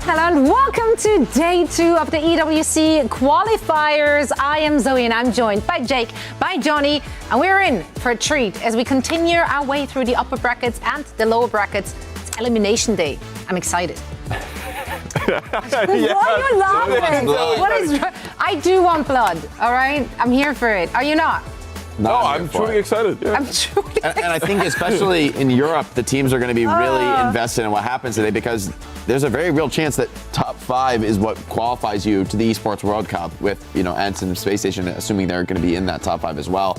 Hello and welcome to day 2 of the EWC Qualifiers. I am Zoe and I'm joined by Jake, by Johnny, and we're in for a treat as we continue our way through the upper brackets and the lower brackets. It's elimination day. I'm excited. Why are you laughing? What is? I do want blood, all right? I'm here for it. Are you not? No, I'm truly excited. Yeah. I'm truly excited. And I think especially in Europe, the teams are going to be really invested in what happens today because there's a very real chance that top 5 is what qualifies you to the Esports World Cup with, Ents and Space Station, assuming they're going to be in that top 5 as well.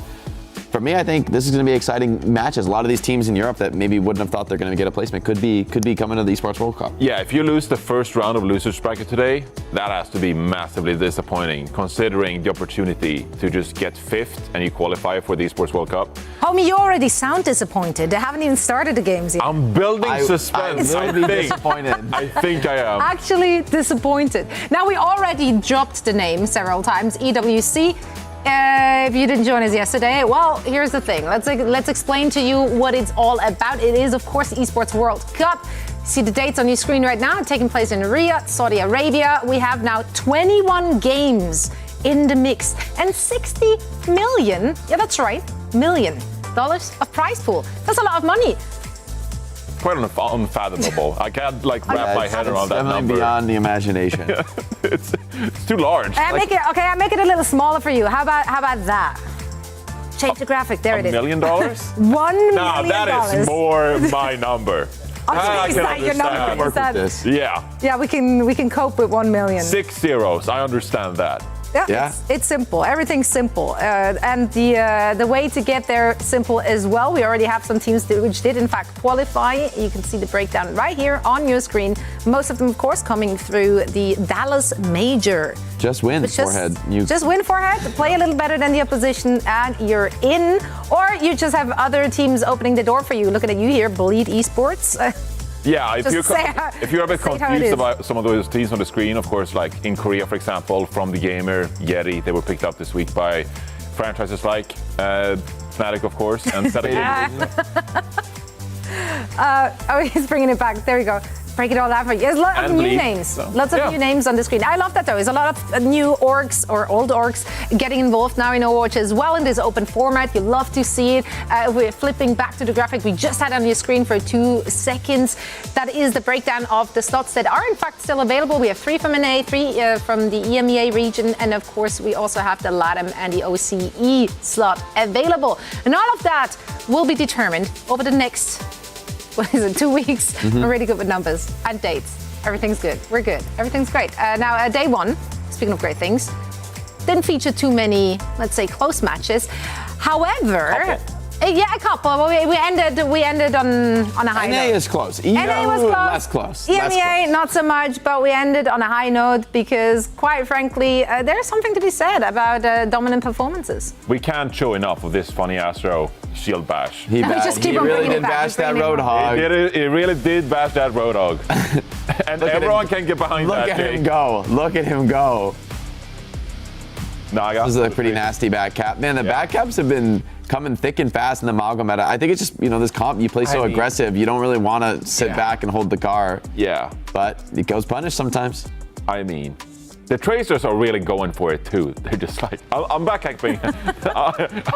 For me, I think this is going to be exciting matches. A lot of these teams in Europe that maybe wouldn't have thought they're going to get a placement could be coming to the Esports World Cup. Yeah, if you lose the first round of losers bracket today, that has to be massively disappointing, considering the opportunity to just get 5th and you qualify for the Esports World Cup. Homie, you already sound disappointed. They haven't even started the games yet. I'm building suspense. I will be disappointed. I think I am. Actually disappointed. Now, we already dropped the name several times, EWC. If you didn't join us yesterday, well, here's the thing. Let's explain to you what it's all about. It is, of course, the Esports World Cup. See the dates on your screen right now, taking place in Riyadh, Saudi Arabia. We have now 21 games in the mix and 60 million, yeah, that's right, million dollars of prize pool. That's a lot of money. Quite unfathomable. I can't wrap my head around that number. Beyond the imagination. It's too large. I make it a little smaller for you. How about that? Change the graphic. There it is. $1 million? $1 million. No, that is more my number. Is that your number? Work with this. Yeah. Yeah, we can cope with 1 million. 6 zeros. I understand that. Yeah. It's simple. Everything's simple. And the way to get there simple as well. We already have some teams which did, in fact, qualify. You can see the breakdown right here on your screen. Most of them, of course, coming through the Dallas Major. Just win, Forehead. Just win, Forehead. Play a little better than the opposition, and you're in. Or you just have other teams opening the door for you. Looking at you here, Bleed Esports. Yeah, if you're a bit confused about some of those teams on the screen, of course, like in Korea, for example, From the Gamer, Yeti, they were picked up this week by franchises like Fnatic, of course, and he's bringing it back. There you go. Break it all down for you. There's a lot of new names. So, Lots of new names on the screen. I love that, though. There's a lot of new orgs or old orgs getting involved now in Overwatch as well in this open format. You love to see it. We're flipping back to the graphic we just had on your screen for 2 seconds. That is the breakdown of the slots that are, in fact, still available. We have 3 from NA, 3 from the EMEA region, and, of course, we also have the LATAM and the OCE slot available. And all of that will be determined over the next 2 weeks. I'm really good with numbers and dates. Everything's good. We're good. Everything's great. Now, day 1, speaking of great things, didn't feature too many, let's say, close matches. However, a couple. We ended on a high note. NA is close. NA was close. Less close. EMEA, not so much, but we ended on a high note because, quite frankly, there's something to be said about dominant performances. We can't show enough of this funny Astro shield bash. He really did bash that Roadhog. He really did bash that Roadhog. And everyone can get behind that. Look at him go. Look at him go. No, this is a pretty nasty back cap. Man, the back caps have been coming thick and fast in the Amalgam meta. I think it's just, this comp, you play so aggressive, you don't really want to sit back and hold the car. Yeah. But it goes punished sometimes. I mean, the Tracers are really going for it too. They're just like, I'm backcapping.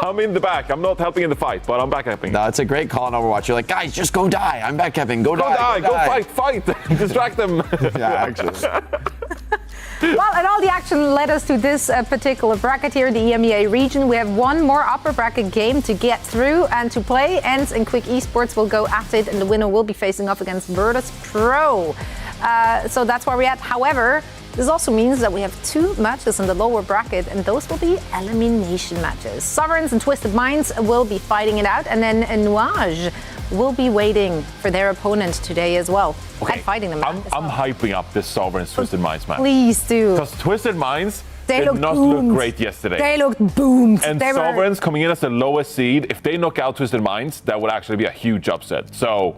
I'm in the back. I'm not helping in the fight, but I'm backcapping. No, it's a great call in Overwatch. You're like, guys, just go die. I'm backcapping. Go die. Go fight. Distract them. Yeah, actually. Well, and all the action led us to this particular bracket here, the EMEA region. We have 1 more upper bracket game to get through and to play. Ents and Quick Esports will go at it, and the winner will be facing off against Virtus Pro. So that's where we're at. However, this also means that we have 2 matches in the lower bracket, and those will be elimination matches. Sovereigns and Twisted Minds will be fighting it out, and then Noage will be waiting for their opponent today as well. Okay, and fighting them. I'm hyping up this Sovereign's Twisted Minds match. Please do. Because Twisted Minds did not look great yesterday. They looked boomed. And Sovereigns coming in as the lowest seed, if they knock out Twisted Minds, that would actually be a huge upset. So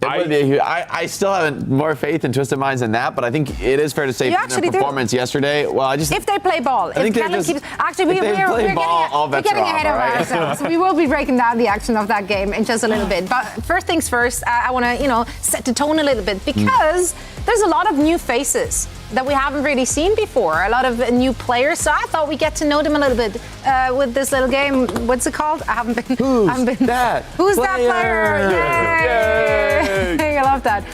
I still have more faith in Twisted Minds than that, but I think it is fair to say from their performance yesterday. Well, if they play ball, if Kellen keeps actually we're getting ahead of ourselves. We will be breaking down the action of that game in just a little bit. But first things first, I want to set the tone a little bit because there's a lot of new faces that we haven't really seen before. A lot of new players. So I thought we get to know them a little bit with this little game. What's it called? I haven't been. Who's that player? Yay! I love that.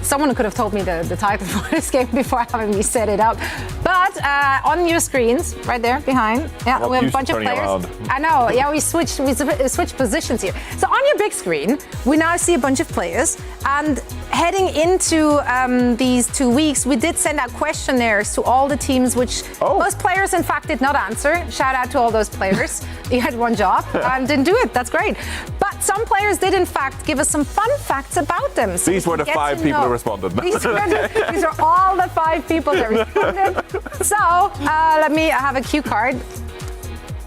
Someone could have told me the title for this game before having me set it up. But on your screens, right there behind, we have a bunch of players. Around. I know, we switched positions here. So on your big screen, we now see a bunch of players. And heading into these 2 weeks, we did send out questionnaires to all the teams, which most players, in fact, did not answer. Shout out to all those players. You had one job and didn't do it. That's great. But some players did, in fact, give us some fun facts about them. So these were the 5 people who responded. These are all the 5 people that responded. So let me have a cue card.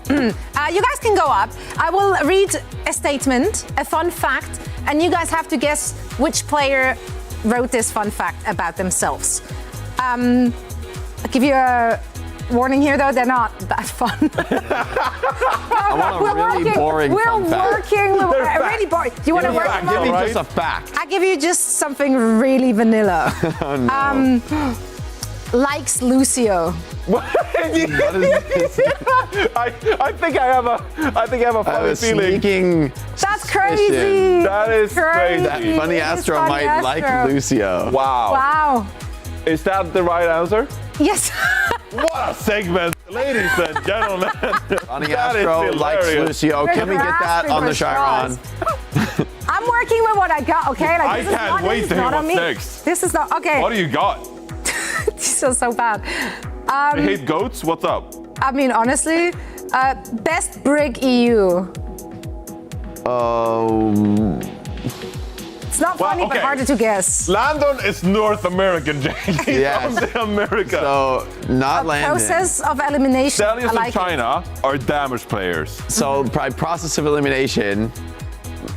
You guys can go up. I will read a statement, a fun fact, and you guys have to guess which player wrote this fun fact about themselves. I'll give you a warning here, though, they're not that fun. I want a really boring fun fact. Really boring. Do you want to work? Give me just a fact. I give you just something really vanilla. Oh, no. Likes Lucio. What is this? I think I have a funny feeling. That's crazy. That is crazy. That funny Astro might like Lucio. Wow. Is that the right answer? Yes. What a segment, ladies and gentlemen. Funny Astro likes Lucio. Can we get that on the Chiron? I'm working with what I got, okay? I can't wait to hear what's next. This is not, okay. What do you got? These are so bad. You hate goats? What's up? I mean, honestly, best Brig EU. It's not funny, but harder to guess. Landon is North American, Jake. He's Yes. from America. So, not Landon. Process of elimination. Stelios and China are damaged players. So, by process of elimination,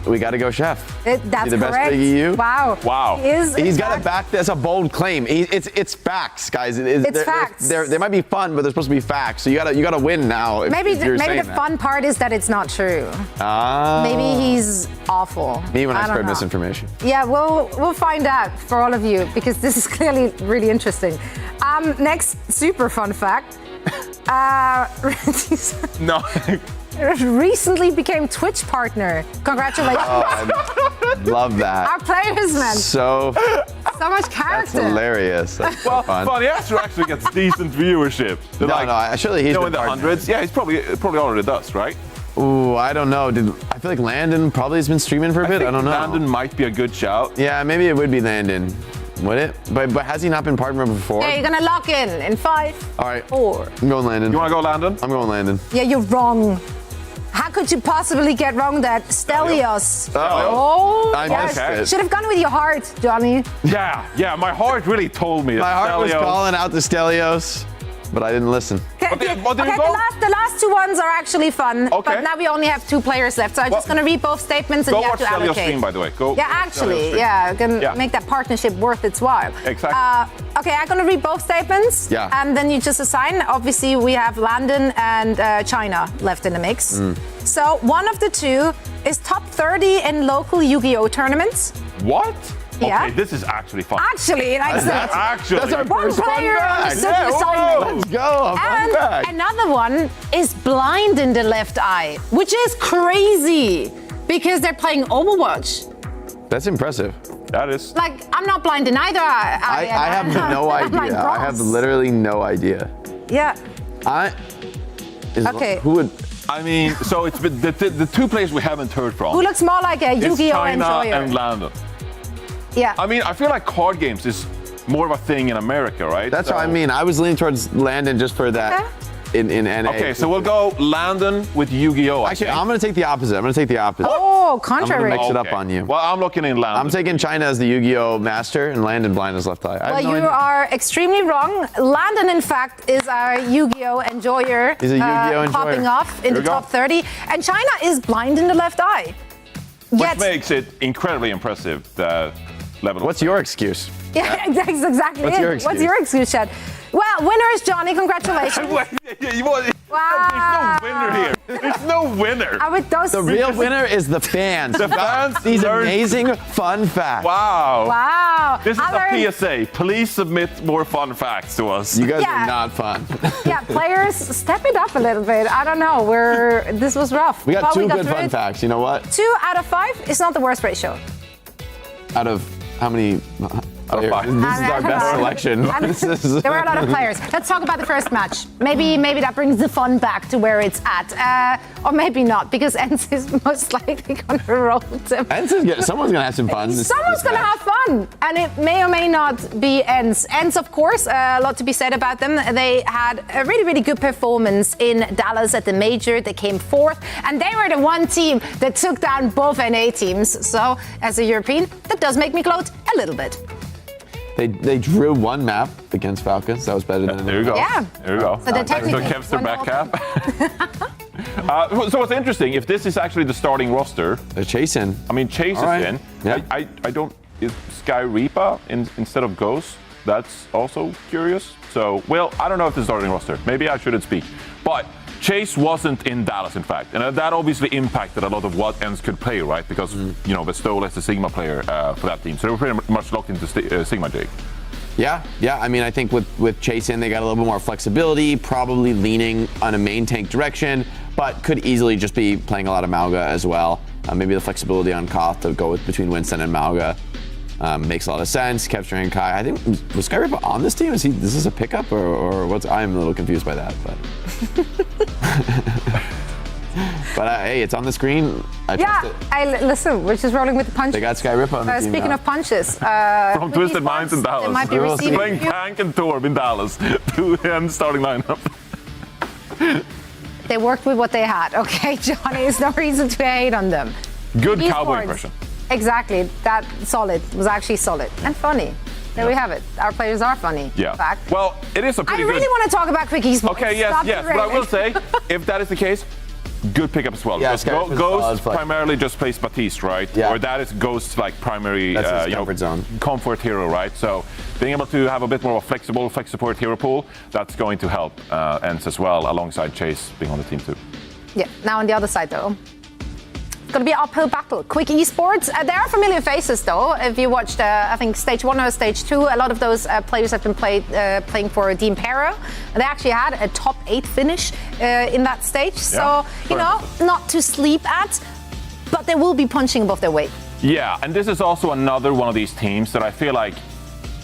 we got to go Chef. That's the correct. best Big EU? Wow. He's got it back. That's a bold claim. It's facts, guys. It's facts. They might be fun, but they're supposed to be facts. So you gotta win now. Maybe the fun part is that it's not true. Maybe he's awful. Me when I spread misinformation. Yeah, we'll find out for all of you because this is clearly really interesting. Next super fun fact. No. Recently became Twitch partner. Congratulations. I love that. Our players, man. So much character. That's hilarious. That's so fun. Funny Astro actually gets decent viewership. Surely he's in the hundreds. Yeah, he's probably already does, right? Ooh, I don't know. I feel like Landon probably has been streaming for a bit. I don't know. Landon might be a good shout. Yeah, maybe it would be Landon. Would it? But has he not been partner before? Yeah, you're gonna lock in 5. All right. 4. I'm going Landon. You wanna go Landon? I'm going Landon. Yeah, you're wrong. How could you possibly get wrong that Stelios? I missed it. Should have gone with your heart, Johnny. Yeah. My heart really told me. My heart was calling out to Stelios, but I didn't listen. The last 2 ones are actually fun. Okay. But now we only have 2 players left, so I'm just gonna read both statements and you have to allocate. Go watch Stelios stream, by the way. Make that partnership worth its while. Exactly. Okay, I'm gonna read both statements. Yeah. And then you just assign. Obviously, we have Landon and China left in the mix. So one of the 2 is top 30 in local Yu-Gi-Oh tournaments. What? Yeah. Okay, this is actually fun. That's our one first player fun on fact. the assignment. Let's go. And another one is blind in the left eye, which is crazy because they're playing Overwatch. That's impressive. That is. Like, I'm not blind in either eye. I have no idea. I have literally no idea. Yeah. Who would? I mean, so it's been the 2 players we haven't heard from. Who looks more like a Yu-Gi-Oh China enjoyer? and Landon. Yeah. I mean, I feel like card games is more of a thing in America, right? That's what I mean. I was leaning towards Landon just for that. In NA. Okay, so we'll go Landon with Yu-Gi-Oh. Actually, I'm going to take the opposite. Oh, contrary. I'm going to mix it up on you. Well, I'm looking in Landon. I'm taking China as the Yu-Gi-Oh master and Landon blind as left eye. Well, you are extremely wrong. Landon, in fact, is our Yu-Gi-Oh enjoyer. He's a Yu-Gi-Oh enjoyer. Popping off in the top 30. And China is blind in the left eye. Which makes it incredibly impressive, the level. What's your excuse? Yeah, exactly. What's your excuse? What's your excuse, Chad? Well, winners, Johnny, congratulations. Wow. There's no winner here. There's no winner. The real winner is the fans. The fans. These amazing fun facts. Wow. This is a PSA. Please submit more fun facts to us. You guys are not fun. Yeah, players, step it up a little bit. I don't know. This was rough. We got two good fun facts. You know what? 2 out of 5 is not the worst ratio. Out of how many? Out of 5. This is our best selection. There were a lot of players. Let's talk about the first match. Maybe that brings the fun back to where it's at. Or maybe not, because ENCE is most likely going to roll them. Someone's going to have some fun. Someone's going to have fun. And it may or may not be ENCE. ENCE, of course, a lot to be said about them. They had a really, really good performance in Dallas at the Major. They came 4th. And they were the one team that took down both NA teams. So, as a European, that does make me gloat a little bit. They drew one map against Falcons. That was better than there you go. Yeah. There you go. So they're technically Kev's their back cap. So what's interesting, if this is actually the starting roster, they're chasing. I mean, Chase is in. Yeah. I don't. Is Sky Reaper instead of Ghost? That's also curious. So, well, I don't know if the starting roster. Maybe I shouldn't speak. But Chase wasn't in Dallas, in fact, and that obviously impacted a lot of what ENCE could play, right? Because Vestola is the Sigma player for that team, so they were pretty much locked into Sigma, Jake. Yeah. I mean, I think with Chase in, they got a little bit more flexibility, probably leaning on a main tank direction, but could easily just be playing a lot of Mauga as well. Maybe the flexibility on Koth to go between Winston and Mauga makes a lot of sense. Kevster and Kai, I think, was Sky Reaper on this team? Is this a pickup or what's? I'm a little confused by that, but. But hey, it's on the screen. I trust it. Listen, we're just rolling with the punches. They got Sky Reaper on the team. Speaking of punches, from Twisted Minds in Dallas, might be playing Tank and Torb in Dallas, 2 end starting lineup. They worked with what they had. Okay, Johnny, there's no reason to hate on them. Good cowboy impression. Exactly, that was actually solid and funny. There we have it. Our players are funny. Yeah. In fact. Well, it is a pretty good. I really want to talk about Quick Esports. Okay, yes. But I will say, if that is the case, good pickup as well. Yeah, Ghost primarily just plays Baptiste, right? Yeah. Or that is Ghost's primary comfort zone. Comfort hero, right? So being able to have a bit more of a flexible flex support hero pool, that's going to help ENCE as well, alongside Chase being on the team too. Yeah. Now on the other side though. It's going to be an uphill battle. Quick Esports. There are familiar faces, though. If you watched, I think, Stage 1 or Stage 2, a lot of those players have been playing for Team Pero. They actually had a top 8 finish in that stage. So, not to sleep at, but they will be punching above their weight. Yeah, and this is also another one of these teams that I feel like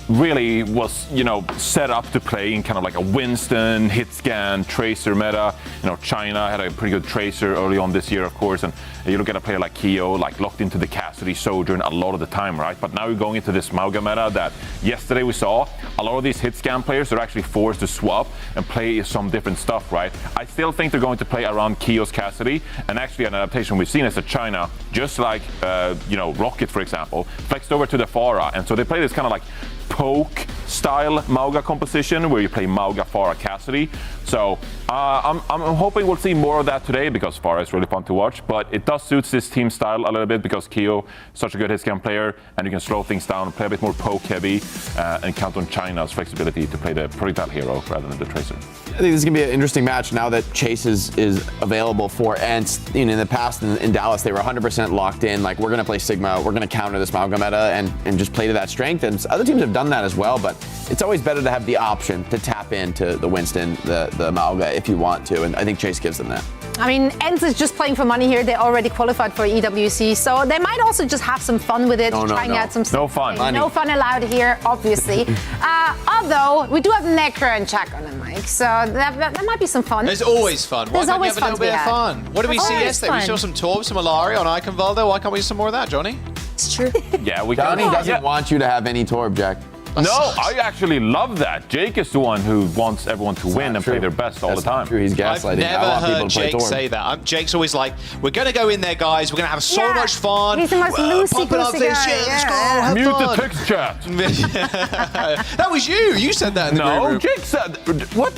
really was, set up to play in kind of like a Winston, hit scan, tracer meta. China had a pretty good tracer early on this year, of course, and you look at a player like Keo, locked into the Cassidy Sojourn a lot of the time, right? But now you're going into this Mauga meta that yesterday we saw a lot of these hit scan players are actually forced to swap and play some different stuff, right? I still think they're going to play around Keo's Cassidy, and actually an adaptation we've seen is that China, just like Rocket, for example, flexed over to the Pharah, and so they play this kind of like poke style Mauga composition where you play Mauga, Pharah, Cassidy. So I'm hoping we'll see more of that today because Pharah is really fun to watch, but it does suit this team style a little bit because Keo is such a good hit scan player and you can slow things down, play a bit more poke heavy and count on China's flexibility to play the projectile hero rather than the tracer. I think this is going to be an interesting match now that Chase is available for ENCE. In the past in Dallas, they were 100% locked in. Like, we're going to play Sigma, we're going to counter this Mauga meta and just play to that strength. And other teams have done that as well, but it's always better to have the option to tap into the Winston, the Mauga if you want to. And I think Chase gives them that. I mean, ENCE is just playing for money here. They already qualified for EWC, so they might also just have some fun with it, trying out some stuff. No fun. No fun allowed here, obviously. Although, we do have Necro and Chak on the mic, so that might be some fun. There's always fun. Why can't you have a little bit of fun? What did we see yesterday? We saw some Torb, some Alari on Eichenwalde. Why can't we see some more of that, Johnny? It's true. Yeah, we Johnny doesn't want you to have any Torb, Jack. No, I actually love that. Jake is the one who wants everyone to win and play their best all the time. True. He's gaslighting. I've never heard Jake say that. Jake's always like, we're going to go in there, guys. We're going to have so much fun. He's the most loosey-goosey guy. Let's go. Have Mute fun. the text chat. That was you. You said that in the group. Jake said... What?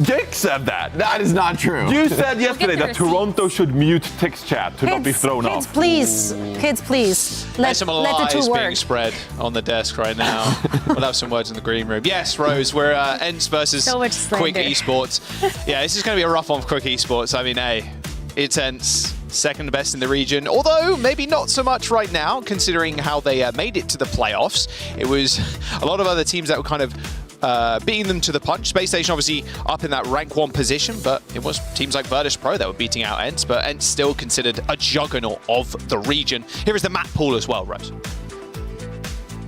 Jake said that. That is not true. You said yesterday that Toronto should mute text chat to not be thrown off. Kids, please. There's some lies being spread on the desk right now. We'll have some words in the green room. Yes, Rose, we're Ents versus Quick Esports. Yeah, this is going to be a rough one for Quick Esports. I mean, hey, it's Ents. Second best in the region, although maybe not so much right now, considering how they made it to the playoffs. It was a lot of other teams that were kind of beating them to the punch. Space Station obviously up in that rank 1 position, but it was teams like Virtus Pro that were beating out Ents, but Ents still considered a juggernaut of the region. Here is the map pool as well, Rose.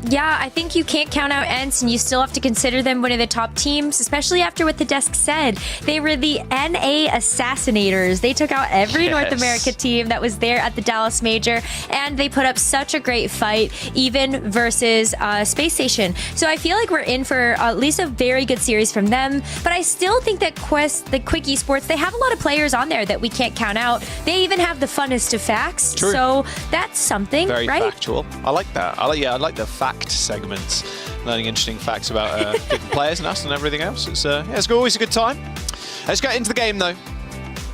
Yeah, I think you can't count out Ents, and you still have to consider them one of the top teams, especially after what the desk said. They were the NA Assassinators. They took out every North America team that was there at the Dallas Major, and they put up such a great fight, even versus Space Station. So I feel like we're in for at least a very good series from them, but I still think that the Quick Esports, they have a lot of players on there that we can't count out. They even have the funnest of facts, True. So that's something, Very right? factual. I like that. I like the fact segments, learning interesting facts about different players and us and everything else. It's always a good time. Let's get into the game though.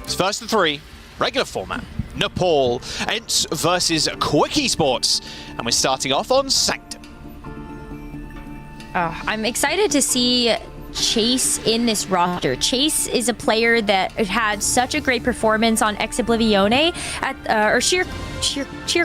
It's first to 3, regular format. Nepal, Ents versus Quick Esports, and we're starting off on Sanctum. I'm excited to see Chase in this roster. Chase is a player that had such a great performance on Ex Oblivione or Sheer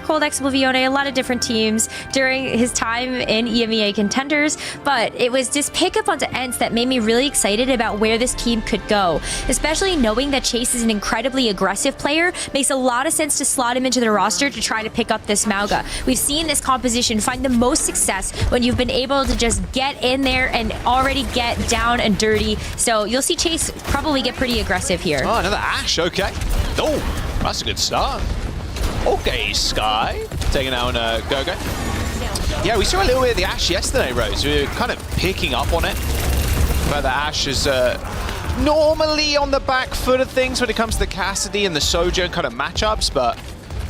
Cold Ex Oblivione, a lot of different teams during his time in EMEA Contenders, but it was this pickup onto Ents that made me really excited about where this team could go, especially knowing that Chase is an incredibly aggressive player. Makes a lot of sense to slot him into the roster to try to pick up this Mauga. We've seen this composition find the most success when you've been able to just get in there and already get down and dirty. So you'll see Chase probably get pretty aggressive here. Oh, another Ashe, okay. Oh, that's a good start. Okay, Sky taking out Gogo. Yeah, we saw a little bit of the Ashe yesterday, Rose. We were kind of picking up on it. But the Ashe is normally on the back foot of things when it comes to the Cassidy and the Sojourn kind of matchups, but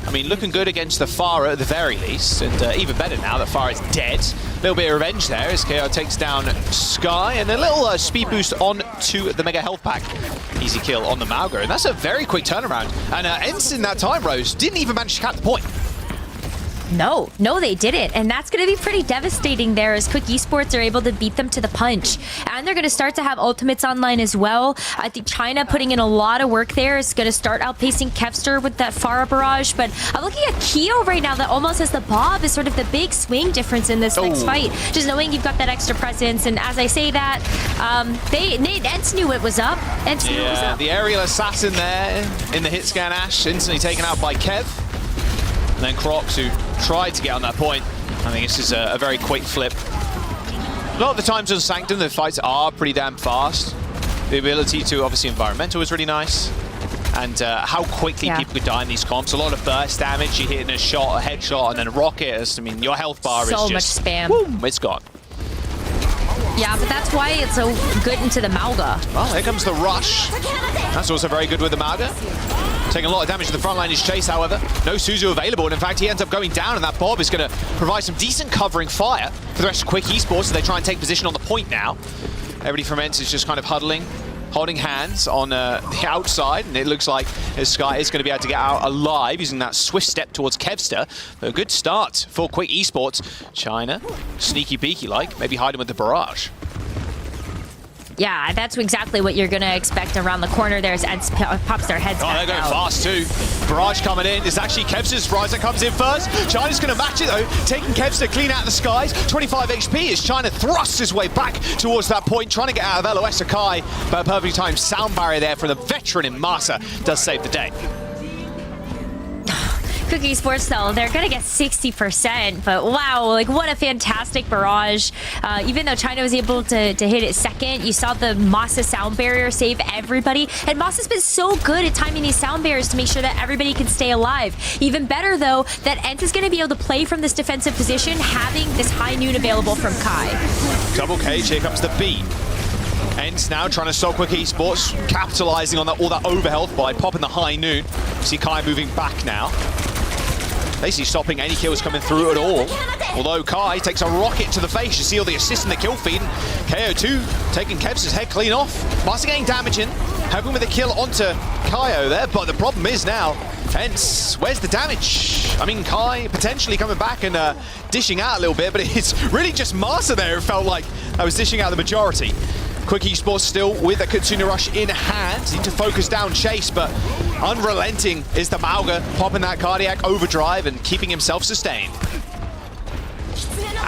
I mean, looking good against the Pharah at the very least, and even better now that Pharah is dead. A little bit of revenge there as KO takes down Sky, and a little speed boost on to the Mega Health Pack. Easy kill on the Mauga, and that's a very quick turnaround. And Ents in that time, Rose, didn't even manage to cap the point. No, they didn't. And that's going to be pretty devastating there as Quick Esports are able to beat them to the punch. And they're going to start to have ultimates online as well. I think China putting in a lot of work there is going to start outpacing Kevster with that Pharah barrage. But I'm looking at Keo right now that almost has the Bob is sort of the big swing difference in this next fight. Just knowing you've got that extra presence. And as I say that, Ents knew it was up. Ents knew it was up. The aerial assassin there in the hit scan Ashe, instantly taken out by Kev. And then Crocs, who tried to get on that point. I think this is a very quick flip. A lot of the times on Sanctum, the fights are pretty damn fast. The ability to, obviously, environmental is really nice. And how quickly people could die in these comps. A lot of burst damage, you're hitting a shot, a headshot, and then a rocket. I mean, your health bar is just... So much spam. Boom, it's gone. Yeah, but that's why it's so good into the Mauga. Well, here comes the rush. That's also very good with the Mauga. Taking a lot of damage to the front line is Chase, however. No Suzu available, and in fact, he ends up going down, and that Bob is going to provide some decent covering fire for the rest of Quick Esports as they try and take position on the point now. Everybody from Ents is just kind of huddling, holding hands on the outside, and it looks like Sky is going to be able to get out alive using that swift step towards Kevster. But a good start for Quick Esports. China, sneaky peeky like, maybe hiding with the barrage. Yeah, that's exactly what you're going to expect around the corner there as Ents pops their heads back they're going out. fast too. Barrage coming in. It's actually Kevster's barrage that comes in first. China's going to match it though, taking Kevster clean out of the skies. 25 HP as China thrusts his way back towards that point, trying to get out of LOS Sakai. But a perfectly timed sound barrier there from the veteran in Masa does save the day. Quick Esports, though, they're going to get 60%, but wow, like what a fantastic barrage. Even though China was able to hit it second, you saw the Masa sound barrier save everybody, and Masa's been so good at timing these sound barriers to make sure that everybody can stay alive. Even better, though, that Ents is going to be able to play from this defensive position, having this high noon available from Kai. Double cage, here comes the B. Ents now trying to stop Quick Esports, capitalizing on all that overhealth by popping the high noon. See Kai moving back now. Basically stopping any kills coming through at all. Although Kai takes a rocket to the face. You see all the assist and the kill feed. KO2 taking Kev's head clean off. Master getting damage in. Helping with a kill onto Kaio there. But the problem is now, hence, where's the damage? I mean, Kai potentially coming back and dishing out a little bit, but it's really just Master there. It felt like I was dishing out the majority. Quick Esports still with a Kitsune Rush in hand. Need to focus down Chase, but unrelenting is the Mauga, popping that cardiac overdrive and keeping himself sustained.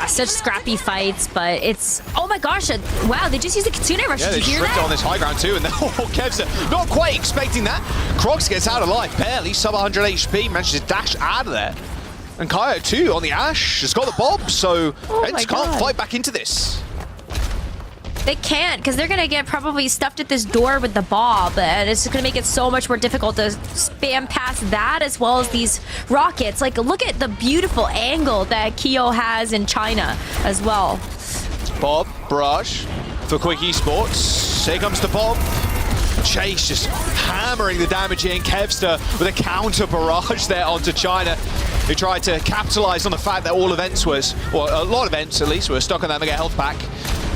Such scrappy fights, but it's, oh my gosh, wow, they just used a Kitsune Rush. Yeah, Did you hear that? on this high ground too, and then Kev's not quite expecting that. Crocs gets out alive, barely, sub 100 HP, manages to dash out of there. And Kaio too on the Ash, has got the bob, so Ents can't fight back into this. They can't, because they're going to get probably stuffed at this door with the bob, and it's going to make it so much more difficult to spam past that, as well as these rockets. Like, look at the beautiful angle that Kyo has in China as well. Bob, barrage for Quick Esports. Here comes the Bob. Chase just hammering the damage in. Kevster with a counter barrage there onto China, who tried to capitalize on the fact that all events was, or a lot of events at least, were stuck on that mega health pack.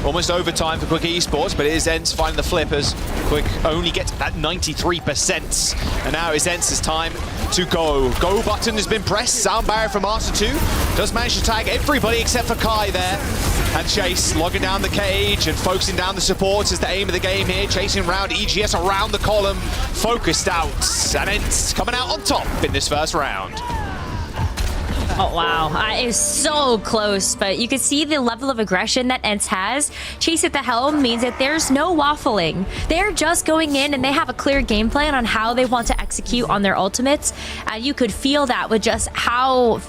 Almost overtime for Quick Esports, but it is Ents finding the flippers. Quick only gets that 93%. And now it's Ents' time to go. Go button has been pressed. Sound barrier from Master 2. Does manage to tag everybody except for Kai there. And Chase logging down the cage and focusing down the supports is the aim of the game here. Chasing around EGS around the column. Focused out. And Ents coming out on top in this first round. Oh, wow. It is so close, but you can see the level of aggression that Ents has. Chase at the helm means that there's no waffling. They're just going in and they have a clear game plan on how they want to execute on their ultimates. And you could feel that with just how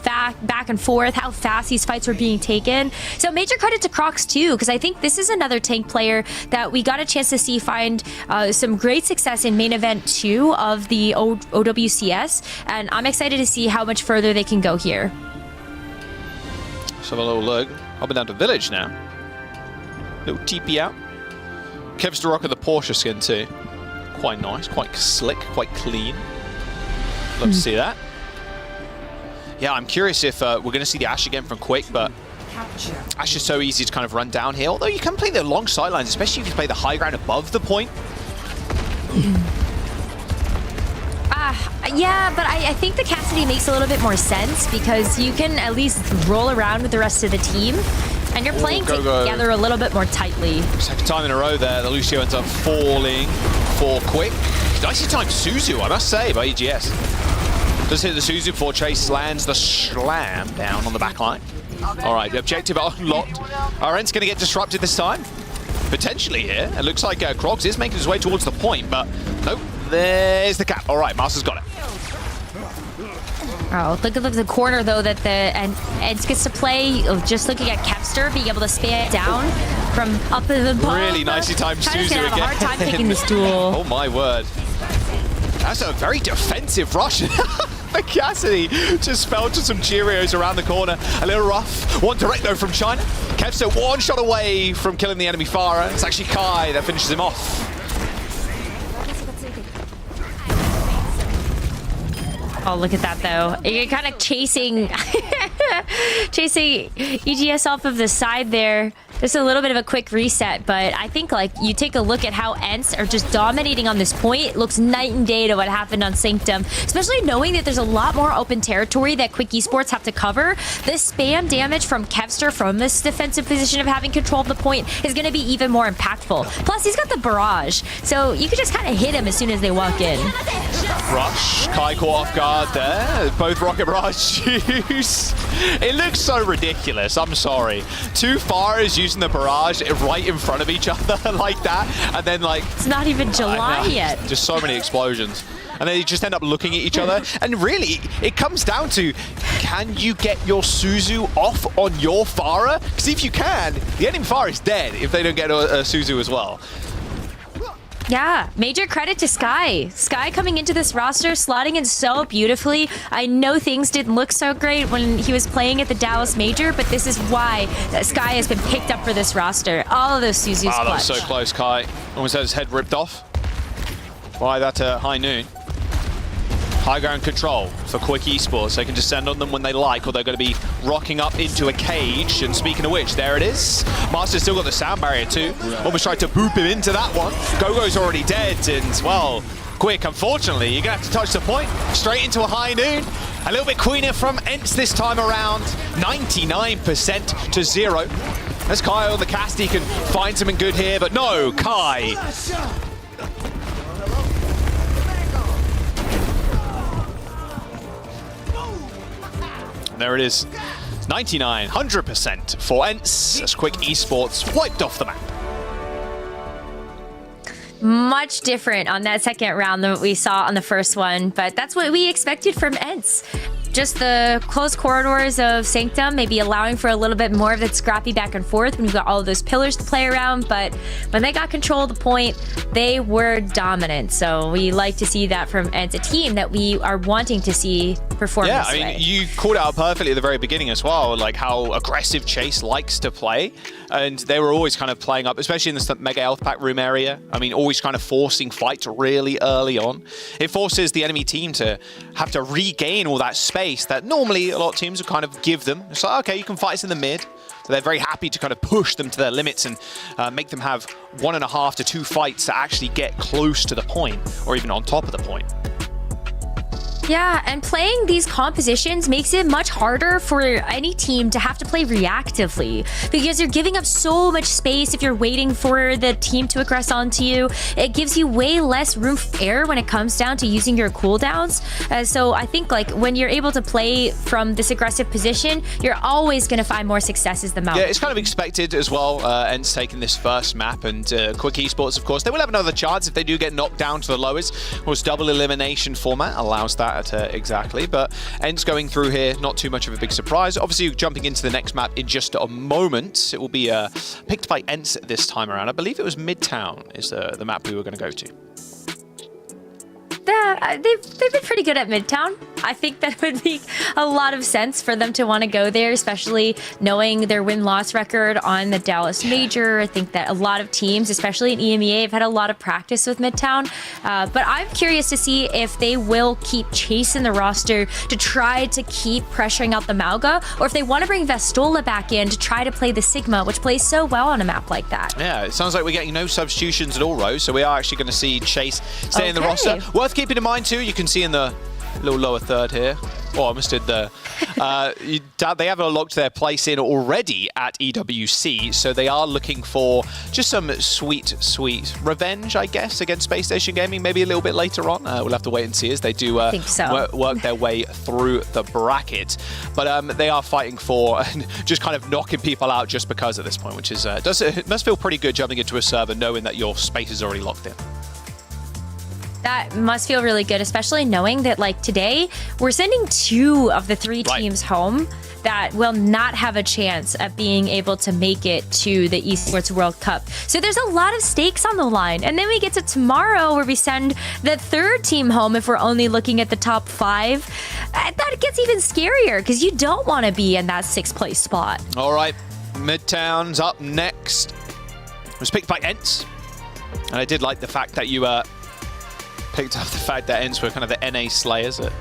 back and forth, how fast these fights were being taken. So major credit to Crocs too, because I think this is another tank player that we got a chance to see find some great success in main event 2 of the OWCS. And I'm excited to see how much further they can go here. Let's have a little look. Hopping down to Village now. Little TP out. Kev's to rock with the Porsche skin too. Quite nice, quite slick, quite clean. Love to see that. Yeah, I'm curious if we're going to see the Ash again from Quick, but Ash is so easy to kind of run down here. Although you can play the long sidelines, especially if you play the high ground above the point. Yeah, but I think the Cassidy makes a little bit more sense because you can at least roll around with the rest of the team and you're playing together a little bit more tightly. Second time in a row there, the Lucio ends up falling for Quick. Nicely timed Suzu, I must say, by EGS. Does hit the Suzu before Chase lands the slam down on the back line. All right, the objective unlocked. Our Ents going to get disrupted this time. Potentially here. It looks like Crocs is making his way towards the point, but nope. There's the cap. All right, Master's got it. Oh, look at the corner, though, that Ents gets to play. Just looking at Kevster, being able to spam it down from up in the ball. Really nicely timed Suzu again. Have a hard time taking this duel. Oh, my word. That's a very defensive rush. The Cassidy just fell to some Cheerios around the corner. A little rough. One direct, though, from China. Kevster one shot away from killing the enemy Farah. It's actually Kai that finishes him off. Oh, look at that, though. You're kind of chasing EGS off of the side there. Just a little bit of a quick reset, but I think, like, you take a look at how Ents are just dominating on this point. It looks night and day to what happened on Sanctum, especially knowing that there's a lot more open territory that Quick Esports have to cover. This spam damage from Kevster from this defensive position of having control of the point is going to be even more impactful. Plus, he's got the barrage, so you can just kind of hit him as soon as they walk in. Rush, Kai caught off guard there. Both rocket barrage use. It looks so ridiculous, I'm sorry. Two Farahs using the barrage right in front of each other like that, and then like... It's not even July yet. Just so many explosions. And then you just end up looking at each other. And really, it comes down to, can you get your Suzu off on your Farah? Because if you can, the enemy Farah is dead if they don't get a Suzu as well. Yeah, major credit to Sky. Sky coming into this roster, slotting in so beautifully. I know things didn't look so great when he was playing at the Dallas Major, but this is why Sky has been picked up for this roster. All of those Suzu's clutch. That was so close, Kai. Almost had his head ripped off by that high noon. High ground control for Quick Esports. They can descend on them when they like, or they're going to be rocking up into a cage. And speaking of which, there it is. Master's still got the sound barrier too. Almost tried to boop him into that one. Gogo's already dead, and well, Quick, unfortunately, you're going to have to touch the point. Straight into a high noon. A little bit queener from Ents this time around. 99% to 0. As Kyle, the Casty, can find something good here, but no, Kai. There it is. 99, 100% for Ents as Quick Esports wiped off the map. Much different on that second round than what we saw on the first one, but that's what we expected from Ents. Just the close corridors of Sanctum, maybe allowing for a little bit more of that scrappy back and forth when you've got all of those pillars to play around, but when they got control of the point, they were dominant. So we like to see that from Ents, a team that we are wanting to see perform this way. Yeah, I mean, you called out perfectly at the very beginning as well, like how aggressive Chase likes to play. And they were always kind of playing up, especially in the Mega Health Pack room area. I mean, always kind of forcing fights really early on. It forces the enemy team to have to regain all that space that normally a lot of teams would kind of give them. It's like, okay, you can fight us in the mid. So they're very happy to kind of push them to their limits and make them have 1.5 to 2 fights to actually get close to the point or even on top of the point. Yeah, and playing these compositions makes it much harder for any team to have to play reactively because you're giving up so much space if you're waiting for the team to aggress onto you. It gives you way less room for error when it comes down to using your cooldowns. So I think like when you're able to play from this aggressive position, you're always going to find more successes than Mount. Yeah, it's kind of expected as well. Ents taking this first map, and Quick Esports, of course, they will have another chance if they do get knocked down to the lowest. Of course, double elimination format allows that. Exactly, but Ents going through here, not too much of a big surprise. Obviously, jumping into the next map in just a moment. It will be picked by Ents this time around. I believe it was Midtown is the map we were going to go to. They've been pretty good at Midtown. I think that would make a lot of sense for them to want to go there, especially knowing their win-loss record on the Dallas Major. I think that a lot of teams, especially in EMEA, have had a lot of practice with Midtown. But I'm curious to see if they will keep Chase in the roster to try to keep pressuring out the Mauga, or if they want to bring Vestola back in to try to play the Sigma, which plays so well on a map like that. Yeah, it sounds like we're getting no substitutions at all, Rose. So we are actually going to see Chase stay in the roster. Worth keeping in mind too, you can see in the little lower third here. Oh, I almost did the... they have locked their place in already at EWC, so they are looking for just some sweet, sweet revenge, I guess, against Space Station Gaming, maybe a little bit later on. We'll have to wait and see as they do work their way through the bracket. But they are fighting for just kind of knocking people out just because at this point, which is it must feel pretty good jumping into a server knowing that your space is already locked in. That must feel really good, especially knowing that, like, today, we're sending 2 of the 3 teams home that will not have a chance at being able to make it to the Esports World Cup. So there's a lot of stakes on the line. And then we get to tomorrow where we send the 3rd team home if we're only looking at the top 5. That gets even scarier because you don't want to be in that 6th place spot. All right, Midtown's up next. It was picked by Ents. And I did like the fact that you... picked up the fact that Ents were kind of the NA slayers at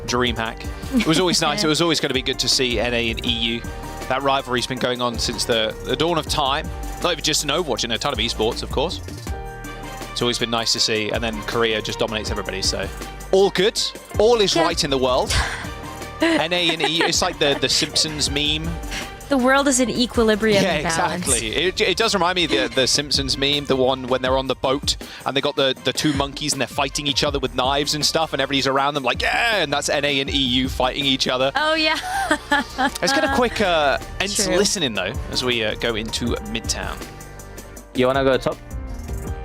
DreamHack. It was always nice. It was always going to be good to see NA and EU. That rivalry's been going on since the dawn of time. Not even just in Overwatch, in a ton of esports, of course. It's always been nice to see. And then Korea just dominates everybody. So all good. All is right in the world. NA and EU. It's like the Simpsons meme. The world is in equilibrium and balance. Exactly. It does remind me of the Simpsons meme, the one when they're on the boat and they got the 2 monkeys and they're fighting each other with knives and stuff and everybody's around them like, yeah, and that's NA and EU fighting each other. Oh, yeah. Let's get a quick Ents listening, though, as we go into Midtown. You want to go top?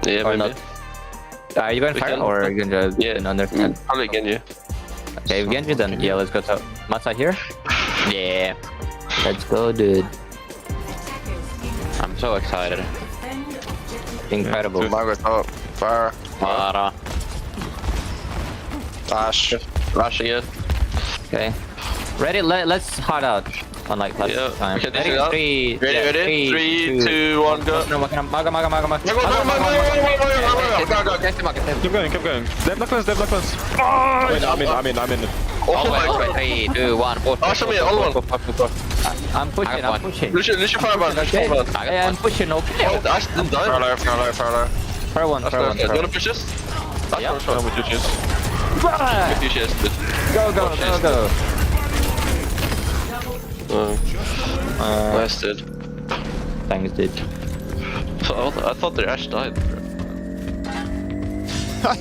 Yeah, or maybe. Not? Are you going fire or are you going to under? Probably Genji. Okay, Genji then. Yeah, let's go top. Masa here? Yeah. Let's go, dude. I'm so excited. Incredible. Margaret top. Fire. Mara. Flash. Flash again. Okay. Ready? Let's hard out. On like plus Yeah, time. okay, this is up. Ready? Ready? 3, 2, 1, go. No, Maga. Keep going. They have Blacklands. Oh, I'm in. Oh my god. 3, 2, 1. Oh, show me all one. I'm pushing. Lucian fireball. Yeah, I'm pushing. Okay. Oh, Ash didn't die. Fowler. For one. Do you wanna push this? Yeah. Come with your chest. Get your chest, bitch. Go. Wasted. Thanks, dude. I thought their Ash died. I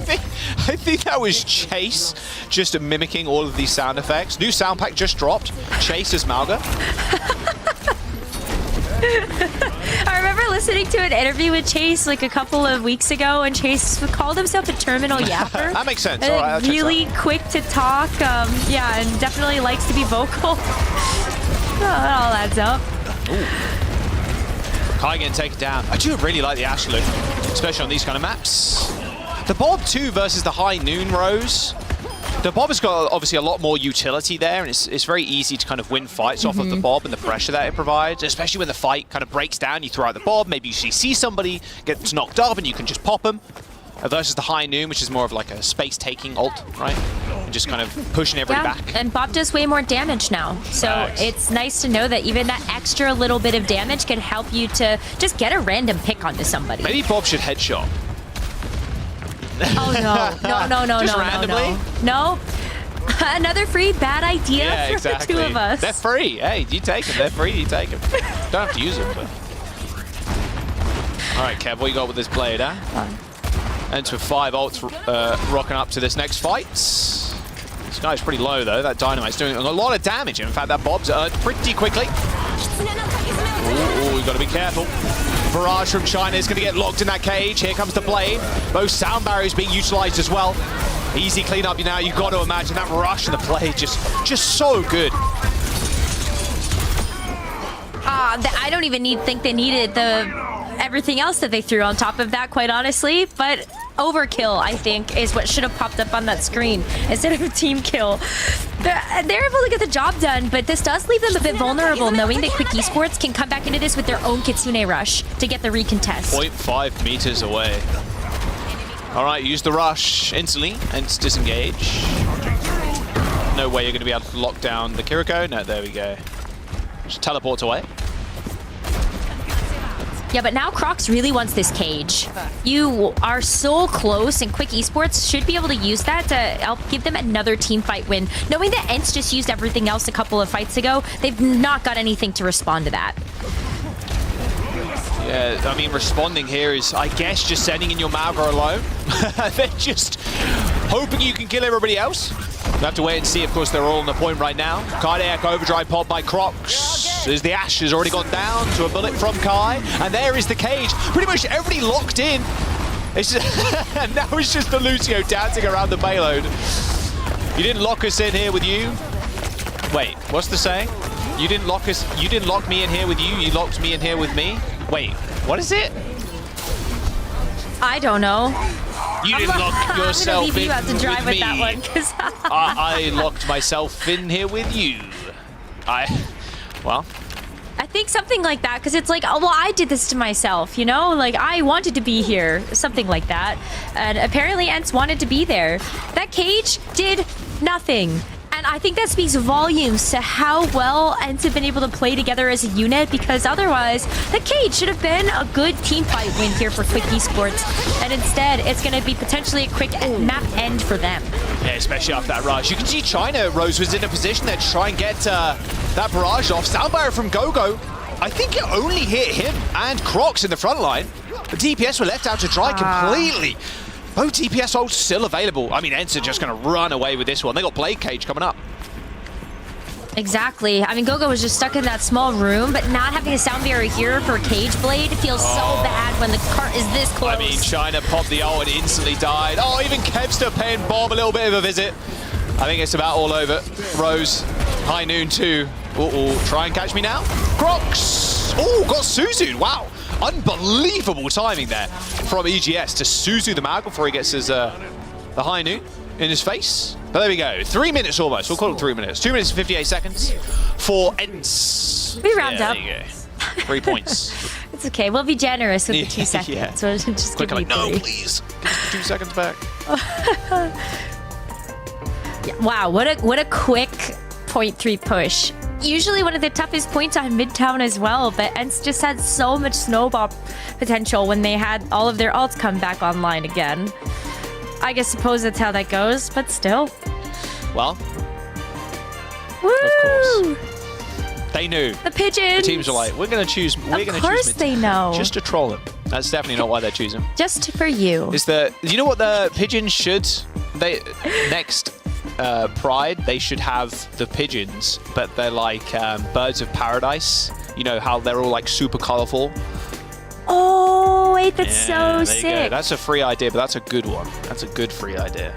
think that was Chase just mimicking all of these sound effects. New sound pack just dropped. Chase as Malga. I remember listening to an interview with Chase like a couple of weeks ago, and Chase called himself a terminal yapper. That makes sense. And All right, really quick to talk. Yeah, and definitely likes to be vocal. That all adds up. Kai getting taken down. I do really like the Ashe look, especially on these kind of maps. The Bob 2 versus the High Noon Rose. The Bob has got obviously a lot more utility there, and it's very easy to kind of win fights off of the Bob and the pressure that it provides, especially when the fight kind of breaks down. You throw out the Bob, maybe you see somebody gets knocked up and you can just pop them. Versus the High Noon, which is more of like a space-taking ult, right? And just kind of pushing everybody back. And Bob does way more damage now. So Facts. it's nice to know that even that extra little bit of damage can help you to just get a random pick onto somebody. Maybe Bob should headshot. Oh, no. Just randomly? No. Another free bad idea Yeah, for exactly. the two of us. They're free. Hey, you take them. They're free. You take them. Don't have to use them, but... All right, Kev, what you got with this blade, huh? Enter with 5 ults rocking up to this next fight. This guy's pretty low, though. That Dynamite's doing a lot of damage. In fact, that Bob's earned pretty quickly. Ooh, we've got to be careful. Barrage from China is going to get locked in that cage. Here comes the blade. Both sound barriers being utilized as well. Easy cleanup now. You've got to imagine that rush and the blade just so good. I don't even think they needed everything else that they threw on top of that, quite honestly. But overkill, I think, is what should have popped up on that screen instead of a team kill. They're able to get the job done, but this does leave them a bit vulnerable, knowing that Quick Esports can come back into this with their own Kitsune rush to get the recontest. 0.5 meters away. All right, use the rush instantly and disengage. No way you're going to be able to lock down the Kiriko. No, there we go. Just teleport away. Yeah, but now Crocs really wants this cage. You are so close, and Quick Esports should be able to use that to help give them another team fight win. Knowing that Ents just used everything else a couple of fights ago, they've not got anything to respond to that. Yeah, I mean, responding here is, I guess, just sending in your Malga alone. They're just hoping you can kill everybody else. We'll have to wait and see. Of course, they're all on the point right now. Cardiac overdrive pop by Crocs. As the Ashe has already gone down to a bullet from Kai. And there is the cage. Pretty much everybody locked in. It's just and now it's just the Lucio dancing around the payload. You didn't lock us in here with you. Wait, what's the saying? You didn't lock me in here with you. You locked me in here with me. Wait, what is it? I don't know. You didn't lock yourself I'm gonna leave in you out to drive with me. that one, 'cause I locked myself in here with you. Well. I think something like that, because it's like, oh, well, I did this to myself, you know? Like, I wanted to be here, something like that. And apparently Ents wanted to be there. That cage did nothing. And I think that speaks volumes to how well Ents have been able to play together as a unit, because otherwise, the cage should have been a good team fight win here for Quick Esports. And instead, it's going to be potentially a quick map end for them. Yeah, especially after that rush. You can see China, Rose, was in a position there to try and get that barrage off. Sound barrier from Gogo. I think it only hit him and Crocs in the front line. The DPS were left out to dry completely. Both DPS ults still available. I mean, Ents are just going to run away with this one. They got Blade Cage coming up. Exactly. I mean, Gogo was just stuck in that small room, but not having a sound barrier here for Cage Blade feels so bad when the cart is this close. I mean, China popped the ult and instantly died. Oh, even Kevster paying Bob a little bit of a visit. I think it's about all over. Rose, High Noon too. Try and catch me now. Crocs. Oh, got Suzu. Wow. Unbelievable timing there from EGS to Suzu the Mag before he gets his the High Noon. in his face. But there we go. 3 minutes almost. We'll call it 3 minutes. 2 minutes and 58 seconds for Ents. We round up. There you go. 3 points. It's okay. We'll be generous with the 2 seconds. Yeah. So just Quick, give me like, no, 3. please. Give us 2 seconds back. Yeah, wow, what a quick 0.3 push. Usually one of the toughest points on Midtown as well, but Ents just had so much snowball potential when they had all of their ults come back online again. I guess suppose that's how that goes, but still. Well, Woo! of course. They knew. The pigeons! The teams were like, we're going to choose Of course they know. just to troll him. That's definitely not why they're choosing. Just for you. You know what the pigeons should? Next Pride, they should have the pigeons, but they're like birds of paradise. You know how they're all like super colorful. Oh, wait, that's so there you go. sick. That's a free idea, but that's a good one. That's a good free idea.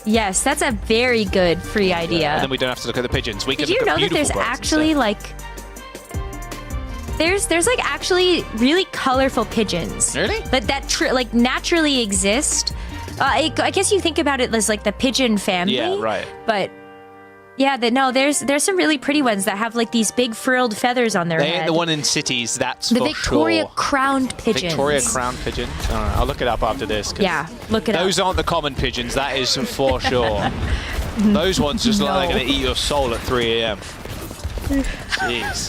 Yes, that's a very good free idea. And then we don't have to look at the pigeons. We can Did you look at know that there's beautiful birds actually instead. like there's like actually really colorful pigeons. Really? That like naturally exist. I guess you think about it as like the pigeon family. Yeah, right. But yeah, there's some really pretty ones that have like these big frilled feathers on their They head. ain't the one in cities, that's The for Victoria sure. crowned pigeons. Victoria crown pigeon. I don't know. I'll look it up after this. 'Cause Yeah, look it up. those aren't the common pigeons, that is for sure. Those ones just look like they're going to eat your soul at 3 a.m. Jeez.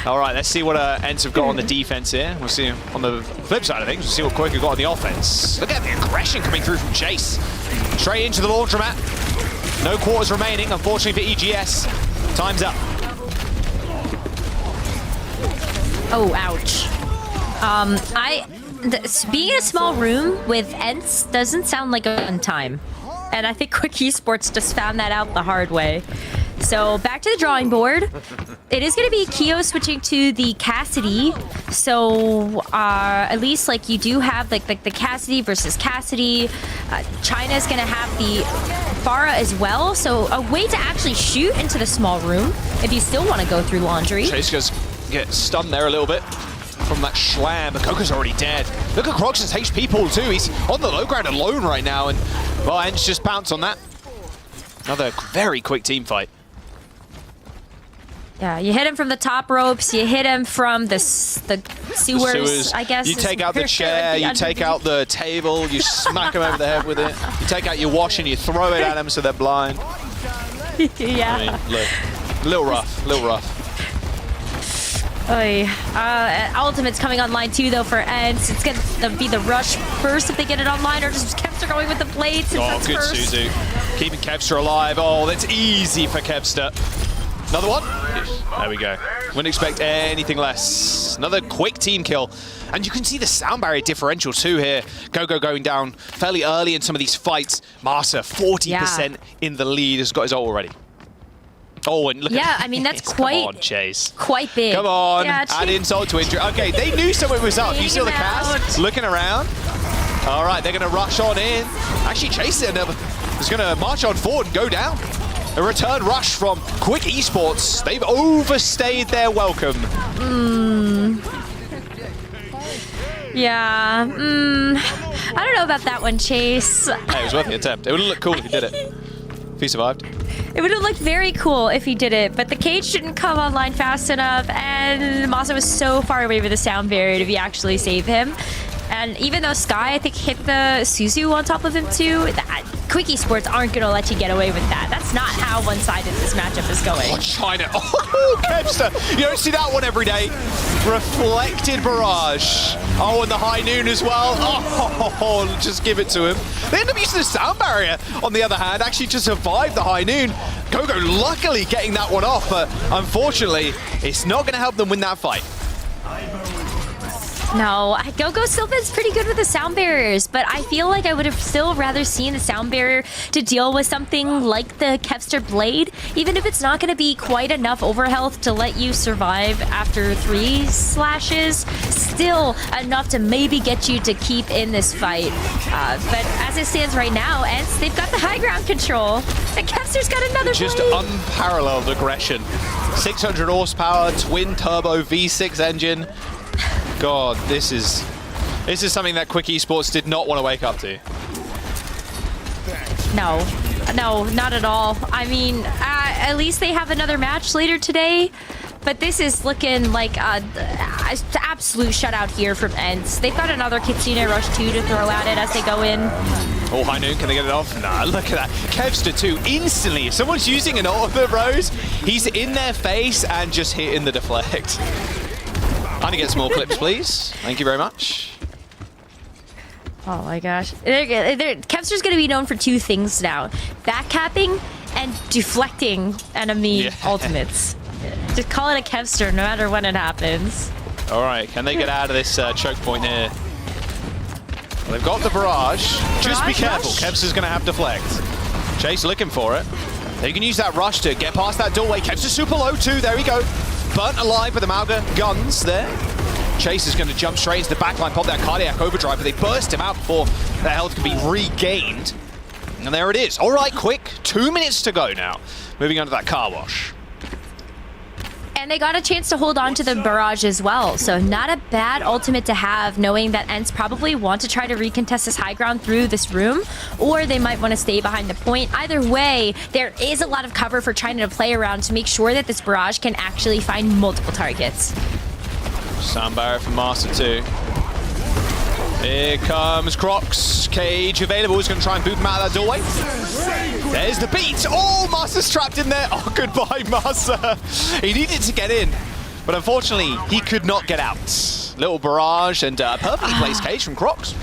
All right, let's see what Ents have got on the defense here. We'll see on the flip side of things. We'll see what Quick have got on the offense. Look at the aggression coming through from Chase. Straight into the laundromat. No quarters remaining, unfortunately for EGS. Time's up. Oh, ouch. Being in a small room with Ents doesn't sound like a fun time. And I think Quick Esports just found that out the hard way. So back to the drawing board. It is going to be Keo switching to the Cassidy. So at least like you do have like the Cassidy versus Cassidy. China's going to have the Pharah as well. So a way to actually shoot into the small room if you still want to go through laundry. Chase gets stunned there a little bit from that slam. Coco's already dead. Look at Crox's HP pool too. He's on the low ground alone right now. And well, Ents just pounced on that. Another very quick team fight. Yeah, you hit him from the top ropes, you hit him from the sewers, I guess. You take out the chair, you take out the table, you smack them over the head with it. You take out your wash and you throw it at them so they're blind. Yeah. I mean, look, a little rough, a little rough. Oy. Ultimate's coming online too, though, for Ents. It's going to be the rush first if they get it online, or just Kevster going with the blades. Oh, good first. Suzu. Keeping Kevster alive. Oh, that's easy for Kevster. Another one. There we go. Wouldn't expect anything less. Another quick team kill. And you can see the sound barrier differential too here. Gogo going down fairly early in some of these fights. Marsa, 40% in the lead, has got his ult already. Oh, and look at I mean, that's Come quite on, Chase. quite big. Come on, Yeah, add insult to injury. Okay, they knew someone was up. You saw the cast? Looking around. All right, they're going to rush on in. Actually, Chase is going to march on forward and go down. A return rush from Quick Esports. They've overstayed their welcome. Yeah. I don't know about that one, Chase. Hey, it was worth the attempt. It would have looked cool if he did it. If he survived. It would have looked very cool if he did it, but the cage didn't come online fast enough, and Masa was so far away with the sound barrier to actually save him. And even though Sky, I think, hit the Suzu on top of him too, Quick Esports aren't going to let you get away with that. That's not how one-sided this matchup is going. Oh, China. Oh, Kevster. You don't see that one every day. Reflected barrage. Oh, and the high noon as well. Oh, just give it to him. They end up using the sound barrier, on the other hand, actually to survive the high noon. Gogo luckily getting that one off, but unfortunately, it's not going to help them win that fight. No, Gogo still is pretty good with the sound barriers, but I feel like I would have still rather seen the sound barrier to deal with something like the Kevster Blade, even if it's not going to be quite enough overhealth to let you survive after 3 slashes, still enough to maybe get you to keep in this fight. But as it stands right now, Ents, they've got the high ground control, and Kevster's got another Just blade. unparalleled aggression. 600 horsepower, twin turbo V6 engine. God, this is something that Quick Esports did not want to wake up to. No, not at all. I mean, at least they have another match later today. But this is looking like an absolute shutout here from ENCE. They've got another Kitsune Rush 2 to throw at it as they go in. Oh, High Noon, can they get it off? Nah, look at that. Kevster too, instantly. If someone's using an ultimate, Rose, he's in their face and just hitting the deflect. I'm gonna get some more clips, please. Thank you very much. Oh my gosh. Kevster's going to be known for 2 things now. Backcapping and deflecting enemy ultimates. Just call it a Kevster no matter when it happens. All right, can they get out of this choke point here? Well, they've got the barrage. Just be careful. Kevster's going to have deflect. Chase looking for it. They can use that rush to get past that doorway. Kevster's super low too. There we go. Burnt alive with the Mauga guns there. Chase is going to jump straight into the backline, pop that cardiac overdrive, but they burst him out before their health can be regained. And there it is. All right, quick. 2 minutes to go now. Moving on to that car wash. And they got a chance to hold on to the barrage as well. So not a bad ultimate to have, knowing that ENCE probably want to try to recontest this high ground through this room, or they might want to stay behind the point. Either way, there is a lot of cover for trying to play around to make sure that this barrage can actually find multiple targets. Sound barrier from Master 2. Here comes Crocs. Cage available. He's going to try and boot him out of that doorway. There's the beat. Oh, Master's trapped in there. Oh, goodbye, Master. He needed to get in, but unfortunately, he could not get out. Little barrage and perfectly placed Cage from Crocs.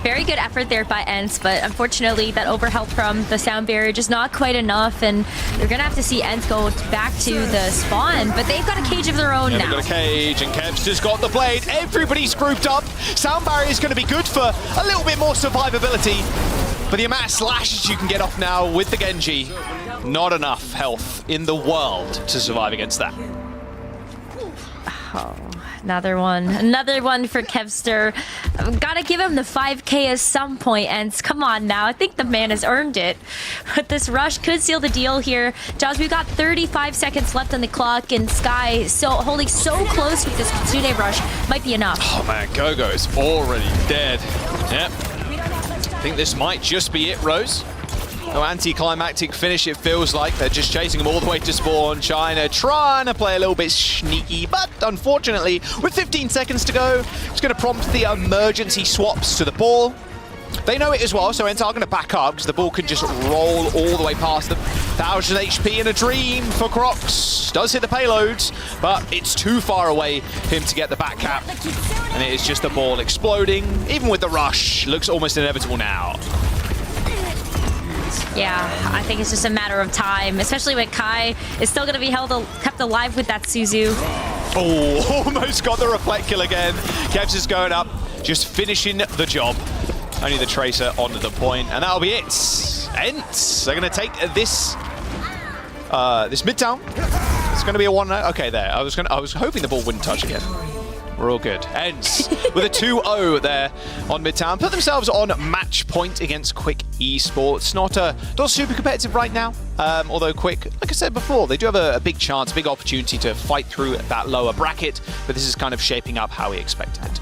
Very good effort there by ENCE, but unfortunately that overhealth from the sound barrier just not quite enough, and you're gonna have to see ENCE go back to the spawn, but they've got a cage of their own now. They've got a cage, and Kev's just got the blade. Everybody's grouped up. Sound barrier is gonna be good for a little bit more survivability, but the amount of slashes you can get off now with the Genji, not enough health in the world to survive against that. Oh, another one for Kevster. I've got to give him the 5K at some point, ENCE. Come on now, I think the man has earned it. But this rush could seal the deal here. Jaws, we've got 35 seconds left on the clock, and Sky holding so close with this Kitsune rush might be enough. Oh man, Gogo is already dead. Yep. I think this might just be it, Rose. No anticlimactic finish, it feels like. They're just chasing him all the way to spawn. China trying to play a little bit sneaky, but unfortunately, with 15 seconds to go, it's going to prompt the emergency swaps to the ball. They know it as well, so ENCE are going to back up because the ball can just roll all the way past them. 1000 HP in a dream for Crocs. Does hit the payloads, but it's too far away for him to get the back cap. And it is just the ball exploding. Even with the rush, looks almost inevitable now. Yeah, I think it's just a matter of time, especially when Kai is still going to be kept alive with that Suzu. Oh, almost got the reflect kill again. Kevs is going up, just finishing the job. Only the Tracer onto the point, and that'll be it. ENCE, they're going to take this Midtown. It's going to be a 1-0. Okay, there. I was hoping the ball wouldn't touch again. We're all good. ENCE with a 2-0 there on Midtown. Put themselves on match point against Quick Esports. Not super competitive right now. Although Quick, like I said before, they do have a big chance, big opportunity to fight through that lower bracket. But this is kind of shaping up how we expected it.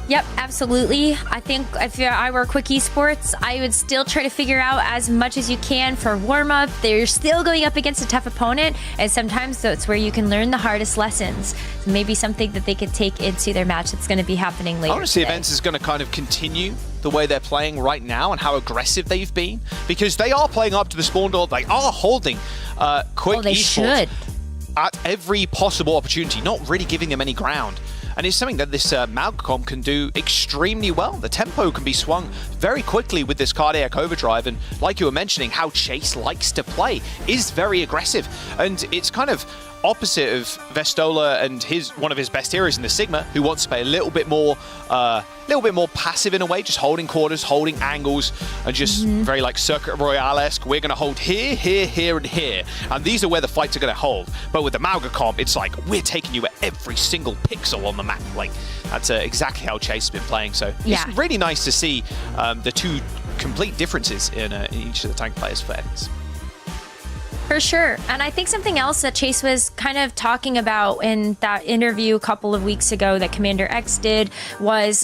Yep, absolutely. I think if I were Quick Esports, I would still try to figure out as much as you can for warm-up. They're still going up against a tough opponent, and sometimes that's where you can learn the hardest lessons. So maybe something that they could take into their match that's going to be happening later. I want to see if ENCE is going to kind of continue the way they're playing right now and how aggressive they've been, because they are playing up to the spawn door. They are holding Quick Esports at every possible opportunity, not really giving them any ground. And it's something that this Malcolm can do extremely well. The tempo can be swung very quickly with this cardiac overdrive. And like you were mentioning, how Chase likes to play is very aggressive. And it's kind of opposite of Vestola and one of his best heroes in the Sigma, who wants to play a little bit more passive in a way, just holding quarters, holding angles, and just very like Circuit Royale-esque. We're going to hold here, here, here, and here. And these are where the fights are going to hold. But with the Mauga comp, it's like, we're taking you at every single pixel on the map. Like, that's exactly how Chase has been playing. So it's really nice to see the two complete differences in each of the tank players for ENCE. For sure. And I think something else that Chase was kind of talking about in that interview a couple of weeks ago that Commander X did was,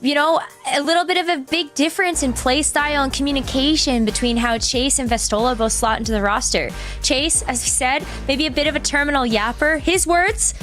you know, a little bit of a big difference in play style and communication between how Chase and Vestola both slot into the roster. Chase, as he said, maybe a bit of a terminal yapper. His words,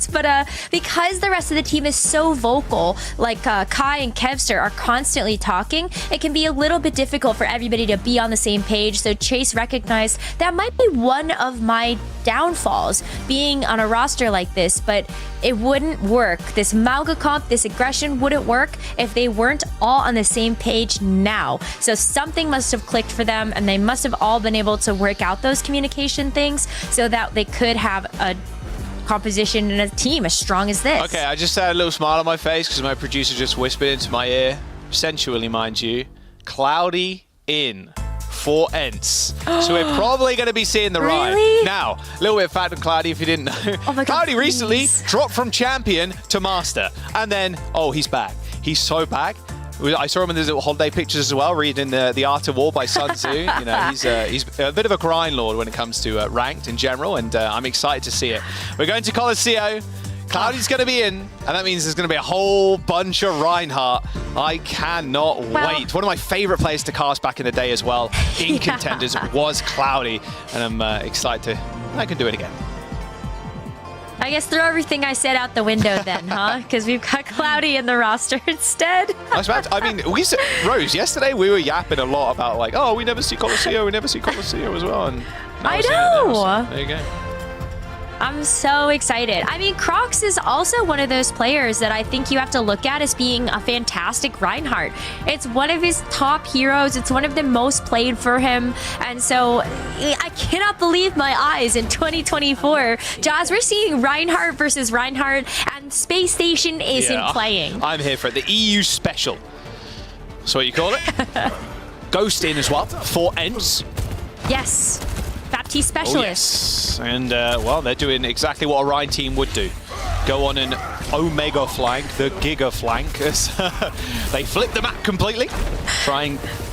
but because the rest of the team is so vocal, like Kai and Kevster are constantly talking, it can be a little bit difficult for everybody to be on the same page. So Chase recognized that might be one of my downfalls, being on a roster like this, but it wouldn't work. This Mauga comp, this aggression wouldn't work if they weren't all on the same page now. So something must have clicked for them, and they must have all been able to work out those communication things so that they could have a composition and a team as strong as this. Okay, I just had a little smile on my face because my producer just whispered into my ear, sensually mind you, Cloudy in for Ents. So we're probably going to be seeing the ride. Really? Now, a little bit of fact on Cloudy if you didn't know. Oh my God, Cloudy recently please. dropped from champion to master. And then, oh, he's back. He's so back. I saw him in the holiday pictures as well, reading the Art of War by Sun Tzu. You know, he's a bit of a grind lord when it comes to ranked in general, and I'm excited to see it. We're going to Colosseo. Cloudy's going to be in, and that means there's going to be a whole bunch of Reinhardt. I cannot wait. One of my favorite players to cast back in the day as well in contenders was Cloudy, and I'm excited I can do it again. I guess throw everything I said out the window then, huh? Because we've got Cloudy in the roster instead. Rose, yesterday we were yapping a lot about like, oh, we never see Colosseo as well. And I know. So there you go. I'm so excited. I mean, Crocs is also one of those players that I think you have to look at as being a fantastic Reinhardt. It's one of his top heroes. It's one of the most played for him. And so I cannot believe my eyes in 2024. Jazz, we're seeing Reinhardt versus Reinhardt, and Space Station isn't playing. I'm here for it. The EU special. That's what you call it. Ghost in as well for Ents. Yes. Baptiste specialist. Oh, yes. And, well, they're doing exactly what a Rhine team would do. Go on an Omega flank, the Giga flank. They flip the map completely.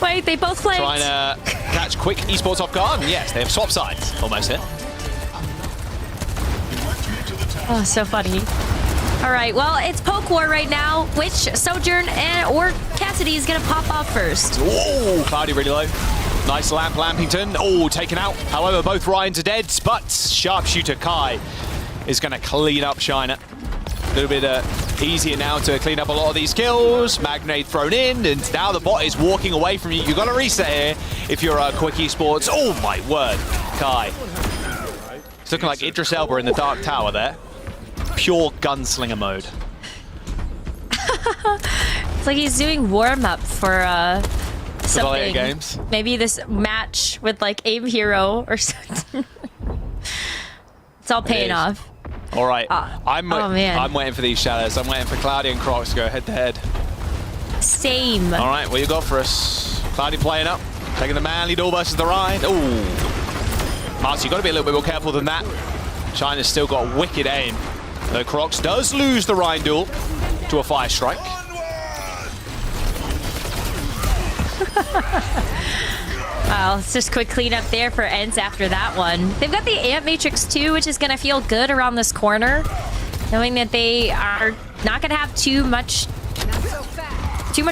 Wait, they both flanked. Trying to catch quick esports off guard. And yes, they have swapped sides. Almost there. Oh, so funny. All right, well, it's Poke War right now. Which Sojourn or Cassidy is going to pop off first? Oh, Cloudy really low. Nice lamp, Lampington. Oh, taken out. However, both Ryans are dead, but Sharpshooter Kai is going to clean up China. A little bit easier now to clean up a lot of these kills. Magnate thrown in, and now the bot is walking away from you. You've got to reset here if you're Quick Esports. Oh, my word. Kai. It's looking like Idris Elba in the Dark Tower there. Pure gunslinger mode. It's like he's doing warm-up for something. Games. Maybe this match with like Aim Hero or something. It's all paying off. All right. I'm waiting for these shadows. I'm waiting for Cloudy and Crocs to go head-to-head. Same. All right, what you got for us? Cloudy playing up, taking the manly duel versus the Rhine. Oh, Marcy, you got to be a little bit more careful than that. China's still got wicked aim. Though Crocs does lose the Rhine duel to a fire strike. Well, it's just quick cleanup there for Ents after that one. They've got the Amp Matrix too, which is going to feel good around this corner, knowing that they are not going to have too much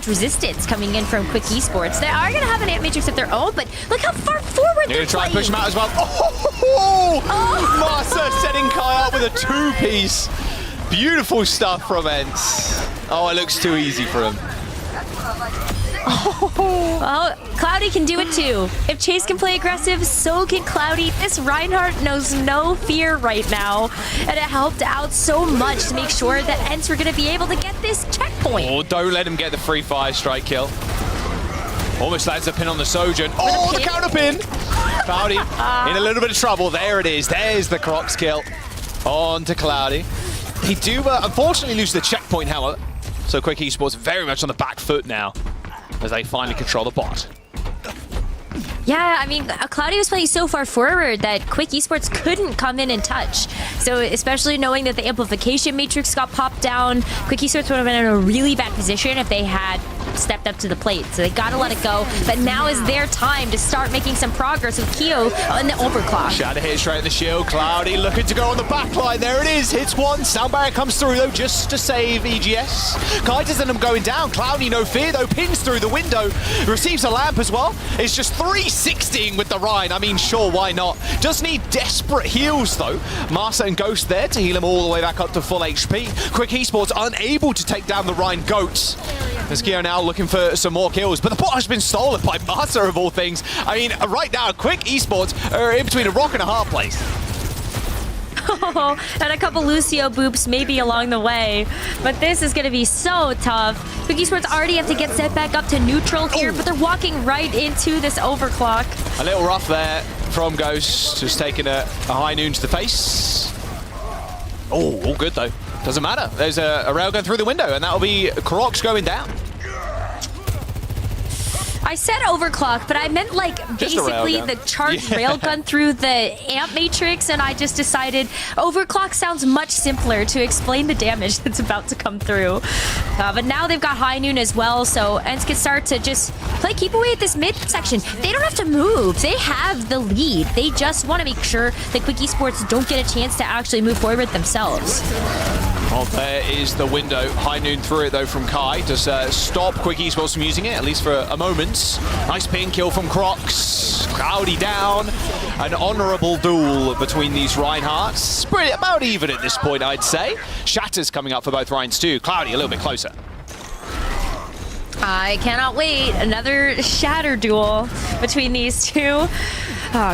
resistance coming in from Quick Esports. They are going to have an Amp Matrix of their own, but look how far forward they're going to try and push playing. him out as well. Oh! Massa setting Kai up with a two-piece. Beautiful stuff from Ents. Oh, it looks too easy for him. Well, Cloudy can do it too. If Chase can play aggressive, so can Cloudy. This Reinhardt knows no fear right now, and it helped out so much to make sure that Ents were going to be able to get this checkpoint. Oh, don't let him get the free fire strike kill. Almost lands a pin on the Sojourn. Oh, the counter pin! Cloudy in a little bit of trouble. There it is. There's the Crocs kill. On to Cloudy. They do, unfortunately, lose the checkpoint, however. So Quick Esports very much on the back foot now, as they finally control the bot. Yeah, I mean, Cloudy was playing so far forward that Quick Esports couldn't come in and touch. So especially knowing that the amplification matrix got popped down, Quick Esports would have been in a really bad position if they had stepped up to the plate. So they gotta let it go. But now is their time to start making some progress with Keo on the overclock. Shatter hit straight in the shield. Cloudy looking to go on the back line. There it is. Hits one. Sound barrier comes through though just to save EGS. Kaiser's and them going down. Cloudy, no fear though. Pings through the window. Receives a lamp as well. It's just 360ing with the Rhine. I mean, sure, why not? Does need desperate heals though. Marsa and Ghost there to heal him all the way back up to full HP. Quick Esports unable to take down the Rhine Goats. As Keo now looking for some more kills, but the bot has been stolen by Marsa of all things. I mean, right now, Quick Esports are in between a rock and a hard place. Oh, and a couple Lucio boops maybe along the way. But this is going to be so tough. Quick Esports already have to get set back up to neutral here, but they're walking right into this overclock. A little rough there from Ghost, just taking a high noon to the face. Oh, all good though. Doesn't matter. There's a rail going through the window, and that'll be Crocs going down. I said overclock, but I meant like basically the charged railgun through the amp matrix, and I just decided overclock sounds much simpler to explain the damage that's about to come through. But now they've got high noon as well, so Ents can start to just keep away at this mid section. They don't have to move. They have the lead. They just want to make sure that Quick Esports don't get a chance to actually move forward themselves. Well, there is the window. High noon through it, though, from Kai. Does stop Quick Esports from using it, at least for a moment. Nice pin kill from Crocs. Cloudy down. An honourable duel between these Reinhardts. Pretty about even at this point, I'd say. Shatter's coming up for both Rhines, too. Cloudy a little bit closer. I cannot wait. Another Shatter duel between these two.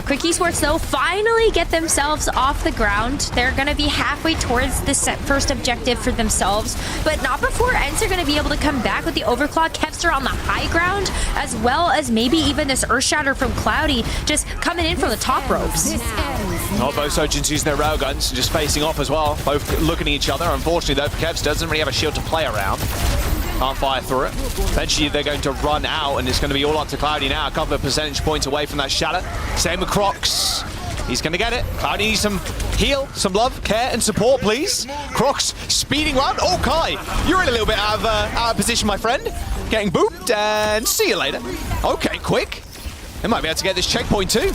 Quick Esports, though, finally get themselves off the ground. They're going to be halfway towards the first objective for themselves, but not before Ents are going to be able to come back with the overclock. Kevster on the high ground, as well as maybe even this Earth Shatter from Cloudy just coming in from the top ropes. Both Sojins using their railguns and just facing off as well. Both looking at each other. Unfortunately, though, for Kevster doesn't really have a shield to play around. Can't fire through it. Eventually, they're going to run out, and it's going to be all up to Cloudy now. A couple of percentage points away from that Shatter. Same with Crocs. He's going to get it. Cloudy needs some heal, some love, care, and support, please. Crocs speeding around. Oh, Kai, you're in a little bit out of position, my friend. Getting booped, and see you later. Okay, quick. They might be able to get this checkpoint, too.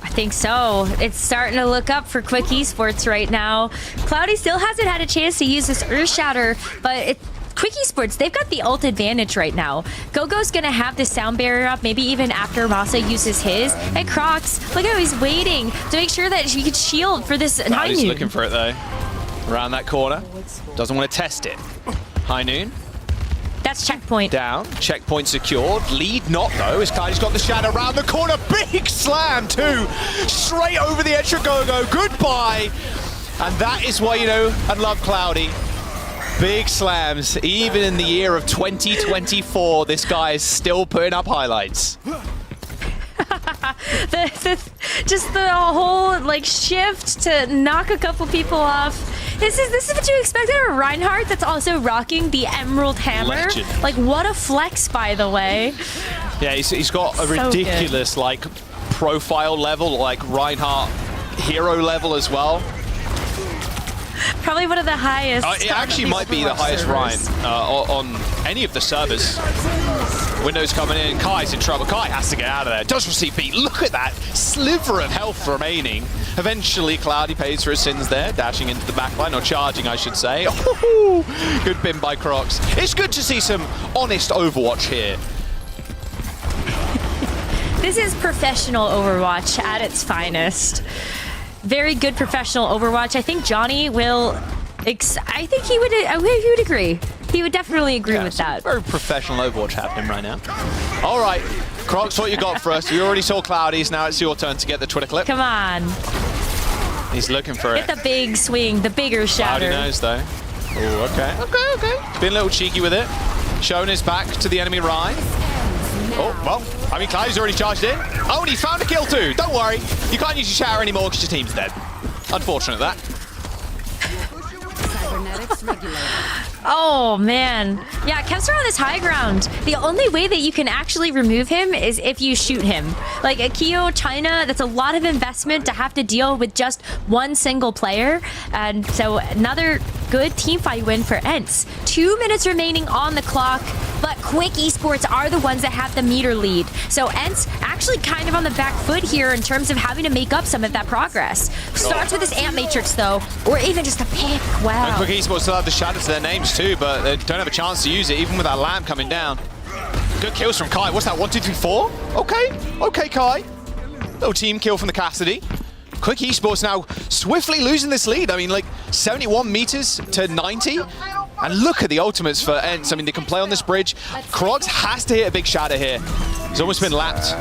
I think so. It's starting to look up for Quick Esports right now. Cloudy still hasn't had a chance to use this Earth Shatter, but Quick Esports, they've got the ult advantage right now. Gogo's gonna have the sound barrier up, maybe even after Masa uses his. And Crocs, look how he's waiting to make sure that he could shield for this high noon. He's looking for it though. Around that corner. Doesn't want to test it. High noon. That's checkpoint. Down. Checkpoint secured. Lead not, though, as Kylie's got the shadow around the corner. Big slam, too. Straight over the edge of Gogo. Goodbye. And that is why you know and love Cloudy. Big slams. Even in the year of 2024, this guy is still putting up highlights. Just the whole shift to knock a couple people off. This is what you expect out of Reinhardt that's also rocking the Emerald Hammer. Legend. What a flex, by the way. Yeah, he's got a ridiculous profile level, Reinhardt hero level as well. Probably one of the highest. It actually might be the highest Ryan on any of the servers. Windows coming in. Kai's in trouble. Kai has to get out of there. Does receive beat. Look at that sliver of health remaining. Eventually, Cloudy pays for his sins there, dashing into the backline, or charging, I should say. Oh, good pin by Crocs. It's good to see some honest Overwatch here. This is professional Overwatch at its finest. Very good professional Overwatch. I think Johnny will. I think he would agree. He would definitely agree with that. Very professional Overwatch happening right now. All right, Crocs, what you got for us? We already saw Cloudy's. Now it's your turn to get the Twitter clip. Come on. He's looking for it. Get the big swing, the bigger shatter. Cloudy knows though. Oh, okay. Being a little cheeky with it. Showing his back to the enemy Ryan. Oh, well, I mean, Cloudy's already charged in. Oh, and he's found a kill too. Don't worry. You can't use your shatter anymore because your team's dead. Unfortunate that. Oh, man. Yeah, Kevster on this high ground. The only way that you can actually remove him is if you shoot him. Like a Keo, China, that's a lot of investment to have to deal with just one single player. And so another good team fight win for ENCE. 2 minutes remaining on the clock, but Quick Esports are the ones that have the meter lead. So ENCE actually kind of on the back foot here in terms of having to make up some of that progress. Starts with this Ant Matrix though, or even just a pick. Wow. And Quick Esports still have the shadow to their names too, but they don't have a chance to use it, even with that lamp coming down. Good kills from Kai. What's that, 1, 2, 3, 4? Okay, Kai. Little team kill from the Cassidy. Quick Esports now swiftly losing this lead. I mean, like 71 meters to 90. And look at the ultimates for ENCE. I mean, they can play on this bridge. Krogs has to hit a big shatter here. He's almost been lapped.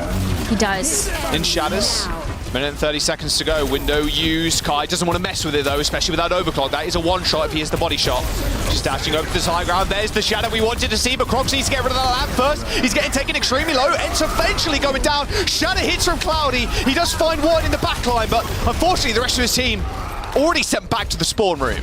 He does. In shatters. Minute and 30 seconds to go. Window used. Kai doesn't want to mess with it though, especially without overclock. That is a one-shot if he has the body shot. Just dashing over to this high ground. There's the shadow we wanted to see, but Krogs needs to get rid of that lamp first. He's getting taken extremely low. ENCE eventually going down. Shadow hits from Cloudy. He does find one in the backline, but unfortunately the rest of his team already sent back to the spawn room.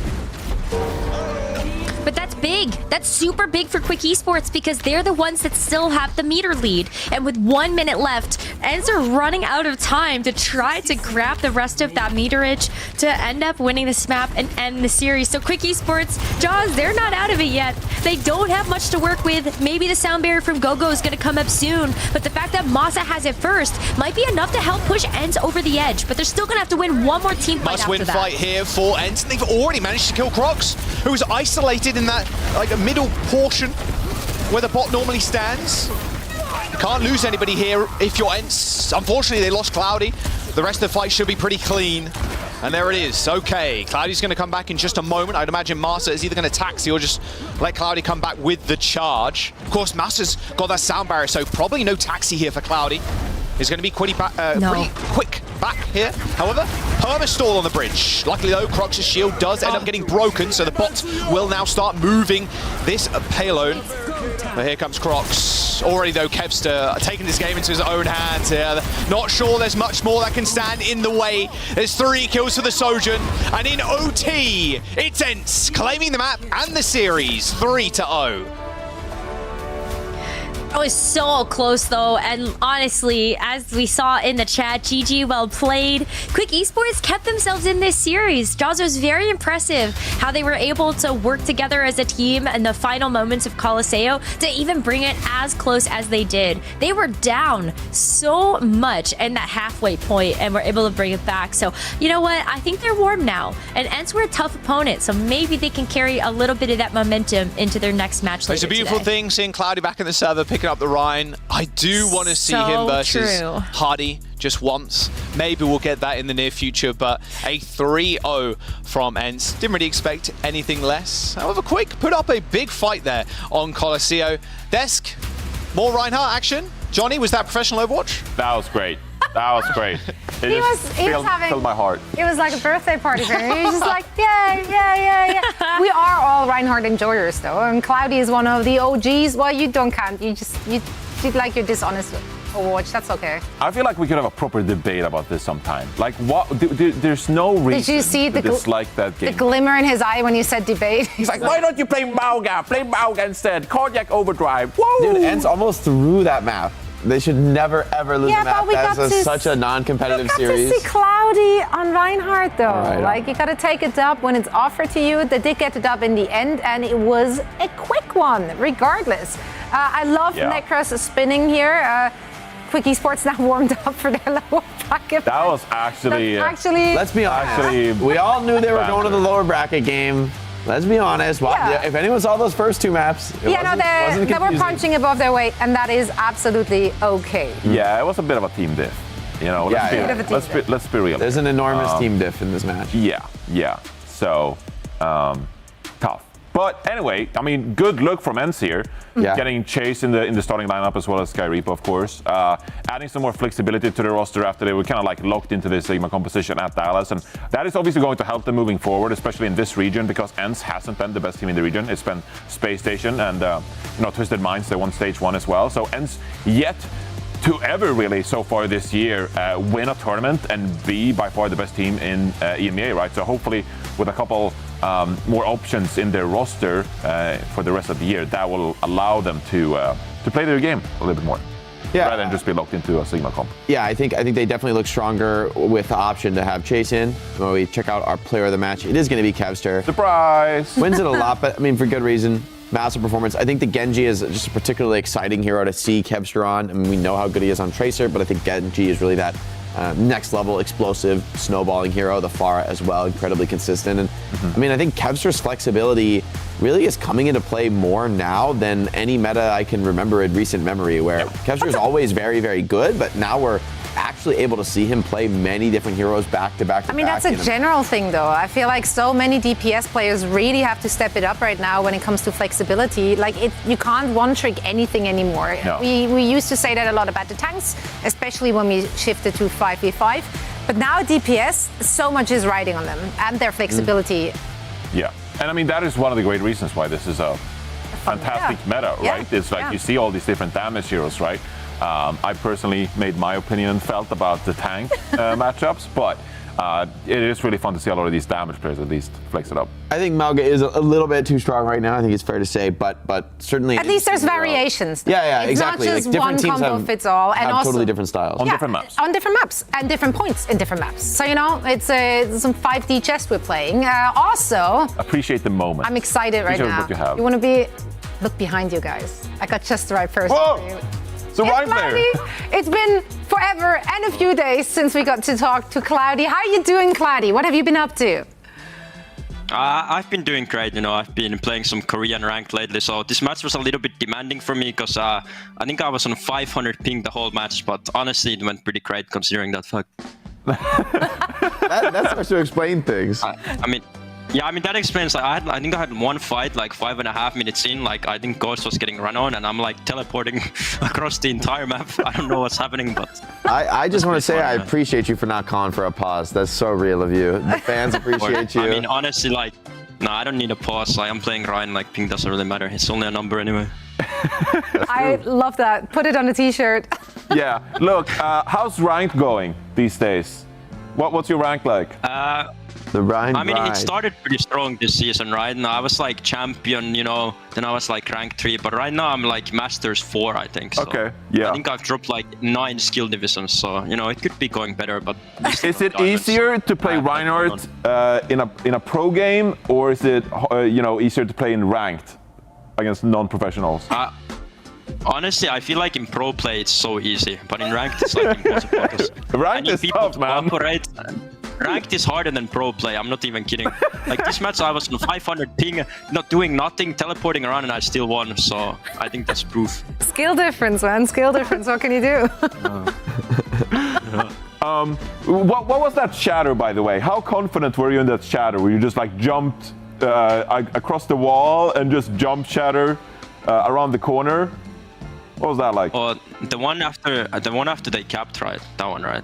But that's big. That's super big for Quick Esports because they're the ones that still have the meter lead. And with 1 minute left, ENCE are running out of time to try to grab the rest of that meterage to end up winning this map and end the series. So Quick Esports, Jaws, they're not out of it yet. They don't have much to work with. Maybe the sound barrier from GoGo is going to come up soon. But the fact that Masa has it first might be enough to help push ENCE over the edge. But they're still going to have to win one more team fight after that. Must-win fight here for ENCE. They've already managed to kill Krogs, who was isolated in that like a middle portion where the bot normally stands. Can't lose anybody here if you're ENCE. Unfortunately, they lost Cloudy. The rest of the fight should be pretty clean. And there it is. Okay, Cloudy's going to come back in just a moment. I'd imagine Masa is either going to taxi or just let Cloudy come back with the charge. Of course, Masa's got that sound barrier, so probably no taxi here for Cloudy. He's going to be pretty quick back here. However, perma-stall on the bridge. Luckily though, Krogs' shield does end up getting broken, so the bot will now start moving this payload. But here comes Krogs. Already though, Kevster taking this game into his own hands here. Not sure there's much more that can stand in the way. There's 3 kills for the Sojourn, and in OT, it's ENCE claiming the map and the series 3-0. It was so close though, and honestly, as we saw in the chat, GG, well played. Quick Esports kept themselves in this series. Jaws was very impressive how they were able to work together as a team in the final moments of Colosseo to even bring it as close as they did. They were down so much in that halfway point and were able to bring it back. So, you know what? I think they're warm now, and ENCE were a tough opponent, so maybe they can carry a little bit of that momentum into their next match later It's a beautiful today. thing seeing Cloudy back in the server, picking up the Rhine. I do want to see him versus Hardy just once. Maybe we'll get that in the near future, but a 3-0 from ENCE. Didn't really expect anything less. However, Quick put up a big fight there on Colosseo. Desk, more Reinhardt action. Johnny, was that professional Overwatch? That was great. That was great. He was having, filled my heart. It was like a birthday party for him. He was just like, yeah. We are all Reinhardt enjoyers, though. And Cloudy is one of the OGs. Well, you don't count. You like you're dishonest with Overwatch. That's okay. I feel like we could have a proper debate about this sometime. Like, what? There's no reason Did you see to dislike that game. The glimmer in his eye when you said debate? He's like, why don't you play Mauga? Play Mauga instead. Cardiac Overdrive. Whoa! Dude, ENCE almost threw that map. They should never, ever lose a map. That's such a non-competitive series. You got to see Cloudy on Reinhardt, though. Right. Like, you got to take a dub when it's offered to you. They did get the dub in the end, and it was a quick one, regardless. I love Necros spinning here. Quick Esports now warmed up for their lower bracket. That was actually... Let's be honest. We all knew they were going to the lower bracket game. Let's be honest. If anyone saw those first 2 maps, they were punching above their weight, and that is absolutely okay. Yeah, it was a bit of a team diff. You know, let's be real. There's an enormous team diff in this match. Yeah. So, tough. But anyway, I mean, good look from ENCE here. Yeah. Getting Chase in the starting lineup as well as Sky Reaper, of course. Adding some more flexibility to the roster after they were kind of like locked into the Sigma composition at Dallas. And that is obviously going to help them moving forward, especially in this region, because ENCE hasn't been the best team in the region. It's been Space Station and Twisted Minds. They won stage 1 as well. So ENCE yet to ever really so far this year win a tournament and be by far the best team in EMEA, right? So hopefully with a couple more options in their roster for the rest of the year, that will allow them to play their game a little bit more. rather than just be locked into a Sigma comp. Yeah, I think they definitely look stronger with the option to have Chase in. When we check out our player of the match, it is going to be Kevster. Surprise! Wins it a lot, but I mean, for good reason. Massive performance. I think the Genji is just a particularly exciting hero to see Kevster on. I mean, we know how good he is on Tracer, but I think Genji is really that next level explosive snowballing hero. The Pharah as well, incredibly consistent. And I mean, I think Kevster's flexibility really is coming into play more now than any meta I can remember in recent memory, where Kevster is always very, very good, but now we're actually able to see him play many different heroes back to back to back. I mean, that's a general thing, though. I feel like so many DPS players really have to step it up right now when it comes to flexibility. Like, you can't one-trick anything anymore. No. We used to say that a lot about the tanks, especially when we shifted to 5v5. But now DPS, so much is riding on them and their flexibility. Yeah, and I mean, that is one of the great reasons why this is a fantastic meta, right? It's like you see all these different damage heroes, right? I personally made my opinion felt about the tank matchups, but it is really fun to see a lot of these damage players at least flex it up. I think Malga is a little bit too strong right now. I think it's fair to say, but certainly at least there's variations. Yeah, exactly. It's not just different one teams combo fits all, and have also totally different styles on different maps. On different maps and different points in different maps. So it's some 5D chess we're playing. Also, appreciate the moment. I'm excited right now. What you have. You want to look behind you guys. I got just the right person. Whoa! So right there. It's been forever and a few days since we got to talk to Cloudy. How are you doing, Cloudy? What have you been up to? I've been doing great. I've been playing some Korean ranked lately, so this match was a little bit demanding for me because I think I was on 500 ping the whole match, but honestly, it went pretty great considering that fact. that starts to explain things. I mean, that explains, like, I think I had one fight, like 5.5 minutes in, like, I think Ghost was getting run on, and I'm, like, teleporting across the entire map. I don't know what's happening, but... I just want to say I appreciate you for not calling for a pause. That's so real of you. The fans appreciate you. I mean, honestly, like, no, I don't need a pause. Like, I'm playing Ryan, like, ping doesn't really matter. It's only a number anyway. I love that. Put it on a t-shirt. Yeah. Look, how's rank going these days? What's your rank like? The Ryan I mean, ride. it started pretty strong this season, right? And I was like champion, then I was like rank 3, but right now I'm like Masters 4, I think. So okay, yeah. I think I've dropped like 9 skill divisions, so it could be going better. But is it easier to play Reinhardt in a pro game, or is it easier to play in ranked against non-professionals? Honestly, I feel like in pro play it's so easy, but in ranked it's like impossible. Ranked is tough, man. Ranked is harder than pro play, I'm not even kidding. Like this match I was on 500 ping, not doing nothing, teleporting around, and I still won, so I think that's proof. Skill difference, man, skill difference, what can you do? What was that shatter, by the way? How confident were you in that shatter? Were you just like jumped across the wall and just jump shatter around the corner? What was that like? Oh, the one after they capped, right? That one, right?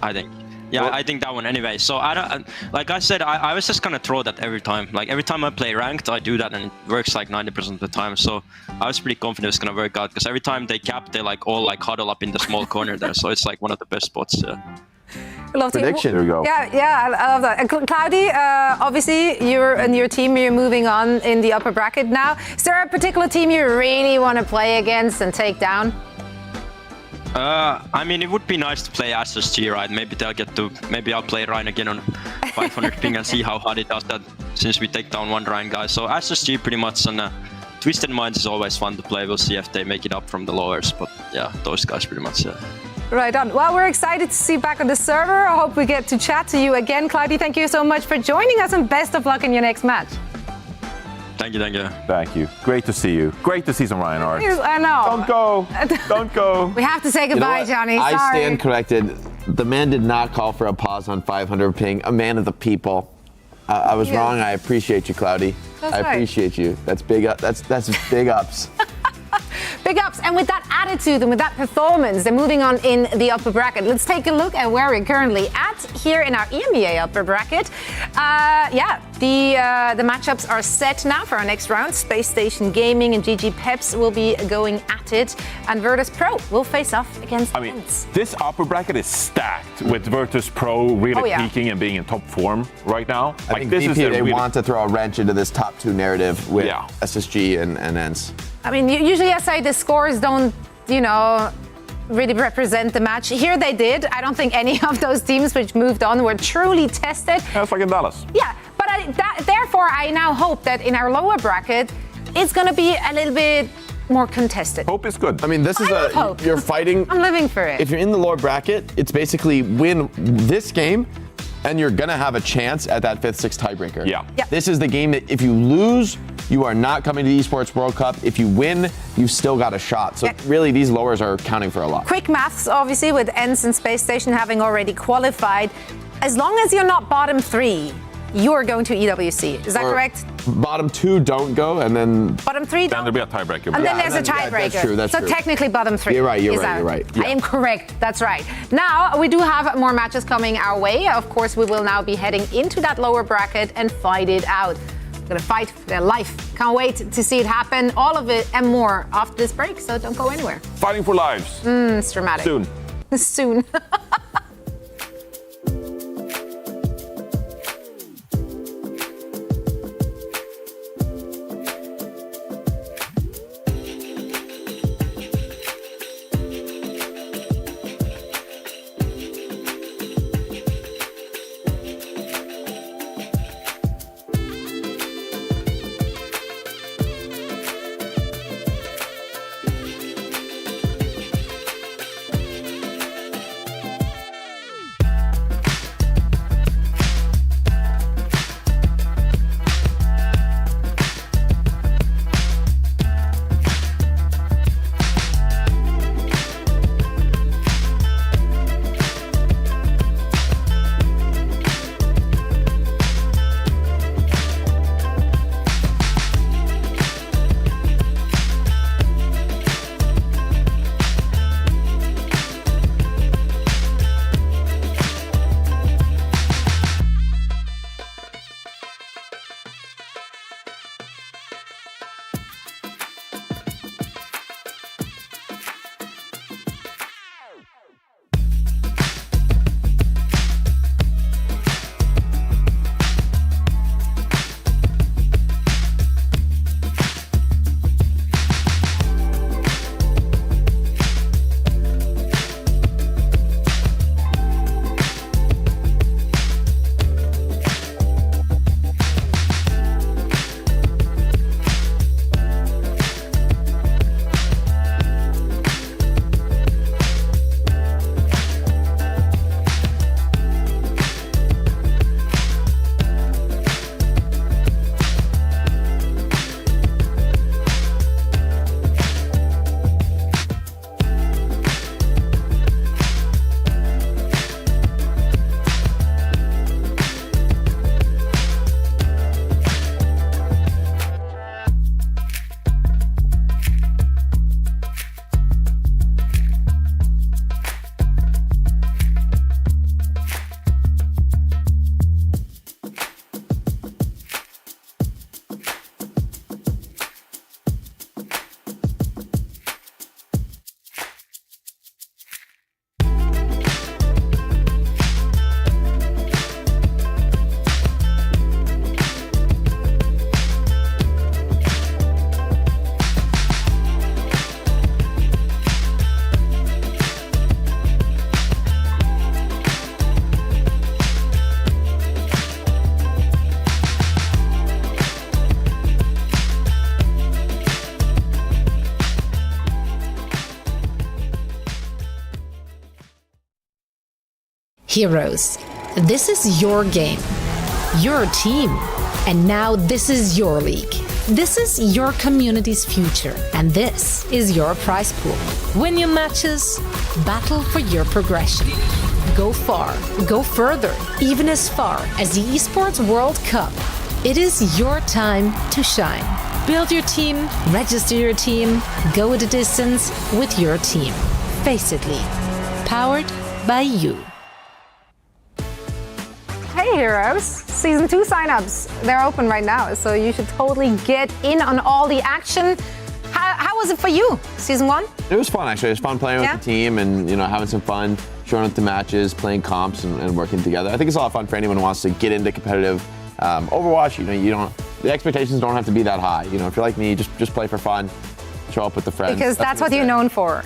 I think. Yeah, I think that one anyway. So like I said, I was just gonna throw that every time. Like every time I play ranked, I do that and it works like 90% of the time. So I was pretty confident it's gonna work out because every time they cap, they like all like huddle up in the small corner there. So it's like one of the best spots. Yeah. Love Prediction. There we go. Yeah, I love that. Cloudy, obviously you and your team, you're moving on in the upper bracket now. Is there a particular team you really want to play against and take down? I mean, it would be nice to play SSG, right? Maybe I'll play Ryan again on 500 ping and see how hard it does that since we take down one Ryan guy. So SSG pretty much on Twisted Minds is always fun to play. We'll see if they make it up from the lowers, but yeah, those guys pretty much, yeah. Right on. Well, we're excited to see you back on the server. I hope we get to chat to you again. Cloudy, thank you so much for joining us and best of luck in your next match. Thank you. Thank you. Great to see you. Great to see some Reinhardt. I know. Don't go. Don't go. We have to say goodbye, Johnny. Sorry. I stand corrected. The man did not call for a pause on 500 ping. A man of the people. I was wrong. I appreciate you, Cloudy. That's I right. appreciate you. That's big up. That's big ups. Big ups. And with that attitude and with that performance, they're moving on in the upper bracket. Let's take a look at where we're currently at here in our EMEA upper bracket. The matchups are set now for our next round. Space Station Gaming and GG Peps will be going at it, and Virtus Pro will face off against Ents. This upper bracket is stacked with Virtus Pro really peaking and being in top form right now. I think VP, they want to throw a wrench into this top 2 narrative with SSG and Ents. I mean, usually I say the scores don't really represent the match. Here they did. I don't think any of those teams which moved on were truly tested. That's like in Dallas. Yeah, but therefore I now hope that in our lower bracket, it's going to be a little bit more contested. Hope is good. I mean, this is hope. you're fighting. I'm living for it. If you're in the lower bracket, it's basically win this game, and you're gonna have a chance at that 5th, 6th tiebreaker. Yeah. This is the game that if you lose, you are not coming to the Esports World Cup. If you win, you've still got a shot. So really, these lowers are counting for a lot. Quick maths, obviously, with ENCE and Space Station having already qualified. As long as you're not bottom 3, you're going to EWC. Is that correct? Bottom 2 don't go, and then Bottom 3 Then don't? there'll be a tiebreaker. And then Yeah, there's a yeah, tiebreaker. that's true, that's so true. technically bottom 3. You're right, you're is right, out. you're right. I Yeah. am correct, that's right. Now, we do have more matches coming our way. Of course, we will now be heading into that lower bracket and fight it out. We're gonna fight for their life. Can't wait to see it happen. All of it and more after this break, so don't go anywhere. Fighting for lives. It's dramatic. Soon. Soon. Heroes, this is your game, your team, and now this is your league. This is your community's future, and this is your prize pool. Win your matches, battle for your progression. Go far, go further, even as far as the Esports World Cup. It is your time to shine. Build your team, register your team, go the distance with your team. FACEIT League, powered by you. Hey Heroes, Season 2 signups, they're open right now, so you should totally get in on all the action. How was it for you, Season 1? It was fun, actually. It was fun playing with the team and, having some fun, showing up the matches, playing comps, and working together. I think it's a lot of fun for anyone who wants to get into competitive Overwatch. The expectations don't have to be that high. If you're like me, just play for fun, show up with the friends. Because that's what you're known for.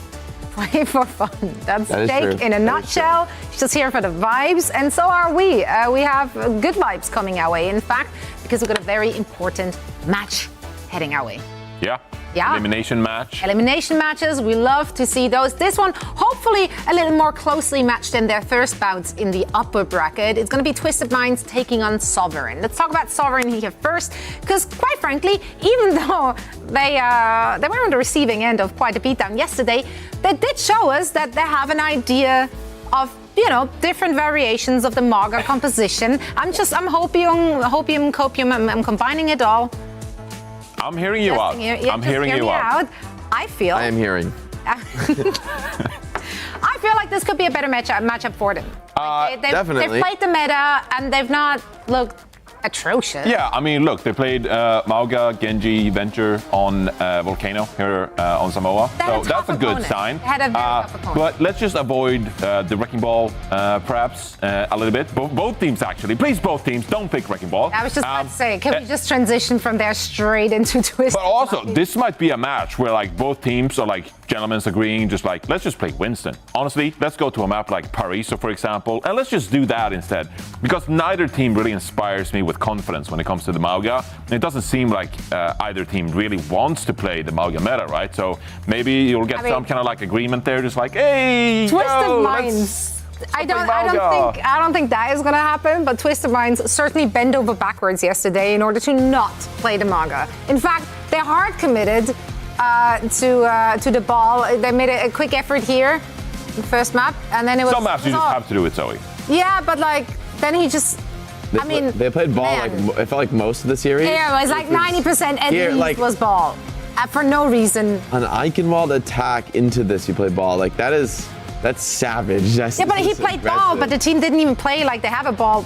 play for fun. That's That is Jake true. in a nutshell. He's just here for the vibes, and so are we. We have good vibes coming our way, in fact, because we've got a very important match heading our way. Yeah. Yeah. Elimination match. Elimination matches, we love to see those. This one, hopefully a little more closely matched than their first bouts in the upper bracket. It's going to be Twisted Minds taking on Sovereign. Let's talk about Sovereign here first, because quite frankly, even though they were on the receiving end of quite a beatdown yesterday, they did show us that they have an idea of, you know, different variations of the Maga composition. I'm hopium, copium, I'm combining it all. I'm hearing you out. I'm hearing you out. I feel. I am hearing. I feel like this could be a better matchup for them. Definitely. They've played the meta and they've not looked atrocious. Yeah, I mean, look, they played Mauga, Genji, Venture on Volcano here on Samoa. So that's a good sign. They had a very tough opponent. But let's just avoid the Wrecking Ball perhaps a little bit. Both teams, actually. Please, both teams, don't pick Wrecking Ball. I was just about to say, can we just transition from there straight into Twisted? But also, this might be a match where like both teams are like gentlemen's agreeing, just like, let's just play Winston. Honestly, let's go to a map like Paris, for example, and let's just do that instead. Because neither team really inspires me with confidence when it comes to the Mauga. It doesn't seem like either team really wants to play the Mauga meta, right? So maybe you'll get some kind of like agreement there, just like, hey, Twisted Minds. I don't think that is going to happen, but Twisted Minds certainly bent over backwards yesterday in order to not play the Mauga. In fact, they're hard committed to the ball. They made a quick effort here, the first map, and then it was. Some maps you just have to do it, Zoe. Yeah, but like then he just. They played ball like I felt like most of the series. Yeah, it was like 90% at least was ball for no reason. An Eichenwald attack into this, you play ball like that's savage. Yeah, but he played ball, but the team didn't even play like they have a ball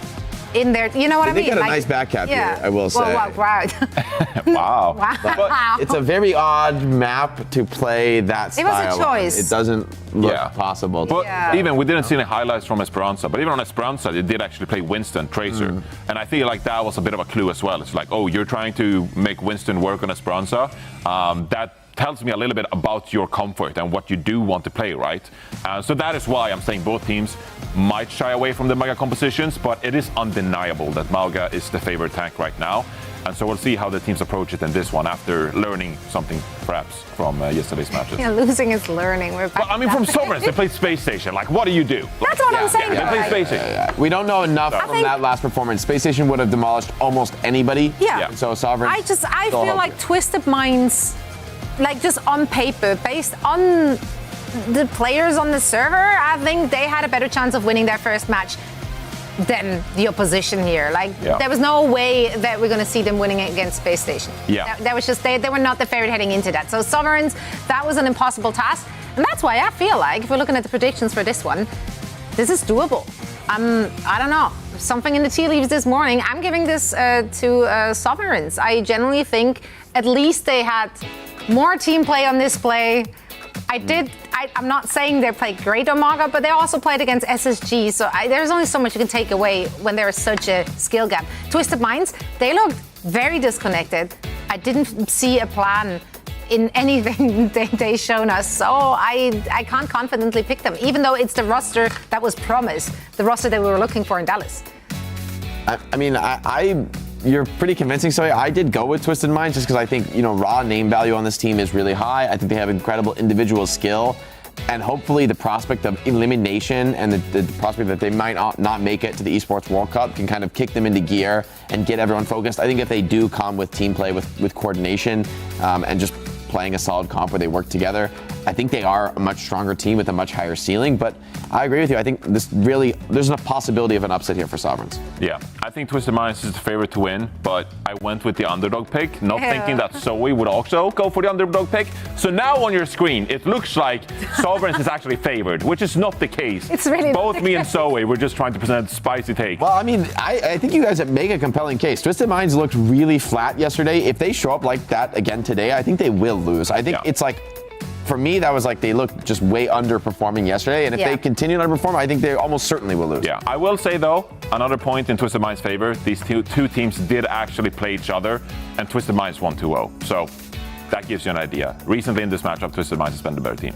in there. You know what I mean? They got a like, nice back cap here, I will say. Wow. Wow. But it's a very odd map to play that style. It was a choice. It doesn't look possible. But even we didn't see any highlights from Esperanza, but even on Esperanza, they did actually play Winston Tracer. And I feel like that was a bit of a clue as well. It's like, oh, you're trying to make Winston work on Esperanza. That tells me a little bit about your comfort and what you do want to play, right? So that is why I'm saying both teams might shy away from the Mauga compositions, but it is undeniable that Mauga is the favorite tank right now. And so we'll see how the teams approach it in this one after learning something perhaps from yesterday's matches. Yeah, losing is learning. We're back. Well, I mean, from Sovereigns, they played Space Station. Like, what do you do? That's what I'm saying. They played Space Station. We don't know enough from that last performance. Space Station would have demolished almost anybody. Yeah. So Sovereign. I feel like Twisted Minds, like just on paper, based on the players on the server, I think they had a better chance of winning their first match than the opposition here. Like, there was no way that we're going to see them winning against Space Station. Yeah. That was just, they were not the favorite heading into that. So Sovereigns, that was an impossible task. And that's why I feel like, if we're looking at the predictions for this one, this is doable. I don't know. Something in the tea leaves this morning. I'm giving this to Sovereigns. I generally think at least they had more team play on this play. I'm not saying they played great on Mauga, but they also played against SSG. So there's only so much you can take away when there is such a skill gap. Twisted Minds, they looked very disconnected. I didn't see a plan in anything they shown us. So I can't confidently pick them, even though it's the roster that was promised, the roster that we were looking for in Dallas. I mean, you're pretty convincing, so I did go with Twisted Minds just because I think, raw name value on this team is really high. I think they have incredible individual skill, and hopefully the prospect of elimination and the prospect that they might not make it to the Esports World Cup can kind of kick them into gear and get everyone focused. I think if they do come with team play, with coordination, and just playing a solid comp where they work together, I think they are a much stronger team with a much higher ceiling. But I agree with you. I think there's a possibility of an upset here for Sovereigns. Yeah, I think Twisted Minds is the favorite to win, but I went with the underdog pick, not thinking that Zoe would also go for the underdog pick. So now on your screen, it looks like Sovereigns is actually favored, which is not the case. It's really both me and Zoe were just trying to present a spicy take. Well, I mean, I think you guys make a compelling case. Twisted Minds looked really flat yesterday. If they show up like that again today, I think they will lose. I think it's like, for me, that was like they looked just way underperforming yesterday. And if they continue to underperform, I think they almost certainly will lose. Yeah, I will say though, another point in Twisted Minds' favor, these two teams did actually play each other, and Twisted Minds won 2-0. So that gives you an idea. Recently in this matchup, Twisted Minds has been the better team.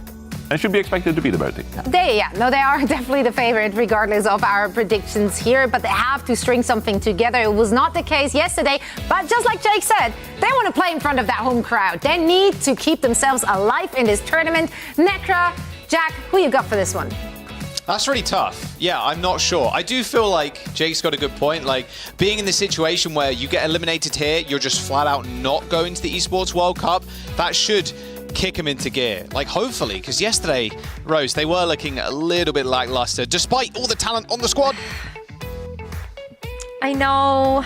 and should be expected to be the better team. They are definitely the favorite regardless of our predictions here, but they have to string something together. It was not the case yesterday, but just like Jake said, they want to play in front of that home crowd. They need to keep themselves alive in this tournament. Necra, Jack, who you got for this one? That's really tough. Yeah, I'm not sure. I do feel like Jake's got a good point. Like, being in the situation where you get eliminated here, you're just flat out not going to the Esports World Cup, that should kick him into gear. Like, hopefully, because yesterday, Rose, they were looking a little bit lackluster, despite all the talent on the squad. I know.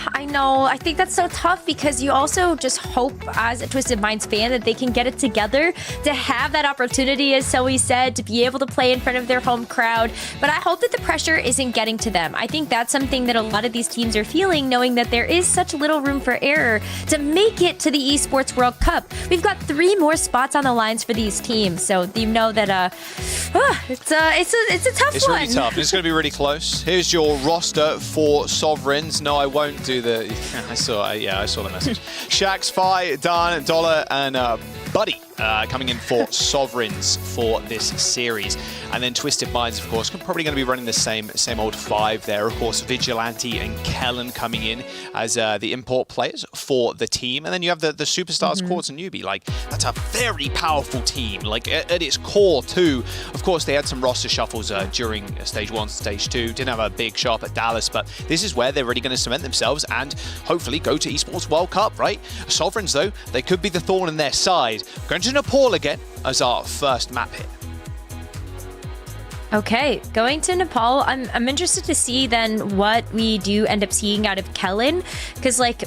I think that's so tough because you also just hope as a Twisted Minds fan that they can get it together to have that opportunity, as Zoe said, to be able to play in front of their home crowd. But I hope that the pressure isn't getting to them. I think that's something that a lot of these teams are feeling, knowing that there is such little room for error to make it to the Esports World Cup. We've got 3 more spots on the lines for these teams, so you know that it's a tough one. It's really tough. It's going to be really close. Here's your roster for Sovereigns. No, I won't do the... I saw the message. Shax, Fi, Dan, Dollar, and Buddy coming in for Sovereigns for this series. And then Twisted Minds, of course, probably going to be running the same old 5 there. Of course, Vigilante and Kellen coming in as the import players for the team. And then you have the Superstars, Quartz, and Newbie. Like, that's a very powerful team. Like, at its core, too. Of course, they had some roster shuffles during Stage 1, Stage 2. Didn't have a big shot at Dallas, but this is where they're really going to cement themselves and hopefully go to Esports World Cup, right? Sovereigns, though, they could be the thorn in their side. Going to Nepal again as our first map hit. Okay, going to Nepal, I'm interested to see then what we do end up seeing out of Kellen, because like,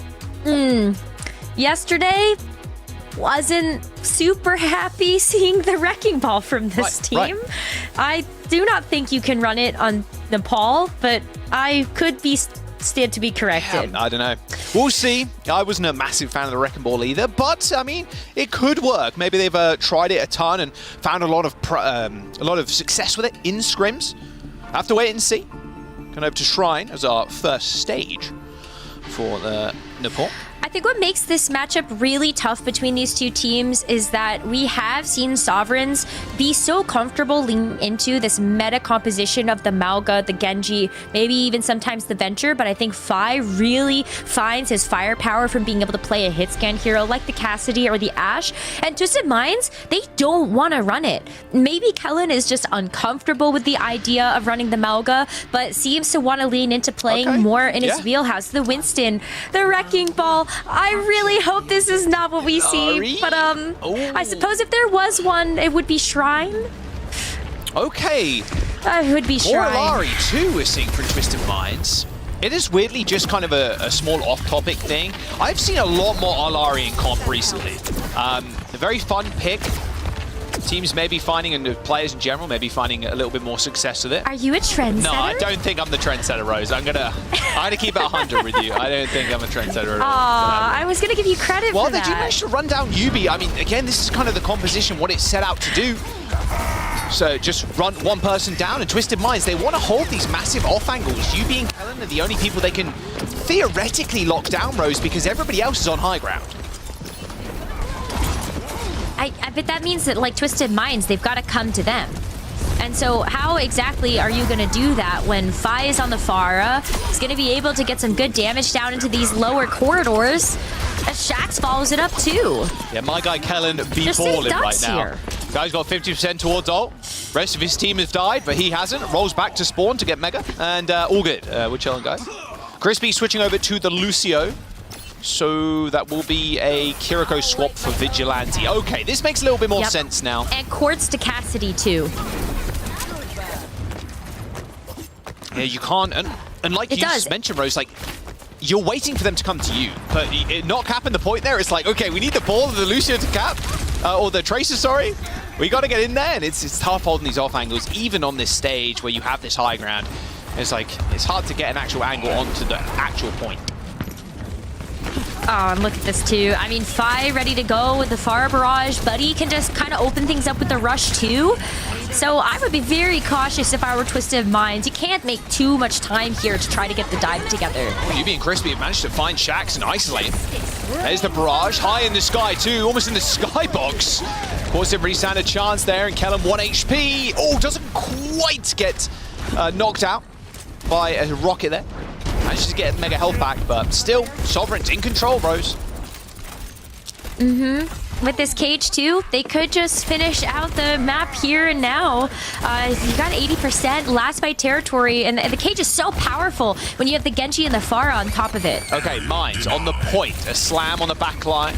yesterday wasn't super happy seeing the wrecking ball from this team. Right. I do not think you can run it on Nepal, but I could be stand to be corrected. I don't know. We'll see. I wasn't a massive fan of the Wrecking Ball either, but I mean, it could work. Maybe they've tried it a ton and found a lot of success with it in scrims. I have to wait and see. Going over to Shrine as our first stage for the Nepal. I think what makes this matchup really tough between these two teams is that we have seen Sovereigns be so comfortable leaning into this meta composition of the Malga, the Genji, maybe even sometimes the Venture, but I think Fi really finds his firepower from being able to play a hit scan hero like the Cassidy or the Ashe. And Twisted Minds, they don't want to run it. Maybe Kellen is just uncomfortable with the idea of running the Malga, but seems to want to lean into playing more in his wheelhouse. The Winston, the Wrecking Ball. I really hope this is not what we see, but I suppose if there was one, it would be Shrine. Okay. It would be Shrine. More Alari too, we're seeing from Twisted Minds. It is weirdly just kind of a small off-topic thing. I've seen a lot more Alari in comp recently. A very fun pick. Teams may be finding, and players in general may be finding a little bit more success with it. Are you a trendsetter? No, I don't think I'm the trendsetter, Rose. I'm gonna keep it 100 with you. I don't think I'm a trendsetter at all. I was gonna give you credit for that. Well, they do manage to run down Yubi. I mean, again, this is kind of the composition, what it's set out to do. So just run one person down, and Twisted Minds, they want to hold these massive off angles. Yubi and Kellen are the only people they can theoretically lock down, Rose, because everybody else is on high ground. But that means that, like, Twisted Minds, they've got to come to them. And so how exactly are you going to do that when Fi is on the Pharah? He's going to be able to get some good damage down into these lower corridors. As Shax follows it up, too. Yeah, my guy Kellen be balling right now. Here. Guy's got 50% towards ult. Rest of his team has died, but he hasn't. Rolls back to spawn to get Mega. And all good. We're chilling, guys. Crispy switching over to the Lucio. So that will be a Kiriko swap for Vigilante. Okay, this makes a little bit more sense now. And Quartz to Cassidy, too. Yeah, you can't, and like you just mentioned, Rose, like, you're waiting for them to come to you, but not capping the point there, it's like, okay, we need the ball of the Lucio to cap, or the Tracer, sorry. We got to get in there, and it's tough holding these off angles, even on this stage where you have this high ground. It's like, it's hard to get an actual angle onto the actual point. Oh, and look at this too. I mean, Fi ready to go with the Pharah Barrage. Buddy can just kind of open things up with the rush too. So I would be very cautious if I were Twisted Minds. You can't make too much time here to try to get the dive together. Yubi and Crispy have managed to find Shax and isolate him. There's the Barrage, high in the sky too, almost in the skybox. Of course, it really stand a chance there, and Kellen 1 HP. Oh, doesn't quite get knocked out by a rocket there. Manages to get mega health back, but still, Sovereign's in control, Rose. With this cage too, they could just finish out the map here and now. You got 80% last by territory, and the cage is so powerful when you have the Genji and the Pharah on top of it. Okay, Mines on the point. A slam on the back line.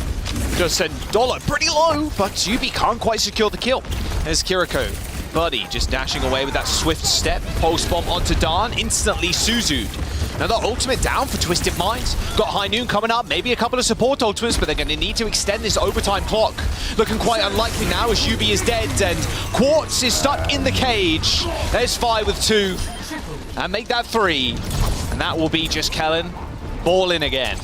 Just send Dollar pretty low, but Yubi can't quite secure the kill. There's Kiriko. Buddy just dashing away with that swift step. Pulse bomb onto Dan, instantly Suzu'd. Another ultimate down for Twisted Minds. Got High Noon coming up, maybe a couple of support ultimates, but they're going to need to extend this overtime clock. Looking quite unlikely now as Yubi is dead and Quartz is stuck in the cage. There's 5 with 2. And make that 3. And that will be just Kellen ball in again.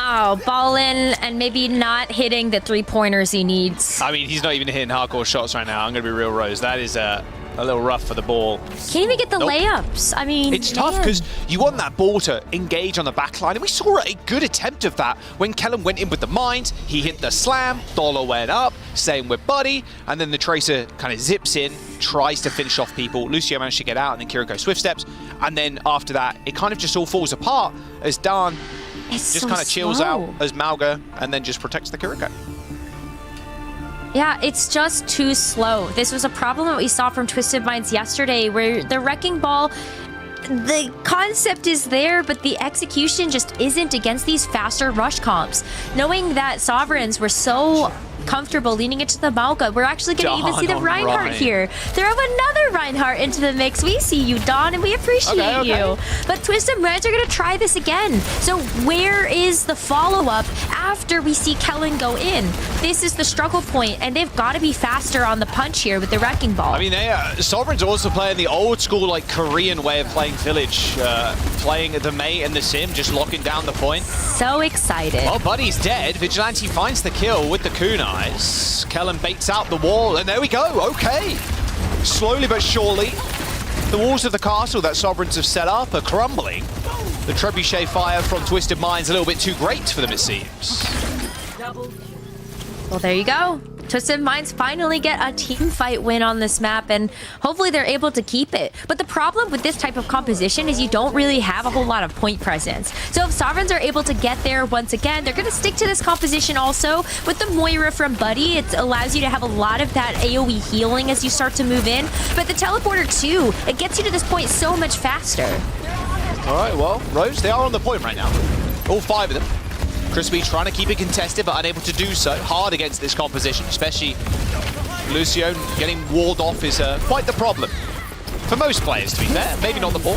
Oh, ball in and maybe not hitting the 3-pointers he needs. I mean, he's not even hitting hardcore shots right now. I'm going to be real, Rose. That is a little rough for the ball. Can't even get the layups. I mean, it's tough because you want that ball to engage on the back line, and we saw a good attempt of that when Kellen went in with the mines. He hit the slam, Dollar went up, same with Buddy, and then the Tracer kind of zips in, tries to finish off people. Lucio managed to get out, and then Kiriko swift steps, and then after that, it kind of just all falls apart as Dan just kind of chills out as Malga, and then just protects the Kiriko. Yeah, it's just too slow. This was a problem that we saw from Twisted Minds yesterday, where the Wrecking Ball, the concept is there, but the execution just isn't against these faster rush comps. Knowing that Sovereigns were so comfortable leaning into the Malga, we're actually going to even see the Reinhardt here. Throw another Reinhardt into the mix. We see you, Dawn, and we appreciate you. But Twisted Minds are going to try this again. So where is the follow-up after we see Kellen go in? This is the struggle point, and they've got to be faster on the punch here with the Wrecking Ball. I mean, Sovereign's also playing the old school, like, Korean way of playing Village, playing the Mei and the Sim, just locking down the point. So excited. Well, Buddy's dead. Vigilante finds the kill with the kunai. Kellen baits out the wall, and there we go. Okay. Slowly but surely, the walls of the castle that Sovereigns have set up are crumbling. The trebuchet fire from Twisted Minds a little bit too great for them, it seems. Well, there you go. Twisted Minds finally get a team fight win on this map, and hopefully they're able to keep it. But the problem with this type of composition is you don't really have a whole lot of point presence. So if Sovereigns are able to get there once again, they're going to stick to this composition also. With the Moira from Buddy, it allows you to have a lot of that AoE healing as you start to move in. But the teleporter too, it gets you to this point so much faster. All right, well, Rose, they are on the point right now. All 5 of them. Crispy trying to keep it contested, but unable to do so. Hard against this composition, especially Lucio getting walled off is quite the problem. For most players, to be fair. Maybe not the ball.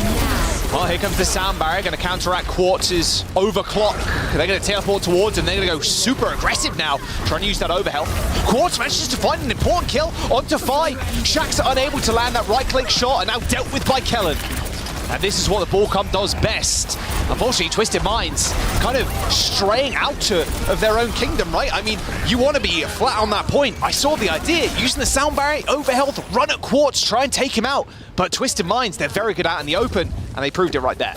Well, here comes the sound barrier, going to counteract Quartz's overclock. They're going to teleport towards him. They're going to go super aggressive now, trying to use that overhealth. Quartz manages to find an important kill onto Fi. Shax unable to land that right-click shot, and now dealt with by Kellen. And this is what the Ballcom does best. Unfortunately, Twisted Minds kind of straying out of their own kingdom, right? I mean, you want to be flat on that point. I saw the idea, using the sound barrier, overhealth, run at Quartz, try and take him out. But Twisted Minds, they're very good out in the open, and they proved it right there.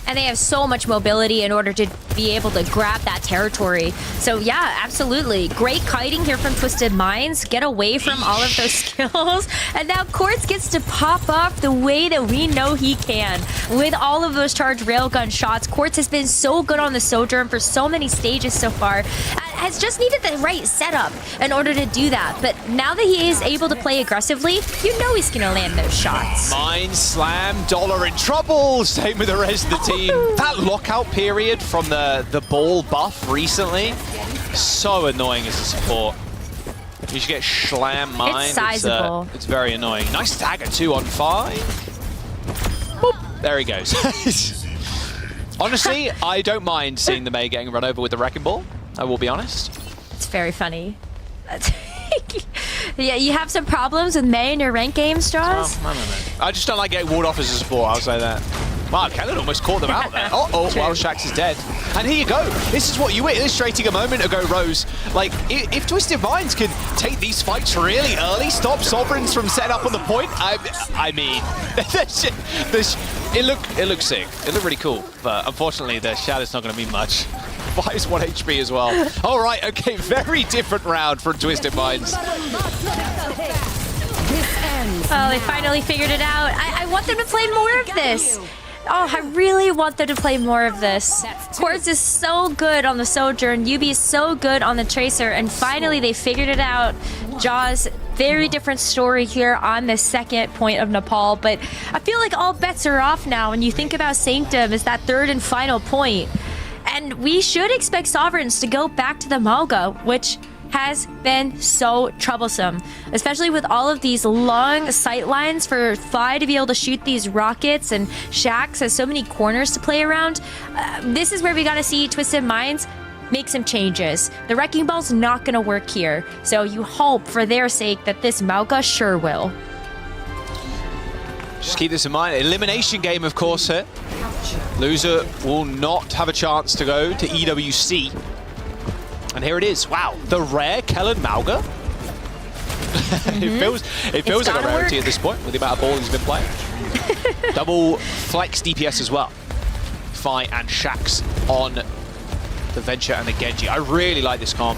And they have so much mobility in order to be able to grab that territory. So yeah, absolutely. Great kiting here from Twisted Minds. Get away from all of those skills. And now Quartz gets to pop off the way that we know he can. With all of those charged railgun shots, Quartz has been so good on the Sojourn for so many stages so far. Has just needed the right setup in order to do that. But now that he is able to play aggressively, you know he's going to land those shots. Mind slam, Dollar in trouble. Same with the rest of the team. That lockout period from the ball buff recently, so annoying as a support. You should get slam mine. It's sizable. It's very annoying. Nice stagger too on 5. Boop. There he goes. Honestly, I don't mind seeing the Mei getting run over with the Wrecking Ball. I will be honest. It's very funny. Yeah, you have some problems with Mei in your rank games, Straws? Oh, I just don't like getting walled off as a support, I'll say that. Wow, Kellen almost caught them out there. Oh, while Shax is dead. And here you go. This is what you were illustrating a moment ago, Rose. Like, if Twisted Minds can take these fights really early, stop Sovereigns from setting up on the point, I mean, it looks sick. It looked really cool. But unfortunately, the shadow's not going to mean much. Fi's 1 HP as well. All right, okay, very different round from Twisted Minds. Oh, they finally figured it out. I want them to play more of this. Oh, I really want them to play more of this. Quartz is so good on the Sojourn. Yubi is so good on the Tracer. And finally, they figured it out. Jaws, very different story here on the second point of Nepal. But I feel like all bets are off now when you think about Sanctum as that third and final point. And we should expect Sovereigns to go back to the Malga, which has been so troublesome, especially with all of these long sight lines for Fi to be able to shoot these rockets, and Shax has so many corners to play around. This is where we gotta see Twisted Minds make some changes. The Wrecking Ball's not gonna work here, so you hope for their sake that this Malga sure will. Just keep this in mind. Elimination game, of course, here. Loser will not have a chance to go to EWC. And here it is. Wow, the rare Kellen Malga. It feels like a rarity at this point with the amount of ball he's been playing. Double flex DPS as well. Fi and Shax on the Venture and the Genji. I really like this comp.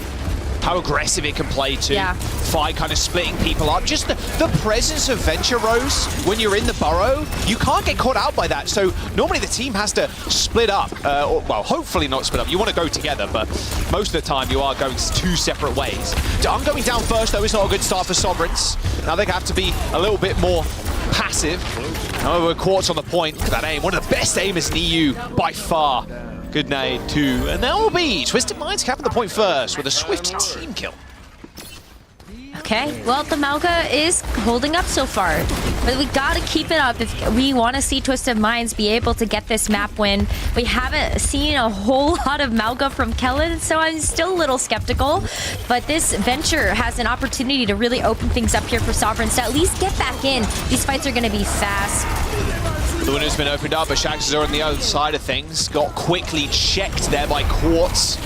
How aggressive it can play too. Yeah. Fi kind of splitting people up. Just the presence of Venture Rose when you're in the burrow, you can't get caught out by that. So normally the team has to split up. Or, well, hopefully not split up. You want to go together, but most of the time you are going two separate ways. I'm going down first, though. It's not a good start for Sovereigns. Now they have to be a little bit more passive. However, Quartz on the point. That aim, one of the best aimers in EU by far. Good nade too, and that will be Twisted Minds capping the point first with a swift team kill. Okay, well, the Malga is holding up so far, but we gotta keep it up if we want to see Twisted Minds be able to get this map win. We haven't seen a whole lot of Malga from Kellen, so I'm still a little skeptical, but this Venture has an opportunity to really open things up here for Sovereigns to at least get back in. These fights are gonna be fast. The winner's been opened up, but Shax is on the other side of things. Got quickly checked there by Quartz.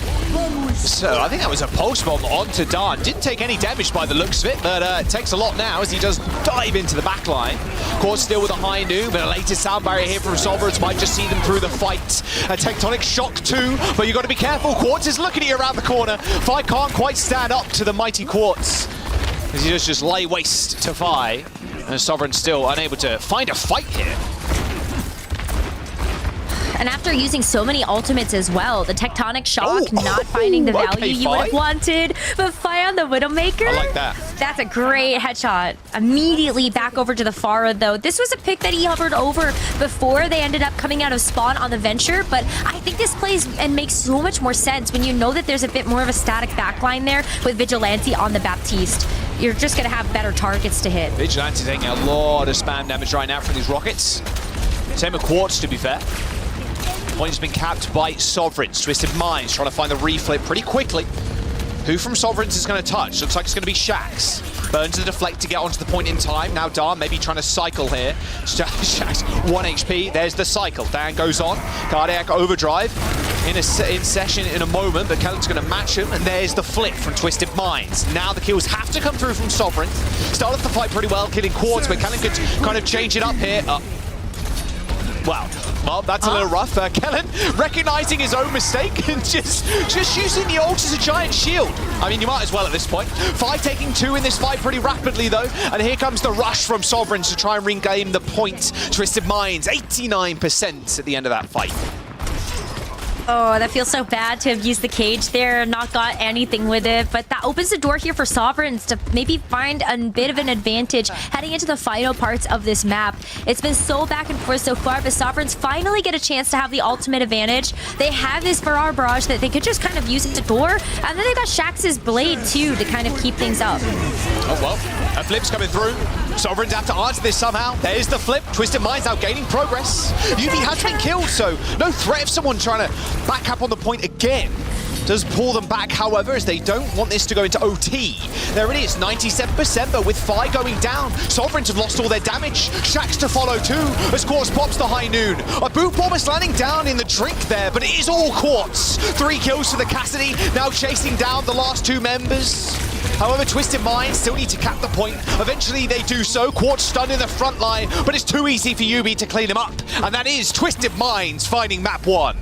So I think that was a pulse bomb onto Dan. Didn't take any damage by the looks of it, but it takes a lot now as he does dive into the back line. Quartz still with a high noon, but a latest sound barrier here from Sovereigns might just see them through the fight. A tectonic shock too, but you got to be careful. Quartz is looking at you around the corner. Fi can't quite stand up to the mighty Quartz as he does just lay waste to Fi. And Sovereign still unable to find a fight here. And after using so many ultimates as well, the tectonic shock not finding the value you would have wanted, but Fi on the Widowmaker. I like that. That's a great headshot. Immediately back over to the Pharah though. This was a pick that he hovered over before they ended up coming out of spawn on the Venture, but I think this plays and makes so much more sense when you know that there's a bit more of a static backline there with Vigilante on the Baptiste. You're just gonna have better targets to hit. Vigilante taking a lot of spam damage right now from these rockets. Same with Quartz, to be fair. Point has been capped by Sovereigns. Twisted Minds trying to find the reflip pretty quickly. Who from Sovereigns is going to touch? Looks like it's going to be Shax. Burns the deflect to get onto the point in time. Now Dan maybe trying to cycle here. Shax 1 HP. There's the cycle. Dan goes on. Cardiac overdrive in session in a moment, but Kellen's going to match him, and there's the flip from Twisted Minds. Now the kills have to come through from Sovereigns. Started the fight pretty well, killing Quartz, but Kellen could kind of change it up here. Well, that's a little rough. Kellen recognizing his own mistake and just using the ult as a giant shield. I mean, you might as well at this point. Fi taking 2 in this fight pretty rapidly, though. And here comes the rush from Sovereigns to try and regain the point. Twisted Minds, 89% at the end of that fight. Oh, that feels so bad to have used the cage there and not got anything with it. But that opens the door here for Sovereigns to maybe find a bit of an advantage heading into the final parts of this map. It's been so back and forth so far, but Sovereigns finally get a chance to have the ultimate advantage. They have this Farrar Barrage that they could just kind of use as a door. And then they got Shax's Blade, too, to kind of keep things up. Oh, well, a flip's coming through. Sovereigns have to answer this somehow. There's the flip. Twisted Minds now gaining progress. Yubi has been killed, so no threat of someone trying to back up on the point again. Does pull them back, however, as they don't want this to go into OT. There it is, 97%, but with Fi going down, Sovereigns have lost all their damage. Shax to follow too, as Quartz pops the high noon. A boot bomb is landing down in the drink there, but it is all Quartz. 3 kills for the Cassidy, now chasing down the last 2 members. However, Twisted Minds still need to cap the point. Eventually they do so. Quartz stunned in the front line, but it's too easy for Yubi to clean him up. And that is Twisted Minds finding map 1.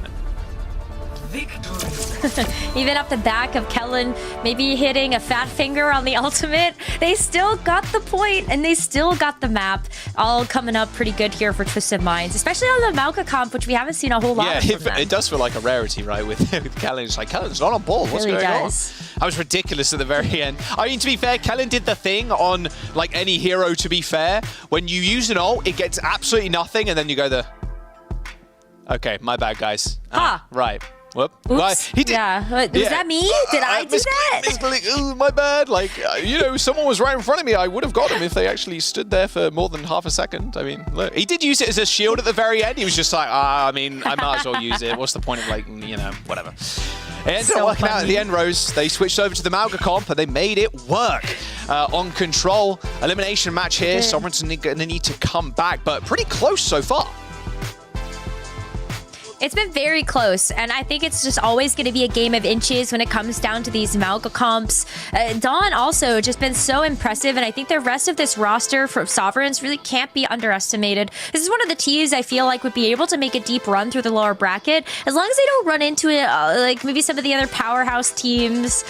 Even up the back of Kellen, maybe hitting a fat finger on the ultimate, they still got the point and they still got the map. All coming up pretty good here for Twisted Minds, especially on the Malka comp, which we haven't seen a whole lot of. Yeah, it does feel like a rarity, right? With Kellen, it's like Kellen's not on ball. What's really going does. on? I was ridiculous at the very end. I mean, to be fair, Kellen did the thing on like any hero. To be fair, when you use an ult, it gets absolutely nothing, and then you go the. Okay, my bad, guys. Right. Whoop. Oops. He did. Yeah. Was that me? Did I do that? Ooh, my bad. Like, you know, someone was right in front of me. I would have got him if they actually stood there for more than half a second. I mean, look, he did use it as a shield at the very end. He was just like, I mean, I might as well use it. What's the point of, like, you know, whatever. It ended up working out at the end, Rose. They switched over to the Malga comp and they made it work. On Control, elimination match here. Sovereign's going to need to come back, but pretty close so far. It's been very close, and I think it's just always going to be a game of inches when it comes down to these Malga comps. Dawn also just been so impressive, and I think the rest of this roster from Sovereigns really can't be underestimated. This is one of the teams I feel like would be able to make a deep run through the lower bracket, as long as they don't run into it like maybe some of the other powerhouse teams.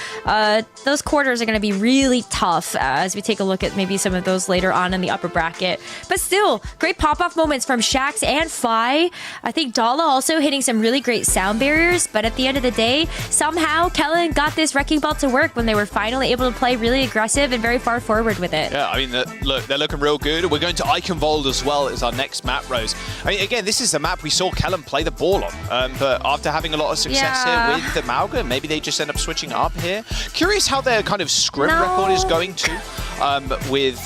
Those quarters are going to be really tough as we take a look at maybe some of those later on in the upper bracket. But still, great pop-off moments from Shax and Fi. I think Dala also hitting some really great sound barriers, but at the end of the day, somehow Kellen got this Wrecking Ball to work when they were finally able to play really aggressive and very far forward with it. Yeah, I mean, look, they're looking real good. We're going to Eichenwald as well as our next map, Rose. I mean, again, this is the map we saw Kellen play the ball on, but after having a lot of success here with the Malga, maybe they just end up switching up here. Curious how their kind of scrim record is going to with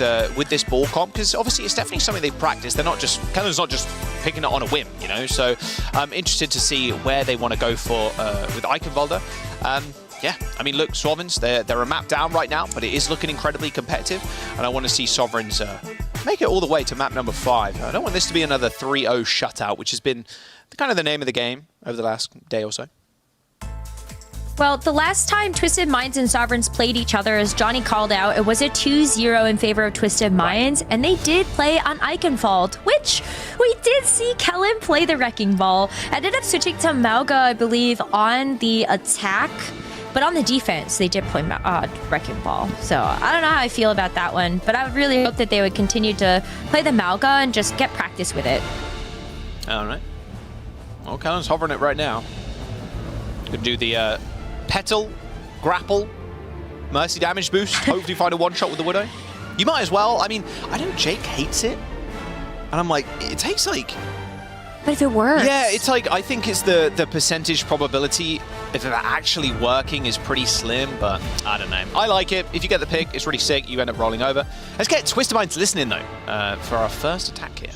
this ball comp, because obviously it's definitely something they've practiced. They're not just, Kellen's not just picking it on a whim, you know, so I'm interested to see where they want to go for with Eichenwalder. Yeah, I mean, look, Sovereigns, they're a map down right now, but it is looking incredibly competitive, and I want to see Sovereigns make it all the way to map number 5. I don't want this to be another 3-0 shutout, which has been kind of the name of the game over the last day or so. Well, the last time Twisted Minds and Sovereigns played each other, as Johnny called out, it was a 2-0 in favor of Twisted Minds, and they did play on Eichenwald, which we did see Kellen play the Wrecking Ball. Ended up switching to Malga, I believe, on the attack, but on the defense, they did play Wrecking Ball. So I don't know how I feel about that one, but I would really hope that they would continue to play the Malga and just get practice with it. All right. Well, Kellen's hovering it right now. Could do the Petal, Grapple, Mercy damage boost, hopefully find a one-shot with the Widow. You might as well. I mean, I know Jake hates it, and I'm like, it takes like... But if it works... Yeah, it's like, I think it's the percentage probability if it actually working is pretty slim, but I don't know. I like it. If you get the pick, it's really sick. You end up rolling over. Let's get Twisted Minds listening, though, for our first attack here.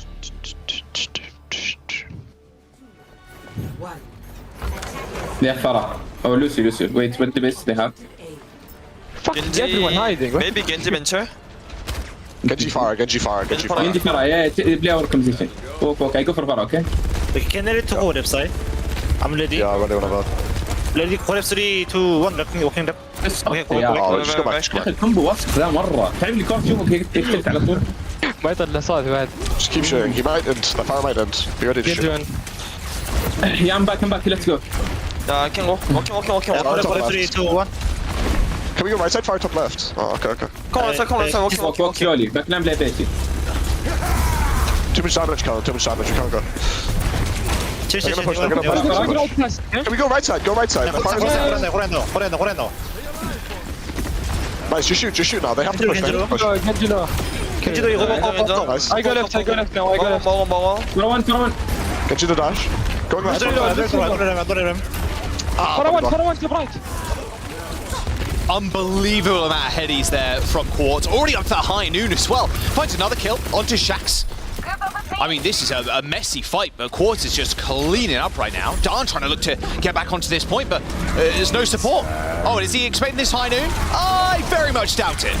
They have Farah. Oh, Lucy. Wait, what the best they have? Genji, everyone hiding. Maybe Genji Venture. Genji Farah, yeah, play our composition. Okay, go for Farah, okay? Can I to go left side? I'm ready. Yeah, ready, whatever. Ready, 3, 2, 1, walking left. يا اخي الكومبو وسخ ذا مره تعرف لي كورت شوفه كيف على طول ما يطلع صافي بعد. Just keep shooting. He might end. The fire might end. Be ready to shoot. Yeah, I'm back. Let's go. I can go. Walking. 3, 2, 1. Can we go right side, fire top left? Oh, okay. Come on, Walk slowly. Back lamb play basic. Too much damage, Colin. We can't go. Can we go right side? Go right side. The fire's correndo. Nice, just shoot now. They have to push. Nice. I go left now. Throw one. Get you the dash. Going right. Right. Unbelievable amount of headies there from Quartz. Already up to the high noon as well. Finds another kill onto Shax. I mean, this is a messy fight, but Quartz is just cleaning up right now. Dan trying to look to get back onto this point, but there's no support. Oh, is he expecting this high noon? I very much doubt it.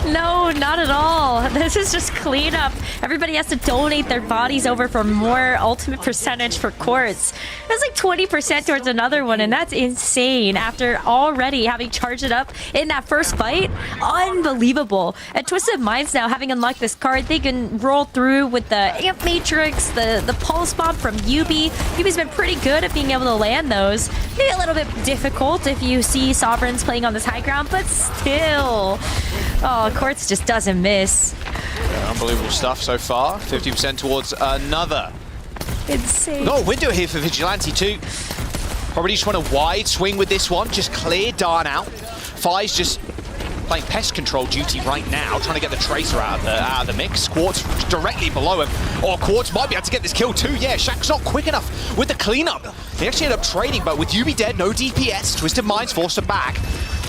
No, not at all. This is just cleanup. Everybody has to donate their bodies over for more ultimate percentage for Quartz. That's like 20% towards another one, and that's insane after already having charged it up in that first fight. Unbelievable. And Twisted Minds now, having unlocked this card, they can roll through with the Amp Matrix, the Pulse Bomb from Yubi. Yubi's been pretty good at being able to land those. Maybe a little bit difficult if you see Sovereigns playing on this high ground, but still. Oh, Quartz just doesn't miss. Yeah, unbelievable stuff so far. 50% towards another. Insane. No window here for Vigilante too. Probably just want a wide swing with this one. Just clear Darn out. Fi's just playing pest control duty right now, trying to get the Tracer out of the mix. Quartz directly below him. Or Quartz might be able to get this kill too. Yeah, Shaq's not quick enough with the cleanup. They actually end up trading, but with Yubi dead, no DPS. Twisted Minds forced him back.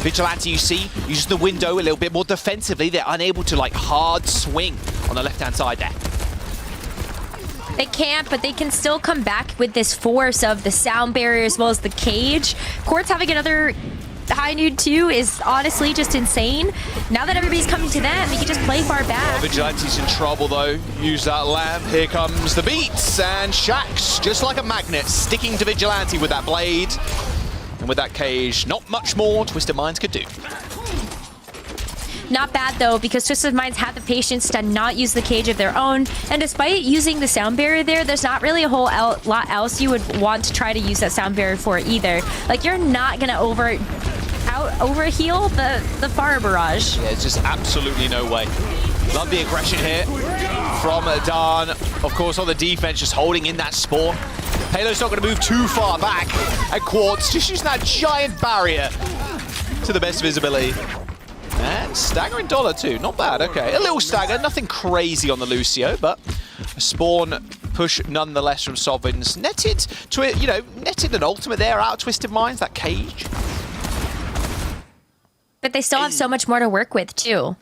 Vigilante, you see, uses the window a little bit more defensively. They're unable to like hard swing on the left-hand side there. They can't, but they can still come back with this force of the sound barrier as well as the cage. Quartz having another high noon too is honestly just insane. Now that everybody's coming to them, they can just play far back. Vigilante's in trouble though. Use that lamp. Here comes the beats, and Shax, just like a magnet, sticking to Vigilante with that blade. And with that cage, not much more Twisted Minds could do. Not bad though, because Twisted Minds have the patience to not use the cage of their own, and despite using the sound barrier there's not really a whole lot else you would want to try to use that sound barrier for either. Like, you're not gonna overheal the fire barrage. Yeah, it's just absolutely no way. Love the aggression here from Darn. Of course, on the defense, just holding in that spawn. Halo's not going to move too far back. And Quartz just using that giant barrier to the best visibility. And staggering dollar too, not bad, okay. A little stagger, nothing crazy on the Lucio, but a spawn push nonetheless from Sovereigns. Netted an ultimate there out of Twisted Minds, that cage. But they still have so much more to work with too.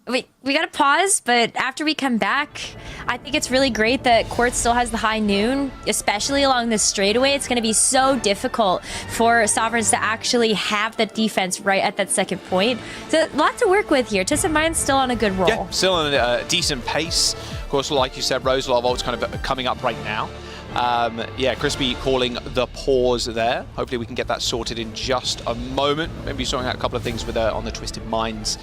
We gotta pause, but after we come back, I think it's really great that Quartz still has the high noon, especially along this straightaway. It's gonna be so difficult for Sovereigns to actually have that defense right at that second point. So a lot to work with here. Twisted Mind's still on a good roll. Yeah, still on a decent pace. Of course, like you said, Rose, a lot of ults kind of coming up right now. Yeah, Crispy calling the pause there. Hopefully we can get that sorted in just a moment. Maybe sorting out a couple of things with on the Twisted Minds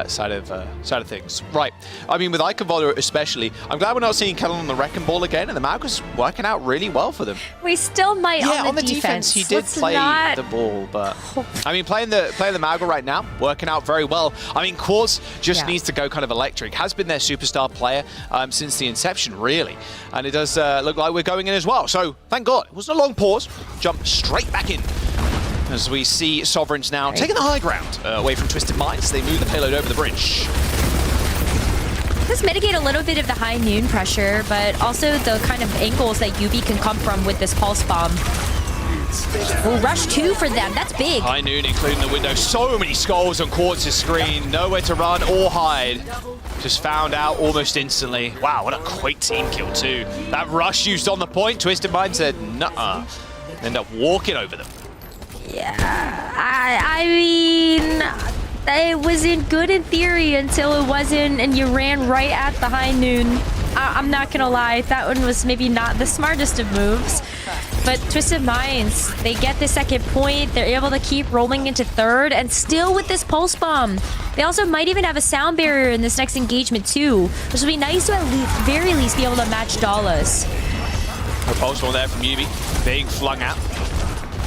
side of things. Right. I mean, with Iconvola especially, I'm glad we're not seeing Kellen on the Wrecking Ball again, and the Maug is working out really well for them. We still might on the defense. He did play the ball, but I mean, playing the Maug right now, working out very well. I mean, Quartz just needs to go kind of electric. Has been their superstar player since the inception, really, and it does look like we're going in as well. So thank God, it wasn't a long pause. Jump straight back in. As we see Sovereigns now taking the high ground away from Twisted Minds. They move the payload over the bridge. Does mitigate a little bit of the high noon pressure, but also the kind of angles that Yubi can come from with this pulse bomb. Ooh, rush 2 for them. That's big. High noon, including the window. So many skulls on Quartz's screen. Nowhere to run or hide. Just found out almost instantly. Wow, what a quick team kill too. That rush used on the point. Twisted Mind said, nuh-uh. End up walking over them. Yeah, I mean, it wasn't good in theory until it wasn't, and you ran right at the high noon. I'm not gonna lie, that one was maybe not the smartest of moves. But Twisted Minds, they get the second point, they're able to keep rolling into third, and still with this pulse bomb. They also might even have a sound barrier in this next engagement too, which would be nice to at least, very least be able to match Dallas. A pulse bomb there from Yubi, being flung out.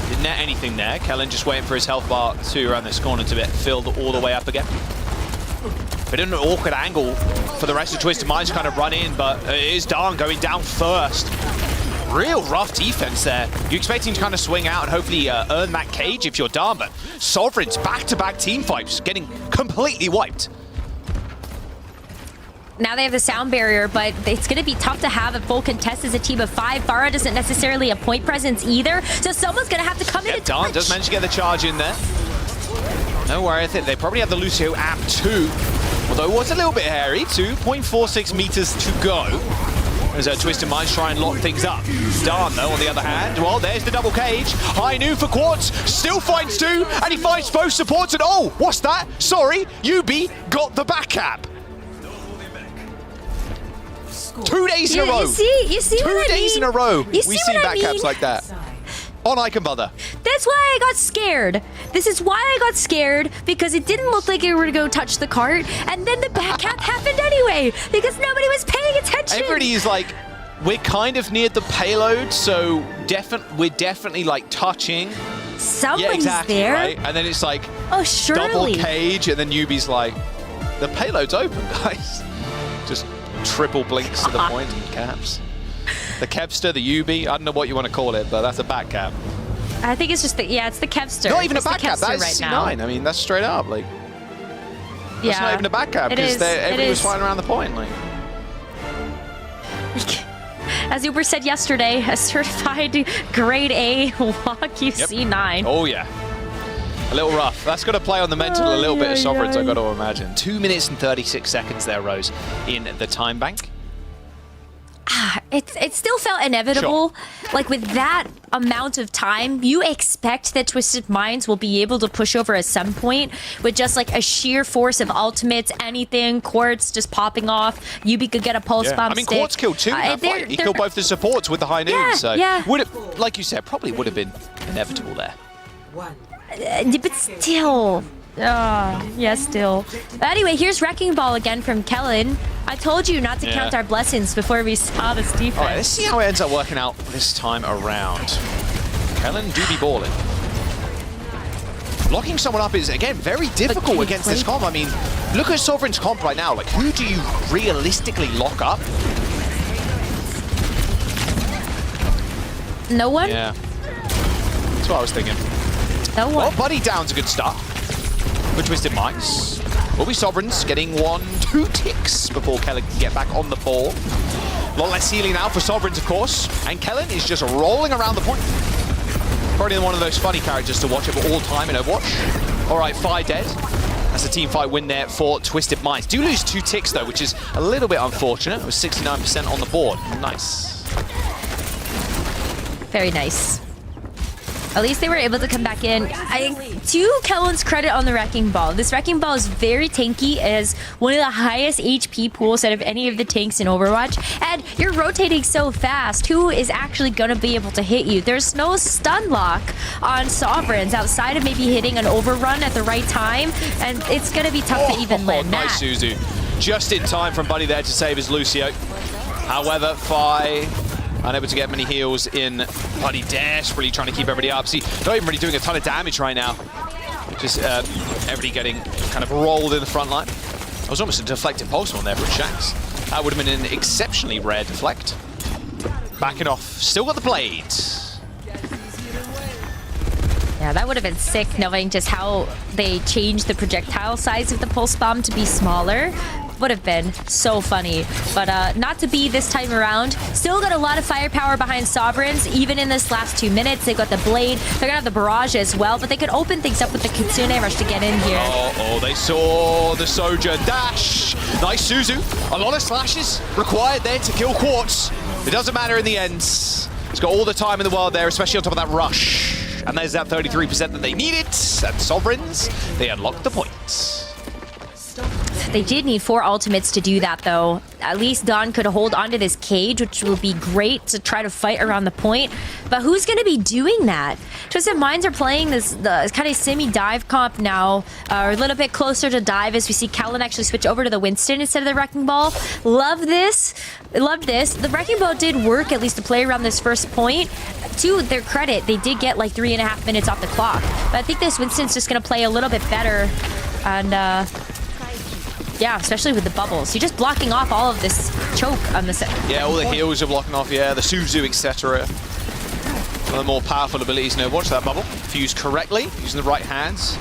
Didn't net anything there. Kellen just waiting for his health bar to around this corner to get filled all the way up again. But in an awkward angle for the rest of Twisted Minds to kind of run in, but it is Darn going down first. Real rough defense there. You're expecting to kind of swing out and hopefully earn that cage if you're Darn, but Sovereign's back-to-back team fights getting completely wiped. Now they have the sound barrier, but it's going to be tough to have a full contest as a team of 5. Farah doesn't necessarily a point presence either, so someone's going to have to come in and Darn does manage to get the charge in there. No worry, I think they probably have the Lucio amp too. Although it was a little bit hairy, 2.46 meters to go. As Twisted Minds try and lock things up. Darn, though, on the other hand, well, there's the double cage. High noon for Quartz, still finds two, and he finds both supports, and oh, what's that? Sorry, UB got the back cap. 2 days in a row. You see 2 what I days mean? in a row, You see we've seen what I back caps mean? like that. On Icon Mother. That's why I got scared. This is why I got scared, because it didn't look like it were to go touch the cart, and then the back cap happened anyway, because nobody was paying attention. Everybody's like, we're kind of near the payload, so we're definitely like touching. Somebody's exactly, there. Right? And then it's like, oh, surely. double cage, and then UB's like, the payload's open, guys. Just triple blinks to the point and caps. The Kevster, the UB, I don't know what you want to call it, but that's a back cap. I think it's just it's the Kevster. Not even it's a back cap, that's right C9. now. I mean, that's straight up. Like, Yeah. that's not even a back cap, because everybody was flying around the point. Like, as Uber said yesterday, a certified grade A walk C9. Oh, yeah. A little rough. That's got to play on the mental a little bit of Sovereigns, I've got to imagine. 2 minutes and 36 seconds there, Rose, in the time bank. It still felt inevitable. Sure. Like, with that amount of time, you expect that Twisted Minds will be able to push over at some point with just like a sheer force of ultimates, anything, Quartz just popping off. UB could get a pulse bomb I mean, stick. Quartz killed two in that fight. He killed both the supports with the high noon, so would it, like you said, probably would have been inevitable there. But still. Still. Anyway, here's Wrecking Ball again from Kellen. I told you not to count our blessings before we saw this defense. All right, let's see how it ends up working out this time around. Kellen do be balling. Locking someone up is, again, very difficult against this comp. I mean, look at Sovereign's comp right now. Like, who do you realistically lock up? No one? Yeah. That's what I was thinking. No one. Well, Buddy Down's a good start for Twisted Minds. Will be Sovereigns getting 1-2 ticks before Kellen can get back on the ball. A lot less healing now for Sovereigns, of course. And Kellen is just rolling around the point. Probably one of those funny characters to watch over all time in Overwatch. All right, 5 dead. That's a team fight win there for Twisted Minds. Do lose 2 ticks, though, which is a little bit unfortunate. It was 69% on the board. Nice. Very nice. At least they were able to come back in. To Kellen's credit on the Wrecking Ball, this Wrecking Ball is very tanky. It has one of the highest HP pools out of any of the tanks in Overwatch. And you're rotating so fast. Who is actually going to be able to hit you? There's no stun lock on Sovereigns outside of maybe hitting an overrun at the right time. And it's going to be tough to even land that. Nice, Suzu. Just in time from Buddy there to save his Lucio. However, Fi unable to get many heals in. Buddy desperately trying to keep everybody up. See, not even really doing a ton of damage right now. Just everybody getting kind of rolled in the front line. It was almost a deflected pulse one there from Shanks. That would have been an exceptionally rare deflect. Backing off. Still got the blade. Yeah, that would have been sick, knowing just how they changed the projectile size of the pulse bomb to be smaller. Would have been so funny, but not to be this time around. Still got a lot of firepower behind Sovereigns, even in this last 2 minutes. They've got the blade, they're gonna have the barrage as well, but they could open things up with the Kitsune Rush to get in here. Oh, they saw the Sojourn dash. Nice Suzu. A lot of slashes required there to kill Quartz. It doesn't matter in the end. He's got all the time in the world there, especially on top of that rush. And there's that 33% that they needed. And Sovereigns, they unlocked the points. They did need 4 ultimates to do that, though. At least Dawn could hold onto this cage, which will be great to try to fight around the point. But who's going to be doing that? Twisted Minds are playing the kind of semi-dive comp now, or a little bit closer to dive, as we see Kellen actually switch over to the Winston instead of the Wrecking Ball. Love this. Love this. The Wrecking Ball did work, at least to play around this first point. To their credit, they did get like 3.5 minutes off the clock. But I think this Winston's just going to play a little bit better. And, yeah, especially with the bubbles. You're just blocking off all of this choke on the set. Yeah, all the heals are blocking off, yeah, the Suzu, etc. One of the more powerful abilities in Overwatch, that bubble. If used correctly, using the right hands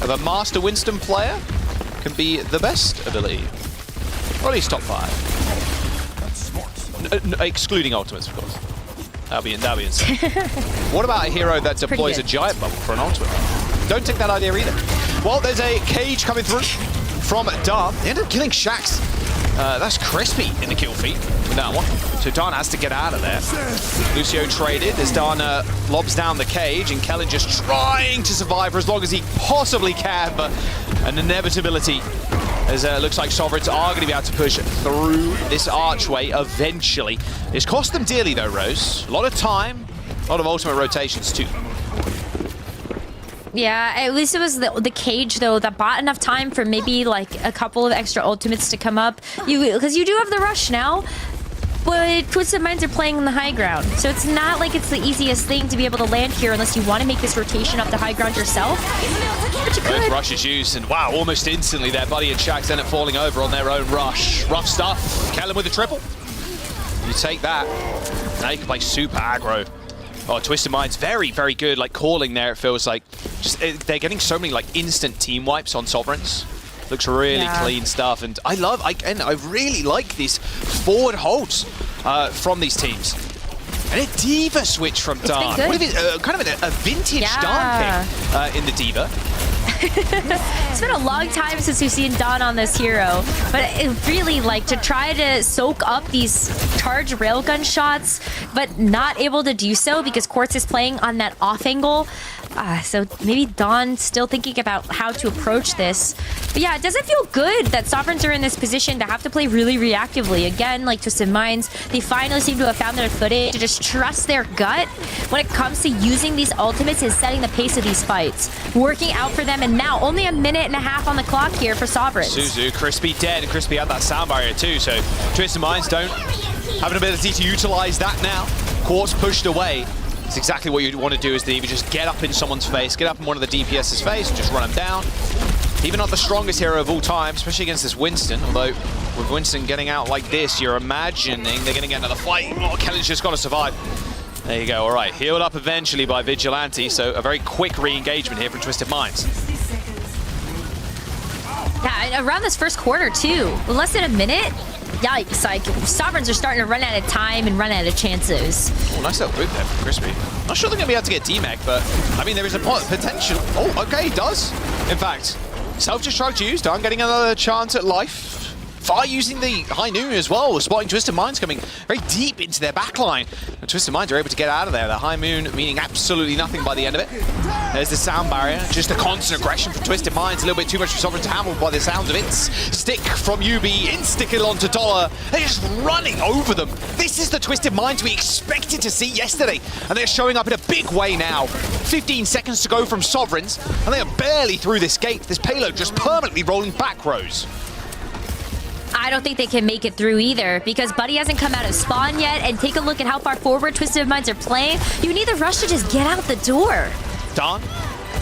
of a master Winston player, can be the best ability. Or at least top 5. Excluding ultimates, of course. That'll be insane. What about a hero that deploys a giant bubble for an ultimate? Don't take that idea either. Well, there's a cage coming through from Dom. They ended up killing Shax That's Crispy in the kill feed with that one. So Dan has to get out of there. Lucio traded as Dan lobs down the cage, and Kellen just trying to survive for as long as he possibly can, but an inevitability as it looks like Sovereigns are going to be able to push through this archway eventually. It's cost them dearly though, Rose. A lot of time, a lot of ultimate rotations too. Yeah, at least it was the cage though that bought enough time for maybe like a couple of extra ultimates to come up. Because you do have the rush now, but Twisted Minds are playing on the high ground, so it's not like it's the easiest thing to be able to land here unless you want to make this rotation up the high ground yourself. But you could. Both rushes used, and wow, almost instantly their Buddy and Shax end up falling over on their own rush. Rough stuff. Kellen with the triple. You take that. Now you can play super aggro. Oh, Twisted Minds, very, very good, like, calling there, it feels like. Just they're getting so many, like, instant team wipes on Sovereigns. Looks really clean stuff, and I really like these forward holds from these teams. And a D.Va switch from Dan. What is it? Kind of a vintage Dan pick in the D.Va. It's been a long time since we've seen Dawn on this hero, but it really, like, to try to soak up these charge railgun shots, but not able to do so because Quartz is playing on that off angle. So maybe Dawn still thinking about how to approach this. But yeah, it doesn't feel good that Sovereigns are in this position to have to play really reactively. Again, like Twisted Minds, they finally seem to have found their footing to just trust their gut when it comes to using these ultimates and setting the pace of these fights. Working out for them, and now only a minute and a half on the clock here for Sovereigns. Suzu, Crispy dead, and Crispy had that sound barrier too, so Twisted Minds don't have an ability to utilize that now. Quartz pushed away. It's exactly what you want to do, is to even just get up in someone's face, get up in one of the DPS's face, and just run them down. Even not the strongest hero of all time, especially against this Winston, although with Winston getting out like this, you're imagining they're going to get another fight. Oh, Kellen's just got to survive. There you go, all right. Healed up eventually by Vigilante, so a very quick re-engagement here from Twisted Minds. Yeah, around this first quarter, too. With less than a minute, yikes, like, Sovereigns are starting to run out of time and run out of chances. Oh, nice little boot there from Crispy. Not sure they're going to be able to get D-Mech, but, I mean, there is a potential. Oh, okay, he does. In fact, self-destruct used. I'm getting another chance at life. Fire using the High Noon as well, spotting Twisted Minds coming very deep into their backline. And Twisted Minds are able to get out of there. The High Moon meaning absolutely nothing by the end of it. There's the sound barrier, just a constant aggression from Twisted Minds. A little bit too much for Sovereign to handle by the sounds of it. Stick from UB, insta-kill onto Dollar. They're just running over them. This is the Twisted Minds we expected to see yesterday. And they're showing up in a big way now. 15 seconds to go from Sovereigns, and they are barely through this gate. This payload just permanently rolling back, Rose. I don't think they can make it through either, because Buddy hasn't come out of spawn yet, and take a look at how far forward Twisted Minds are playing. You need the rush to just get out the door. Don?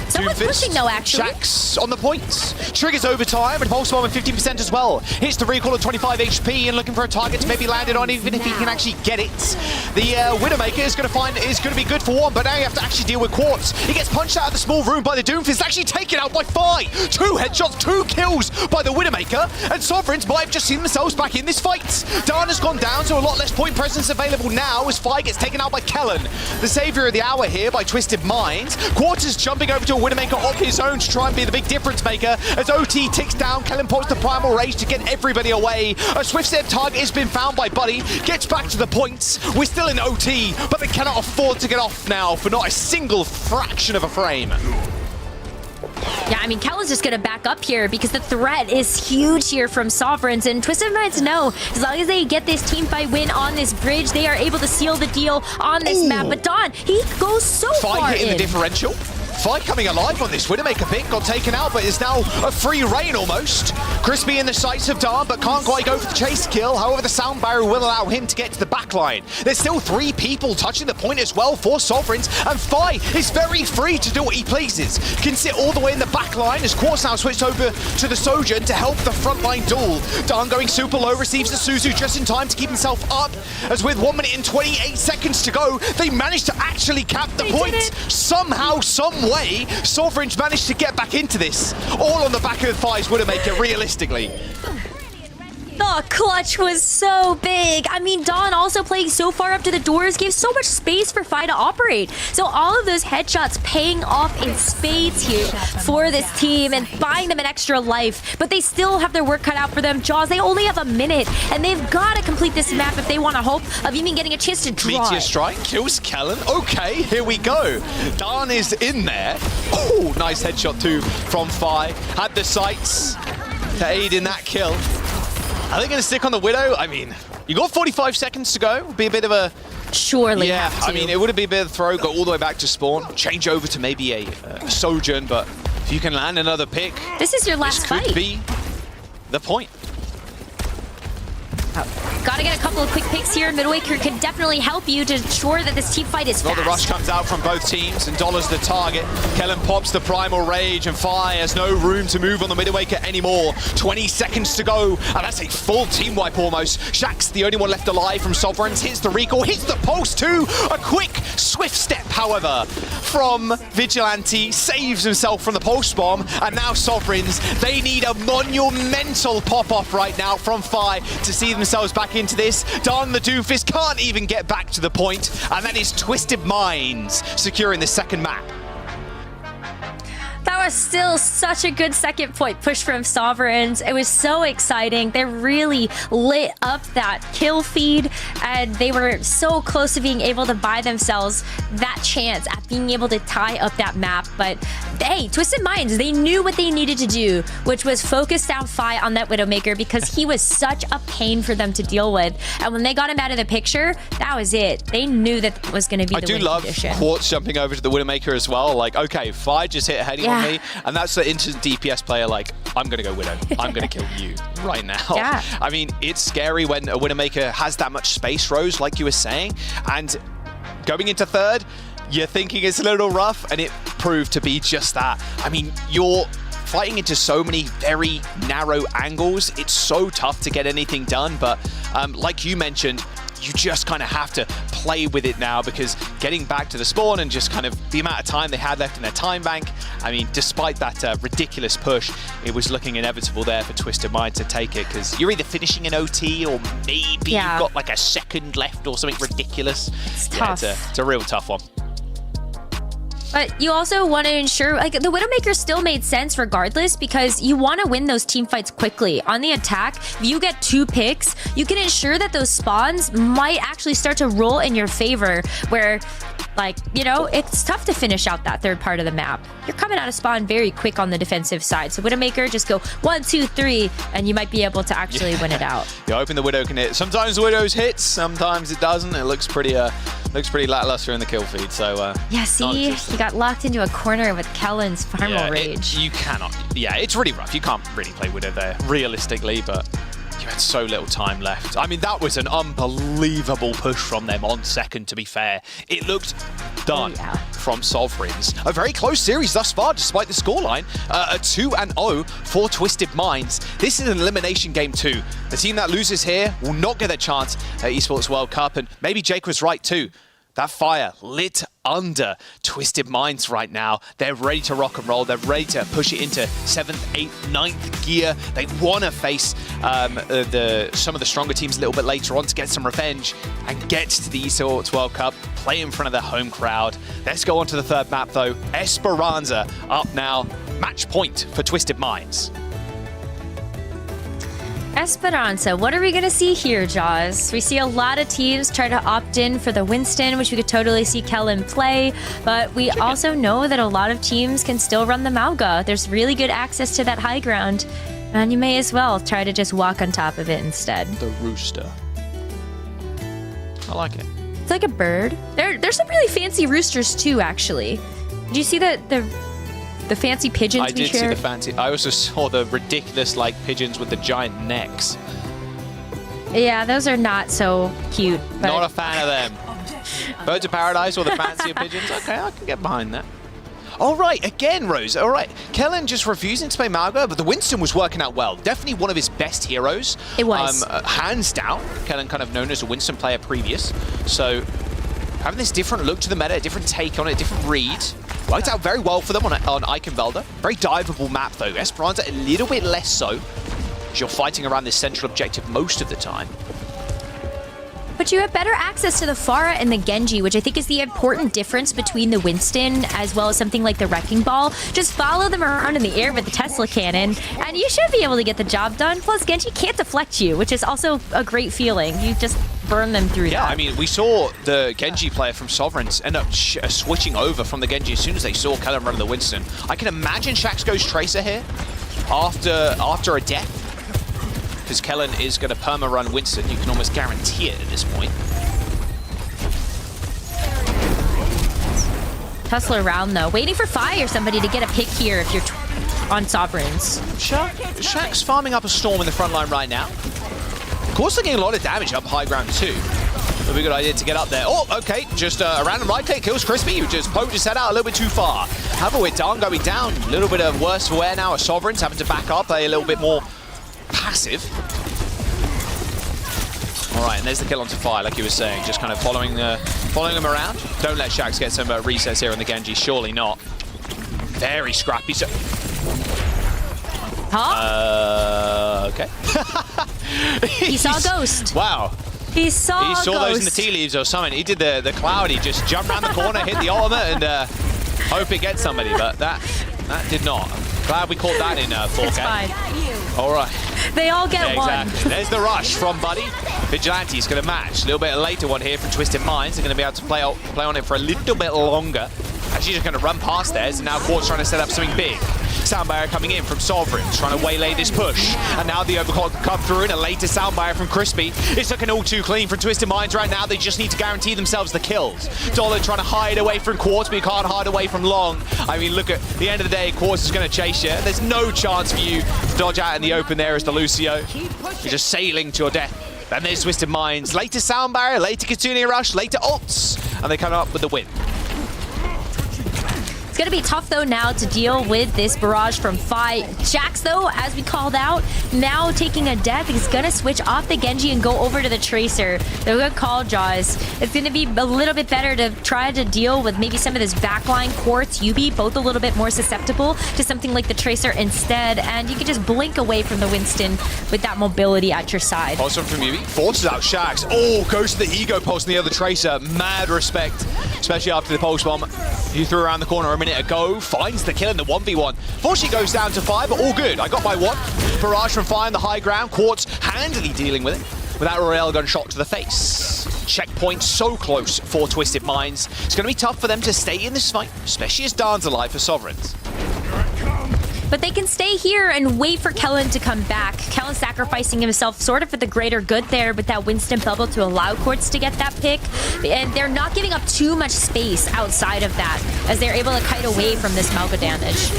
Someone's pushing though, actually. Shax on the points. Triggers overtime, and Pulse Bomb at 15% as well. Hits the recall at 25 HP and looking for a target to maybe land it on, even if he can actually get it. The Widowmaker is going to be good for one, but now you have to actually deal with Quartz. He gets punched out of the small room by the Doomfist, actually taken out by Fi. 2 headshots, 2 kills by the Widowmaker, and Sovereigns might have just seen themselves back in this fight. Dan has gone down, so a lot less point presence available now as Fi gets taken out by Kellen. The savior of the hour here by Twisted Minds. Quartz is jumping over to a Widowmaker of his own to try and be the big difference maker. As OT ticks down, Kellen pops the Primal Rage to get everybody away. A swift step target has been found by Buddy, gets back to the points. We're still in OT, but they cannot afford to get off now for not a single fraction of a frame. Yeah, I mean, Kellen's just going to back up here because the threat is huge here from Sovereigns, and Twisted Minds know as long as they get this team fight win on this bridge, they are able to seal the deal on this map. But Don, he goes so far hitting in. The differential. Fi coming alive on this Widowmaker pick, got taken out, but is now a free reign almost. Crispy in the sights of Dan, but can't quite go for the chase kill. However, the sound barrier will allow him to get to the backline. There's still 3 people touching the point as well for Sovereigns, and Fi is very free to do what he pleases. Can sit all the way in the backline as Quartz now switched over to the Sojourn to help the frontline duel. Dan going super low, receives the Suzu just in time to keep himself up, as with 1 minute and 28 seconds to go, they managed to actually cap the point. Somehow, some way, Sovereigns managed to get back into this, all on the back of Fi's Widowmaker, realistically. The clutch was so big. I mean, Dawn also playing so far up to the doors gave so much space for Fi to operate. So all of those headshots paying off in spades here for this team and buying them an extra life. But they still have their work cut out for them. Jaws, they only have a minute, and they've got to complete this map if they want to hope of even getting a chance to draw. Meteor strike kills Kellen. Okay, here we go. Dawn is in there. Oh, nice headshot too from Fi. Had the sights to aid in that kill. Are they going to stick on the Widow? I mean, you got 45 seconds to go. Be a bit of a... Surely yeah, have to. I mean, it would have been a bit of a throw, go all the way back to spawn, change over to maybe a Sojourn, but if you can land another pick... This is your last fight. This could be the point. Gotta get a couple of quick picks here. Midwaker can definitely help you to ensure that this team fight is fast. Well, the rush comes out from both teams, and Dollar's the target. Kellen pops the Primal Rage, and Fi has no room to move on the Midwaker anymore. 20 seconds to go, and that's a full team wipe almost. Shaq's the only one left alive from Sovereigns. Hits the recall, hits the pulse too. A quick, swift step, however, from Vigilante. Saves himself from the pulse bomb, and now Sovereigns, they need a monumental pop-off right now from Fi to see themselves back into this. Dawn the Doofus can't even get back to the point, and that is Twisted Minds securing the second map. That was still such a good second point push from Sovereigns. It was so exciting. They really lit up that kill feed, and they were so close to being able to buy themselves that chance at being able to tie up that map. But hey, Twisted Minds, they knew what they needed to do, which was focus down Fi on that Widowmaker, because he was such a pain for them to deal with. And when they got him out of the picture, that was it. They knew that was going to be the win condition. I do love Quartz jumping over to the Widowmaker as well. Like, okay, Fi just hit a heading on me, and that's the instant DPS player like, I'm going to go Widow. I'm going to kill you right now. Yeah. I mean, it's scary when a Widowmaker has that much space, Rose, like you were saying, and going into third, you're thinking it's a little rough, and it proved to be just that. I mean, you're fighting into so many very narrow angles. It's so tough to get anything done, but like you mentioned, you just kind of have to play with it now, because getting back to the spawn and just kind of the amount of time they had left in their time bank, I mean, despite that ridiculous push, it was looking inevitable there for Twisted Mind to take it, because you're either finishing an OT or maybe you've got like a second left or something ridiculous. It's tough. It's a real tough one. But you also want to ensure, like, the Widowmaker still made sense regardless, because you want to win those team fights quickly. On the attack, if you get 2 picks, you can ensure that those spawns might actually start to roll in your favor, where, like, you know, it's tough to finish out that third part of the map. You're coming out of spawn very quick on the defensive side. So Widowmaker, just go 1, 2, 3, and you might be able to actually win it out. You're hoping the Widow can hit. Sometimes the Widow's hits, sometimes it doesn't. It looks pretty lackluster in the kill feed. So yeah, see, you got locked into a corner with Kellen's Primal Rage. You cannot. Yeah, it's really rough. You can't really play Widow there, realistically, but you had so little time left. I mean, that was an unbelievable push from them on second, to be fair. It looked done from Sovereigns. A very close series thus far, despite the scoreline. A 2-0 for Twisted Minds. This is an elimination game too. The team that loses here will not get a chance at Esports World Cup, and maybe Jake was right too. That fire lit under Twisted Minds right now. They're ready to rock and roll. They're ready to push it into 7th, 8th, 9th gear. They want to face some of the stronger teams a little bit later on to get some revenge and get to the Esports World Cup, play in front of their home crowd. Let's go on to the third map though. Esperanza up now. Match point for Twisted Minds. Esperanza, what are we going to see here, Jaws? We see a lot of teams try to opt in for the Winston, which we could totally see Kellen play, but we also know that a lot of teams can still run the Mauga. There's really good access to that high ground, and you may as well try to just walk on top of it instead. The rooster. I like it. It's like a bird. There's some really fancy roosters too, actually. Did you see the fancy pigeons we shared? I did see the fancy. I also saw the ridiculous, like, pigeons with the giant necks. Yeah, those are not so cute. But... Not a fan of them. Birds of Paradise or the fancier pigeons? Okay, I can get behind that. All right, again, Rose. All right. Kellen just refusing to play Mauga, but the Winston was working out well. Definitely one of his best heroes. It was. Hands down. Kellen kind of known as a Winston player previous. So having this different look to the meta, a different take on it, a different read. Worked out very well for them on Eichenwalde. Very diveable map, though. Esperanza, a little bit less so. as you're fighting around this central objective most of the time. But you have better access to the Pharah and the Genji, which I think is the important difference between the Winston as well as something like the Wrecking Ball. Just follow them around in the air with the Tesla cannon, and you should be able to get the job done. Plus, Genji can't deflect you, which is also a great feeling. You just burn them through that. Yeah, I mean, we saw the Genji player from Sovereigns end up switching over from the Genji as soon as they saw Kellen run the Winston. I can imagine Shaxx goes Tracer here after a death. Because Kellen is going to perma-run Winston. You can almost guarantee it at this point. Tesla around, though. Waiting for Fi or somebody to get a pick here if you're on Sovereigns. Shaxx farming up a Storm in the front line right now. Of course, they're getting a lot of damage up high ground, too. It would be a good idea to get up there. Oh, okay. Just a random right click kills Crispy, who just poked his head out a little bit too far. However, with Darn going down, a little bit of worse for wear now. Sovereigns having to back up, play a little bit more passive. All right, and there's the kill onto Fire, like you were saying, just kind of following him around. Don't let Shaxx get some recess here on the Genji, surely not. Very scrappy. So okay. He saw a ghost. Wow. He saw those in the tea leaves or something. He did the cloud. He just jumped around the corner, hit the ultimate, and hope it gets somebody. But that did not. Glad we caught that in 4K. It's fine. All right. They all get one. Exactly. There's the rush from Buddy. Vigilante's going to match. A little bit later one here from Twisted Minds. They're going to be able to play on it for a little bit longer. Actually just going to run past theirs, and now Quartz trying to set up something big. Sound barrier coming in from Sovereigns, trying to waylay this push. And now the overclock can come through, and a later sound barrier from Crispy. It's looking all too clean from Twisted Minds right now. They just need to guarantee themselves the kills. Dollar trying to hide away from Quartz, but you can't hide away from Long. I mean, look, at the end of the day, Quartz is going to chase you. There's no chance for you to dodge out in the open there as the Lucio. You're just sailing to your death. And there's Twisted Minds. Later sound barrier, later Kitsune Rush, later ults. And they come up with the win. It's going to be tough, though, now to deal with this barrage from Fi. Shaxx, though, as we called out, now taking a death. He's going to switch off the Genji and go over to the Tracer. They're going to call Jaws. It's going to be a little bit better to try to deal with maybe some of this backline. Quartz, Yubi, both a little bit more susceptible to something like the Tracer instead. And you can just blink away from the Winston with that mobility at your side. Pulse from Yubi. Forces out Shaxx. Oh, goes to the Ego Pulse on the other Tracer. Mad respect, especially after the Pulse Bomb he threw around the corner a minute ago. Finds the kill in the 1v1. Fortunately goes down to 5, but all good. I got my one. Barrage from Fire on the high ground. Quartz handily dealing with it without a railgun shot to the face. Checkpoint so close for Twisted Minds. It's going to be tough for them to stay in this fight, especially as Darn's alive for Sovereigns. But they can stay here and wait for Kellen to come back. Kellen sacrificing himself sort of for the greater good there with that Winston bubble to allow Quartz to get that pick. And they're not giving up too much space outside of that as they're able to kite away from this Malga damage.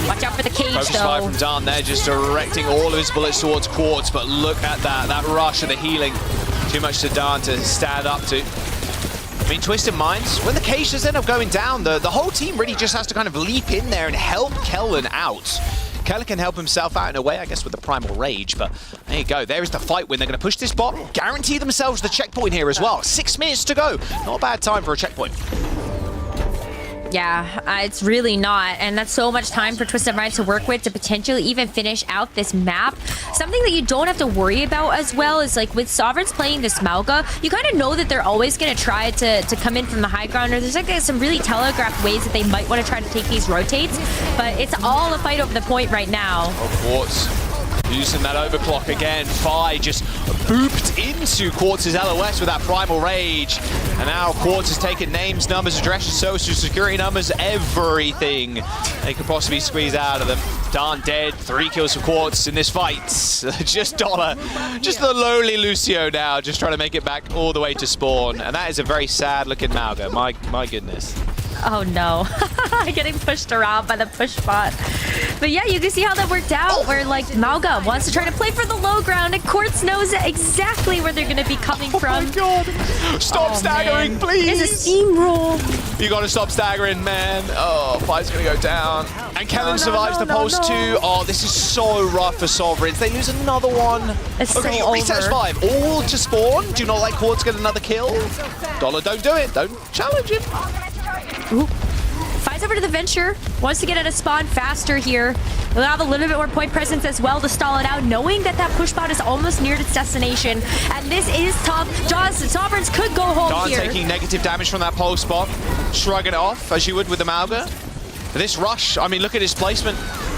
Watch out for the cage, Focus though. fire from Darn there, just directing all of his bullets towards Quartz. But look at that rush and the healing. Too much to Darn to stand up to. I mean, Twisted Minds, when the cage does end up going down, the whole team really just has to kind of leap in there and help Kellen out. Kellen can help himself out in a way, I guess, with the Primal Rage, but there you go. There is the fight win. They're going to push this bot, guarantee themselves the checkpoint here as well. 6 minutes to go. Not a bad time for a checkpoint. Yeah, it's really not. And that's so much time for Twisted Minds to work with to potentially even finish out this map. Something that you don't have to worry about as well is like with Sovereigns playing this Malga, you kind of know that they're always going to try to come in from the high ground, or there's like some really telegraphed ways that they might want to try to take these rotates. But it's all a fight over the point right now. Oh, Quartz using that overclock again. Fi just booped into Quartz's LOS with that Primal Rage. And now Quartz has taken names, numbers, addresses, social security numbers, everything they could possibly squeeze out of them. Darn dead, 3 kills for Quartz in this fight. Just Dollar, just the lowly Lucio now, just trying to make it back all the way to spawn. And that is a very sad looking Malga, my goodness. Oh no, getting pushed around by the push bot. But yeah, you can see how that worked out, where like Malga wants to try to play for the low ground, and Quartz knows exactly where they're going to be coming from. Oh my god! Stop staggering, man. please! It's a steamroll. You gotta stop staggering, man. Oh, Fi's gonna go down. And Kellen survives the pulse too. Oh, this is so rough for Sovereigns. They lose another one. It's okay, so resets over. 5. All to spawn. Do you not like Quartz get another kill? Dollar, don't do it. Don't challenge him. Ooh. Fi's over to the Venture. Wants to get at a spawn faster here. They'll have a little bit more point presence as well to stall it out, knowing that that push bot is almost near its destination. And this is tough. Sovereigns could go home here. Taking negative damage from that pulse spot. Shrugging it off, as you would with the Mauga. This rush, I mean, look at his placement.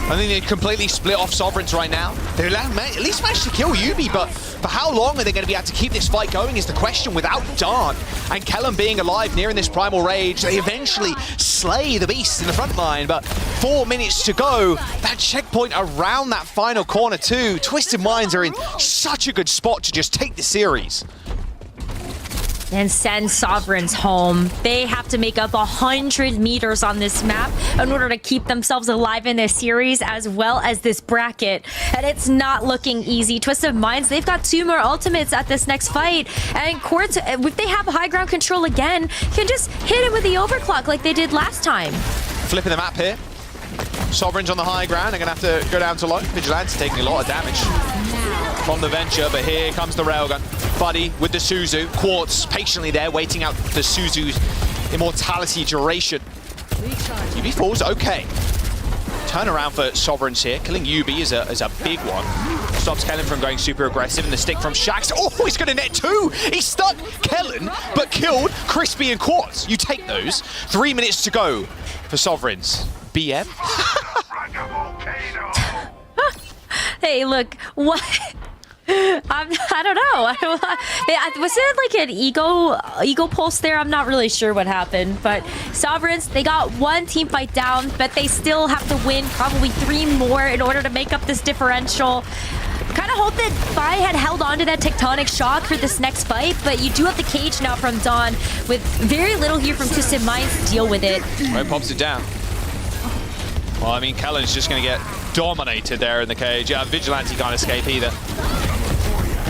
I think they completely split off Sovereigns right now. They at least managed to kill Yubi, but for how long are they going to be able to keep this fight going is the question. Without Darn and Kellen being alive nearing this Primal Rage, they eventually slay the beast in the front line, but 4 minutes to go. That checkpoint around that final corner too. Twisted Minds are in such a good spot to just take the series. And send Sovereigns home. They have to make up 100 meters on this map in order to keep themselves alive in this series as well as this bracket. And it's not looking easy. Twisted Minds, they've got 2 more ultimates at this next fight. And Quartz, if they have high ground control again, can just hit it with the overclock like they did last time. Flipping the map here. Sovereigns on the high ground. They're going to have to go down to low. Vigilante taking a lot of damage from the Venture, but here comes the Railgun. Buddy with the Suzu. Quartz patiently there, waiting out the Suzu's immortality duration. UB falls, okay. Turn around for Sovereigns here. Killing UB is a big one. Stops Kellen from going super aggressive, and the stick from Shax. Oh, he's going to net 2. He stuck Kellen, but killed Crispy and Quartz. You take those. 3 minutes to go for Sovereigns. BM? Hey, look, what? I don't know. Was it like an ego pulse there? I'm not really sure what happened. But Sovereigns, they got 1 team fight down, but they still have to win probably 3 more in order to make up this differential. Kind of hope that Fi had held on to that tectonic shock for this next fight, but you do have the cage now from Dawn with very little here from Twisted Minds to deal with it. Right, pops it down. Well, I mean, Kellen's just going to get dominated there in the cage. Yeah, Vigilante can't escape either.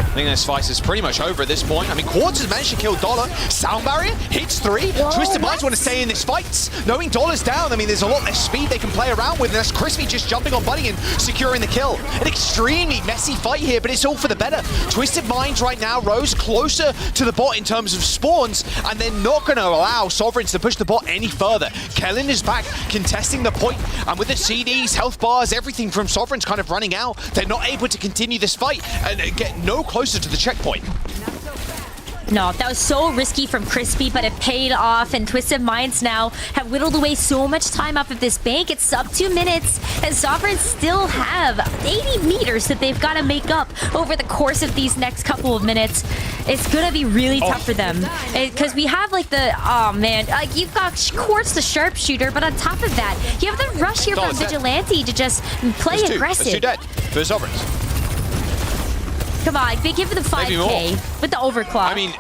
I think this fight is pretty much over at this point. I mean, Quartz has managed to kill Dollar. Sound Barrier hits 3. Whoa, Twisted Minds want to stay in this fight. Knowing Dollar's down, I mean, there's a lot less speed they can play around with. And that's Crispy just jumping on Buddy and securing the kill. An extremely messy fight here, but it's all for the better. Twisted Minds right now rose closer to the bot in terms of spawns, and they're not going to allow Sovereigns to push the bot any further. Kellen is back contesting the point, and with the CDs, health bars, everything from Sovereigns kind of running out, they're not able to continue this fight and get no closer to the checkpoint. No, that was so risky from Crispy, but it paid off, and Twisted Minds now have whittled away so much time off of this bank. It's sub 2 minutes, and Sovereigns still have 80 meters that they've got to make up over the course of these next couple of minutes. It's going to be really tough for them, because we have like the, oh man, like you've got Quartz the sharpshooter, but on top of that, you have the rush here from Vigilante to just play aggressive. That's 2 dead for Sovereigns. Come on, they give them 5K with the overclock. I mean,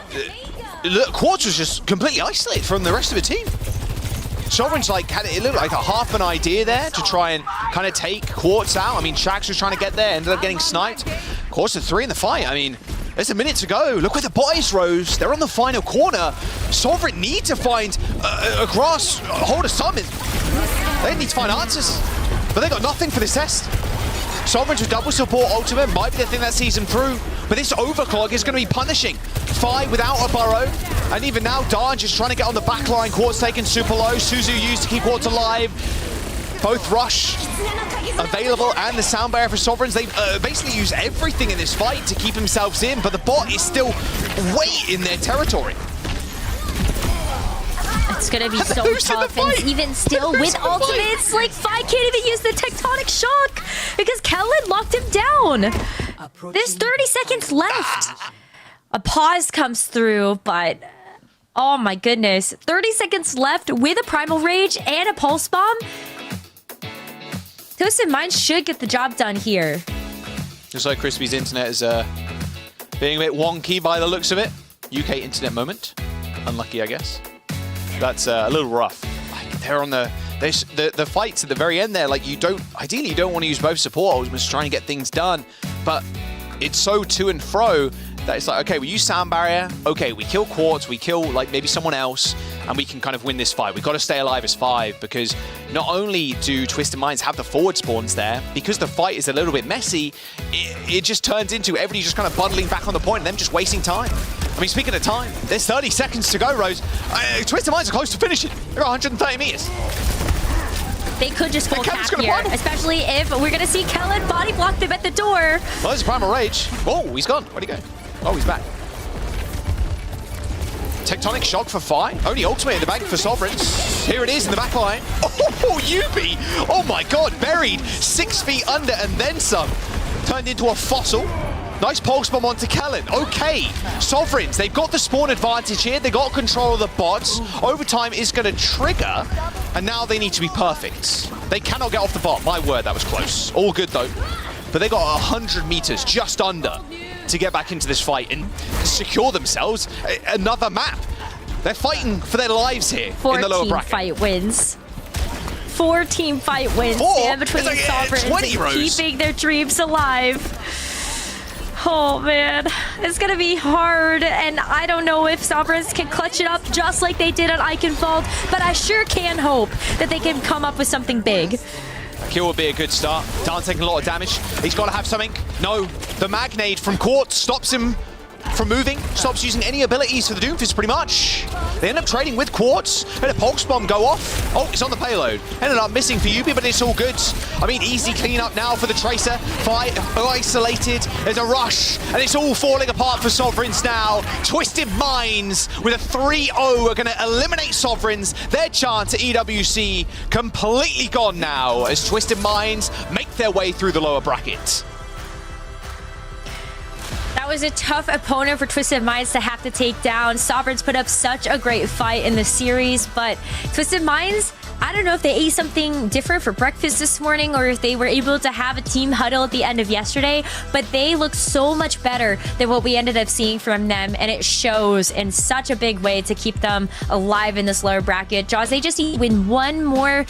look, Quartz was just completely isolated from the rest of the team. Sovereigns like had it looked like a half an idea there to try and kind of take Quartz out. I mean, Shax was trying to get there, ended up getting sniped. Quartz at 3 in the fight. I mean, there's a minute to go. Look where the boys rose. They're on the final corner. Sovereign need to find a grass hold of summon. They need to find answers, but they got nothing for this test. Sovereigns with double support ultimate might be the thing that sees him through, but this overclock is going to be punishing. Fi without a burrow, and even now Darn just trying to get on the back line. Quartz taken super low. Suzu used to keep Quartz alive. Both rush available, and the sound barrier for Sovereigns. They basically use everything in this fight to keep themselves in, but the bot is still way in their territory. It's gonna be so tough, and even still with ultimates, like Fi can't even use the tectonic shock because Kellen locked him down. There's 30 seconds left. A pause comes through, but oh my goodness, 30 seconds left with a Primal Rage and a Pulse Bomb. Twisted Minds should get the job done here. Just like Crispy's internet is being a bit wonky by the looks of it. UK internet moment. Unlucky, I guess. That's a little rough. Like, they're on the fights at the very end there. Like, ideally you don't want to use both support ultimates trying to get things done, but it's so to and fro that it's like, okay, we use sound barrier. Okay, we kill Quartz, we kill like maybe someone else, and we can kind of win this fight. We've got to stay alive as 5 because not only do Twisted Minds have the forward spawns there, because the fight is a little bit messy, it just turns into everybody just kind of bundling back on the point and them just wasting time. I mean, speaking of time, there's 30 seconds to go, Rose. Twisted Minds are close to finishing. They're 130 meters. they could just full cap here, especially if we're gonna see Kellen body block them at the door. Well, there's a Primal Rage. Oh, he's gone. Where'd he go? Oh, he's back. Tectonic Shock for Fi. Only ultimate in the bank for Sovereigns. Here it is in the back line. Oh, Yubi! Oh my god, buried 6 feet under and then some. Turned into a fossil. Nice pulse bomb onto Kellen. Okay, Sovereigns, they've got the spawn advantage here. They got control of the bots. Overtime is going to trigger, and now they need to be perfect. They cannot get off the bot. My word, that was close. All good though. But they got 100 meters just under to get back into this fight and secure themselves another map. They're fighting for their lives here in the lower bracket. 4 team fight wins. 4 team fight wins. Stand between Sovereigns and keeping their dreams alive. Oh man, it's gonna be hard, and I don't know if Sovereigns can clutch it up just like they did at Eichenwald, but I sure can hope that they can come up with something big. Kill would be a good start. Dan taking a lot of damage. He's got to have something. No, the Magnade from Quartz stops him from moving, stops using any abilities for the Doomfist pretty much. They end up trading with Quartz, and a Pulse Bomb go off. Oh, it's on the payload. Ended up missing for Yubi, but it's all good. I mean, easy cleanup now for the Tracer. Fight isolated, there's a rush, and it's all falling apart for Sovereigns now. Twisted Minds with a 3-0 are going to eliminate Sovereigns. Their chance at EWC completely gone now as Twisted Minds make their way through the lower bracket. That was a tough opponent for Twisted Minds to have to take down. Sovereigns put up such a great fight in the series, but Twisted Minds, I don't know if they ate something different for breakfast this morning or if they were able to have a team huddle at the end of yesterday, but they look so much better than what we ended up seeing from them, and it shows in such a big way to keep them alive in this lower bracket. Jaws, they just need to win one more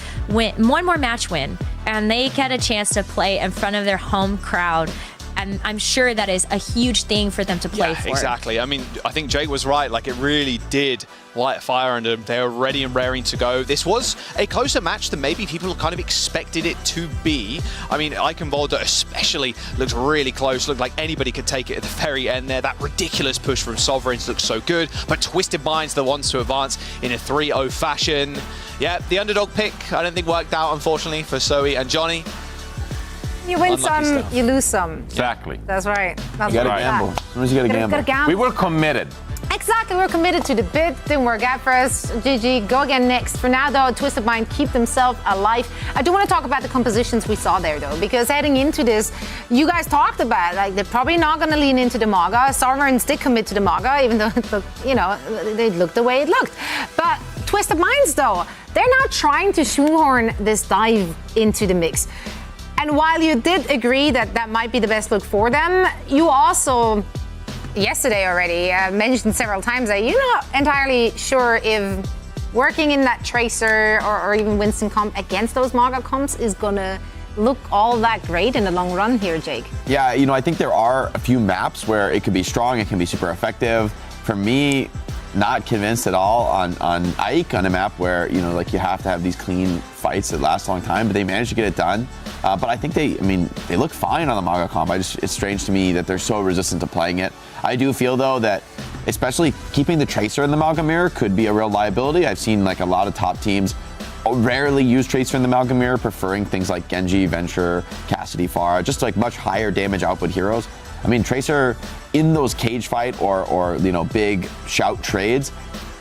match win, and they get a chance to play in front of their home crowd. And I'm sure that is a huge thing for them to play for. Exactly. I mean, I think Jake was right. Like, it really did light a fire under them. They were ready and raring to go. This was a closer match than maybe people kind of expected it to be. I mean, Eichenwald especially looked really close. Looked like anybody could take it at the very end there. That ridiculous push from Sovereigns looked so good. But Twisted Minds the ones to advance in a 3-0 fashion. Yeah, the underdog pick, I don't think worked out, unfortunately, for Zoe and Johnny. You win some, you lose some. Exactly. That's right. That's you gotta gamble. Sometimes you gotta gamble. We were committed. Exactly, we're committed to the bid. Didn't work out for us. GG, go again next. For now, though, Twisted Mind keep themselves alive. I do want to talk about the compositions we saw there, though, because heading into this, you guys talked about, like, they're probably not going to lean into the Maga. Sovereigns did commit to the Maga, even though it looked, you know, they looked the way it looked. But Twisted Minds, though, they're now trying to shoehorn this dive into the mix. And while you did agree that that might be the best look for them, you also, yesterday already, mentioned several times that you're not entirely sure if working in that Tracer or even Winston comp against those Maga comps is going to look all that great in the long run here, Jake. Yeah, you know, I think there are a few maps where it could be strong, it can be super effective. For me, not convinced at all on Ike on a map where, you know, like you have to have these clean fights that last a long time, but they managed to get it done. But I think they look fine on the Maga comp. It's strange to me that they're so resistant to playing it. I do feel, though, that especially keeping the Tracer in the Maga mirror could be a real liability. I've seen like a lot of top teams rarely use Tracer in the Maga mirror, preferring things like Genji, Venture, Cassidy, Pharah, just like much higher damage output heroes. I mean, Tracer in those cage fight or you know, big shout trades,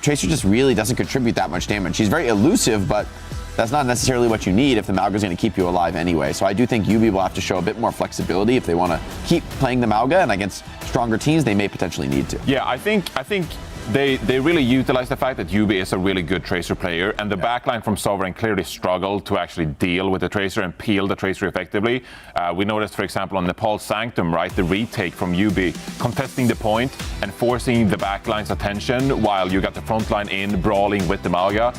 Tracer just really doesn't contribute that much damage. She's very elusive, but that's not necessarily what you need if the Mauga is going to keep you alive anyway. So I do think Yubi will have to show a bit more flexibility if they want to keep playing the Mauga, and against stronger teams, they may potentially need to. Yeah, I think they really utilize the fact that Yubi is a really good Tracer player, and the backline from Sovereign clearly struggled to actually deal with the Tracer and peel the Tracer effectively. We noticed, for example, on Nepal's Sanctum, right, the retake from Yubi, contesting the point and forcing the backline's attention while you got the front line in, brawling with the Mauga,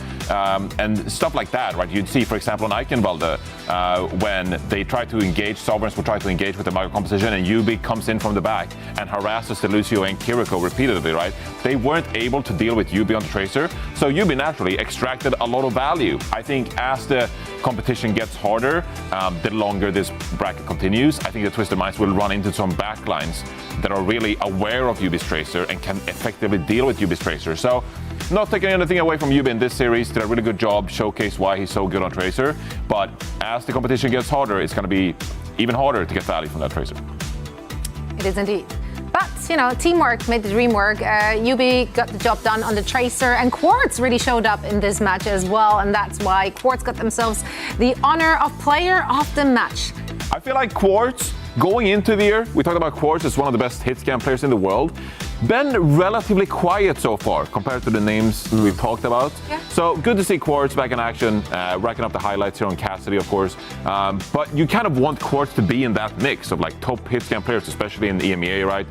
and stuff like that, right? You'd see, for example, on Eichenwald, when they try to engage, Sovereigns will try to engage with the Mauga composition, and Yubi comes in from the back and harasses the Lucio and Kiriko repeatedly, right? They weren't weren't able to deal with Yubi on the Tracer, so Yubi naturally extracted a lot of value. I think as the competition gets harder, the longer this bracket continues, I think the Twisted Minds will run into some backlines that are really aware of Yubi's Tracer and can effectively deal with Yubi's Tracer. So, not taking anything away from Yubi in this series, did a really good job, showcase why he's so good on Tracer, but as the competition gets harder, it's going to be even harder to get value from that Tracer. It is indeed. But, teamwork made the dream work. Yubi got the job done on the Tracer, and Quartz really showed up in this match as well, and that's why Quartz got themselves the honor of Player of the Match. I feel like Quartz, going into the year, we talked about Quartz as one of the best hit scan players in the world. Been relatively quiet so far compared to the names we've talked about. Yeah. So good to see Quartz back in action, racking up the highlights here on Cassidy, of course. But you kind of want Quartz to be in that mix of like top hit scan players, especially in the EMEA, right?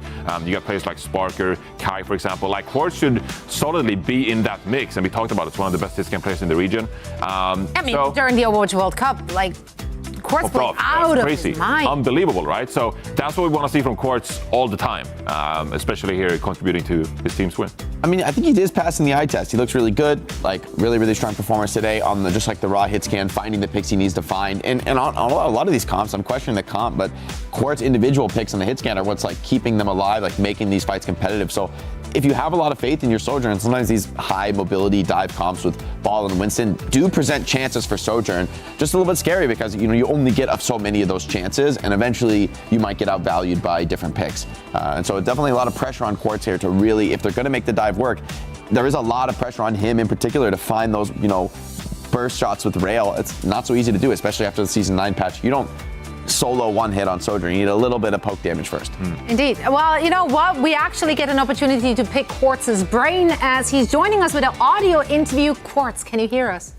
You got players like Sparker, Kai, for example. Like Quartz should solidly be in that mix, and we talked about it's one of the best hit scan players in the region. During the Overwatch World Cup, Quartz played out of his mind. Unbelievable, right? So that's what we want to see from Quartz all the time, especially here contributing to his team's win. I mean, I think he is passing the eye test. He looks really good, really, really strong performance today on just the raw hit scan, finding the picks he needs to find. And on a lot of these comps, I'm questioning the comp, but Quartz individual picks on the hit scan are what's keeping them alive, making these fights competitive. So if you have a lot of faith in your Sojourn, sometimes these high mobility dive comps with Ball and Winston do present chances for Sojourn. Just a little bit scary because you only get so many of those chances, and eventually you might get outvalued by different picks. And so definitely a lot of pressure on Quartz here to really, if they're going to make the dive work, there is a lot of pressure on him in particular to find those burst shots with Rail. It's not so easy to do, especially after the Season 9 patch. You don't solo one hit on Sojourn. You need a little bit of poke damage first. Indeed. Well, you know what? We actually get an opportunity to pick Quartz's brain as he's joining us with an audio interview. Quartz, can you hear us?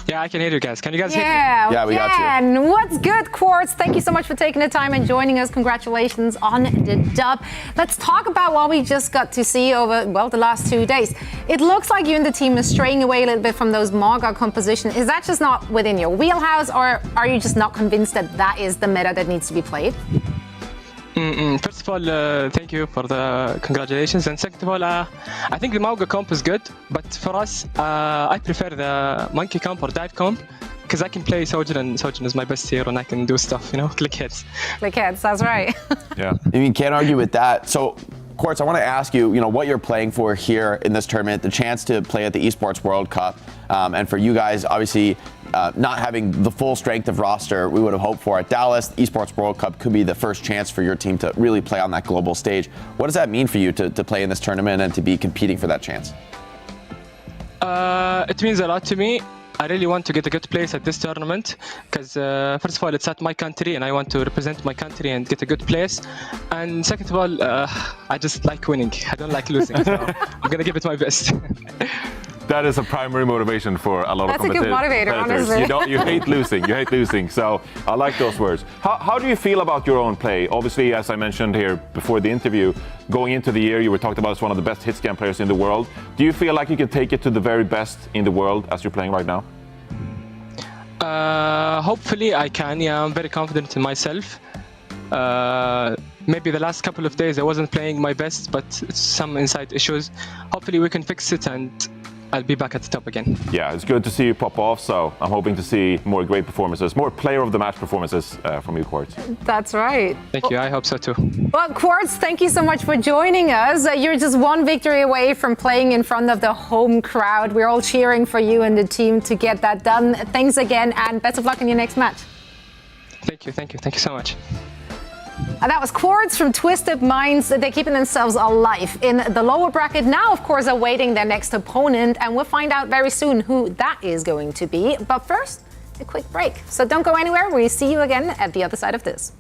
Yeah, I can hear you guys. Can you guys hear me? Yeah, we got you. What's good, Quartz? Thank you so much for taking the time and joining us. Congratulations on the dub. Let's talk about what we just got to see over, the last 2 days. It looks like you and the team are straying away a little bit from those Mauga composition. Is that just not within your wheelhouse, or are you just not convinced that that is the meta that needs to be played? First of all, thank you for the congratulations. And second of all, I think the Mauga comp is good, but for us, I prefer the Monkey comp or Dive comp because I can play Sojourn, and Sojourn is my best hero, and I can do stuff, click hits. Click hits, that's right. Yeah. You can't argue with that. So, Quartz, I want to ask you, what you're playing for here in this tournament, the chance to play at the Esports World Cup, and for you guys, obviously, not having the full strength of roster we would have hoped for at Dallas. The Esports World Cup could be the first chance for your team to really play on that global stage. What does that mean for you to play in this tournament and to be competing for that chance? It means a lot to me. I really want to get a good place at this tournament because first of all, it's at my country and I want to represent my country and get a good place. And second of all, I just like winning. I don't like losing, so I'm going to give it my best. That is a primary motivation for a lot of competitors. That's a good motivator, honestly. You hate losing. You hate losing. So I like those words. How do you feel about your own play? Obviously, as I mentioned here before the interview, going into the year, you were talked about as one of the best hit scan players in the world. Do you feel like you can take it to the very best in the world as you're playing right now? Hopefully I can. Yeah, I'm very confident in myself. Maybe the last couple of days I wasn't playing my best, but it's some inside issues. Hopefully we can fix it and I'll be back at the top again. Yeah, it's good to see you pop off, so I'm hoping to see more great performances, more player of the match performances from you, Quartz. That's right. Thank you, I hope so too. Well, Quartz, thank you so much for joining us. You're just one victory away from playing in front of the home crowd. We're all cheering for you and the team to get that done. Thanks again, and best of luck in your next match. Thank you so much. And that was Quartz from Twisted Minds. They're keeping themselves alive in the lower bracket. Now, of course, awaiting their next opponent. And we'll find out very soon who that is going to be. But first, a quick break. So don't go anywhere. We'll see you again at the other side of this.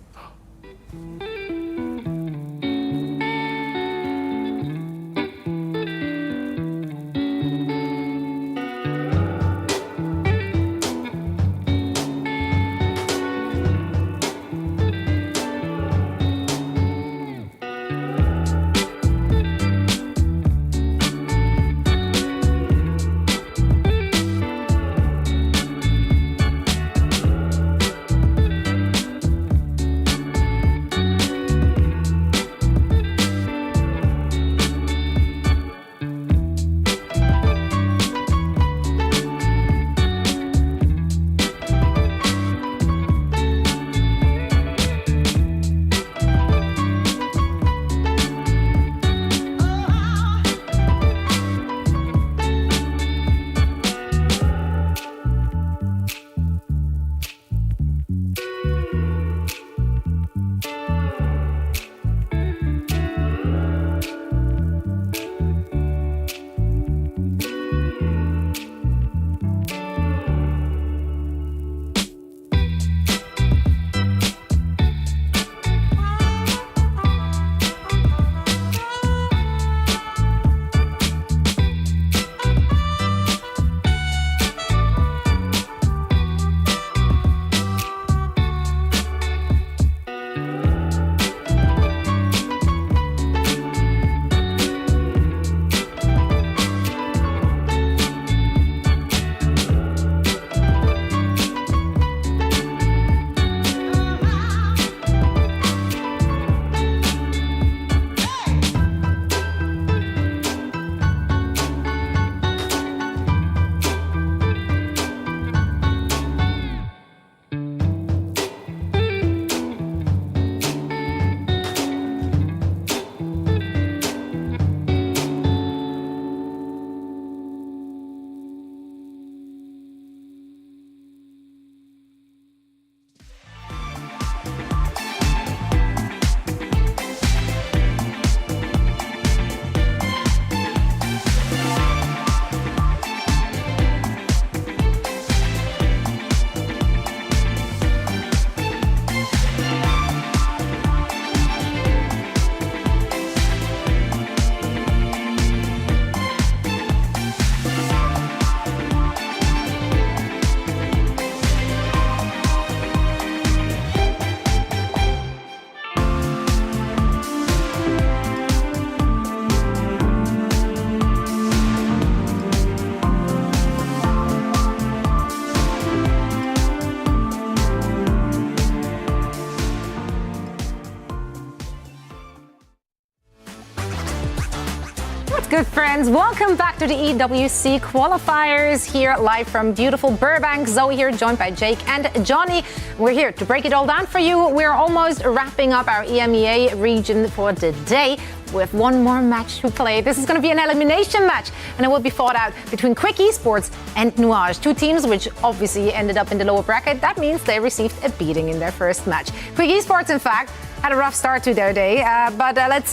good friends? Welcome back to the EWC Qualifiers here live from beautiful Burbank. Zoe here, joined by Jake and Johnny. We're here to break it all down for you. We're almost wrapping up our EMEA region for the day with one more match to play. This is going to be an elimination match, and it will be fought out between Quick Esports and Noage, two teams which obviously ended up in the lower bracket. That means they received a beating in their first match. Quick Esports, in fact, had a rough start to their day, but let's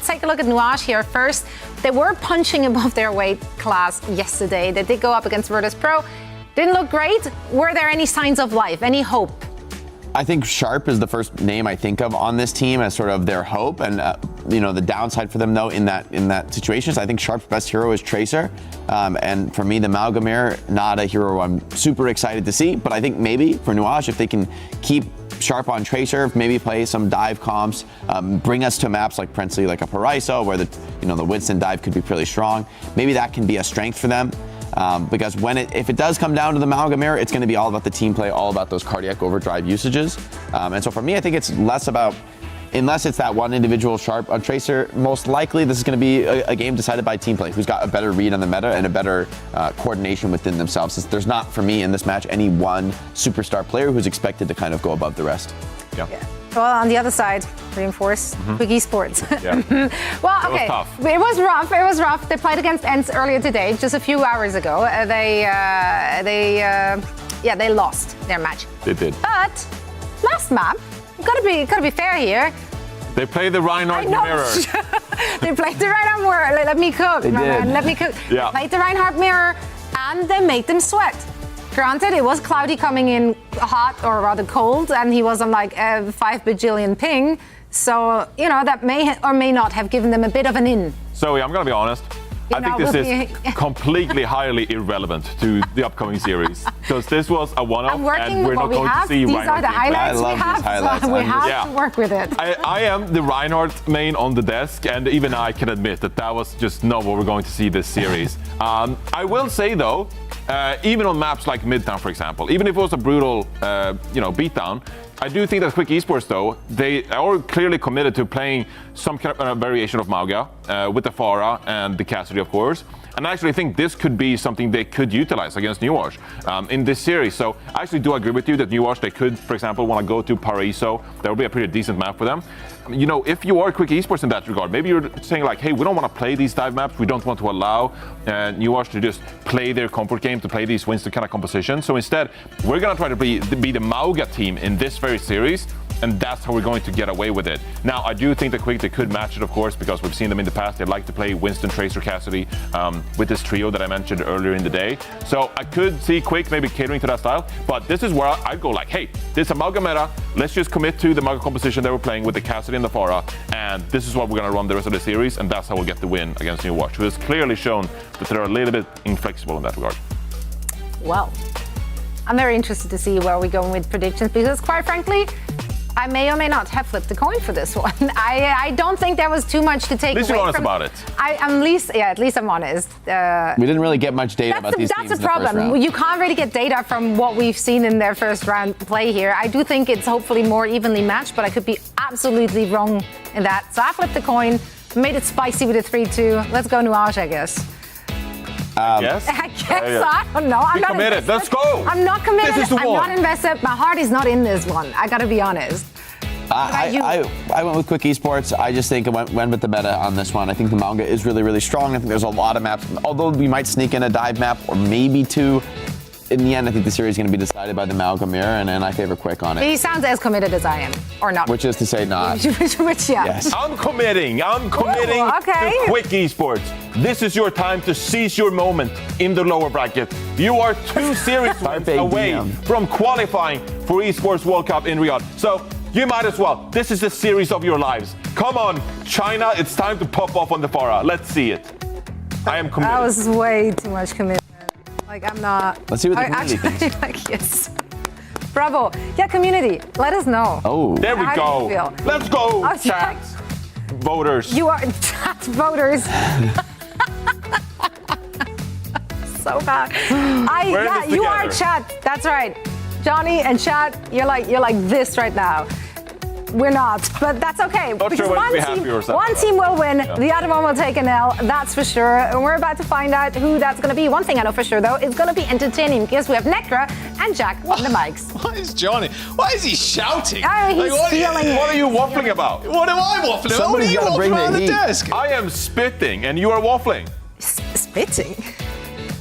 take a look at Noage here first. They were punching above their weight class yesterday. They did go up against Virtus Pro. Didn't look great. Were there any signs of life, any hope? I think Sharp is the first name I think of on this team as sort of their hope, and the downside for them though in that situation is I think Sharp's best hero is Tracer, and for me the Malgamir, not a hero I'm super excited to see, but I think maybe for Noage if they can keep Sharp on Tracer, maybe play some dive comps, bring us to maps like Princely, like a Paraiso, where the Winston dive could be pretty strong. Maybe that can be a strength for them. Because if it does come down to the Malgamir, it's going to be all about the team play, all about those cardiac overdrive usages. And so for me, I think it's less about, unless it's that one individual Sharp on Tracer, most likely this is going to be a game decided by team play, who's got a better read on the meta and a better coordination within themselves. There's not, for me, in this match, any one superstar player who's expected to kind of go above the rest. Yeah. Well, on the other side, reinforce Quick Esports. Yeah. Well, okay. It was rough. They played against ENCE earlier today, just a few hours ago. They lost their match. They did. But last map, gotta be fair here. They played the Reinhardt mirror. They played the Reinhardt mirror. Let me cook, man. Let me cook. Yeah. They played the Reinhardt mirror, and they made them sweat. Granted, it was cloudy coming in hot, or rather cold, and he was on like a 5 bajillion ping. So, that may or may not have given them a bit of an in. Zoe, I'm going to be honest. I think this is completely highly irrelevant to the upcoming series. Because this was a one-off, and we're not going to see These Reinhardt. are the highlights we have, so we have to work with it. I am the Reinhardt main on the desk, and even I can admit that was just not what we're going to see this series. I will say, though, even on maps like Midtown, for example, even if it was a brutal, beatdown, I do think that Quick Esports, though, they are clearly committed to playing some kind of variation of Mauga with the Pharah and the Cassidy, of course. And I actually think this could be something they could utilize against Noage in this series. So I actually do agree with you that Noage, they could, for example, want to go to Paraiso. That would be a pretty decent map for them. If you are Quick Esports in that regard, maybe you're saying like, hey, we don't want to play these dive maps. We don't want to allow Noage to just play their comfort game, to play these Winston kind of compositions. So instead, we're going to try to be the Mauga team in this very series. And that's how we're going to get away with it. Now, I do think that Quick, they could match it, of course, because we've seen them in the past. They like to play Winston, Tracer, Cassidy with this trio that I mentioned earlier in the day. So I could see Quick maybe catering to that style. But this is where I'd go like, hey, this is a Mauga meta. Let's just commit to the Mauga composition that we're playing with the Cassidy and the Pharah. And this is what we're going to run the rest of the series. And that's how we'll get the win against Noage, who has clearly shown that they're a little bit inflexible in that regard. Well, I'm very interested to see where we're going with predictions, because quite frankly, I may or may not have flipped the coin for this one. I don't think there was too much to take away. At least you're honest about it. At least I'm honest. We didn't really get much data about these teams. That's the problem. You can't really get data from what we've seen in their first round play here. I do think it's hopefully more evenly matched, but I could be absolutely wrong in that. So I flipped the coin, made it spicy with a 3-2. Let's go Noage, I guess. Yes. I guess I don't know. I'm not committed. Invested. Let's go. I'm not committed. This is the I'm one. not invested. My heart is not in this one. I gotta be honest. I went with Quick Esports. I just think I went with the meta on this one. I think the Mauga is really, really strong. I think there's a lot of maps. Although we might sneak in a dive map or maybe two, in the end, I think the series is going to be decided by the Malgamir, and I favor Quick on it. He sounds as committed as I am, or not. Which is to say not. Which, yeah. Yes. I'm committing to Quick Esports. This is your time to seize your moment in the lower bracket. You are 2 series wins away from qualifying for Esports World Cup in Riyadh. So you might as well. This is the series of your lives. Come on, China, it's time to pop off on the Pharah. Let's see it. I am committed. That was way too much commitment. Like, I'm not. Let's see what the community thinks. Like, yes. Bravo. Yeah, community. Let us know. Oh. There we go. Let's go, chat. Voters. You are chat voters. So bad. You are chat. That's right. Johnny and chat, you're like this right now. we're not, but that's okay. Not because sure when to be happy or something. one team will win, the other one will take an L, that's for sure. And we're about to find out who that's going to be. One thing I know for sure, though, it's going to be entertaining because we have Necra and Jack on the mics. What is Johnny? Why is he shouting? He's feeling. What are you waffling about? What am I waffling about? What are Somebody's you gotta bring waffling the on the heat. desk? I am spitting and you are waffling. Spitting?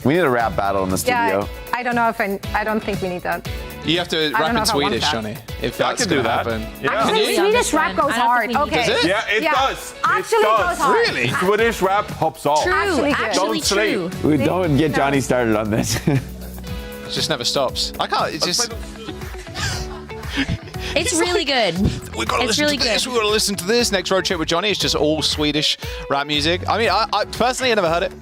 We need a rap battle in the studio. Yeah, I don't know if I don't think we need that. You have to don't rap know in if I want Swedish, that. Johnny. If I that's can do going to that. happen. Yeah. Actually, Swedish rap goes hard. Okay. Does it? Yeah, it does. Actually, it it does. goes hard. Really? Swedish rap pops off. True, Actually good. actually Don't sleep. true. We don't get Johnny started on this. It just never stops. I can't. It's just. It's really good. We've got to It's listen really to this. good. We've got to listen to this. Next road trip with Johnny is just all Swedish rap music. I mean, I personally, I never heard it.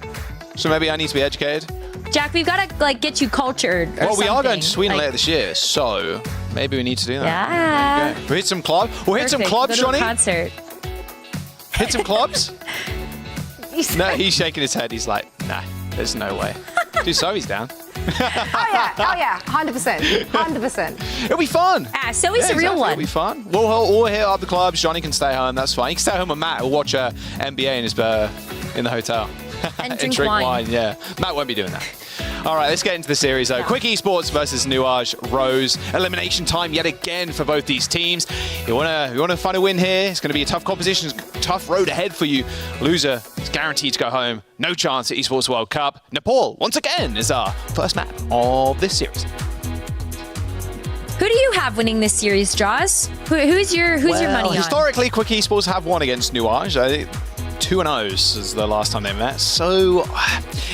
So maybe I need to be educated. Jack, we've got to like get you cultured. Or Well, we are going something. to Sweden Like, later this year, so maybe we need to do that. Yeah. We'll hit some clubs. We'll hit some Perfect. clubs, Go to a Johnny. concert. Hit some clubs. No, he's shaking his head. He's like, nah, there's no way. Dude, so he's down. Oh yeah, 100%, 100%. It'll be fun. Ah, so he's a real exactly. one. It'll be fun. We'll hit up the clubs. Johnny can stay home. That's fine. He can stay home with Matt. We'll watch NBA in the hotel. And and drink wine. Yeah, Matt won't be doing that. All right, let's get into the series though. Quick Esports versus Noage Rose. Elimination time yet again for both these teams. You wanna find a win here. It's gonna be a tough competition, tough road ahead for you. Loser is guaranteed to go home. No chance at Esports World Cup. Nepal once again is our first map of this series. Who do you have winning this series, Jaws? Who's your money on? Historically, Quick Esports have won against Noage. I think 2-0 is the last time they met. So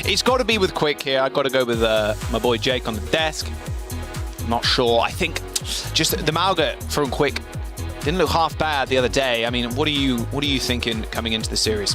it's got to be with Quick here. I've got to go with my boy Jake on the desk. Not sure. I think just the Mauga from Quick didn't look half bad the other day. I mean, what are you thinking coming into the series?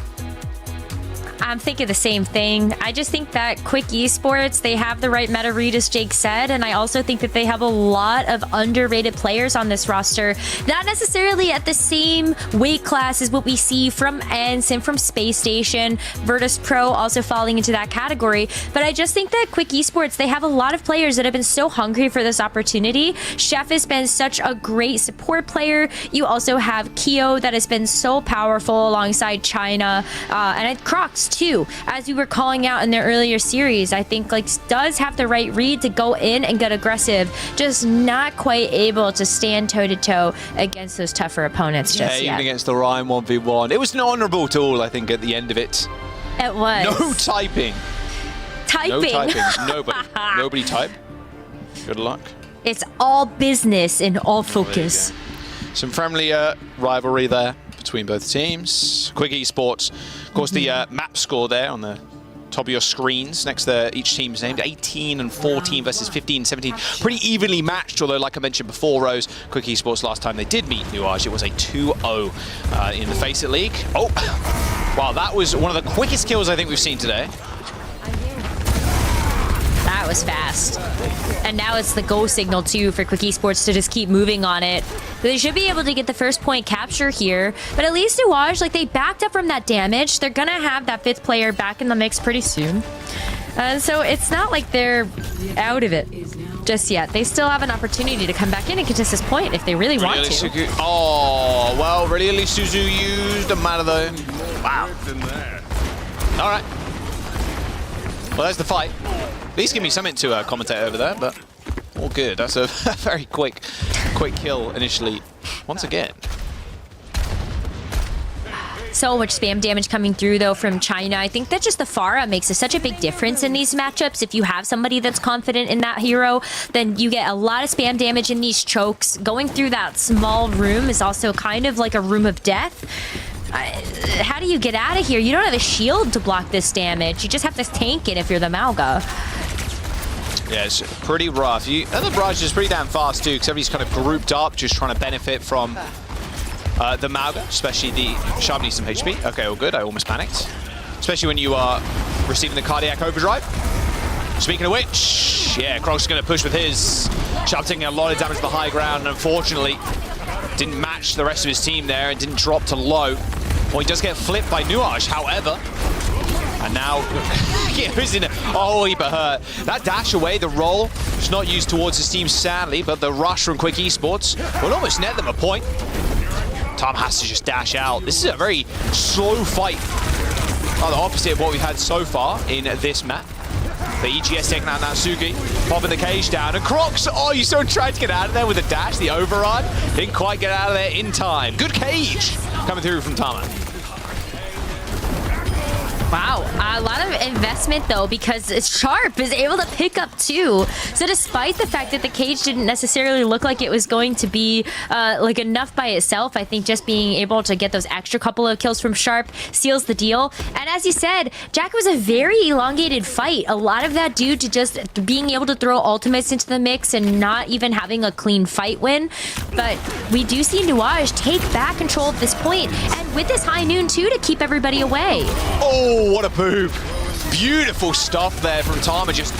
I'm thinking the same thing. I just think that Quick Esports, they have the right meta read, as Jake said, and I also think that they have a lot of underrated players on this roster. Not necessarily at the same weight class as what we see from ENCE and from Space Station, Virtus Pro also falling into that category, but I just think that Quick Esports, they have a lot of players that have been so hungry for this opportunity. Chef has been such a great support player. You also have Keo that has been so powerful alongside China, and Crocs too, as we were calling out in their earlier series. I think like does have the right read to go in and get aggressive, just not quite able to stand toe-to-toe against those tougher opponents just even yet. against the Ryan 1v1. It was an honourable tool, I think, at the end of it. It was. No typing. Typing. No typing. Nobody type. Good luck. It's all business and all focus. Some friendly rivalry there between both teams. Quick Esports, of course, the map score there on the top of your screens next to each team's name, 18 and 14 versus 15 and 17. Pretty evenly matched, although like I mentioned before, Rose, Quick Esports last time they did meet Noage, it was a 2-0 in the FACEIT League. Oh, wow, that was one of the quickest kills I think we've seen today. That was fast. And now it's the go signal too for Quick Esports to just keep moving on it. They should be able to get the first point capture here, but at least Noage, like they backed up from that damage. They're gonna have that fifth player back in the mix pretty soon. So it's not like they're out of it just yet. They still have an opportunity to come back in and contest this point if they really want to. Oh, well, really Suzu used a mana though. Wow. All right. Well, there's the fight. At least give me something to commentate over there, but all good. That's a very quick kill initially. Once again. So much spam damage coming through, though, from China. I think that just the Pharah makes such a big difference in these matchups. If you have somebody that's confident in that hero, then you get a lot of spam damage in these chokes. Going through that small room is also kind of like a room of death. How do you get out of here? You don't have a shield to block this damage. You just have to tank it if you're the Mauga. Yeah, it's pretty rough. And the barrage is pretty damn fast too, because everybody's kind of grouped up, just trying to benefit from the Mauga, especially the Sharp needs some HP. Okay, all good. I almost panicked. Especially when you are receiving the cardiac overdrive. Speaking of which, yeah, Croc's going to push with his. Sharp taking a lot of damage to the high ground, and unfortunately didn't match the rest of his team there and didn't drop to low. Well, he does get flipped by Noage, however. And now, oh, he got hurt. That dash away, the roll, was not used towards his team, sadly, but the rush from Quick Esports will almost net them a point. Tom has to just dash out. This is a very slow fight. The opposite of what we've had so far in this map. The EGS taking out Natsuki, popping the cage down, and Crocs, oh, you still tried to get out of there with a dash, the overrun. Didn't quite get out of there in time. Good cage coming through from Tama. Wow, a lot of investment though, because Sharp is able to pick up 2. So despite the fact that the cage didn't necessarily look like it was going to be like enough by itself, I think just being able to get those extra couple of kills from Sharp seals the deal. And as you said, Jack, was a very elongated fight. A lot of that due to just being able to throw ultimates into the mix and not even having a clean fight win. But we do see Noage take back control at this point, and with this high noon too to keep everybody away. Oh, what a boom. Beautiful stuff there from Tama, just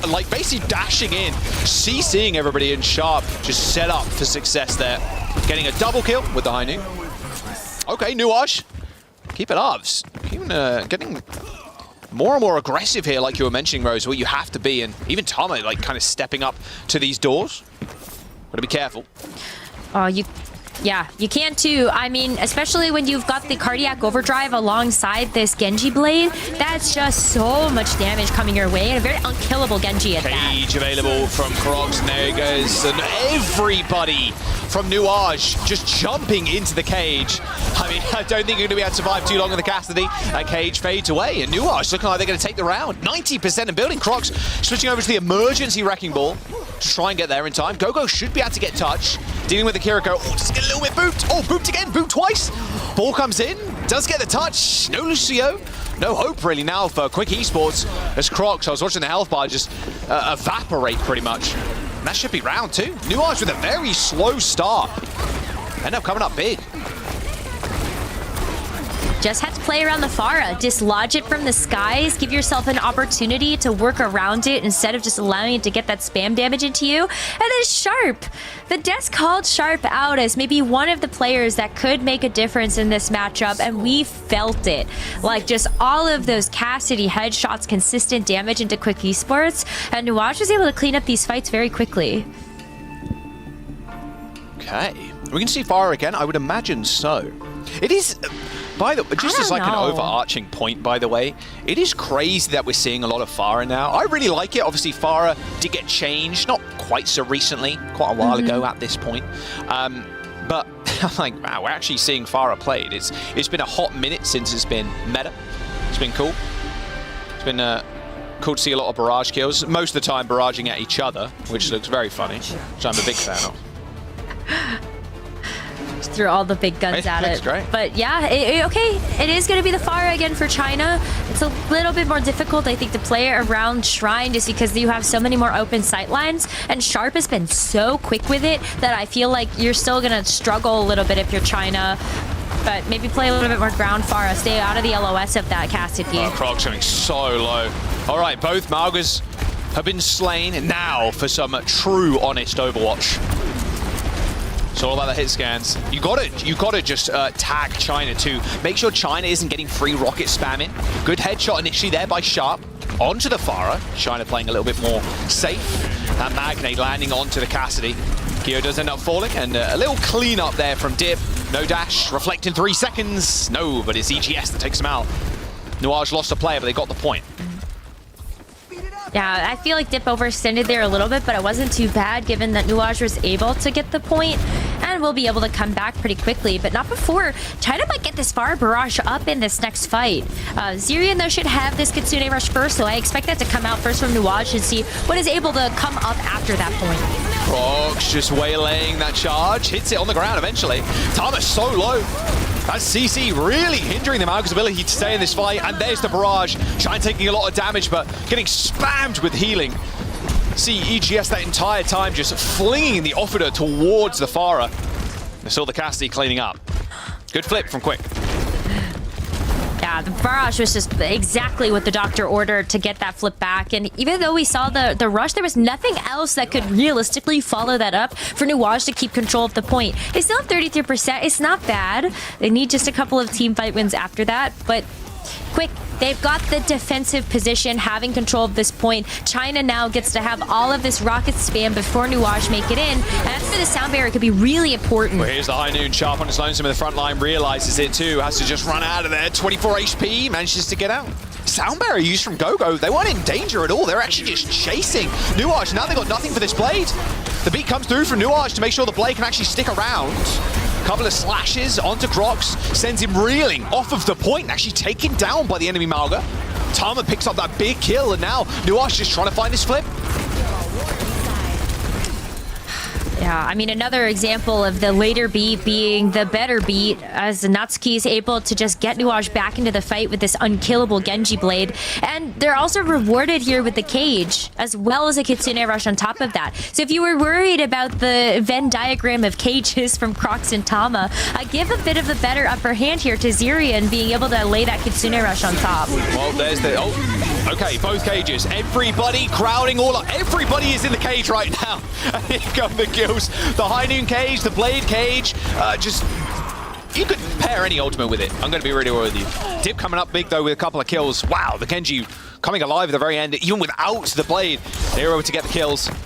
like basically dashing in, CCing everybody in Sharp, just set up for success there. Getting a double kill with the high noon. Okay, Noage, keep it up. Getting more and more aggressive here, like you were mentioning, Rose, what you have to be, and even Tama like kind of stepping up to these doors. Gotta be careful. Yeah, you can too. I mean, especially when you've got the cardiac overdrive alongside this Genji blade, that's just so much damage coming your way, and a very unkillable Genji at that. Cage available from Crocs, and there he goes, and everybody from Noage just jumping into the cage. I mean, I don't think you're going to be able to survive too long in the custody. That cage fades away, and Noage looking like they're going to take the round. 90% in building. Crocs switching over to the emergency wrecking ball to try and get there in time. Gogo should be able to get touch. Dealing with the Kiriko. Oh, just get a little bit booped. Oh, booped again. Booped twice. Ball comes in. Does get the touch. No Lucio. No hope really now for Quick Esports as Crocs. I was watching the health bar just evaporate pretty much. And that should be round 2. Noage with a very slow start. End up coming up big. Just have to play around the Pharah. Dislodge it from the skies. Give yourself an opportunity to work around it instead of just allowing it to get that spam damage into you. And then Sharp. The desk called Sharp out as maybe one of the players that could make a difference in this matchup, and we felt it. Like just all of those Cassidy headshots, consistent damage into Quick Esports, and Noage was able to clean up these fights very quickly. Okay. We can see Pharah again? I would imagine so. It is... By the way, just as like an overarching point, by the way, it is crazy that we're seeing a lot of Pharah now. I really like it. Obviously, Pharah did get changed, not quite so recently, quite a while ago at this point. But I'm like, wow, we're actually seeing Pharah played. It's been a hot minute since it's been meta. It's been cool. It's been cool to see a lot of barrage kills. Most of the time barraging at each other, which looks very funny, which I'm a big fan of. Just threw all the big guns at it. Great. But yeah, okay, it is going to be the Pharah again for China. It's a little bit more difficult, I think, to play around Shrine just because you have so many more open sight lines, and Sharp has been so quick with it that I feel like you're still going to struggle a little bit if you're China. But maybe play a little bit more ground Pharah. Stay out of the LOS of that Cassidy. Croc's going so low. All right, both Maugas have been slain. Now for some true, honest Overwatch. It's all about the hit scans. You gotta just tag China too. Make sure China isn't getting free rocket spamming. Good headshot initially there by Sharp. Onto the Pharah. China playing a little bit more safe. That Magnate landing onto the Cassidy. Kyo does end up falling, and a little clean up there from Dip. No dash, reflect in 3 seconds. No, but it's EGS that takes him out. Noage lost a player, but they got the point. Yeah, I feel like Dip overextended there a little bit, but it wasn't too bad given that Noage was able to get the point, and will be able to come back pretty quickly, but not before. China might get this Pharah barrage up in this next fight. Zirian, though, should have this Kitsune rush first, so I expect that to come out first from Noage and see what is able to come up after that point. Crocs just waylaying that charge, hits it on the ground eventually. Tama's so low. That's CC really hindering the Mauga's ability to stay in this fight, and there's the barrage. Shine taking a lot of damage, but getting spammed with healing. See EGS that entire time just flinging the Offida towards the Pharah. We saw the Cassidy cleaning up. Good flip from Quick. Yeah, the barrage was just exactly what the doctor ordered to get that flip back. And even though we saw the rush, there was nothing else that could realistically follow that up for Noage to keep control of the point. They still have 33%. It's not bad. They need just a couple of team fight wins after that. But Quick They've got the defensive position, having control of this point. China now gets to have all of this rocket spam before Noage make it in. And that's where the sound barrier could be really important. Well, here's the High Noon, sharp on his lonesome in the front line, realizes it too, has to just run out of there. 24 HP, manages to get out. Sound barrier used from Gogo, they weren't in danger at all. They're actually just chasing Noage. Now they've got nothing for this blade. The beat comes through from Noage to make sure the blade can actually stick around. Couple of slashes onto Crocs, sends him reeling off of the point, actually taken down by the enemy Mauga. Tama picks up that big kill, and now Noage just trying to find his flip. Yeah, I mean, another example of the later beat being the better beat, as Natsuki is able to just get Noage back into the fight with this unkillable Genji blade. And they're also rewarded here with the cage, as well as a Kitsune rush on top of that. So if you were worried about the Venn diagram of cages from Crocs and Tama, I give a bit of a better upper hand here to Zirian being able to lay that Kitsune rush on top. Well, there's the... Oh, okay, both cages. Everybody crowding all up. Everybody is in the cage right now. And here come the kills. The High Noon cage, the Blade cage, just... You could pair any ultimate with it. I'm going to be really real with you. Dip coming up big, though, with a couple of kills. Wow, the Genji coming alive at the very end, even without the Blade. They were able to get the kills. And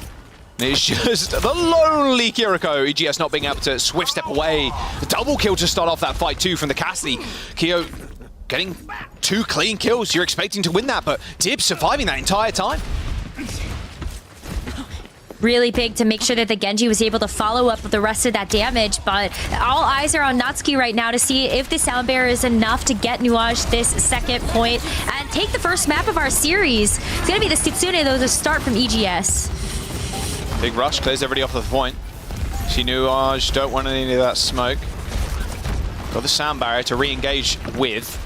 it's just the lonely Kiriko. EGS not being able to swift step away. A double kill to start off that fight, too, from the Cassidy. Kyo getting 2 clean kills. You're expecting to win that, but Dip surviving that entire time. Really big to make sure that the Genji was able to follow up with the rest of that damage, but all eyes are on Natsuki right now to see if the sound barrier is enough to get Noage this second point and take the first map of our series. It's going to be the Kitsune, though, to start from EGS. Big rush, clears everybody off of the point. See Noage, don't want any of that smoke. Got the sound barrier to re-engage with.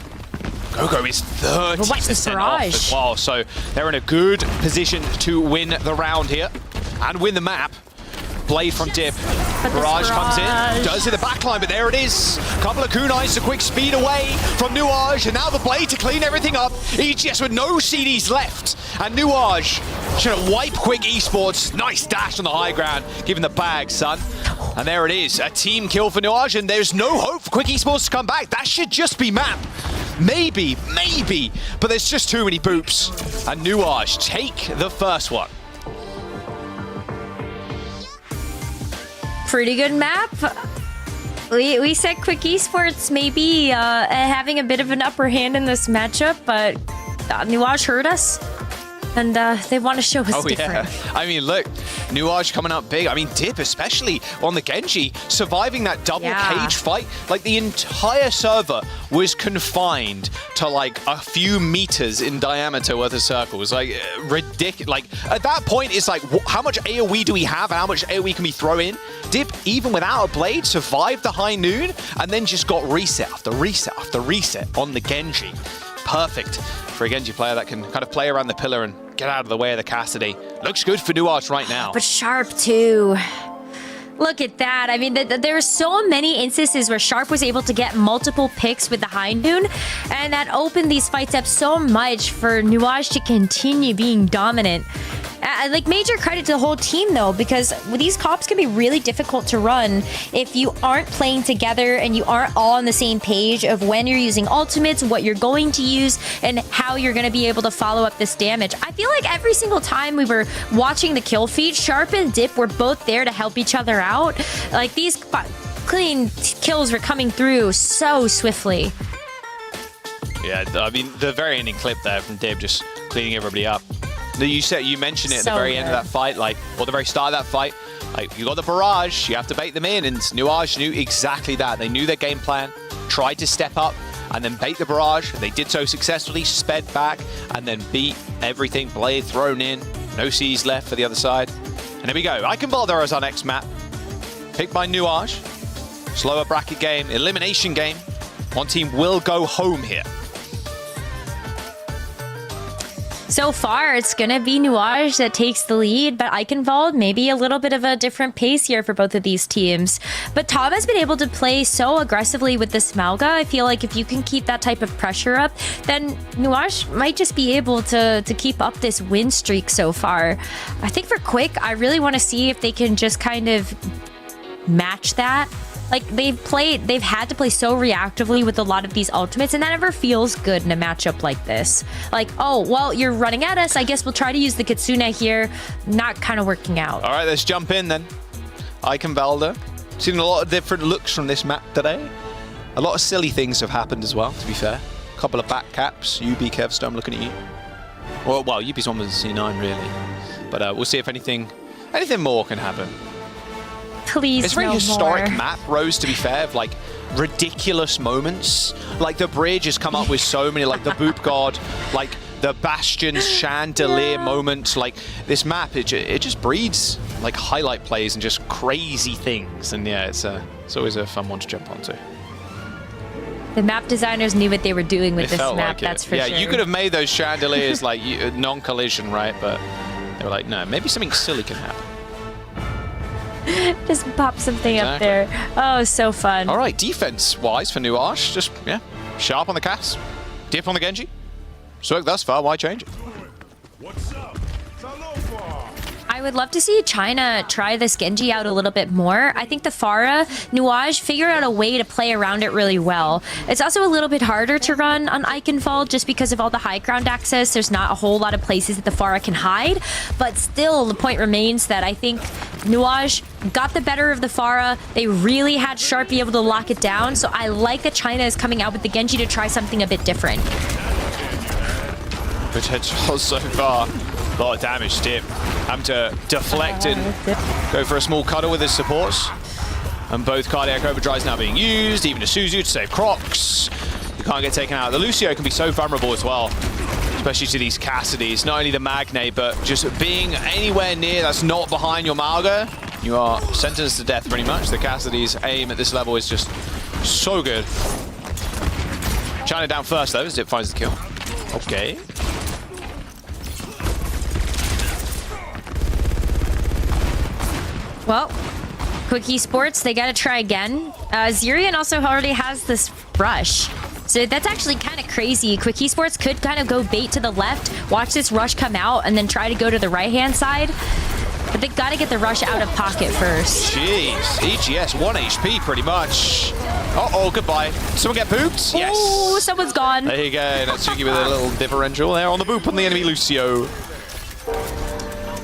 Gogo is 30% off as well, so they're in a good position to win the round here. And win the map. Blade from Dip. Barrage comes in, does hit the backline, but there it is. Couple of kunais, a quick speed away from Noage, and now the Blade to clean everything up. EGS with no CDs left, and Noage trying to wipe quick Esports. Nice dash on the high ground, giving the bag, son. And there it is, a team kill for Noage, and there's no hope for quick Esports to come back. That should just be map. Maybe, but there's just too many boops. And Noage take the first one. Pretty good map. We said Quick Esports maybe having a bit of an upper hand in this matchup, but Noage heard us, and they want to show us different. Yeah. I mean, look, Noage coming up big. I mean, Dip, especially on the Genji, surviving that double cage fight. Like, the entire server was confined to, like, a few meters in diameter worth of circles. Like, ridiculous. Like, at that point, it's like, how much AoE do we have and how much AoE can we throw in? Dip, even without a blade, survived the High Noon and then just got reset after reset after reset on the Genji. Perfect for a Genji player that can kind of play around the pillar and get out of the way of the Cassidy. Looks good for Noage right now. But Sharp, too. Look at that. I mean, there are so many instances where Sharp was able to get multiple picks with the High Noon, and that opened these fights up so much for Noage to continue being dominant. Like, major credit to the whole team, though, because these comps can be really difficult to run if you aren't playing together and you aren't all on the same page of when you're using ultimates, what you're going to use, and how you're going to be able to follow up this damage. I feel like every single time we were watching the kill feed, Sharp and Dip were both there to help each other out. Like, these clean kills were coming through so swiftly. Yeah, I mean, the very ending clip there from Dip just cleaning everybody up. You mentioned it at the very end of that fight, like, or the very start of that fight. Like, you got the barrage, you have to bait them in, and Noage knew exactly that. They knew their game plan, tried to step up, and then bait the barrage. They did so successfully, sped back, and then beat everything. Blade thrown in, no C's left for the other side. And there we go. Eichenwalder as our next map. Picked by Noage. Slower bracket game, elimination game. One team will go home here. So far, it's going to be Noage that takes the lead, but Eichenwald, maybe a little bit of a different pace here for both of these teams. But Tom has been able to play so aggressively with this Smalga. I feel like if you can keep that type of pressure up, then Noage might just be able to keep up this win streak so far. I think for Quick, I really want to see if they can just kind of match that Like they've had to play so reactively with a lot of these ultimates, and that never feels good in a matchup like this. Like, oh, well, you're running at us. I guess we'll try to use the Kitsune here. Not kind of working out. All right, let's jump in then. Ikenvalder. Seen a lot of different looks from this map today. A lot of silly things have happened as well, to be fair. A couple of back caps. UB Kevstar, I'm looking at you. Well, UB's one was a C9, really. But we'll see if anything more can happen. Please, it's a very historic map, Rose, to be fair, of like ridiculous moments. Like the bridge has come up with so many, like the Boop God, like the Bastion's chandelier moments. Like this map, it just breeds like highlight plays and just crazy things. And yeah, it's always a fun one to jump onto. The map designers knew what they were doing with this map, like that's for sure. Yeah, you could have made those chandeliers like non-collision, right? But they were like, no, maybe something silly can happen. Just pop something up there. Oh, so fun. All right, defense-wise for Noage, just, yeah, sharp on the cast, dip on the Genji. So thus far, why change it? What's up? I would love to see China try this Genji out a little bit more. I think the Pharah, Noage figured out a way to play around it really well. It's also a little bit harder to run on Eichenwald just because of all the high ground access. There's not a whole lot of places that the Pharah can hide, but still the point remains that I think Noage got the better of the Pharah. They really had Sharp be able to lock it down, so I like that China is coming out with the Genji to try something a bit different. Potential so far. A lot of damage, Dip. Having to deflect and go for a small cuddle with his supports. And both Cardiac Overdrives now being used, even a Suzu to save Crocs. You can't get taken out. The Lucio can be so vulnerable as well, especially to these Cassidys. Not only the Magnate, but just being anywhere near that's not behind your Malga, you are sentenced to death pretty much. The Cassidy's aim at this level is just so good. China down first though, as Dip finds the kill. Okay. Well, Quick Esports, they gotta try again. Zirian also already has this rush. So that's actually kind of crazy. Quick Esports could kind of go bait to the left, watch this rush come out, and then try to go to the right-hand side. But they gotta get the rush out of pocket first. Jeez, EGS 1 HP pretty much. Uh-oh, goodbye. Someone get booped? Yes. Oh, someone's gone. There you go. Natsuki with a little differential there on the boop on the enemy Lucio.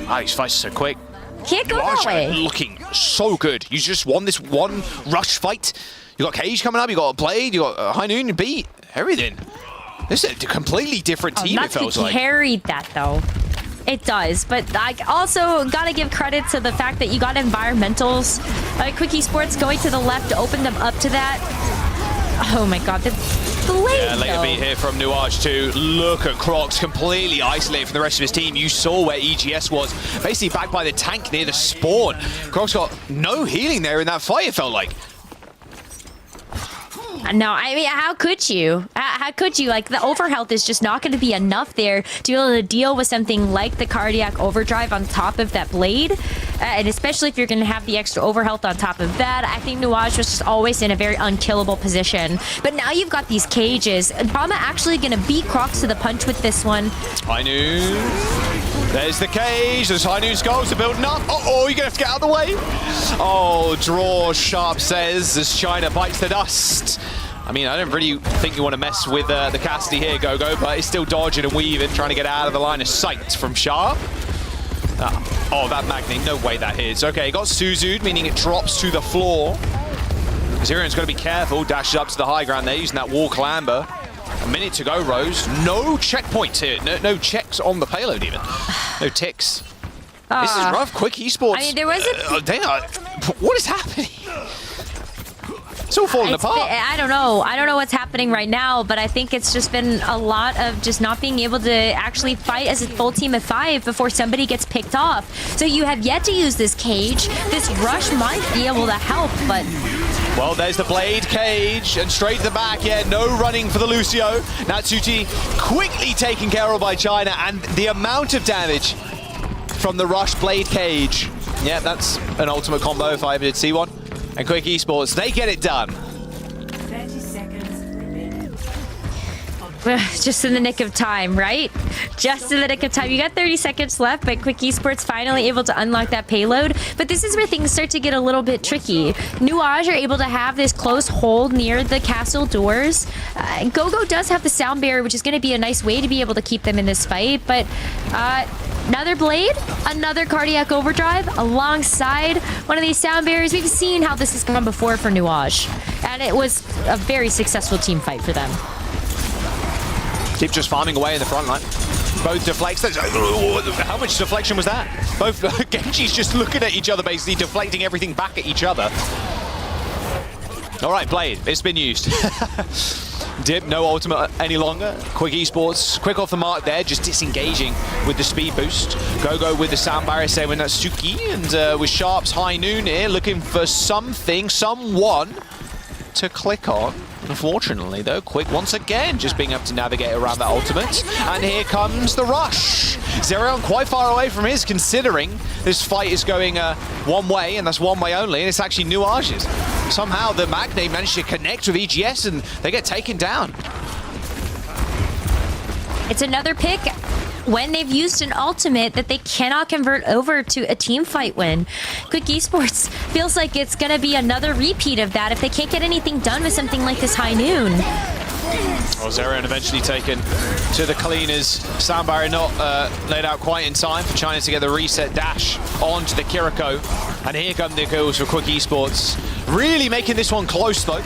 Ah, these fights are so quick. Can't go that way. Looking so good. You just won this one rush fight. You got Cage coming up, you got Blade, you got High Noon, you beat everything. This is a completely different team, it feels like. Carried that though. It does, but I also gotta give credit to the fact that you got environmentals. Quick Esports going to the left to open them up to that. Oh my god, the Blade, yeah, later beat here from Noage too. Look at Crocs, completely isolated from the rest of his team. You saw where EGS was, basically backed by the tank near the spawn. Crocs got no healing there in that fight, it felt like. No, I mean, how could you? How could you? Like, the overhealth is just not going to be enough there to be able to deal with something like the Cardiac Overdrive on top of that Blade. And especially if you're going to have the extra overhealth on top of that, I think Noage was just always in a very unkillable position. But now you've got these cages. Brahma actually going to beat Crocs to the punch with this one. I knew. There's the cage. There's High Noon's goals are building up. Uh-oh, you're going to have to get out of the way. Oh, draw, Sharp says, as China bites the dust. I mean, I don't really think you want to mess with the Cassidy here, Gogo, but he's still dodging and weaving, trying to get out of the line of sight from Sharp. Oh, that Magnate, no way that hits. Okay, got Suzu'd, meaning it drops to the floor. Zirian's got to be careful, dashes up to the high ground there, using that wall clamber. A minute to go, Rose. No checkpoints here. No checks on the payload even. No ticks. This is rough. Quick Esports. I mean, there was what is happening? It's all falling apart. I don't know. I don't know what's happening right now, but I think it's just been a lot of just not being able to actually fight as a full team of 5 before somebody gets picked off. So you have yet to use this cage. This rush might be able to help, but... Well, there's the Blade cage, and straight to the back. Yeah, no running for the Lucio. Natsuki quickly taken care of by China, and the amount of damage from the rush Blade cage. Yeah, that's an ultimate combo if I ever did see one. And Quick Esports, they get it done. 30 seconds remaining. Just in the nick of time, right? Just in the nick of time. You got 30 seconds left, but Quick Esports finally able to unlock that payload. But this is where things start to get a little bit tricky. Noage are able to have this close hold near the castle doors. Gogo does have the sound barrier, which is going to be a nice way to be able to keep them in this fight. But another blade, another cardiac overdrive alongside one of these sound barriers. We've seen how this has gone before for Noage, and it was a very successful team fight for them. Keep just farming away in the front line. Both deflects. How much deflection was that? Both Genji's just looking at each other, basically deflecting everything back at each other. All right, Blade, it's been used. Dip, no ultimate any longer. Quick Esports, quick off the mark there, just disengaging with the speed boost. Gogo with the sound barrier, saving that Suki, and with Sharp's High Noon here, looking for something, someone to click on. Unfortunately, though, Quick once again just being able to navigate around that ultimate. And here comes the rush. Zerion quite far away from his, considering this fight is going one way, and that's one way only, and it's actually Noage's. Somehow the Magnate managed to connect with EGS, and they get taken down. It's another pick when they've used an ultimate that they cannot convert over to a team fight win. Quick Esports feels like it's going to be another repeat of that if they can't get anything done with something like this High Noon. Well, Zerion eventually taken to the cleaners. Sound barrier not laid out quite in time for China to get the reset dash onto the Kiriko. And here come the kills for Quick Esports. Really making this one close, though.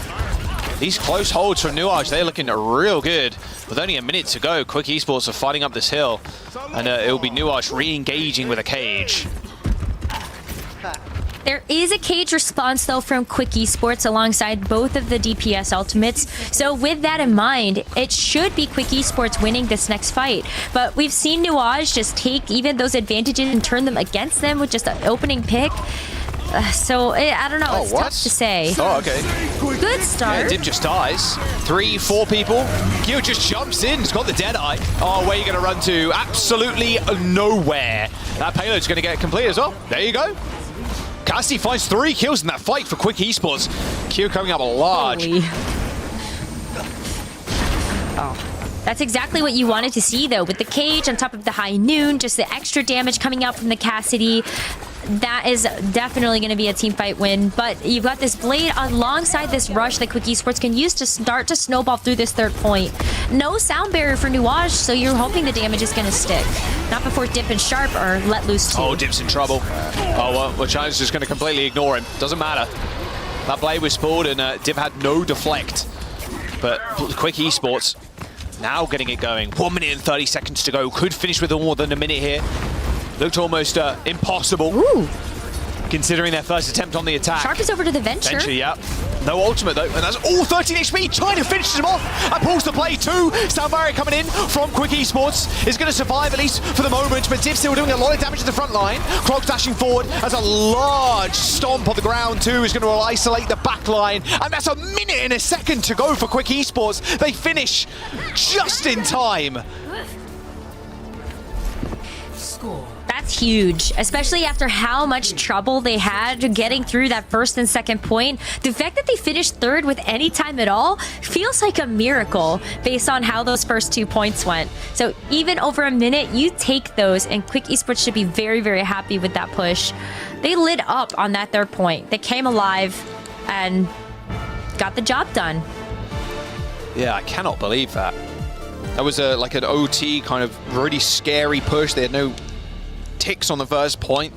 These close holds from Noage, they're looking real good. With only a minute to go, Quick Esports are fighting up this hill. And it'll be Noage re-engaging with a cage. There is a cage response, though, from Quick Esports alongside both of the DPS ultimates. So with that in mind, it should be Quick Esports winning this next fight. But we've seen Noage just take even those advantages and turn them against them with just an opening pick. So, I don't know. It's tough to say. Oh, okay. Good start. Yeah, Dip just dies. 3, 4 people. Gil just jumps in. He's got the Deadeye. Oh, where are you going to run to? Absolutely nowhere. That payload's going to get complete as well. There you go. Cassie finds 3 kills in that fight for Quick Esports. Q coming up large. Holy. Oh. That's exactly what you wanted to see, though, with the cage on top of the High Noon, just the extra damage coming out from the Cassidy. That is definitely going to be a team fight win, but you've got this blade alongside this rush that Quick Esports can use to start to snowball through this third point. No sound barrier for Noage, so you're hoping the damage is going to stick. Not before Dip and Sharp are let loose too. Oh, Dip's in trouble. Oh, well, China's just going to completely ignore him. Doesn't matter. That blade was pulled and Dip had no deflect. But Quick Esports now getting it going. 1 minute and 30 seconds to go. Could finish with more than a minute here. Looked almost impossible. Ooh. Considering their first attempt on the attack. Sharp is over to the Venture. Venture, yeah. No ultimate, though. And that's all 13 HP. China finishes him off and pulls the play, too. Sound barrier coming in from Quick Esports. Is going to survive, at least for the moment. But Div still doing a lot of damage to the front line. Croc dashing forward as a large stomp on the ground, too. Is going to isolate the back line. And that's a minute and a second to go for Quick Esports. They finish just in time. That's huge, especially after how much trouble they had getting through that first and second point. The fact that they finished third with any time at all feels like a miracle based on how those first 2 points went. So even over a minute, you take those, and Quick Esports should be very, very happy with that push. They lit up on that third point. They came alive and got the job done. Yeah, I cannot believe that. That was like an OT kind of really scary push. They had no ticks on the first point.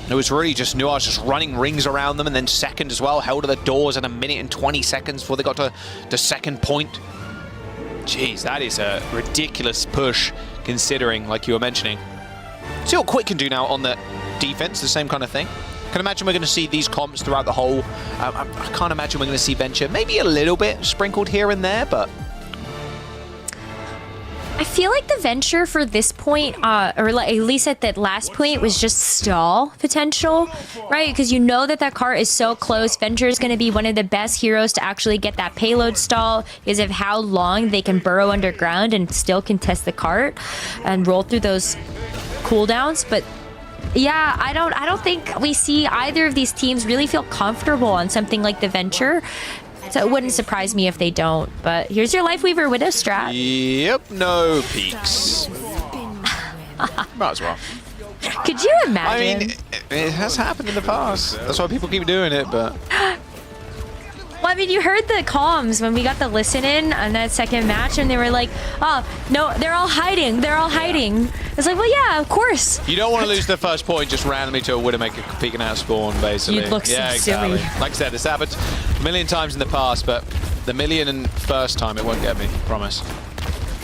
It was really just Noage just running rings around them, and then second as well, held to the doors in 1 minute and 20 seconds before they got to the second point. Jeez, that is a ridiculous push, considering, like you were mentioning. See what Quick can do now on the defense, the same kind of thing. I can imagine we're going to see these comps throughout the whole. I can't imagine we're going to see Venture maybe a little bit sprinkled here and there, but I feel like the Venture for this point, or at least at that last point, was just stall potential, right? Because you know that cart is so close. Venture is going to be one of the best heroes to actually get that payload stall because of how long they can burrow underground and still contest the cart and roll through those cooldowns. But yeah, I don't think we see either of these teams really feel comfortable on something like the Venture. So it wouldn't surprise me if they don't. But here's your Lifeweaver Widow strat. Yep, no peaks. Might as well. Could you imagine? I mean, it has happened in the past. That's why people keep doing it, but... Well, I mean, you heard the comms when we got the listen in on that second match, and they were like, oh, no, they're all hiding. They're all hiding. It's like, well, yeah, of course. You don't want to lose the first point just randomly to a Widowmaker peeking out spawn, basically. You'd look so exactly. silly. Like I said, it's happened a million times in the past, but the million and first time it won't get me, promise.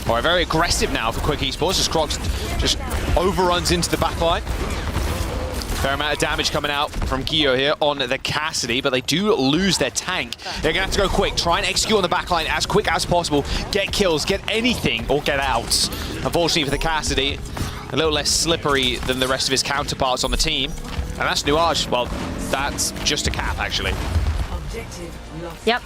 All right, very aggressive now for Quick Esports as Crocs just overruns into the backline. Fair amount of damage coming out from Gio here on the Cassidy, but they do lose their tank. They're going to have to go quick, try and execute on the backline as quick as possible, get kills, get anything, or get out. Unfortunately for the Cassidy, a little less slippery than the rest of his counterparts on the team. And that's Noage. Well, that's just a cap, actually. Yep.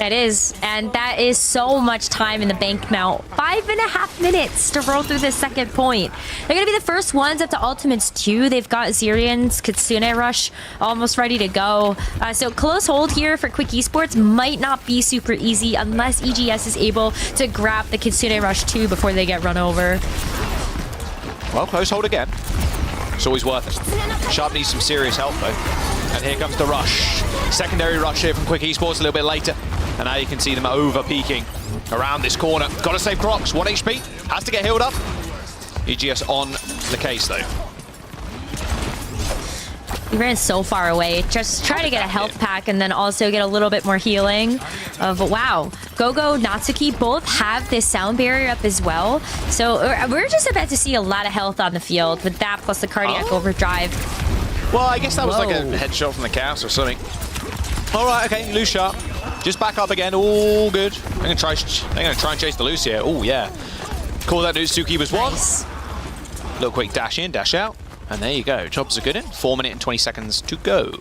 It is, and that is so much time in the bank now. 5.5 minutes to roll through the second point. They're going to be the first ones up to Ultimates 2. They've got Zyrion's Kitsune Rush almost ready to go. So close hold here for Quick Esports might not be super easy unless EGS is able to grab the Kitsune Rush 2 before they get run over. Well, close hold again. It's always worth it. Sharp needs some serious help, though. And here comes the rush. Secondary rush here from Quick Esports a little bit later. And now you can see them over-peaking around this corner. Got to save Crocs. 1 HP. Has to get healed up. EGS on the case, though. He ran so far away. Just try to get a health pack and then also get a little bit more healing. But wow, Gogo, Natsuki both have this sound barrier up as well. So we're just about to see a lot of health on the field with that plus the cardiac overdrive. Well, I guess that was like a headshot from the cast or something. All right, okay, Luce sharp. Just back up again, all good. They're gonna try and chase the Luce here. Oh yeah. Call that Nutsuki was one. Nice. Little quick dash in, dash out. And there you go, jobs are good in. 4 minutes and 20 seconds to go.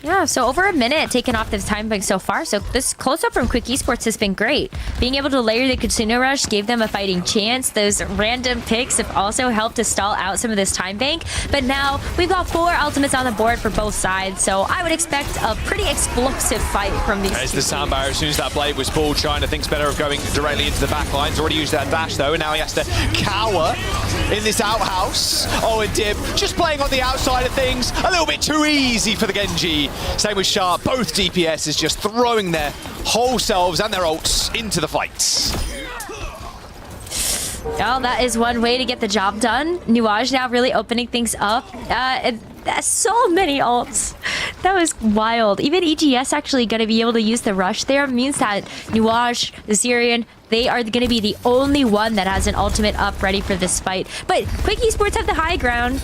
Yeah, so over a minute taken off this time bank so far. So this close-up from Quick Esports has been great. Being able to layer the Kitsune Rush gave them a fighting chance. Those random picks have also helped to stall out some of this time bank. But now we've got 4 ultimates on the board for both sides. So I would expect a pretty explosive fight from these There's two the sound barrier. As soon as that blade was pulled, China thinks better of going directly into the back line. He's already used that dash, though, and now he has to cower in this outhouse. Oh, and Dib just playing on the outside of things. A little bit too easy for the Genji. Same with Sharp. Both DPS is just throwing their whole selves and their ults into the fights. Well, that is one way to get the job done. Noage now really opening things up. That's so many ults. That was wild. Even EGS actually going to be able to use the rush there. Means that Noage, Zyrian, they are going to be the only one that has an ultimate up ready for this fight. But Quick Esports have the high ground.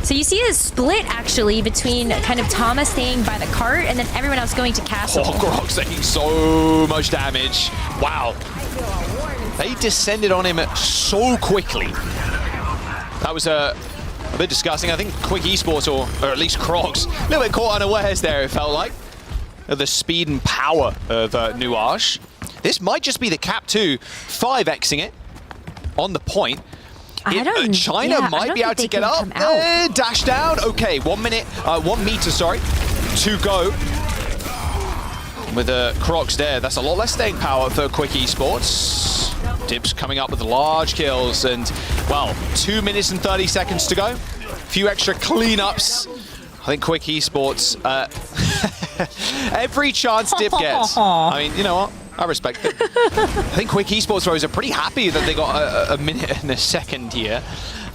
So you see a split, actually, between kind of Thomas staying by the cart and then everyone else going to castle. Oh, Grog's taking so much damage. Wow. They descended on him so quickly. That was a bit disgusting. I think Quick Esports, or at least Crocs, a little bit caught unawares there, it felt like. The speed and power of Noage. This might just be the cap 2, 5xing it on the point. China might be able to get up. Dash down. Okay, 1 minute, 1 meter, sorry, to go. With the Crocs there, that's a lot less staying power for Quick Esports. Dibs coming up with large kills and, well, 2 minutes and 30 seconds to go. A few extra cleanups. I think Quick Esports, every chance Dib gets. I mean, you know what? I respect it. I think Quick Esports Rose are pretty happy that they got a minute and a second here.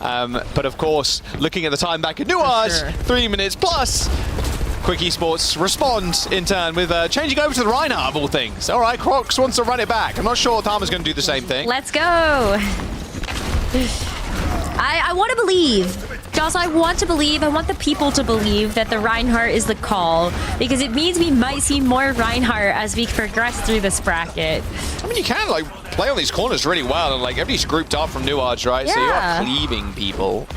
But of course, looking at the time back at Noage, 3 minutes plus. Quick Esports respond in turn with changing over to the Reinhardt of all things. All right, Crocs wants to run it back. I'm not sure Tama's going to do the same thing. Let's go. I want to believe. Joss, I want to believe, I want the people to believe that the Reinhardt is the call, because it means we might see more Reinhardt as we progress through this bracket. I mean, you can like play on these corners really well, and like everybody's grouped up from Noage, right? Yeah. So you are cleaving people.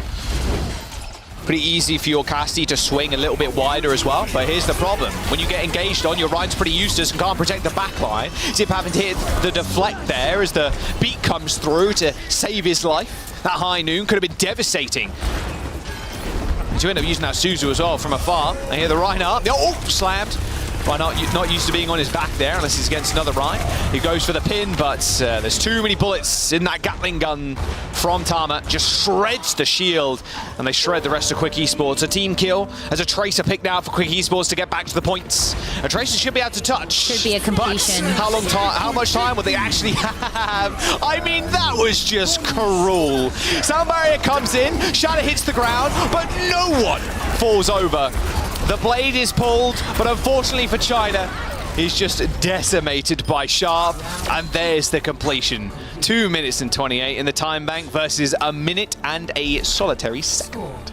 Pretty easy for your Casti to swing a little bit wider as well, but here's the problem. When you get engaged on, your Ryan's pretty useless and can't protect the back line. Zip having to hit the deflect there as the beat comes through to save his life. That high noon could have been devastating. To end up using that Suzu as well from afar. And here the Reinhardt, oh, slammed. Well, not used to being on his back there unless he's against another Ryan. He goes for the pin, but there's too many bullets in that Gatling gun from Tama. Just shreds the shield, and they shred the rest of Quick Esports. A team kill as a Tracer picked now for Quick Esports to get back to the points. A Tracer should be able to touch. Should be a completion. But how much time will they actually have? I mean, that was just cruel. Sound barrier comes in, Shatter hits the ground, but no one falls over. The blade is pulled, but unfortunately for China, he's just decimated by Sharp, and there's the completion. 2 minutes and 28 in the time bank versus a minute and a solitary second.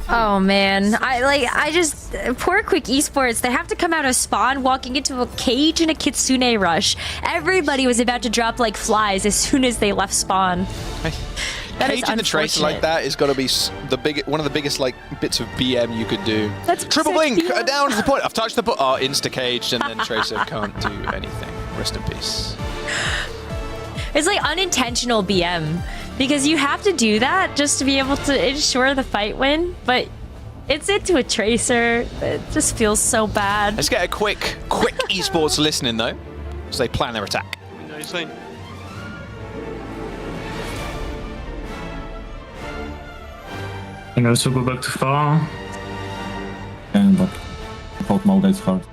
Oh man, I just poor Quick Esports. They have to come out of spawn walking into a cage in a Kitsune rush. Everybody was about to drop like flies as soon as they left spawn. Cage in the Tracer like that is got to be one of the biggest like bits of BM you could do. That's triple blink down to the point. I've touched the point. Oh, insta caged, and then Tracer can't do anything. Rest in peace. It's like unintentional BM because you have to do that just to be able to ensure the fight win, but it's into a Tracer. It just feels so bad. Let's get a quick Esports listening though, as they plan their attack. And also go back to far. And but I thought Malga is hard.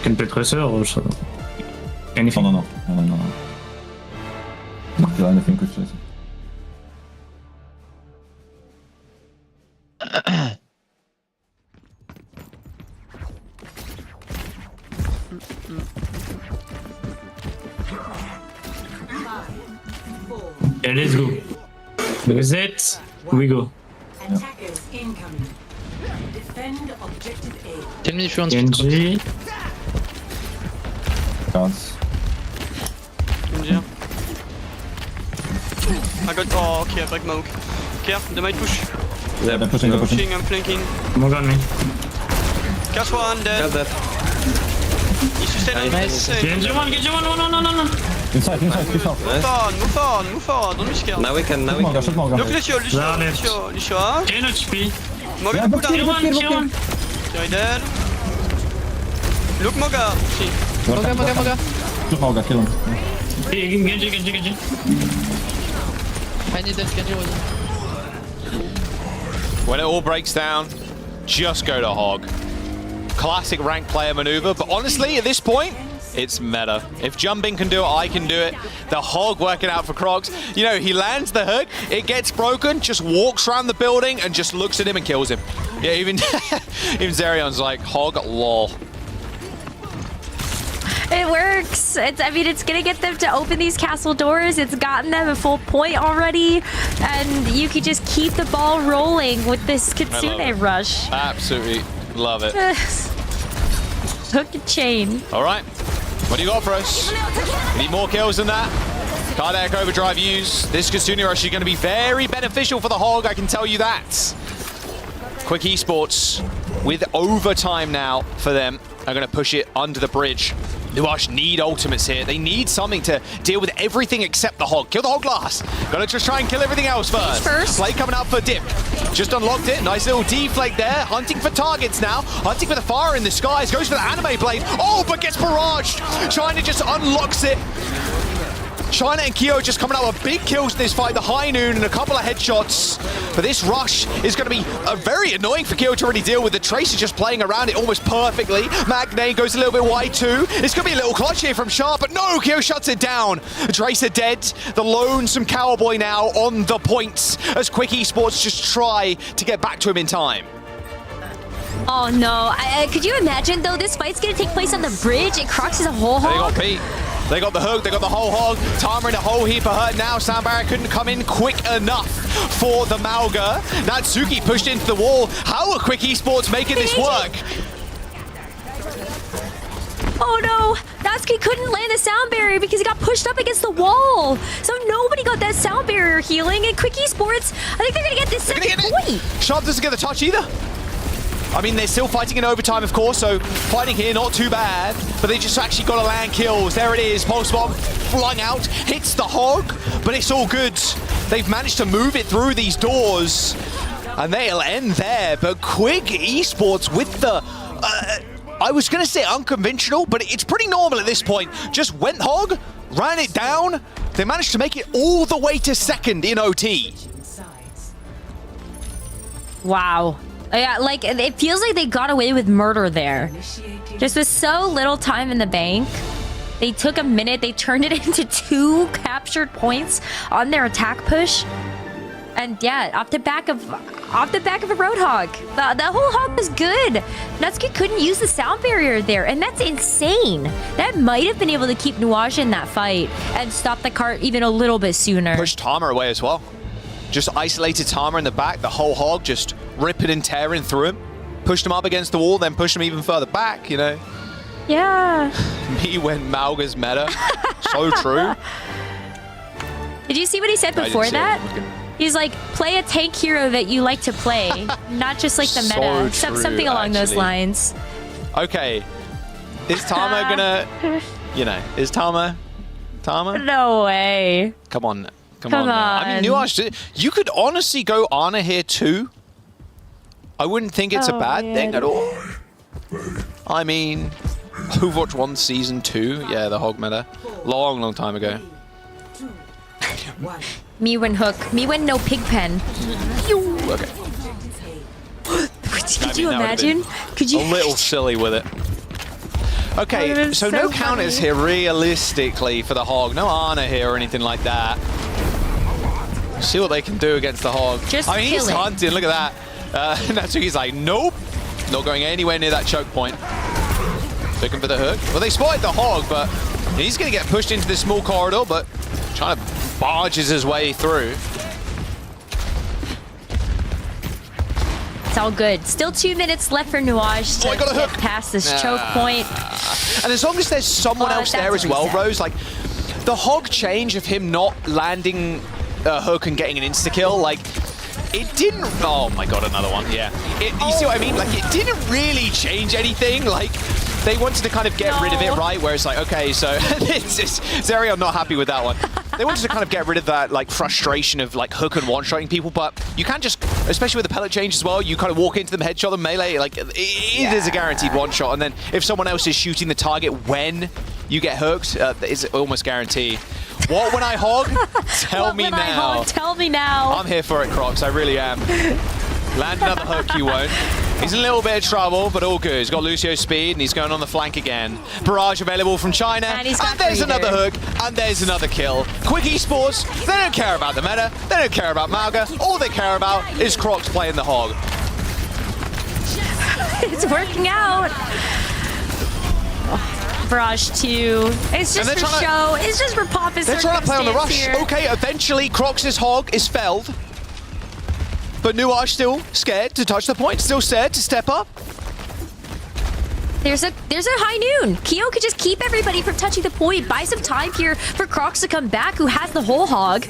Can play Tracer or so. Anything? No. Not do anything with Tracer. Yeah, let's go. With that, we go. Attackers incoming. Defend objective A. Tell me if you want Genji. Cards. I got. Oh, okay, I back Mauk. Care, they might push. Yeah, they're pushing. I'm flanking. Mog on me. Catch one, dead. He's sustained. Nice. Genji one, no. Inside. Move on, don't be scared. Now we can. Shoot Malga. Look, Lucio. 10 HP. Moga, put down. Kill one. You're dead. Look, Moga. See. Moga. Shoot Malga, kill him. Genji. I need that Genji. When it all breaks down, just go to Hog. Classic rank player maneuver, but honestly, at this point, it's meta. If Jumping can do it, I can do it. The Hog working out for Crocs. You know, he lands the hook, it gets broken, just walks around the building and just looks at him and kills him. Yeah, even Zerion's like, Hog, lol. It works. It's gonna get them to open these castle doors. It's gotten them a full point already, and you can just keep the ball rolling with this Kitsune rush. Absolutely love it. Hook and chain. All right, what do you got for us? We need more kills than that. Cardiac Overdrive used. This Kitsune rush is going to be very beneficial for the Hog, I can tell you that. Quick Esports, with overtime now for them, are going to push it under the bridge. Noage need ultimates here. They need something to deal with everything except the Hog. Kill the Hog last. Gotta just try and kill everything else first. Flake coming out for Dip. Just unlocked it. Nice little D-Flake there. Hunting for targets now. Hunting for the fire in the skies. Goes for the anime blade. Oh, but gets barraged. China just unlocks it. China and Kyo just coming out with big kills in this fight. The High Noon and a couple of headshots. But this rush is going to be very annoying for Kyo to already deal with. The Tracer just playing around it almost perfectly. Magne goes a little bit wide too. It's going to be a little clutch here from Sharp, but no, Kyo shuts it down. The Tracer dead. The lonesome cowboy now on the points as Quick Esports just try to get back to him in time. Oh no, could you imagine though this fight's gonna take place on the bridge and Crocs is a whole Hog? They got beat. They got the hook, they got the whole Hog. Tama in a whole heap of hurt now. Sound barrier couldn't come in quick enough for the Malga. Natsuki pushed into the wall. How are Quick Esports making this work? Oh no, Natsuki couldn't land the sound barrier because he got pushed up against the wall. So nobody got that sound barrier healing, and Quick Esports, I think they're gonna get this second point. Sharp doesn't get the touch either. I mean, they're still fighting in overtime, of course, so fighting here, not too bad. But they just actually got to land kills. There it is. Pulse Bomb flung out, hits the Hog, but it's all good. They've managed to move it through these doors. And they'll end there, but Quick Esports with the, I was going to say unconventional, but it's pretty normal at this point. Just went hog, ran it down. They managed to make it all the way to second in OT. Wow. Yeah, like, it feels like they got away with murder there. Just with so little time in the bank. They took a minute, they turned it into 2 captured points on their attack push. And yeah, off the back of a Roadhog. The whole hog was good. Natsuki couldn't use the sound barrier there, and that's insane. That might have been able to keep Noage in that fight and stop the cart even a little bit sooner. Pushed Tama away as well. Just isolated Tama in the back, the whole hog just ripping and tearing through him. Pushed him up against the wall, then pushed him even further back, you know? Yeah. Me when Mauga's meta. So true. Did you see what he said before that? He's like, play a tank hero that you like to play, not just like the meta. So true, something along those lines. Okay. Is Tama gonna, you know, is Tama? No way. Come on. Come on. I mean, Noage, you could honestly go Ana here too. I wouldn't think it's a bad thing at all. I mean, Overwatch 1 Season 2. Yeah, the hog meta. Long time ago. Me when hook. Me when no pig pen. Okay. Could you imagine? Could you? A little silly with it. Okay, so no counters here realistically for the hog. No Ana here or anything like that. See what they can do against the hog. I mean, he's hunting. Look at that. Natsuki's like, nope. Not going anywhere near that choke point. Looking for the hook. Well, they spotted the hog, but he's going to get pushed into this small corridor, but trying to barges his way through. It's all good. Still 2 minutes left for Noage to get past this choke point. And as long as there's someone else there as well, Rose, like the hog change of him not landing a hook and getting an insta-kill, like it didn't, oh my god, another one, yeah. You see what I mean? Like it didn't really change anything, like they wanted to kind of get rid of it, right? Where it's like, okay, so Zerion not happy with that one. They wanted to kind of get rid of that like frustration of like hook and one-shotting people, but you can't just, especially with the pellet change as well, you kind of walk into them, headshot them, melee, like it is a guaranteed one-shot, and then if someone else is shooting the target when you get hooked, it's almost guaranteed. What when I hog? Tell me now. Tell me now. I'm here for it, Crocs, I really am. Land another hook, you won't. He's in a little bit of trouble, but all good. He's got Lucio's speed, and he's going on the flank again. Barrage available from China, and there's another hook, and there's another kill. Quick Esports, they don't care about the meta, they don't care about Mauga. All they care about is Crocs playing the hog. It's working out. Barrage 2. It's just for show. It's just for pop. They're trying to play on the rush. Here. Okay, eventually Crocs' hog is felled. But Noage still scared to touch the point, still scared to step up. There's a high noon. Keo could just keep everybody from touching the point, buy some time here for Crocs to come back, who has the whole hog.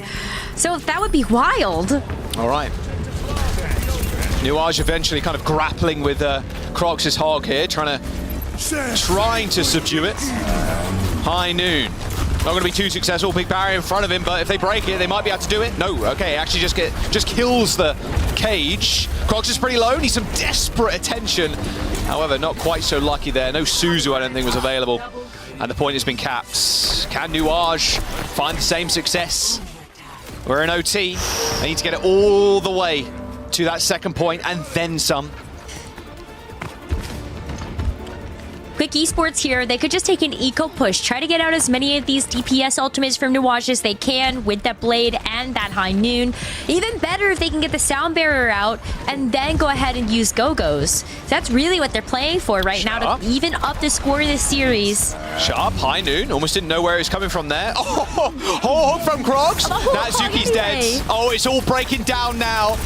So that would be wild. All right. Noage eventually kind of grappling with Crocs' hog here, trying to subdue it. High noon. Not going to be too successful. Big barrier in front of him, but if they break it, they might be able to do it. No, okay, actually just kills the cage. Crocs is pretty low, needs some desperate attention. However, not quite so lucky there. No Suzu, I don't think, was available. And the point has been capped. Can Noage find the same success? We're in OT. They need to get it all the way to that second point and then some. Quick Esports here, they could just take an eco push, try to get out as many of these DPS ultimates from Noage as they can with that blade and that high noon. Even better if they can get the sound barrier out and then go ahead and use go-go's. That's really what they're playing for right now to even up the score of this series. Sharp, high noon, almost didn't know where it was coming from there. Oh, hook from Crocs. Natsuki's dead. Oh, it's all breaking down now.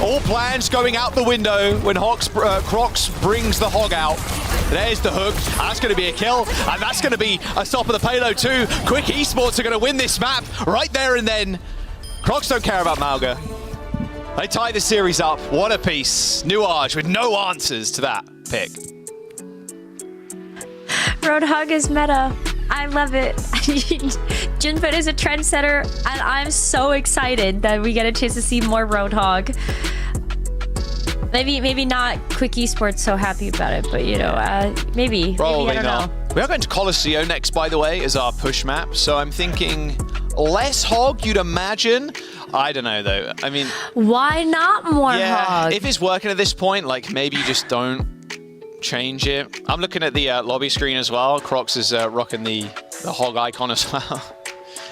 All plans going out the window when Crocs brings the hog out. There's the hook. That's going to be a kill, and that's going to be a stop of the payload too. Quick Esports are going to win this map right there and then. Crocs don't care about Mauga. They tie the series up. What a piece. Noage with no answers to that pick. Roadhog is meta. I love it. Junput is a trendsetter, and I'm so excited that we get a chance to see more Roadhog. Maybe not Quick Esports so happy about it, but you know, maybe. Probably maybe, I don't not. know. We are going to Colosseo next, by the way, as our push map. So I'm thinking less hog, you'd imagine. I don't know, though. I mean... Why not more hog? If it's working at this point, like, maybe you just don't change it. I'm looking at the lobby screen as well. Crocs is rocking the hog icon as well.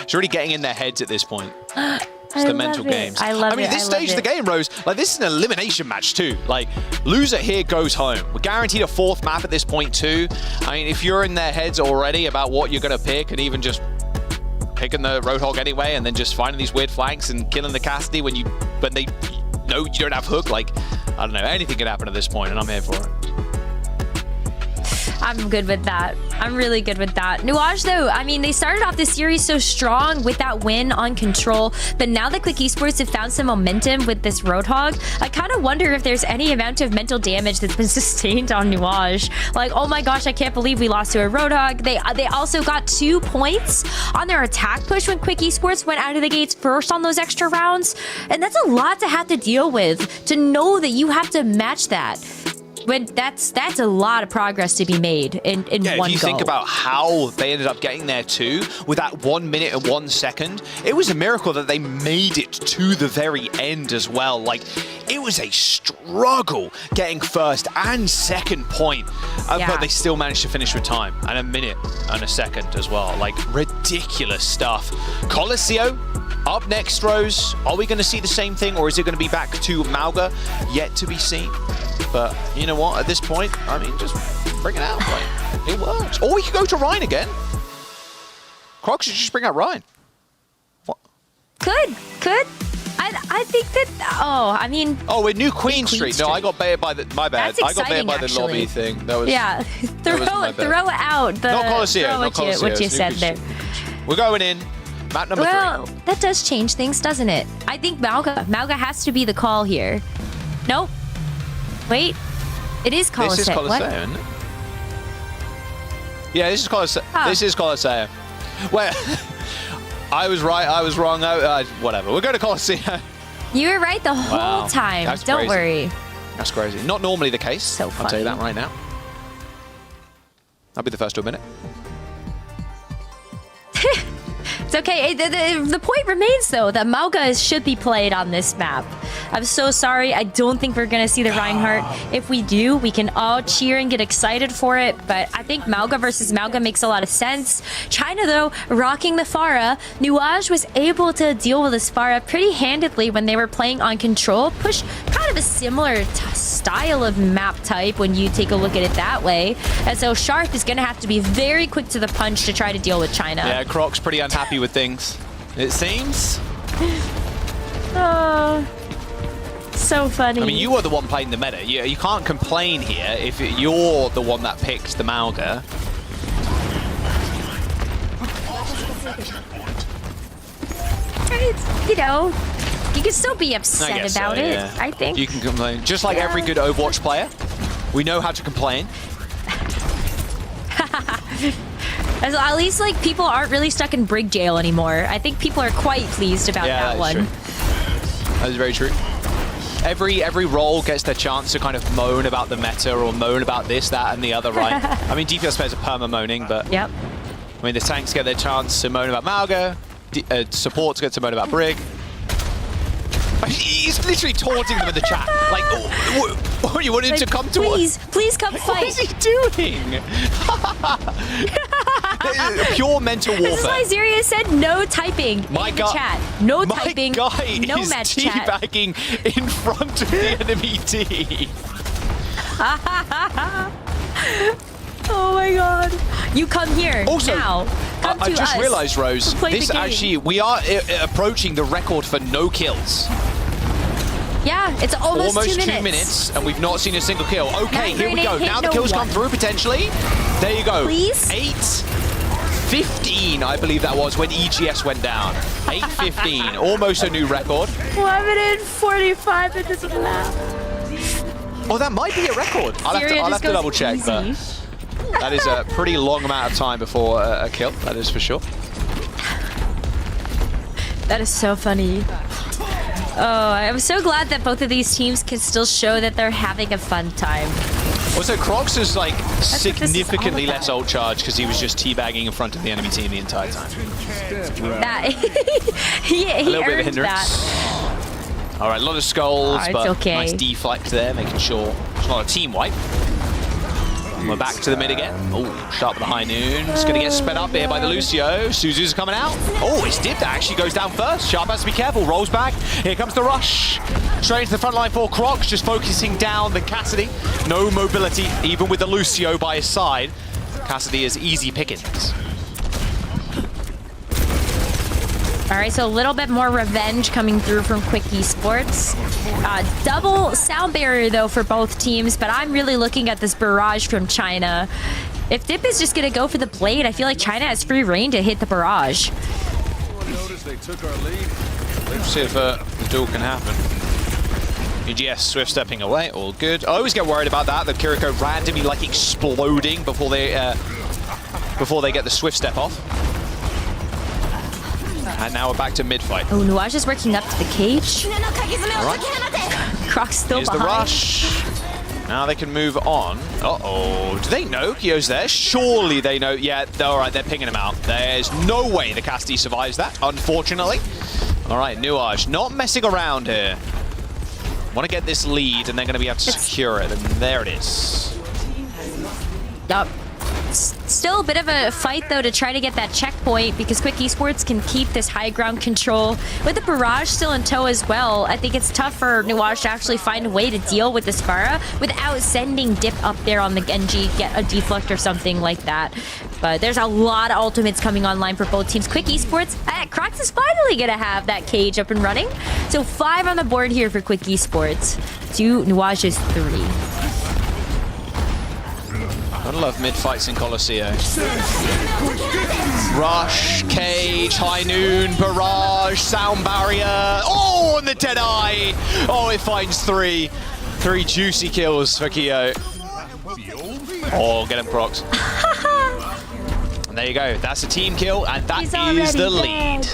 It's really getting in their heads at this point. It's the mental games. I love it. I mean, this stage of the game, Rose, like, this is an elimination match, too. Like, loser here goes home. We're guaranteed a 4th map at this point, too. I mean, if you're in their heads already about what you're going to pick and even just picking the Roadhog anyway and then just finding these weird flanks and killing the Cassidy when they know you don't have hook, like, I don't know, anything can happen at this point, and I'm here for it. I'm good with that. I'm really good with that. Noage, though, I mean, they started off this series so strong with that win on Control, but now that Quick Esports have found some momentum with this Roadhog, I kind of wonder if there's any amount of mental damage that's been sustained on Noage. Like, oh my gosh, I can't believe we lost to a Roadhog. They also got 2 points on their attack push when Quick Esports went out of the gates first on those extra rounds, and that's a lot to have to deal with, to know that you have to match that. When that's a lot of progress to be made in one go. If you think about how they ended up getting there too, with that 1 minute and 1 second, it was a miracle that they made it to the very end as well. Like, it was a struggle getting 1st and 2nd point, but they still managed to finish with time, and a minute and a second as well. Like, ridiculous stuff. Colosseo up next, Rose. Are we going to see the same thing, or is it going to be back to Mauga? Yet to be seen. But you know what? At this point, I mean, just bring it out. Like, it works. Or we could go to Ryan again. Crocs should just bring out Ryan. What? Could. I think that. Oh, I mean. Oh, we're New Queen Street. No, I got baited by the. My bad. That's exciting, I got baited by the lobby thing. That was. Yeah. Throw it out. Not Colosseo. Not Colosseo. What you said there. We're going in. Map number 3. Well, that does change things, doesn't it? I think Mauga has to be the call here. Nope. Wait. It is Colosseo. This is Colosseo, isn't it? Yeah, this is Colosseo. Oh. This is Colosseo. Well, I was right. I was wrong. Whatever. We're going to Colosseo. You were right the whole time. That's Don't crazy. worry. That's crazy. Not normally the case. So funny. I'll tell you that right now. I'll be the first to admit it. It's okay. The point remains, though, that Mauga should be played on this map. I'm so sorry. I don't think we're going to see the Reinhardt. If we do, we can all cheer and get excited for it. But I think Mauga versus Mauga makes a lot of sense. China, though, rocking the Pharah. Noage was able to deal with this Pharah pretty handedly when they were playing on Control. Push kind of a similar style of map type when you take a look at it that way. And so Sharp is going to have to be very quick to the punch to try to deal with China. Yeah, Croc's pretty unhappy with things, it seems. Oh, so funny. I mean, you are the one playing the meta. You can't complain here if you're the one that picked the Mauga. You know, you can still be upset about it, yeah. I think. You can complain. Just like every good Overwatch player, we know how to complain. At least, like, people aren't really stuck in Brig Jail anymore. I think people are quite pleased about that one. True. That is very true. Every role gets their chance to kind of moan about the meta or moan about this, that, and the other, right? I mean, DPS players are perma-moaning, but... Yep. I mean, the tanks get their chance to moan about Mauga, supports get to moan about Brig. He's literally taunting them in the chat. Like, oh, you want him to come to us? Please come fight. What is he doing? Pure mental warfare. This is why Zeria said no typing in the chat. No typing, no match chat. My guy is teabagging in front of the enemy team. Oh my god. You come here also, now. Come I to just us. realized, Rose, this actually, we are approaching the record for no kills. Yeah, it's almost 2 minutes, and we've not seen a single kill. Okay, here we go. Now the kills come through, potentially. There you go. Please? 8:15, I believe that was, when EGS went down. 8:15, almost a new record. 1 minute 45 minutes of lap. Oh, that might be a record. I'll have to double check, but that is a pretty long amount of time before a kill, that is for sure. That is so funny. Oh, I'm so glad that both of these teams can still show that they're having a fun time. Also, Crocs is like significantly less ult charge because he was just teabagging in front of the enemy team the entire time. That he a little bit of a earned hindrance. that. All right, a lot of skulls, It's but okay. nice deflect there, making sure it's not a team wipe. And we're back to the mid again. Oh, sharp with the high noon. It's going to get sped up here by the Lucio. Suzu's coming out. Oh, it's Dip that actually goes down first. Sharp has to be careful. Rolls back. Here comes the rush. Straight into the front line for Crocs, just focusing down the Cassidy. No mobility, even with the Lucio by his side. Cassidy is easy pickings. All right, so a little bit more revenge coming through from Quick Esports. Double sound barrier, though, for both teams, but I'm really looking at this barrage from China. If Dip is just going to go for the blade, I feel like China has free reign to hit the barrage. Let's see if the duel can happen. EGS swift stepping away, all good. I always get worried about that, the Kiriko randomly like exploding before they get the swift step off. And now we're back to mid-fight. Oh, Noage is working up to the cage. Right. Croc's still Here's behind. the rush. Now they can move on. Uh-oh. Do they know Kyo's there? Surely they know. Yeah, all right, they're pinging him out. There's no way the Cassidy survives that, unfortunately. All right, Noage not messing around here. Want to get this lead, and they're going to be able to secure it. And there it is. Yup. Still a bit of a fight, though, to try to get that checkpoint because Quick Esports can keep this high ground control. With the barrage still in tow as well, I think it's tough for Noage to actually find a way to deal with the Spara without sending Dip up there on the Genji, get a deflect or something like that. But there's a lot of ultimates coming online for both teams. Quick Esports, Crocs is finally going to have that cage up and running. So 5 on the board here for Quick Esports to Noage's 3. Gotta love mid-fights in Colosseo. Rush, cage, high noon, barrage, sound barrier. Oh, and the dead eye. Oh, it finds 3. 3 juicy kills for Kyo. Oh, get him, Crocs. And there you go. That's a team kill, and that is the lead.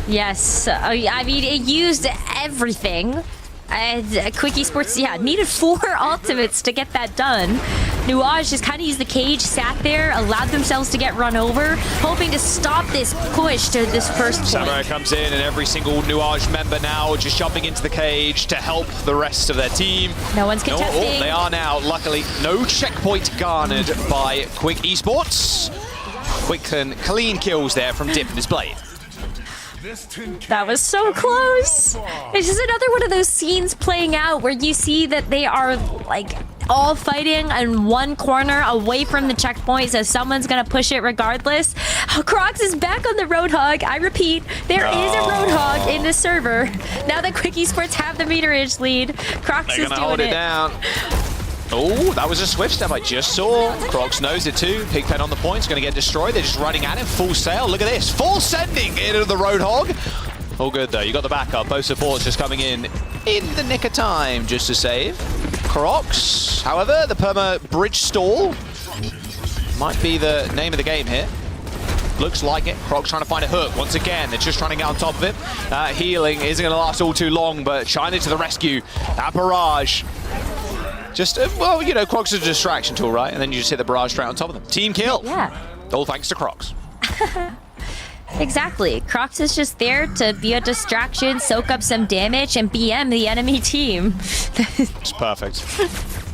Yes, I mean, it used everything. And Quick Esports, yeah, needed 4 ultimates to get that done. Noage just kind of used the cage, sat there, allowed themselves to get run over, hoping to stop this push to this first point. Samurai comes in, and every single Noage member now just jumping into the cage to help the rest of their team. No one's contesting. Oh, they are now. Luckily, no checkpoint garnered by Quick Esports. Quick and clean kills there from Dip and his blade. That was so close. It's just another one of those scenes playing out where you see that they are like all fighting in one corner away from the checkpoint, so someone's gonna push it regardless. Crocs is back on the Roadhog. I repeat, there is a Roadhog in the server. Now that Quick Esports have the meterage lead, Crocs is doing hold it down. Oh, that was a swift step I just saw. Crocs knows it too. Pigpen on the point. It's going to get destroyed. They're just running at it. Full sail. Look at this. Full sending into the Roadhog. All good, though. You got the backup. Both supports just coming in the nick of time just to save. Crocs, however, the perma bridge stall might be the name of the game here. Looks like it. Crocs trying to find a hook. Once again, they're just trying to get on top of it. Healing isn't going to last all too long, but China to the rescue. That barrage. Just, well, you know, Crocs is a distraction tool, right? And then you just hit the barrage straight on top of them. Team kill. Yeah. All thanks to Crocs. Exactly. Crocs is just there to be a distraction, soak up some damage, and BM the enemy team. It's perfect.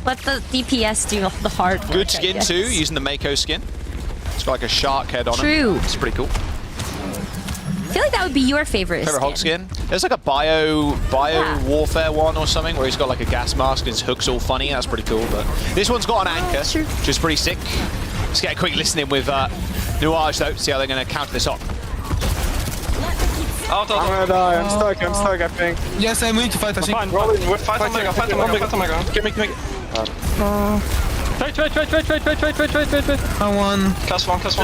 Let the DPS do the hard work. Good skin, too, using the Mako skin. It's got like a shark head on it. True. It's pretty cool. I feel like that would be your favorite Hog skin? There's like a bio warfare one or something where he's got like a gas mask and his hook's all funny. That's pretty cool. But this one's got an anchor, which is pretty sick. Let's get a quick listen in with Noage though, see how they're going to counter this off. I'm gonna die. I'm stuck, I think. Yes, I'm willing to fight. I think. Fight on Mega. Give me. Wait. I won. Class one. That's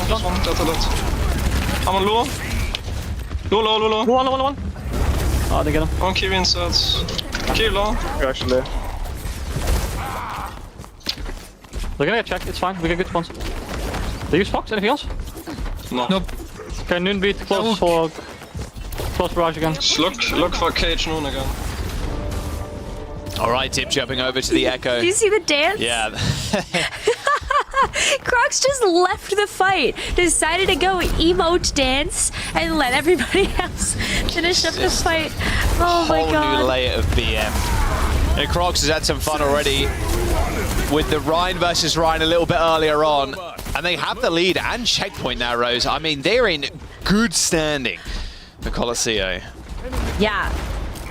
I'm on low. Low. One. Oh, they get him. One kill inserts. Kill low. Actually. They're gonna get checked, it's fine, we get good spawns. They use Fox, anything else? No. Nope. Okay, Noon beat close for... Supposed to rush again. Just look for Cage Noon again. All right, Dip jumping over to the Echo. Do you see the dance? Yeah. Crocs just left the fight, decided to go emote dance, and let everybody else finish up the fight. Oh my god. Whole new layer of BM. And Crocs has had some fun already with the Ryan versus Ryan a little bit earlier on. And they have the lead and checkpoint now, Rose. I mean, they're in good standing for Colosseo. Yeah.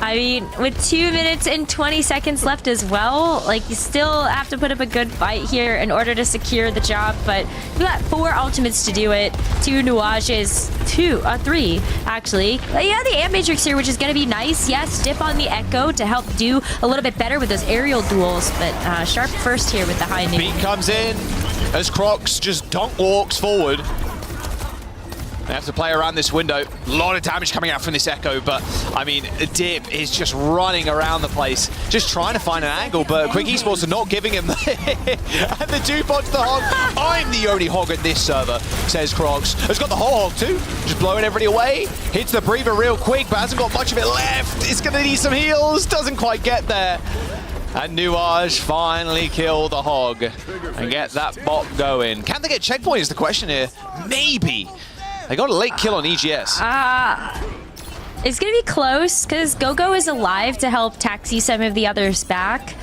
I mean, with 2 minutes and 20 seconds left as well, like, you still have to put up a good fight here in order to secure the job, but we got 4 ultimates to do it, 2 Noages, 3, actually. But yeah, the Amp Matrix here, which is going to be nice. Yes, Dip on the Echo to help do a little bit better with those aerial duels, but Sharp first here with the high noon. Beat comes in as Crocs just donk walks forward. They have to play around this window. A lot of damage coming out from this Echo, but I mean, Dip is just running around the place, just trying to find an angle, but Quick Esports are not giving him. And the dude pods the hog. I'm the only hog at this server, says Crocs. Has got the whole hog too, just blowing everybody away. Hits the breather real quick, but hasn't got much of it left. It's gonna need some heals, doesn't quite get there. And Noage finally kill the hog and get that bot going. Can they get checkpoint is the question here. Maybe. They got a late kill on EGS. It's going to be close because Gogo is alive to help taxi some of the others back.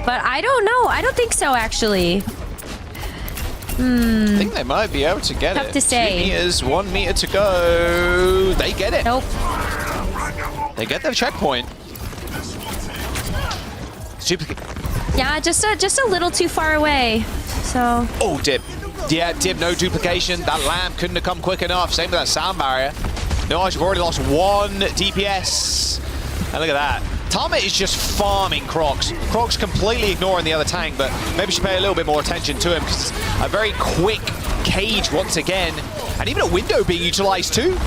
But I don't know. I don't think so, actually. I think they might be able to get it. Tough to say. 2 meters, 1 meter to go. They get it. Nope. They get their checkpoint. Yeah, just a little too far away. So. Oh, Dip. Yeah, Dip, no duplication. That lamp couldn't have come quick enough. Same with that sound barrier. Noage have already lost 1 DPS. And look at that. Tama is just farming Crocs. Crocs completely ignoring the other tank, but maybe should pay a little bit more attention to him because it's a very quick cage once again. And even a window being utilized too.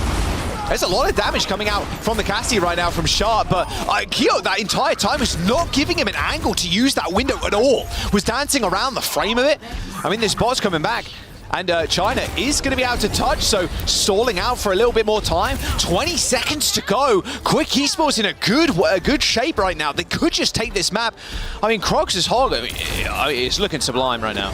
There's a lot of damage coming out from the Cassie right now from Sharp, but Kyo that entire time was not giving him an angle to use that window at all. Was dancing around the frame of it. I mean, this bot's coming back. And China is going to be out to touch, so stalling out for a little bit more time. 20 seconds to go. Quick Esports in a good shape right now. They could just take this map. I mean, Crocs' hog, it's looking sublime right now.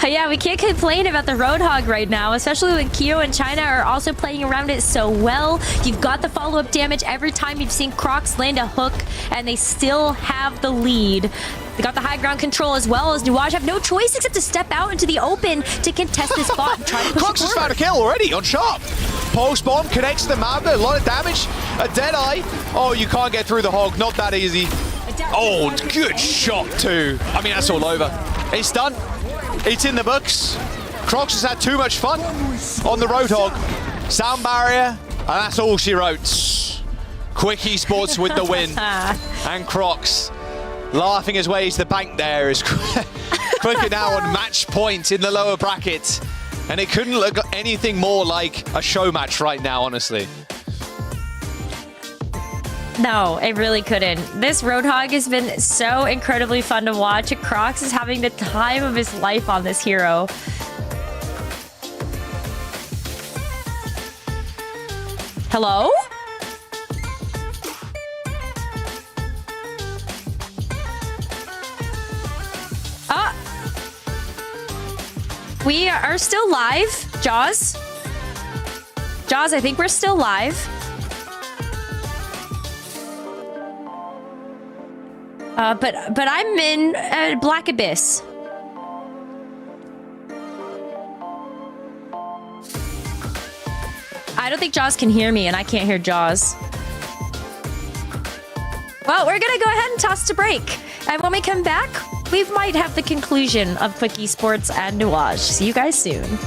Yeah, we can't complain about the Roadhog right now, especially when Kyo and China are also playing around it so well. You've got the follow-up damage every time you've seen Crocs land a hook, and they still have the lead. They got the high ground control as well as Noage have no choice except to step out into the open to contest this spot and try to push Crocs has found a kill already on Sharp. Pulse bomb connects to the Mauga, a lot of damage. A Deadeye. Oh, you can't get through the hog, not that easy. Oh, good shot too. I mean, that's all over. It's done. It's in the books. Crocs has had too much fun on the Roadhog. Sound barrier, and that's all she wrote. Quick Esports with the win. And Crocs laughing his way to the bank there is Quicker now on match point in the lower bracket. And it couldn't look anything more like a show match right now, honestly. No, it really couldn't. This Roadhog has been so incredibly fun to watch. Crocs is having the time of his life on this hero. Hello? We are still live, Jaws. Jaws, I think we're still live. But I'm in Black Abyss. I don't think Jaws can hear me, and I can't hear Jaws. Well, we're gonna go ahead and toss to break. And when we come back, we might have the conclusion of Quick Esports and Noage. See you guys soon.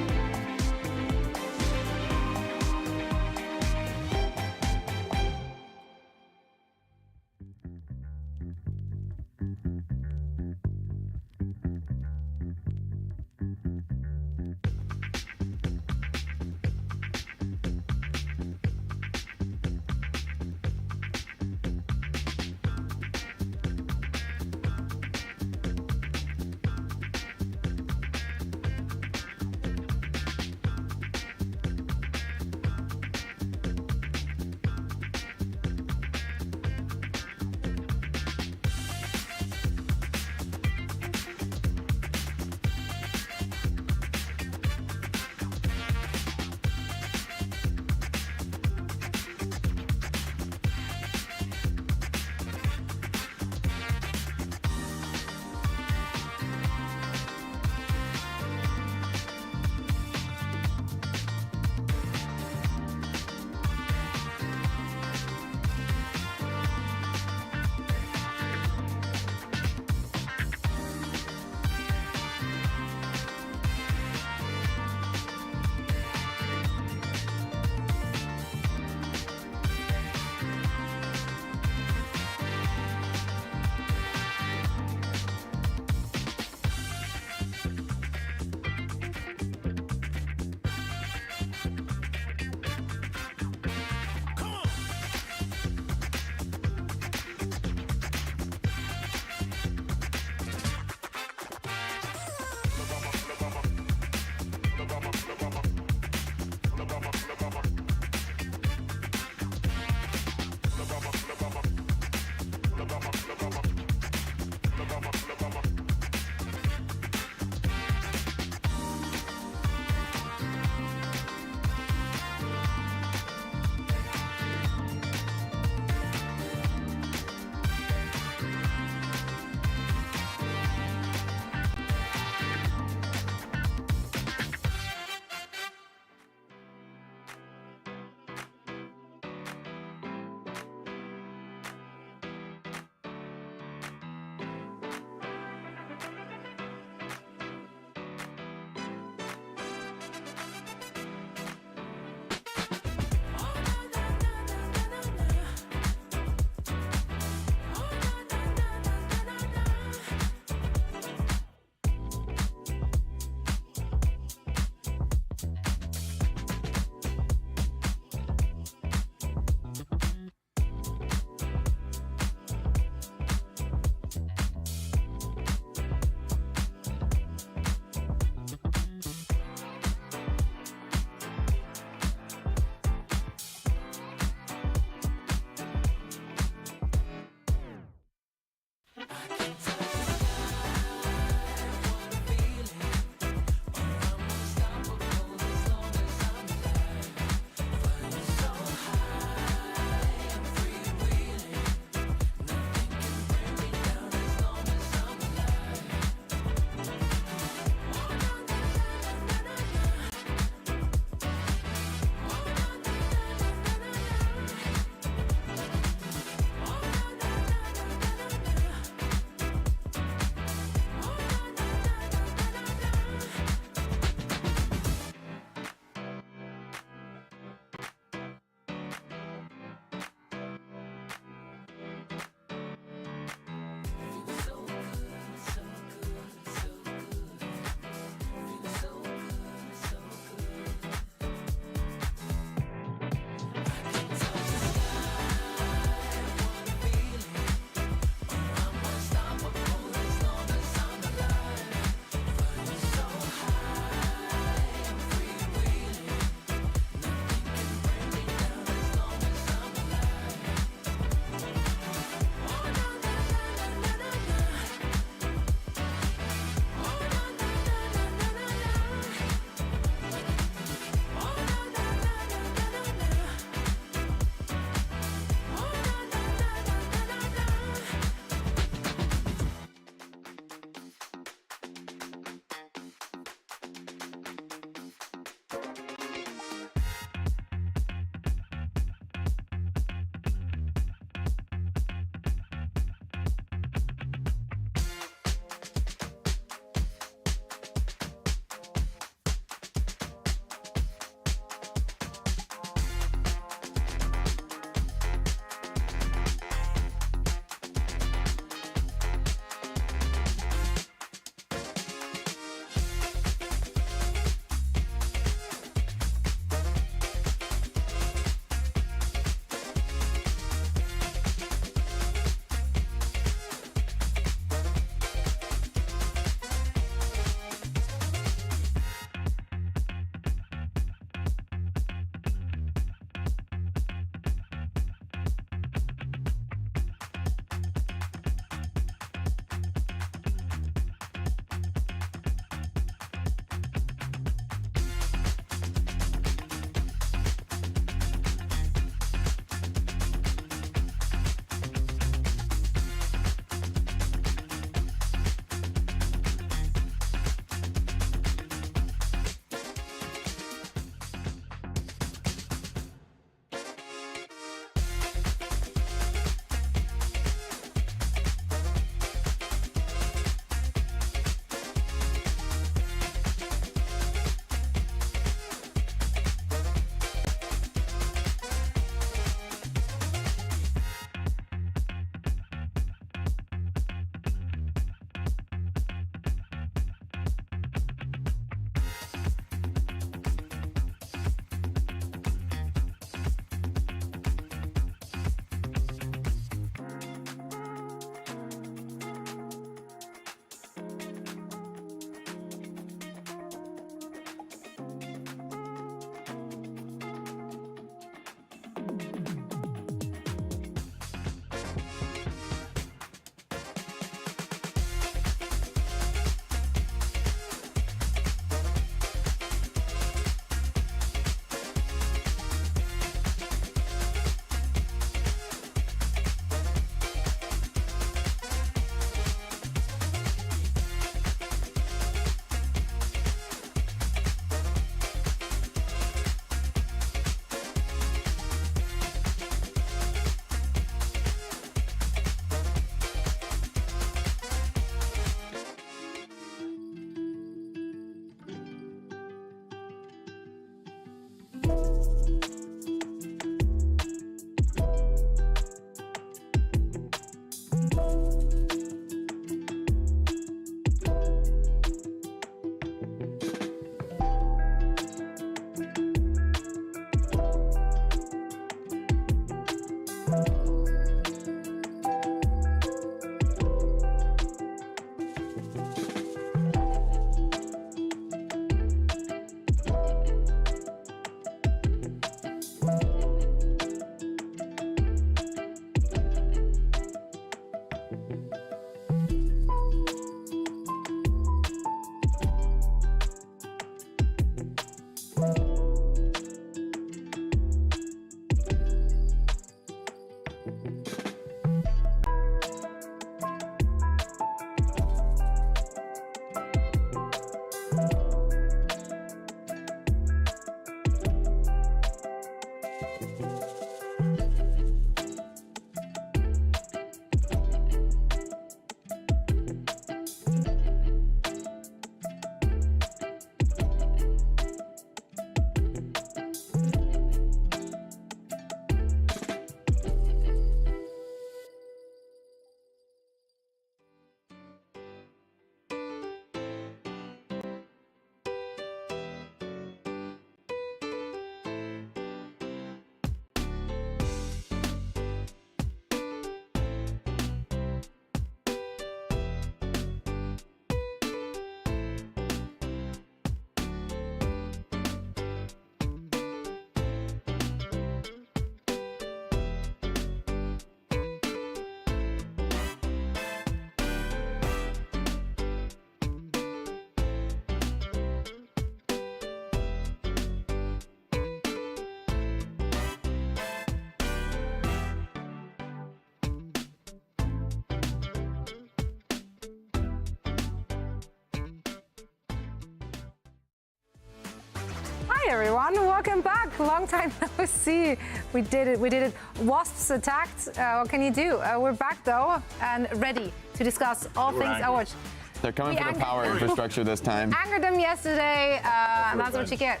Hi everyone, welcome back. Long time no see. We did it. Wasps attacked. What can you do? We're back though and ready to discuss all things Overwatch. They're coming for the power infrastructure this time. Angered them yesterday, and that's what you get.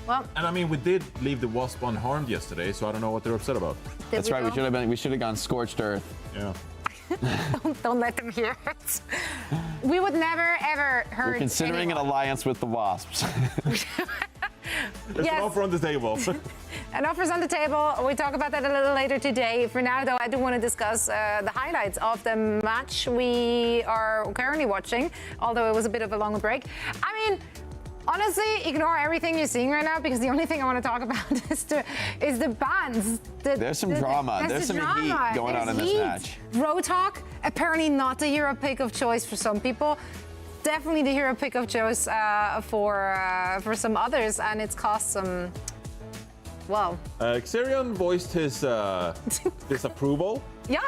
Well, and I mean, we did leave the Wasp unharmed yesterday, so I don't know what they're upset about. That's right. We should have gone scorched earth. Yeah. don't let them hear it. We would never ever hurt. We're considering an alliance with the Wasps. There's an offer on the table. An offer's on the table. We talk about that a little later today. For now, though, I do want to discuss the highlights of the match we are currently watching, although it was a bit of a longer break. I mean, honestly, ignore everything you're seeing right now because the only thing I want to talk about is the bans. There's some drama. There's some heat going on in this match. Roadhog, apparently not the hero pick of choice for some people. Definitely the hero pick of choice for some others, and it's cost some. Well, Xerion voiced his disapproval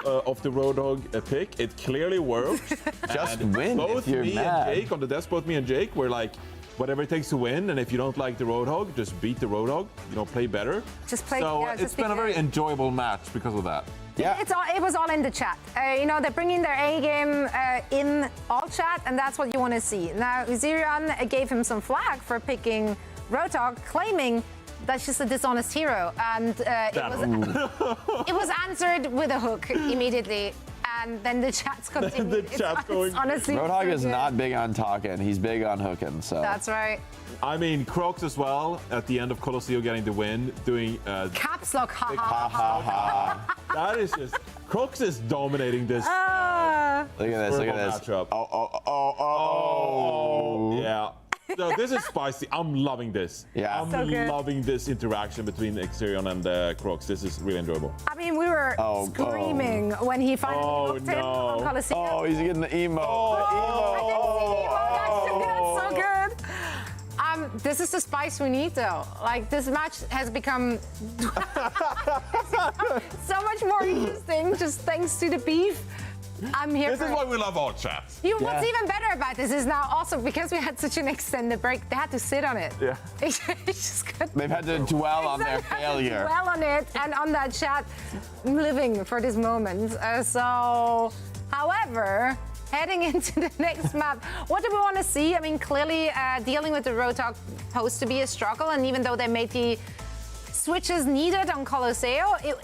of the Roadhog pick. It clearly worked. Just win both if you're me mad. and Jake on the desk, both me and Jake were like, whatever it takes to win, and if you don't like the Roadhog, just beat the Roadhog. You know, play better. Just play. So it's been a very enjoyable match because of that. Yeah, it was all in the chat. You know, they're bringing their A game in all chat, and that's what you want to see. Now, Xerion gave him some flag for picking Roadhog, claiming that's just a dishonest hero, and it was answered with a hook immediately. And then the chat's continued. Honestly, Roadhog is not big on talking. He's big on hooking. So that's right. I mean, Crocs as well at the end of Colosseo getting the win, doing caps lock. Ha ha. That is just Crocs is dominating this. Look at this. Look at this. Matchup. Oh. Yeah. So this is spicy. I'm loving this. Yeah. I'm loving this interaction between Xerion and Crocs. This is really enjoyable. I mean, we were screaming when he finally hooked him on Colosseo. Oh, he's getting the emo. That's so good. This is the spice we need, though. Like, this match has become so much more interesting just thanks to the beef. I'm here. This is why we love all chats. What's even better about this is now also because we had such an extended break, they had to sit on it. Yeah. They've had to dwell on their failure. Dwell on it and on that chat, living for this moment. However, heading into the next map, what do we want to see? I mean, clearly dealing with the Roadhog posed to be a struggle, and even though they made the switches needed on Colosseo,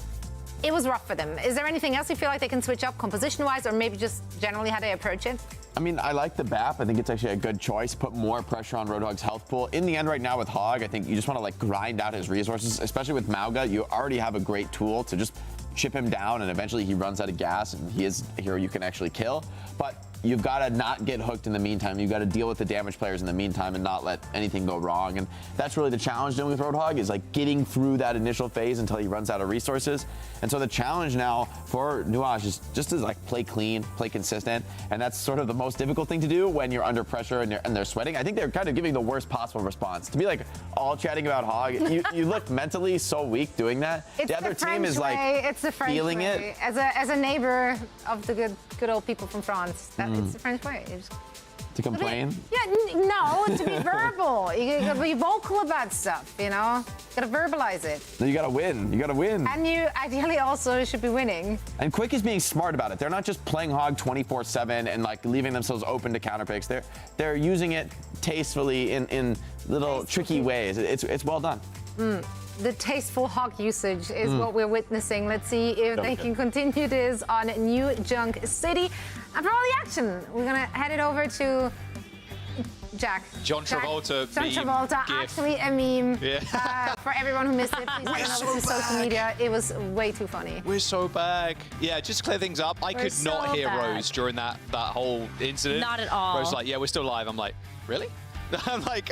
it was rough for them. Is there anything else you feel like they can switch up composition-wise, or maybe just generally how they approach it? I mean, I like the BAP. I think it's actually a good choice. Put more pressure on Roadhog's health pool. In the end, right now with Hog, I think you just want to like grind out his resources, especially with Mauga. You already have a great tool to just chip him down, and eventually he runs out of gas, and he is a hero you can actually kill. But you've got to not get hooked in the meantime. You've got to deal with the damage players in the meantime and not let anything go wrong. And that's really the challenge doing with Roadhog, is like getting through that initial phase until he runs out of resources. And so the challenge now for Noage is just to like play clean, play consistent. And that's sort of the most difficult thing to do when you're under pressure and they're sweating. I think they're kind of giving the worst possible response. To be like all chatting about Hog, you look mentally so weak doing that. The other team is like feeling it. As a neighbor of the good old people from France, it's the French way. To complain? No, to be verbal. You gotta be vocal about stuff, you know? You gotta verbalize it. No, you gotta win. You gotta win. And you ideally also should be winning. And Quick is being smart about it. They're not just playing Hog 24/7 and like leaving themselves open to counter picks. They're using it tastefully in little tricky ways. It's well done. The tasteful Hog usage is what we're witnessing. Let's see if they can continue this on New Junk City. And for all the action, we're gonna head it over to Jack. John Travolta. John Travolta, actually a meme. Yeah. For everyone who missed it, please head over to social media. It was way too funny. We're so back. Yeah, just to clear things up, I could not hear Rose during that whole incident. Not at all. Rose was like, yeah, we're still live. I'm like, really? I'm like,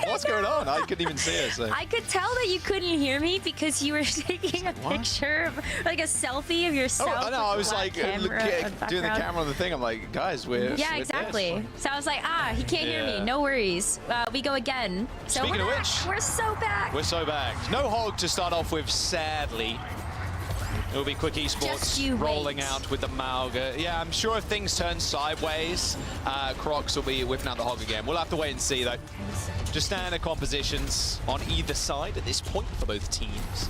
what's going on? I couldn't even see it. So. I could tell that you couldn't hear me because you were taking a picture, like a selfie of yourself. Oh, no, I was like doing the camera on the thing. I'm like, guys, we're exactly. So I was like, he can't hear me. No worries. We go again. So Speaking of which, we're so back. We're so back. No Hog to start off with, sadly. It'll be Quick Esports rolling out with the Mauga. Yeah, I'm sure if things turn sideways, Crocs will be whipping out the hog again. We'll have to wait and see, though. Just standard compositions on either side at this point for both teams.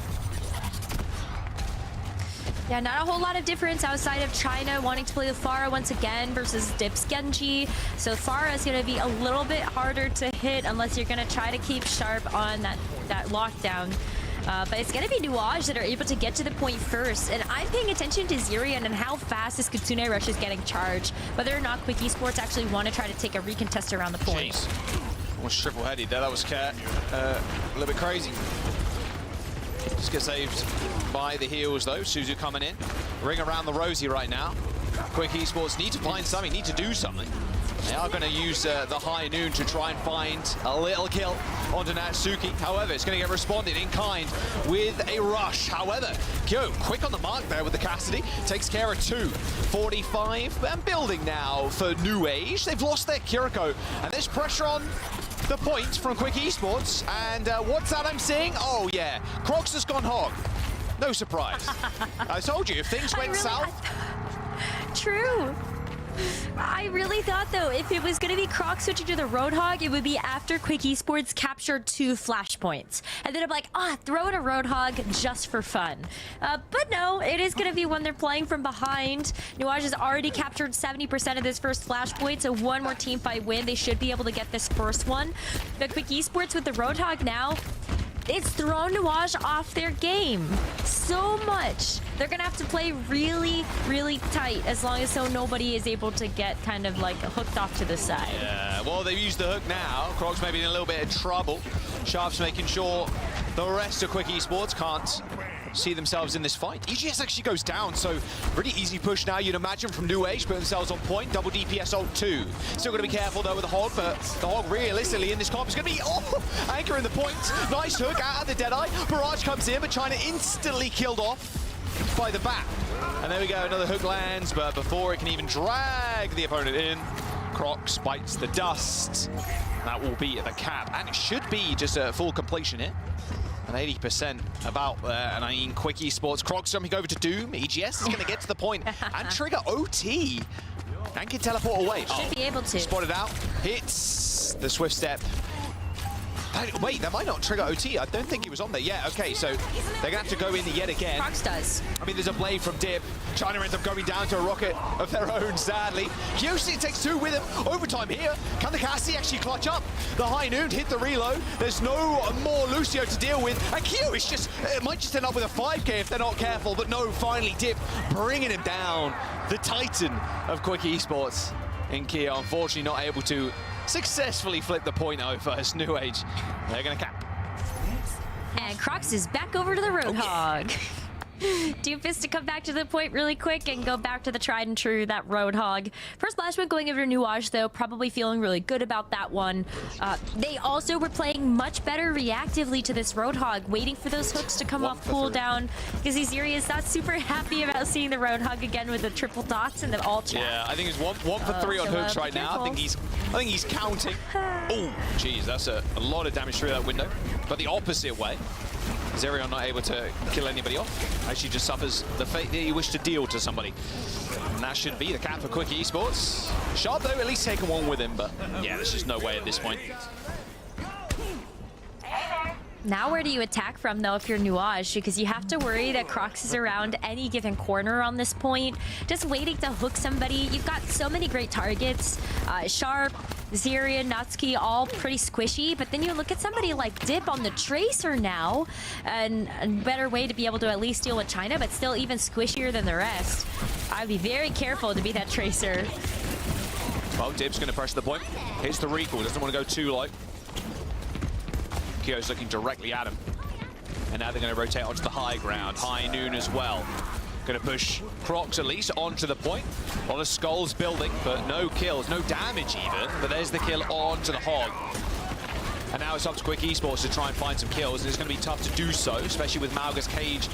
Yeah, not a whole lot of difference outside of China wanting to play the Pharah once again versus Dip's Genji. So Pharah is going to be a little bit harder to hit unless you're going to try to keep sharp on that lockdown. But it's going to be Noage that are able to get to the point first. And I'm paying attention to Zirian and how fast this Kitsune Rush is getting charged. Whether or not Quick Esports actually want to try to take a recontest around the point. Jeez. Almost triple-headed there. That was a little bit crazy. Just get saved by the heals, though. Suzu coming in. Ring around the rosy right now. Quick Esports need to find something, need to do something. They are going to use the high noon to try and find a little kill onto Natsuki. However, it's going to get responded in kind with a rush. However, Kyo quick on the mark there with the Cassidy. Takes care of 2. 45 and building now for Noage. They've lost their Kiriko. And there's pressure on the point from Quick Esports. And what's that I'm seeing? Oh, yeah. Crocs has gone hog. No surprise. I told you, if things went south... True. I really thought, though, if it was going to be Crocs switching to the Roadhog, it would be after Quick Esports captured 2 flashpoints. And then I'm like, throw in a Roadhog just for fun. But no, it is going to be when they're playing from behind. Noage has already captured 70% of this first flashpoint, so one more team fight win. They should be able to get this first one. But Quick Esports with the Roadhog now, it's thrown Noage off their game so much. They're going to have to play really, really tight as long as so nobody is able to get kind of like hooked off to the side. Yeah, well, they've used the hook now. Crocs maybe in a little bit of trouble. Sharp's making sure the rest of Quick Esports can't see themselves in this fight. EGS actually goes down, so pretty easy push now, you'd imagine, from Noage. Put themselves on point. Double DPS ult 2. Still going to be careful, though, with the Hog, but the Hog realistically in this comp is going to be anchoring the point. Nice hook out of the Deadeye. Barrage comes in, but China instantly killed off by the bat. And there we go, another hook lands, but before it can even drag the opponent in, Crocs bites the dust. That will be the cap, and it should be just a full completion here. An 80% about there, and I mean, Quick Esports, Crocs jumping over to Doom. EGS is going to get to the point and trigger OT. And can teleport away. Should be able to. Spotted out, hits the swift step. Wait, that might not trigger OT. I don't think he was on there. Yeah, okay, so they're going to have to go in yet again. Crocs does. I mean, there's a blade from Dip. China ends up going down to a rocket of their own, sadly. Kyoshi takes 2 with him. Overtime here. Can the Cassie actually clutch up? The high noon hit the reload. There's no more Lucio to deal with. And Kyo is just, it might just end up with a 5k if they're not careful. But no, finally Dip bringing him down. The Titan of Quick Esports in Kyo, unfortunately not able to successfully flip the point over as Noage. They're going to cap. And Crocs is back over to the Roadhog. Doofus to come back to the point really quick and go back to the tried and true, that Roadhog. First flashpoint going over to Noage, though, probably feeling really good about that one. They also were playing much better reactively to this Roadhog, waiting for those hooks to come off cooldown. Because Iziri is not super happy about seeing the Roadhog again with the triple dots and the all chat. Yeah, I think it's one for 3 on hooks right now. I think he's counting. Oh, geez, that's a lot of damage through that window. But the opposite way. Zerion not able to kill anybody off. Actually just suffers the fate that he wished to deal to somebody. And that should be the cap for Quick Esports. Sharp, though, at least taking one with him, but yeah, there's just no way at this point. Now where do you attack from, though, if you're Noage? Because you have to worry that Crocs is around any given corner on this point, just waiting to hook somebody. You've got so many great targets. Sharp, Zirian, Natsuki, all pretty squishy. But then you look at somebody like Dip on the Tracer now, and a better way to be able to at least deal with China, but still even squishier than the rest. I'd be very careful to be that Tracer. Well, Dip's going to pressure the point. Hits the recall, doesn't want to go too low. Kyo's looking directly at him. And now they're going to rotate onto the high ground. High noon as well. Going to push Crocs at least onto the point. A lot of skulls building, but no kills, no damage even. But there's the kill onto the Hog. And now it's up to Quick Esports to try and find some kills. And it's going to be tough to do so, especially with Mauga's cage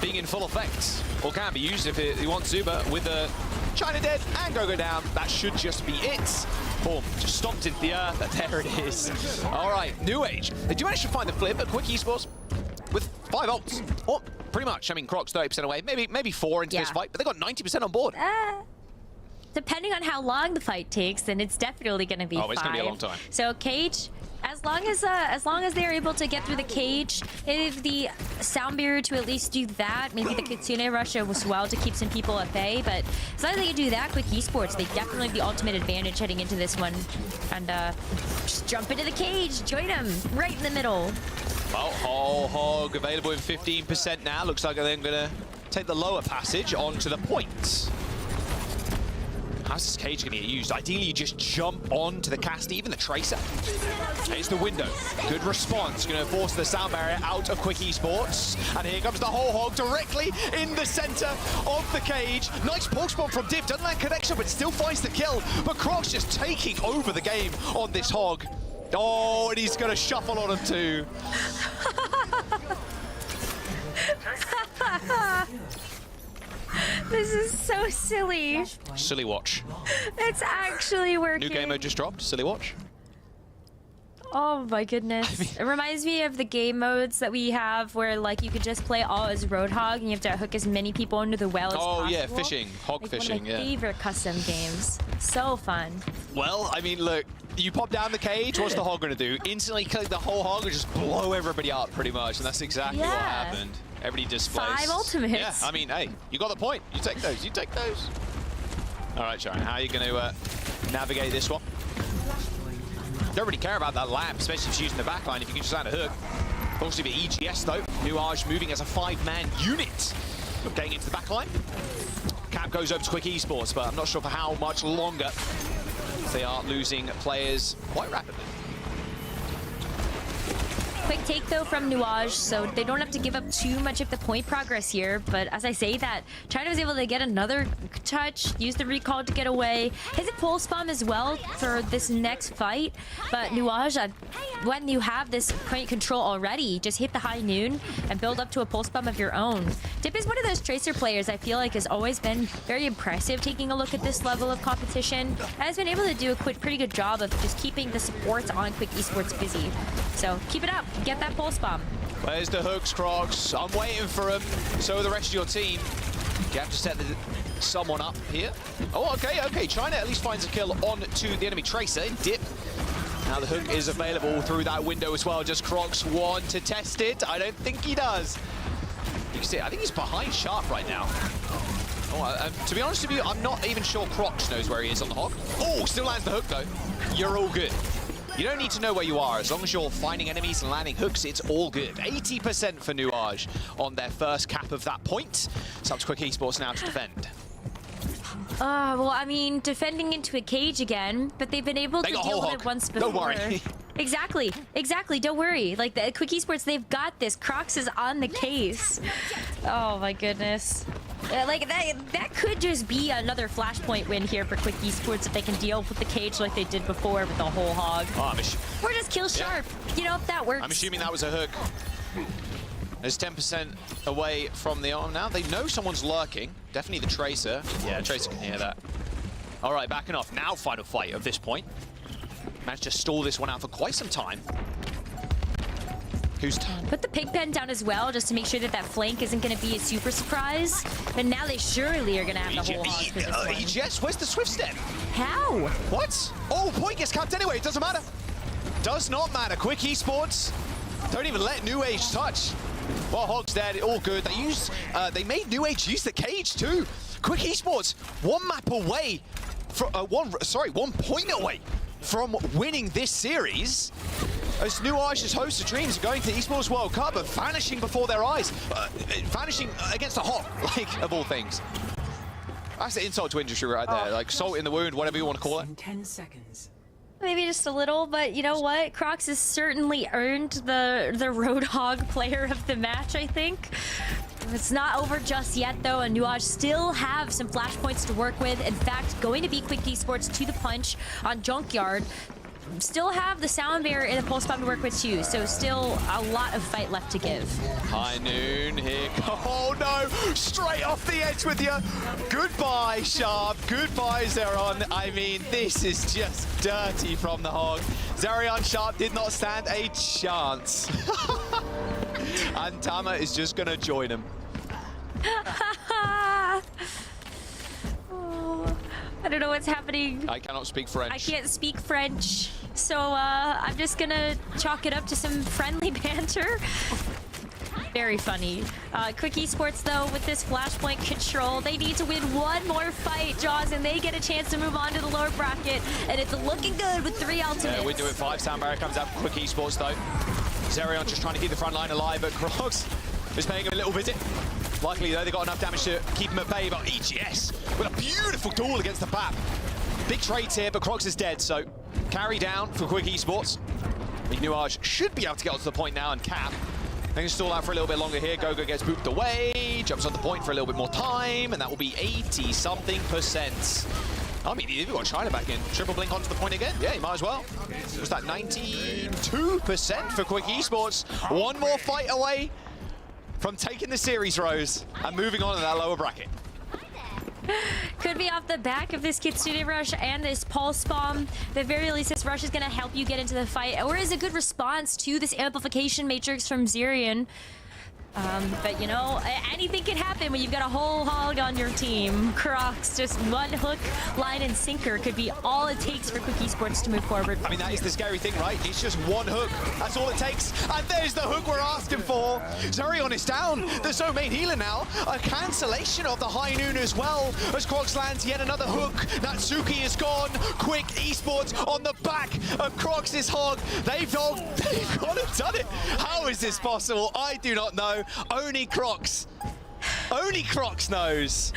being in full effect. Or can be used if he wants to, but with the China dead and go down, that should just be it. Boom, just stomped into the earth, and there it is. All right, Noage. They do manage to find the flip, but Quick Esports with 5 ults. Oh, pretty much. I mean, Croc's 30% away, maybe 4 into this fight, but they got 90% on board. Depending on how long the fight takes, then it's definitely going to be 5. It's going to be a long time. So Cage, as long as they're able to get through the cage, if the sound barrier to at least do that, maybe the Kitsune rush as well to keep some people at bay. But as long as they can do that, Quick Esports, they definitely have the ultimate advantage heading into this one. And just jump into the cage, join them right in the middle. Well, Whole Hog available in 15% now. Looks like they're going to take the lower passage onto the point. How's this cage going to get used? Ideally, you just jump onto the caster, even the Tracer. It's the window. Good response. Going to force the sound barrier out of Quick Esports. And here comes the Whole Hog directly in the center of the cage. Nice pulse bomb from Div. Doesn't land connection, but still finds the kill. But Croc's just taking over the game on this Hog. Oh, and he's going to shuffle on him too. This is so silly. Silly watch. It's actually working. New game mode just dropped. Silly watch. Oh my goodness. It reminds me of the game modes that we have where like you could just play all as Roadhog and you have to hook as many people into the well as possible. Oh yeah, fishing. Hog like fishing, one of my favorite custom games. So fun. Well, I mean, look, you pop down the cage, what's the Hog going to do? Instantly click the whole Hog and just blow everybody up pretty much, and that's exactly what happened. Everybody displaced. 5 ultimates. Yeah, I mean, hey, you got the point. You take those, you take those. All right, Sharon, how are you going to navigate this one? Don't really care about that lamp, especially if she's using the backline, if you can just land a hook. Obviously the EGS though, Noage moving as a 5-man unit. Getting into the backline. Cap goes over to Quick Esports, but I'm not sure for how much longer. They are losing players quite rapidly. Quick take though from Noage, so they don't have to give up too much of the point progress here. But as I say that, China was able to get another touch, use the recall to get away. Has a pulse bomb as well for this next fight. But Noage, when you have this point control already, just hit the high noon and build up to a pulse bomb of your own. Dip is one of those Tracer players I feel like has always been very impressive taking a look at this level of competition. And has been able to do a pretty good job of just keeping the supports on Quick Esports busy. So keep it up. Get that pulse bomb. Where's the hooks, Crocs? I'm waiting for him. So are the rest of your team. You have to set someone up here. Oh, okay. China at least finds a kill on to the enemy Tracer. Dip. Now the hook is available through that window as well. Does Crocs want to test it? I don't think he does. You can see, I think he's behind Sharp right now. Oh, to be honest with you, I'm not even sure Crocs knows where he is on the Hog. Oh, still lands the hook though. You're all good. You don't need to know where you are. As long as you're finding enemies and landing hooks, it's all good. 80% for Noage on their first cap of that point. It's up to Quick Esports now to defend. Well, I mean, defending into a cage again, but they've been able to deal with it once before. Don't worry. Exactly. Don't worry. Like, the Quick Esports, they've got this. Crocs is on the case. Oh, my goodness. Like, that could just be another flashpoint win here for Quick Esports if they can deal with the cage like they did before with the whole Hog. Or just kill Sharp. You know, if that works. I'm assuming that was a hook. There's 10% away from the arm now. They know someone's lurking. Definitely the Tracer. Yeah, Tracer can hear that. All right, backing off. Now final fight of this point. Managed to stall this one out for quite some time. Who's turn? Put the pig pen down as well, just to make sure that that flank isn't going to be a super surprise. But now they surely are going to have the whole Hog for this one. EGS, where's the Swift Step? How? What? Oh, point gets capped anyway. It doesn't matter. Does not matter. Quick Esports don't even let Noage touch. Well, Hog's dead. All good. They made Noage use the cage too. Quick Esports, one map away from 1 point away from winning this series. As Noage's host of dreams are going to Esports World Cup, but vanishing before their eyes. Vanishing against a Hog, like, of all things. That's an insult to industry right there. Like, salt in the wound, whatever you want to call it. 10 seconds. Maybe just a little, but you know what? Crocs has certainly earned the Roadhog player of the match, I think. It's not over just yet, though, and Noage still have some flashpoints to work with. In fact, going to be Quick Esports to the punch on Junkyard. Still have the sound barrier and the pulse bomb to work with too, so still a lot of fight left to give. High noon here. Oh no! Straight off the edge with you. Goodbye, Sharp. Goodbye, Zeron. I mean, this is just dirty from the Hog. Zerion Sharp did not stand a chance. And Tama is just going to join him. Oh, I don't know what's happening. I cannot speak French. I can't speak French, so I'm just gonna chalk it up to some friendly banter. Very funny. Quick Esports, though, with this flashpoint control, they need to win one more fight, Jaws, and they get a chance to move on to the lower bracket, and it's looking good with 3 ultimates. Yeah, we're doing 5. Sound barrier comes out for Quick Esports, though. Zerion just trying to keep the front line alive, but Crocs is paying him a little visit. Luckily, though, they got enough damage to keep him at bay, but EGS with a beautiful duel against the BAP. Big trades here, but Crocs is dead, so carry down for Quick Esports. Noage should be able to get onto the point now and cap. They can stall out for a little bit longer here. Gogo gets booped away, jumps on the point for a little bit more time, and that will be 80-something%. I mean, you've got China back in. Triple blink onto the point again. Yeah, you might as well. Was that 92% for Quick Esports? One more fight away from taking the series, Rose, and moving on to that lower bracket. Could be off the back of this Kitsune Rush and this Pulse Bomb. At the very least, this Rush is going to help you get into the fight, or is a good response to this amplification matrix from Zerion. But, you know, anything can happen when you've got a whole hog on your team. Crocs, just one hook, line, and sinker could be all it takes for Quick Esports to move forward. I mean, that is the scary thing, right? It's just one hook. That's all it takes. And there's the hook we're asking for. Zerion is down. There's no main healer now. A cancellation of the High Noon as well as Crocs lands yet another hook. Natsuki is gone. Quick Esports on the back of Crocs' hog. They've gone and done it. How is this possible? I do not know. Only Crocs knows.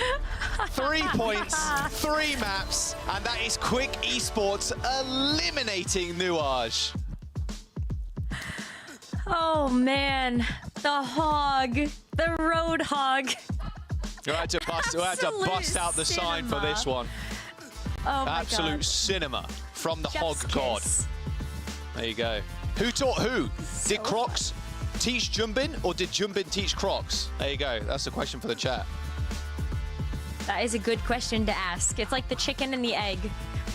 3 points, 3 maps, and that is Quick Esports eliminating Noage. Oh man, the hog, the road hog. You had to bust out the sign for this one. Oh my Absolute God. cinema from the Chef's hog god. kiss. There you go. Who taught who? Did Crocs teach Jumbin, or did Jumbin teach Crocs? There you go. That's the question for the chat. That is a good question to ask. It's like the chicken and the egg.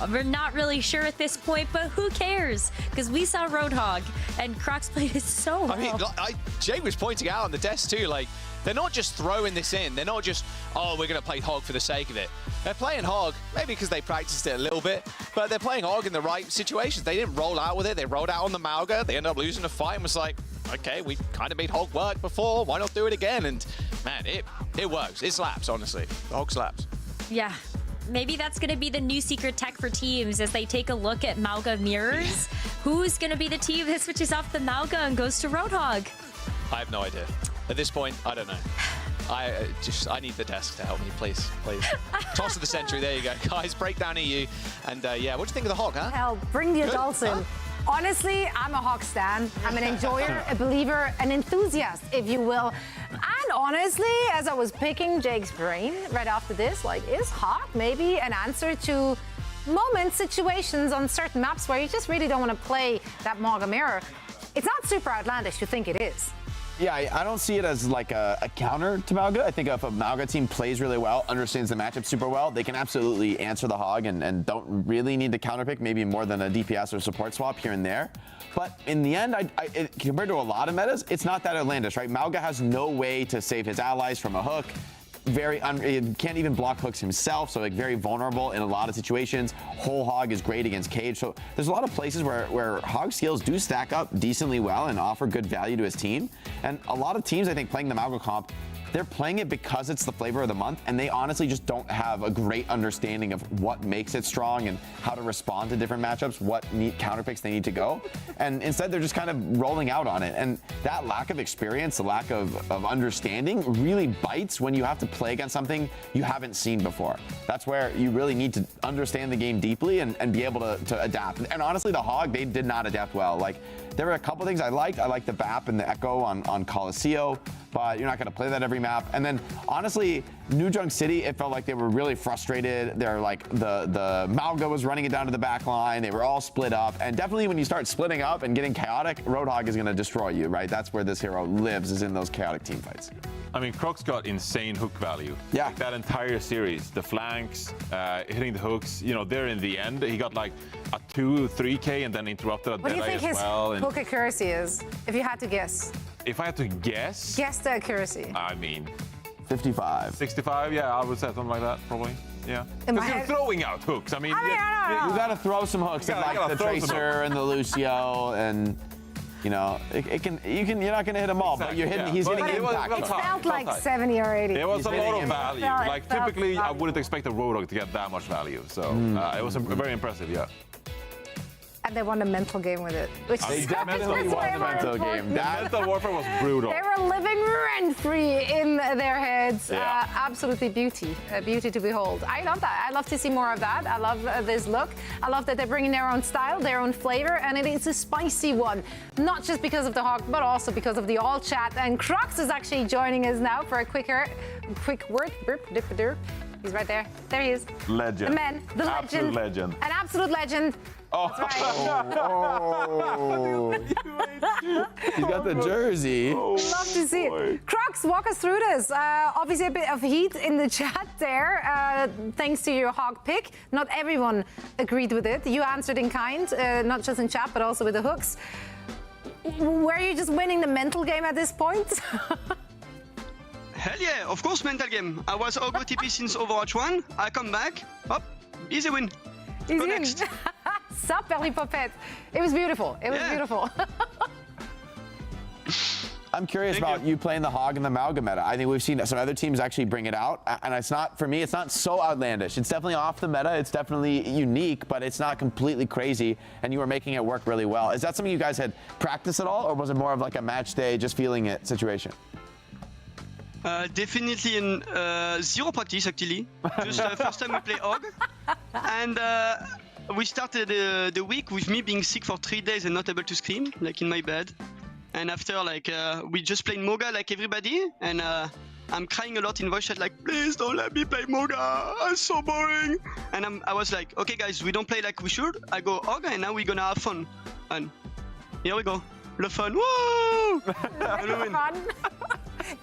We're not really sure at this point, but who cares? Because we saw Roadhog, and Crocs played it so well. I mean, Jay was pointing out on the desk too, like, they're not just throwing this in. They're not just, oh, we're going to play Hog for the sake of it. They're playing Hog, maybe because they practiced it a little bit, but they're playing Hog in the right situations. They didn't roll out with it. They rolled out on the Mauga. They ended up losing the fight and was like, okay, we kind of made Hog work before. Why not do it again? And man, it works. It slaps, honestly. The Hog slaps. Yeah. Maybe that's going to be the new secret tech for teams as they take a look at Mauga mirrors. Who's going to be the team that switches off the Mauga and goes to Roadhog? I have no idea. At this point, I don't know. I need the desk to help me, please. Toss of the century, there you go. Guys, breakdown EU. And yeah, what do you think of the Hog, huh? Hell, bring the adults in. Honestly, I'm a Hog stan. I'm an enjoyer, a believer, an enthusiast, if you will. And honestly, as I was picking Jake's brain right after this, like, is Hog maybe an answer to moments, situations on certain maps where you just really don't want to play that Mauga mirror? It's not super outlandish to think it is. Yeah, I don't see it as like a counter to Mauga. I think if a Mauga team plays really well, understands the matchup super well, they can absolutely answer the Hog and don't really need to counterpick, maybe more than a DPS or support swap here and there. But in the end, compared to a lot of metas, it's not that outlandish, right? Mauga has no way to save his allies from a hook. He can't even block hooks himself, so like very vulnerable in a lot of situations. Whole Hog is great against Cage, so there's a lot of places where Hog skills do stack up decently well and offer good value to his team. And a lot of teams, I think, playing the Mauga comp, they're playing it because it's the flavor of the month, and they honestly just don't have a great understanding of what makes it strong and how to respond to different matchups, what counterpicks they need to go. And instead, they're just kind of rolling out on it. And that lack of experience, the lack of understanding really bites when you have to play against something you haven't seen before. That's where you really need to understand the game deeply and be able to adapt. And honestly, the Hog, they did not adapt well. Like, there were a couple things I liked. I liked the BAP and the Echo on Colosseo, but you're not going to play that every map. And then, honestly, New Junk City, it felt like they were really frustrated. They're like, the Mauga was running it down to the back line. They were all split up. And definitely when you start splitting up and getting chaotic, Roadhog is going to destroy you, right? That's where this hero lives, is in those chaotic team fights. I mean, Crocs got insane hook value. Yeah. Like that entire series, the flanks, hitting the hooks, you know, there in the end, he got like a 2-3K and then interrupted a What do you Deadeye think his well. hook accuracy is, if you had to guess? If I had to guess. Guess the accuracy. I mean. 55. 65, yeah, I would say something like that, probably. Yeah. In my Because you're head- throwing out hooks. I mean, You got to throw some hooks at like the Tracer and the Lucio and. You know, you're not going to hit them all, but you're hitting. He's hitting impact. It felt like 70 or 80. It was a lot of value. It felt Typically, I value. wouldn't expect a Roadhog to get that much value. So it was very impressive, yeah. And they won the mental game with it. Which They is definitely won the mental game. The mental warfare was brutal. They were living rent-free in their heads. Yeah. Absolutely beauty to behold. I love that. I love to see more of that. I love this look. I love that they're bringing their own style, their own flavor, and it is a spicy one. Not just because of the hawk, but also because of the all chat. And Crocs is actually joining us now for a quick word. Burp, dip, derp. He's right there. There he is. Legend. The man, the Absolute legend. legend. An absolute legend. Oh. That's right. He's got the jersey. Love to see it. Crocs, walk us through this. Obviously, a bit of heat in the chat there, thanks to your hog pick. Not everyone agreed with it. You answered in kind, not just in chat, but also with the hooks. Were you just winning the mental game at this point? Hell yeah, of course, mental game. I was Ogo TP since Overwatch 1. I come back. Hop, easy win. Easy win. Sup, Belly Puppet. It was beautiful. It was beautiful. I'm curious about you playing the hog in the Mauga meta. I think we've seen some other teams actually bring it out, and it's not, for me, it's not so outlandish. It's definitely off the meta. It's definitely unique, but it's not completely crazy, and you were making it work really well. Is that something you guys had practiced at all, or was it more of like a match day, just feeling it situation? Definitely in zero practice, actually. Just first time we play Hog. And we started the week with me being sick for 3 days and not able to scream, like in my bed. And after, like, we just played Moga like everybody. And I'm crying a lot in voice chat, like, please don't let me play Moga. It's so boring. And I was like, okay, guys, we don't play like we should. I go Hog, and now we're gonna have fun. And here we go. Le fun. Woo! Fun.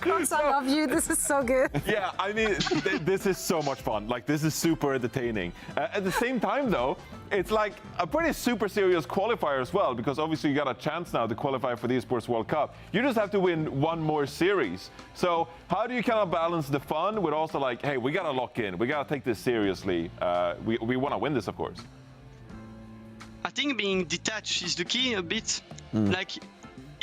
Crocs, I love you. This is so good. Yeah, I mean, this is so much fun. Like, this is super entertaining. At the same time, though, it's like a pretty super serious qualifier as well, because obviously you got a chance now to qualify for the Esports World Cup. You just have to win one more series. So how do you kind of balance the fun with also like, hey, we got to lock in. We got to take this seriously. We want to win this, of course. I think being detached is the key a bit. Like,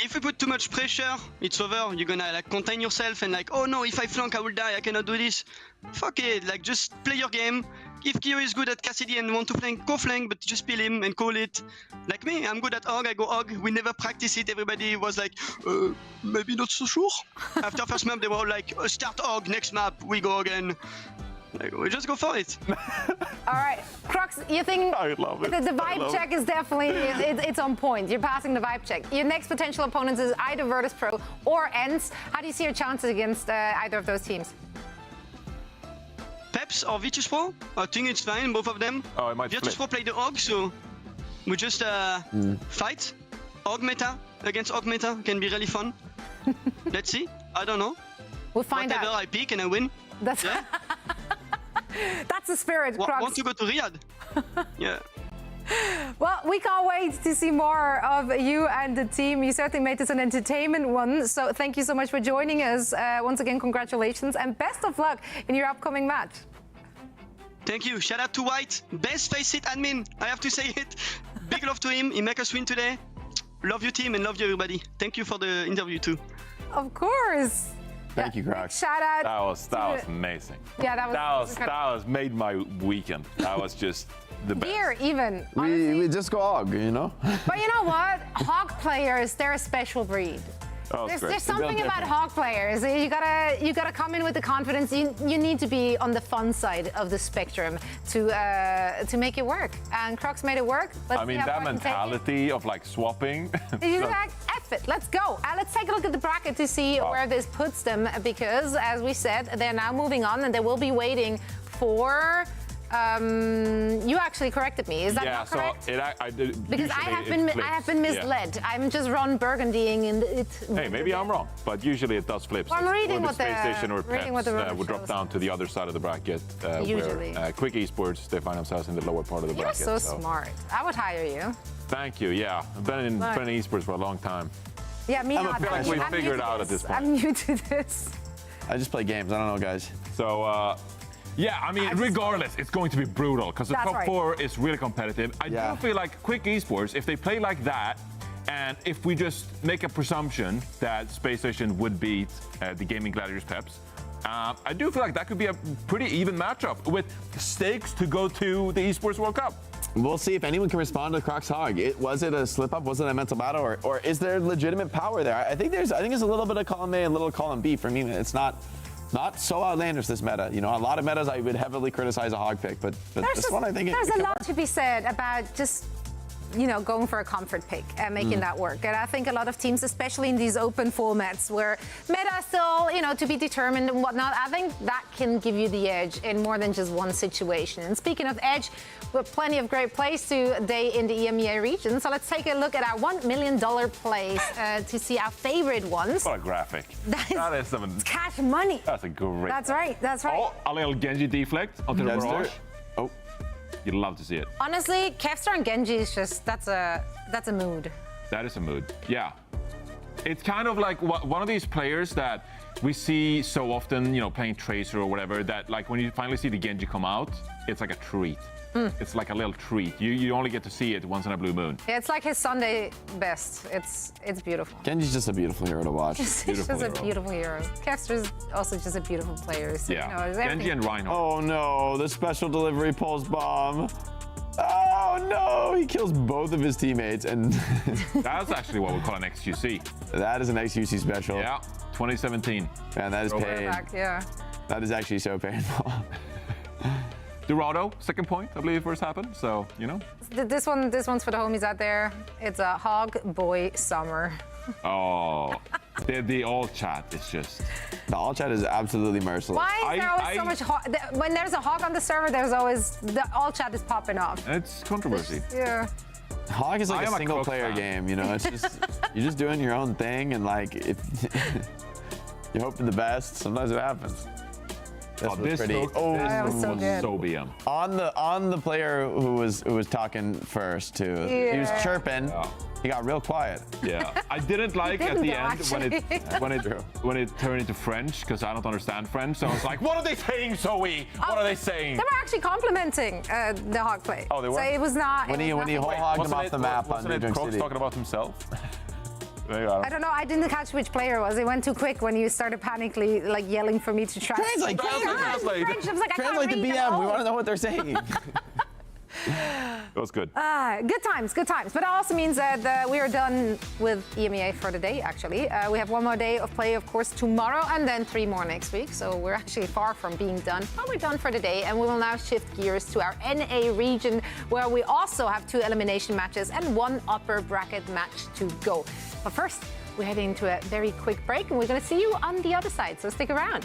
if you put too much pressure, it's over. You're gonna like contain yourself and like, oh no, if I flank, I will die. I cannot do this. Fuck it. Like, just play your game. If Kyo is good at Cassidy and want to flank, go flank, but just peel him and call it. Like me, I'm good at Hog. I go Hog. We never practice it. Everybody was like, maybe not so sure. After first map, they were all like, start Hog. Next map, we go again. Like, we just go for it. All right, Crocs, you think I love it. The vibe check is definitely it's on point. You're passing the vibe check. Your next potential opponents is either Virtus Pro or ENCE. How do you see your chances against either of those teams? Peps or Virtus Pro? I think it's fine, both of them. Oh, I might Virtus Pro play the Hog, so we just fight. Hog meta against Hog meta can be really fun. Let's see. I don't know. We'll find Whatever out. I pick and I win. That's That's the spirit, Crocs. Want to go to Riyadh? Yeah. Well, we can't wait to see more of you and the team. You certainly made this an entertainment one. So thank you so much for joining us. Once again, congratulations and best of luck in your upcoming match. Thank you. Shout out to White. Best FACEIT admin. I have to say it. Big love to him. He make us win today. Love your team and love you, everybody. Thank you for the interview, too. Of course. Thank you, Crocs. Shout out. That was amazing. Yeah, that was made my weekend. That was just the best. Here, even. We just go Hog, you know? But you know what? Hog players, they're a special breed. Oh, there's something about Hog players. You gotta come in with the confidence. You need to be on the fun side of the spectrum to make it work. And Crocs made it work. I mean, that mentality of like swapping. You're like, F it, let's go. Let's take a look at the bracket to see where this puts them, because as we said, they're now moving on and they will be waiting for. You actually corrected me. Is that not correct? So I did, because I have been misled. Yeah. I'm just Ron Burgundying and it. Hey, maybe I'm wrong, but usually it does flip. Well, I'm reading what Space Station or Peps would drop down to the other side of the bracket. Usually. Where Quick Esports, they find themselves in the lower part of the bracket. You're so smart. I would hire you. Thank you. Yeah, I've been in esports for a long time. Yeah, me not. I feel like we figured it out at this point. I'm new to this. I just play games. I don't know, guys. So, yeah, I mean, regardless, it's going to be brutal because the top 4 is really competitive. I do feel like Quick Esports, if they play like that, and if we just make a presumption that Space Station would beat the Gaming Gladiators Peps, I do feel like that could be a pretty even matchup with stakes to go to the Esports World Cup. We'll see if anyone can respond to Croc's Hog. Was it a slip up? Was it a mental battle, or is there legitimate power there? I think there's a little bit of column A and a little column B. For me, it's not so outlandish, this meta. You know, a lot of metas I would heavily criticize a hog pick, but this one I think there's a lot to be said about just, you know, going for a comfort pick and making that work. And I think a lot of teams, especially in these open formats where meta is still, you know, to be determined and whatnot, I think that can give you the edge in more than just one situation. And speaking of edge, we have plenty of great plays today in the EMEA region. So let's take a look at our $1 million plays to see our favorite ones. What a graphic. That is some cash money. That's a great. That's right. That's right. Oh, a little Genji deflect onto the barrage. Oh. You'd love to see it. Honestly, Kevstar and Genji is just, that's a mood. That is a mood, yeah. It's kind of like one of these players that we see so often, you know, playing Tracer or whatever, that like when you finally see the Genji come out, it's like a treat. It's like a little treat. You only get to see it once in a blue moon. Yeah, it's like his Sunday best. It's beautiful. Genji's just a beautiful hero to watch. He's just a beautiful hero. Kevstar's also just a beautiful player. So, yeah, you know, Genji and Reinhardt. Oh no, the special delivery pulse bomb. Oh no, he kills both of his teammates, and that's actually what we call an XQC. That is an XQC special. Yeah, 2017. Man, that is pain. Yeah. That is actually so painful. Dorado, second point, I believe first happened. So, you know. This one's for the homies out there. It's a Hog Boy Summer. Oh, the all chat is just. The all chat is absolutely merciless. Why is there always so much hog? When there's a hog on the server, there's always the all chat is popping off. It's controversy. Yeah. Hog is like a single player game, you know. It's just you're just doing your own thing, and like you're hoping the best. Sometimes it happens. This was so BM. On the player who was talking first too. Yeah. He was chirping. Yeah. He got real quiet. Yeah, I didn't like at the end when it turned into French, because I don't understand French. So I was like, what are they saying, Zoe? What are they saying? They were actually complimenting the hog play. Oh, they were. So it was not. When he whole hogged him off the map on Midtown City. talking about himself. I don't know. I didn't catch which player it was. It went too quick when you started panically like yelling for me to translate. Translate the BM. We want to know what they're saying. It was good. Good times. But that also means that we are done with EMEA for the day, actually. We have one more day of play, of course, tomorrow, and then 3 more next week. So we're actually far from being done. But we're done for the day, and we will now shift gears to our NA region, where we also have 2 elimination matches and 1 upper bracket match to go. But first, we're heading into a very quick break, and we're going to see you on the other side. So stick around.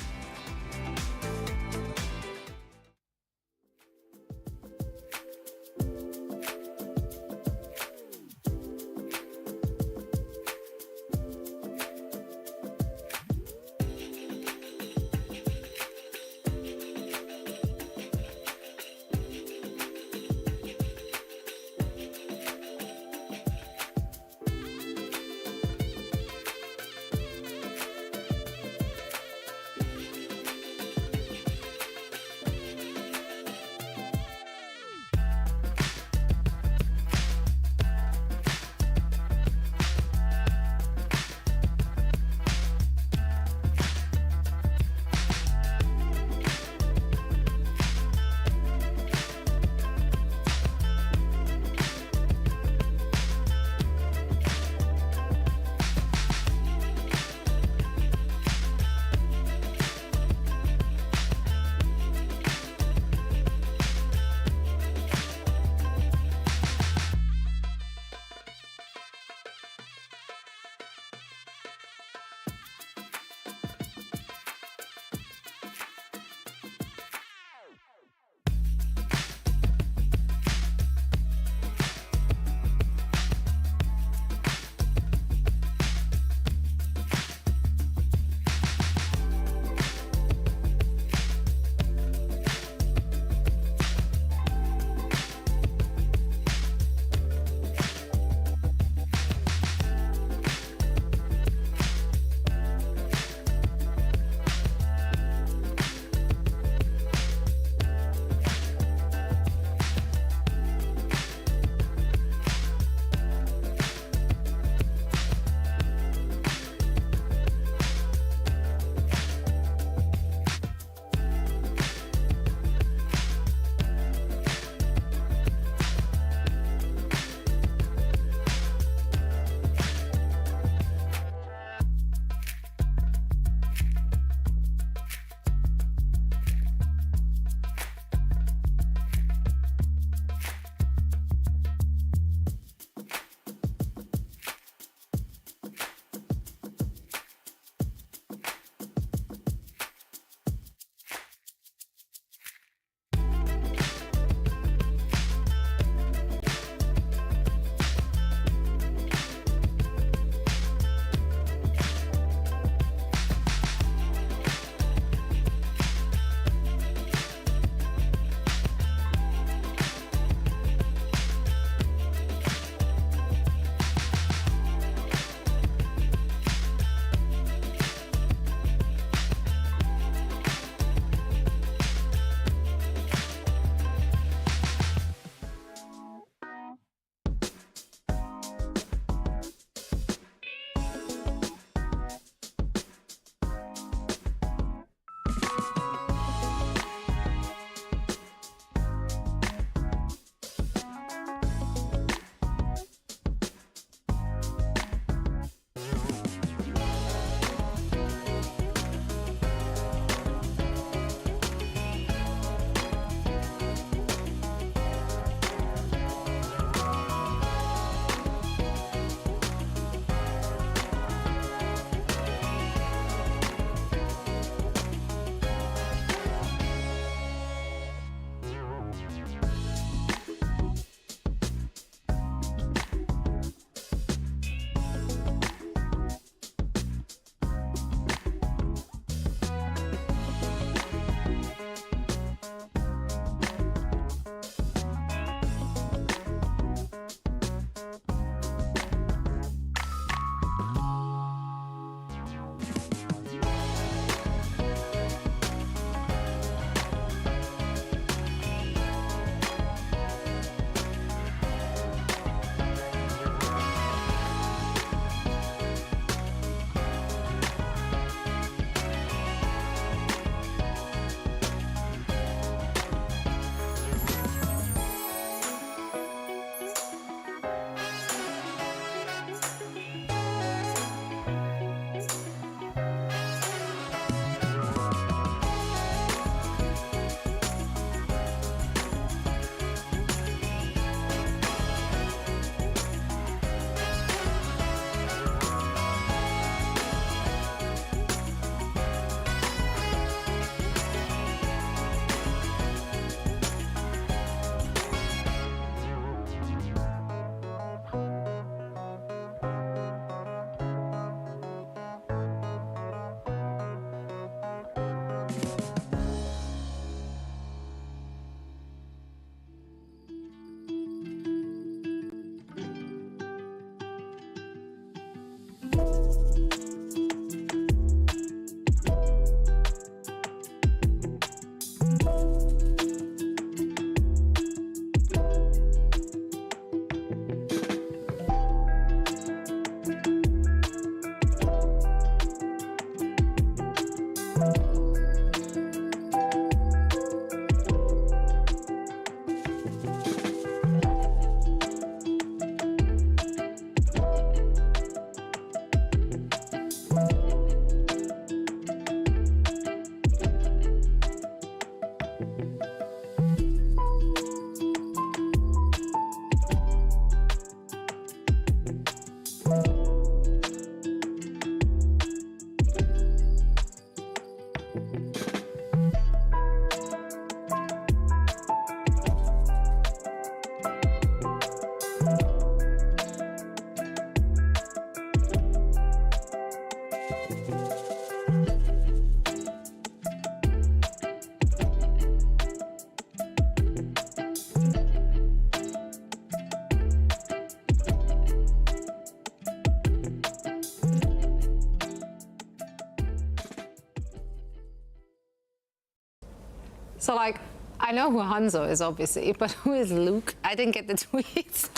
So like, I know who Hanzo is obviously, but who is Luke? I didn't get the tweets.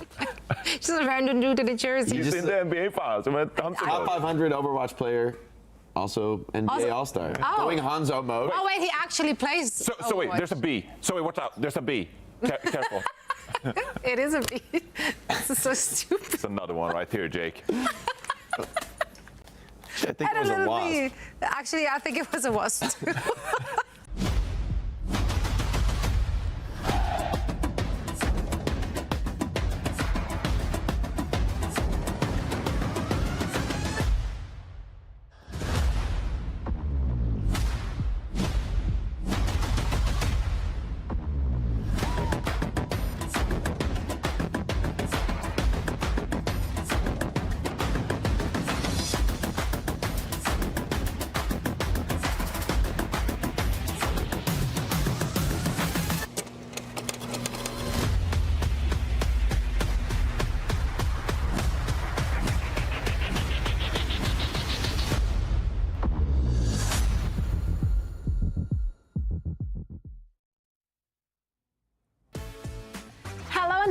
Just a random dude in a jersey. He's in the NBA finals. Top 500 Overwatch player, also NBA All-Star. Going Hanzo mode. Oh wait, he actually plays. So wait, there's a B. So wait, watch out. There's a B. Careful. It is a B. This is so stupid. It's another one right here, Jake. I think it was a wasp. Actually, I think it was a wasp too.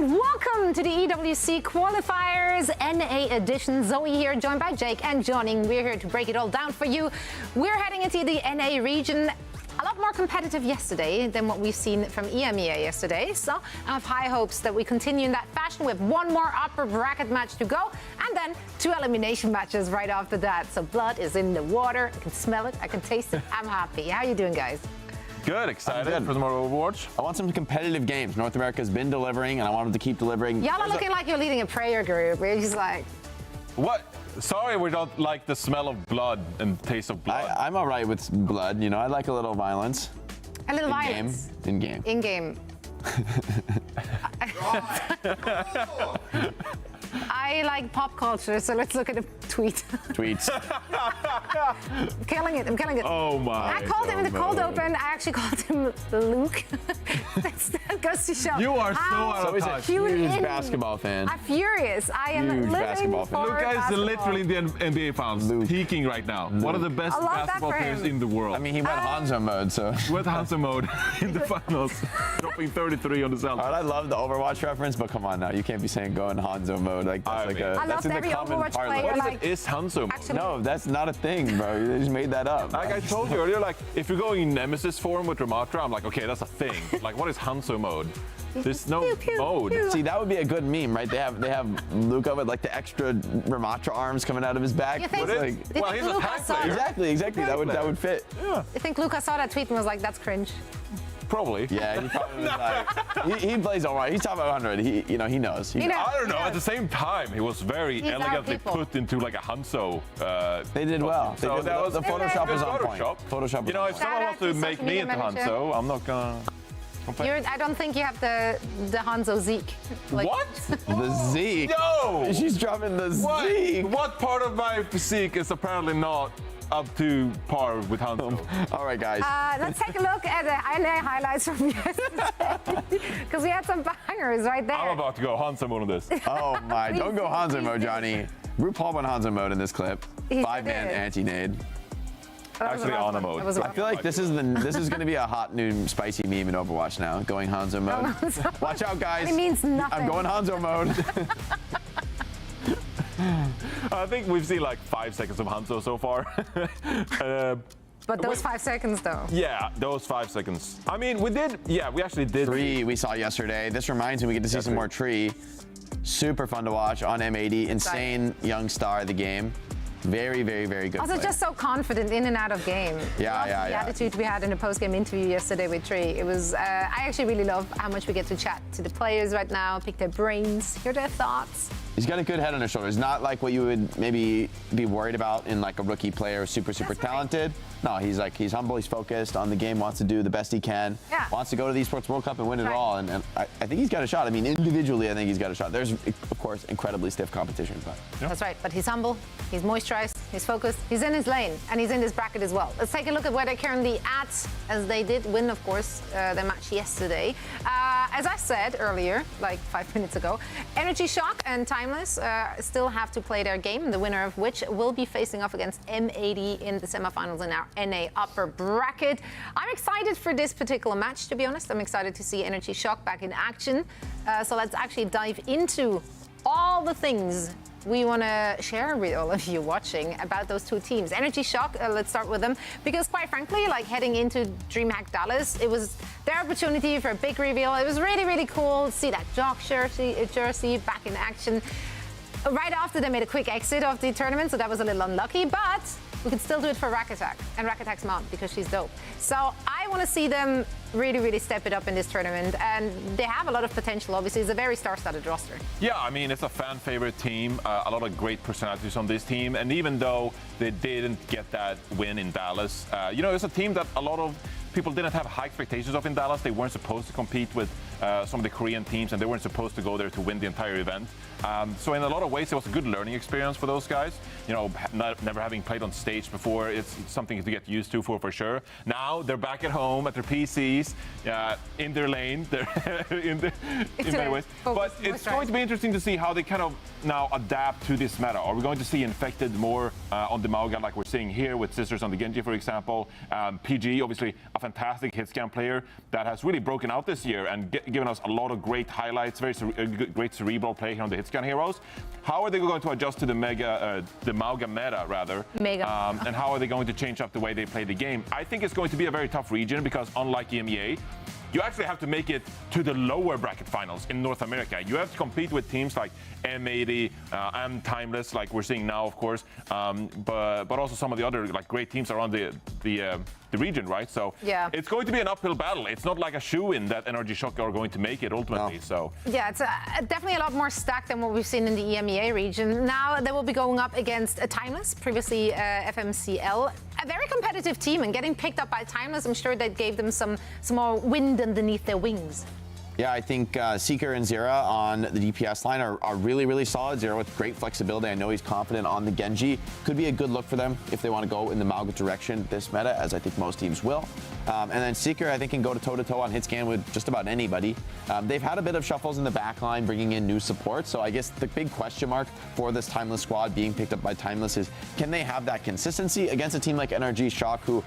Welcome to the EWC Qualifiers NA edition. Zoe here, joined by Jake and Johnny. We're here to break it all down for you. We're heading into the NA region. A lot more competitive yesterday than what we've seen from EMEA yesterday. So I have high hopes that we continue in that fashion with one more upper bracket match to go and then 2 elimination matches right after that. So blood is in the water. I can smell it. I can taste it. I'm happy. How are you doing, guys? Good, excited for some more Overwatch. I want some competitive games. North America's been delivering, and I want them to keep delivering. Y'all are looking like you're leading a prayer group. We're just like... What? Sorry, we don't like the smell of blood and taste of blood. I'm all right with blood. You know, I like a little violence. A little violence? In game. In game. I like pop culture, so let's look at the tweet. Tweets. I'm killing it. Oh my. I called him in the cold open. I actually called him Luke. That goes to show. You are so out of touch. Huge basketball fan. I'm furious. I am Huge living basketball for fan. Luke is basketball. literally in the NBA finals, peaking right now. One of the best basketball players in the world. I mean, he went Hanzo mode, so. He went Hanzo mode in the finals, dropping 33 on the Celtics. I love the Overwatch reference, but come on now, you can't be saying go in Hanzo mode like that's that's in the common parlance. What is Hanzo mode? No, that's not a thing, bro. They just made that up. Like I told you earlier, like if you're going in Nemesis form with Ramatra, I'm like, okay, that's a thing. Like, what is Hanzo mode? There's no mode. See, that would be a good meme, right? They have Luca with like the extra Ramatra arms coming out of his back. You think, well, he's a tank player. Exactly. That would fit. Yeah. You think Luca saw that tweet and was like, that's cringe? Probably. Yeah, he probably was like, he plays all right. He's top 100. He knows. I don't know. At the same time, he was very elegantly put into like a Hanzo. They did well. So that was the Photoshop was on point. Photoshop. You know, if someone wants to make me into Hanzo, I'm not gonna. I don't think you have the Hanzo Zeke. Like, what? The Zeke? No! She's dropping the Zeke. What part of my physique is apparently not up to par with Hanzo? All right, guys. Let's take a look at the NA highlights from yesterday. Because we had some bangers right there. I'm about to go Hanzo mode on this. Oh my, don't go Hanzo mode, Johnny. RuPaul went Hanzo mode in this clip. 5-man anti-nade. Actually, Ana mode. I feel like this is going to be a hot new spicy meme in Overwatch now. Going Hanzo mode. Watch out, guys. It means nothing. I'm going Hanzo mode. I think we've seen like 5 seconds of Hanzo so far. But those 5 seconds, though. Yeah, those 5 seconds. I mean, we actually did. Tree we saw yesterday. This reminds me we get to see some more Tree. Super fun to watch on M80. Insane young star of the game. Very, very, very good. Also, player. just so confident in and out of game. Yeah. The attitude we had in the post-game interview yesterday with Tree. It was. I actually really love how much we get to chat to the players right now, pick their brains, hear their thoughts. He's got a good head on his shoulders. Not like what you would maybe be worried about in like a rookie player, super talented. No, he's humble, he's focused on the game, wants to do the best he can. Yeah. Wants to go to the Esports World Cup and win it all. And I think he's got a shot. I mean, individually, I think he's got a shot. There's, of course, incredibly stiff competition. But That's right, but he's humble, he's moisturized, he's focused, he's in his lane, and he's in this bracket as well. Let's take a look at where they're currently at, as they did win, of course, their match yesterday. as I said earlier, like 5 minutes ago, Energy Shock and Timeless still have to play their game, the winner of which will be facing off against M80 in the semifinals in our NA upper bracket. I'm excited for this particular match, to be honest. I'm excited to see Energy Shock back in action. So let's actually dive into all the things we want to share with all of you watching about those two teams. Energy Shock, let's start with them, because quite frankly, like heading into DreamHack Dallas, it was their opportunity for a big reveal. It was really, really cool to see that Jock jersey back in action. Right after they made a quick exit of the tournament, so that was a little unlucky, but we could still do it for Rack Attack and Rack Attack's mom, because she's dope. So I want to see them really, really step it up in this tournament, and they have a lot of potential. Obviously, it's a very star-studded roster. Yeah, I mean, it's a fan-favorite team, a lot of great personalities on this team, and even though they didn't get that win in Dallas, it's a team that a lot of people didn't have high expectations of in Dallas. They weren't supposed to compete with some of the Korean teams, and they weren't supposed to go there to win the entire event. So in a lot of ways, it was a good learning experience for those guys. Never having played on stage before, it's something to get used to for sure. Now they're back at home at their PCs, in their lane, in many ways. But it's going to be interesting to see how they kind of now adapt to this meta. Are we going to see Infected more on the Mauga, like we're seeing here with Sisters on the Genji, for example? PG, obviously a fantastic hit scan player that has really broken out this year and given us a lot of great highlights, great cerebral play here on the hit scan heroes. How are they going to adjust to the Mauga meta, rather? And how are they going to change up the way they play the game? I think it's going to be a very tough region, because unlike EMEA, you actually have to make it to the lower bracket finals in North America. You have to compete with teams like M80 and Timeless, like we're seeing now, of course, but also some of the other like great teams around the region, right? So it's going to be an uphill battle. It's not like a shoe-in that Energy Shock are going to make it ultimately. No. So yeah, it's definitely a lot more stacked than what we've seen in the EMEA region. Now they will be going up against Timeless, previously FMCL. A very competitive team, and getting picked up by Timeless, I'm sure that gave them some more wind underneath their wings. Yeah, I think Seeker and Zera on the DPS line are really, really solid. Zera with great flexibility. I know he's confident on the Genji. Could be a good look for them if they want to go in the Mauga direction this meta, as I think most teams will. And then Seeker, I think, can go toe-to-toe on hit scan with just about anybody. They've had a bit of shuffles in the back line, bringing in new support. So I guess the big question mark for this Timeless squad being picked up by Timeless is, can they have that consistency against a team like NRG Shock, who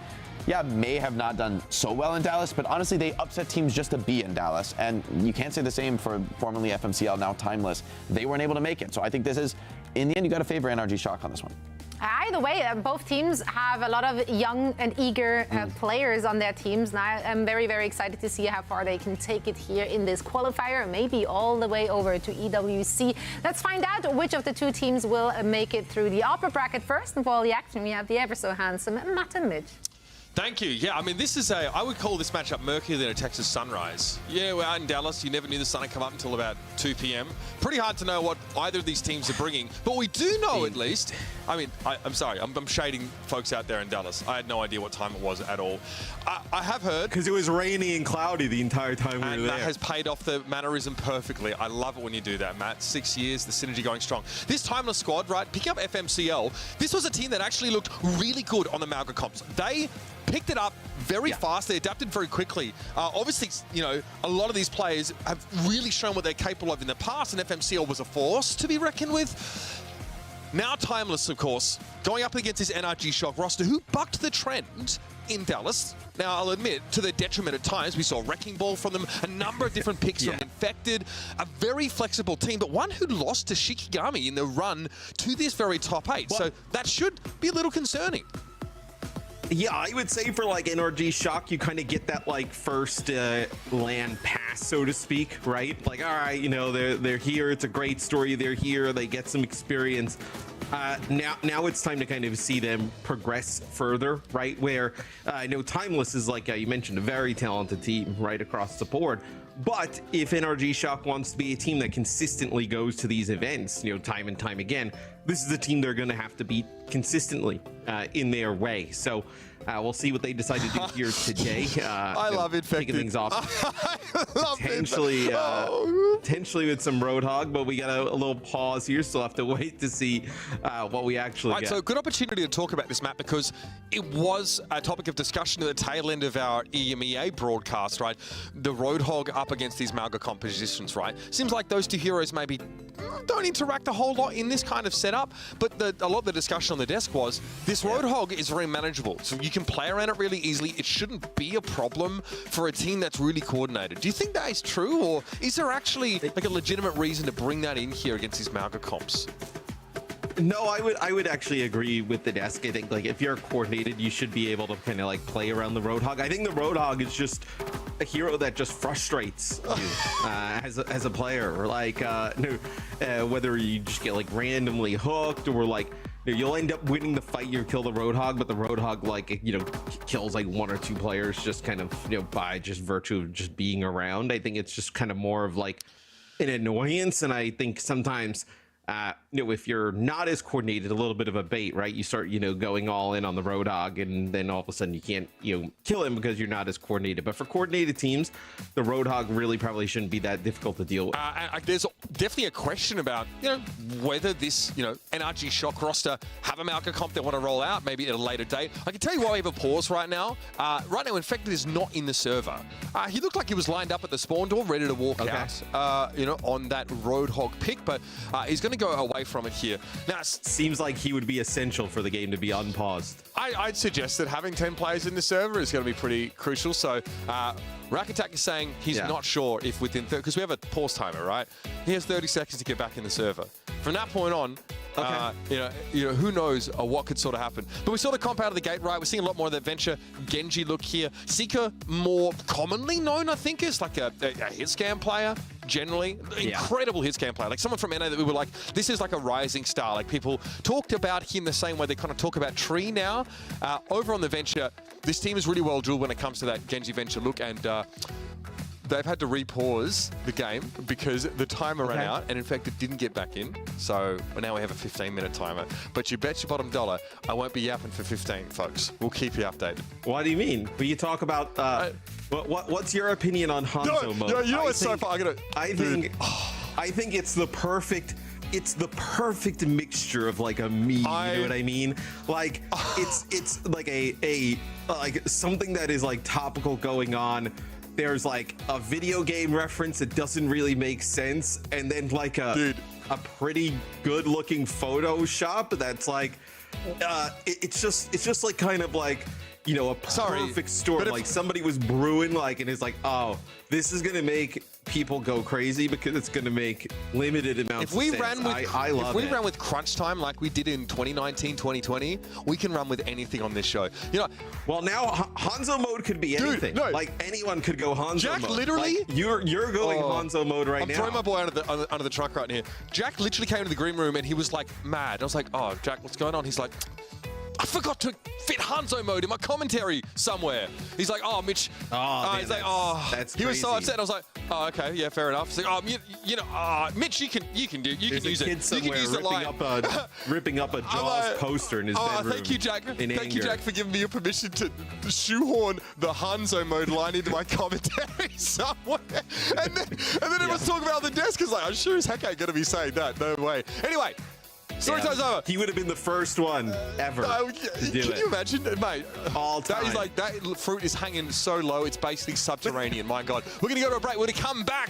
may have not done so well in Dallas, but honestly, they upset teams just to be in Dallas. And you can't say the same for formerly FMCL, now Timeless. They weren't able to make it. So I think this is, in the end, you got to favor NRG Shock on this one. Either way, both teams have a lot of young and eager players on their teams. Now, I'm very, very excited to see how far they can take it here in this qualifier, maybe all the way over to EWC. Let's find out which of the two teams will make it through the upper bracket first. And for all the action, we have the ever so handsome Matt and Midge. Thank you. Yeah, I mean, this is I would call this matchup murkier than a Texas sunrise. Yeah, we're out in Dallas. You never knew the sun would come up until about 2 p.m. Pretty hard to know what either of these teams are bringing. But we do know, at least, I mean, I'm sorry, I'm shading folks out there in Dallas. I had no idea what time it was at all. I have heard. Because it was rainy and cloudy the entire time we were there. And that has paid off the mannerism perfectly. I love it when you do that, Matt. 6 years, the synergy going strong. This Timeless squad, right, picking up FMCL, this was a team that actually looked really good on the Mauga comps. They picked it up very fast. They adapted very quickly. Obviously, a lot of these players have really shown what they're capable of in the past, and FMCL was a force to be reckoned with. Now Timeless, of course, going up against this NRG Shock roster, who bucked the trend in Dallas. Now, I'll admit, to their detriment at times, we saw Wrecking Ball from them, a number of different picks from Infected, a very flexible team, but one who lost to Shikigami in the run to this very top 8. So that should be a little concerning. Yeah, I would say for like NRG Shock, you kind of get that like first land pass, so to speak, right? Like, all right, they're here. It's a great story. They're here. They get some experience. Now it's time to kind of see them progress further, right? Where I know Timeless is, like you mentioned, a very talented team right across the board. But if NRG Shock wants to be a team that consistently goes to these events, time and time again, this is a team they're going to have to beat consistently in their way. So we'll see what they decide to do here today. I love Infected. Things off. potentially with some Roadhog, but we got a little pause here. Still have to wait to see what we actually get. So good opportunity to talk about this map because it was a topic of discussion at the tail end of our EMEA broadcast, right? The Roadhog up against these Malga compositions, right? Seems like those two heroes maybe don't interact a whole lot in this kind of setup, but a lot of the discussion on the desk was this Roadhog is very manageable, so you can play around it really easily. It shouldn't be a problem for a team that's really coordinated. Do you think that is true, or is there actually like a legitimate reason to bring that in here against these Malga comps? No, I would actually agree with the desk. I think like if you're coordinated, you should be able to kind of like play around the Roadhog. I think the Roadhog is just a hero that just frustrates you as a player. Like whether you just get like randomly hooked or like you'll end up winning the fight, you kill the Roadhog, but the Roadhog like kills like one or two players just kind of by just virtue of just being around. I think it's just kind of more of like an annoyance, and I think sometimes if you're not as coordinated, a little bit of a bait, right? You start, going all in on the Roadhog, and then all of a sudden you can't, kill him because you're not as coordinated. But for coordinated teams, the Roadhog really probably shouldn't be that difficult to deal with. There's definitely a question about, whether this, NRG Shock roster have a Malga comp they want to roll out, maybe at a later date. I can tell you why we have a pause right now. Right now, Infected is not in the server. He looked like he was lined up at the spawn door, ready to walk out, on that Roadhog pick, but he's going to go away from it here. Now, seems like he would be essential for the game to be unpaused. I'd suggest that having 10 players in the server is going to be pretty crucial. So Rack Attack is saying he's not sure if within 30, because we have a pause timer, right? He has 30 seconds to get back in the server. From that point on, who knows what could sort of happen. But we saw the comp out of the gate, right? We're seeing a lot more of that Venture Genji look here. Seeker, more commonly known, I think, is like a hit scam player. Generally, incredible hit scam player. Like someone from NA that we were like, this is like a rising star. Like people talked about him the same way they kind of talk about Tree now. Over on the Venture, this team is really well drilled when it comes to that Genji Venture look, and they've had to repause the game because the timer ran out, and in fact it didn't get back in. So now we have a 15-minute timer. But you bet your bottom dollar I won't be yapping for 15, folks. We'll keep you updated. What do you mean? Will you talk about what's your opinion on Hanzo mode? It's so far. I think it's the perfect. It's the perfect mixture of like a meme, you know what I mean? Like it's like a like something that is like topical going on. There's like a video game reference that doesn't really make sense, and then like a pretty good looking Photoshop that's like it's just like kind of like a perfect storm. Like somebody was brewing and it's like, oh, this is gonna make people go crazy because it's gonna make limited amounts of sense. If we ran with crunch time like we did in 2019, 2020, we can run with anything on this show. Well, now Hanzo mode could be anything. Like anyone could go Hanzo mode. Jack literally, like, you're going Hanzo mode right now. I'm throwing my boy under the truck right here. Jack literally came to the green room and he was like mad. I was like, oh, Jack, what's going on? He's like, I forgot to fit Hanzo mode in my commentary somewhere. He's like, oh, Mitch. He's like, that's he was crazy. so upset. I was like, oh, okay, yeah, fair enough. He's like, oh, Mitch, you can use it. Kid somewhere you can use ripping up a Jaws poster in his bedroom. Thank you, Jack. Thank you, Jack, for giving me your permission to shoehorn the Hanzo mode line into my commentary somewhere. And then it was talking about the desk. It's like, I'm sure as heck ain't gonna be saying that. No way. Anyway. Story time's over. He would have been the first one ever to do Can you imagine, mate? All time. That is like, that fruit is hanging so low, it's basically subterranean. My God. We're going to go to a break. We're going to come back.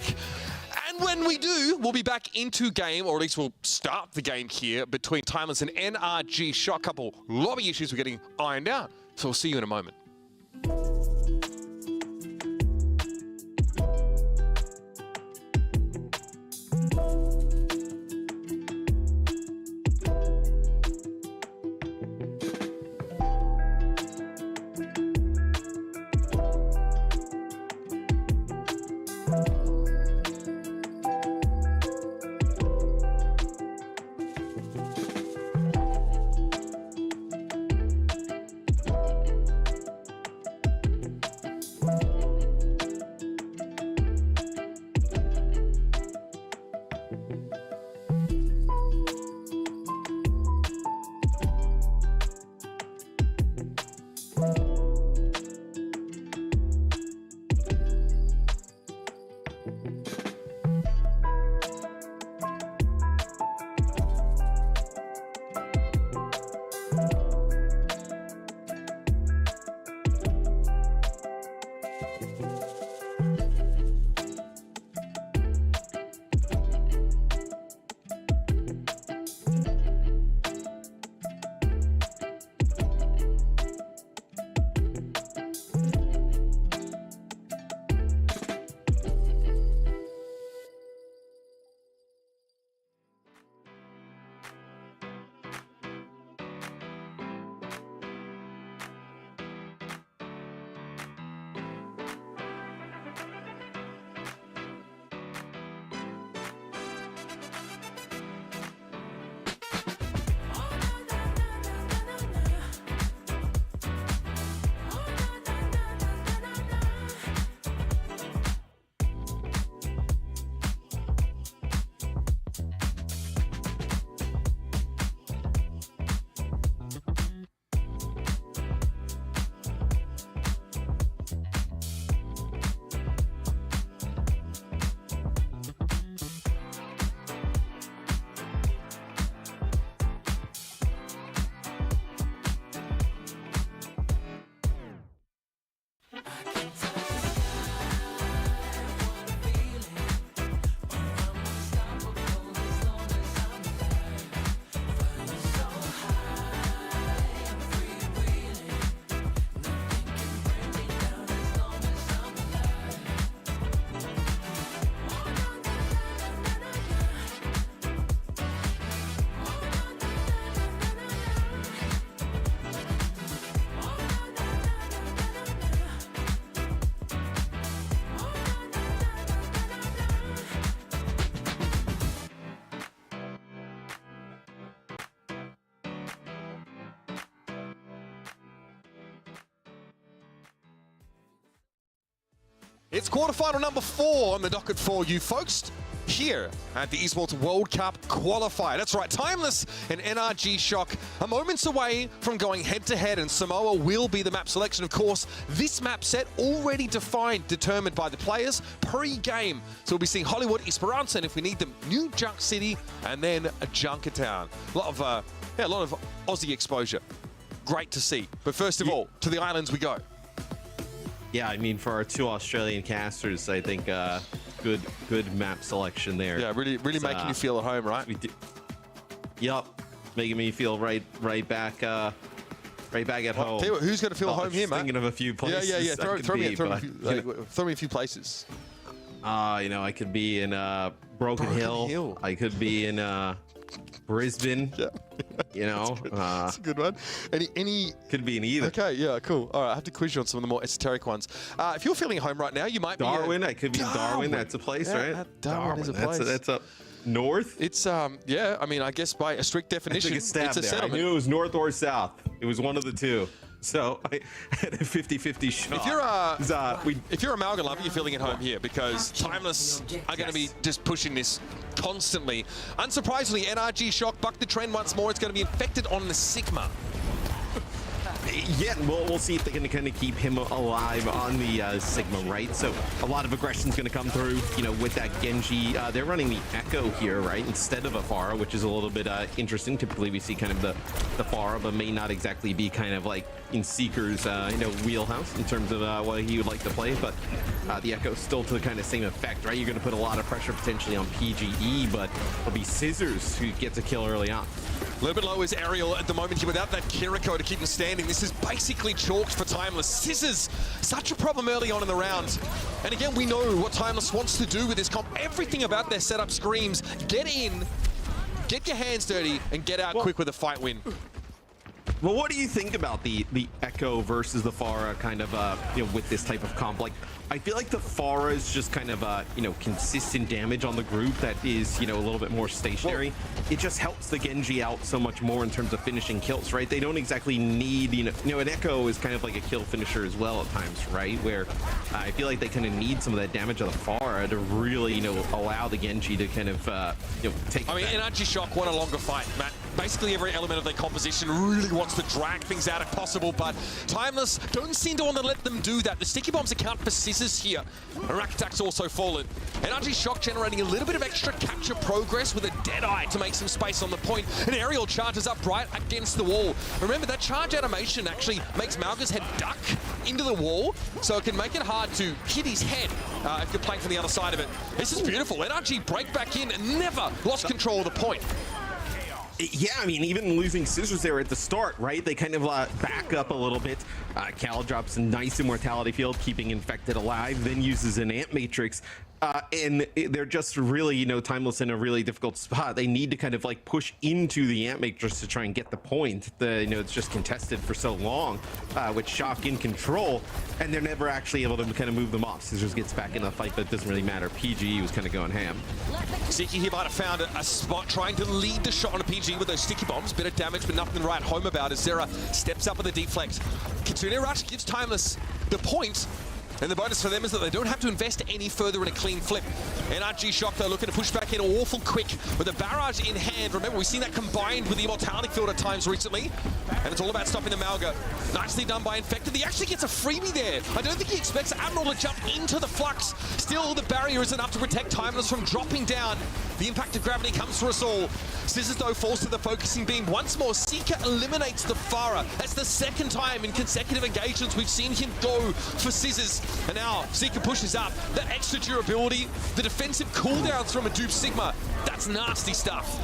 And when we do, we'll be back into game, or at least we'll start the game here between Timeless and NRG Shock. Couple lobby issues we're getting ironed out. So we'll see you in a moment. It's quarterfinal number 4 on the docket for you folks here at the Esports World Cup qualifier. That's right, Timeless and NRG Shock are moments away from going head-to-head, and Samoa will be the map selection. Of course, this map set already determined by the players pre-game. So we'll be seeing Hollywood, Esperanza, and if we need them, New Junk City, and then Junkertown. A lot of Aussie exposure. Great to see. But first of all, to the islands we go. Yeah, I mean, for our 2 Australian casters, I think good map selection there. Yeah, really making you feel at home, right? Yup, making me feel right back at home. Tell you what, who's going to feel at home here, man? Thinking of a few places. Yeah. Throw me a few places. I could be in Broken Hill. I could be in Brisbane. Yeah. That's a good one. Any could be in either. Okay, yeah, cool. All right, I have to quiz you on some of the more esoteric ones. If you're feeling at home right now, you might Darwin. I could be in Darwin. That's a place, right? Darwin is a place. That's up north. It's yeah. I mean, I guess by a strict definition, it's a settlement. I knew it was north or south. It was one of the two. So I had a 50-50 shot. If you're a Malga lover, you're feeling at home here because Timeless are going to be just pushing this constantly. Unsurprisingly, NRG Shock bucked the trend once more. It's going to be infected on the Sigma. Yeah, we'll see if they can kind of keep him alive on the Sigma, right? So a lot of aggression is going to come through, with that Genji. They're running the Echo here, right, instead of a Pharah, which is a little bit interesting. Typically, we see kind of the Pharah, but may not exactly be kind of like in Seeker's, wheelhouse in terms of what he would like to play. But the Echo still to the kind of same effect, right? You're going to put a lot of pressure potentially on PGE, but it'll be Scissors who gets a kill early on. A little bit low is Ariel at the moment here without that Kiriko to keep him standing. This is basically chalked for Timeless. Scissors, such a problem early on in the round. And again, we know what Timeless wants to do with this comp. Everything about their setup screams, get in, get your hands dirty, and get out quick with a fight win. Well, what do you think about the Echo versus the Pharah kind of, with this type of comp? Like, I feel like the Pharah is just kind of, consistent damage on the group that is, a little bit more stationary. It just helps the Genji out so much more in terms of finishing kills, right? They don't exactly need, an Echo is kind of like a kill finisher as well at times, right? Where I feel like they kind of need some of that damage of the Pharah to really, allow the Genji to kind of, take I mean, NRG Shock want a longer fight, Matt. Basically, every element of their composition really wants to drag things out if possible, but Timeless don't seem to want to let them do that. The sticky bombs account for Scissors here. Rack Attack's also fallen. NRG Shock generating a little bit of extra capture progress with a Deadeye to make some space on the point. And Ariel charges up right against the wall. Remember, that charge animation actually makes Malga's head duck into the wall, so it can make it hard to hit his head if you're playing from the other side of it. This is beautiful. NRG break back in and never lost control of the point. Yeah, I mean, even losing Scissors there at the start, right? They kind of back up a little bit. Cal drops a nice Immortality Field, keeping Infected alive, then uses an Ant Matrix. And they're just really, Timeless in a really difficult spot. They need to kind of like push into the Ant Matrix to try and get the point. It's just contested for so long with Shock in control, and they're never actually able to kind of move them off. Scissors gets back in the fight, but it doesn't really matter. PG was kind of going ham. Ziki here might have found a spot trying to lead the shot on a PG with those sticky bombs. Bit of damage, but nothing to write home about as Zera steps up with a deflect. Kitsune Rush gives Timeless the point. And the bonus for them is that they don't have to invest any further in a clean flip. NRG Shock, though, looking to push back in awful quick with a barrage in hand. Remember, we've seen that combined with the Immortality Field at times recently. And it's all about stopping the Malga. Nicely done by Infected. He actually gets a freebie there. I don't think he expects Admiral to jump into the flux. Still, the barrier is enough to protect Timeless from dropping down. The impact of gravity comes for us all. Scissors, though, falls to the focusing beam. Once more, Seeker eliminates the Pharah. That's the second time in consecutive engagements we've seen him go for Scissors. And now Seeker pushes up. The extra durability, the defensive cooldowns from a Dupe Sigma. That's nasty stuff.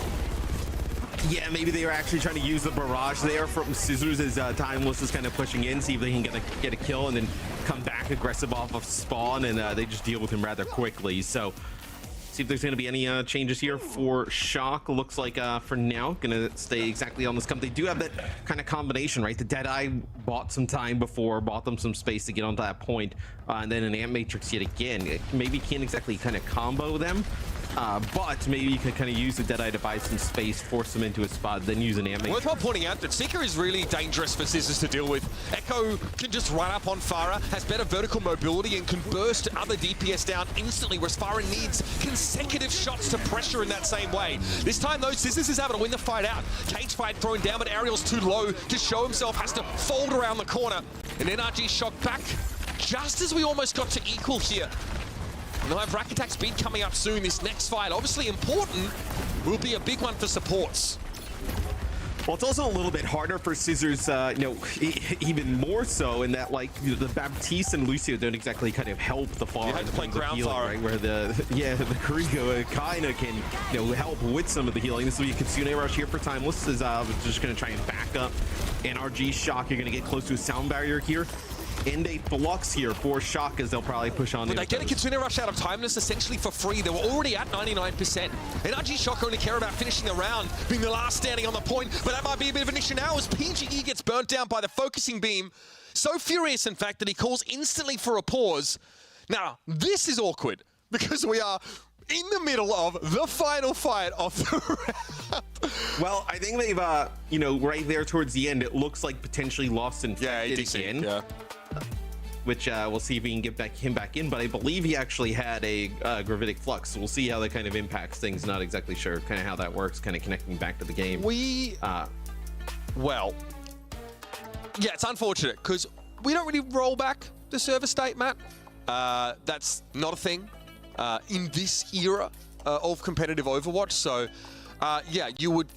Yeah, maybe they were actually trying to use the barrage there from Scissors as Timeless is kind of pushing in, see if they can get a kill and then come back aggressive off of spawn, and they just deal with him rather quickly. So see if there's going to be any changes here for Shock. Looks like for now going to stay exactly on this comp. They do have that kind of combination, right? The Deadeye bought some time before, bought them some space to get onto that point, and then an Ant Matrix yet again. It maybe can't exactly kind of combo them. but maybe you can kind of use the Deadeye to buy some space, force them into a spot, then use an Ant Matrix. Worthwhile pointing out that Seeker is really dangerous for Scissors to deal with. Echo can just run up on Farah, has better vertical mobility, and can burst other DPS down instantly, whereas Farah needs consecutive shots to pressure in that same way. This time, though, Scissors is able to win the fight out. Cage fight thrown down, but Ariel's too low to show himself, has to fold around the corner. And NRG shot back just as we almost got to equal here. Now, Rack Attack's been coming up soon. This next fight, obviously important, will be a big one for supports. Well, it's also a little bit harder for Scissors, even more so in that, like, the Baptiste and Lucio don't exactly kind of help the farm. You have to play ground fire, right? Where the Kurigo kind of can, help with some of the healing. This will be a Kitsune rush here for Timeless. Is just going to try and back up NRG Shock. You're going to get close to a sound barrier here. And a flux here for Shock as they'll probably push on. But they get a Kitsune rush out of Timeless essentially for free. They were already at 99%. NRG Shock only care about finishing the round, being the last standing on the point, but that might be a bit of an issue now as PGE gets burnt down by the focusing beam. So furious, in fact, that he calls instantly for a pause. Now, this is awkward because we are in the middle of the final fight of the round. Well, I think they've, right there towards the end, it looks like potentially lost and again. Yeah. Which we'll see if we can get him back in, but I believe he actually had a gravitic flux, so we'll see how that kind of impacts things. Not exactly sure kind of how that works, kind of connecting back to the game. Well, yeah, it's unfortunate because we don't really roll back the server state, Matt. That's not a thing in this era of competitive Overwatch. So, yeah, you would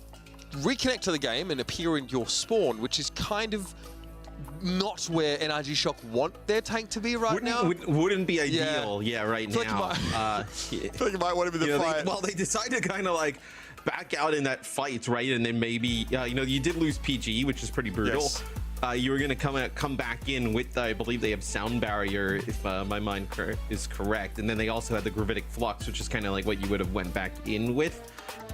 reconnect to the game and appear in your spawn, which is kind of not where NRG Shock want their tank to be now. Wouldn't be ideal, right now. I think you might want to be the fight. They decided to kind of like back out in that fight, right? And then maybe, you did lose PG, which is pretty brutal. Yes. You were going to come back in with, I believe they have Sound Barrier, if my mind is correct. And then they also had the Gravitic Flux, which is kind of like what you would have went back in with.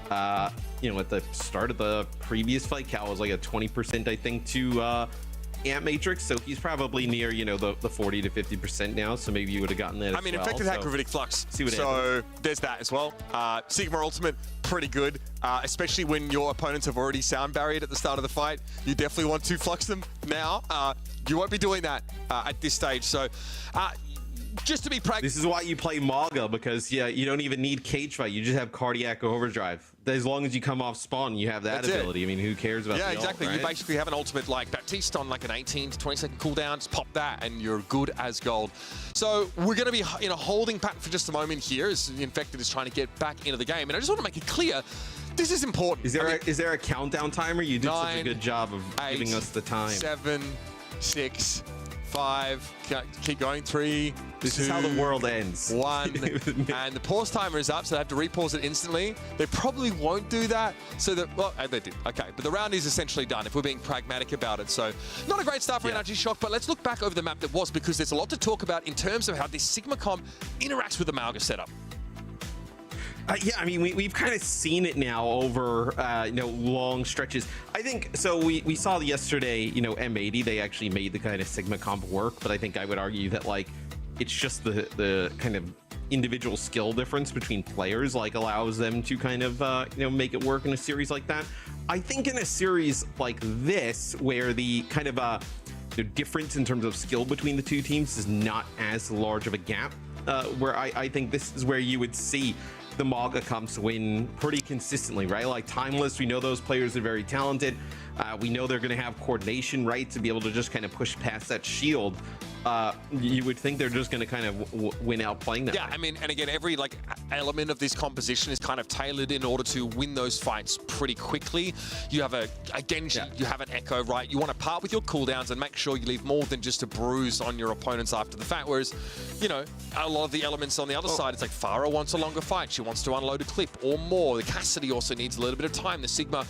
At the start of the previous fight, Cal was like a 20%, I think, to Ant Matrix, so he's probably near, the 40 to 50% now, so maybe you would have gotten that as well. Infected had Gravitic Flux, so there's that as well. Sigma Ultimate, pretty good, especially when your opponents have already sound barriered at the start of the fight. You definitely want to flux them now. You won't be doing that at this stage, so just to be practical. This is why you play Maga, because you don't even need cage fight. You just have cardiac overdrive. As long as you come off spawn, you have that ability. I mean, who cares about the exactly. ult, right? You basically have an ultimate like Baptiste on like an 18 to 20 second cooldown. Just pop that and you're good as gold. So we're going to be in a holding pattern for just a moment here as the Infected is trying to get back into the game. And I just want to make it clear, this is important. Is there a countdown timer? You did such a good job of giving us the time. 7, 6, 5, keep going, 3, This 2, is how the world ends. 1, and the pause timer is up, so they have to repause it instantly. They probably won't do that, so that, well, they did. Okay, but the round is essentially done if we're being pragmatic about it. So not a great start for NRG Shock, but let's look back over the map that was, because there's a lot to talk about in terms of how this Sigma comp interacts with the Malga setup. We've kind of seen it now over, long stretches. I think, so we saw yesterday, M80, they actually made the kind of Sigma comp work, but I think I would argue that, like, it's just the kind of individual skill difference between players, like, allows them to kind of, make it work in a series like that. I think in a series like this, where the kind of, the difference in terms of skill between the two teams is not as large of a gap, where I think this is where you would see the Maga comps win pretty consistently, right? Like Timeless, we know those players are very talented. We know they're going to have coordination, right, to be able to just kind of push past that shield. You would think they're just going to kind of win out playing that. Yeah, way. and again, every element of this composition is kind of tailored in order to win those fights pretty quickly. You have a Genji, you have an Echo, right? You want to part with your cooldowns and make sure you leave more than just a bruise on your opponents after the fact. Whereas, a lot of the elements on the other side, it's like Farah wants a longer fight. She wants to unload a clip or more. The Cassidy also needs a little bit of time. The Sigma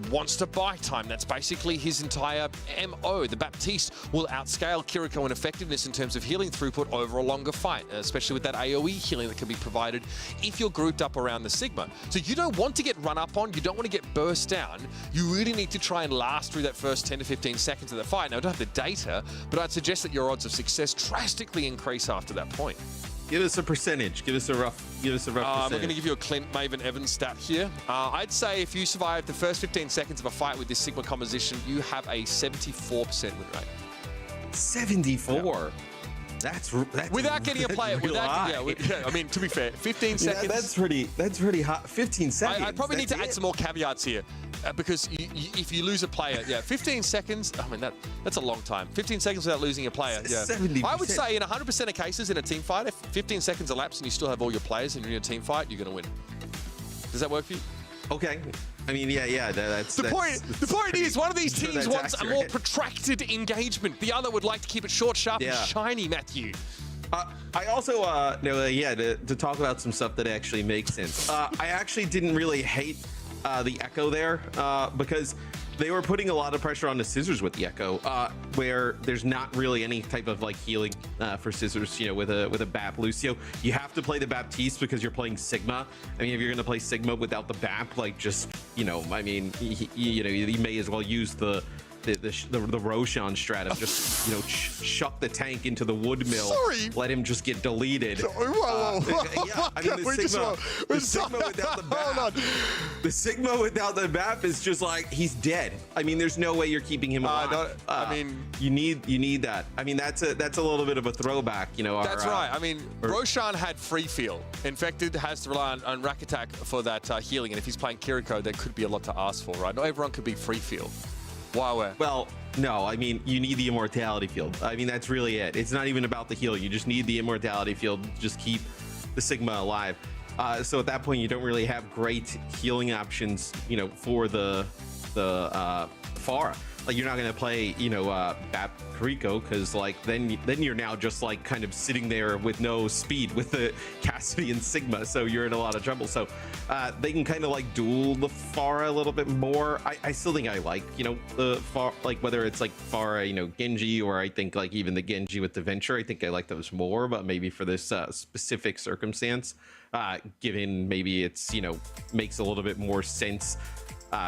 wants to buy time. That's basically his entire MO. The Baptiste will outscale Kiriko in effectiveness in terms of healing throughput over a longer fight, especially with that AoE healing that can be provided if you're grouped up around the Sigma. So you don't want to get run up on, you don't want to get burst down. You really need to try and last through that first 10 to 15 seconds of the fight. Now, I don't have the data, but I'd suggest that your odds of success drastically increase after that point. Give us a percentage. Give us a rough I'm percentage. going to give you a Clint Maven Evans stat here. I'd say if you survive the first 15 seconds of a fight with this Sigma composition, you have a 74% win rate. 74. That's without getting a player. Real high. I mean, to be fair, 15 seconds. That's pretty hot. 15 seconds. I probably need to add some more caveats here because if you lose a player, 15 seconds. I mean that's a long time. 15 seconds without losing a player. Yeah, 70%. I would say in 100% of cases in a team fight, if 15 seconds elapse and you still have all your players and you're in a team fight, you're going to win. Does that work for you? Okay. I mean, yeah. That's the point. The point is, one of these sure teams that's wants a more protracted engagement. The other would like to keep it short, sharp, and shiny. Matthew. I also, to talk about some stuff that actually makes sense. I actually didn't really hate the Echo there because they were putting a lot of pressure on the Scissors with the Echo, where there's not really any type of like healing for Scissors. with a BAP Lucio, you have to play the Baptiste because you're playing Sigma. I mean, if you're gonna play Sigma without the BAP, like just I mean, you may as well use the Roshan strat of just chuck the tank into the wood mill. Sorry. Let him just get deleted. Whoa. Yeah, I mean the Sigma without the BAP. The Sigma without the BAP is just like he's dead. I mean, there's no way you're keeping him alive. You need that. I mean, that's a little bit of a throwback. That's right. I mean, Roshan had free feel. Infected has to rely on rack attack for that healing, and if he's playing Kiriko, there could be a lot to ask for, right? Not everyone could be free feel. Well, no, I mean, you need the immortality field. I mean, that's really it. It's not even about the heal. You just need the immortality field to just keep the Sigma alive. So at that point, you don't really have great healing options, for the Pharah. Like, you're not going to play, Bap Kiriko, because then you're now just like kind of sitting there with no speed with the Cassidy and Sigma, so you're in a lot of trouble. So they can kind of like duel the Pharah a little bit more. I still think I like, the Pharah, like whether it's like Pharah, Genji, or I think like even the Genji with the Venture, I think I like those more, but maybe for this specific circumstance, given maybe it's, makes a little bit more sense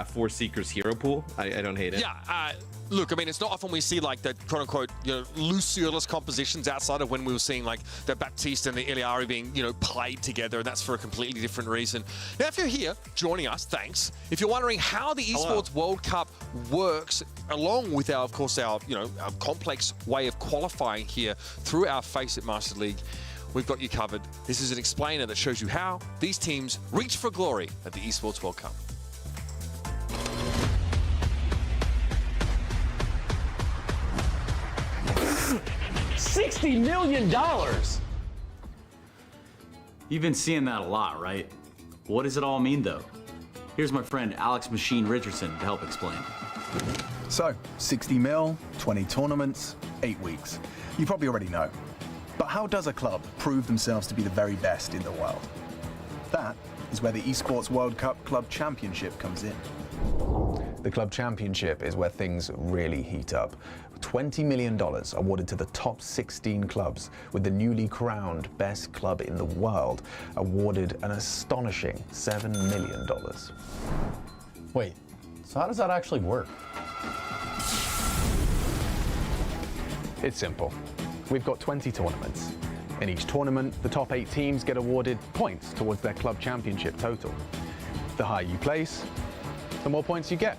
for Seeker's hero pool. I don't hate it. Yeah, look, I mean, it's not often we see like the quote-unquote, Lucioless compositions outside of when we were seeing like the Baptiste and the Iliari being, played together, and that's for a completely different reason. Now, if you're here joining us, thanks. If you're wondering how the Esports World Cup works, along with our complex way of qualifying here through our FACEIT Master League, we've got you covered. This is an explainer that shows you how these teams reach for glory at the Esports World Cup. $60 million! You've been seeing that a lot, right? What does it all mean, though? Here's my friend Alex Machine Richardson to help explain. So, 60 mil, 20 tournaments, 8 weeks. You probably already know. But how does a club prove themselves to be the very best in the world? That is where the Esports World Cup Club Championship comes in. The Club Championship is where things really heat up. $20 million awarded to the top 16 clubs, with the newly crowned best club in the world awarded an astonishing $7 million. Wait, so how does that actually work? It's simple. We've got 20 tournaments. In each tournament, the top 8 teams get awarded points towards their club championship total. The higher you place, the more points you get.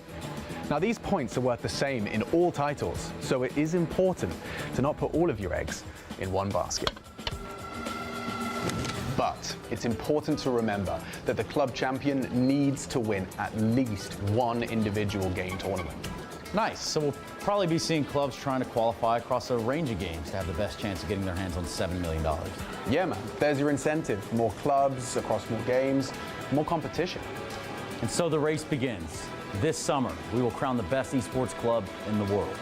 Now, these points are worth the same in all titles, so it is important to not put all of your eggs in one basket. But it's important to remember that the club champion needs to win at least one individual game tournament. Nice, so we'll probably be seeing clubs trying to qualify across a range of games to have the best chance of getting their hands on $7 million. Yeah, man, there's your incentive. More clubs across more games, more competition. And so the race begins. This summer, we will crown the best esports club in the world.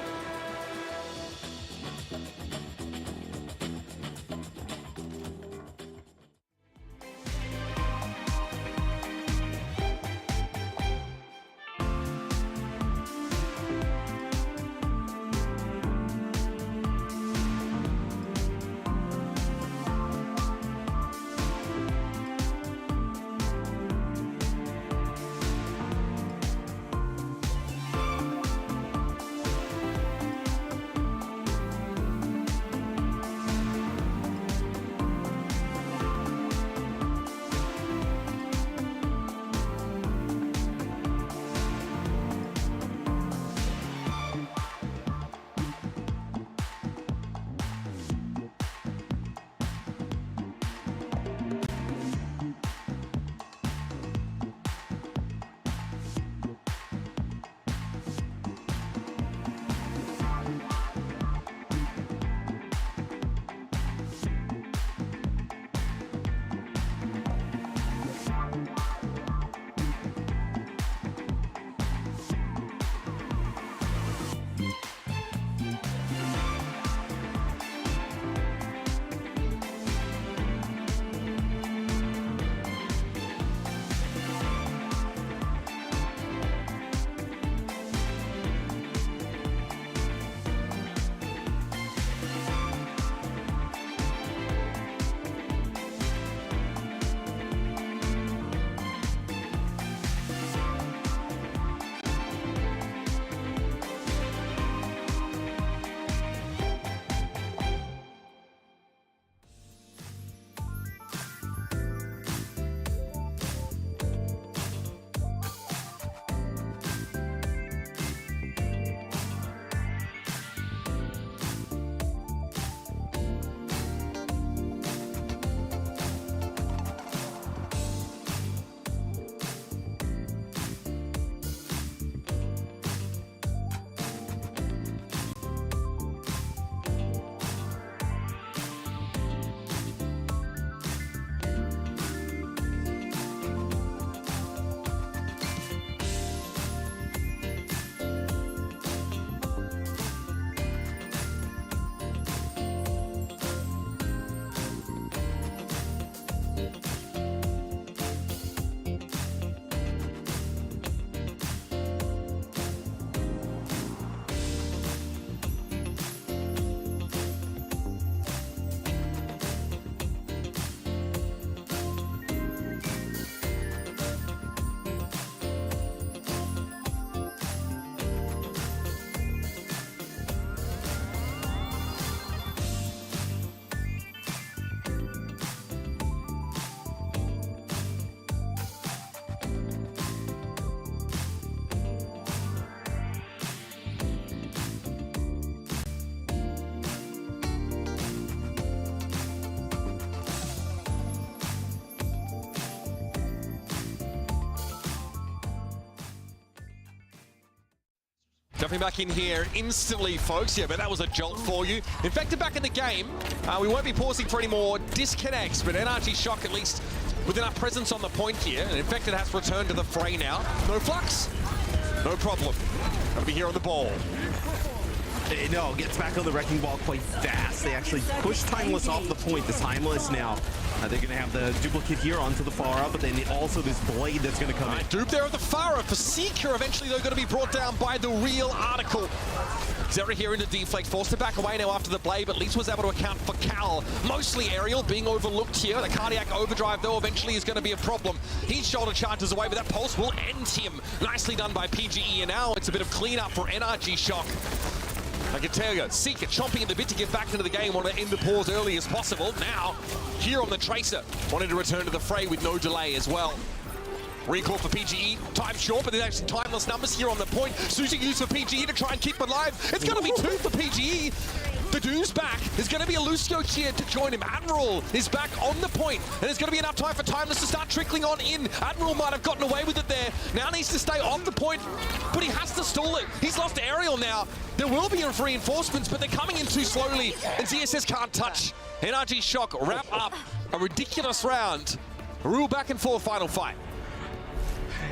Jumping back in here instantly, folks. Yeah, but that was a jolt for you. Infected back in the game. We won't be pausing for any more disconnects, but NRG Shock at least with enough presence on the point here. And Infected has returned to the fray now. No flux, no problem. Gonna be here on the ball. No, gets back on the Wrecking Ball quite fast. They actually push Timeless off the point. The Timeless now. They're going to have the duplicate here onto the Pharah, but then also this Blade that's going to come in. Dupe there of the Pharah for Seeker. Eventually, they're going to be brought down by the real Article. Zera here into Deflect, forced to back away now after the Blade, but Leeds was able to account for Cal. Mostly aerial, being overlooked here. The Cardiac Overdrive, though, eventually is going to be a problem. His shoulder charges away, but that pulse will end him. Nicely done by PGE, and now it's a bit of cleanup for NRG Shock. I can tell you, Seeker chomping at the bit to get back into the game, wanted to end the pause early as possible. Now, here on the Tracer, wanted to return to the fray with no delay as well. Recall for PGE, time short, but there's actually timeless numbers here on the point. Sushi used for PGE to try and keep them alive. It's going to be 2 for PGE. The Doom's back. There's going to be a Lucio here to join him. Admiral is back on the point, and there's going to be enough time for Timeless to start trickling on in. Admiral might have gotten away with it there. Now needs to stay off the point, but he has to stall it. He's lost aerial now. There will be reinforcements, but they're coming in too slowly, and ZSS can't touch. NRG Shock wrap up a ridiculous round. Rule back and forth final fight.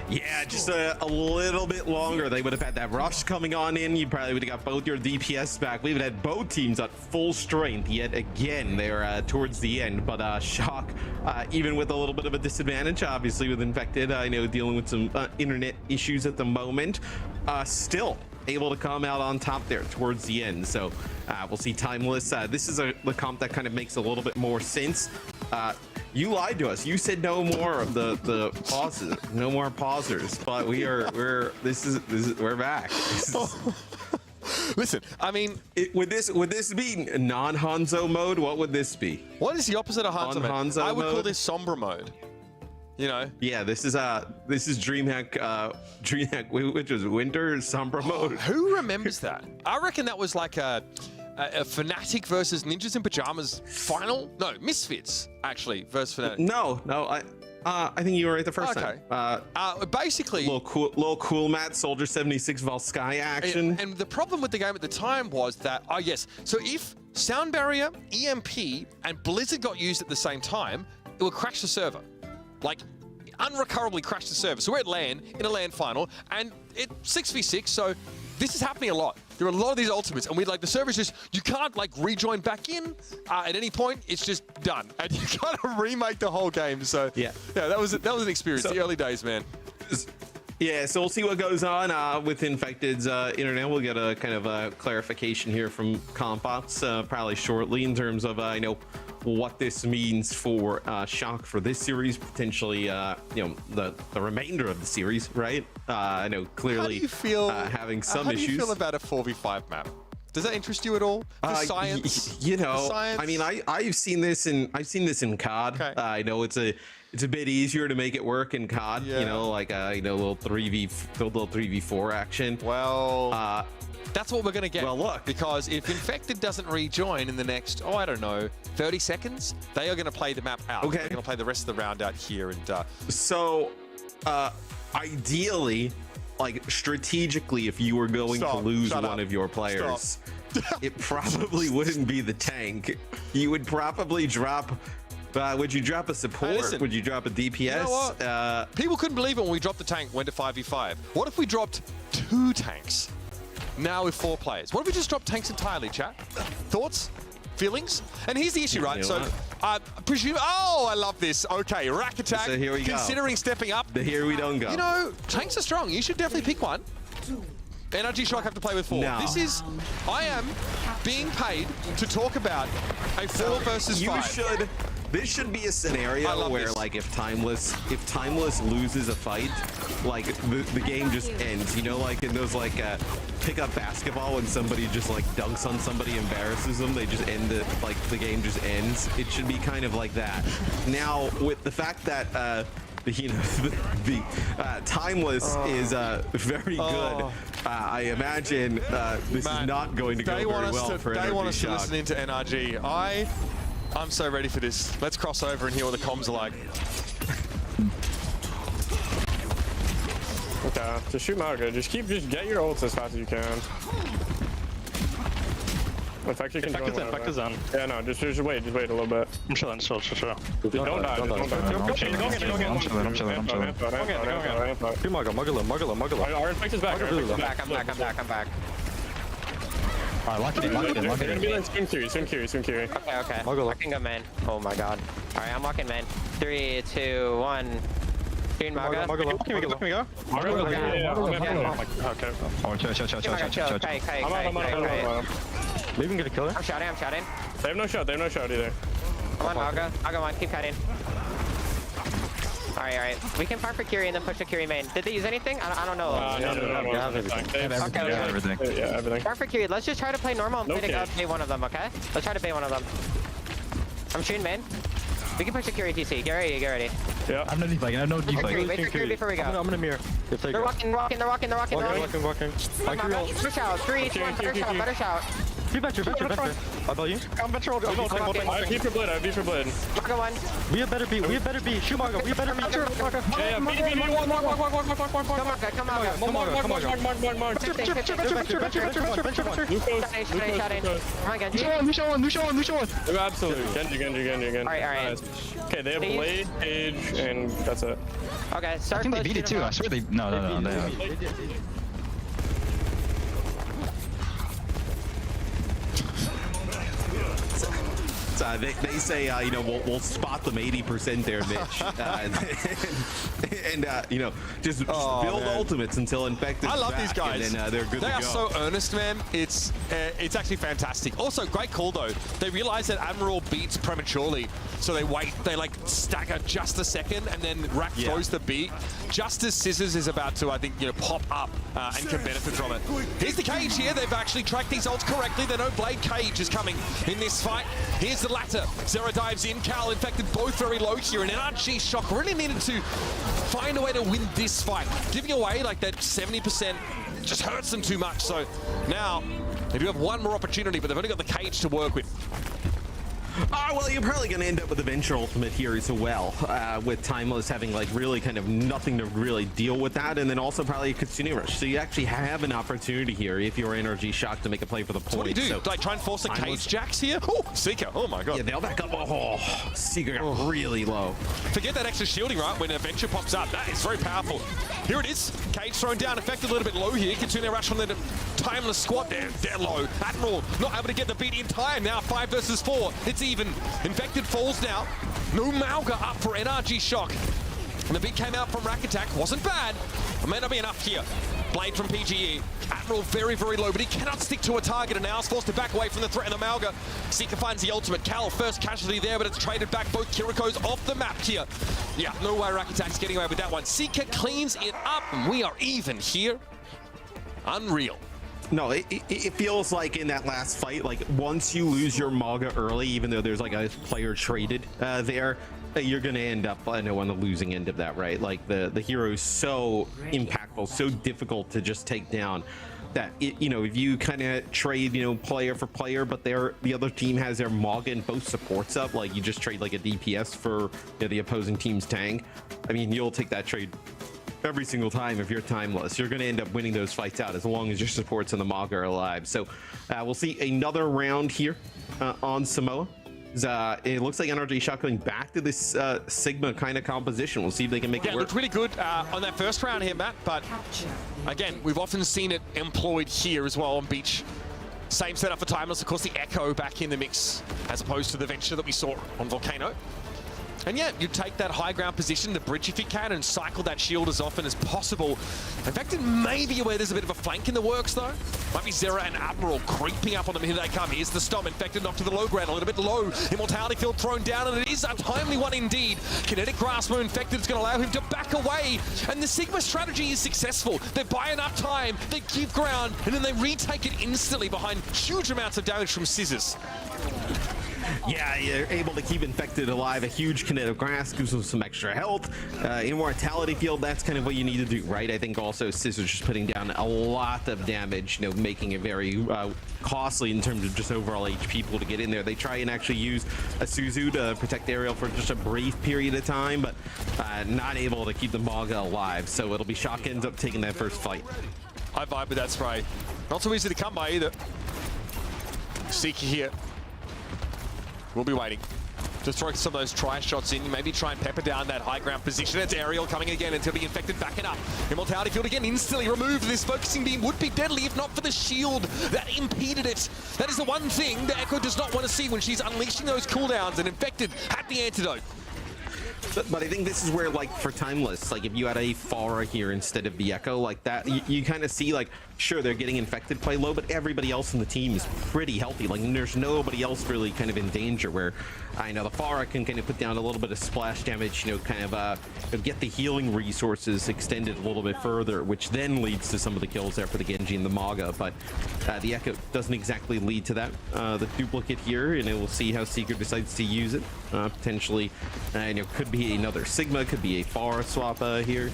Yeah, just a little bit longer. They would have had that rush coming on in. You probably would have got both your DPS back. We would have had both teams at full strength yet again there towards the end. But Shock, even with a little bit of a disadvantage, obviously with Infected, I know dealing with some internet issues at the moment, still able to come out on top there towards the end. So we'll see Timeless. This is the comp that kind of makes a little bit more sense. You lied to us. You said no more of the pauses, no more pausers. But we're back. Listen, I mean, would this be non-Hanzo mode? What would this be? What is the opposite of Hanzo mode? Non-Hanzo I would mode? call this Sombra mode. You know? Yeah, this is DreamHack, which is Winter Sombra mode. Who remembers that? I reckon that was like a Fnatic versus Ninjas in Pajamas final? No, Misfits, actually, versus Fnatic. No, I think you were right the first time. Basically... Little cool Matt, Soldier 76 Volsky action. And the problem with the game at the time was that, so if Sound Barrier, EMP, and Blizzard got used at the same time, it would crash the server. Like, unrecoverably crash the server. So we're at LAN, in a LAN final, and it's 6v6, so this is happening a lot. There are a lot of these ultimates, and the server's just, you can't like rejoin back in at any point. It's just done, and you gotta remake the whole game. So yeah, that was an experience. The early days, man. Yeah, so we'll see what goes on with Infected's internet. We'll get a kind of a clarification here from Compots probably shortly in terms of what this means for Shock for this series, potentially the remainder of the series, right? I know clearly how do you feel, having some issues. How do you feel about a 4v5 map? Does that interest you at all? The science, I mean, I've seen this in COD. Okay. I know it's a bit easier to make it work in COD. Yeah. Little 3v4 action. Well, that's what we're gonna get. Well, look, because if Infected doesn't rejoin in the next 30 seconds, they are gonna play the map out. Okay. They're gonna play the rest of the round out here, and so ideally, like strategically, if you were going to lose one of your players, it probably wouldn't be the tank. You would probably drop. Would you drop a support? Listen, would you drop a DPS? You know what? People couldn't believe it when we dropped the tank, went to 5v5. What if we dropped 2 tanks? Now with 4 players. What if we just dropped tanks entirely, chat? Thoughts? Feelings? And here's the issue, right? So, presume. Oh, I love this. Okay, Rack Attack. So here we go. Considering stepping up. Here we don't go. You know, tanks are strong. You should definitely pick one. NRG Shock have to play with 4. No. I am being paid to talk about a 4 versus 5. This should be a scenario where, like, if Timeless loses a fight, like the game just ends. You know, like in those pick up basketball when somebody just like dunks on somebody, embarrasses them, they just end it. Like the game just ends. It should be kind of like that. Now, with the fact that the Timeless is very good. I imagine this is not going to go very well for NRG. They want us to Shock. listen into NRG. I'm so ready for this. Let's cross over and hear what the comms are like. Okay, just shoot Mauga. Just get your ults as fast as you can. Infect you can join whenever. Infect is on. Yeah, no, just wait a little bit. I'm chilling, chill. Don't die. Muggle. Our infect is back. I'm back. Alright, lock it in. They're gonna be like swim Curie. Okay. Locking up main. Oh my god. Alright, I'm walking main. 3, 2, 1. Shooting Mauga. Let me go. Okay. Oh, chill. Kai. Maybe we can get a killer. I'm shouting. They have no shot either. Come on, Mauga. Mauga, on, keep cutting. Alright. We can farm for Curie and then push the Curie main. Did they use anything? I don't know. No. Okay. Yeah, everything. Farm for Curie. Let's just try to play normal and play to bait one of them, okay? Let's try to bait one of them. I'm shooting main. We can push the Curie TC. Get ready. Yeah. I have no deflag. Wait for Curie before we go. I'm gonna mirror. They're walking. Walking. Push out. 3, 2, 1. Better shout. Venture. I believe you. I'm venture. I have B for blade. Mauga 1. We have better B. Shoot Mauga. We have better B. Yeah, B. Come on. Lucio 1. Absolutely. Genji. Alright. Okay, they have blade, Page, and that's it. Okay, start. I think they beat it too. I swear they. No. They have. They say, we'll spot them 80% there, Mitch. Just build ultimates until infected. I love these guys. And then they're good They to are go. so earnest, man. It's actually fantastic. Also, great call, though. They realize that Admiral beats prematurely, so they wait. They, stagger just a second, and then Rack throws the beat. Just as Scissors is about to, I think, pop up and can benefit from it. Here's the Cage here. They've actually tracked these ults correctly. They know Blade Cage is coming in this fight. Here's the latter. Zero dives in. Cal infected both very low here. And NRG Shock really needed to find a way to win this fight. Giving away that 70% just hurts them too much. So now they do have one more opportunity, but they've only got the Cage to work with. Well, you're probably going to end up with a Venture Ultimate here as well, with Timeless having really kind of nothing to really deal with that, and then also probably a Kitsune Rush. So you actually have an opportunity here if you're NRG Shock to make a play for the point. So what do you do? So try and force the Cage Jacks here? Oh, Seeker. Oh my god. Yeah, they'll back up. Oh, Seeker got really low. Forget that extra shielding, right? When a Venture pops up, that is very powerful. Here it is. Cage thrown down, effective a little bit low here. Kitsune Rush from the Timeless squad there. They're low. Admiral not able to get the beat in time. Now 5 versus 4. It's even. Infected falls now. No Mauga up for NRG Shock. And the beat came out from Rack Attack. Wasn't bad. It may not be enough here. Blade from PGE. Admiral very, very low, but he cannot stick to a target and now is forced to back away from the threat of the Mauga. Seeker finds the ultimate. Cal, first casualty there, but it's traded back. Both Kirikos off the map here. Yeah, no way Rack Attack's getting away with that one. Seeker cleans it up, and we are even here. Unreal. No, it feels like in that last fight, once you lose your Mauga early, even though there's a player traded there, you're going to end up on the losing end of that, right? The hero is so impactful, so difficult to just take down that, if you kind of trade, player for player, but the other team has their Mauga and both supports up, you just trade a DPS for the opposing team's tank. I mean, you'll take that trade every single time if you're Timeless. You're going to end up winning those fights out as long as your supports and the Mauga are alive. So we'll see another round here on Samoa. It looks like NRG Shock going back to this Sigma kind of composition. We'll see if they can make it work. Yeah, it looked really good on that first round here, Matt, but again, we've often seen it employed here as well on Beach. Same setup for Timeless, of course, the Echo back in the mix as opposed to the Venture that we saw on Volcano. And yeah, you take that high ground position, the bridge if you can, and cycle that shield as often as possible. In fact, it may be where there's a bit of a flank in the works, though. Might be Zera and Admiral creeping up on them. Here they come. Here's the Stomp. Infected knocked to the low ground, a little bit low. Immortality field thrown down, and it is a timely one indeed. Kinetic Grasp from Infected is going to allow him to back away. And the Sigma strategy is successful. They buy enough time, they give ground, and then they retake it instantly behind huge amounts of damage from Scissors. Yeah, you're able to keep Infected alive. A huge kinetic grasp gives them some extra health. Immortality field, that's kind of what you need to do, right? I think also Scissors just putting down a lot of damage, you know, making it very costly in terms of just overall HP pool to get in there. They try and actually use a Suzu to protect Ariel for just a brief period of time, but not able to keep the Maga alive. So it'll be Shock ends up taking that first fight. I vibe with that spray. Not so easy to come by either. Seeker here. We'll be waiting. Just throwing some of those try shots in, maybe try and pepper down that high ground position. It's Ariel coming again until the Infected backing up. Immortality field again instantly removed. This focusing beam would be deadly if not for the shield that impeded it. That is the one thing that Echo does not want to see when she's unleashing those cooldowns, and Infected had the antidote. But I think this is where, like, for Timeless, like, if you had a Pharah here instead of the Echo, like that, you kind of see, like, sure, they're getting Infected quite low, but everybody else in the team is pretty healthy. Like, there's nobody else really kind of in danger, where I know the Pharah can kind of put down a little bit of splash damage, you know, kind of get the healing resources extended a little bit further, which then leads to some of the kills there for the Genji and the Maga. But the Echo doesn't exactly lead to that. The duplicate here, and we'll see how Seeker decides to use it. Potentially, you know, could be another Sigma, could be a Pharah swap here.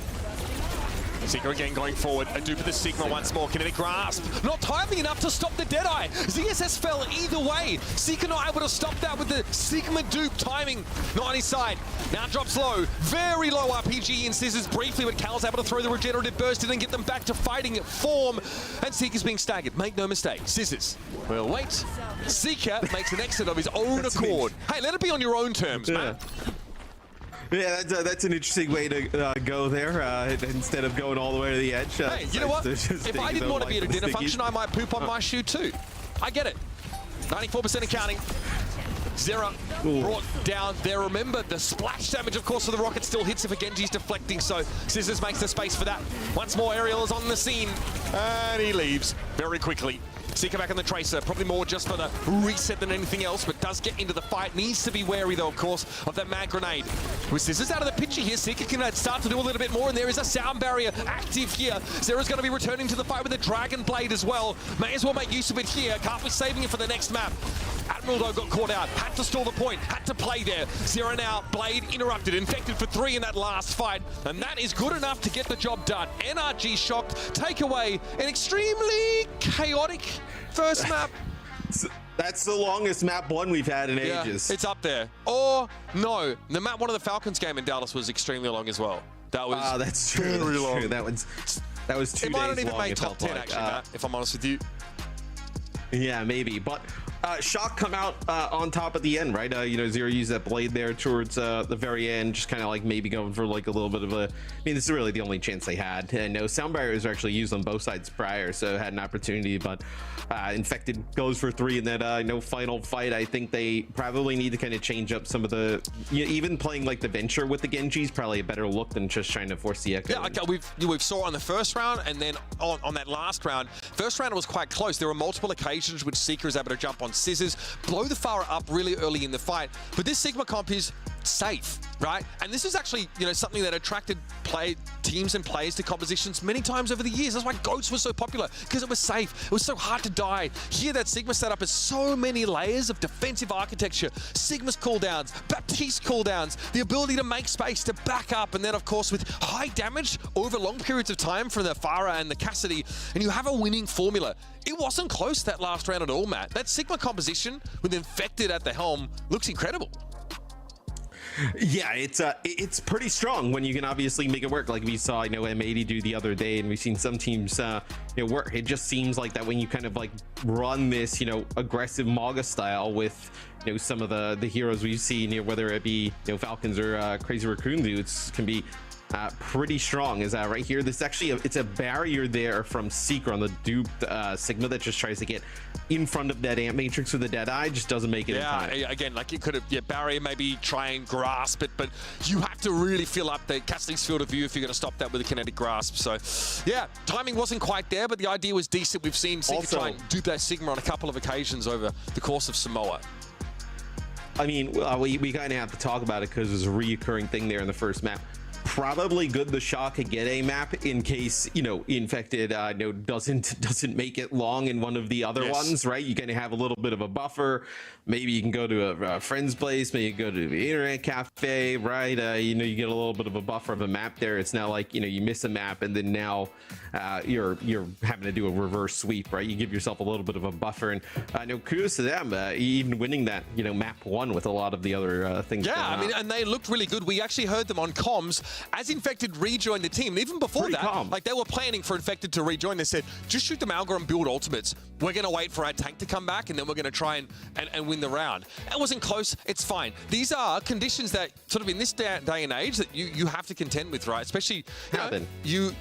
Seeker again going forward, a dupe of the Sigma once more, kinetic grasp, not timely enough to stop the Deadeye. ZSS fell either way. Seeker not able to stop that with the Sigma dupe timing, not on his side. Now drops low, very low RPG in Scissors briefly, but Cal's able to throw the regenerative burst in and get them back to fighting form, and Seeker's being staggered. Make no mistake, Scissors will wait. Seeker makes an exit of his own accord. Hey, let it be on your own terms, man. Yeah, that's an interesting way to go there, instead of going all the way to the edge. Hey, you know what? If I didn't want to be at a dinner function, I might poop on my shoe too. I get it. 94% and counting. Zera brought down there. Remember, the splash damage, of course, for the rocket still hits if a Genji's deflecting, so Scissors makes the space for that. Once more, Ariel is on the scene, and he leaves very quickly. Seeker back on the Tracer, probably more just for the reset than anything else, but does get into the fight. Needs to be wary, though, of course, of that mag grenade. With Scissors out of the picture here, Seeker can start to do a little bit more, and there is a sound barrier active here. Zera's going to be returning to the fight with a Dragon Blade as well. May as well make use of it here. Can't be saving it for the next map. Admiral, though, got caught out. Had to stall the point. Had to play there. Zera now, Blade interrupted. Infected for 3 in that last fight. And that is good enough to get the job done. NRG shocked. Take away an extremely chaotic first map. That's the longest map 1 we've had in ages. It's up there. Or, no, the map 1 of the Falcons game in Dallas was extremely long as well. That was that's true. very long. True. That was 2 days long. It might not even make top 10, actually, Matt, if I'm honest with you. Yeah, maybe. But Shock come out on top at the end, right? You know, Zero used that blade there towards the very end, just kind of like maybe going for like a little bit of a... I mean, this is really the only chance they had. And no, sound barriers are actually used on both sides prior, so had an opportunity, but Infected goes for 3 in that final fight. I think they probably need to kind of change up some of the... even playing like the Venture with the Genji is probably a better look than just trying to force the Echo. Yeah, okay, we've saw it on the first round, and then on that last round. First round was quite close. There were multiple occasions which Seeker is able to jump on Scissors, blow the Pharah up really early in the fight. But this Sigma comp is safe, right? And this is actually, you know, something that attracted teams and players to compositions many times over the years. That's why Goats was so popular, because it was safe. It was so hard to die. Here, that Sigma setup has so many layers of defensive architecture. Sigma's cooldowns, Baptiste cooldowns, the ability to make space, to back up, and then, of course, with high damage over long periods of time from the Pharah and the Cassidy, and you have a winning formula. It wasn't close that last round at all, Matt. That Sigma composition with Infected at the helm looks incredible. Yeah, it's pretty strong when you can obviously make it work, like we saw, M80 do the other day, and we've seen some teams work. It just seems like that when you kind of like run this aggressive Maga style with some of the heroes we've seen, whether it be Falcons or Crazy Raccoon dudes, can be pretty strong. Is that right here? This actually it's a barrier there from Seeker on the duped Sigma that just tries to get in front of that Ant Matrix with the Deadeye, just doesn't make it in time. Again, like it could have barrier, maybe try and grasp it, but you have to really fill up the Cassidy's field of view if you're going to stop that with a kinetic grasp. So yeah, timing wasn't quite there, but the idea was decent. We've seen Seeker try and dupe that Sigma on a couple of occasions over the course of Samoa. I mean, we kind of have to talk about it because there's a reoccurring thing there in the first map. probably good the Shock could get a map in case, you know, Infected doesn't make it long in one of the other ones, right? You're going to have a little bit of a buffer. Maybe you can go to a friend's place, maybe you can go to the internet cafe, right? You know, you get a little bit of a buffer of a map there. It's not like, you know, you miss a map and then now you're having to do a reverse sweep, right? You give yourself a little bit of a buffer, and I know kudos to them, even winning that, you know, map 1 with a lot of the other things. Yeah, I mean, and they looked really good. We actually heard them on comms as Infected rejoined the team. And even before that, like they were planning for Infected to rejoin. They said, just shoot the Malga and build ultimates. We're going to wait for our tank to come back, and then we're going to try and win the round. It wasn't close. It's fine. These are conditions that sort of in this day and age that you have to contend with, right? Especially, you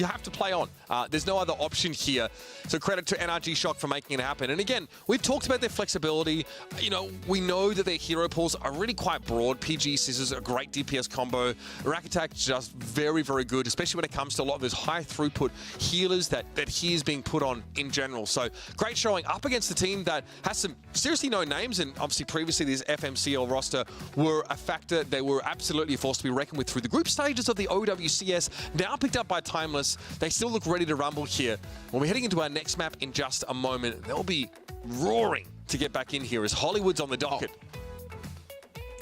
have to play on. There's no other option here. So credit to NRG Shock for making it happen. And again, we've talked about their flexibility. You know, we know that their hero pools are really quite broad. PG Scissors, a great DPS combo. Rack Attack, just very, very good, especially when it comes to a lot of those high throughput healers that he is being put on in general. So great showing up against a team that has some seriously known names. And obviously previously this FMCL roster were a factor. They were absolutely a force to be reckoned with through the group stages of the OWCS. Now picked up by Timeless. They still look ready to rumble here. When we're heading into our next map in just a moment, they'll be roaring to get back in here as Hollywood's on the docket.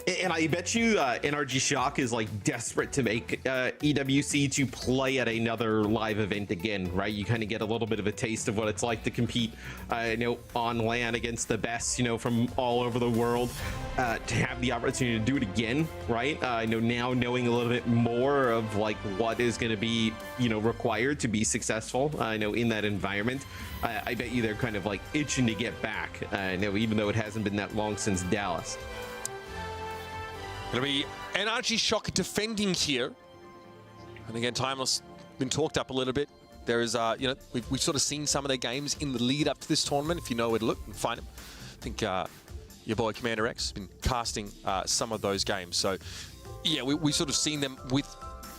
And I bet you NRG Shock is like desperate to make EWC to play at another live event again, right? You kind of get a little bit of a taste of what it's like to compete, you know, on LAN against the best, you know, from all over the world. To have the opportunity to do it again, right? You know, now knowing a little bit more of like what is going to be, you know, required to be successful, you know, in that environment. I bet you they're kind of like itching to get back, you know, even though it hasn't been that long since Dallas. It'll be NRG Shock defending here. And again, Timeless been talked up a little bit. There is, you know, we've sort of seen some of their games in the lead up to this tournament. If you know where to look and find them. I think your boy Commander X has been casting some of those games. So, yeah, we've sort of seen them with,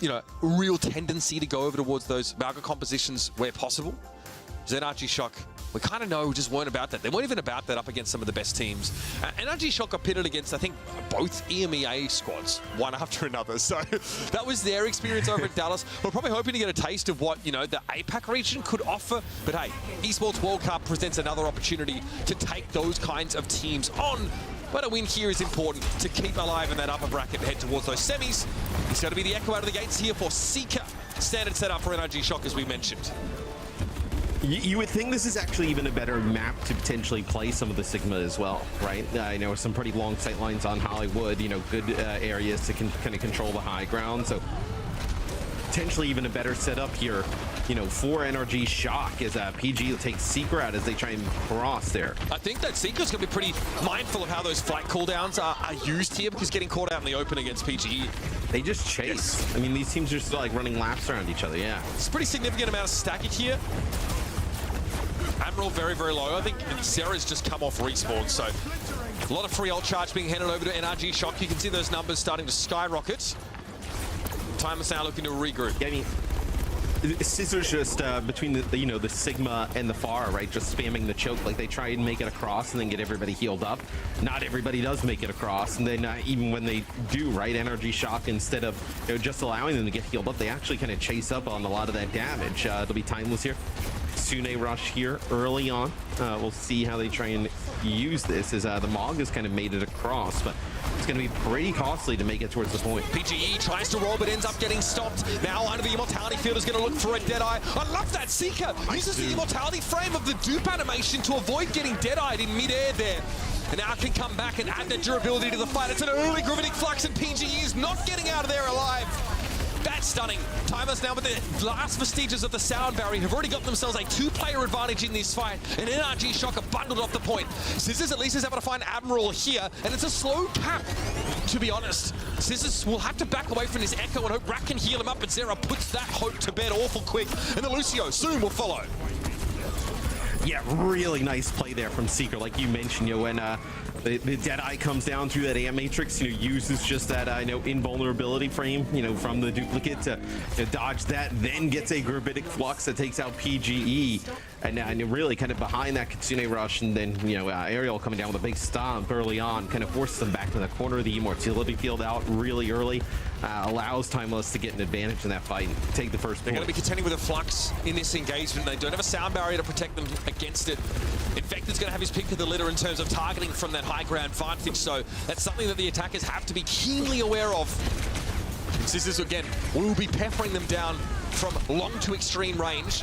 you know, a real tendency to go over towards those Malga compositions where possible. NRG Shock, we kind of know just weren't about that. They weren't even about that up against some of the best teams. NRG Shock got pitted against, I think, both EMEA squads, one after another. So that was their experience over at Dallas. We're probably hoping to get a taste of what, you know, the APAC region could offer. But hey, Esports World Cup presents another opportunity to take those kinds of teams on. But a win here is important to keep alive in that upper bracket and head towards those semis. It's going to be the echo out of the gates here for Seeker. Standard setup for NRG Shock, as we mentioned. You would think this is actually even a better map to potentially play some of the Sigma as well, right? I know some pretty long sight lines on Hollywood, you know, good areas to kind of control the high ground. So potentially even a better setup here, you know, for NRG Shock as PG will take Seeker out as they try and cross there. I think that Seeker's going to be pretty mindful of how those flight cooldowns are used here, because getting caught out in the open against PGE. They just chase. Yes. I mean, these teams are still like running laps around each other, yeah. It's a pretty significant amount of stacking here. Admiral very, very low. I think Sarah's just come off respawn, so a lot of free ult charge being handed over to NRG Shock. You can see those numbers starting to skyrocket. Time is now looking to regroup. Yeah, I mean, Scissors just between the you know, the Sigma and the Pharah, right, just spamming the choke. Like they try and make it across and then get everybody healed up. Not everybody does make it across, and then even when they do, right, NRG Shock, instead of, you know, just allowing them to get healed up, they actually kind of chase up on a lot of that damage. It'll be Timeless here. Sune rush here early on. We'll see how they try and use this as the Mog has kind of made it across, but it's going to be pretty costly to make it towards the point. PGE tries to roll, but ends up getting stopped. Now under the Immortality field is going to look for a Deadeye. I love that. Seeker uses the Immortality frame of the dupe animation to avoid getting Deadeyed in midair there. And now can come back and add the durability to the fight. It's an early Gravitic Flux, and PGE is not getting out of there alive. That's stunning. Timeless now with the last vestiges of the sound barrier have already got themselves a 2-player advantage in this fight, and NRG Shock are bundled off the point. Scissors at least is able to find Admiral here, and it's a slow cap, to be honest. Scissors will have to back away from this Echo and hope Rack can heal him up, but Zera puts that hope to bed awful quick, and the Lucio soon will follow. Yeah, really nice play there from Seeker, like you mentioned, you know, when the Deadeye comes down through that AM matrix, you know, uses just that, you know, invulnerability frame, you know, from the duplicate to dodge that, then gets a Gravitic Flux that takes out PGE. and really kind of behind that Kitsune rush, and then, you know, Ariel coming down with a big stomp early on, kind of forces them back to the corner. The immortality field out really early, allows Timeless to get an advantage in that fight and take the first point. They're going to be contending with a flux in this engagement. They don't have a sound barrier to protect them against it. Infected's going to have his pick of the litter in terms of targeting from that high ground vantage, so that's something that the attackers have to be keenly aware of. And Scissors, again, will be peppering them down from long to extreme range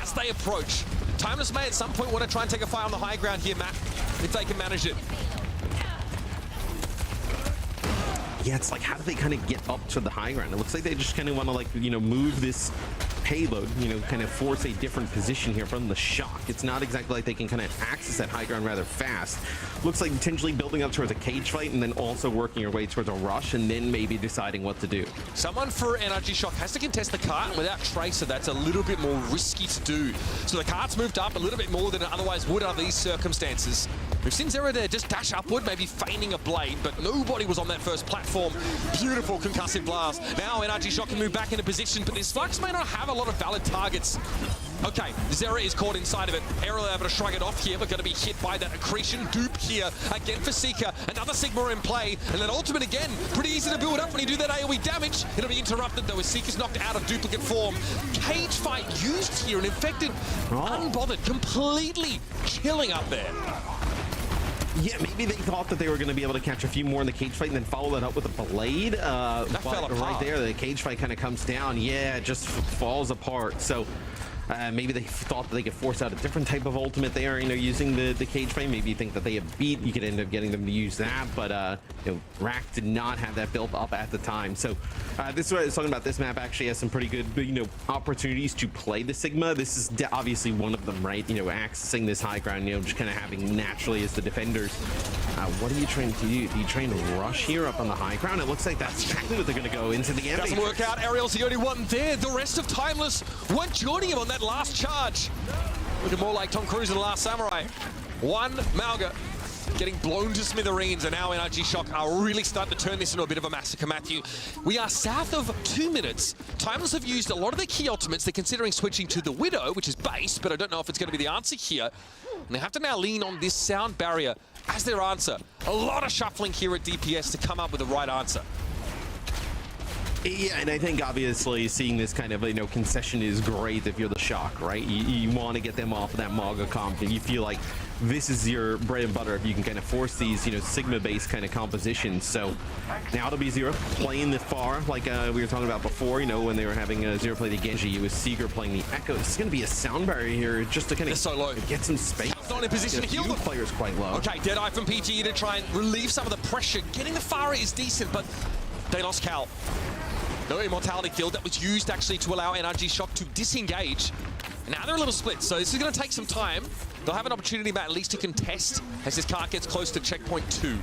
as they approach. Timeless may at some point want to try and take a fight on the high ground here, Matt, if they can manage it. Yeah, it's like, how do they kind of get up to the high ground? It looks like they just kind of want to, like, you know, move this payload, you know, kind of force a different position here from the shock. It's not exactly like they can kind of access that high ground rather fast. Looks like potentially building up towards a cage fight and then also working your way towards a rush and then maybe deciding what to do. Someone for Energy Shock has to contest the cart, and without Tracer, that's a little bit more risky to do. So the cart's moved up a little bit more than it otherwise would under these circumstances. We've seen Zero there just dash upward, maybe feigning a blade, but nobody was on that first platform. Beautiful concussive blast. Now Energy Shock can move back into position, but this Flux may not have a lot of valid targets. Okay, Zera is caught inside of it. Ariel able to shrug it off here, but going to be hit by that accretion dupe here. Again for Seeker, another Sigma in play, and then Ultimate again. Pretty easy to build up when you do that AoE damage. It'll be interrupted though as Seeker's knocked out of duplicate form. Cage fight used here, and Infected unbothered, completely chilling up there. Yeah, maybe they thought that they were going to be able to catch a few more in the cage fight and then follow that up with a blade. That fell apart. Right there, the cage fight kind of comes down. Yeah, it just falls apart. So maybe they thought that they could force out a different type of ultimate there, you know, using the cage fight. Maybe you think that they have beat, you could end up getting them to use that, but you know, Rack did not have that built up at the time. So this is what I was talking about. This map actually has some pretty good, you know, opportunities to play the Sigma. This is obviously one of them, right? You know, accessing this high ground, you know, just kind of having naturally as the defenders. What are you trying to do? Do you try and rush here up on the high ground? It looks like that's exactly what they're going to go into the end. Doesn't work out. Ariel's the only one there. The rest of Timeless weren't joining him on that last charge. Looking more like Tom Cruise in The Last Samurai. One Mauga getting blown to smithereens, and now Energy Shock are really starting to turn this into a bit of a massacre. Matthew, we are south of 2 minutes. Timeless have used a lot of their key ultimates. They're considering switching to the Widow, which is base, but I don't know if it's going to be the answer here. And they have to now lean on this sound barrier as their answer. A lot of shuffling here at DPS to come up with the right answer. Yeah, and I think obviously seeing this kind of, you know, concession is great if you're the Shock, right? You want to get them off of that Mauga comp, and you feel like this is your bread and butter if you can kind of force these, you know, Sigma-based kind of compositions. So now it'll be Zero playing the far, like we were talking about before, you know, when they were having Zero play the Genji, it was Seeker playing the Echo. This is going to be a sound barrier here just to kind of so low. Get some space. Not in position to heal them. Players quite low. Okay, Deadeye from PGE to try and relieve some of the pressure. Getting the Pharah is decent, but they lost Cal. No immortality field that was used actually to allow Energy Shock to disengage. Now they're a little split, so this is going to take some time. They'll have an opportunity, Matt, at least to contest as this cart gets close to checkpoint 2.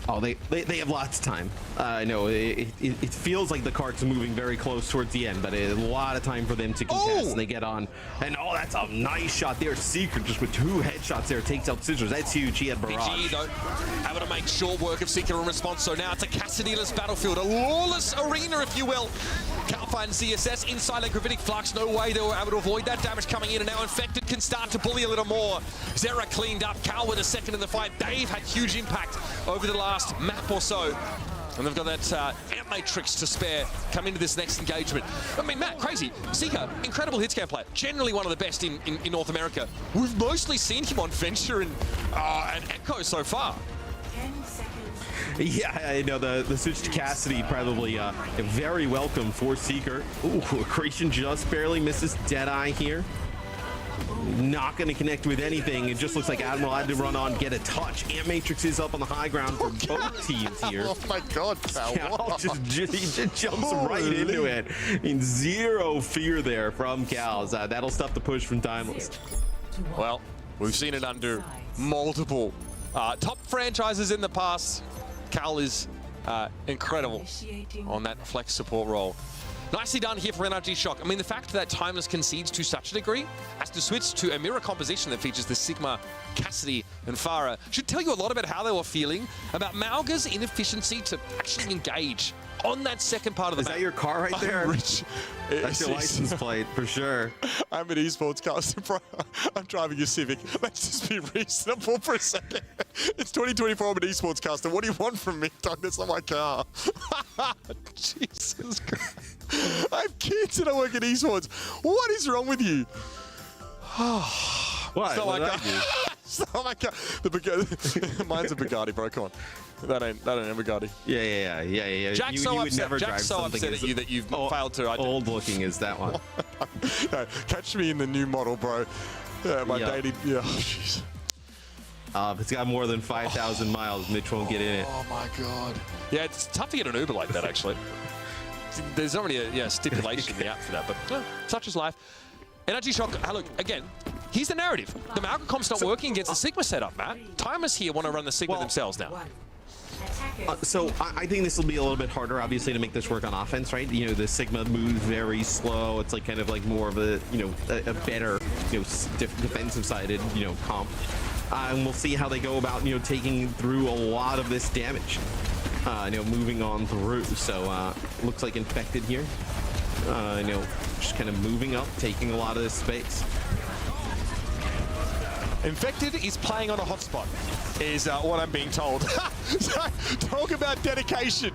Oh, they have lots of time. I know it feels like the cart's moving very close towards the end, but a lot of time for them to contest. And they get on, and oh, that's a nice shot there. Seeker just with 2 headshots there takes out Scissors. That's huge. He had barrage. PGE though, able to make short work of Seeker in response. So now it's a Cassidy-less battlefield, a lawless arena, if you will. Cal finds CSS inside that gravitic flux. No way they were able to avoid that damage coming in, and now Infected can start to bully a little more. Zera cleaned up. Cal with a second in the fight. Dave had huge impact over the last map or so. And they've got that Amp Matrix to spare come into this next engagement. I mean, Matt, crazy. Seeker, incredible hitscan player. Generally one of the best in North America. We've mostly seen him on Venture and Echo so far. Yeah, I know the switch to Cassidy probably very welcome for Seeker. Ooh, Accretion just barely misses Deadeye here. Not going to connect with anything. It just looks like Admiral had to run on, get a touch. Amp Matrix is up on the high ground for both teams here. Oh my God, Cal. He just jumps right into it. I mean, zero fear there from Cal. That'll stop the push from Timeless. Well, we've seen it under multiple top franchises in the past. Cal is incredible on that flex support role. Nicely done here for Energy Shock. I mean, the fact that Timeless concedes to such a degree as to switch to a mirror composition that features the Sigma Cassidy and Farah should tell you a lot about how they were feeling about Mauga's inefficiency to actually engage on that second part of the map. Is that your car right there? Rich. That's your license plate, for sure. I'm an esports caster, bro. I'm driving a Civic. Let's just be reasonable for a second. It's 2024, I'm an esports caster. What do you want from me, dog? That's not my car. Jesus Christ. I have kids and I work in esports. What is wrong with you? What? It's not What my did I car. do? It's not my car. Mine's a Bugatti, bro. Come on. That ain't a Bugatti. Yeah. Jack's you so would upset. never drive Jack's so something upset as at you that you've failed to. Old looking is that one. No, catch me in the new model, bro. Yeah, my dating. Yeah, jeez. If it's got more than 5,000 miles, Mitch won't get in it. Oh my god. Yeah, it's tough to get an Uber like that, actually. There's already a stipulation in the app for that, but such is life. Energy Shock, look, again, here's the narrative. The Malcolm comp's not working against the Sigma setup, Matt. Timers here want to run the Sigma themselves now. So I think this will be a little bit harder, obviously, to make this work on offense, right? You know, the Sigma moves very slow. It's like kind of like more of a, a better, defensive-sided, comp. And we'll see how they go about, taking through a lot of this damage. Moving on through. So looks like Infected here. Just kind of moving up, taking a lot of this space. Infected is playing on a hotspot, is what I'm being told. Talk about dedication.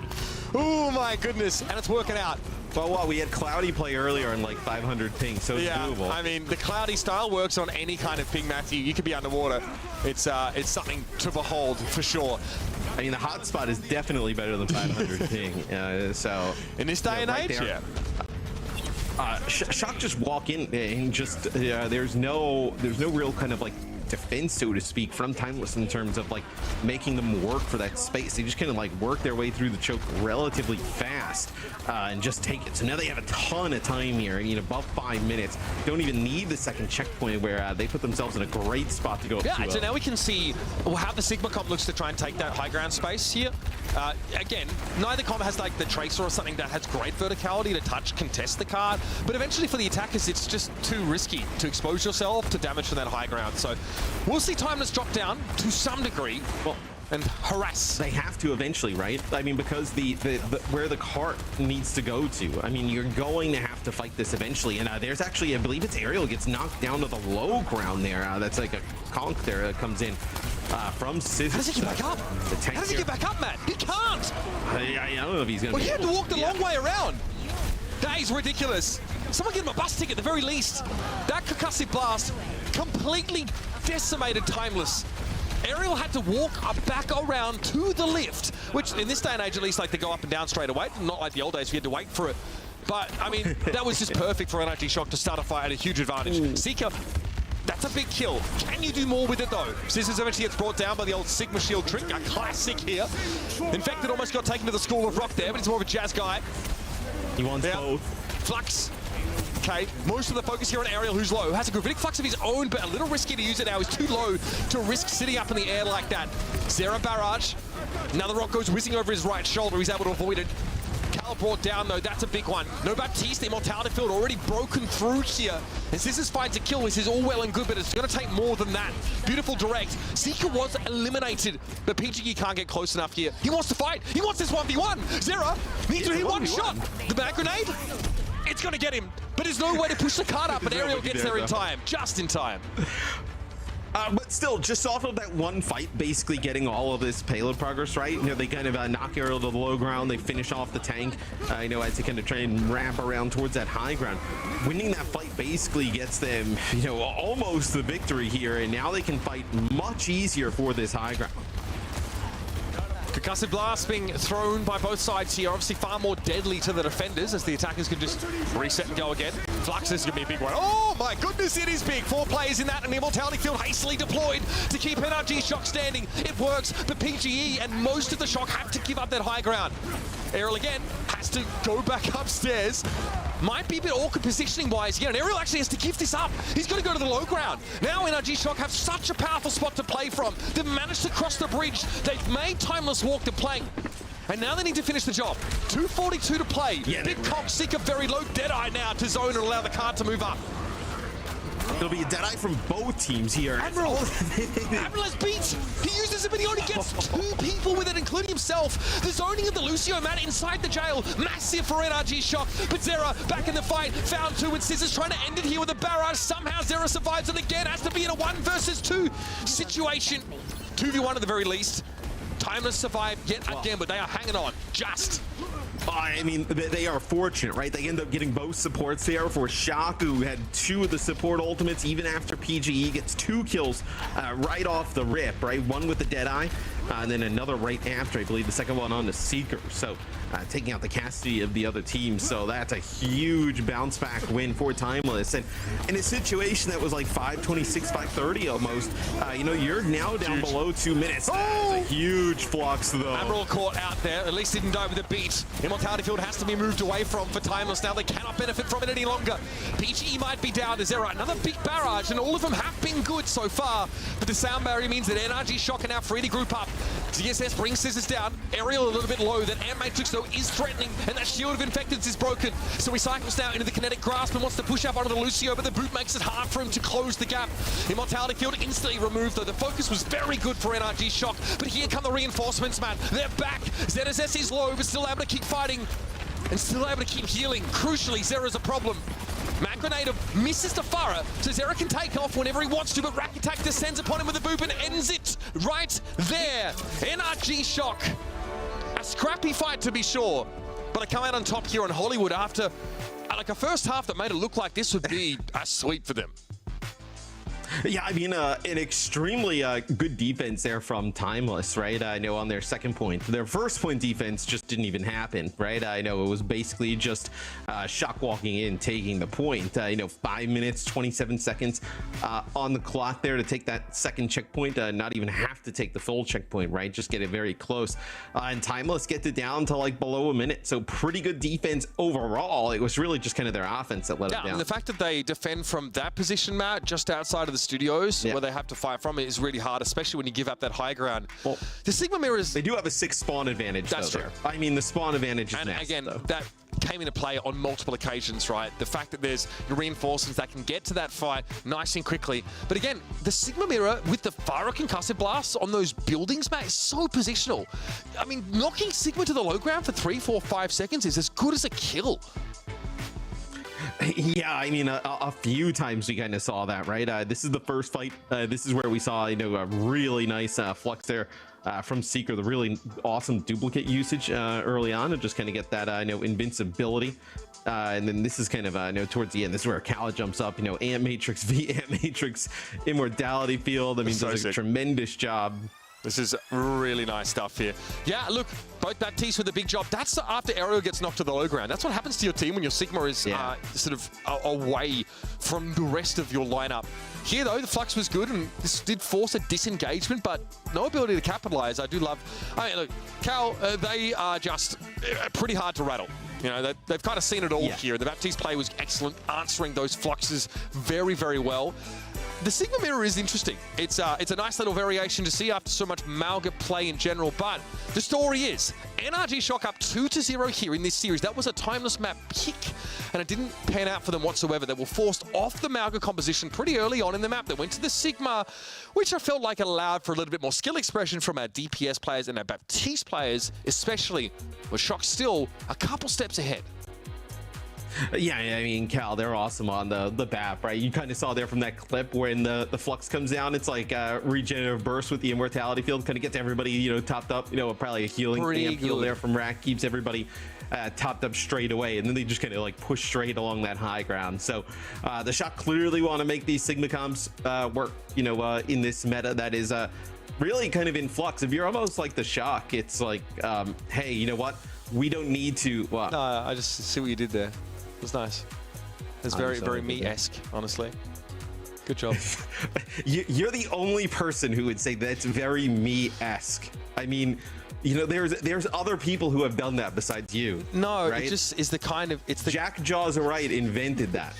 Oh my goodness, and it's working out. Well, what, we had Cloudy play earlier on like 500 ping, so it's doable. I mean, the Cloudy style works on any kind of ping, Matthew. You could be underwater. It's something to behold, for sure. I mean, the hotspot is definitely better than 500 ping. So in this day and right age, there, Shock just walk in and just there's no real kind of like defense, so to speak, from Timeless in terms of like making them work for that space. They just kind of like work their way through the choke relatively fast and just take it. So now they have a ton of time here. I mean, above 5 minutes. Don't even need the second checkpoint where they put themselves in a great spot to go. Yeah, so now we can see how the Sigma comp looks to try and take that high ground space here. Again, neither comp has like the Tracer or something that has great verticality to touch, contest the card, but eventually for the attackers, it's just too risky to expose yourself to damage from that high ground. So we'll see Timeless drop down to some degree. Well, and harass. They have to eventually, right? I mean, because the where the cart needs to go to. I mean, you're going to have to fight this eventually. And there's actually, I believe it's Aerial gets knocked down to the low ground there. That's like a conk there that comes in from Scissors. How does he get back up? How does he get back up, Matt? He can't. I don't know if he's going to. Well, he had to walk the long way around. That is ridiculous. Someone get him a bus ticket at the very least. That concussive blast completely decimated Timeless. Aerial had to walk back around to the lift, which in this day and age, at least, like they go up and down straight away. Not like the old days, we had to wait for it. But, I mean, that was just perfect for Energy Shock to start a fight at a huge advantage. Seeker, that's a big kill. Can you do more with it, though? Scissors eventually gets brought down by the old Sigma Shield trick, a classic here. Infected almost got taken to the School of Rock there, but he's more of a Jazz guy. He wants both. Flux. Okay, most of the focus here on Aerial, who's low. Has a gravitic flux of his own, but a little risky to use it now. He's too low to risk sitting up in the air like that. Zera barrage. Now the rock goes whizzing over his right shoulder. He's able to avoid it. Cal brought down, though. That's a big one. No Baptiste, the Immortality Field already broken through here. And Scissors finds a kill. This is all well and good, but it's going to take more than that. Beautiful direct. Seeker was eliminated, but PGE can't get close enough here. He wants to fight. He wants this 1v1. Zera needs to hit one shot. The back grenade. It's going to get him, but there's no way to push the card up, but Aerial gets there in time, just in time. But still, just off of that one fight, basically getting all of this payload progress, right? They kind of knock Aerial to the low ground, they finish off the tank, as they kind of try and ramp around towards that high ground. Winning that fight basically gets them, almost the victory here, and now they can fight much easier for this high ground. Concussive blast being thrown by both sides here, obviously far more deadly to the defenders as the attackers can just reset and go again. Flux is going to be a big one. Oh my goodness, it is big. 4 players in that, and the Immortality Field hastily deployed to keep NRG Shock standing. It works, but PGE and most of the Shock have to give up that high ground. Aerial again has to go back upstairs. Might be a bit awkward positioning-wise here, and Aerial actually has to give this up. He's got to go to the low ground. Now NRG Shock have such a powerful spot to play from. They've managed to cross the bridge. They've made Timeless walk the plank. And now they need to finish the job. 2:42 to play. Big Cock, Seeker very low. Deadeye now to zone and allow the card to move up. There'll be a Deadeye from both teams here. Admiral has beat. He uses it, but he only gets 2 people with it, including himself. The zoning of the Lucio man inside the jail. Massive for NRG Shock. But Zera back in the fight. Found 2 with Scissors trying to end it here with a barrage. Somehow Zera survives it again. Has to be in a 1 versus 2 situation. 2v1 at the very least. Timeless survived yet again, but they are hanging on. Just. I mean, they are fortunate, right? They end up getting both supports there for Shock, who had 2 of the support ultimates even after PGE gets 2 kills right off the rip, right? 1 with the Deadeye, and then another right after, I believe the second one on the Seeker. So taking out the Cassidy of the other team. So that's a huge bounce back win for Timeless. And in a situation that was like 5:26, 5:30 almost, you know, you're now down below 2 minutes. That's a huge flux though. Admiral caught out there. At least didn't die with a beat. Immortality Field has to be moved away from for Timeless now. They cannot benefit from it any longer. PGE might be down to 0. Another big barrage, and all of them have been good so far. But the sound barrier means that NRG Shock are now free to group up. DSS brings Scissors down. Aerial a little bit low. That Amp Matrix though is threatening, and that shield of Infecteds is broken. So he cycles now into the kinetic grasp and wants to push up onto the Lucio, but the boot makes it hard for him to close the gap. Immortality Field instantly removed though. The focus was very good for NRG Shock, but here come the reinforcements, man. They're back. ZSS is low, but still able to keep fighting and still able to keep healing. Crucially, Zera's a problem. Mag Grenade misses the Farah, so Zera can take off whenever he wants to, but Rack Attack descends upon him with the boop and ends it right there. NRG Shock. A scrappy fight to be sure, but I come out on top here on Hollywood after like a first half that made it look like this would be a sweep for them. Yeah, I mean, an extremely good defense there from Timeless, right? I know on their second point. Their first point defense just didn't even happen, right? I know it was basically just Shock walking in, taking the point. You know, 5 minutes, 27 seconds on the clock there to take that second checkpoint. Not even have to take the full checkpoint, right? Just get it very close. And Timeless gets it down to like below a minute. So pretty good defense overall. It was really just kind of their offense that let it down. And the fact that they defend from that position, Matt, just outside of the studios where they have to fight from it is really hard, especially when you give up that high ground. Well, the Sigma mirrors, they do have a 6 spawn advantage. That's true. I mean, the spawn advantage is and next, again, though. that came into play on multiple occasions, right? The fact that there's reinforcements that can get to that fight nice and quickly. But again, the Sigma mirror with the Fire Concussive Blasts on those buildings, Matt, is so positional. I mean, knocking Sigma to the low ground for 3, 4, 5 seconds is as good as a kill. Yeah, I mean, a few times we kind of saw that, right? This is the first fight. This is where we saw, you know, a really nice flux there from Seeker, the really awesome duplicate usage early on to just kind of get that, you know, invincibility. And then this is kind of, you know, towards the end, this is where Kala jumps up, you know, Amp Matrix v Amp Matrix, Immortality Field. I mean, does a tremendous job. This is really nice stuff here. Yeah, look, both Baptiste with a big job. That's after Aerial gets knocked to the low ground. That's what happens to your team when your Sigma is sort of away from the rest of your lineup. Here, though, the Flux was good, and this did force a disengagement, but no ability to capitalize. I do love... I mean, look, Cal, they are just pretty hard to rattle. You know, they've kind of seen it all here. The Baptiste play was excellent, answering those Fluxes very, very well. The Sigma mirror is interesting. It's a nice little variation to see after so much Malga play in general, but the story is NRG Shock up 2-0 here in this series. That was a Timeless map pick, and it didn't pan out for them whatsoever. They were forced off the Malga composition pretty early on in the map. They went to the Sigma, which I felt like allowed for a little bit more skill expression from our DPS players and our Baptiste players, especially with Shock still a couple steps ahead. Yeah, I mean, Cal, they're awesome on the BAP, right? You kind of saw there from that clip when the Flux comes down. It's like a regenerative burst with the Immortality Field. Kind of gets everybody, you know, topped up. You know, probably a healing amp heal there from Rack. Keeps everybody topped up straight away. And then they just kind of like push straight along that high ground. So the Shock clearly want to make these Sigma comps work, you know, in this meta that is really kind of in flux. If you're almost like the Shock, it's like, hey, you know what? We don't need to... No, I just see what you did there. It was nice. It's very, very me-esque, honestly. Good job. You're the only person who would say that's very me-esque. I mean, you know, there's other people who have done that besides you. No, right? It just is the kind of... It's the Jack Jaws Wright invented that.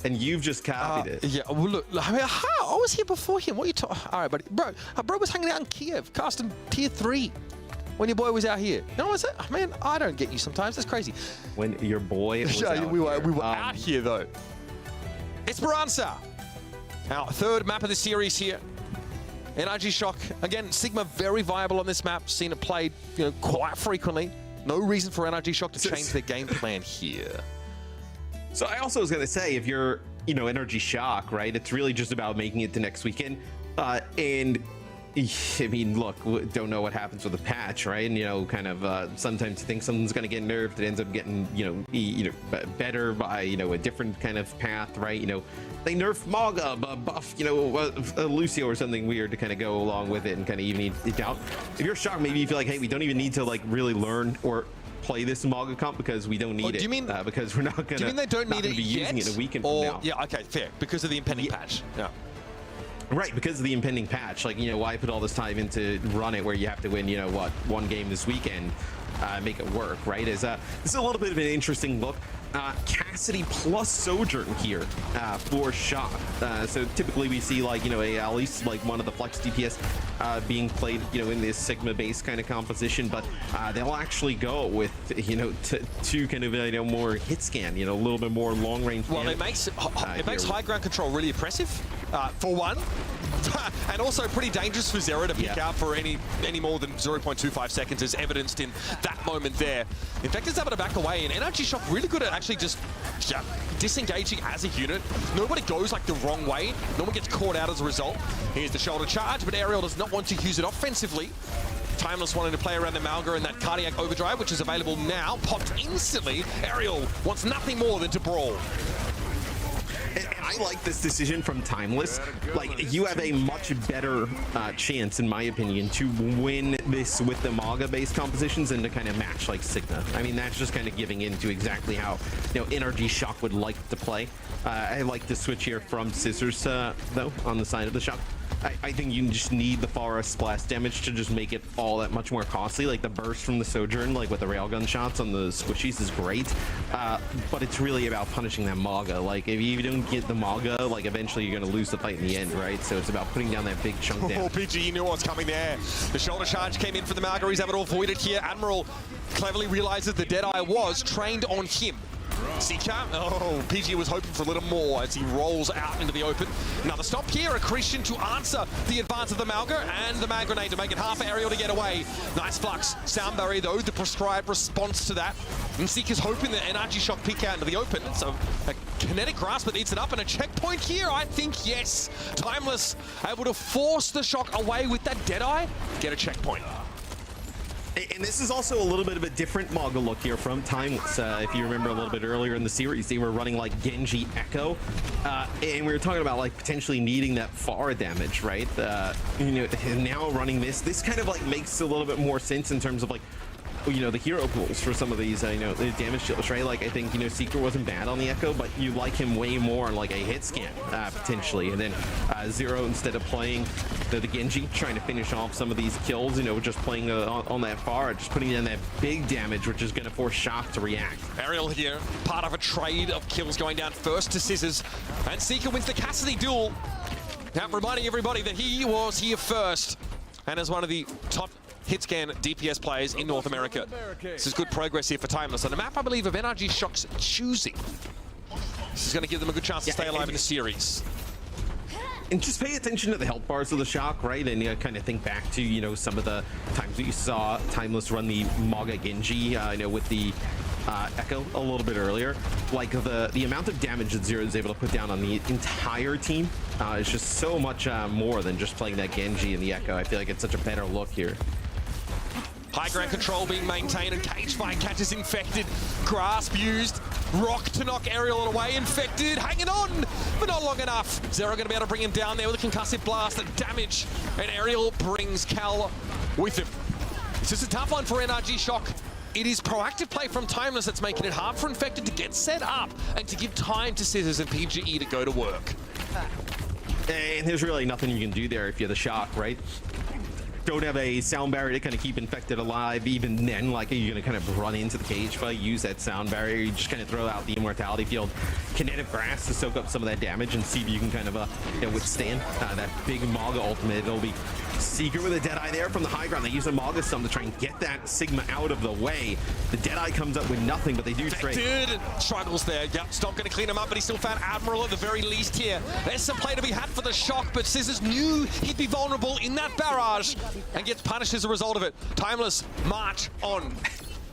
And you've just copied it. Yeah, well, look, I mean, I was here before him. What are you talking... All right, buddy. Bro was hanging out in Kiev, casting tier 3. When your boy was out here. You know what I'm saying? Man, I don't get you sometimes. That's crazy. When your boy was out we were here. out here, though. Esperanza, our third map of the series here. NRG Shock, again, Sigma very viable on this map. Seen it played, quite frequently. No reason for NRG Shock to change their game plan here. So I also was going to say, if you're, NRG Shock, right, it's really just about making it to next weekend. And I mean, look, don't know what happens with the patch, right? And, sometimes you think something's going to get nerfed. It ends up getting, better by, a different kind of path, right? They nerf Maga, buff, Lucio or something weird to kind of go along with it and kind of even it out. If you're shocked, maybe you feel like, hey, we don't even need to really learn or play this Maga comp because we don't need it. Because we're not going to. Do you mean they don't need it be using yet? it a weekend or, from now? Yeah, okay, fair. Because of the impending patch. Yeah. Right, because of the impending patch. Why put all this time into run it where you have to win, one game this weekend, make it work, right? This is a little bit of an interesting look. Cassidy plus Sojourn here for Shock. So typically we see at least one of the flex DPS being played in this Sigma-based kind of composition, but they'll actually go with two kind of more hit scan, a little bit more long range. Well, it makes high ground control really oppressive for one, and also pretty dangerous for Zero to pick out for any more than 0.25 seconds, as evidenced in that moment there. Infected's able to back away, and NRG Shock really good at actually just disengaging as a unit. Nobody goes the wrong way. No one gets caught out as a result. Here's the shoulder charge, but Aerial does not want to use it offensively. Timeless wanting to play around the Malga and that cardiac overdrive, which is available now, popped instantly. Aerial wants nothing more than to brawl. And I like this decision from Timeless. You have a much better chance, in my opinion, to win this with the Maga-based compositions and to kind of match Sigma. I mean, that's just kind of giving in to exactly how NRG Shock would like to play. I like the switch here from Scissors, though, on the side of the Shock. I think you just need the Forest splash damage to just make it all that much more costly. The burst from the Sojourn, with the railgun shots on the squishies is great, but it's really about punishing that Maga. If you don't get the Maga, eventually you're going to lose the fight in the end, right? So it's about putting down that big chunk down. Oh, PG knew what's coming there. The shoulder charge came in for the Malga. He's able to avoid it here. Admiral cleverly realizes the Deadeye was trained on him. Seeker, PG was hoping for a little more as he rolls out into the open. Another stop here, Accretion to answer the advance of the Malga, and the mag grenade to make it half Aerial to get away. Nice flux. Sound barrier, though, the prescribed response to that. And Seeker's hoping that NRG Shock peek out into the open. So a kinetic grasp that eats it up, and a checkpoint here, I think, yes. Timeless able to force the Shock away with that Deadeye, get a checkpoint. And this is also a little bit of a different Maga look here from Timeless. If you remember a little bit earlier in the series, they were running Genji Echo, and we were talking about potentially needing that Pharah damage, right? And now running this kind of makes a little bit more sense in terms of the hero pools for some of these, the damage dealers, right? I think, Seeker wasn't bad on the Echo, but you like him way more on a hit scan, potentially. And then Zero, instead of playing the Genji, trying to finish off some of these kills, just playing on that far, just putting in that big damage, which is going to force Shock to react. Aerial here, part of a trade of kills going down first to Scissors, and Seeker wins the Cassidy duel. Now reminding everybody that he was here first, and as one of the top hit-scan DPS players in North America. This is good progress here for Timeless. On a map, I believe, of NRG Shock's choosing. This is going to give them a good chance to stay alive in the series. And just pay attention to the health bars of the Shock, right? And kind of think back to, some of the times that you saw Timeless run the Maga Genji, with the Echo a little bit earlier. The amount of damage that Zero is able to put down on the entire team is just so much more than just playing that Genji and the Echo. I feel like it's such a better look here. High ground control being maintained, and Cage Fight catches Infected. Grasp used. Rock to knock Aerial away. Infected hanging on, but not long enough. Zero going to be able to bring him down there with a concussive blast and damage. And Aerial brings Cal with him. This is a tough one for NRG Shock. It is proactive play from Timeless that's making it hard for Infected to get set up and to give time to Scissors and PGE to go to work. And there's really nothing you can do there if you're the Shock, right? don't have a sound barrier to kind of keep Infected alive, even then, like, are you going to kind of run into the cage fight, use that sound barrier, you just kind of throw out the Immortality Field, Kinetic Grass to soak up some of that damage and see if you can kind of withstand that big Maga ultimate. It'll be Seeker with a Deadeye there from the high ground. They use a Maga Sum to try and get that Sigma out of the way. The Deadeye comes up with nothing, but they do trade. Struggles there. Yep, Stomp going to clean him up, but he still found Admiral at the very least here. There's some play to be had for the Shock, but Scissors knew he'd be vulnerable in that barrage and gets punished as a result of it. Timeless march on.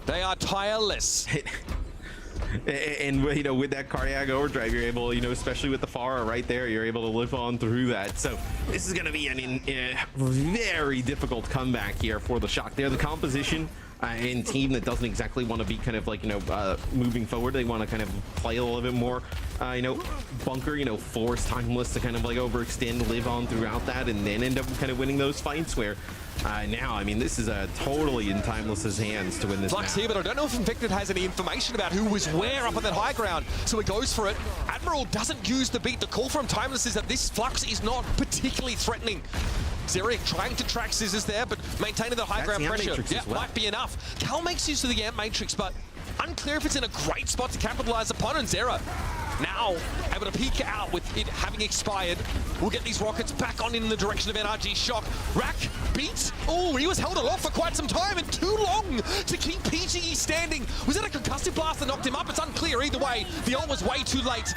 They are tireless. And you know, with that cardiac overdrive, you're able, you know, especially with the Pharah right there, you're able to live on through that. So this is going to be a very difficult comeback here for the Shock. They're the composition and team that doesn't exactly want to be kind of like, you know, moving forward. They want to kind of play a little bit more, you know, bunker, you know, force Timeless to kind of like overextend, live on throughout that, and then end up kind of winning those fights where now, I mean, this is totally in Timeless's hands to win this Flux match. here, but I don't know if Infected has any information about who was where up on that high ground, so he goes for it. Admiral doesn't use the beat. The call from Timeless is that this Flux is not particularly threatening. Zeric trying to track Scissors there, but maintaining the high ground pressure. Yeah, might be enough. Cal makes use of the Amp Matrix, but unclear if it's in a great spot to capitalize upon, and Zera now able to peek out with it having expired. We'll get these rockets back on in the direction of NRG Shock. Rack beats. Oh, he was held aloft for quite some time and too long to keep PGE standing. Was it a concussive blast that knocked him up? It's unclear either way. The ult was way too late.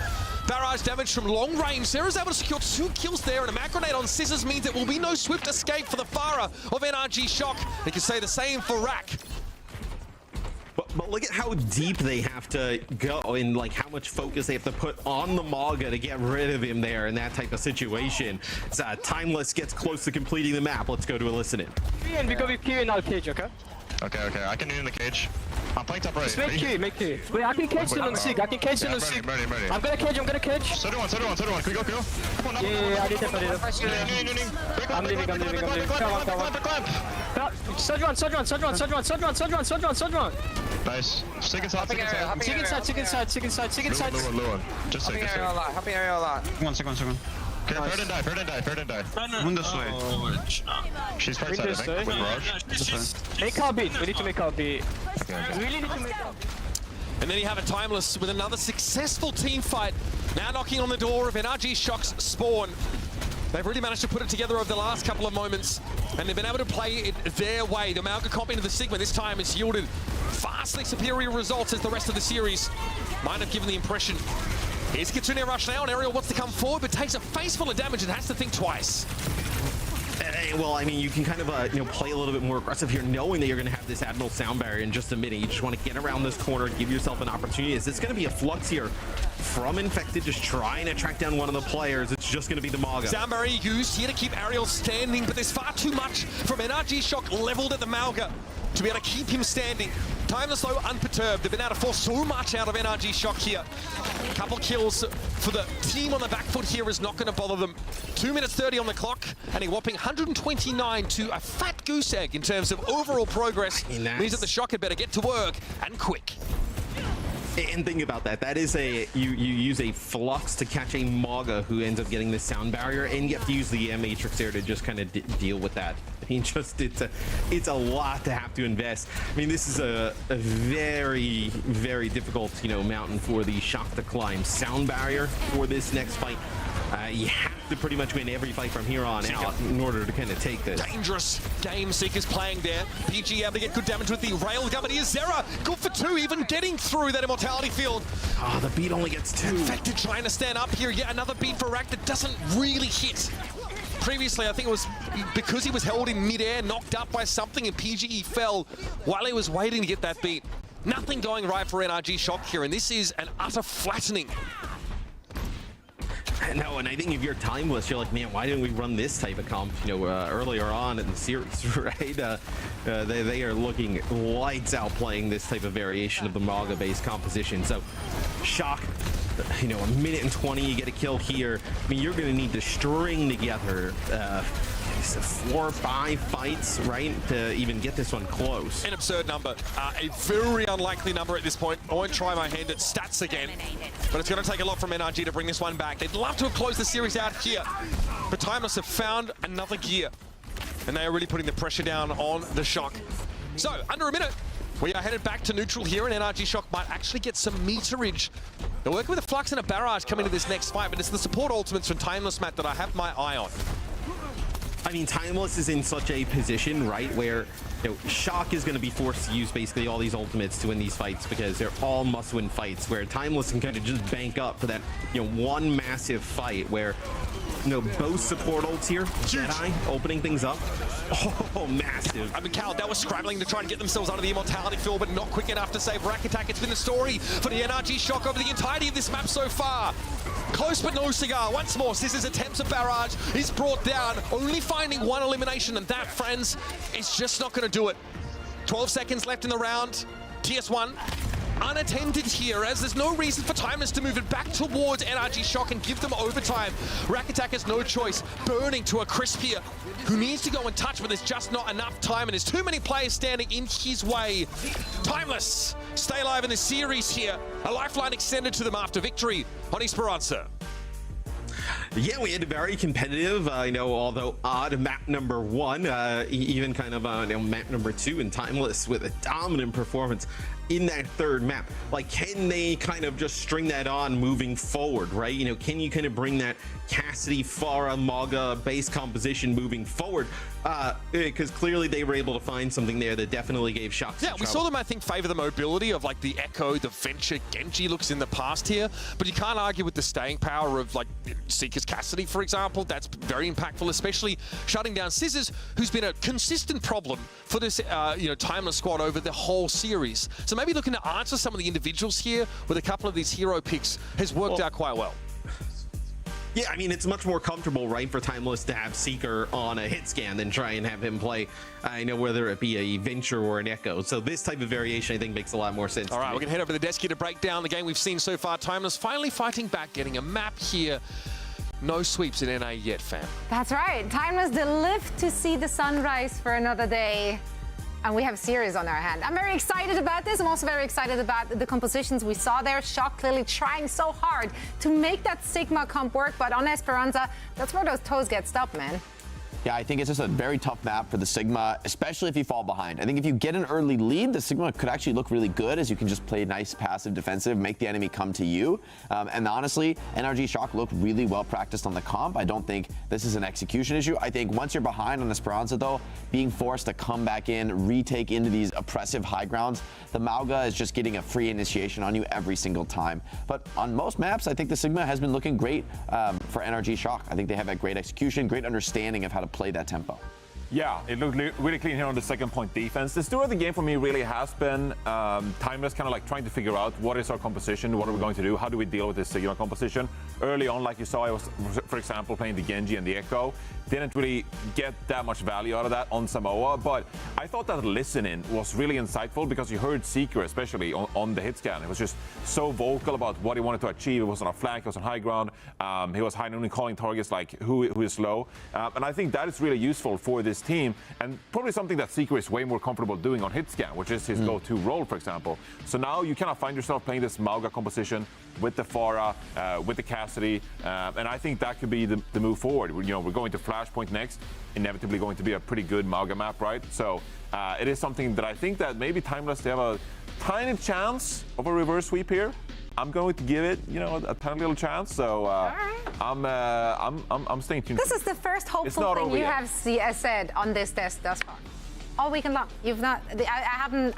Barrage damage from long range. Sarah's able to secure 2 kills there, and a mag grenade on Scissors means there will be no swift escape for the Pharah of NRG Shock. They can say the same for Rack. But look at how deep they have to go and like how much focus they have to put on the Maga to get rid of him there in that type of situation. Timeless gets close to completing the map. Let's go to a listen in. And we go with Q in our cage, okay? Okay. I can do in the cage. I'm playing top right. Just make Q. Wait, I can cage still on Sig. I can cage still on Sig. Ready. I'm gonna cage. So do one. Can we go? Come on, Yeah, I did it. I'm leaving. Come on. Sojuan. Nice. Stick inside. Lower. Just helping area a lot. Second. Okay, nice. Fair didn't die. Windows way. She's right side, I think, with Raj. Make our beat. We need to make our beat. Okay. We really need to make our beat. And then you have a Timeless with another successful team fight. Now knocking on the door of NRG Shock's spawn. They've really managed to put it together over the last couple of moments, and they've been able to play it their way. The Malga comp into the Sigma this time has yielded vastly superior results as the rest of the series might have given the impression. Here's Kitsune Rush now, and Ariel wants to come forward, but takes a face full of damage and has to think twice. Well, I mean, you can kind of you know, play a little bit more aggressive here, knowing that you're going to have this Admiral sound barrier in just a minute. You just want to get around this corner and give yourself an opportunity. Is this going to be a Flux here from Infected, just trying to track down one of the players? It's just going to be the Maga. Sound barrier used here to keep Ariel standing, but there's far too much from NRG Shock leveled at the Malga to be able to keep him standing. Timeless though, unperturbed. They've been able to force so much out of NRG Shock here. A couple kills for the team on the back foot here is not going to bother them. 2 minutes 30 on the clock, and a whopping 129 to a fat goose egg in terms of overall progress. Means that the Shock had better get to work, and quick. And think about that. That is you use a Flux to catch a Maga who ends up getting this sound barrier, and you have to use the Matrix there to just kind of deal with that. I mean, it's a lot to have to invest. I mean, this is a very, very difficult, you know, mountain for the Shock to climb. Sound barrier for this next fight. You have to pretty much win every fight from here on out in order to kind of take this. Dangerous game Seeker's playing there. PG able to get good damage with the railgun, but here's Zera. Good for 2, even getting through that Immortality Field. Oh, the beat only gets 2. Infected trying to stand up here. Yet another beat for Rack that doesn't really hit. Previously, I think it was because he was held in midair, knocked up by something, and PGE fell while he was waiting to get that beat. Nothing going right for NRG Shock here, and this is an utter flattening. No, and I think if you're Timeless, you're like, man, why didn't we run this type of comp, you know, earlier on in the series, right? They are looking lights out playing this type of variation of the Maga-based composition. So, Shock, you know, 1 minute and 20, you get a kill here. I mean, you're going to need to string together 4 or 5 fights, right, to even get this one close. An absurd number. A very unlikely number at this point. I won't try my hand at stats again, but it's going to take a lot from NRG to bring this one back. They'd love to have closed the series out here, but Timeless have found another gear. and they are really putting the pressure down on the Shock. So, under a minute, we are headed back to neutral here, and NRG Shock might actually get some meterage. They're working with a Flux and a Barrage coming to this next fight, but it's the support ultimates from Timeless, Matt, that I have my eye on. I mean, Timeless is in such a position, right, where Shock is going to be forced to use basically all these ultimates to win these fights because they're all must-win fights, where Timeless can kind of just bank up for that, one massive fight where, both support ults here, Jedi opening things up. Oh, massive. I mean, Cal, that was scrabbling to try and get themselves out of the immortality field, but not quick enough to save Rack Attack. It's been the story for the NRG Shock over the entirety of this map so far. Close but no cigar. Once more, Scissors attempts a barrage. Is brought down, only finding one elimination, and that, friends, is just not going to do it. 12 seconds left in the round. TS1 unattended here, as there's no reason for Timeless to move it back towards NRG Shock and give them overtime. Rack Attack has no choice, burning to a crisp here, who needs to go and touch, but there's just not enough time, and there's too many players standing in his way. Timeless stay alive in the series here. A lifeline extended to them after victory on Esperanza. Yeah, we had a very competitive, although odd map number 1, even kind of map number 2, and Timeless with a dominant performance in that third map. Like, can they kind of just string that on moving forward, right? Can you kind of bring that Cassidy, Pharah, Mauga base composition moving forward? Because clearly they were able to find something there that definitely gave Shock some trouble. We saw them, I think, favor the mobility of like the Echo, the Venture, Genji looks in the past here, but you can't argue with the staying power of like Seeker's Cassidy, for example. That's very impactful, especially shutting down Scissors, who's been a consistent problem for this Timeless squad over the whole series. So maybe looking to answer some of the individuals here with a couple of these hero picks has worked out quite well. Yeah, I mean, it's much more comfortable, right, for Timeless to have Seeker on a hit scan than try and have him play, whether it be a Venture or an Echo. So this type of variation, I think, makes a lot more sense. All right, we're going to head over to the desk here to break down the game we've seen so far. Timeless finally fighting back, getting a map here. No sweeps in NA yet, fam. That's right. Timeless, they live to see the sunrise for another day. And we have a series on our hand. I'm very excited about this. I'm also very excited about the compositions we saw there. Shock clearly trying so hard to make that Sigma comp work, but on Esperanza, that's where those toes get stopped, man. Yeah, I think it's just a very tough map for the Sigma, especially if you fall behind. I think if you get an early lead, the Sigma could actually look really good, as you can just play nice passive defensive, make the enemy come to you. And honestly, NRG Shock looked really well practiced on the comp. I don't think this is an execution issue. I think once you're behind on Esperanza, though, being forced to come back in, retake into these oppressive high grounds, the Mauga is just getting a free initiation on you every single time. But on most maps, I think the Sigma has been looking great for NRG Shock. I think they have a great execution, great understanding of how to play that tempo. Yeah, it looked really clean here on the second point defense. The story of the game for me really has been Timeless kind of like trying to figure out what is our composition, what are we going to do, how do we deal with this Sigma composition. Early on, like you saw, I was, for example, playing the Genji and the Echo. Didn't really get that much value out of that on Samoa, but I thought that listening was really insightful because you heard Seeker, especially on the hit scan. It was just so vocal about what he wanted to achieve. It was on a flank, it was on high ground. He was high noon calling targets like who is low. And I think that is really useful for this team, and probably something that Seeker is way more comfortable doing on hit scan, which is his go-to role, for example. So now you kind of find yourself playing this Mauga composition with the Pharah, with the Cassidy, and I think that could be the move forward. We're going to Flashpoint next, inevitably going to be a pretty good Mauga map, right? So it is something that I think that maybe Timeless, they have a tiny chance of a reverse sweep here. I'm going to give it, a tiny little chance. So I'm staying tuned. This is the first hopeful thing you have said on this test thus far, all weekend long. You've not. I haven't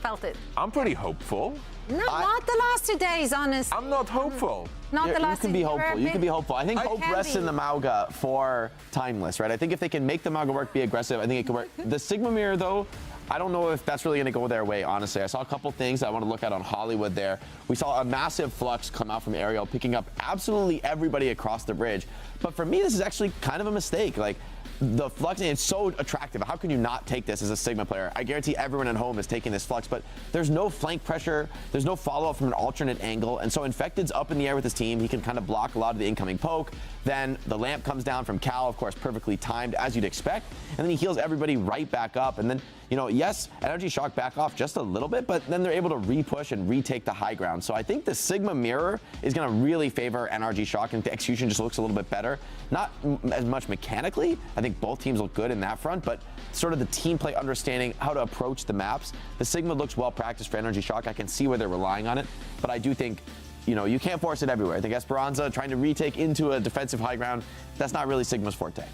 felt it. I'm pretty hopeful. No, not the last 2 days, honestly. I'm not hopeful. Not the last. You can be hopeful. You can be hopeful. I think hope rests in the Mauga for Timeless, right? I think if they can make the Mauga work, be aggressive, I think it could work. The Sigma Mirror, though, I don't know if that's really going to go their way, honestly. I saw a couple things I want to look at on Hollywood there. We saw a massive flux come out from Ariel, picking up absolutely everybody across the bridge. But for me, this is actually kind of a mistake. Like, the flux, it's so attractive. How can you not take this as a Sigma player? I guarantee everyone at home is taking this flux, but there's no flank pressure. There's no follow-up from an alternate angle. And so Infected's up in the air with his team. He can kind of block a lot of the incoming poke. Then the lamp comes down from Cal, of course, perfectly timed, as you'd expect. And then he heals everybody right back up. And then, yes, NRG Shock back off just a little bit, but then they're able to re-push and retake the high ground. So I think the Sigma Mirror is going to really favor NRG Shock, and the execution just looks a little bit better. Not as much mechanically, I think both teams look good in that front, but sort of the team play, understanding how to approach the maps. The Sigma looks well practiced for Energy Shock. I can see where they're relying on it, but I do think, you know, you can't force it everywhere. I think Esperanza trying to retake into a defensive high ground, that's not really Sigma's forte.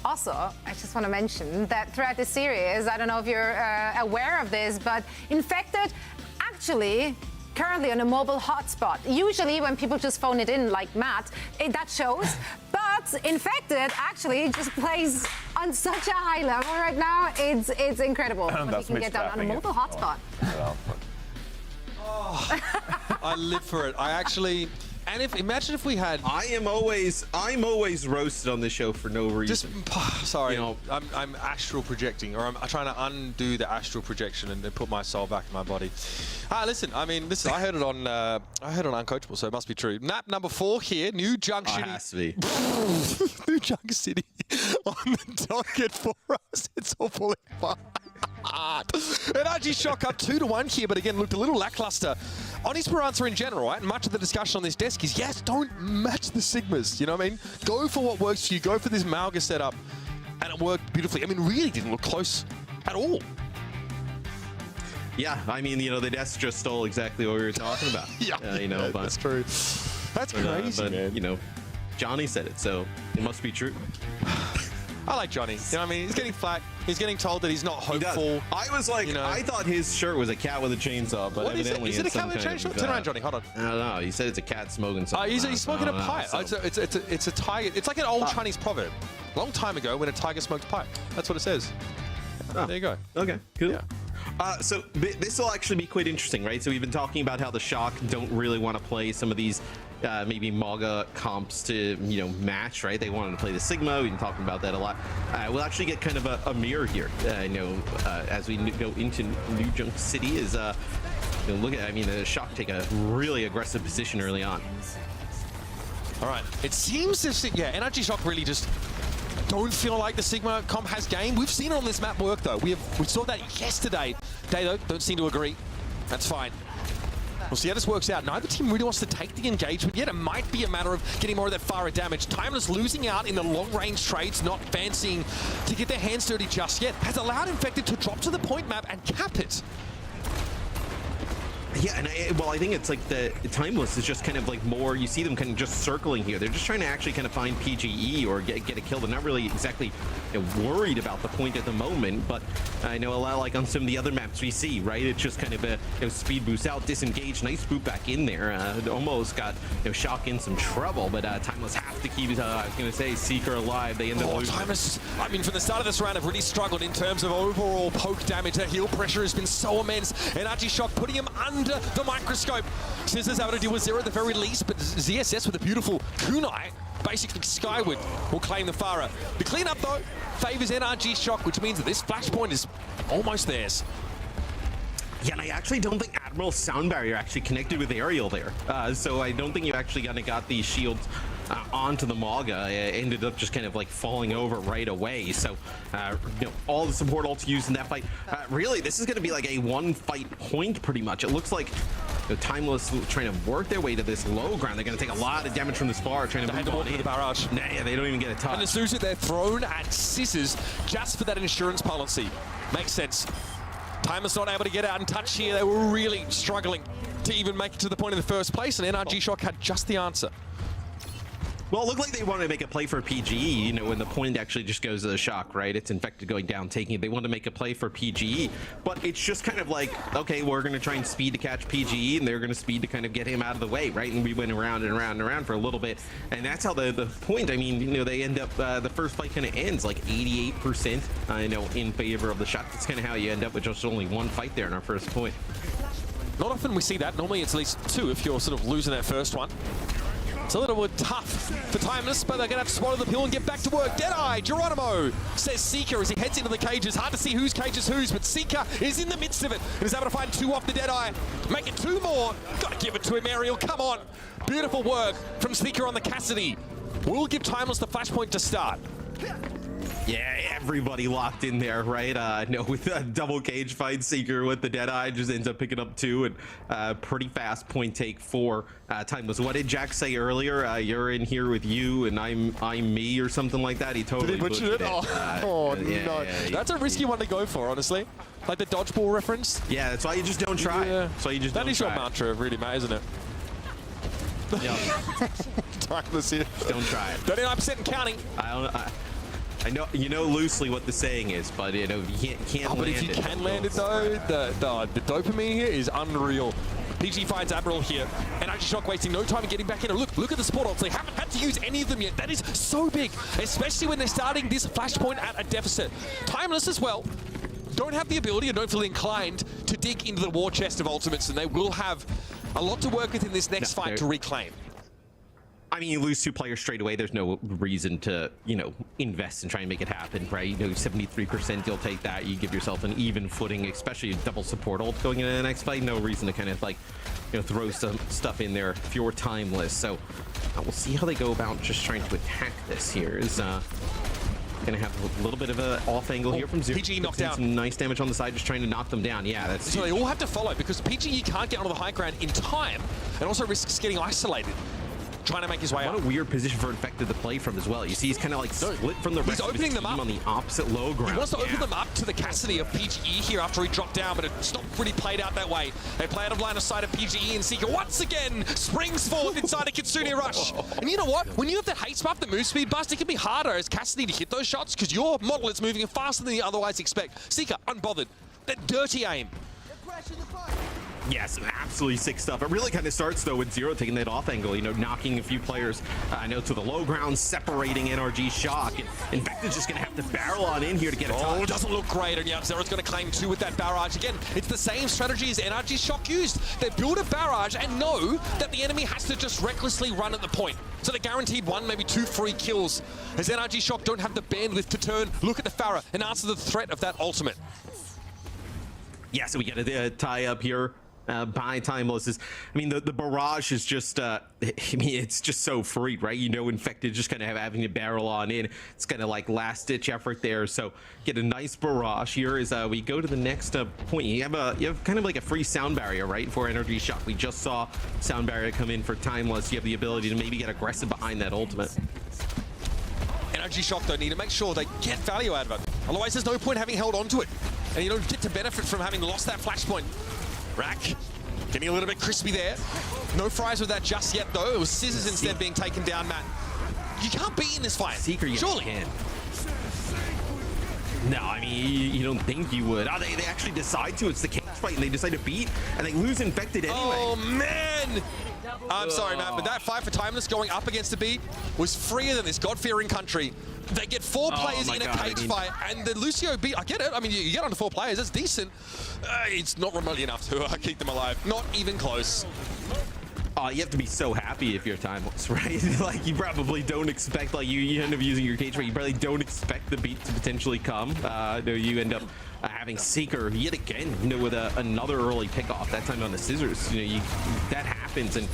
Also, I just want to mention that throughout the series, I don't know if you're aware of this, but Infected actually currently on a mobile hotspot. Usually when people just phone it in like Matt, that shows. But Infected actually just plays on such a high level right now. It's incredible what he can get done on a mobile hotspot. I live for it. I actually... And imagine if we had... I'm always roasted on this show for no reason. Sorry, you know, I'm astral projecting, or I'm trying to undo the astral projection and then put my soul back in my body. Listen, I heard it on Uncoachable, so it must be true. Map number 4 here, New Junk City. Has to be. New Junk City on the docket for us. It's all falling apart. Energy Shock up 2-1 here, but again looked a little lackluster. On Esperanza in general, right? And much of the discussion on this desk is, yes, don't match the Sigmas. You know what I mean? Go for what works for you. Go for this Mauga setup. And it worked beautifully. I mean, really didn't look close at all. Yeah, I mean, you know, the desk just stole exactly what we were talking about. Yeah, you know, but, that's true. That's crazy, but, man. You know, Johnny said it, so it must be true. I like Johnny. You know what I mean? He's getting flack. He's getting told that he's not hopeful. I was like, you know, I thought his shirt was a cat with a chainsaw, but what evidently is it a cat with a chainsaw? Turn around, Johnny. Hold on. I don't know. He said it's a cat smoking something. He's smoking a pipe. So. It's a tiger. It's like an old Chinese proverb. Long time ago, when a tiger smoked pipe. That's what it says. There you go. Okay, cool. Yeah. So this will actually be quite interesting, right? So we've been talking about how the Shock don't really want to play some of these maybe Mauga comps to, you know, match, right? They wanted to play the Sigma. We've been talking about that a lot. We'll actually get kind of a mirror here, you know, as we go into New Junk City. Is you know, look at, I mean, the Shock take a really aggressive position early on. All right. It seems as if, Energy Shock really just don't feel like the Sigma comp has game. We've seen it on this map work, though. We saw that yesterday. They don't seem to agree. That's fine. We'll see how this works out. Neither team really wants to take the engagement yet. It might be a matter of getting more of that Pharah damage. Timeless losing out in the long-range trades, not fancying to get their hands dirty just yet, has allowed Infected to drop to the point map and cap it. Yeah, and I think it's like the Timeless is just kind of like more, you see them kind of just circling here. They're just trying to actually kind of find PGE or get a kill. They're not really exactly, you know, worried about the point at the moment, but I know a lot like on some of the other maps we see, right? It's just kind of a, you know, speed boost out, disengage, nice boot back in there. Almost got, you know, Shock in some trouble, but Timeless have to keep, I was going to say, Seeker alive. They end up losing. Timeless, I mean, from the start of this round, have really struggled in terms of overall poke damage. Their heal pressure has been so immense. Energy Shock putting him under the microscope. Scissors able to deal with 0 at the very least, but ZSS with a beautiful kunai, basically skyward, will claim the Pharah. The cleanup, though, favors NRG Shock, which means that this flashpoint is almost theirs. Yeah, and I actually don't think Admiral's sound barrier actually connected with Aerial there. So I don't think you actually kind of got these shields onto the Mauga. It ended up just kind of like falling over right away. So, you know, all the support ults used in that fight. Really, this is going to be like a one-fight point pretty much. It looks like the Timeless trying to work their way to this low ground. They're going to take a lot of damage from this far, trying to move on in. The barrage. Nah, yeah, they don't even get a touch. And as soon as they're thrown at Scissors just for that insurance policy. Makes sense. Timeless not able to get out and touch here. They were really struggling to even make it to the point in the first place, and NRG Shock had just the answer. Well, it looked like they wanted to make a play for PGE, you know, when the point actually just goes to the Shock, right? It's Infected going down, taking it. They want to make a play for PGE, but it's just kind of like, okay, we're going to try and speed to catch PGE, and they're going to speed to kind of get him out of the way, right? And we went around and around and around for a little bit, and that's how the point, I mean, you know, they end up, the first fight kind of ends like 88%, you know, in favor of the Shock. That's kind of how you end up with just only one fight there in our first point. Not often we see that. Normally it's at least 2 if you're sort of losing that first one. It's a little bit tough for Timeless, but they're going to have to swallow the pill and get back to work. Deadeye, Geronimo, says Seeker as he heads into the cages. Hard to see whose cage is whose, but Seeker is in the midst of it and is able to find 2 off the Deadeye. Make it 2 more. Got to give it to him, Ariel. Come on. Beautiful work from Seeker on the Cassidy. We'll give Timeless the flashpoint to start. Yeah, everybody locked in there, right? No, with a double cage fight, Seeker with the Deadeye just ends up picking up 2, and pretty fast point take for Timeless. What did Jack say earlier? You're in here with you, and I'm me, or something like that. He totally Did he butcher it? Oh, no. Yeah, That's a risky one to go for, honestly. Like the dodgeball reference. Yeah, that's why you just don't try. Yeah. That's why you just that don't is try. your mantra, really, Matt, isn't it? Yeah. Timeless here. Just don't try it. 39% and counting. I know, you know loosely what the saying is, but you know you can't land it. But if you can land it though, the dopamine here is unreal. PG finds Admiral here, and Energy Shock wasting no time in getting back in. And look at the support ults. They haven't had to use any of them yet. That is so big, especially when they're starting this flashpoint at a deficit. Timeless as well don't have the ability and don't feel inclined to dig into the war chest of ultimates, and they will have a lot to work with in this next fight to reclaim. I mean, you lose 2 players straight away. There's no reason to, you know, invest and try and make it happen, right? You know, 73%, you'll take that. You give yourself an even footing, especially a double support ult going into the next fight. No reason to kind of like, you know, throw some stuff in there if you're Timeless. So we'll see how they go about just trying to attack this here. Is gonna have a little bit of an off angle here from Zero. PG knocked down. Some nice damage on the side, just trying to knock them down. Yeah, that's so they all have to follow because PG can't get onto the high ground in time, and also risks getting isolated. Trying to make his way up. What a weird position for Infected to play from as well. You see, he's kind of like split from the rest of his team on the opposite low ground. He wants to open them up to the Cassidy of PGE here after he dropped down, but it's not really played out that way. They play out of line of sight of PGE, and Seeker once again springs forward inside a Kitsune Rush. And you know what? When you have the haste buff, the move speed bust, it can be harder as Cassidy to hit those shots because your model is moving faster than you otherwise expect. Seeker, unbothered. That dirty aim. Yeah, some absolutely sick stuff. It really kind of starts, though, with Zero taking that off angle, you know, knocking a few players, I know, to the low ground, separating NRG Shock. And Infected's just going to have to barrel on in here to get a touch. Oh, it doesn't look great, and yeah, Zero's going to claim 2 with that barrage. Again, it's the same strategy as NRG Shock used. They build a barrage and know that the enemy has to just recklessly run at the point. So they're guaranteed 1, maybe 2 free kills. As NRG Shock don't have the bandwidth to turn, look at the Pharah, and answer the threat of that ultimate. Yeah, so we get a tie up here. By Timeless. I mean, the barrage is just, I mean, it's just so free, right? You know, Infected just kind of having to barrel on in. It's kind of like last-ditch effort there. So get a nice barrage here as we go to the next point. You have kind of like a free sound barrier, right, for Energy Shock. We just saw sound barrier come in for Timeless. You have the ability to maybe get aggressive behind that ultimate. Energy Shock, though, need to make sure they get value out of it. Otherwise, there's no point having held on to it. And you don't get to benefit from having lost that flashpoint. Rack, getting a little bit crispy there. No fries with that just yet, though. It was Scissors instead being taken down, Matt. You can't beat in this fight. Seeker, you surely can. No, I mean, you don't think you would. Oh, they actually decide to. It's the cage fight, and they decide to beat, and they lose Infected anyway. Oh, man! I'm sorry, Matt, but that fight for Timeless going up against the beat was freer than this God-fearing country. They get 4 players in a cage fight, and the Lucio beat, I get it. I mean, you get onto 4 players, that's decent. It's not remotely enough to keep them alive. Not even close. Oh, you have to be so happy if you're Timeless, right? Like, you probably don't expect, like, you end up using your cage fight, you probably don't expect the beat to potentially come. You end up having Seeker yet again, you know, with another early pickoff, that time on the Scissors. You know, that happens, and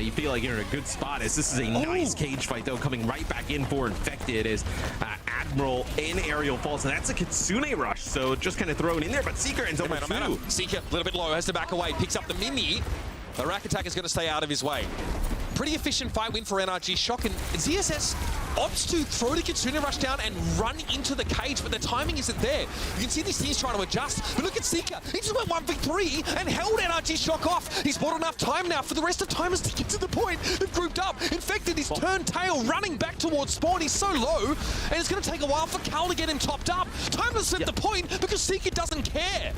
you feel like you're in a good spot as this is a nice cage fight, though, coming right back in for Infected as Admiral in aerial falls, and that's a Kitsune Rush, so just kind of thrown in there, but Seeker ends up with 2. Seeker, a little bit low, has to back away, picks up the mini. The rack attack is going to stay out of his way. Pretty efficient fight win for NRG Shock, and ZSS opts to throw the Kitsune Rush down and run into the cage, but the timing isn't there. You can see these teams trying to adjust, but look at Seeker. He just went 1v3 and held NRG Shock off. He's bought enough time now for the rest of Timers to get to the point. They've grouped up. Infected, he's turned tail, running back towards spawn. He's so low, and it's going to take a while for Cal to get him topped up. Timers at the point because Seeker doesn't care.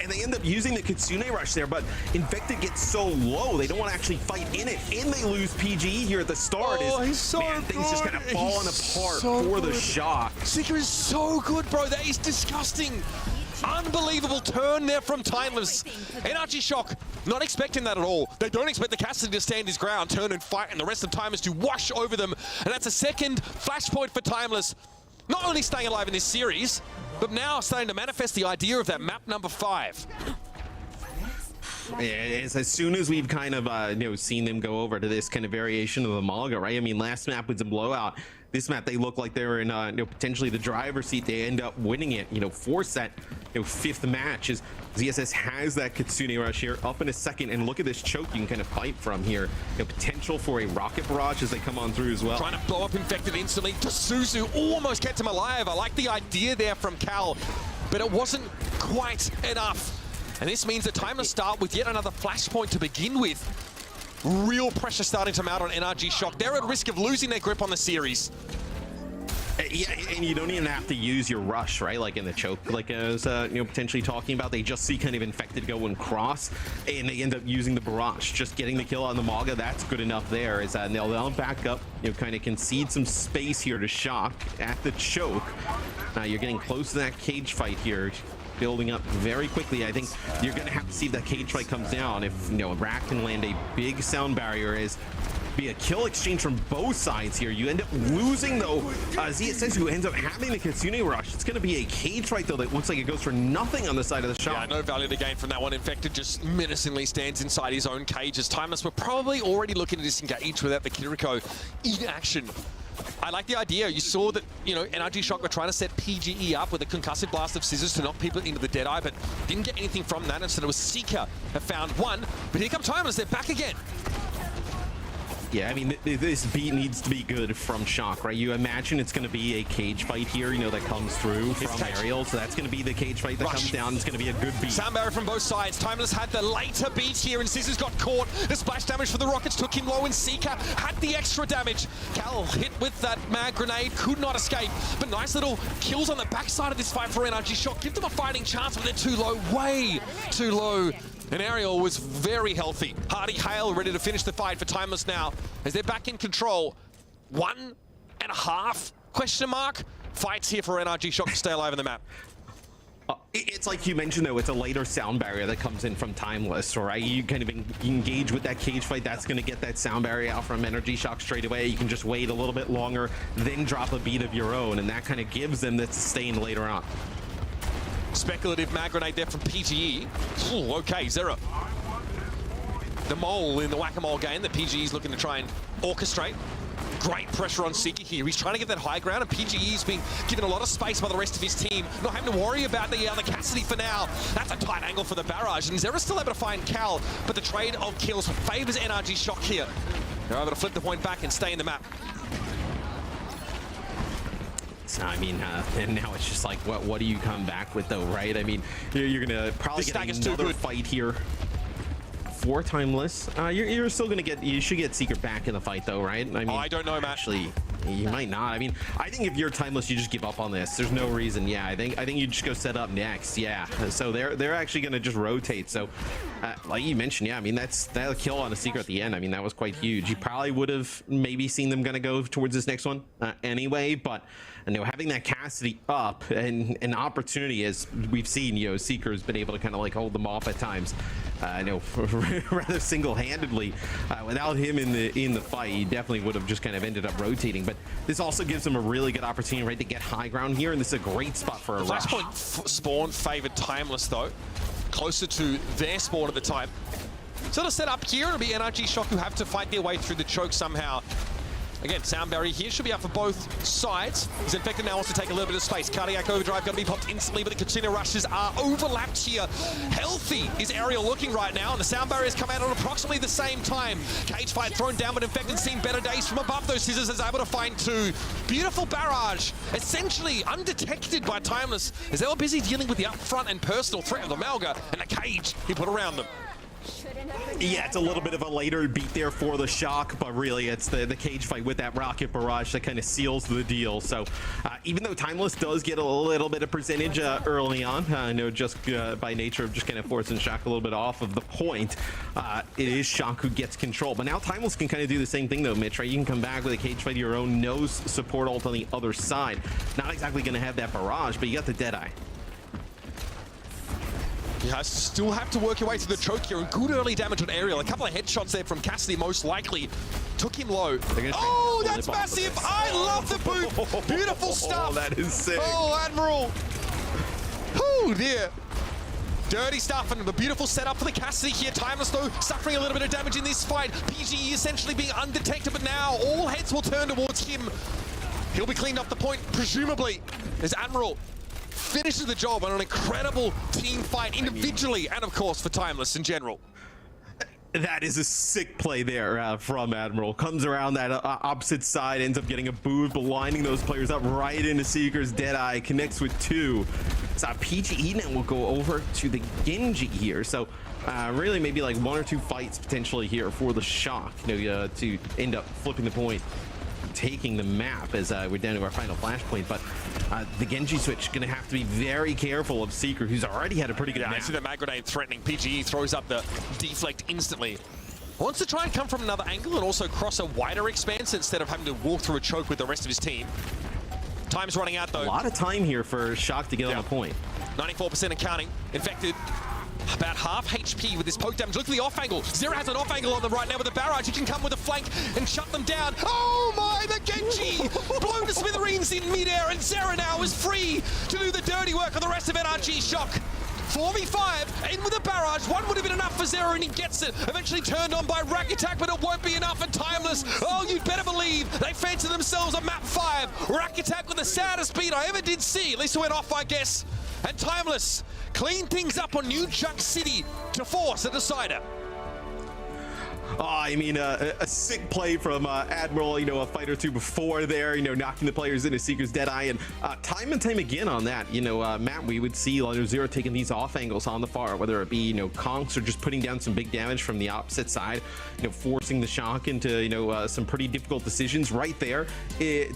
And they end up using the Kitsune Rush there, but Infected gets so low, they don't want to actually fight in it, and they lose PGE here at the start. He's so man, good. Things just kind of falling apart for the Shock. Seeker is so good, bro. That is disgusting. Unbelievable turn there from Timeless. NRG Shock, not expecting that at all. They don't expect the Cassidy to stand his ground, turn and fight, and the rest of Timers to wash over them. And that's a second flashpoint for Timeless. Not only staying alive in this series, but now starting to manifest the idea of that map number 5. Yeah, it's as soon as we've kind of seen them go over to this kind of variation of the Malga, right? I mean, last map was a blowout. this map, they look like they're in potentially the driver's seat. They end up winning it, 4-set, 5th match as ZSS has that Kitsune rush here up in a second. And look at this choke you can kind of fight from here. Potential for a rocket barrage as they come on through as well. Trying to blow up Infected instantly. Suzu almost kept him alive. I like the idea there from Cal, but it wasn't quite enough. And this means that time to start with yet another flashpoint to begin with. Real pressure starting to mount on NRG Shock. They're at risk of losing their grip on the series. Yeah, and you don't even have to use your rush, right? Like in the choke, like I was potentially talking about. They just see kind of Infected go and cross, and they end up using the barrage. Just getting the kill on the Mauga, that's good enough there. Is that they'll back up, kind of concede some space here to Shock at the choke. Now you're getting close to that cage fight here, building up very quickly. I think you're going to have to see if that cage fight comes down. If Rack can land a big sound barrier, is be a kill exchange from both sides here. You end up losing though. ZSS who ends up having the Kitsune rush. It's going to be a cage fight though that looks like it goes for nothing on the side of the shot. Yeah, no value to gain from that one. Infected just menacingly stands inside his own cage as Timeless were probably already looking to disengage without the Kiriko in action. I like the idea. You saw that, NRG Shock were trying to set PGE up with a concussive blast of scissors to knock people into the Deadeye, but didn't get anything from that. Instead, it was Seeker have found one. But here come Timeless. They're back again. Yeah, I mean, this beat needs to be good from Shock, right? You imagine it's going to be a cage fight here, that comes through from Aerial. So that's going to be the cage fight that comes down. It's going to be a good beat. Sound barrier from both sides. Timeless had the later beat here, and Scissors got caught. The splash damage for the Rockets took him low, and Seeker had the extra damage. Cal hit with that mag grenade, could not escape. But nice little kills on the backside of this fight for NRG Shock. Give them a fighting chance, but they're too low, way too low. And Ariel was very healthy. Hardy Hale ready to finish the fight for Timeless now as they're back in control. 1.5 question mark fights here for NRG Shock to stay alive in the map. It's like you mentioned though, it's a later sound barrier that comes in from Timeless, right? You kind of engage with that cage fight, that's going to get that sound barrier out from NRG Shock straight away. You can just wait a little bit longer, then drop a beat of your own, and that kind of gives them the sustain later on. Speculative mag grenade there from PGE. Ooh, okay, Zero. The mole in the whack-a-mole game that PGE is looking to try and orchestrate. Great pressure on Seeker here. He's trying to get that high ground, and PGE's been given a lot of space by the rest of his team. Not having to worry about the Cassidy for now. That's a tight angle for the barrage, and Zera's still able to find Cal, but the trade of kills favors NRG Shock here. They're able to flip the point back and stay in the map. So, I mean, and now it's just like, what do you come back with though, right? I mean, you're going to probably get another fight here for Timeless. You're still going to get, you should get Seeker back in the fight though, right? I mean, I don't know, Matt. Actually, you might not. I mean, I think if you're Timeless, you just give up on this. There's no reason. Yeah, I think you just go set up next. Yeah. So they're actually going to just rotate. So, like you mentioned, yeah, I mean, that kill on a Seeker at the end. I mean, that was quite huge. You probably would have maybe seen them going to go towards this next one anyway, but having that Cassidy up and an opportunity, as we've seen, Seeker's been able to kind of like hold them off at times. Rather single-handedly. Without him in the fight, he definitely would have just kind of ended up rotating. But this also gives them a really good opportunity, right, to get high ground here, and this is a great spot for a rush. Flashpoint spawn favored Timeless though, closer to their spawn at the time. So to set up here, it'll be NRG Shock who have to fight their way through the choke somehow. Again, sound barrier here should be up for both sides. He's Infected now wants to take a little bit of space. Cardiac overdrive going to be popped instantly, but the Kitsune rushes are overlapped here. Healthy is Ariel looking right now, and the sound barriers come out at approximately the same time. Cage fight thrown down, but Infected seen better days from above those scissors, is able to find two. Beautiful barrage, essentially undetected by Timeless, as they were busy dealing with the upfront and personal threat of the Malga and the cage he put around them. Yeah, it's a little bit of a later beat there for the Shock, but really it's the cage fight with that rocket barrage that kind of seals the deal. So even though Timeless does get a little bit of percentage early on, just by nature of just kind of forcing Shock a little bit off of the point, it is Shock who gets control. But now Timeless can kind of do the same thing though, Mitch, right? You can come back with a cage fight of your own, no support ult on the other side. Not exactly going to have that barrage, but you got the Deadeye. You still have to work your way through the choke here, and good early damage on Ariel. A couple of headshots there from Cassidy, most likely. Took him low. Oh, that's massive! I love the boot! Beautiful stuff! Oh, that is sick. Oh, Admiral! Oh, dear. Dirty stuff, and a beautiful setup for the Cassidy here. Timeless, though, suffering a little bit of damage in this fight. PGE essentially being undetected, but now all heads will turn towards him. He'll be cleaned off the point, presumably, as Admiral finishes the job on an incredible team fight individually, and of course for Timeless in general. That is a sick play there from Admiral. Comes around that opposite side, ends up getting a boost, but lining those players up right into Seeker's Deadeye, connects with 2. So PGE now will go over to the Genji here. So really maybe like 1 or 2 fights potentially here for the Shock, to end up flipping the point, taking the map as we're down to our final flashpoint. But the Genji switch going to have to be very careful of Seeker, who's already had a pretty good map. I see the mag grenade threatening. PGE throws up the deflect instantly. Wants to try and come from another angle and also cross a wider expanse instead of having to walk through a choke with the rest of his team. Time's running out though. A lot of time here for Shock to get on the point. 94% and counting. Infected. About half HP with this poke damage. Look at the off angle. Zero has an off angle on the right now with the barrage. He can come with a flank and shut them down. Oh my, the Genji! Blown to smithereens in midair, and Zera now is free to do the dirty work on the rest of NRG Shock. 4v5, in with a barrage. One would have been enough for Zera, and he gets it. Eventually turned on by Rack Attack, but it won't be enough for Timeless. Oh, you'd better believe they fancy themselves a map 5. Rack Attack with the saddest beat I ever did see. At least it went off, I guess. And Timeless clean things up on New Jack City to force a decider. Oh, I mean, a sick play from Admiral, a fight or 2 before there, knocking the players into Seeker's Deadeye. And time and time again on that, Matt, we would see Zero taking these off angles on the far, whether it be, conks or just putting down some big damage from the opposite side, forcing the Shock into, some pretty difficult decisions right there.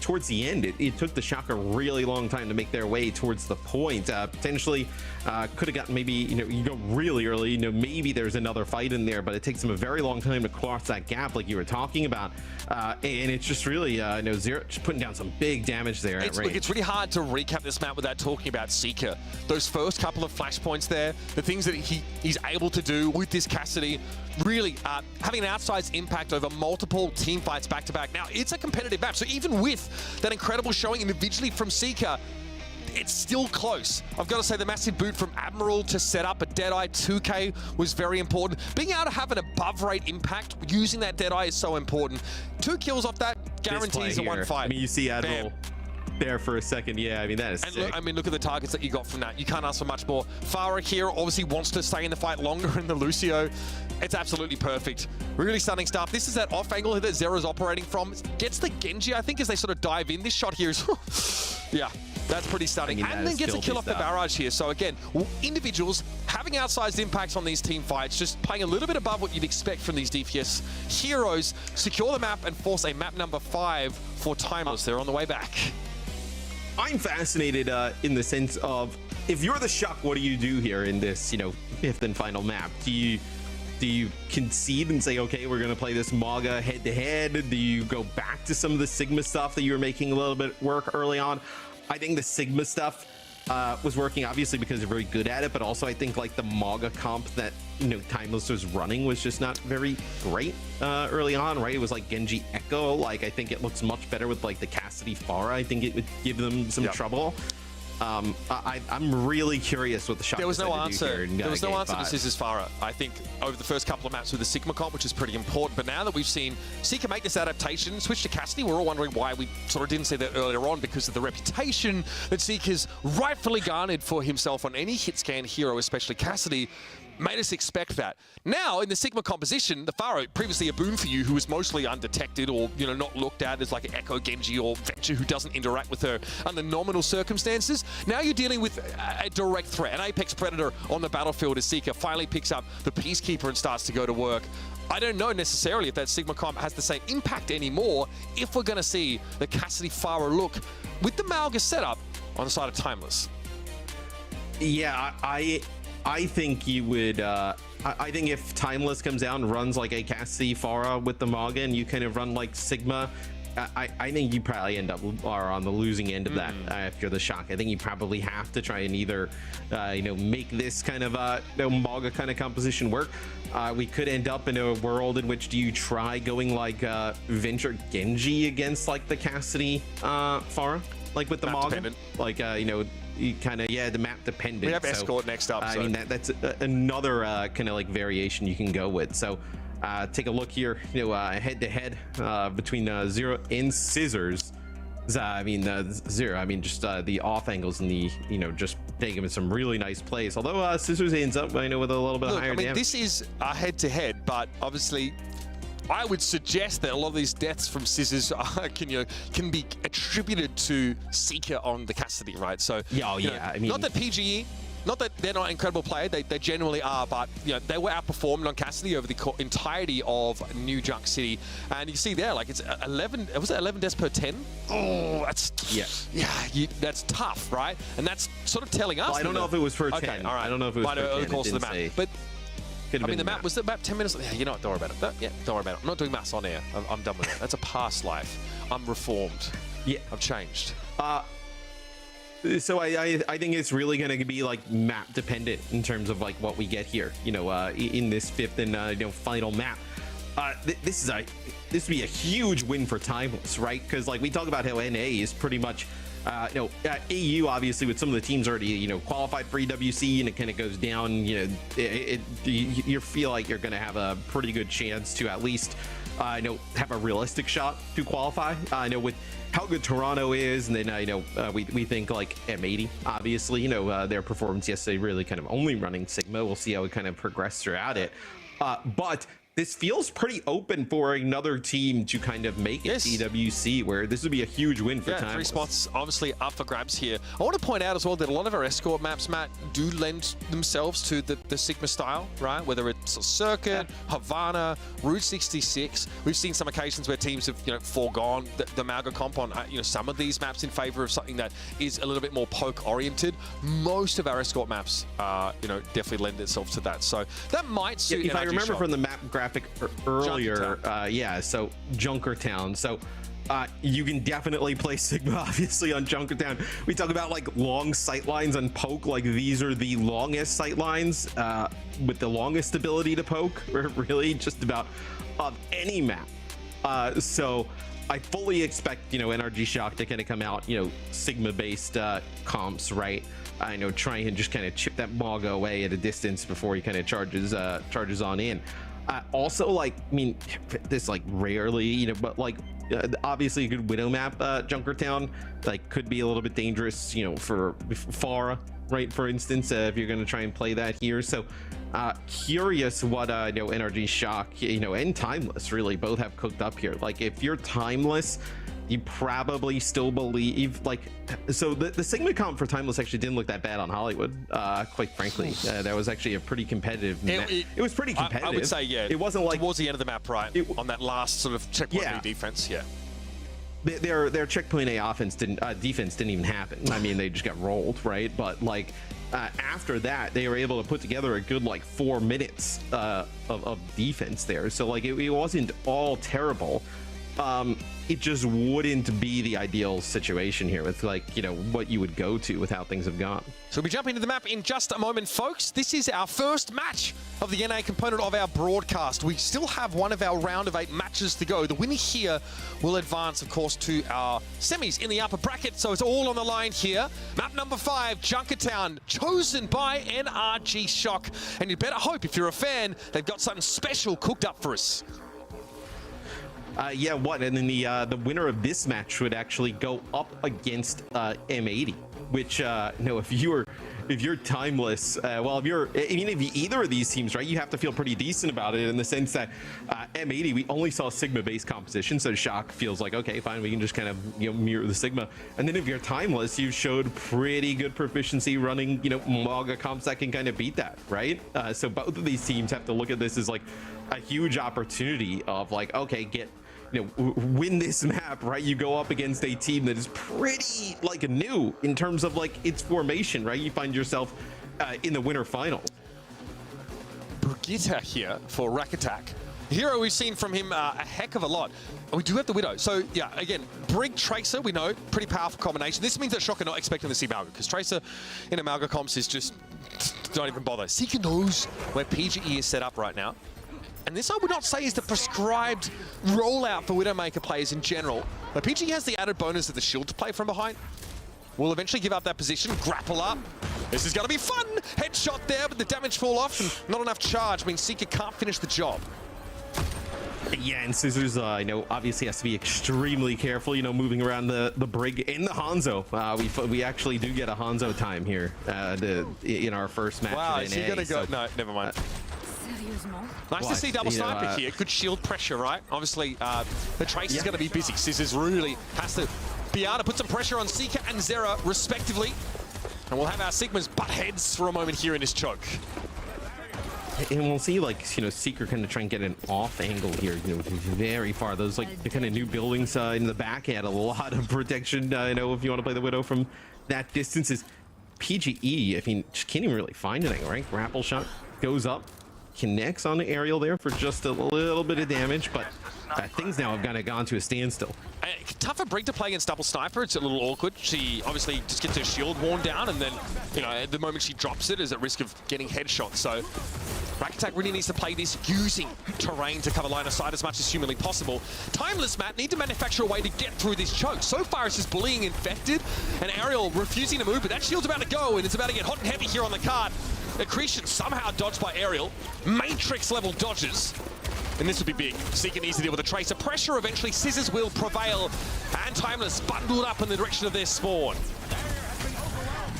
Towards the end, it took the Shock a really long time to make their way towards the point. Potentially could have gotten maybe, you go really early, maybe there's another fight in there, but it takes them a very long time to cross that gap like you were talking about, and it's just really Zero just putting down some big damage there at range. Look, it's really hard to recap this map without talking about Seeker. Those first couple of flashpoints there, the things that he's able to do with this Cassidy, really having an outsized impact over multiple team fights back to back. Now, it's a competitive map, so even with that incredible showing individually from Seeker, it's still close. I've got to say the massive boot from Admiral to set up a Deadeye 2K was very important. Being able to have an above rate impact using that Deadeye is so important. 2 kills off that guarantees a 1 fight. I mean, you see Admiral there for a second. Yeah, I mean, that is sick. Look at the targets that you got from that. You can't ask for much more. Farah here obviously wants to stay in the fight longer in the Lucio. It's absolutely perfect. Really stunning stuff. This is that off angle that Zera's operating from. Gets the Genji, I think, as they sort of dive in. This shot here is, yeah. That's pretty stunning. And then gets a kill off the barrage here. So again, individuals having outsized impacts on these team fights, just playing a little bit above what you'd expect from these DPS heroes, secure the map and force a map number 5 for Timeless. They're on the way back. I'm fascinated in the sense of, if you're the Shock, what do you do here in this, 5th and final map? Do you concede and say, okay, we're going to play this Maga head-to-head? Do you go back to some of the Sigma stuff that you were making a little bit work early on? I think the Sigma stuff was working, obviously, because they're very good at it, but also I think like the Maga comp that Timeless was running was just not very great early on, right? It was like Genji Echo. Like, I think it looks much better with like the Cassidy Farah. I think it would give them some trouble. I'm really curious what the Shock. There was no answer. There was no answer to this Scissors Farah. I think over the first couple of maps with the Sigma comp, which is pretty important. But now that we've seen Seeker make this adaptation, switch to Cassidy, we're all wondering why we sort of didn't see that earlier on, because of the reputation that Seeker's rightfully garnered for himself on any hit scan hero, especially Cassidy. Made us expect that. Now, in the Sigma composition, the Pharaoh, previously a boon for you, who was mostly undetected or, not looked at as like an Echo Genji or Venture who doesn't interact with her under nominal circumstances. Now you're dealing with a direct threat, an apex predator on the battlefield as Seeker finally picks up the Peacekeeper and starts to go to work. I don't know necessarily if that Sigma comp has the same impact anymore if we're going to see the Cassidy Farah look with the Malga setup on the side of Timeless. Yeah, I think you would, I think if Timeless comes down and runs like a Cassidy Farah with the Maga and you kind of run like Sigma, I think you probably end up on the losing end of that if you're the Shock. I think you probably have to try and either, make this kind of Maga kind of composition work. We could end up in a world in which do you try going like Venture Genji against like the Cassidy Farah, like with the Maga, like you kind of the map dependent. We have Escort next up. I mean that's another kind of like variation you can go with. So take a look here, head to head between Zero and Scissors. I mean, Zero. I mean, just the off angles and the, just taking some really nice plays. Although Scissors ends up, with a little bit higher damage. This is a head-to-head, but obviously, I would suggest that a lot of these deaths from Scissors can be attributed to Seeker on the Cassidy, right? So, I mean, not that PGE. Not that they're not an incredible player, they genuinely are, but they were outperformed on Cassidy over the entirety of New Junk City. And you see there, like it's 11, was it 11 deaths per 10? Oh, that's that's tough, right? And that's sort of telling us. Well, I don't know if it was for 10. Okay, all right. I don't know if it was for 10. Over the course of the map, but I mean, the map was about 10 minutes. Yeah, you know what? Don't worry about it. Don't worry about it. I'm not doing maths on air. I'm done with it. That's a past life. I'm reformed. Yeah, I've changed. So I think it's really going to be like map dependent in terms of like what we get here, in this fifth and final map. This would be a huge win for Timeless, right? Because like we talk about how NA is pretty much, AU obviously with some of the teams already qualified for EWC, and it kind of goes down. You feel like you're going to have a pretty good chance to at least have a realistic shot to qualify. With how good Toronto is, and then we think like M80, obviously, their performance yesterday really kind of only running Sigma. We'll see how it kind of progress throughout it. But this feels pretty open for another team to kind of make it EWC, where this would be a huge win for Timeless. 3 spots obviously up for grabs here. I want to point out as well that a lot of our escort maps, Matt, do lend themselves to the Sigma style, right? Whether it's Circuit, Havana, Route 66. We've seen some occasions where teams have foregone the Malga comp on some of these maps in favor of something that is a little bit more poke oriented. Most of our escort maps definitely lend itself to that. So that might suit. If I remember from the map graphic earlier, so Junkertown. So you can definitely play Sigma obviously on Junkertown. We talk about like long sight lines on poke, like these are the longest sight lines with the longest ability to poke, or really just about any map. So I fully expect NRG Shock to kind of come out Sigma based comps, right? Try and just kind of chip that Maga away at a distance before he kind of charges on in. Also, like, I mean, this like rarely, but like obviously a good Widow map, Junkertown, like could be a little bit dangerous, for Farah, right? For instance, if you're going to try and play that here. So curious what NRG Shock, and Timeless really both have cooked up here. Like if you're Timeless, you probably still believe so the Sigma comp for Timeless actually didn't look that bad on Hollywood, quite frankly. That was actually a pretty competitive map. It was pretty competitive. I would say, it wasn't like towards the end of the map, right? On that last sort of checkpoint A defense, their checkpoint A defense didn't even happen. I mean, they just got rolled, right? But like after that, they were able to put together a good like 4 minutes of defense there. So like it wasn't all terrible. It just wouldn't be the ideal situation here with what you would go to with how things have gone. So we'll be jumping into the map in just a moment, folks. This is our first match of the NA component of our broadcast. We still have one of our round of 8 matches to go. The winner here will advance, of course, to our semis in the upper bracket. So it's all on the line here. Map number 5, Junkertown, chosen by NRG Shock. And you'd better hope, if you're a fan, they've got something special cooked up for us. And then the winner of this match would actually go up against M80, which if you're Timeless, if either of these teams, right, you have to feel pretty decent about it in the sense that M80, we only saw Sigma based composition, so Shock feels like, okay, fine, we can just kind of mirror the Sigma. And then if you're Timeless, you've showed pretty good proficiency running Maga comps that can kind of beat that, right? So both of these teams have to look at this as like a huge opportunity of like, okay, win this map, right? You go up against a team that is pretty like new in terms of like its formation, right? You find yourself in the winter final. Brigitte here for Rack Attack. Hero, we've seen from him a heck of a lot. And we do have the Widow. So, yeah, again, Brig, Tracer, we know, pretty powerful combination. This means that Shock are not expecting to see Malga, because Tracer in a Malga comps is just, don't even bother. Seeker knows where PGE is set up right now. And this I would not say is the prescribed rollout for Widowmaker players in general. But PGE has the added bonus of the shield to play from behind. We'll eventually give up that position, grapple up. This is going to be fun! Headshot there, but the damage fall off, and not enough charge means Seeker can't finish the job. Yeah, and Scissors, I know, obviously has to be extremely careful, you know, moving around the brig in the Hanzo. We actually do get a Hanzo time here in our first match. Wow, is he gonna go? No, never mind. Nice to see double sniper here. Good shield pressure, right? Obviously, the Trace is going to be busy. Scissors really has to be able to put some pressure on Seeker and Zera, respectively. And we'll have our Sigmas butt heads for a moment here in this choke. And we'll see, like, you know, Seeker kind of try and get an off angle here, you know, very far. Those, like, the kind of new buildings in the back had a lot of protection. I know if you want to play the Widow from that distance is PGE. I mean, just can't even really find anything, right? Grapple shot goes up, connects on the aerial there for just a little bit of damage, but things now have kind of gone to a standstill. Tougher brig to play against double sniper. It's a little awkward. She obviously just gets her shield worn down, and then, you know, at the moment she drops it, is at risk of getting headshot. So Rakitak really needs to play this using terrain to cover line of sight as much as humanly possible. Timeless, Matt, need to manufacture a way to get through this choke. So far, it's just bullying infected, and Ariel refusing to move, but that shield's about to go, and it's about to get hot and heavy here on the card. Accretion somehow dodged by Ariel. Matrix level dodges. And this would be big. Seeker needs to deal with the Tracer. Pressure eventually. Scissors will prevail. And Timeless bundled up in the direction of their spawn.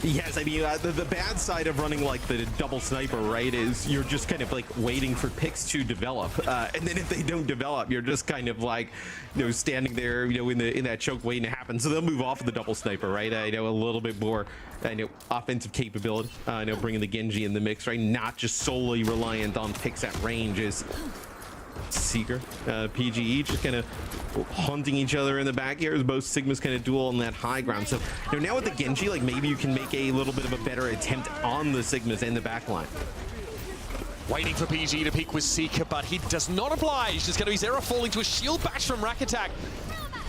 Yes, I mean, the bad side of running like the double sniper, right, is you're just kind of like waiting for picks to develop. And then if they don't develop, you're just kind of like, you know, standing there, you know, in that choke waiting to happen. So they'll move off of the double sniper, right? I know a little bit more, I know, offensive capability. I know bringing the Genji in the mix, right? Not just solely reliant on picks at range is Seeker, PGE just kind of hunting each other in the back here as both Sigmas kind of duel on that high ground. So, you know, now with the Genji, like, maybe you can make a little bit of a better attempt on the Sigmas in the back line. Waiting for PG to peek with Seeker, but he does not oblige. There's going to be Zera falling to a shield bash from Rakitak.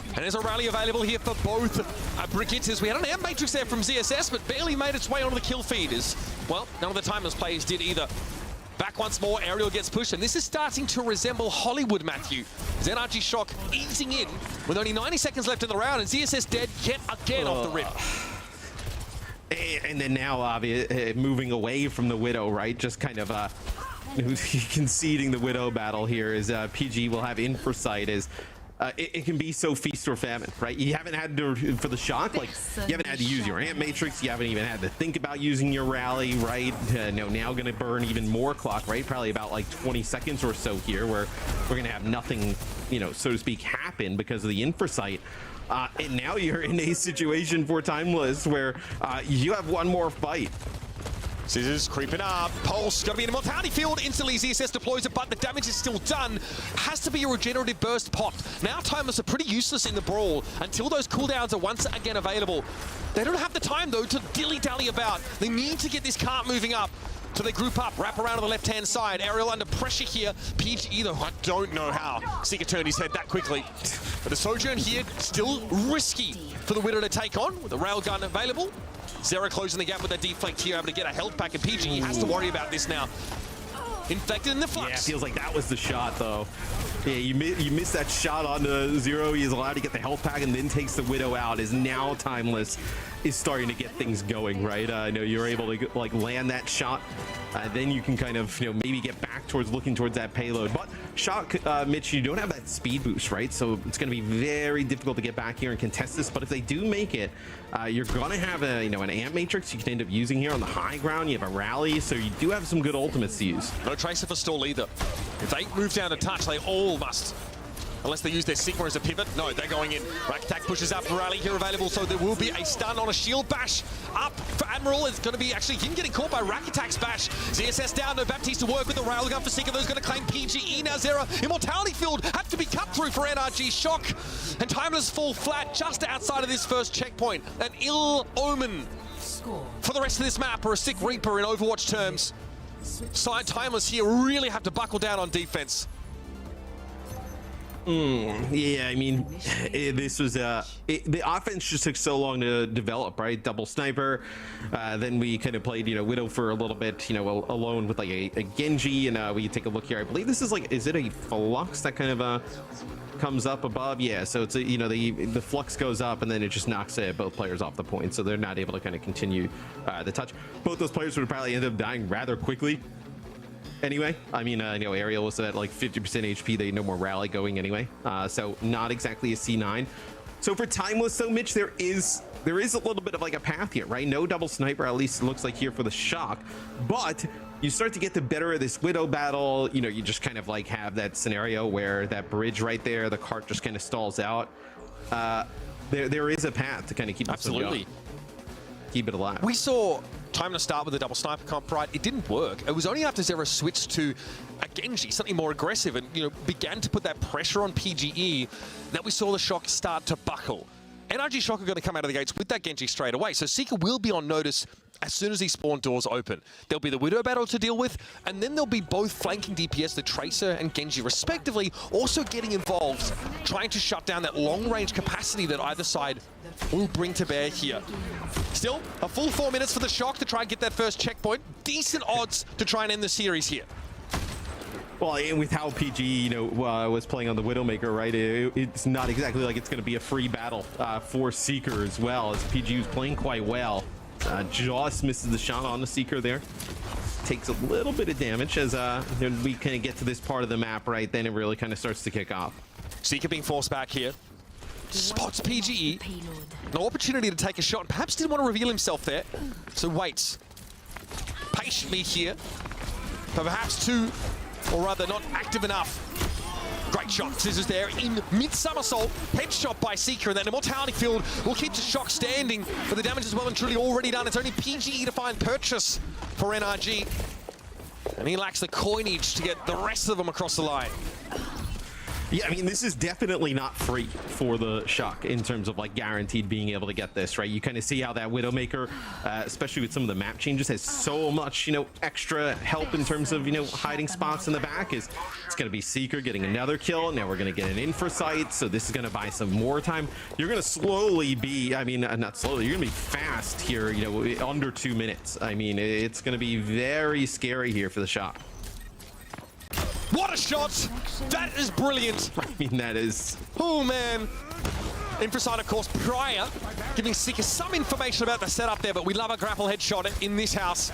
And there's a rally available here for both Brigittes. We had an air matrix there from ZSS, but barely made its way onto the kill feed. Well, none of the Timeless players did either. Back once more, Ariel gets pushed, and this is starting to resemble Hollywood, Matthew. NRG Shock easing in with only 90 seconds left in the round, and ZSS dead yet again off the rip. And then now, moving away from the Widow, right? Just kind of conceding the Widow battle here is PG will have Infrasight as it can be so feast or famine, right? You haven't had to, for the shock, like, you haven't had to use your Amp Matrix, you haven't even had to think about using your rally, right? No, now gonna burn even more clock, right? Probably about like 20 seconds or so here, where we're gonna have nothing, you know, so to speak, happen because of the Infrasight. And now you're in a situation for Timeless where you have one more fight. Scissors creeping up. Pulse got to be in the mortality field. Instantly ZSS deploys it, but the damage is still done. Has to be a regenerative burst popped. Now Timeless are pretty useless in the brawl until those cooldowns are once again available. They don't have the time, though, to dilly-dally about. They need to get this cart moving up. So they group up, wrap around on the left-hand side. Ariel under pressure here. PG, though, I don't know how Seeker turned his head that quickly. But the Sojourn here, still risky for the Widow to take on with a railgun available. Zera closing the gap with a deflect here, able to get a health pack, and PG has to worry about this now. Infected in the flux. Yeah, it feels like that was the shot, though. Yeah, you missed that shot on the Zero. He is allowed to get the health pack and then takes the Widow out. Is now Timeless is starting to get things going, right? I know you're able to like land that shot. Then you can kind of, you know, maybe get back towards looking towards that payload. But shot, Mitch, you don't have that speed boost, right? So it's going to be very difficult to get back here and contest this. But if they do make it, you're going to have a, you know, an Amp Matrix you can end up using here on the high ground. You have a rally, so you do have some good ultimates to use. No Tracer for stall either. If they move down to touch, they all must. Unless they use their Sigma as a pivot. No, they're going in. Rakitak pushes up, rally here available, so there will be a stun on a shield bash up for Admiral. It's going to be actually him getting caught by Rakitak's bash. ZSS down, no Baptiste to work with the railgun for Seeker. Those going to claim PGE now. Zera, Immortality Field have to be cut through for NRG Shock. And Timeless fall flat just outside of this first checkpoint. An ill omen for the rest of this map, or a sick Reaper in Overwatch terms. Side Timeless here really have to buckle down on defense. Yeah, I mean, this was the offense just took so long to develop, right? Double sniper, then we kind of played, you know, Widow for a little bit, you know, alone with like a Genji, and we take a look here. I believe this is like, is it a Flux that kind of comes up above? Yeah, so it's a, you know, the Flux goes up and then it just knocks both players off the point, so they're not able to kind of continue the touch. Both those players would probably end up dying rather quickly anyway. I mean, you know, Ariel was at like 50% HP. They had no more rally going anyway. So not exactly a C9. So for Timeless, so Mitch, there is a little bit of like a path here, right? No double sniper, at least it looks like here for the Shock. But you start to get the better of this Widow battle. You know, you just kind of like have that scenario where that bridge right there, the cart just kind of stalls out. There is a path to kind of keep absolutely keep it alive. We saw Timeless start with a double sniper comp, right? It didn't work. It was only after Zera switched to a Genji, something more aggressive, and you know began to put that pressure on PGE, that we saw the Shock start to buckle. NRG Shock are going to come out of the gates with that Genji straight away, so Seeker will be on notice as soon as these spawn doors open. There'll be the Widow battle to deal with, and then there'll be both flanking DPS, the Tracer and Genji respectively, also getting involved, trying to shut down that long-range capacity that either side will bring to bear here. Still, a full 4 minutes for the Shock to try and get that first checkpoint. Decent odds to try and end the series here. Well, and with how PG, you know, was playing on the Widowmaker, right? It's not exactly like it's going to be a free battle for Seeker as well, as PG was playing quite well. Just misses the shot on the Seeker there. Takes a little bit of damage as we kind of get to this part of the map, right? Then it really kind of starts to kick off. Seeker being forced back here. Spots PGE. No opportunity to take a shot. Perhaps didn't want to reveal himself there. So waits patiently here. But perhaps too, or rather not active enough. Great shot, Scissors there in mid-somersault. Headshot by Seeker, and that Immortality Field will keep the Shock standing, but the damage is well and truly already done. It's only PGE to find purchase for NRG. And he lacks the coinage to get the rest of them across the line. Yeah, I mean, this is definitely not free for the Shock in terms of like guaranteed being able to get this, right? You kind of see how that Widowmaker, especially with some of the map changes, has so much, you know, extra help in terms of, you know, hiding spots in the back. It's going to be Seeker getting another kill. Now we're going to get an infra site, so this is going to buy some more time. You're going to slowly be, I mean, not slowly, you're going to be fast here, you know, under 2 minutes. I mean, it's going to be very scary here for the Shock. What a shot! That is brilliant! I mean, that is... Oh, man. Infraside, of course, prior, giving Seeker some information about the setup there, but we love a grapple headshot in this house.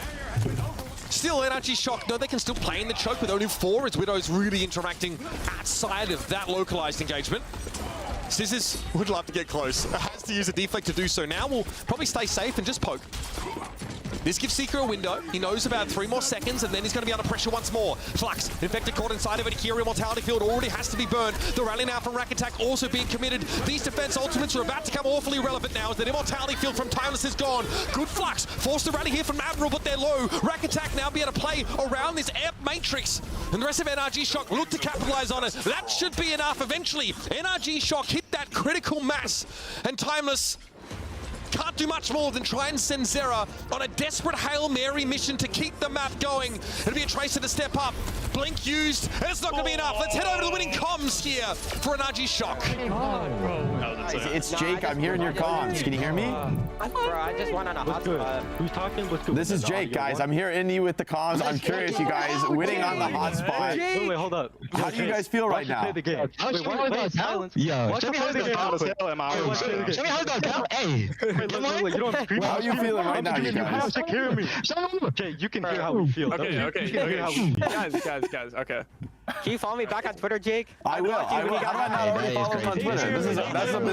Still, NRG Shock, no, they can still play in the choke with only 4, as Widow's really interacting outside of that localized engagement. Scissors would love to get close. Has to use a deflect to do so now. Will probably stay safe and just poke. This gives Seeker a window. He knows about 3 more seconds, and then he's going to be under pressure once more. Flux, Infected caught inside of it here. Immortality Field already has to be burned. The rally now from Rack Attack also being committed. These defense ultimates are about to come awfully relevant now, as that Immortality Field from Timeless is gone. Good Flux, forced to rally here from Admiral, but they're low. Rack Attack now be able to play around this air matrix, and the rest of NRG Shock look to capitalize on it. That should be enough eventually. NRG Shock hit that critical mass, and Timeless can't do much more than try and send Zera on a desperate Hail Mary mission to keep the map going. It'll be a Tracer to step up. Blink used, and it's not going to be enough. Let's head over to the winning comms here for an NRG Shock. It's Jake. I'm hearing your comms. Can you hear me? Bro, I just went on a hotspot. Who's talking? What's good? This is Jake, guys. I'm hearing you with the comms. I'm curious, you guys. Winning on the hotspot. Wait, hold up. How do you guys feel right now? Play the game. Wait, silence. Yeah. Show me how Hey. You don't have to How are you feeling right now, you guys? Hear me. Okay, you can hear how we feel. Okay. Guys, okay. Can you follow me back on Twitter, Jake? I will. How do I not already follow him on Twitter?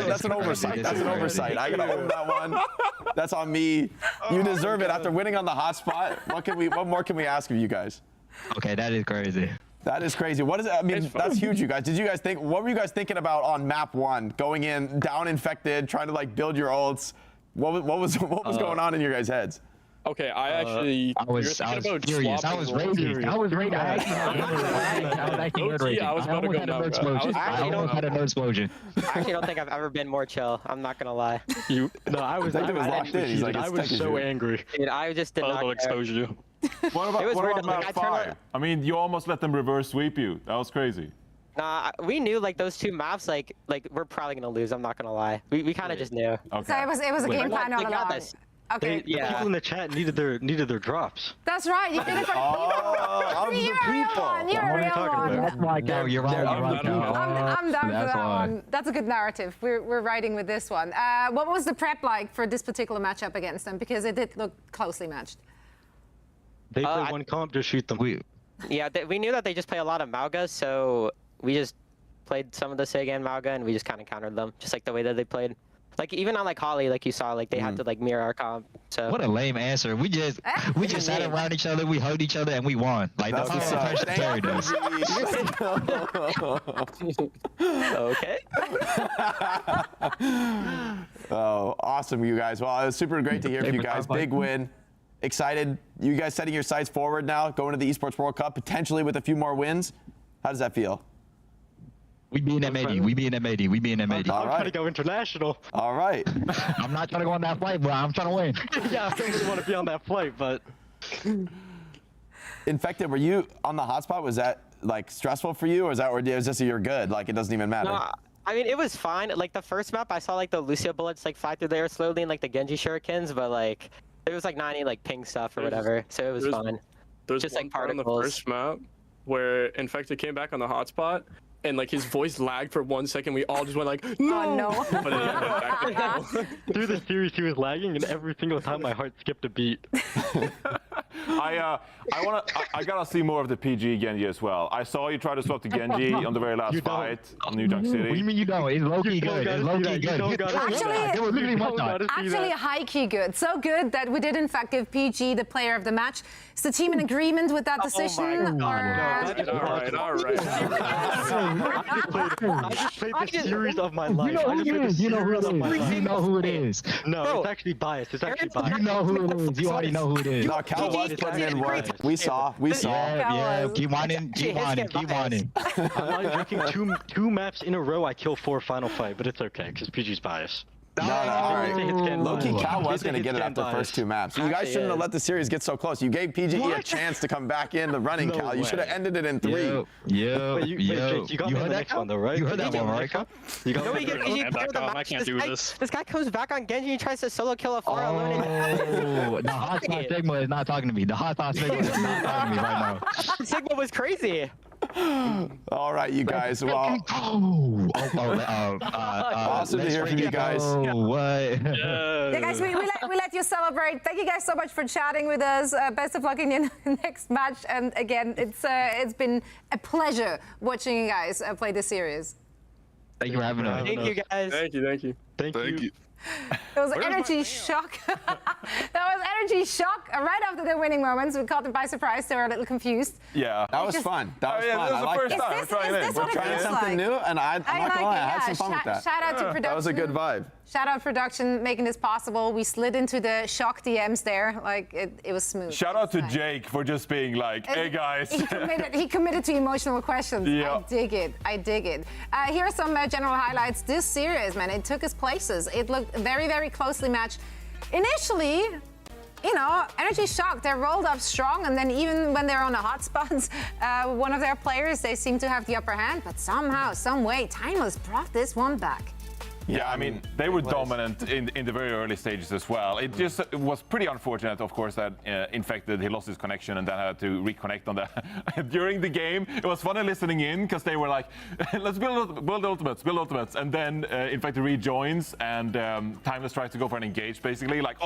That's an oversight. That's an oversight. I gotta own that one. That's on me. You deserve it after winning on the hotspot. What more can we ask of you guys? Okay, that is crazy. That is crazy. What is it? I mean, that's huge, you guys. Did you guys think? What were you guys thinking about on map 1? Going in, down infected, trying to like build your ults. What was going on in your guys' heads? Okay, I was furious. I was raging. I was almost had a nerd explosion. I actually don't think I've ever been more chill. I'm not gonna lie. I was locked in. He's like, I was so angry. Dude, I just did not care. Expose you. What about map 5? I mean, you almost let them reverse sweep you. That was crazy. Nah, we knew like those 2 maps, like we're probably gonna lose. I'm not gonna lie. We kind of just knew. Okay. So it was a game plan all along. Okay. People in the chat needed their drops. That's right. You did it for people. You're a real one. That's why you're right. I'm down for that one. That's a good narrative. We're riding with this one. What was the prep like for this particular matchup against them? Because it did look closely matched. They play one comp, just shoot them. Yeah, we knew that they just play a lot of Mauga, so we just played some of the Sig and Mauga, and we just kind of countered them, just like the way that they played. Like even on like Holly, like you saw, like they had to like mirror our comp. So what a lame answer. We just sat around each other, we hugged each other, and we won. Like that's all Terry does. Okay. Oh, awesome, you guys. Well, it was super great to hear from you guys. Big win. Excited. You guys setting your sights forward now, going to the Esports World Cup, potentially with a few more wins. How does that feel? We be in M80. We be in M80. We be in M80. All I'm right. trying to go international. All right. I'm not trying to go on that flight, but I'm trying to win. Yeah, I really want to be on that flight, but. Infected, were you on the hotspot? Was that like stressful for you, or is that, or is this you're good? Like it doesn't even matter. No, I mean it was fine. Like the first map, I saw like the Lucio bullets like fly through there slowly, and like the Genji shurikens, but like it was like not any like ping stuff or whatever, so it was fine. There's just one like part on the particles. first map where Infected came back on the hotspot, and like his voice lagged for 1 second. We all just went like, no. Oh, no. But then he went back to normal. Through the series, he was lagging, and every single time my heart skipped a beat. I gotta see more of the PG Genji as well. I saw you try to swap to Genji on the very last fight on New York City. What do you mean you don't? It's low-key good. It's low-key good. Actually high-key good. So good that we did in fact give PG the player of the match. Is the team in agreement with that decision? All right. I just played the series of my life. You know who it is. You know who it is. You know who it is. No, it's actually biased. It's actually biased. You know who it is. You already know who it is. No, Cal was putting in work. We saw. Yeah. Keep whining. Keep whining. Keep whining. I'm not drinking two maps in a row. I kill 4 final fight, but it's okay because PG's biased. No, low-key, Cal was going to get it after the first 2 maps. You guys shouldn't have let the series get so close. You gave PGE a chance to come back in the running, Cal. You should have ended it in 3. Wait, Jake, you got me on the next one, though, right? You heard that one, right? You got No, he gave PG player of the match. This guy comes back on Genji and tries to solo kill a 4 alone. The hot sauce Sigma is not talking to me. The hot sauce Sigma is not talking to me right now. Sigma was crazy. All right, you guys. Well, awesome to hear from you guys. Yeah, guys, we let you celebrate. Thank you guys so much for chatting with us. Best of luck in your next match. And again, it's been a pleasure watching you guys play this series. Thank you for having us. Thank you guys. Thank you. Thank you. It was energy shock. That was energy shock right after the winning moments. We caught them by surprise. They were a little confused. Yeah, that was fun. That was fun. This is I the like first that. time. We're trying it. We're trying something new, and I'm not gonna lie, I had some fun with that. Shout out to production. That was a good vibe. Shout out production making this possible. We slid into the shock DMs there. Like it was smooth. Shout out to Jake for just being like, hey guys. He committed to emotional questions. Yeah. I dig it. Here are some general highlights. This series, man, it took us places. It looked very, very closely matched. Initially, you know, Energy Shock, they rolled up strong, and then even when they're on the hotspots, one of their players, they seem to have the upper hand, but somehow, some way, Timeless brought this one back. Yeah, I mean, they were dominant in the very early stages as well. It was pretty unfortunate, of course, that Infected, he lost his connection and then had to reconnect on that. During the game, it was funny listening in because they were like, let's build ultimates. And then Infected rejoins and Timeless tries to go for an engage, basically. Like,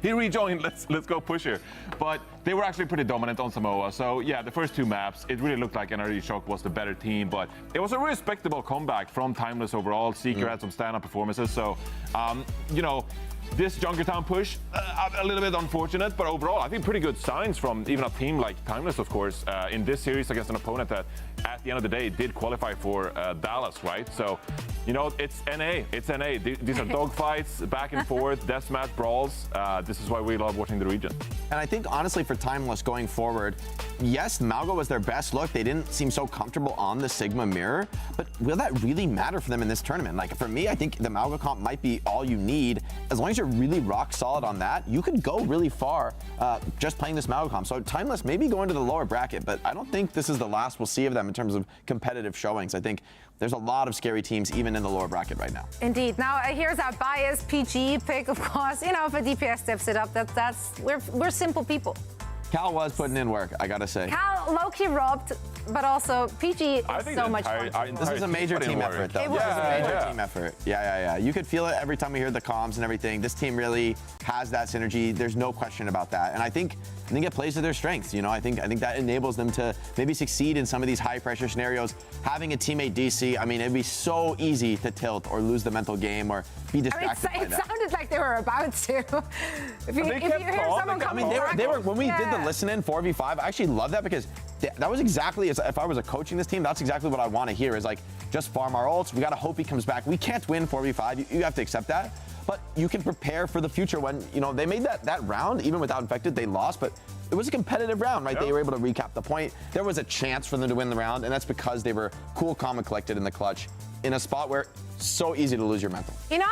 he rejoined, let's go push here. But they were actually pretty dominant on Samoa. So yeah, the first 2 maps, it really looked like Energy Shock was the better team. But it was a respectable comeback from Timeless overall. Seeker had some stand-up performances. So, you know, this Junkertown push, a little bit unfortunate, but overall, I think pretty good signs from even a team like Timeless, of course, in this series against an opponent that, at the end of the day, did qualify for Dallas, right? So, you know, it's NA. These are dogfights, back and forth, deathmatch brawls. This is why we love watching the region. And I think, honestly, for Timeless going forward, yes, Mauga was their best look. They didn't seem so comfortable on the Sigma mirror, but will that really matter for them in this tournament? Like, for me, I think the Mauga comp might be all you need. As long as you're really rock solid on that, you could go really far just playing this Mauga comp. So Timeless maybe going to the lower bracket, but I don't think this is the last we'll see of them in terms of competitive showings. I think there's a lot of scary teams even in the lower bracket right now. Indeed. Now here's our biased PG pick, of course. You know, if a DPS steps it up, we're simple people. Cal was putting in work, I gotta say. Cal low-key robbed but also PG I is think so the much entire- fun. our This entire is a major put in team work. effort, though. It was This is a major yeah. team effort. Yeah. You could feel it every time we hear the comms and everything. This team really has that synergy. There's no question about that. And I think it plays to their strengths. You know, I think that enables them to maybe succeed in some of these high pressure scenarios. Having a teammate DC, I mean, it'd be so easy to tilt or lose the mental game or be distracted by It that. sounded like they were about to. If you hear someone coming back, They were when we did the yeah. listen in 4v5. I actually love that because that was exactly as if I was coaching this team. That's exactly what I want to hear. Is like just farm our ults. We gotta hope he comes back. We can't win 4v5. You have to accept that. But you can prepare for the future when they made that round even without infected. They lost, but it was a competitive round, right? Yep. They were able to recap the point. There was a chance for them to win the round, and that's because they were cool, calm, and collected in the clutch in a spot where it's so easy to lose your mental. You know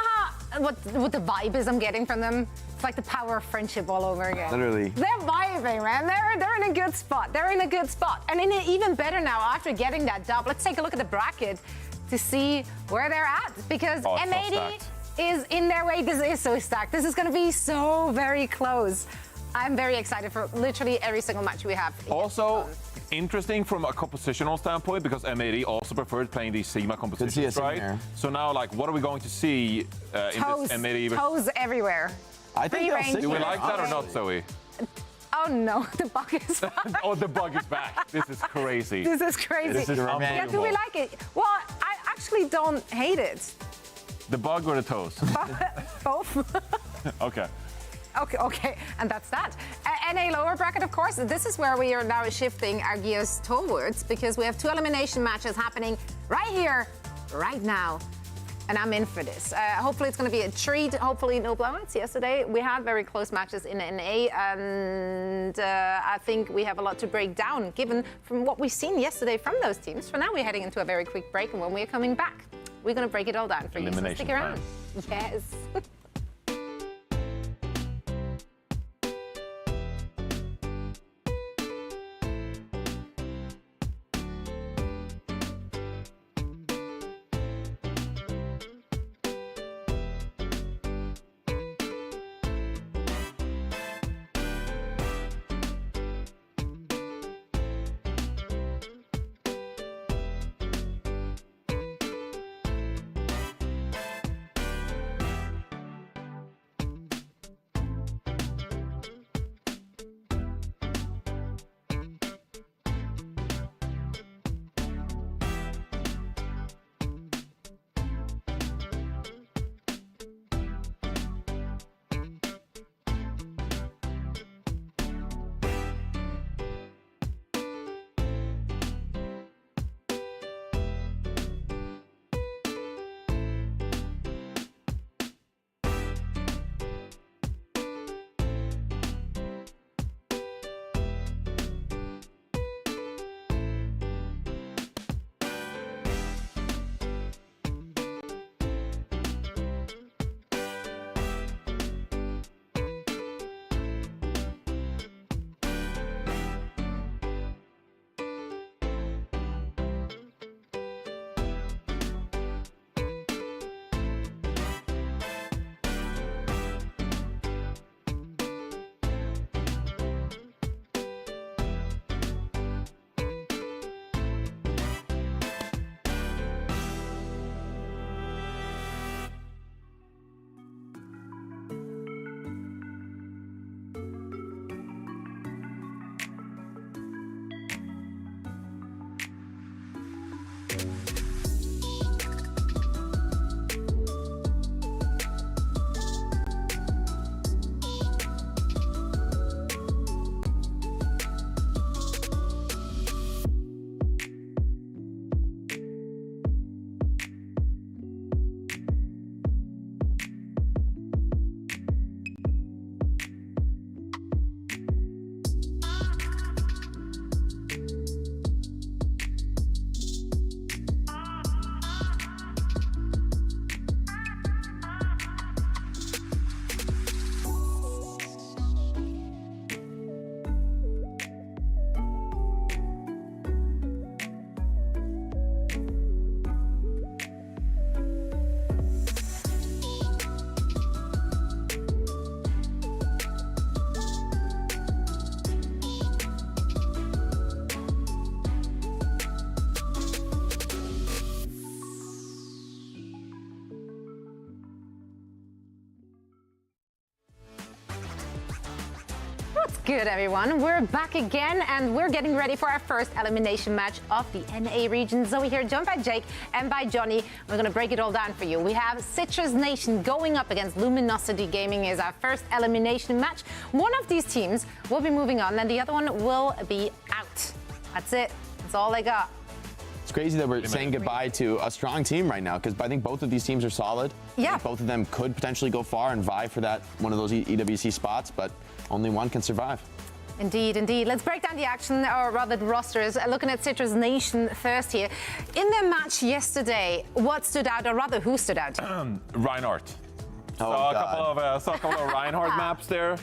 what the vibe is I'm getting from them? It's like the power of friendship all over again. Literally. They're vibing, man. They're in a good spot. They're in a good spot. And even better now after getting that dub. Let's take a look at the bracket to see where they're at. Because Oh, it's so M80 stacked. is in their way. This is so stacked. This is going to be so very close. I'm very excited for literally every single match we have. Also, interesting from a compositional standpoint because M80 also preferred playing these Sigma compositions, right? here. So now, like, what are we going to see in Toes, this M80? toes everywhere. I think they'll Free stick Do we with it, like that or not, honestly. Zoe? Oh no, the bug is back. Oh, the bug is back. This is crazy. This is crazy. This is Yeah, do we unbelievable. like it? Well, I actually don't hate it. The bug or the toes? Both. Okay. Okay, and that's that. NA lower bracket, of course. This is where we are now shifting our gears towards because we have 2 elimination matches happening right here, right now. And I'm in for this. Hopefully it's going to be a treat. Hopefully no blowouts. Yesterday we had very close matches in NA, and I think we have a lot to break down given from what we've seen yesterday from those teams. For now, we're heading into a very quick break, and when we're coming back, we're going to break it all down for you. So Elimination stick around. time. Yes. good, everyone? We're back again, and we're getting ready for our first elimination match of the NA region. Zoe here, joined by Jake and by Johnny. We're going to break it all down for you. We have Citrus Nation going up against Luminosity Gaming is our first elimination match. One of these teams will be moving on, and the other one will be out. That's it. That's all they got. It's crazy that we're saying goodbye to a strong team right now, because I think both of these teams are solid. Yeah. I think both of them could potentially go far and vie for that one of those EWC spots, but only one can survive. Indeed, indeed. Let's break down the action, or rather the rosters. Looking at Citrus Nation first here. In their match yesterday, what stood out, or rather who stood out? Reinhardt. Saw a couple of Reinhardt maps there.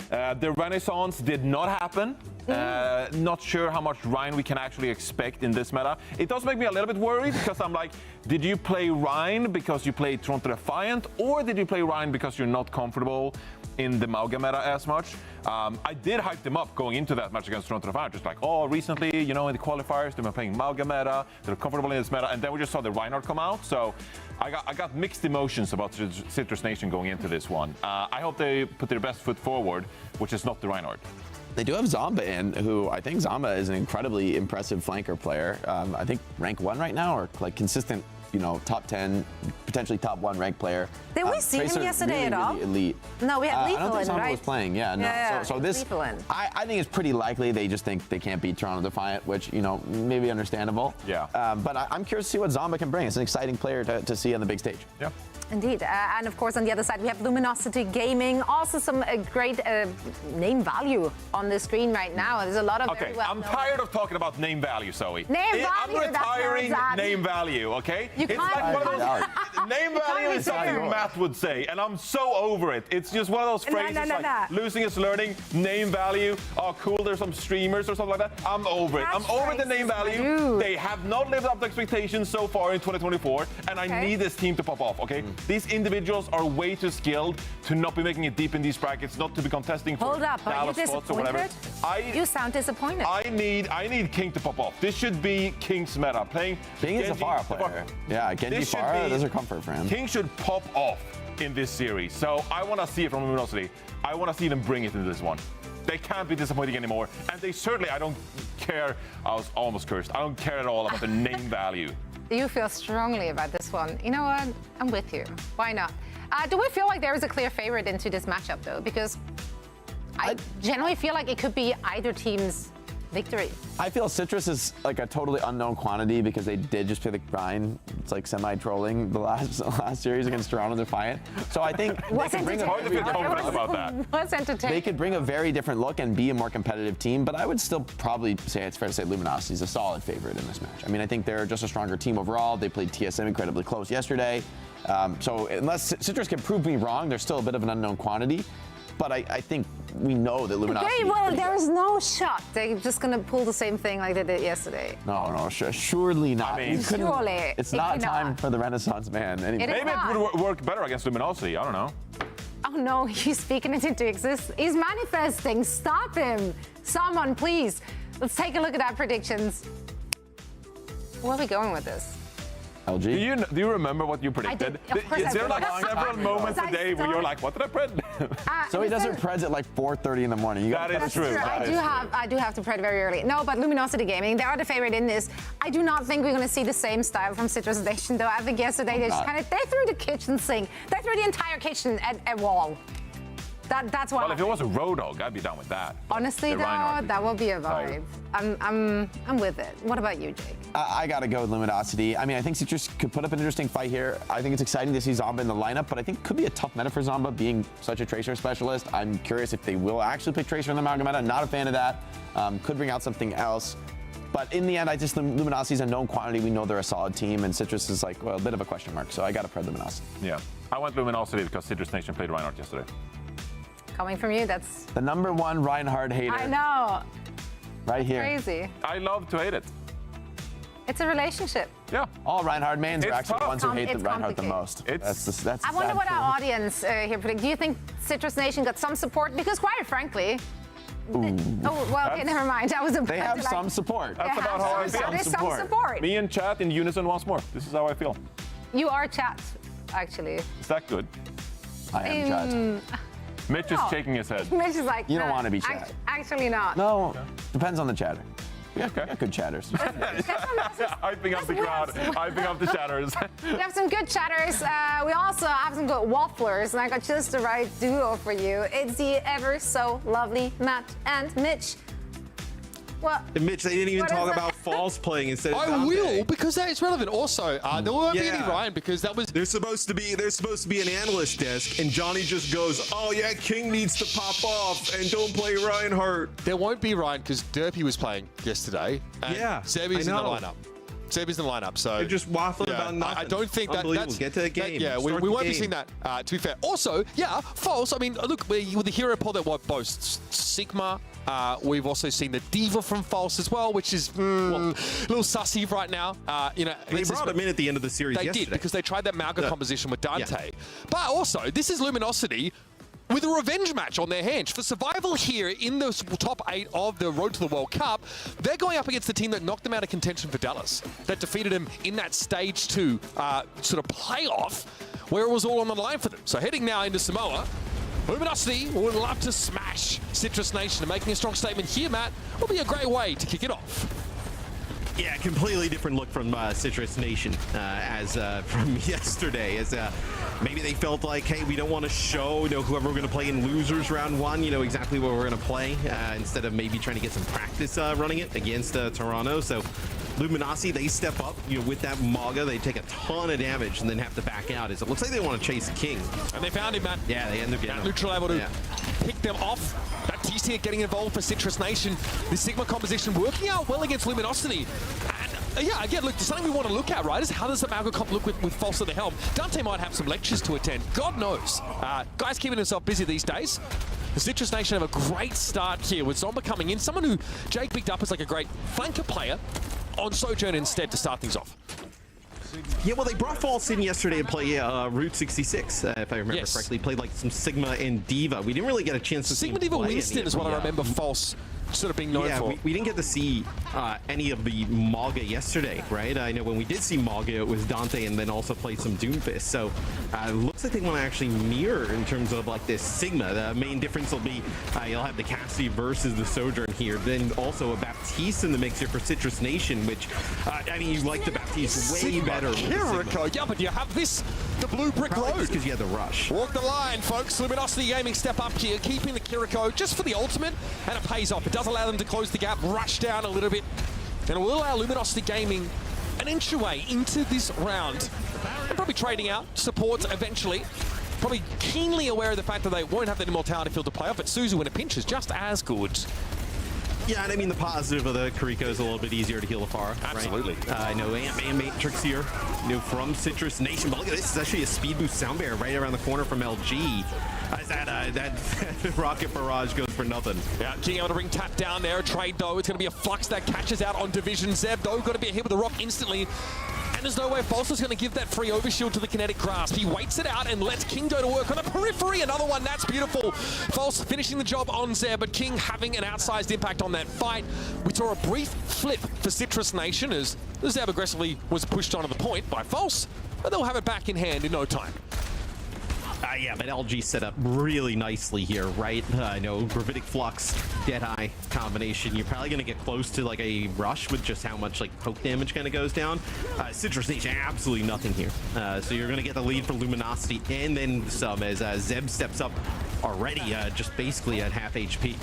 The Renaissance did not happen. Not sure how much Ryan we can actually expect in this meta. It does make me a little bit worried, because I'm like, did you play Ryan because you played Toronto Defiant, or did you play Ryan because you're not comfortable in the Mauga meta as much? I did hype them up going into that match against Toronto Defiant, just like, oh, recently, you know, in the qualifiers, they've been playing Mauga meta, they're comfortable in this meta, and then we just saw the Reinhardt come out, so I got mixed emotions about Citrus Nation going into this one. I hope they put their best foot forward, which is not the Reinhardt. They do have Zomba in, who I think Zomba is an incredibly impressive flanker player. I think rank 1 right now, or like consistent, you know, top 10, potentially top 1 ranked player. Did we see him yesterday at all? Really elite. No, we had Lethal I don't think Zomba right? was playing. Yeah, no. Yeah, so this, I think it's pretty likely they just think they can't beat Toronto Defiant, which, you know, maybe understandable. Yeah. But I'm curious to see what Zomba can bring. It's an exciting player to see on the big stage. Yeah. Indeed, and of course on the other side we have Luminosity Gaming. Also some great name value on the screen right now. There's a lot of very well I'm tired of talking about name value, Zoe. Name value, I'm retiring name value, okay? You it's can't like one of those, name value is something fair. Matt would say, and I'm so over it. It's just one of those phrases like losing is learning, name value. Oh, cool, there's some streamers or something like that. I'm over it. I'm over the name value. They have not lived up to expectations so far in 2024, and I need this team to pop off, okay? These individuals are way too skilled to not be making it deep in these brackets, not to be contesting for Dallas spots or whatever. You sound disappointed. I need King to pop off. This should be King's meta. Playing King is a Pharah player. Yeah, Genji Pharah, those are comfort for him. King should pop off in this series. So I want to see it from Luminosity. I want to see them bring it into this one. They can't be disappointing anymore. And they certainly, I don't care. I was almost cursed. I don't care at all about the name value. You feel strongly about this one. You know what? I'm with you. Why not? Do we feel like there is a clear favorite into this matchup, though? Because I generally feel like it could be either team's victory. I feel Citrus is like a totally unknown quantity because they did just play the grind. It's like semi-trolling the last series against Toronto Defiant. So I think they could bring They could bring a very different look and be a more competitive team, but I would still probably say it's fair to say Luminosity is a solid favorite in this match. I mean, I think they're just a stronger team overall. They played TSM incredibly close yesterday. So unless Citrus can prove me wrong, they're still a bit of an unknown quantity. But I think we know that Luminosity... Well, there is no shot. They're just going to pull the same thing like they did yesterday. No, surely not. I mean, surely. It's not time for the Renaissance man. Anyway. Maybe it would work better against Luminosity. I don't know. Oh, no, he's speaking it into existence. He's manifesting. Stop him. Someone, please. Let's take a look at our predictions. Where are we going with this? LG? Do you remember what you predicted? Is there like several moments a day where you're like, what did I predict? So he doesn't pred at like 4:30 in the morning. That is true. I do have to pred very early. No, but Luminosity Gaming, they are the favorite in this. I do not think we're going to see the same style from Citrus Nation, though. I think yesterday they threw the kitchen sink. They threw the entire kitchen at a wall. That's why. Well, if it was a Road Dog, I'd be down with that. Honestly, though, that will be a vibe. I'm with it. What about you, Jake? I gotta go with Luminosity. I mean, I think Citrus could put up an interesting fight here. I think it's exciting to see Zomba in the lineup, but I think it could be a tough meta for Zomba being such a Tracer specialist. I'm curious if they will actually pick Tracer in the Mauga meta. Not a fan of that. Could bring out something else. But in the end, Luminosity is a known quantity. We know they're a solid team, and Citrus is like, well, a bit of a question mark. So I gotta pred Luminosity. Yeah, I went Luminosity because Citrus Nation played Reinhardt yesterday. Coming from you, that's... The #1 Reinhardt hater. I know. Right here. Crazy. I love to hate it. It's a relationship. Yeah. All Reinhardt mains are actually the ones who hate the Reinhardt the most. That's I wonder what our audience here predicts. Do you think Citrus Nation got some support? Because quite frankly... Oh, well, okay, never mind. I was about They have some support. That's about how I feel. There's some support. Me and chat in unison once more. This is how I feel. You are chat, actually. Is that good? I am chat. Mitch is shaking his head. Mitch is like, You don't want to be chatting. Actually not. No, depends on the chatter. Okay. Good chatters. Hyping up the crowd, hyping up the chatters. We have some good chatters. We also have some good wafflers, and I got just the right duo for you. It's the ever so lovely Matt and Mitch. What? And Mitch, they didn't even What talk is about False playing instead of I Dante. will, because that is relevant. Also, there won't be any Ryan because that was. There's supposed to be an analyst desk, and Johnny just goes, "Oh yeah, King needs to pop off and don't play Reinhardt." There won't be Ryan because Derpy was playing yesterday. And Yeah, Zeb is in I the know. lineup. Zeb is in the lineup, so They're just waffling about nothing. I don't think that's Get to the game. we Start the won't be game. seeing that. To be fair, also, False. I mean, look, with the hero pool that boasts Sigma. We've also seen the Diva from False as well, which is a little sussy right now. They brought him in at the end of the series. They yesterday. did because they tried that Mauga composition with Dante. But also, this is Luminosity with a revenge match on their hands. For survival here in the top 8 of the Road to the World Cup, they're going up against the team that knocked them out of contention for Dallas, that defeated them in that stage 2 sort of playoff where it was all on the line for them. So heading now into Samoa, Luminosity would love to smash Citrus Nation, and making a strong statement here, Matt, will be a great way to kick it off. Yeah, completely different look from Citrus Nation as from yesterday. As maybe they felt like, hey, we don't want to show whoever we're going to play in losers round 1, exactly what we're going to play instead of maybe trying to get some practice running it against Toronto. So Luminosity, they step up, with that Mauga. They take a ton of damage and then have to back out. As it looks like they want to chase King. And they found him, Matt. Yeah, they end up getting that him. neutral able to pick them off. That TC getting involved for Citrus Nation. The Sigma composition working out well against Luminosity. And again, look, something we want to look at, right, is how does the Mauga comp look with False at the helm? Dante might have some lectures to attend. God knows. Guy's keeping himself busy these days. The Citrus Nation have a great start here with Zomba coming in. Someone who Jake picked up as like a great flanker player on Sojourn instead to start things off. Yeah, well, they brought False in yesterday to play Route 66, if I remember correctly. Played like some Sigma and Diva. We didn't really get a chance to see Sigma Diva Winston is what I remember False sort of being known for. We didn't get to see any of the Mauga yesterday, right? I know when we did see Mauga, it was Dante and then also played some Doomfist. So it looks like they want to actually mirror in terms of like this Sigma. The main difference will be you'll have the Cassidy versus the Sojourn here. Then also a Baptiste in the mix here for Citrus Nation, which, I mean, you like the Baptiste way better. Kiriko, yeah, but you have this, the blue brick road. Because you had the rush. Walk the line, folks. Luminosity Gaming step up here, keeping the Kiriko just for the ultimate, and it pays off. It does allow them to close the gap, rush down a little bit, and it will allow Luminosity Gaming an inch away into this round. And probably trading out supports eventually. Probably keenly aware of the fact that they won't have that immortality field to play off, but Suzu in a pinch is just as good. Yeah, and I mean, the positive of the Kiriko is a little bit easier to heal afar. Absolutely. Right? I know and Matrix here, from Citrus Nation. But look at this, it's actually a speed boost sound barrier right around the corner from LG. As that rocket barrage goes for nothing. Yeah, King able to bring tap down there. Trade though, it's going to be a flux that catches out on Division. Zeb though, got to be hit with the rock instantly. And there's no way False is going to give that free overshield to the kinetic grasp. He waits it out and lets King go to work on the periphery. Another one, that's beautiful. False finishing the job on Zeb, but King having an outsized impact on that fight. We saw a brief flip for Citrus Nation as Zeb aggressively was pushed onto the point by False, but they'll have it back in hand in no time. Yeah, but LG set up really nicely here, right? I know Gravitic Flux, Deadeye combination. You're probably going to get close to like a rush with just how much like poke damage kind of goes down. Citrus Nation, absolutely nothing here. So you're going to get the lead for Luminosity and then some as Zeb steps up already, just basically at half HP.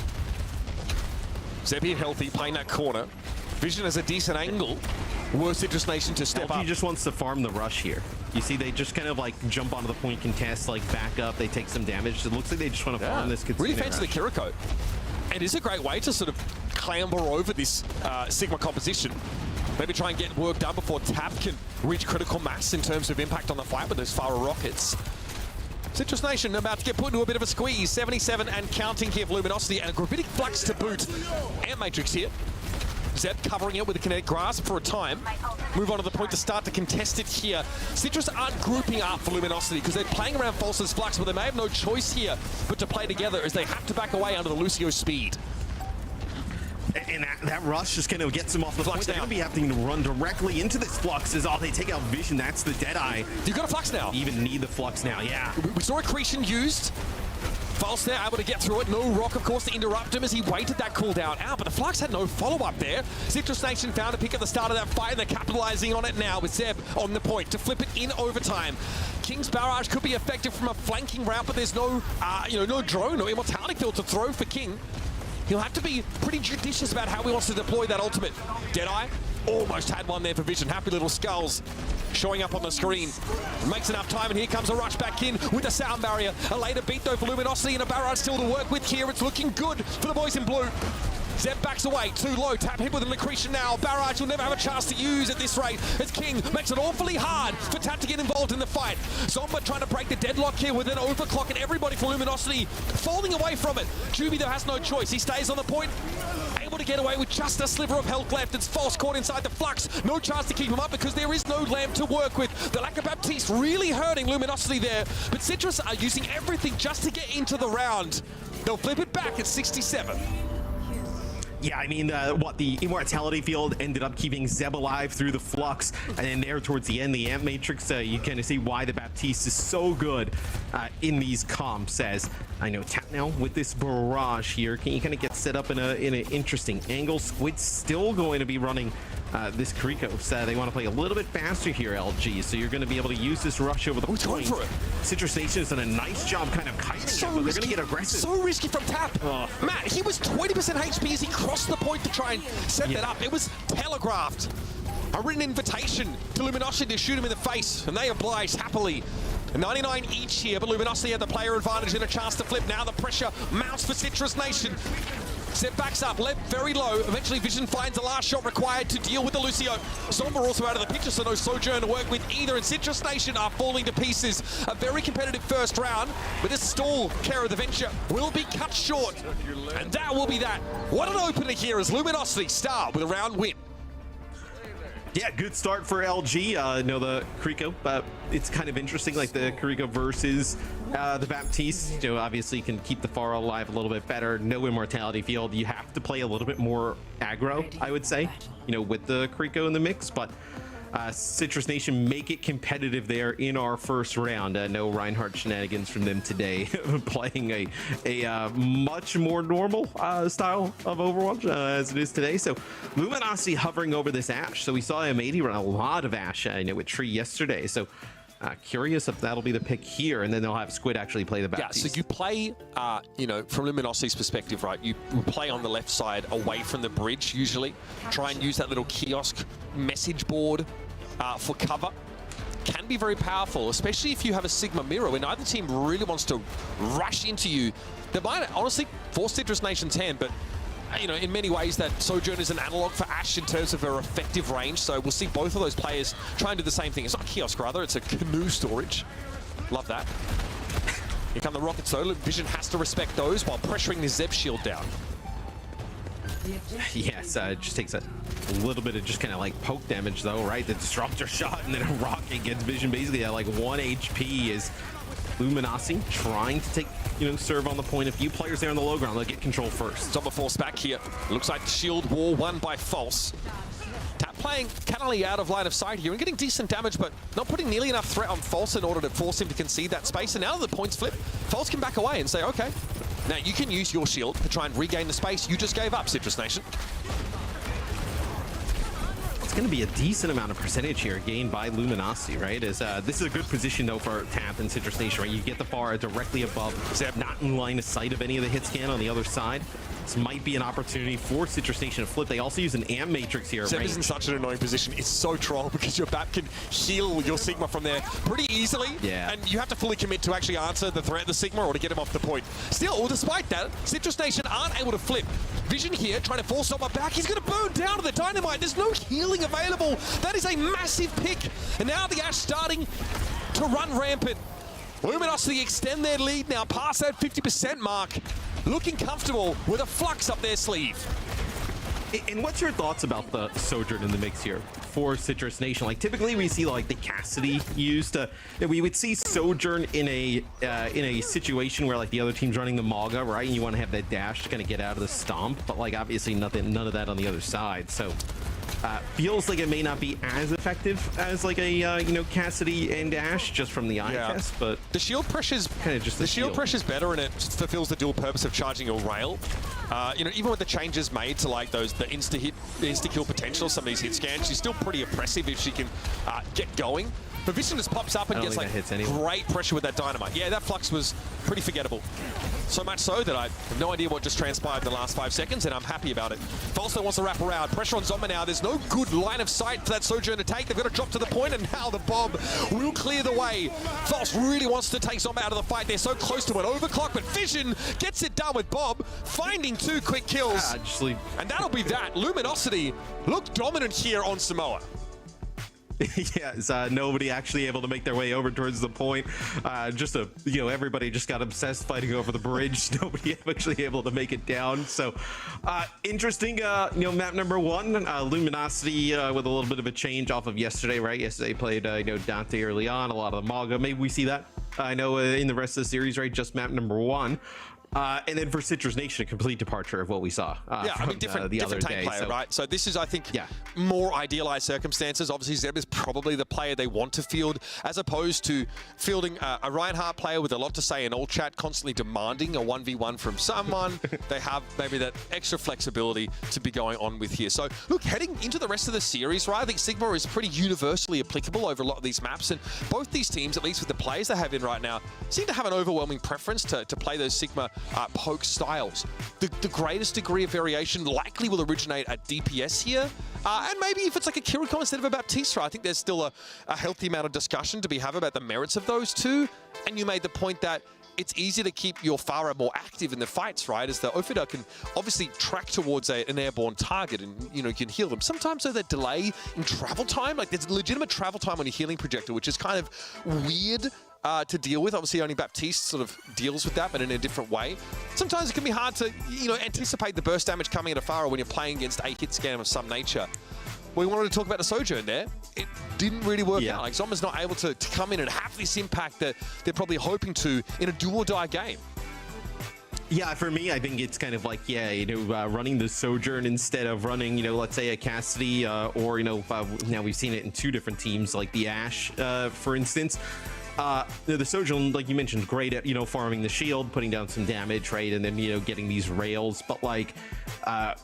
Zeb here healthy, playing that corner. Vision has a decent angle. Were Citrus Nation to step up. He just wants to farm the rush here. You see, they just kind of like jump onto the point contest, like back up, they take some damage. It looks like they just want to farm this. Really fancy the Kiriko. And it's a great way to sort of clamber over this Sigma composition. Maybe try and get work done before Tap can reach critical mass in terms of impact on the fight with those Fire rockets. Citrus Nation about to get put into a bit of a squeeze. 77 and counting here for Luminosity, and a Gravitic Flux to boot. And Matrix here. Zeb covering it with a kinetic grasp for a time. Move on to the point to start to contest it here. Citrus aren't grouping up for Luminosity because they're playing around False's Flux, but they may have no choice here but to play together as they have to back away under the Lucio speed. And that rush just kind of gets them off the point. They're going to be having to run directly into this Flux as they take out Vision. That's the Deadeye. You've got a Flux now. You even need the Flux now, yeah. We saw Accretion used. False there, able to get through it. No rock, of course, to interrupt him as he waited that cooldown out. But the Flux had no follow-up there. Citrus Nation found a pick at the start of that fight, and they're capitalizing on it now with Zeb on the point to flip it in overtime. King's Barrage could be effective from a flanking route, but there's no, no drone, no immortality field to throw for King. He'll have to be pretty judicious about how he wants to deploy that ultimate. Deadeye almost had one there for Vision. Happy little skulls showing up on the screen. Makes enough time, and here comes a rush back in with the sound barrier. A later beat, though, for Luminosity, and a barrage still to work with here. It's looking good for the boys in blue. Zeb backs away, too low, tap hit with an Lucretia now. Barrage will never have a chance to use at this rate as King makes it awfully hard for Tap to get involved in the fight. Zomba trying to break the deadlock here with an overclock, and everybody for Luminosity falling away from it. Juby, though, has no choice. He stays on the point, able to get away with just a sliver of health left. It's False caught inside the Flux. No chance to keep him up because there is no lamp to work with. The lack of Baptiste really hurting Luminosity there, but Citrus are using everything just to get into the round. They'll flip it back at 67. Yeah, I mean, the immortality field ended up keeping Zeb alive through the Flux, and then there towards the end, the Amp Matrix, you kind of see why the Baptiste is so good in these comps. As I know, Tap now with this barrage here, can you kind of get set up in an interesting angle? Squid's still going to be running this Kiriko, so they want to play a little bit faster here, LG. So you're going to be able to use this rush over the point. For it. Citrus Nation has done a nice job kind of kiting it, but they're going to get aggressive. So risky from Tap. Matt, he was 20% HP as he crossed the point to try and set that up. It was telegraphed. A written invitation to Luminosity to shoot him in the face, and they obliged happily. 99 each here, but Luminosity had the player advantage and a chance to flip. Now the pressure mounts for Citrus Nation. Zeb backs up, left very low. Eventually Vision finds the last shot required to deal with the Lucio. Zomba also out of the picture, so no Sojourn to work with either. And Citrus Nation are falling to pieces. A very competitive first round, but this stall care of the venture will be cut short. And that will be that. What an opener here as Luminosity start with a round win. Yeah, good start for LG. No, the Kiriko, but it's kind of interesting, like the Kiriko versus the Baptiste. You know, obviously can keep the Pharah alive a little bit better. No immortality field. You have to play a little bit more aggro, I would say, you know, with the Kiriko in the mix. But Citrus Nation make it competitive there in our first round. No Reinhardt shenanigans from them today, playing a much more normal style of Overwatch as it is today. So Luminosity hovering over this Ashe. So we saw M80 run a lot of Ashe with Tree yesterday. So curious if that'll be the pick here, and then they'll have Squid actually play the Baptiste. Yeah, so you play, from Luminosity's perspective, right? You play on the left side away from the bridge usually. Try and use that little kiosk message board for cover. Can be very powerful, especially if you have a Sigma mirror when either team really wants to rush into you. They might honestly force Citrus Nation's hand, but in many ways that Sojourn is an analog for Ashe in terms of her effective range. So we'll see both of those players try and do the same thing. It's not a kiosk, rather, it's a canoe storage. Love that. Here come the rockets though. Vision has to respect those while pressuring the Zeb shield down. Yes, it just takes a little bit of just kind of like poke damage though, right? The disruptor shot and then a rocket gets Vision basically at like 1 HP. Is Luminosity trying to take, serve on the point. A few players there on the low ground, they'll get control first. Zomba force back here. Looks like the shield wall won by False. Tap playing Cannily out of line of sight here and getting decent damage, but not putting nearly enough threat on False in order to force him to concede that space. And now that the points flip, False can back away and say, okay, now you can use your shield to try and regain the space you just gave up, Citrus Nation. It's going to be a decent amount of percentage here gained by Luminosity, right? This is a good position though for Tap and Citrus Nation, right? You get the Pharah directly above Zeb, not in line of sight of any of the hit scan on the other side. This might be an opportunity for Citrus Nation to flip. They also use an Amp Matrix here. Zeb is in such an annoying position. It's so troll because your Bap can heal your Sigma from there pretty easily. Yeah. And you have to fully commit to actually answer the threat of the Sigma or to get him off the point. Still, despite that, Citrus Nation aren't able to flip. Vision here trying to force Zomba back. He's going to burn down to the Dynamite. There's no healing available. That is a massive pick. And now the Ashe starting to run rampant. Luminosity extend their lead now past that 50% mark. Looking comfortable with a Flux up their sleeve. And what's your thoughts about the Sojourn in the mix here for Citrus Nation? Like typically we see like the Cassidy used. We would see Sojourn in a situation where like the other team's running the Mauga, right? And you want to have that dash to kind of get out of the stomp, but like obviously none of that on the other side. So feels like it may not be as effective as like a Cassidy and Ash just from the eye test, but the shield pressure's kind of just the shield pressure's better, and it fulfills the dual purpose of charging your rail. Even with the changes made to like the insta kill potential, some of these hit scans, she's still pretty oppressive if she can get going. But Vision just pops up and gets like great pressure with that dynamite. Yeah, that flux was pretty forgettable. So much so that I have no idea what just transpired in the last 5 seconds, and I'm happy about it. Falso wants to wrap around. Pressure on Zoma now. There's no good line of sight for that Sojourn to take. They've got to drop to the point, and now the bomb will clear the way. False really wants to take Zoma out of the fight. They're so close to an overclock, but Vision gets it done with Bob, finding 2 quick kills. And that'll be that. Luminosity looked dominant here on Samoa. Yes, nobody actually able to make their way over towards the point. Everybody just got obsessed fighting over the bridge. Nobody actually able to make it down. So interesting, map number 1, Luminosity with a little bit of a change off of yesterday, right? Yesterday played, Dante early on, a lot of the Malga. Maybe we see that, I know, in the rest of the series, right? Just map number 1. And then for Citrus Nation, a complete departure of what we saw. Different tank player, right? So this is, I think, more idealized circumstances. Obviously, Zeb is probably the player they want to field, as opposed to fielding a Reinhardt player with a lot to say in all chat, constantly demanding a 1v1 from someone. They have maybe that extra flexibility to be going on with here. So, look, heading into the rest of the series, right, I think Sigma is pretty universally applicable over a lot of these maps, and both these teams, at least with the players they have in right now, seem to have an overwhelming preference to play those Sigma poke styles. The greatest degree of variation likely will originate at DPS here, and maybe if it's like a Kiriko instead of a Baptista. I think there's still a healthy amount of discussion to be had about the merits of those two, and you made the point that it's easy to keep your Pharah more active in the fights, right? As the Ophidah can obviously track towards an airborne target and, you can heal them. Sometimes, though, that delay in travel time, like there's legitimate travel time on your healing projector, which is kind of weird to deal with. Obviously, only Baptiste sort of deals with that, but in a different way. Sometimes it can be hard to, anticipate the burst damage coming at a Pharah when you're playing against a hit scan of some nature. We wanted to talk about the Sojourn there. It didn't really work out. Like, Zoma's not able to come in and have this impact that they're probably hoping to in a do-or-die game. Yeah, for me, I think it's kind of like, running the Sojourn instead of running, let's say a Cassidy or, now we've seen it in 2 different teams, like the Ashe, for instance. The Sojourn, like you mentioned, great at, farming the shield, putting down some damage, right? And then, getting these rails. But, like,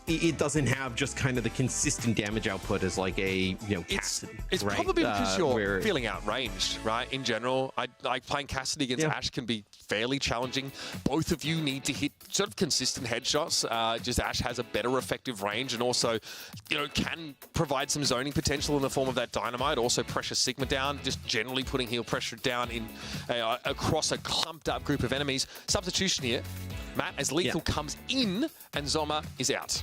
it doesn't have just kind of the consistent damage output as, like, a, Cassidy. It's right? probably because you're feeling outranged, right? In general, like playing Cassidy against Ashe can be fairly challenging. Both of you need to hit sort of consistent headshots. Just Ashe has a better effective range and also, can provide some zoning potential in the form of that dynamite. Also pressure Sigma down, just generally putting heal pressure down in across a clumped up group of enemies. Substitution here, Matt, as Lethal comes in and Zoma is out.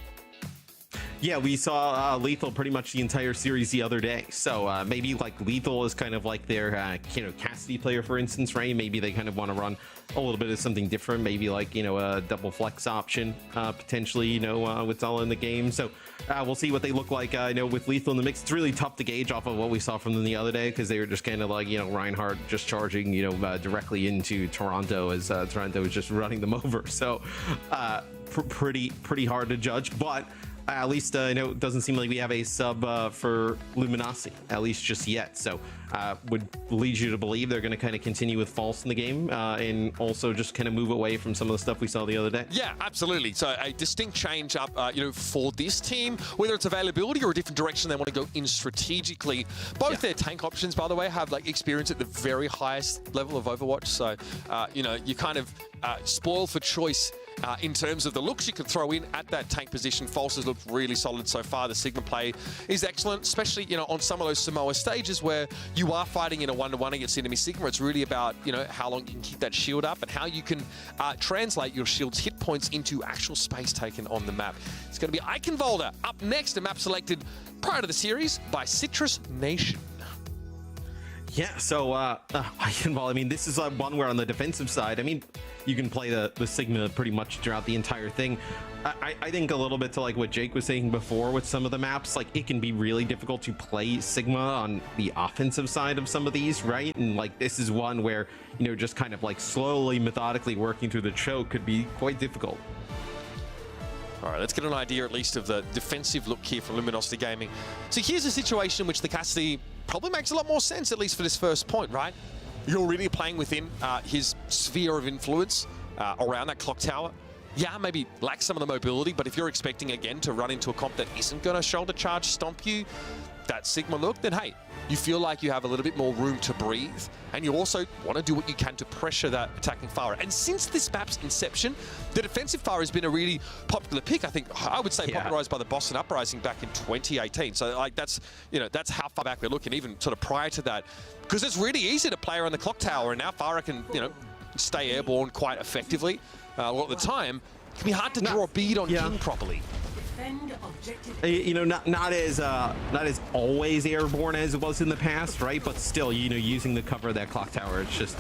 Yeah, we saw Lethal pretty much the entire series the other day. So maybe like Lethal is kind of like their Cassidy player, for instance, right? Maybe they kind of want to run a little bit of something different, maybe like a double flex option potentially, with all in the game. So we'll see what they look like. With Lethal in the mix, it's really tough to gauge off of what we saw from them the other day because they were just kind of like Reinhardt just charging directly into Toronto as Toronto was just running them over. So pretty hard to judge, but. At least it doesn't seem like we have a sub for Luminosity, at least just yet. So would lead you to believe they're going to kind of continue with False in the game and also just kind of move away from some of the stuff we saw the other day. Yeah, absolutely. So a distinct change up, for this team, whether it's availability or a different direction they want to go in strategically. Both their tank options, by the way, have like experience at the very highest level of Overwatch. So, you kind of spoil for choice in terms of the looks you can throw in at that tank position. False has looked really solid so far. The Sigma play is excellent, especially, on some of those Samoa stages where you are fighting in a one-to-one against enemy Sigma. It's really about, how long you can keep that shield up and how you can translate your shield's hit points into actual space taken on the map. It's going to be Eichenwalder up next, a map selected prior to the series by Citrus Nation. Yeah, so Eichenwalder, I mean, this is one where on the defensive side, I mean, you can play the Sigma pretty much throughout the entire thing. I think a little bit to like what Jake was saying before with some of the maps, like it can be really difficult to play Sigma on the offensive side of some of these, right? And like this is one where, just kind of like slowly, methodically working through the choke could be quite difficult. All right, let's get an idea at least of the defensive look here from Luminosity Gaming. So here's a situation in which the Cassidy probably makes a lot more sense, at least for this first point, right? You're already playing within his sphere of influence around that clock tower. Yeah, maybe lack some of the mobility, but if you're expecting, again, to run into a comp that isn't going to shoulder charge stomp you, that Sigma look, then hey, you feel like you have a little bit more room to breathe, and you also want to do what you can to pressure that attacking Pharah. And since this map's inception, the defensive Pharah has been a really popular pick. I think I would say popularized by the Boston Uprising back in 2018. So like that's how far back we're looking, even sort of prior to that, because it's really easy to play around the clock tower, and now Pharah can stay airborne quite effectively a lot of the time. It can be hard to draw a bead on King properly. Not as always airborne as it was in the past, right? But still, using the cover of that clock tower, it's just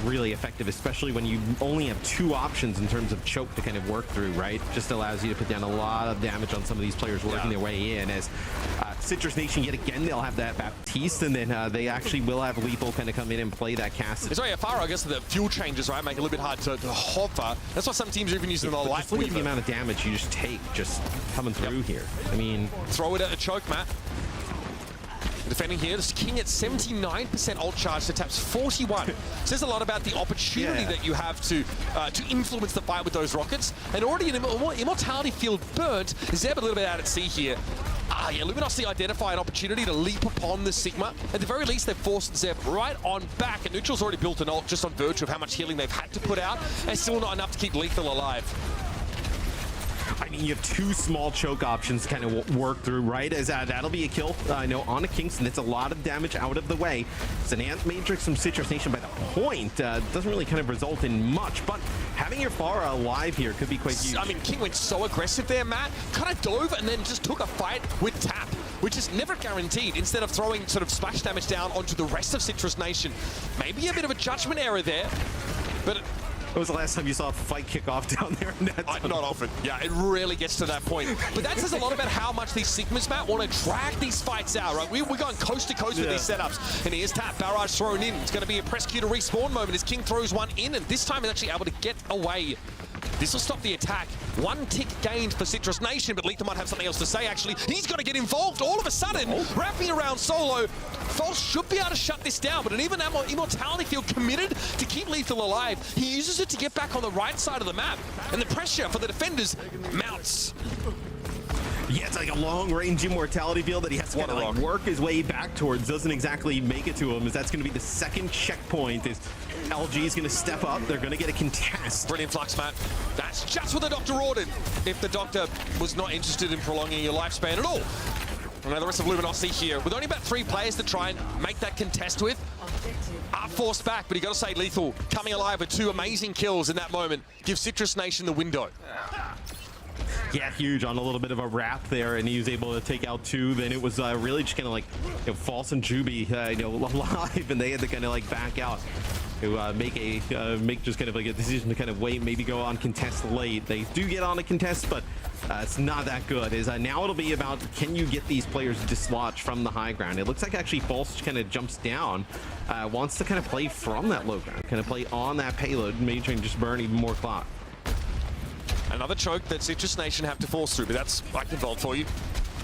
really effective, especially when you only have 2 options in terms of choke to kind of work through, right? Just allows you to put down a lot of damage on some of these players working their way in. As Citrus Nation, yet again, they'll have that Baptiste, and then they actually will have Lethal kind of come in and play that cast. Sorry, Pharah, I guess the fuel changes, right, make it a little bit hard to hover. That's why some teams are even using the light. Look at the amount of damage you just take just coming through here. I mean, throw it at the choke, Matt. Defending here, this King at 79% ult charge to taps 41. Says a lot about the opportunity that you have to influence the fight with those rockets. And already an Immortality field burnt. Zeb a little bit out at sea here. Luminosity identify an opportunity to leap upon the Sigma. At the very least, they've forced Zeb right on back. And Neutral's already built an ult just on virtue of how much healing they've had to put out. And still not enough to keep Lethal alive. I mean, you have 2 small choke options to kind of work through, right? As that'll be a kill, I know, on a Kingston. It's a lot of damage out of the way. It's an Ant Matrix from Citrus Nation by the point. Doesn't really kind of result in much, but having your Pharah alive here could be quite huge. I mean, King went so aggressive there, Matt. Kind of dove and then just took a fight with tap, which is never guaranteed, instead of throwing sort of splash damage down onto the rest of Citrus Nation. Maybe a bit of a judgment error there, but... When was the last time you saw a fight kick off down there? Not often. Yeah, it really gets to that point. But that says a lot about how much these Sigmas, Matt, want to drag these fights out, right? We're going coast to coast with these setups. And here's Tap, barrage thrown in. It's going to be a press Q to respawn moment as King throws one in, and this time he's actually able to get away. This will stop the attack. 1 tick gained for Citrus Nation, but Lethal might have something else to say, actually. He's got to get involved all of a sudden. Wrapping around solo. False should be able to shut this down, but an even Immortality field committed to keep Lethal alive. He uses it to get back on the right side of the map, and the pressure for the defenders mounts. Yeah, it's like a long-range Immortality field that he has to kind of work his way back towards. Doesn't exactly make it to him, as that's going to be the second checkpoint. Is LG is going to step up. They're going to get a contest. Brilliant flux, Matt. That's just what the Doctor ordered. If the Doctor was not interested in prolonging your lifespan at all. And now the rest of Luminosity here, with only about 3 players to try and make that contest with, are forced back, but you got to say Lethal coming alive with 2 amazing kills in that moment. Give Citrus Nation the window. Yeah, huge on a little bit of a wrap there, and he was able to take out 2. Then it was really just kind of like False and Juby alive, and they had to kind of like back out to make just kind of like a decision to kind of wait, maybe go on contest late. They do get on a contest, but it's not that good. Now it'll be about, can you get these players dislodged from the high ground? It looks like actually False kind of jumps down, wants to kind of play from that low ground, kind of play on that payload, maybe try and just burn even more clock. Another choke that Citrus Nation have to force through, but that's like involved for you.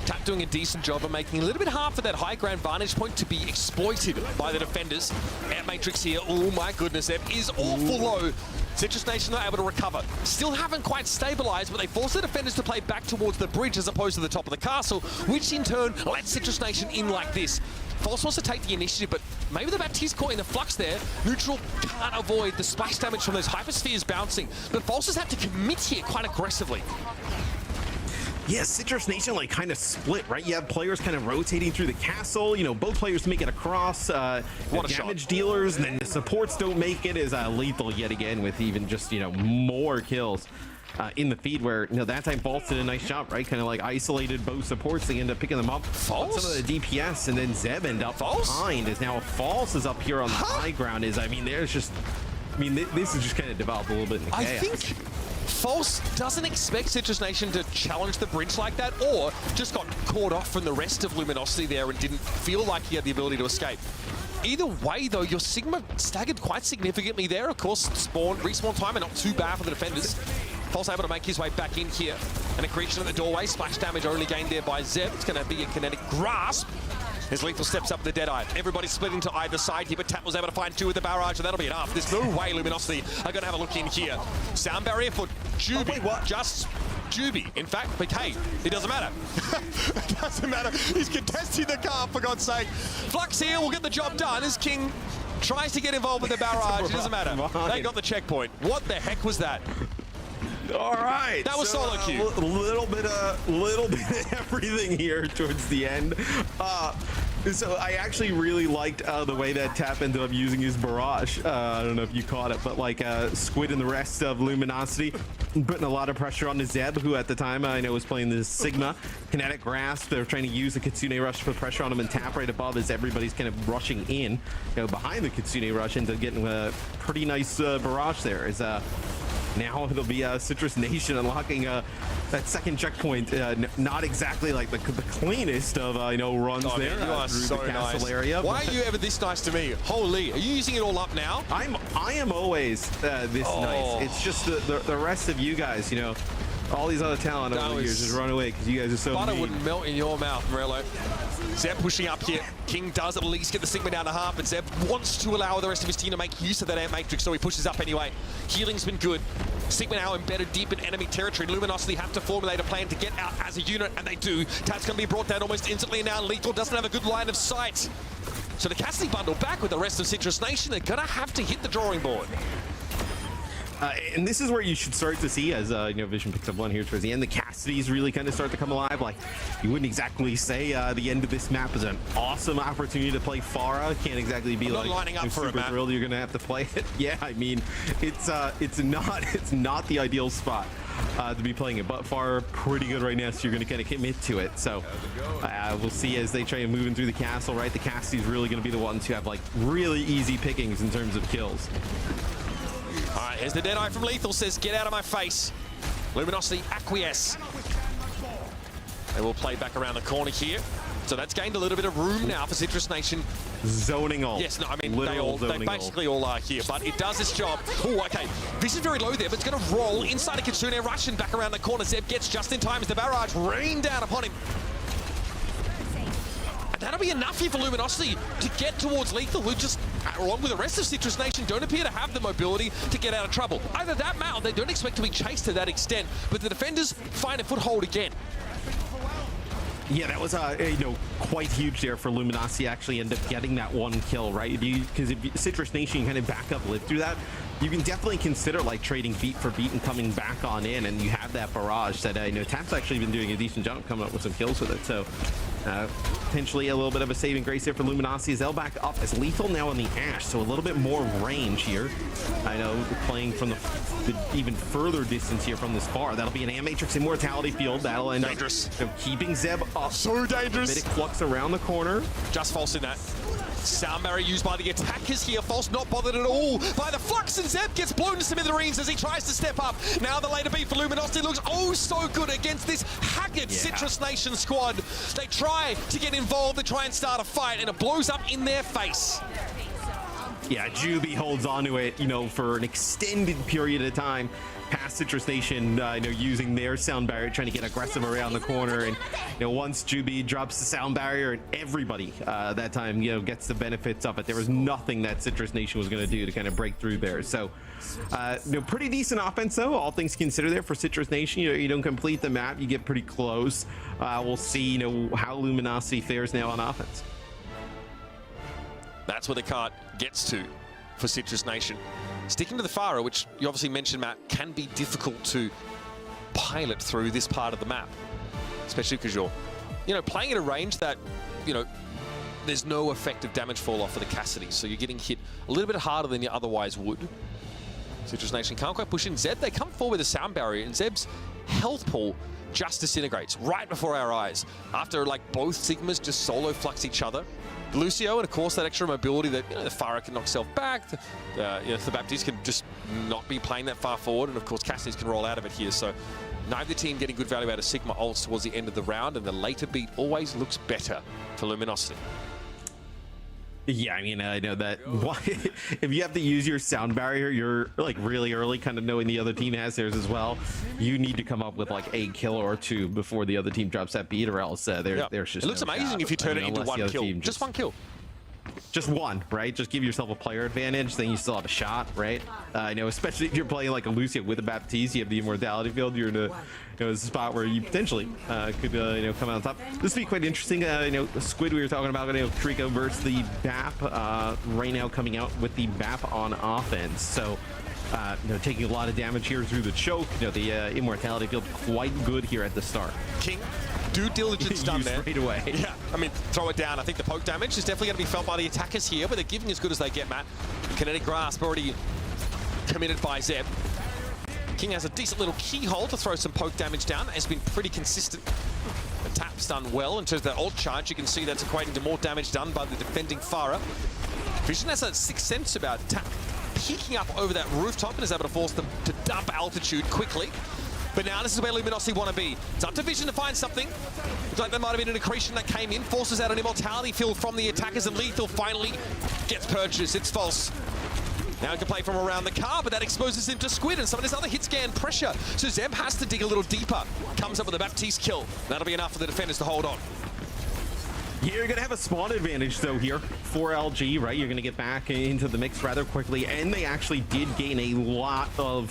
Tap doing a decent job of making a little bit hard for that high ground vantage point to be exploited by the defenders. Ant Matrix here, oh my goodness, that is awful low. Citrus Nation are able to recover. Still haven't quite stabilized, but they force the defenders to play back towards the bridge as opposed to the top of the castle, which in turn lets Citrus Nation in like this. False wants to take the initiative, but maybe the Baptiste caught in the flux there. Neutral can't avoid the splash damage from those hyperspheres bouncing, but False has had to commit here quite aggressively. Yeah, Citrus Nation like kind of split, right? You have players kind of rotating through the castle, both players make it across, damage dealers, and then the supports don't make it. Is Lethal yet again with even just, more kills in the feed, where, that time False did a nice job, right? Kind of like isolated both supports. They end up picking them up. False? Some of the DPS, and then Zeb end up behind, as now False is up here on the high ground. This is just kind of developed a little bit in the chaos. I think False doesn't expect Citrus Nation to challenge the bridge like that, or just got caught off from the rest of Luminosity there and didn't feel like he had the ability to escape. Either way, though, your Sigma staggered quite significantly there. Of course, respawn time, and not too bad for the defenders. False able to make his way back in here. An accretion at the doorway. Splash damage only gained there by Zeb. It's going to be a kinetic grasp. As Lethal steps up the Deadeye. Everybody's splitting to either side here, but Tap was able to find 2 with the barrage, and that'll be enough. There's no way Luminosity are going to have a look in here. Sound barrier for Juby. Wait, what? Just Juby. In fact, but hey, it doesn't matter. It doesn't matter. He's contesting the car, for God's sake. Flux here will get the job done as King tries to get involved with the barrage. It doesn't matter. They got the checkpoint. What the heck was that? All right, that was solo queue. A little bit of everything here towards the end. So I actually really liked the way that Tap ended up using his barrage. I don't know if you caught it, but like Squid and the rest of Luminosity putting a lot of pressure on the Zeb, who at the time I know was playing the Sigma. Kinetic Grasp, they're trying to use the Kitsune Rush to put pressure on him, and Tap right above as everybody's kind of rushing in, behind the Kitsune Rush, into getting a pretty nice barrage there. As now it'll be Citrus Nation unlocking that second checkpoint. Not exactly like the cleanest of runs there. You are through so the castle nice. area. Why are you ever this nice to me? Holy, are you using it all up now? I am always this nice. It's just the rest of you guys, all these other talent over the years just run away because you guys are so butter mean. would melt in your mouth, Morello. Zeb pushing up here. King does at least get the Sigma down to half, but Zeb wants to allow the rest of his team to make use of that Amp Matrix, so he pushes up anyway. Healing's been good. Sigma now embedded deep in enemy territory. Luminosity have to formulate a plan to get out as a unit, and they do. Tap's going to be brought down almost instantly now. Lethal doesn't have a good line of sight. So the Cassidy bundle back with the rest of Citrus Nation. They're going to have to hit the drawing board. And this is where you should start to see, as Vision picks up one here towards the end, the Cassidys really kind of start to come alive. Like, you wouldn't exactly say the end of this map is an awesome opportunity to play Pharah. Can't exactly be like lining up for super thrilled you're gonna have to play it. Yeah, I mean, it's not the ideal spot to be playing it, but Pharah pretty good right now, so you're gonna kind of commit to it. So we'll see as they try and move in through the castle. Right, the Cassidys really gonna be the ones who have like really easy pickings in terms of kills. All right, here's the Deadeye from Lethal, says, get out of my face. Luminosity acquiesce. They will play back around the corner here. So that's gained a little bit of room now for Citrus Nation. Zoning all. Yes, no, I mean, they basically all are here, but it does its job. Oh, okay. This is very low there, but it's going to roll inside a Kitsune Rush and back around the corner. Zeb gets just in time as the barrage rained down upon him. And that'll be enough here for Luminosity to get towards Lethal, who just, along with the rest of Citrus Nation, don't appear to have the mobility to get out of trouble. Either that, Mal, they don't expect to be chased to that extent, but the defenders find a foothold again. Yeah, that was quite huge there for Luminosity. Actually end up getting that one kill, right? Because if Citrus Nation kind of back up, live through that, you can definitely consider like trading beat for beat and coming back on in, and you have that barrage that Tap's actually been doing a decent job coming up with some kills with it. So potentially a little bit of a saving grace here for Luminosity as they'll back up as Lethal now on the Ash, so a little bit more range here. I know playing from the even further distance here from this far. That'll be an Amp Matrix Immortality Field. That'll end up keeping Zeb up. So dangerous. A bit of Flux around the corner. Just false in that. Sound barrier used by the attackers here. False not bothered at all by the Flux, and Zeb gets blown to smithereens as he tries to step up. Now the later beat for Luminosity looks oh so good against this haggard Citrus Nation squad. They try to get involved, they try and start a fight, and it blows up in their face. Yeah, Juby holds on to it, for an extended period of time. Past Citrus Nation, using their sound barrier, trying to get aggressive around the corner. And, once Juby drops the sound barrier, and everybody that time, gets the benefits of it. There was nothing that Citrus Nation was going to do to kind of break through there. So, pretty decent offense, though, all things considered there for Citrus Nation. You don't complete the map, you get pretty close. We'll see, how Luminosity fares now on offense. That's where the cart gets to for Citrus Nation. Sticking to the Pharah, which you obviously mentioned, Matt, can be difficult to pilot through this part of the map. Especially because you're, playing at a range that, there's no effective damage fall off for the Cassidy. So you're getting hit a little bit harder than you otherwise would. Citrus Nation can't quite push in. Zeb, they come forward with a sound barrier, and Zeb's health pool just disintegrates right before our eyes. After, both Sigmas just solo flux each other. Colosseo, and of course that extra mobility that the Pharah can knock self back. The Baptiste can just not be playing that far forward, and of course Cassidy's can roll out of it here. So neither team getting good value out of Sigma ults towards the end of the round, and the later beat always looks better for Luminosity. Yeah, I mean, I know that if you have to use your sound barrier, you're like really early, kind of knowing the other team has theirs as well. You need to come up with like a kill or two before the other team drops that beat, or else there's just. It looks amazing if you turn it into one kill. Just one kill. Just one, right? Just give yourself a player advantage, then you still have a shot, right? I know, especially if you're playing like a Lucio with a Baptiste, you have the immortality field. You're in a spot where you potentially could come out on top. This would be quite interesting. Squid, we were talking about, Trico versus the BAP right now, coming out with the BAP on offense. So taking a lot of damage here through the choke. The immortality field quite good here at the start. King, due diligence done there. Right away. Yeah, I mean, throw it down. I think the poke damage is definitely going to be felt by the attackers here, but they're giving as good as they get, Matt. Kinetic Grasp already committed by Zeb. King has a decent little keyhole to throw some poke damage down. Has been pretty consistent. The tap's done well in terms of that ult charge. You can see that's equating to more damage done by the defending Pharah. Vision has a sixth sense about tap peeking up over that rooftop and is able to force them to dump altitude quickly. But now this is where Luminosity want to be. It's up to Vision to find something. Looks like there might have been an accretion that came in, forces out an immortality field from the attackers, and Lethal finally gets purchased. It's false. Now he can play from around the car, but that exposes him to Squid and some of this other hit scan pressure. So Zeb has to dig a little deeper. Comes up with a Baptiste kill. That'll be enough for the defenders to hold on. Yeah, you're going to have a spawn advantage, though, here for LG, right? You're going to get back into the mix rather quickly, and they actually did gain a lot of,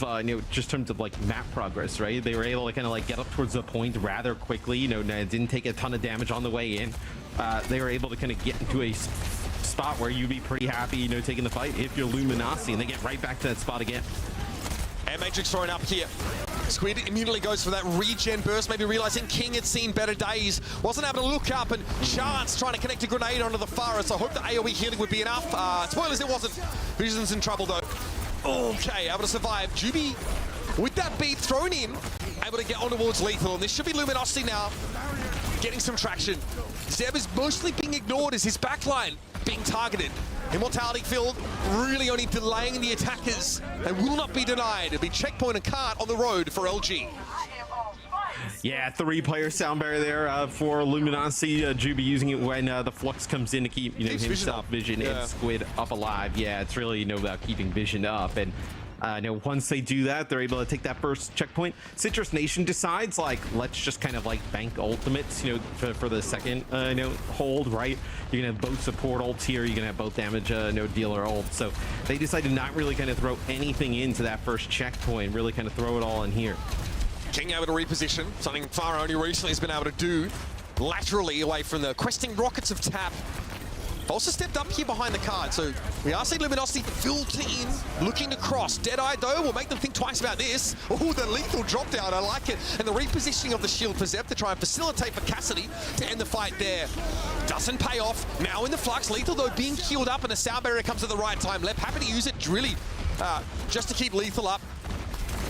just in terms of, like, map progress, right? They were able to kind of, like, get up towards the point rather quickly. It didn't take a ton of damage on the way in. They were able to kind of get into a spot where you'd be pretty happy, taking the fight if you're Luminosity, and they get right back to that spot again. And Matrix thrown up here. Squid immediately goes for that regen burst, maybe realizing King had seen better days. Wasn't able to look up, and Chance trying to connect a grenade onto the Pharah, so I hope the AoE healing would be enough. Spoilers, it wasn't. Vision's in trouble, though. Okay, able to survive. Juby, with that beat thrown in, able to get on towards Lethal, and this should be Luminosity now, getting some traction. Zeb is mostly being ignored as his backline being targeted. Immortality field really only delaying the attackers. They will not be denied. It'll be checkpoint and cart on the road for LG. Yeah, 3-player sound barrier there for Luminosity. Juby using it when the Flux comes in to keep himself, Vision, and Squid up alive. Yeah, it's really about keeping Vision up. And once they do that, they're able to take that first checkpoint. Citrus Nation decides, like, let's just kind of like bank ultimates, for the second, hold, right? You're gonna have both support ults here. You're gonna have both damage, dealer ults. So they decided not really kind of throw anything into that first checkpoint. Really kind of throw it all in here. King able to reposition, something Pharah only recently has been able to do laterally away from the questing rockets of Tap. Also stepped up here behind the card, so we are seeing Luminosity filter in, looking to cross. Deadeye, though, will make them think twice about this. Oh, the Lethal drop down, I like it. And the repositioning of the shield for Zeb to try and facilitate for Cassidy to end the fight there. Doesn't pay off. Now in the Flux, Lethal, though, being healed up, and a sound barrier comes at the right time. Lep happy to use it, really, just to keep Lethal up.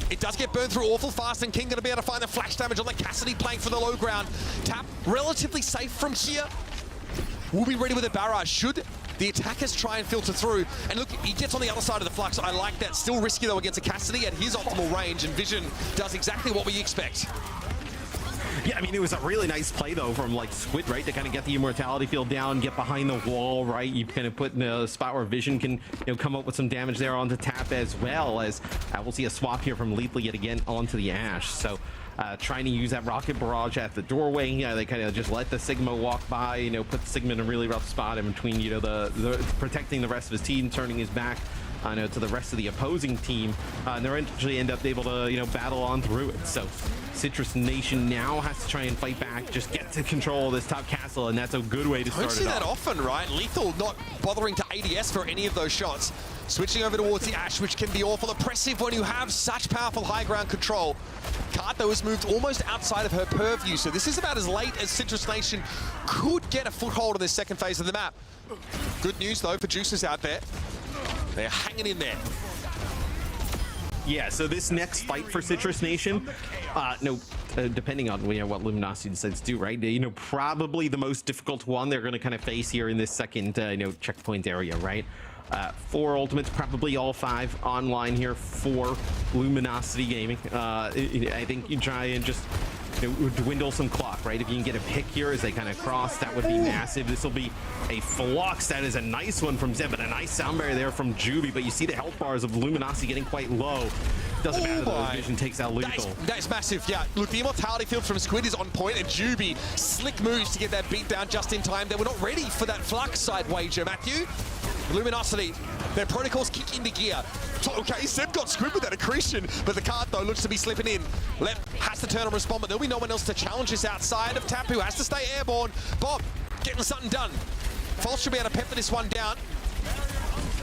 It does get burned through awful fast, and King going to be able to find the flash damage on the Cassidy playing for the low ground. Tap relatively safe from here. We'll be ready with a barrage should the attackers try and filter through. And look, he gets on the other side of the Flux. I like that. Still risky, though, against a Cassidy at his optimal range, and Vision does exactly what we expect. Yeah, I mean, it was a really nice play, though, from, like, Squid, right, to kind of get the immortality field down, get behind the wall, right? You kind of put in a spot where Vision can, come up with some damage there onto Tap, as well as we'll see a swap here from Lethal yet again onto the Ashe. So trying to use that rocket barrage at the doorway. They kind of just let the Sigma walk by, put the Sigma in a really rough spot in between, the protecting the rest of his team, turning his back to the rest of the opposing team, and they eventually end up able to, battle on through it. So Citrus Nation now has to try and fight back, just get to control this top castle, and that's a good way to start it off. Don't see that often, right? Lethal not bothering to ADS for any of those shots. Switching over towards the Ashe, which can be awful oppressive when you have such powerful high ground control. Cart, though, has moved almost outside of her purview, so this is about as late as Citrus Nation could get a foothold in this second phase of the map. Good news, though, for Juicers out there. They're hanging in there. Yeah, so this next fight for Citrus Nation, depending on what Luminosity decides to do, right? Probably the most difficult one they're going to kind of face here in this second, checkpoint area, right? 4 ultimates, probably all 5 online here for Luminosity Gaming. I think you try and just dwindle some clock, right? If you can get a pick here as they kind of cross, that would be massive. This will be a flux. That is a nice one from Zeb, but a nice sound barrier there from Juby. But you see the health bars of Luminosity getting quite low. Doesn't matter though, Vision takes out Lethal. That is massive, yeah. Look, the immortality field from Squid is on point, and Juby, slick moves to get that beat down just in time. They were not ready for that flux side wager, Matthew. Luminosity, their protocols kick into gear. Okay, Zeb got Squid with that accretion, but the card though looks to be slipping in. Left has to turn and respond, but there'll be no one else to challenge this outside of Tapu. Has to stay airborne. Bob getting something done. False should be able to pepper this one down.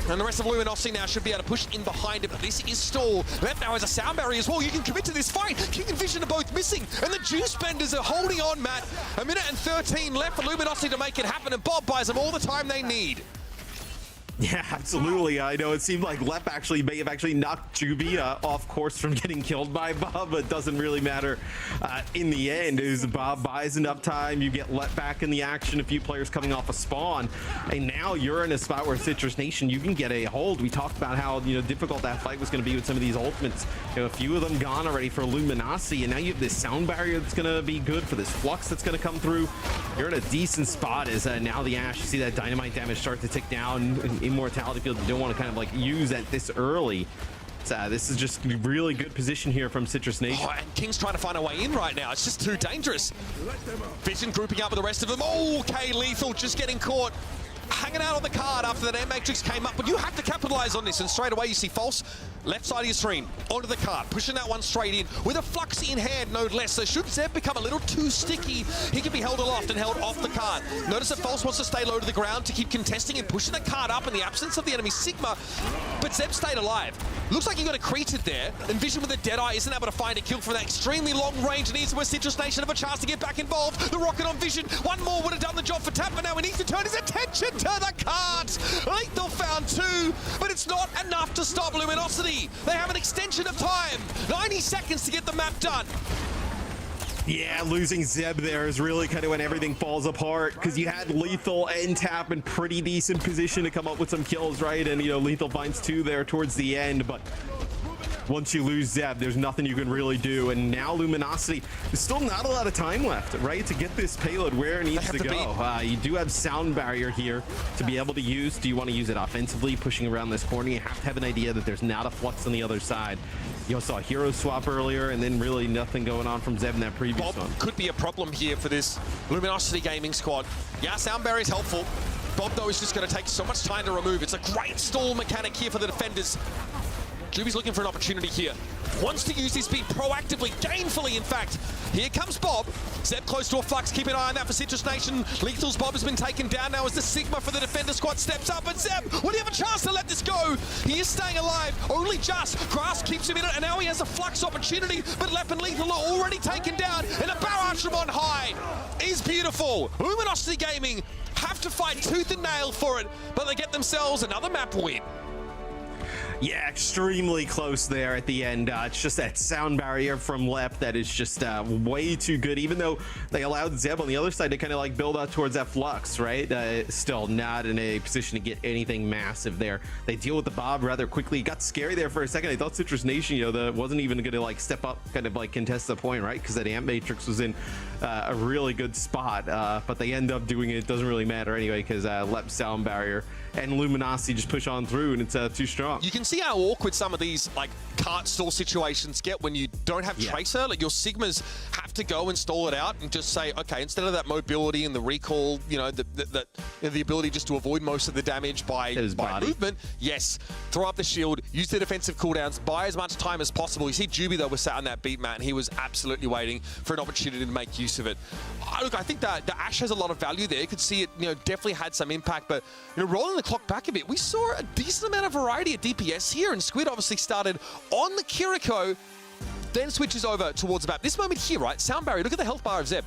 And the rest of Luminosity now should be able to push in behind it, but this is stall. Left now has a sound barrier as well. You can commit to this fight. King and Vision are both missing, and the Juice Benders are holding on, Matt. 1 minute and 13 left for Luminosity to make it happen, and Bob buys them all the time they need. Yeah, absolutely. I know it seemed like Lep actually may have knocked Juby off course from getting killed by Bob, but it doesn't really matter in the end. As Bob buys enough time, you get Lep back in the action, a few players coming off a spawn, and now you're in a spot where Citrus Nation, you can get a hold. We talked about how difficult that fight was going to be with some of these ultimates. A few of them gone already for Luminosity, and now you have this sound barrier that's going to be good for this flux that's going to come through. You're in a decent spot as now the Ashe, you see that dynamite damage start to tick down. Immortality field you don't want to kind of like use at this early. So this is just really good position here from Citrus Nation. Oh, and King's trying to find a way in right now. It's just too dangerous. Vision grouping up with the rest of them. Okay, Lethal just getting caught. Hanging out on the card after that air matrix came up, but you have to capitalize on this, and straight away you see False left side of your screen onto the card, pushing that one straight in with a flux in hand, no less. So should Zeb become a little too sticky, he can be held aloft and held off the card. Notice that False wants to stay low to the ground to keep contesting and pushing the card up in the absence of the enemy Sigma, but Zeb stayed alive. Looks like he got accreted there, and Vision with a Deadeye isn't able to find a kill from that extremely long range, and here's where Citrus Nation have a chance to get back involved. The rocket on Vision, one more would have done the job for Tap, but now he needs to turn his attention to the cards. Lethal found 2, but it's not enough to stop Luminosity. They have an extension of time, 90 seconds to get the map done. Yeah, losing Zeb there is really kind of when everything falls apart, because you had Lethal and Tap in pretty decent position to come up with some kills, right? And Lethal finds 2 there towards the end, but once you lose Zeb, there's nothing you can really do. And now Luminosity, there's still not a lot of time left, right, to get this payload where it needs to go. You do have sound barrier here to be able to use. Do you want to use it offensively, pushing around this corner? You have to have an idea that there's not a flux on the other side. You saw a hero swap earlier, and then really nothing going on from Zeb in that previous one. Could be a problem here for this Luminosity gaming squad. Yeah, sound barrier is helpful. Bob, though, is just going to take so much time to remove. It's a great stall mechanic here for the defenders. Juby's looking for an opportunity here. Wants to use his beat proactively, gainfully, in fact. Here comes Bob. Zeb close to a flux. Keep an eye on that for Citrus Nation. Lethal's Bob has been taken down now as the Sigma for the defender squad steps up. And Zeb, will he have a chance to let this go? He is staying alive, only just. Grass keeps him in it, and now he has a flux opportunity. But Lep and Lethal are already taken down, and a barrage from on high is beautiful. Luminosity Gaming have to fight tooth and nail for it, but they get themselves another map win. Yeah, extremely close there at the end. It's just that sound barrier from Lep that is just way too good, even though they allowed Zeb on the other side to kind of like build out towards that flux, right? Still not in a position to get anything massive there. They deal with the Bob rather quickly. It got scary there for a second. I thought Citrus Nation, wasn't even going to like step up, kind of like contest the point, right? Because that Amp Matrix was in a really good spot, but they end up doing it. It doesn't really matter anyway, because Lep sound barrier and Luminosity just push on through, and it's too strong. You can see how awkward some of these like cart stall situations get when you don't have Tracer. Like your Sigmas have to go and stall it out and just say, okay, instead of that mobility and the recall, the ability just to avoid most of the damage by movement, yes, throw up the shield, use the defensive cooldowns, buy as much time as possible. You see Juby though was sat on that beat, Matt, and he was absolutely waiting for an opportunity to make use of it. Look, I think that the Ashe has a lot of value there. You could see it, definitely had some impact, but rolling the clock back a bit, we saw a decent amount of variety at DPS here, and Squid obviously started on the Kiriko, then switches over towards the map. This moment here, right, sound barrier, look at the health bar of Zeb.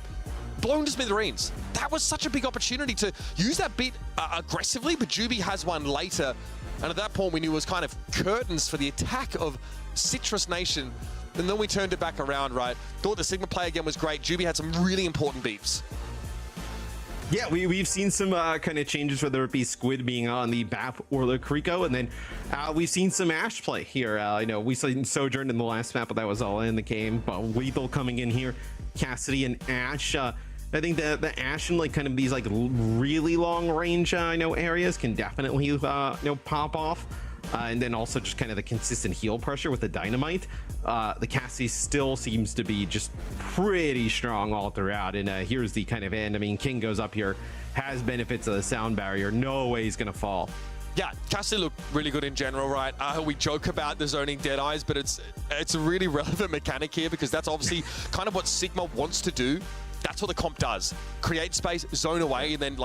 Blown to smithereens. That was such a big opportunity to use that bit aggressively, but Juby has one later, and at that point we knew it was kind of curtains for the attack of Citrus Nation, and then we turned it back around, right? Thought the Sigma play again was great. Juby had some really important beeps. Yeah, we've seen some kind of changes, whether it be Squid being on the BAP or the Kriko, and then we've seen some Ashe play here. I know we saw Sojourn in the last map, but that was all in the game. But Lethal coming in here, Cassidy and Ashe. I think the Ashe in like kind of these like really long range areas can definitely pop off. And then also just kind of the consistent heal pressure with the Dynamite. The Cassie still seems to be just pretty strong all throughout. And here's the kind of end. I mean, King goes up here, has benefits of the sound barrier. No way he's going to fall. Yeah, Cassie looked really good in general, right? We joke about the zoning dead eyes, but it's a really relevant mechanic here because that's obviously kind of what Sigma wants to do. That's what the comp does. Create space, zone away, and then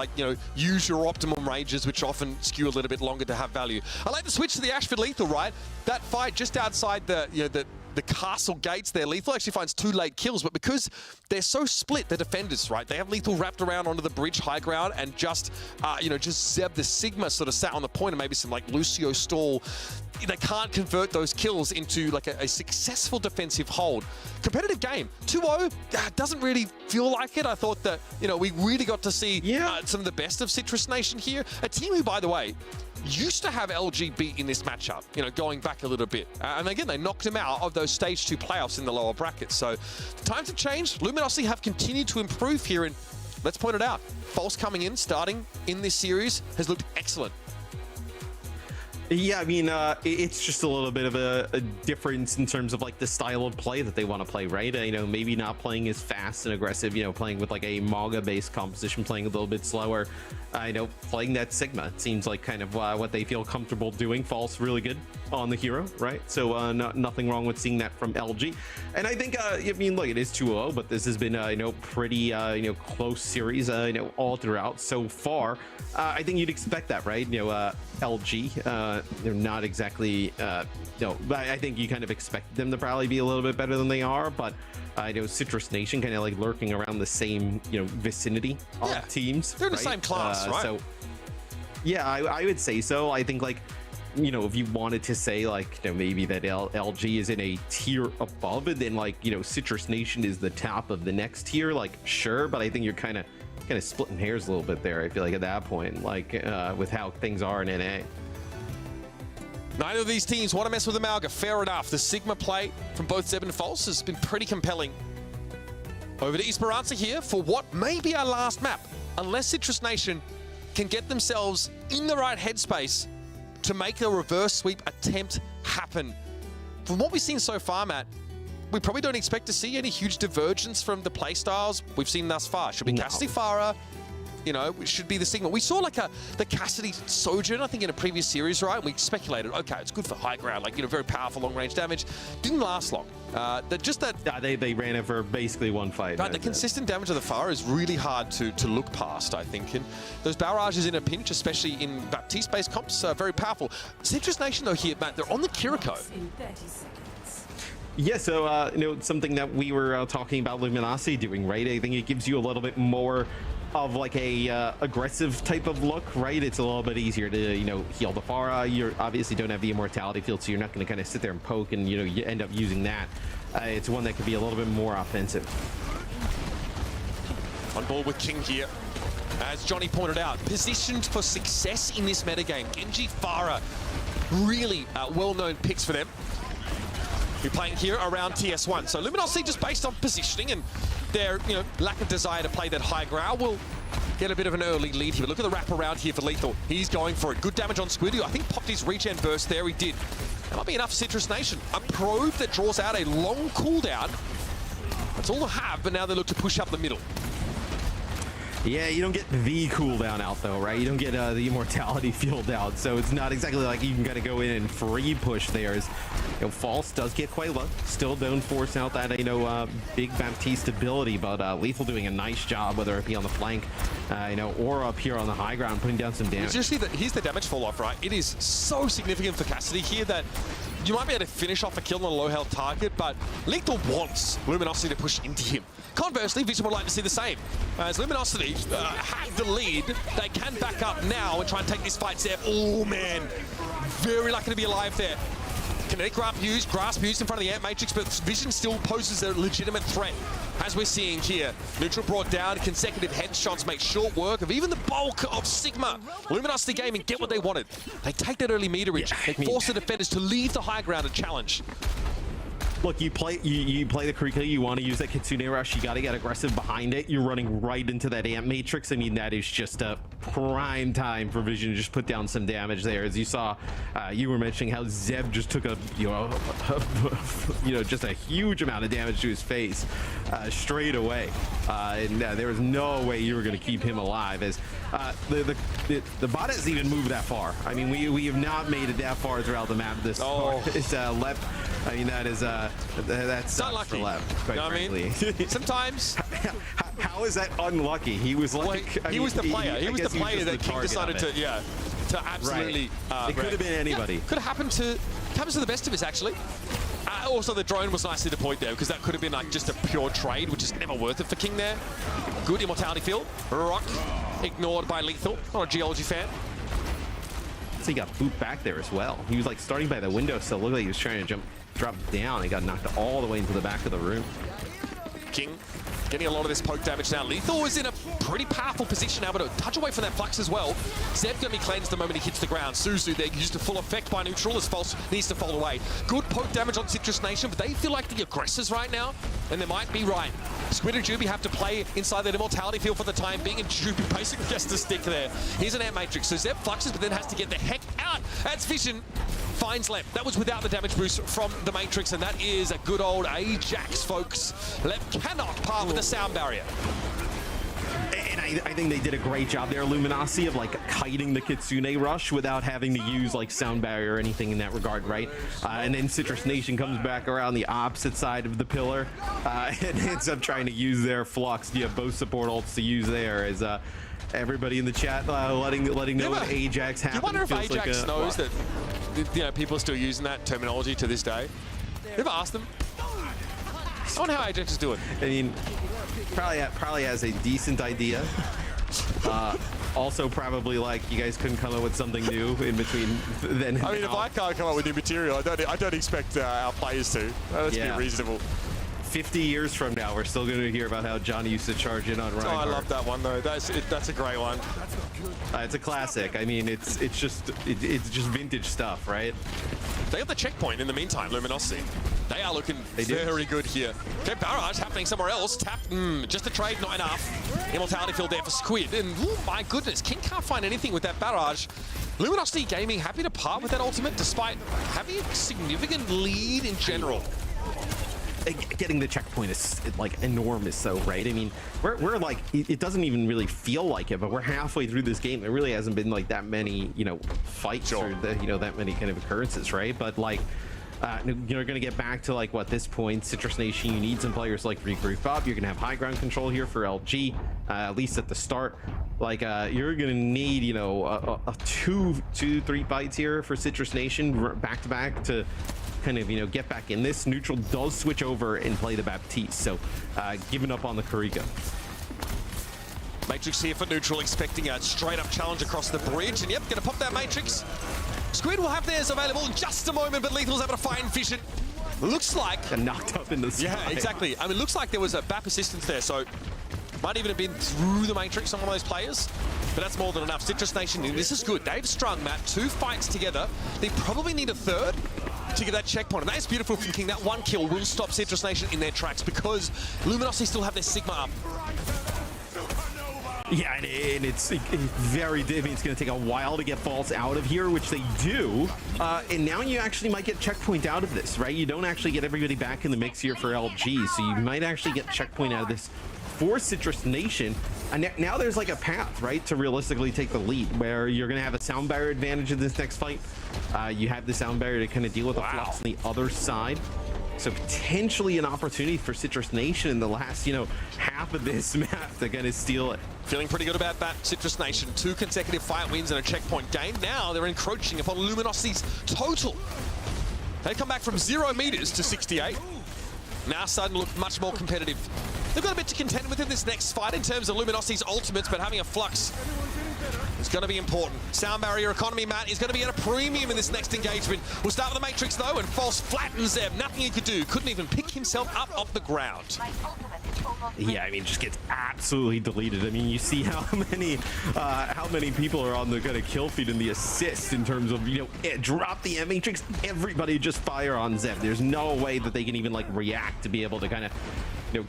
use your optimum ranges, which often skew a little bit longer to have value. I like the switch to the Ashe for Lethal, right? That fight just outside the castle gates there, Lethal actually finds 2 late kills, but because they're so split, the defenders, right? They have Lethal wrapped around onto the bridge high ground and just Zeb the Sigma sort of sat on the point and maybe some like Lucio stall. They can't convert those kills into like a successful defensive hold. Competitive game, 2-0, doesn't really feel like it. I thought that, we really got to see some of the best of Citrus Nation here. A team who, by the way, used to have LG beat in this matchup, going back a little bit. And again, they knocked him out of those Stage 2 playoffs in the lower brackets. So times have changed. Luminosity have continued to improve here. And let's point it out, False coming in, starting in this series, has looked excellent. Yeah, I mean, it's just a little bit of a difference in terms of like the style of play that they want to play, right? Maybe not playing as fast and aggressive, playing with like a Mauga-based composition, playing a little bit slower. Playing that Sigma. It seems like kind of what they feel comfortable doing. False really good on the hero, right? So nothing wrong with seeing that from LG. And I think, look, it is 2-0, but this has been pretty close series all throughout so far. I think you'd expect that, right? LG, they're not exactly I think you kind of expect them to probably be a little bit better than they are, but I know Citrus Nation kind of like lurking around the same vicinity of teams. They're in the same class, right? So yeah, I would say so. I think like if you wanted to say like maybe that LG is in a tier above it, then like Citrus Nation is the top of the next tier, like sure, but I think you're kind of splitting hairs a little bit there. I feel like at that point, like with how things are in NA. Neither of these teams want to mess with the Mauga. Fair enough. The Sigma play from both Zeb and False has been pretty compelling. Over to Esperanza here for what may be our last map. Unless Citrus Nation can get themselves in the right headspace to make a reverse sweep attempt happen. From what we've seen so far, Matt, we probably don't expect to see any huge divergence from the playstyles we've seen thus far. Should be Cassidy Farah, it should be the Sigma. We saw like the Cassidy Sojourn, I think, in a previous series, right? And we speculated, okay, it's good for high ground, like, very powerful long-range damage. Didn't last long. They ran it for basically one fight. But the consistent damage of the Farah is really hard to look past, I think. And those barrages in a pinch, especially in Baptiste-based comps, are very powerful. Citrus Nation, though, here, Matt, they're on the Kiriko. Yeah, so, something that we were talking about Luminosity doing, right? I think it gives you a little bit more of like a aggressive type of look, right? It's a little bit easier to, heal the Farah. You obviously don't have the immortality field, so you're not going to kind of sit there and poke and, you end up using that. It's one that could be a little bit more offensive. On board with King here. As Johnny pointed out, positioned for success in this metagame. Genji, Farah, really well-known picks for them. We're playing here around TS1. So Luminosity, just based on positioning and their lack of desire to play that high ground, will get a bit of an early lead here. But look at the wrap around here for Lethal. He's going for it. Good damage on Squid, who I think popped his regen burst there. He did. That might be enough for Citrus Nation. A probe that draws out a long cooldown. That's all they have, but now they look to push up the middle. Yeah, you don't get the cooldown out though, right? You don't get the immortality field out, so it's not exactly like you can kind of go in and free push there. As False does get quite low, still don't force out that big Baptiste ability, but Lethal doing a nice job, whether it be on the flank, or up here on the high ground, putting down some damage. Just see that here's the damage fall off, right? It is so significant for Cassidy here that you might be able to finish off a kill on a low health target, but Lethal wants Luminosity to push into him. Conversely, Vision would like to see the same. As Luminosity have the lead, they can back up now and try and take this fight. Zeb, oh man, very lucky to be alive there. Kinetic grasp used in front of the Ant Matrix, but Vision still poses a legitimate threat. As we're seeing here, Neutral brought down, consecutive headshots make short work of even the bulk of Sigma. Luminosity Gaming get what they wanted. They take that early meterage. They force the defenders to leave the high ground and challenge. Look, you play the Kurika, you want to use that Kitsune Rush, you got to get aggressive behind it. You're running right into that Ant Matrix. I mean, that is just a prime time for Vision to just put down some damage there. As you saw, you were mentioning how Zeb just took a, just a huge amount of damage to his face straight away. And there was no way you were going to keep him alive, as the bot hasn't even moved that far. I mean, we have not made it that far throughout the map this far. It's left. I mean, that is that's unlucky. Left, quite frankly. Sometimes. How is that unlucky? He was like, he was the player. He was the player that King decided to absolutely. Right. It could have been anybody. Yeah, could have happened to the best of us, actually. Also, the drone was nicely deployed there, because that could have been like just a pure trade, which is never worth it for King there. Good immortality field. Rock ignored by Lethal. Not a geology fan. So he got booped back there as well. He was like starting by the window, so it looked like he was trying to drop down. He got knocked all the way into the back of the room. King getting a lot of this poke damage now. Lethal was in a pretty powerful position, able to touch away from that flux as well. Zeb going to be cleansed the moment he hits the ground. Suzu there used to full effect by Neutral as False needs to fold away. Good poke damage on Citrus Nation, but they feel like the aggressors right now, and they might be right. Squid and Juby have to play inside that immortality field for the time being, and Juby basically gets to stick there. Here's an Ant Matrix, so Zeb fluxes, but then has to get the heck out. That's Vision. Finds Lep. That was without the damage boost from the Matrix, and that is a good old Ajax, folks. Lep cannot part with the sound barrier. And I think they did a great job there, Luminosity, of like kiting the Kitsune Rush without having to use like sound barrier or anything in that regard, right? And then Citrus Nation comes back around the opposite side of the pillar and ends up trying to use their flux. You have both support ults to use there as everybody in the chat letting know what Ajax happened. Do you wonder if Ajax knows that people are still using that terminology to this day? Never asked them. I wonder how Ajax is doing. I mean, probably has a decent idea. Also, probably like you guys couldn't come up with something new in between then. I mean, if I can't come up with new material, I don't expect our players to. Let's be reasonable. 50 years from now, we're still going to hear about how Johnny used to charge in on Reinhardt. Oh, I love that one though. That's a great one. It's a classic. I mean, it's just vintage stuff, right? They got the checkpoint in the meantime, Luminosity. They are looking very good here. Okay, barrage happening somewhere else. Tap, just a trade, not enough. Immortality field there for Squid. And oh my goodness, King can't find anything with that barrage. Luminosity Gaming happy to part with that ultimate despite having a significant lead in general. Getting the checkpoint is like enormous though, right? I mean, we're like, it doesn't even really feel like it, but we're halfway through this game. There really hasn't been like that many, fights or that many kind of occurrences, right? But like, you're going to get back to like what this point, Citrus Nation, you need some players like regroup up. You're going to have high ground control here for LG, at least at the start. Like you're going to need, a 2-3 fights here for Citrus Nation back to back to kind of, get back in this. Neutral does switch over and play the Baptiste, so giving up on the Kurika. Matrix here for Neutral, expecting a straight-up challenge across the bridge, and yep, gonna pop that Matrix. Squid will have theirs available in just a moment, but Lethal's able to find Vision. Looks like... Got knocked up in the sky. Yeah, exactly. I mean, looks like there was a BAP assistance there, so might even have been through the Matrix on one of those players, but that's more than enough. Citrus Nation, this is good. They've strung, Matt, 2 fights together. They probably need a third to get that checkpoint, and that's beautiful from King. That 1 kill will stop Citrus Nation in their tracks because Luminosity still have their Sigma up. Yeah, and it's very difficult. It's going to take a while to get False out of here, which they do. And now you actually might get checkpoint out of this, right? You don't actually get everybody back in the mix here for LG, so you might actually get checkpoint out of this for Citrus Nation. And now there's like a path, right, to realistically take the lead, where you're going to have a sound barrier advantage in this next fight. You have the sound barrier to kind of deal with the flux on the other side. So potentially an opportunity for Citrus Nation in the last, half of this map to kind of steal it. Feeling pretty good about that, Citrus Nation. 2 consecutive fight wins and a checkpoint gain. Now they're encroaching upon Luminosity's total. They come back from 0 meters to 68. Now starting to look much more competitive. They've got a bit to contend with in this next fight in terms of Luminosity's ultimates, but having a flux It's going to be important. Sound barrier economy, Matt, is going to be at a premium in this next engagement. We'll start with the Matrix, though, and False flattens them. Nothing he could do. Couldn't even pick himself up off the ground. Yeah, I mean, just gets absolutely deleted. I mean, you see how many people are on the kind of kill feed and the assist in terms of, drop the M Matrix. Everybody just fire on Zeb. There's no way that they can even like react to be able to kind of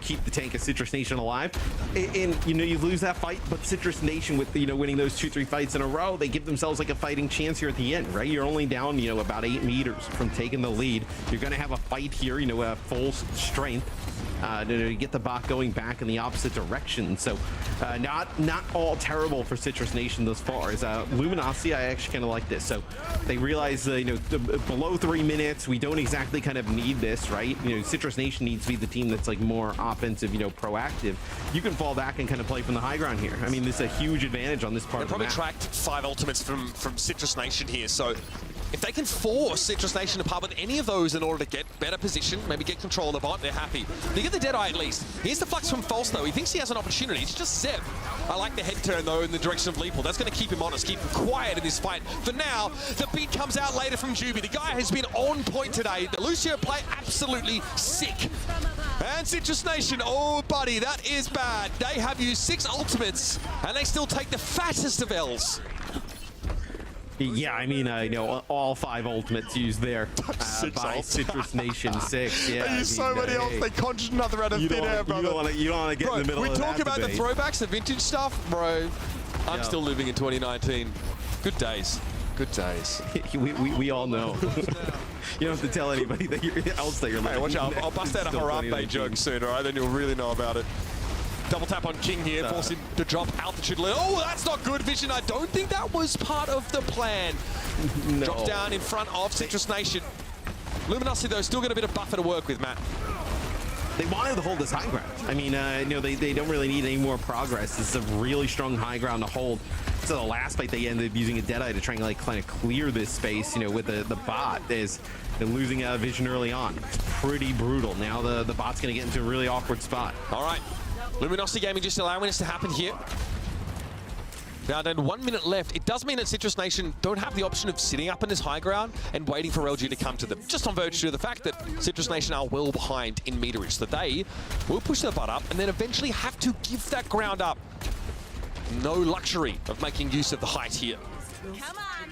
keep the tank of Citrus Nation alive. And you lose that fight, but Citrus Nation with winning those 2-3 fights in a row, they give themselves like a fighting chance here at the end, right? You're only down about 8 meters from taking the lead. You're gonna have a fight here, full strength to get the bot going back in the opposite direction. So not all terrible for Citrus Nation thus far. As Luminosity, I actually kind of like this. So they realize below 3 minutes, we don't exactly kind of need this, right? Citrus Nation needs to be the team that's like more offensive, proactive. You can fall back and kind of play from the high ground here. I mean, this is a huge advantage on this part of the map. They probably tracked 5 ultimates from Citrus Nation here, so if they can force Citrus Nation to part with any of those in order to get better position, maybe get control of the bot, they're happy. They get the Deadeye at least. Here's the Flux from False, though. He thinks he has an opportunity. It's just Zeb. I like the head turn, though, in the direction of Leeple. That's going to keep him honest, keep him quiet in this fight. For now, the beat comes out later from Juby. The guy has been on point today. The Lucio play absolutely sick. And Citrus Nation, oh, buddy, that is bad. They have used 6 ultimates, and they still take the fattest of L's. Yeah, I mean, all 5 ultimates used there by Citrus Nation 6. Yeah, they used so many ults, they conjured another out of thin air, brother. You don't want to get in the middle of that. We talk about the throwbacks, the vintage stuff, bro. I'm still living in 2019. Good days. Good days. we all know. You don't have to tell anybody else that you're living. Hey, watch out. I'll bust out a Harambe joke soon, all right? Then you'll really know about it. Double tap on King here, force him to drop altitude. Oh, that's not good, Vision. I don't think that was part of the plan. No. Drops down in front of Citrus Nation. Luminosity, though, still got a bit of buffer to work with, Matt. They wanted to hold this high ground. I mean, they don't really need any more progress. This is a really strong high ground to hold. So the last fight, they ended up using a Deadeye to try and kind of clear this space, with the bot is losing Vision early on. It's pretty brutal. Now the bot's going to get into a really awkward spot. All right. Luminosity Gaming just allowing this to happen here. Now then, 1 minute left. It does mean that Citrus Nation don't have the option of sitting up in this high ground and waiting for LG to come to them. Just on virtue of the fact that Citrus Nation are well behind in meterage. So they will push their butt up and then eventually have to give that ground up. No luxury of making use of the height here.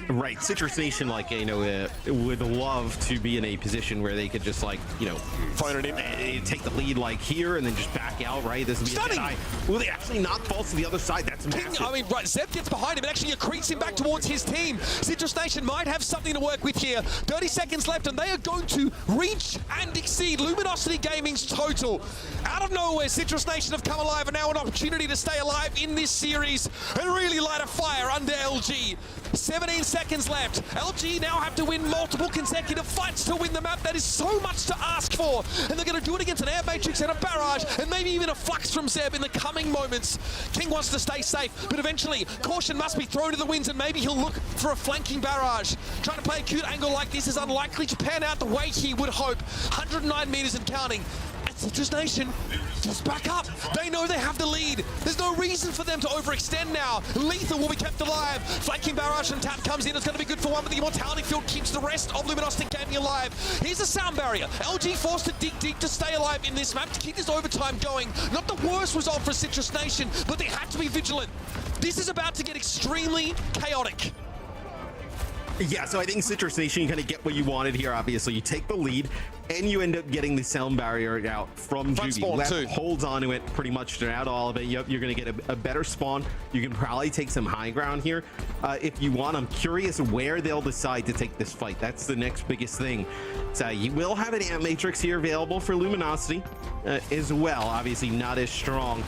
Right, Citrus Nation, would love to be in a position where they could just, phone it in, take the lead, here, and then just back out, right? This would be stunning. Well, they actually not False to the other side. That's massive. Right, Zeb gets behind him and actually accretes him back towards his team. Citrus Nation might have something to work with here. 30 seconds left, and they are going to reach and exceed Luminosity Gaming's total. Out of nowhere, Citrus Nation have come alive and now an opportunity to stay alive in this series and really light a fire under LG. 17 seconds left. LG now have to win multiple consecutive fights to win the map. That is so much to ask for. And they're going to do it against an air matrix and a barrage and maybe even a flux from Zeb in the coming moments. King wants to stay safe, but eventually caution must be thrown to the winds and maybe he'll look for a flanking barrage. Trying to play a cute angle like this is unlikely to pan out the way he would hope. 109 meters and counting. Citrus Nation just back up. They know they have the lead. There's no reason for them to overextend now. Lethal will be kept alive. Flanking barrage and tap comes in. It's going to be good for one, but the immortality field keeps the rest of Luminosity Gaming alive. Here's a sound barrier. LG forced to dig deep to stay alive in this map to keep this overtime going. Not the worst result for Citrus Nation, but they have to be vigilant. This is about to get extremely chaotic. Yeah, so I think Citrus Nation, you kind of get what you wanted here, obviously. You take the lead, and you end up getting the sound barrier out from Juby. Left holds on to it pretty much throughout all of it. You're going to get a better spawn. You can probably take some high ground here if you want. I'm curious where they'll decide to take this fight. That's the next biggest thing. So you will have an Ant Matrix here available for Luminosity as well. Obviously not as strong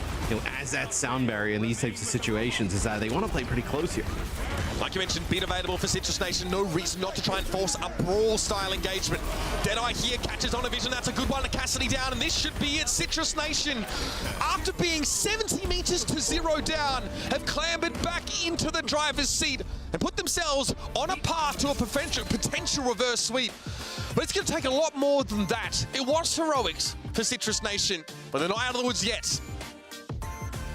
as that sound barrier in these types of situations. Is that they want to play pretty close here. Like you mentioned, beat available for Citrus Nation. No reason not to try and force a brawl-style engagement. Deadeye here catches on a Vision. That's a good one to Cassidy down, and this should be it. Citrus Nation, after being 70 meters to 0 down, have clambered back into the driver's seat and put themselves on a path to a potential reverse sweep. But it's going to take a lot more than that. It was heroics for Citrus Nation, but they're not out of the woods yet.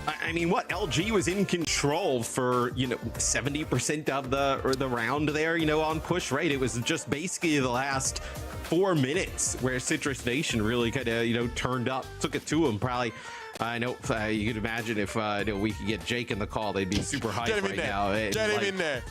I mean, what LG was in control for 70% of the round there, on push, right? It was just basically the last 4 minutes where Citrus Nation really kind of turned up, took it to them. Probably, I know you could imagine if we could get Jake in the call, they'd be super hyped right now. Get him in there.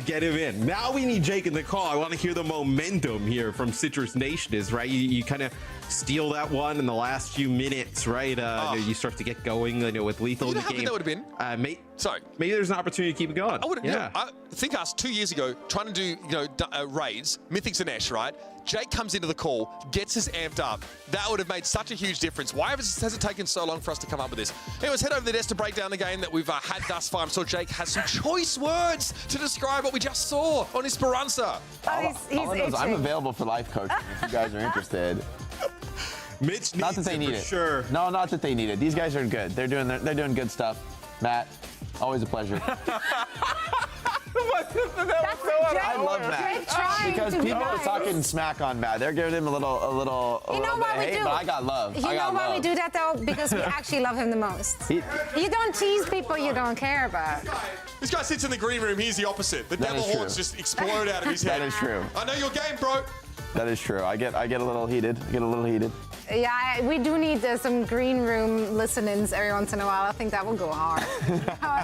Get him in. Now we need Jake in the call. I want to hear the momentum here from Citrus Nation. Is right. You kind of steal that one in the last few minutes, right? You start to get going. With lethal in the game. That would have been. Sorry. Maybe there's an opportunity to keep it going. I would. Yeah. I think us 2 years ago trying to do raids, Mythics and Ash, right? Jake comes into the call, gets us amped up. That would have made such a huge difference. Why has it taken so long for us to come up with this? Anyways, head over to the desk to break down the game that we've had thus far. I'm sure Jake has some choice words to describe what we just saw on Esperanza. I'm available for life coaching if you guys are interested. Mitch not that they need it. Sure. No, not that they need it. These guys are good. They're doing good stuff. Matt, always a pleasure. I love Matt because people are talking smack on Matt. They're giving him a little bit of hate, but I got love. You know why we do that though? Because we actually love him the most. You don't tease people you don't care about. This guy sits in the green room. He's the opposite. The devil horns just explode out of his head. That is true. I know your game, bro. That is true. I get a little heated. Yeah, we do need some green room listenings every once in a while. I think that will go hard.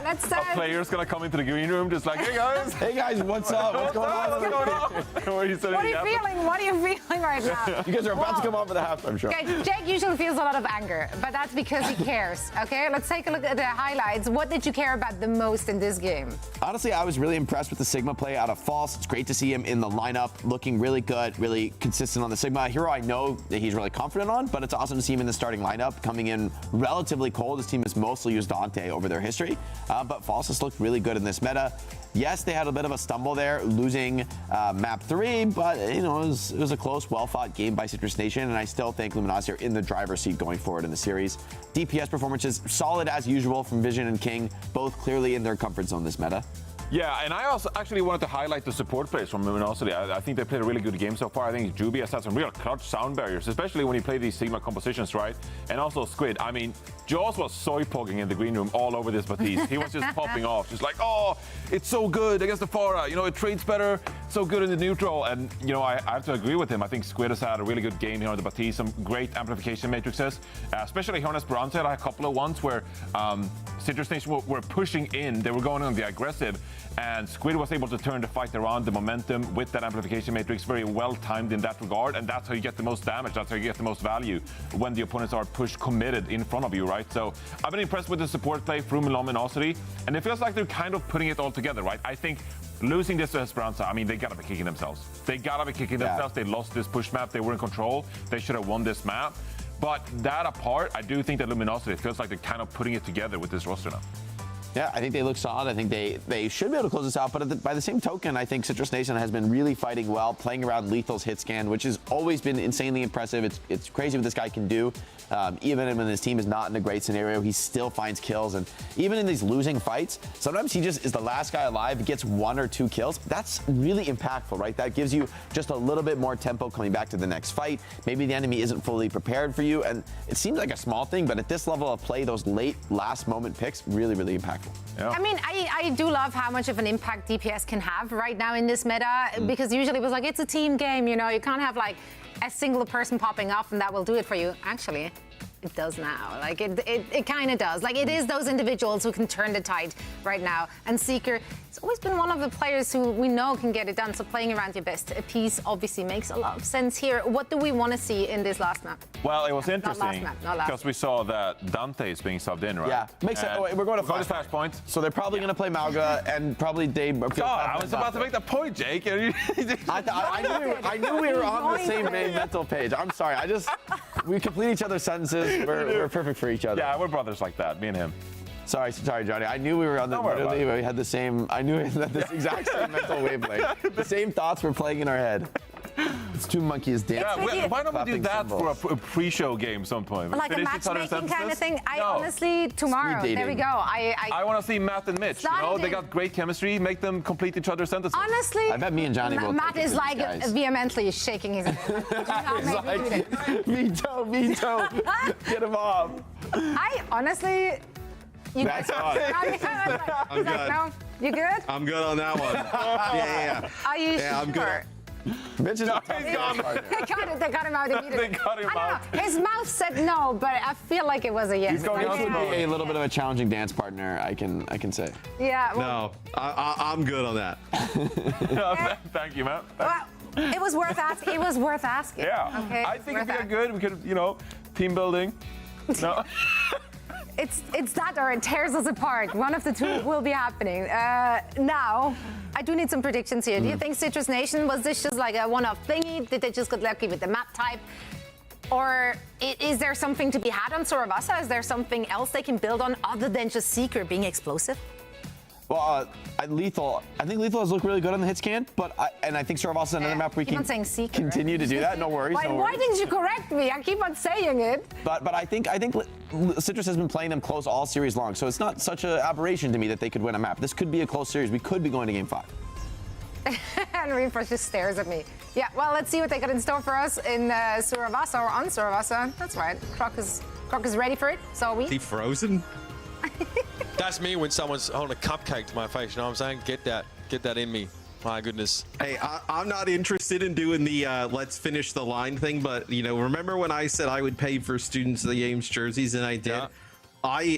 Let's A player's gonna come into the green room just like, hey guys, what's up? What's going on? What are you feeling? What are you feeling right now? You guys are about to come on for the halftime show. Okay, Jake usually feels a lot of anger, but that's because he cares. Okay, let's take a look at the highlights. What did you care about the most in this game? Honestly, I was really impressed with the Sigma play out of False. It's great to see him in the lineup, looking really good, really consistent on the Sigma. A hero I know that he's really confident on, but it's awesome to see him in the starting lineup, coming in relatively cold. His team has mostly used Dante over their history, but False has looked really good in this meta. Yes, they had a bit of a stumble there, losing map 3, but it was a close, well-fought game by Citrus Nation, and I still think Luminosity are in the driver's seat going forward in the series. DPS performances solid as usual from Vision and King, both clearly in their comfort zone this meta. Yeah, and I also actually wanted to highlight the support plays from Luminosity. I think they played a really good game so far. I think Juby has had some real clutch sound barriers, especially when he played these Sigma compositions, right? And also Squid. I mean, Jaws was soy pogging in the green room all over this Batiste. He was just popping off, just like, oh, it's so good against the Pharah. It trades better, so good in the neutral. And, I have to agree with him. I think Squid has had a really good game here on the Batiste, some great amplification matrices, especially here on Esperanza. Had a couple of ones where Citrus Nation were pushing in. They were going on the aggressive. And Squid was able to turn the fight around, the momentum with that amplification matrix, very well timed in that regard, and that's how you get the most damage, that's how you get the most value when the opponents are pushed committed in front of you, right? So I've been impressed with the support play from Luminosity, and it feels like they're kind of putting it all together, right? I think losing this to Esperanza, I mean, they gotta be kicking themselves. They lost this push map, they were in control, they should have won this map. But that apart, I do think that Luminosity feels like they're kind of putting it together with this roster now. Yeah, I think they look solid. I think they should be able to close this out. But by the same token, I think Citrus Nation has been really fighting well, playing around Lethal's hit scan, which has always been insanely impressive. It's crazy what this guy can do. Even when his team is not in a great scenario, he still finds kills. And even in these losing fights, sometimes he just is the last guy alive, gets 1 or 2 kills. That's really impactful, right? That gives you just a little bit more tempo coming back to the next fight. Maybe the enemy isn't fully prepared for you. And it seems like a small thing, but at this level of play, those late last moment picks, really, really impactful. Yeah. I mean, I do love how much of an impact DPS can have right now in this meta, because usually it was like, it's a team game, you can't have like a single person popping off and that will do it for you. Actually, it does now. Like it kind of does. Like it is those individuals who can turn the tide right now. And Seeker has always been one of the players who we know can get it done. So playing around your best piece obviously makes a lot of sense here. What do we want to see in this last map? Well, it was interesting because we saw that Dante is being subbed in, right? Yeah, makes sense. We're going to flashpoint. So they're probably going to play Mauga and probably Dave. I was about to make that point, Jake. I knew we were on the same mental page. I'm sorry. We complete each other's sentences. We're perfect for each other. Yeah, we're brothers like that, me and him. Sorry, Johnny. I knew we were on we had the same. I knew we had this exact same mental wavelength. The same thoughts were playing in our head. It's two monkeys dancing. Yeah, why don't we do that for a pre-show game some point? Like a matchmaking kind of thing? Honestly, tomorrow. There we go. I want to see Matt and Mitch. They got great chemistry. Make them complete each other's sentences. Honestly, I bet me and Johnny will. Matt is like vehemently shaking his head. He's like, veto. Get him off. I honestly You guys I'm good. No? You good? I'm good on that one. Yeah. Are you sure? I'm good. Mitch is no, he's gone. They got him out immediately. They got him out. His mouth said no, but I feel like it was a yes. He's going to be a little bit of a challenging dance partner, I can say. Yeah. Well, no, I'm good on that. Thank you, Matt. Well, it was worth asking. It was worth asking. Yeah. Okay. I think if we get good, we could, team building. No. It's that or it tears us apart. One of the two will be happening. Now, I do need some predictions here. Do you think Citrus Nation, was this just like a one-off thingy? Did they just get lucky with the map type? Or is there something to be had on Soravasa? Is there something else they can build on other than just Seeker being explosive? Well, Lethal. I think Lethal has looked really good on the hit scan, and I think Soravasa is another map we can continue to do that. No worries. Why didn't you correct me? I keep on saying it. But I think Citrus has been playing them close all series long, so it's not such an aberration to me that they could win a map. This could be a close series. We could be going to Game 5. And Refresh just stares at me. Yeah, well, let's see what they got in store for us in Soravasa or on Soravasa. That's right. Croc is ready for it. So are we. Is he frozen? That's me when someone's holding a cupcake to my face. You know what I'm saying? Get that in me. My goodness. Hey, I'm not interested in doing the let's finish the line thing, but remember when I said I would pay for students of the games jerseys, and I did. Yeah.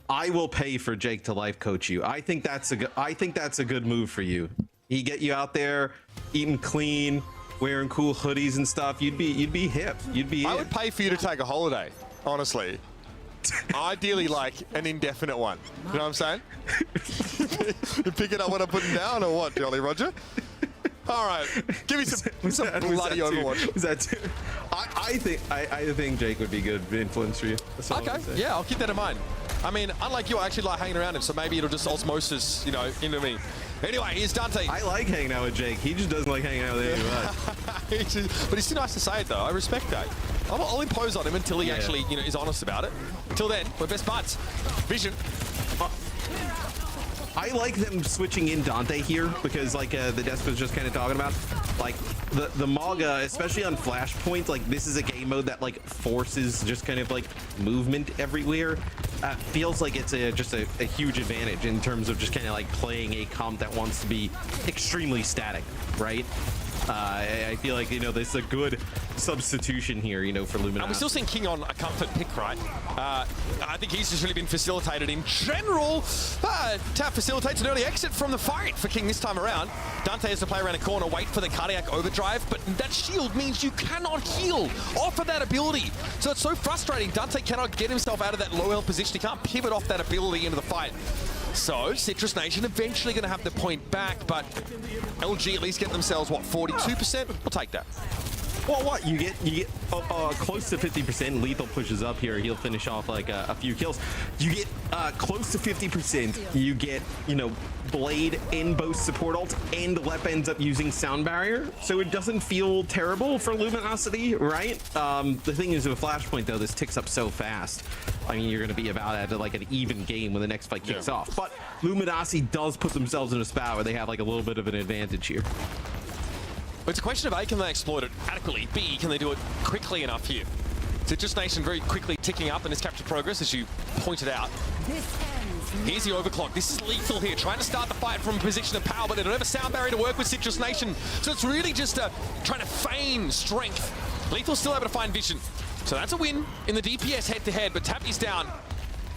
I will pay for Jake to life coach you. I think that's a good move for you. He get you out there, eating clean, wearing cool hoodies and stuff. You'd be hip. I would pay for you to take a holiday, honestly. Ideally, like an indefinite one. You know what I'm saying? You pick it up when I put it down, or what, Jolly Roger? All right, give me some bloody Overwatch. Was that too? I think Jake would be good influence for you. Okay, yeah, I'll keep that in mind. I mean, unlike you, I actually like hanging around him, so maybe it'll just osmosis, into me. Anyway, here's Dante. I like hanging out with Jake. He just doesn't like hanging out with anyone. But it's too nice to say it, though. I respect that. I'll impose on him until he actually, is honest about it. Until then, we're best buds. Vision. I like them switching in Dante here because, like, the Desk was just kind of talking about, like, the Maga, especially on Flashpoint, like, this is a game mode that, like, forces just kind of, like, movement everywhere. Feels like it's just a huge advantage in terms of just kind of, like, playing a comp that wants to be extremely static, right? I feel like, this is a good substitution here, for Luminosity. And we're still seeing King on a comfort pick, right? I think he's just really been facilitated in general. Tap facilitates an early exit from the fight for King this time around. Dante has to play around a corner, wait for the cardiac overdrive, but that shield means you cannot heal off of that ability. So it's so frustrating. Dante cannot get himself out of that low health position. He can't pivot off that ability into the fight. So Citrus Nation eventually going to have the point back, but LG at least get themselves, what, 42%? We'll take that. Well, what you get close to 50%. Lethal pushes up here. He'll finish off like a few kills. You get close to 50%. You get Blade in both support ult, and Lep ends up using Sound Barrier, so it doesn't feel terrible for Luminosity, right? The thing is with Flashpoint though, this ticks up so fast. I mean, you're going to be about at like an even game when the next fight kicks off. But Luminosity does put themselves in a spot where they have like a little bit of an advantage here. It's a question of A, can they exploit it adequately? B, can they do it quickly enough here? Citrus Nation very quickly ticking up in this capture progress, as you pointed out. Here's the overclock. This is Lethal here, trying to start the fight from a position of power, but they don't have a sound barrier to work with Citrus Nation. So it's really just trying to feign strength. Lethal's still able to find vision. So that's a win in the DPS head-to-head, but Tappy's down.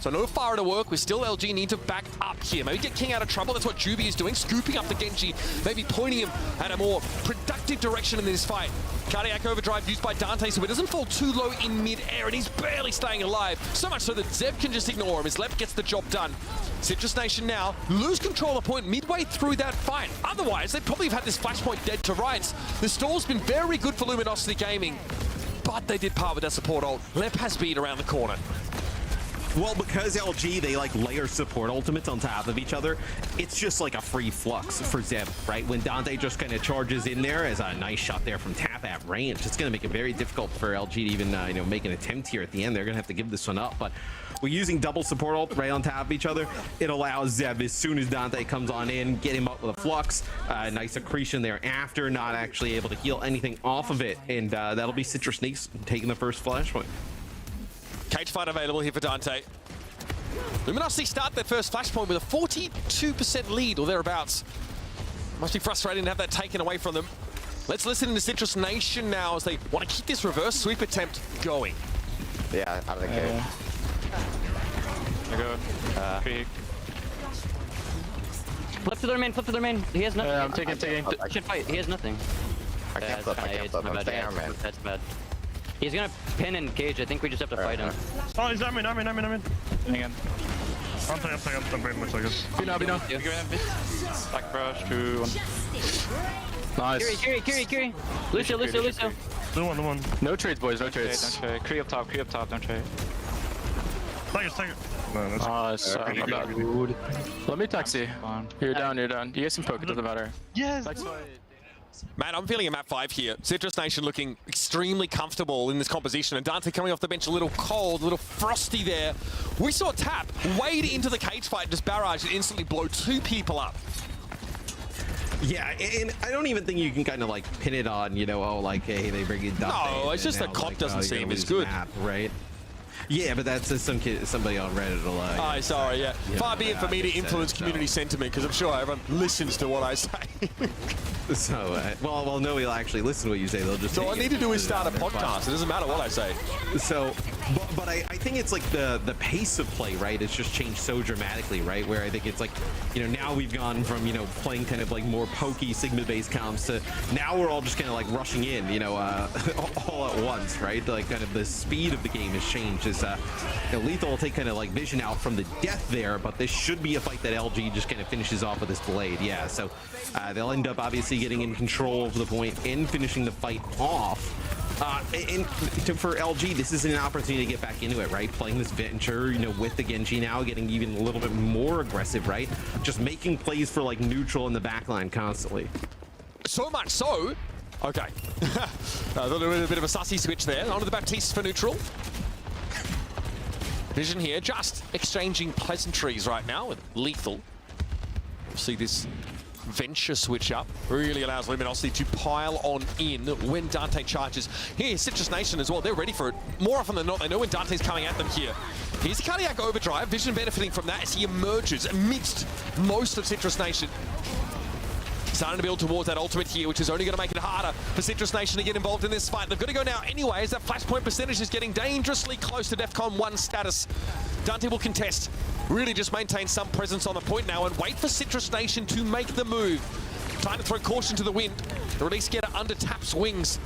So no fire to work. We still LG need to back up here. Maybe get King out of trouble. That's what Juby is doing, scooping up the Genji, maybe pointing him at a more productive direction in this fight. Cardiac overdrive used by Dante, so it doesn't fall too low in mid-air, and he's barely staying alive. So much so that Zeb can just ignore him as Lep gets the job done. Citrus Nation now lose control of point midway through that fight. Otherwise, they'd probably have had this Flashpoint dead to rights. The stall's been very good for Luminosity Gaming, but they did part with their support ult. Lep has speed around the corner. Well, because LG, they like layer support ultimates on top of each other, it's just like a free flux for Zeb, right? When Dante just kind of charges in there as a nice shot there from Tap at range, it's going to make it very difficult for LG to even, make an attempt here at the end. They're going to have to give this one up, but we're using double support ult right on top of each other. It allows Zeb, as soon as Dante comes on in, get him up with a flux. Nice accretion there after, not actually able to heal anything off of it, and that'll be Citrus Nation taking the first Flashpoint. Cage fight available here for Dante. Luminosity start their first flashpoint with a 42% lead or thereabouts. Must be frustrating to have that taken away from them. Let's listen to Citrus Nation now as they want to keep this reverse sweep attempt going. Yeah, out of the cave. I go. Flip to their main, flip to their main. He has nothing. I'm taking. I should fight. He has nothing. I can't flip, I can't flip. I'm staying on man. That's bad. He's gonna pin and cage. I think we just have to fight him. Oh, he's on me. Pinning again. I'm playing much like this. Bino. Back brush, 2, 1. Nice. Kiri. Lucio. The one. No trades, boys, no trades. Don't trade. Kree up top, don't trade. Take it. No, that's Sorry, my bad. Let me taxi. You're down. You guys can poke, it doesn't matter. Yes! Man, I'm feeling a map 5 here. Citrus Nation looking extremely comfortable in this composition, and Dante coming off the bench a little cold, a little frosty there. We saw Tap wade into the cage fight, just barrage and instantly blow 2 people up. Yeah, and I don't even think you can kind of like pin it on, you know, oh, like, hey, they bring in Dante. No, it's just the comp doesn't seem as good. Map, right? Yeah, but that's somebody on Reddit will Oh, sorry, yeah. Far be it for me to influence community sentiment, because I'm sure everyone listens to what I say. So, well, no, we'll actually listen to what you say. They'll just. So all I need to do is start a podcast. It doesn't matter what I say. So, but I think it's like the pace of play, right? It's just changed so dramatically, right? Where I think it's like, you know, now we've gone from, you know, playing kind of like more pokey Sigma-based comps to now we're all just kind of like rushing in, you know, all at once, right? Like kind of the speed of the game has changed. Is you know, Lethal will take kind of like vision out from the death there, but this should be a fight that LG just kind of finishes off with this blade. Yeah, so they'll end up obviously getting in control of the point and finishing the fight off. For LG, this is an opportunity to get back into it, right? Playing this venture, you know, with the Genji now, getting even a little bit more aggressive, right? Just making plays for like neutral in the backline constantly. So much so. Okay. A little bit of a sussy switch there. Onto the Baptiste for neutral. Vision here, just exchanging pleasantries right now with Lethal. See this venture switch up really allows Luminosity to pile on in when Dante charges. Here, Citrus Nation as well, they're ready for it. More often than not, they know when Dante's coming at them here. Here's the Cardiac Overdrive, Vision benefiting from that as he emerges amidst most of Citrus Nation. Starting to build towards that ultimate here, which is only going to make it harder for Citrus Nation to get involved in this fight. They've got to go now anyway, as that flashpoint percentage is getting dangerously close to DEFCON 1 status. Dante will contest, really just maintain some presence on the point now and wait for Citrus Nation to make the move. Time to throw caution to the wind, or at least get it under Tap's wings.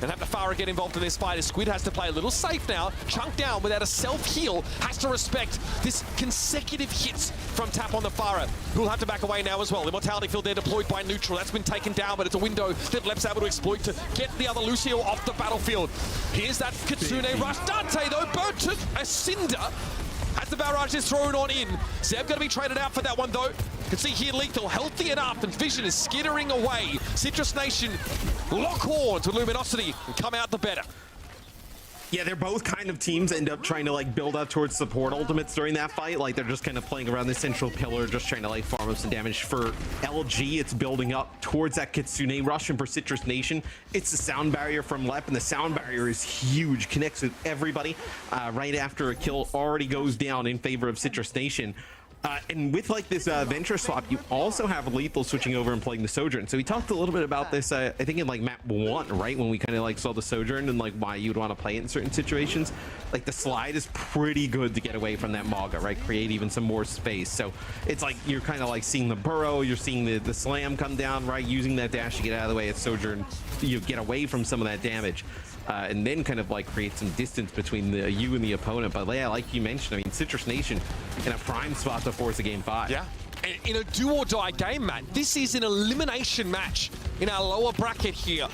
And have the Farah get involved in this fight as Squid has to play a little safe now. Chunk down without a self-heal. Has to respect this consecutive hits from Tap on the Farah, who will have to back away now as well. Immortality Field there deployed by Neutral. That's been taken down, but it's a window that Lep's able to exploit to get the other Lucio off the battlefield. Here's that Kitsune rush. Dante, though, burnt to a cinder as the barrage is thrown on in. Zeb going to be traded out for that one, though. You can see here Lethal healthy enough, and Vision is skittering away. Citrus Nation lock horns with Luminosity and come out the better. Yeah, they're both kind of teams end up trying to like build up towards support ultimates during that fight. Like they're just kind of playing around the central pillar, just trying to like farm up some damage. For LG, it's building up towards that Kitsune rush, and for Citrus Nation, it's the sound barrier from Lep, and the sound barrier is huge, connects with everybody. Right after a kill already goes down in favor of Citrus Nation. And with like this venture swap, you also have Lethal switching over and playing the Sojourn. So we talked a little bit about this, I think in like map 1, right? When we kind of like saw the Sojourn and like why you'd want to play it in certain situations. Like the slide is pretty good to get away from that Mauga, right? Create even some more space. So it's like you're kind of like seeing the burrow, you're seeing the slam come down, right? Using that dash to get out of the way at Sojourn, you get away from some of that damage. And then kind of like create some distance between you and the opponent. But yeah, like you mentioned, I mean, Citrus Nation in a prime spot to force a game 5. Yeah. In a do-or-die game, Matt, this is an elimination match in our lower bracket here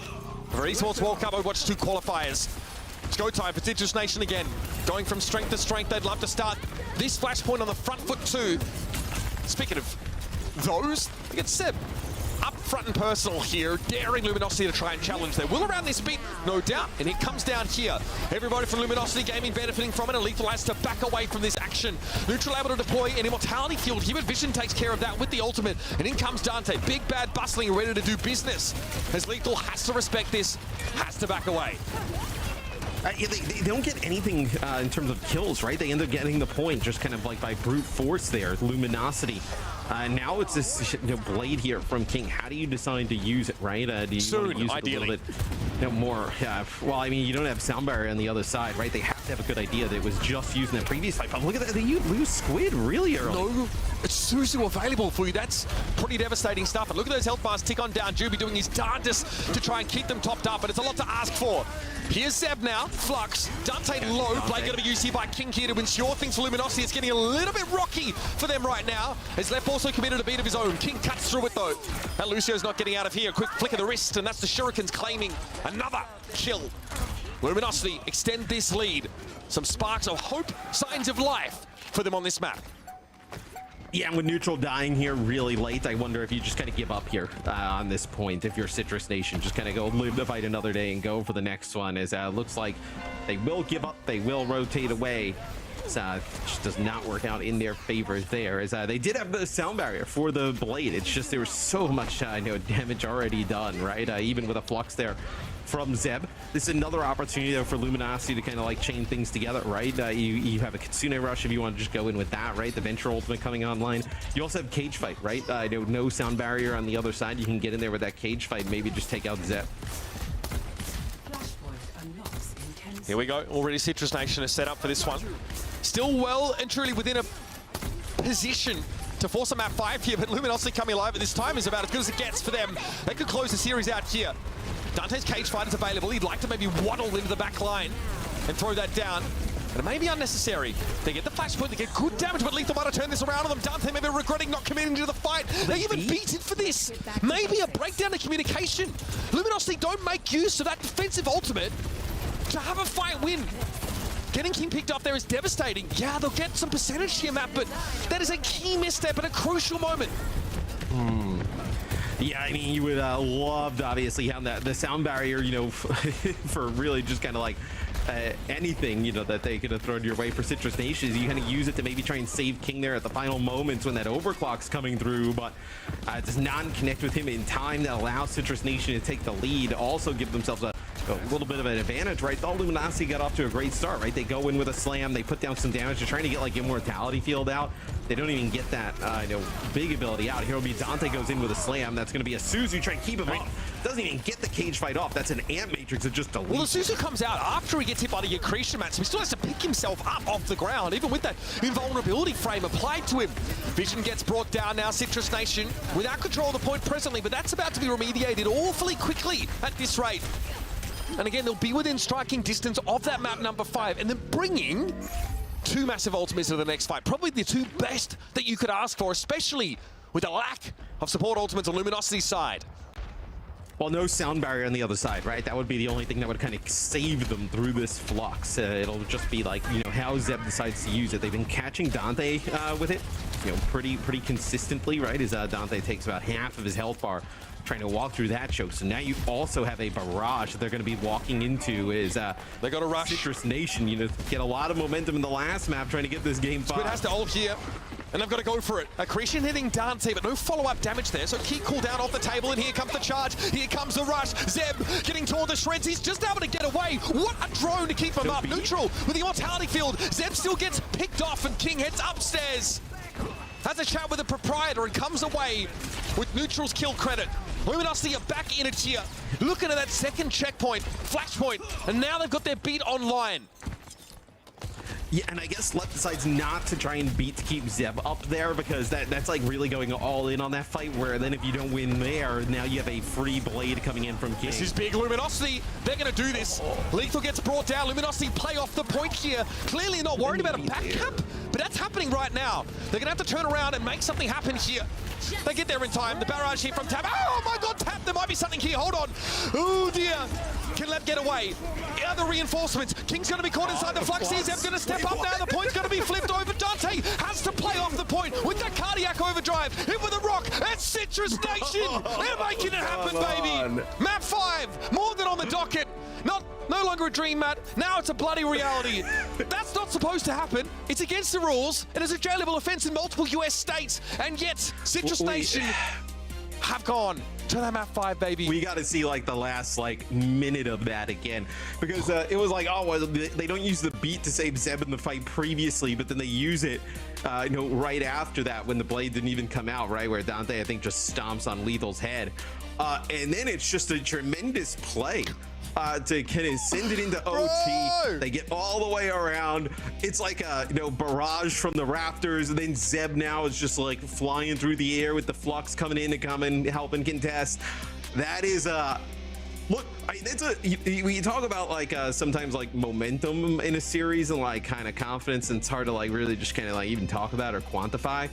for Esports World Cup Overwatch 2 qualifiers. It's go time for Citrus Nation again. Going from strength to strength, they'd love to start this flashpoint on the front foot too. Speaking of those, look at Seb. Up front and personal here, daring Luminosity to try and challenge their will around this beat, no doubt, and it comes down here. Everybody from Luminosity Gaming benefiting from it, and Lethal has to back away from this action. Neutral able to deploy an Immortality Field here, but Vision takes care of that with the ultimate, and in comes Dante, big bad bustling, ready to do business, as Lethal has to respect this, has to back away. They don't get anything in terms of kills, right? They end up getting the point just kind of like by brute force there. Luminosity. Now it's this blade here from King. How do you decide to use it, right? Do you want to use it a little bit more? Well, I mean, you don't have sound barrier on the other side, right? They have to have a good idea that it was just using that previous fight. But look at that, they lose Squid really early. No, it's Suzu available for you. That's pretty devastating stuff. And look at those health bars tick on down. Juby doing his darndest to try and keep them topped up, but it's a lot to ask for. Here's Zeb now, Flux, Dante low, play going to be used here by King here to ensure things for Luminosity. It's getting a little bit rocky for them right now. As Left also committed a beat of his own. King cuts through it though. And Lucio's not getting out of here. Quick flick of the wrist, and that's the Shurikens claiming another kill. Luminosity extend this lead. Some sparks of hope, signs of life for them on this map. Yeah, and with Neutral dying here really late, I wonder if you just kind of give up here on this point. If you're Citrus Nation, just kind of go live to fight another day and go for the next one. As looks like they will give up, they will rotate away. Just does not work out in their favor there. As they did have the sound barrier for the blade. It's just there was so much damage already done, right? Even with a Flux there from Zeb. This is another opportunity though for Luminosity to kind of like chain things together, right? You have a Kitsune Rush if you want to just go in with that, right? The Venture Ultimate coming online. You also have Cage Fight, right? No sound barrier on the other side. You can get in there with that Cage Fight, maybe just take out Zeb. Here we go. Already Citrus Nation is set up for this one. Still well and truly within a position to force a map 5 here, but Luminosity coming alive at this time is about as good as it gets for them. They could close the series out here. Dante's Cage Fight is available. He'd like to maybe waddle into the back line and throw that down. And it may be unnecessary. They get the flashpoint, they get good damage, but Lethal might have turned this around on them. Dante maybe regretting not committing to the fight. They even beat it for this. Maybe a breakdown of communication. Luminosity don't make use of that defensive ultimate to have a fight win. Getting King picked up there is devastating. Yeah, they'll get some percentage here, Matt, but that is a key misstep at a crucial moment. Yeah, I mean, you would love to obviously have the sound barrier, for really just kind of like anything, that they could have thrown your way for Citrus Nation. You kind of use it to maybe try and save King there at the final moments when that overclock's coming through, but it does not connect with him in time that allows Citrus Nation to take the lead, also give themselves a little bit of an advantage, right? The Luminosity got off to a great start, right? They go in with a slam, they put down some damage, they're trying to get like Immortality Field out. They don't even get that big ability out. Here will be Dante goes in with a slam. That's going to be a Suzu trying to keep him up. Doesn't even get the Cage Fight off. That's an Ant Matrix that just deletes. Well, the Suzu comes out after he gets hit by the accretion match, so he still has to pick himself up off the ground, even with that invulnerability frame applied to him. Vision gets brought down now, Citrus Nation, without control of the point presently, but that's about to be remediated awfully quickly at this rate. And again, they'll be within striking distance of that map number 5, and then bringing 2 massive ultimates to the next fight. Probably the 2 best that you could ask for, especially with the lack of support ultimates on Luminosity's side. Well, no sound barrier on the other side, right? That would be the only thing that would kind of save them through this flux. It'll just be like, how Zeb decides to use it. They've been catching Dante with it, pretty consistently, right? As Dante takes about half of his health bar, trying to walk through that choke. So now you also have a barrage that they're going to be walking into. Is they got to rush. Citrus Nation, get a lot of momentum in the last map trying to get this game Squid has to ult here, and they've got to go for it. Accretion hitting Dante, but no follow-up damage there. So key cooldown off the table, and here comes the charge. Here comes the rush. Zeb getting torn to shreds. He's just able to get away. What a drone to keep him up. Neutral with the Immortality Field. Zeb still gets picked off, and King heads upstairs. Has a chat with the proprietor and comes away with Neutral's kill credit. Luminosity are back in it here. Looking at that second checkpoint, flashpoint, and now they've got their beat online. Yeah, and I guess Left decides not to try and beat to keep Zeb up there, because that's like really going all in on that fight, where then if you don't win there, now you have a free blade coming in from King. This is big. Luminosity, they're going to do this. Lethal gets brought down. Luminosity play off the point here. Clearly not worried about a back cap, but that's happening right now. They're going to have to turn around and make something happen here. They get there in time. The barrage here from Tab. Oh my god, Tab, there might be something here. Hold on. Oh dear. Can Lev get away? Other reinforcements. King's going to be caught inside the flux. Zeb's going to step up now. The point's going to be flipped over. Dante has to play off the point with that cardiac overdrive. Hit with a rock. It's Citrus Nation. They're making it happen, baby. Map 5, more than on the docket. No longer a dream, Matt. Now it's a bloody reality. That's not supposed to happen. It's against the rules. It is a jailable offense in multiple US states. And yet, Citrus Nation have gone to that map 5, baby. We got to see like the last like minute of that again, because it was like, oh, well, they don't use the beat to save Zeb in the fight previously, but then they use it, right after that when the blade didn't even come out, right, where Dante I think just stomps on Lethal's head, and then it's just a tremendous play. To kind of send it into OT. They get all the way around. It's like a barrage from the rafters, and then Zeb now is just like flying through the air with the flux coming in and helping contest. That is look, that's we talk about like sometimes like momentum in a series and like kind of confidence, and it's hard to like really just kind of like even talk about or quantify.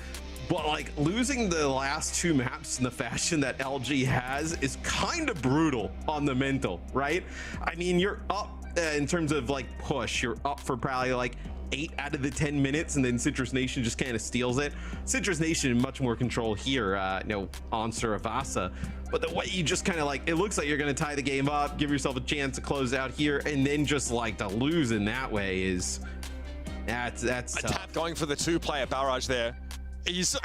But like losing the last 2 maps in the fashion that LG has is kind of brutal on the mental, right? I mean, you're up in terms of like push, you're up for probably like 8 out of the 10 minutes, and then Citrus Nation just kind of steals it. Citrus Nation in much more control here, on Saravasa. But the way you just kind of like, it looks like you're going to tie the game up, give yourself a chance to close out here, and then just like to lose in that way is that's tough. Tap going for the 2-player barrage there. He's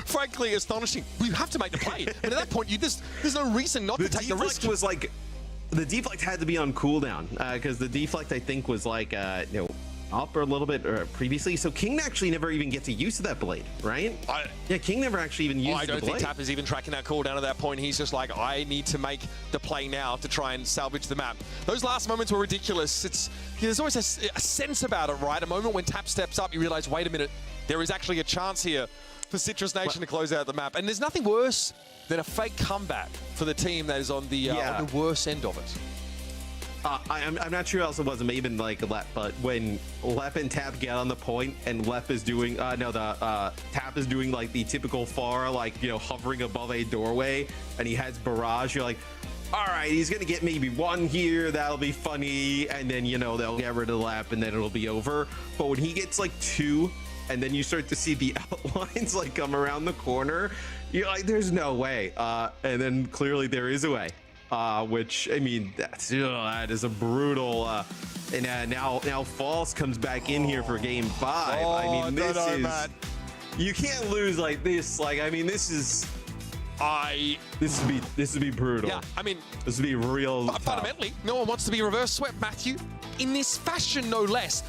frankly astonishing. We have to make the play, and at that point, there's no reason not to take the risk. Was like the deflect had to be on cooldown because the deflect I think was like up or a little bit previously. So King actually never even gets a use of that blade, right? Yeah, King never actually even used the blade. I don't think Tap is even tracking that cooldown at that point. He's just like, I need to make the play now to try and salvage the map. Those last moments were ridiculous. There's always a sense about it, right? A moment when Tap steps up, you realize, wait a minute, there is actually a chance here for Citrus Nation to close out the map. And there's nothing worse than a fake comeback for the team that is on the worst end of it. I'm not sure who else it was, maybe even like Lep, but when Lep and Tap get on the point and Lep is doing, Tap is doing like the typical far, like, hovering above a doorway, and he has barrage, you're like, all right, he's gonna get maybe 1 here, that'll be funny, and then, they'll get rid of Lep and then it'll be over. But when he gets like 2, and then you start to see the outlines like come around the corner, you're like, there's no way. And then clearly there is a way. Which, I mean, that is a brutal. And now False comes back in here for game 5. I mean, you can't lose like this. Like, I mean, this would be brutal. Yeah, I mean, this would be real. Fundamentally, no one wants to be reverse swept, Matthew, in this fashion, no less.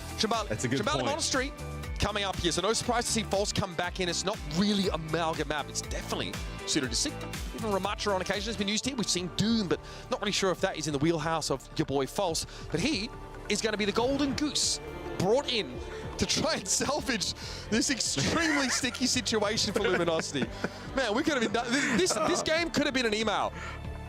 That's a good point. Monastery coming up here, so no surprise to see False come back in. It's not really a Malga map. It's definitely suited to Sigma. Even Ramacha on occasion has been used here. We've seen Doom, but not really sure if that is in the wheelhouse of your boy False. But he is going to be the golden goose brought in to try and salvage this extremely sticky situation for Luminosity. Man, we could have been done. This game could have been an email.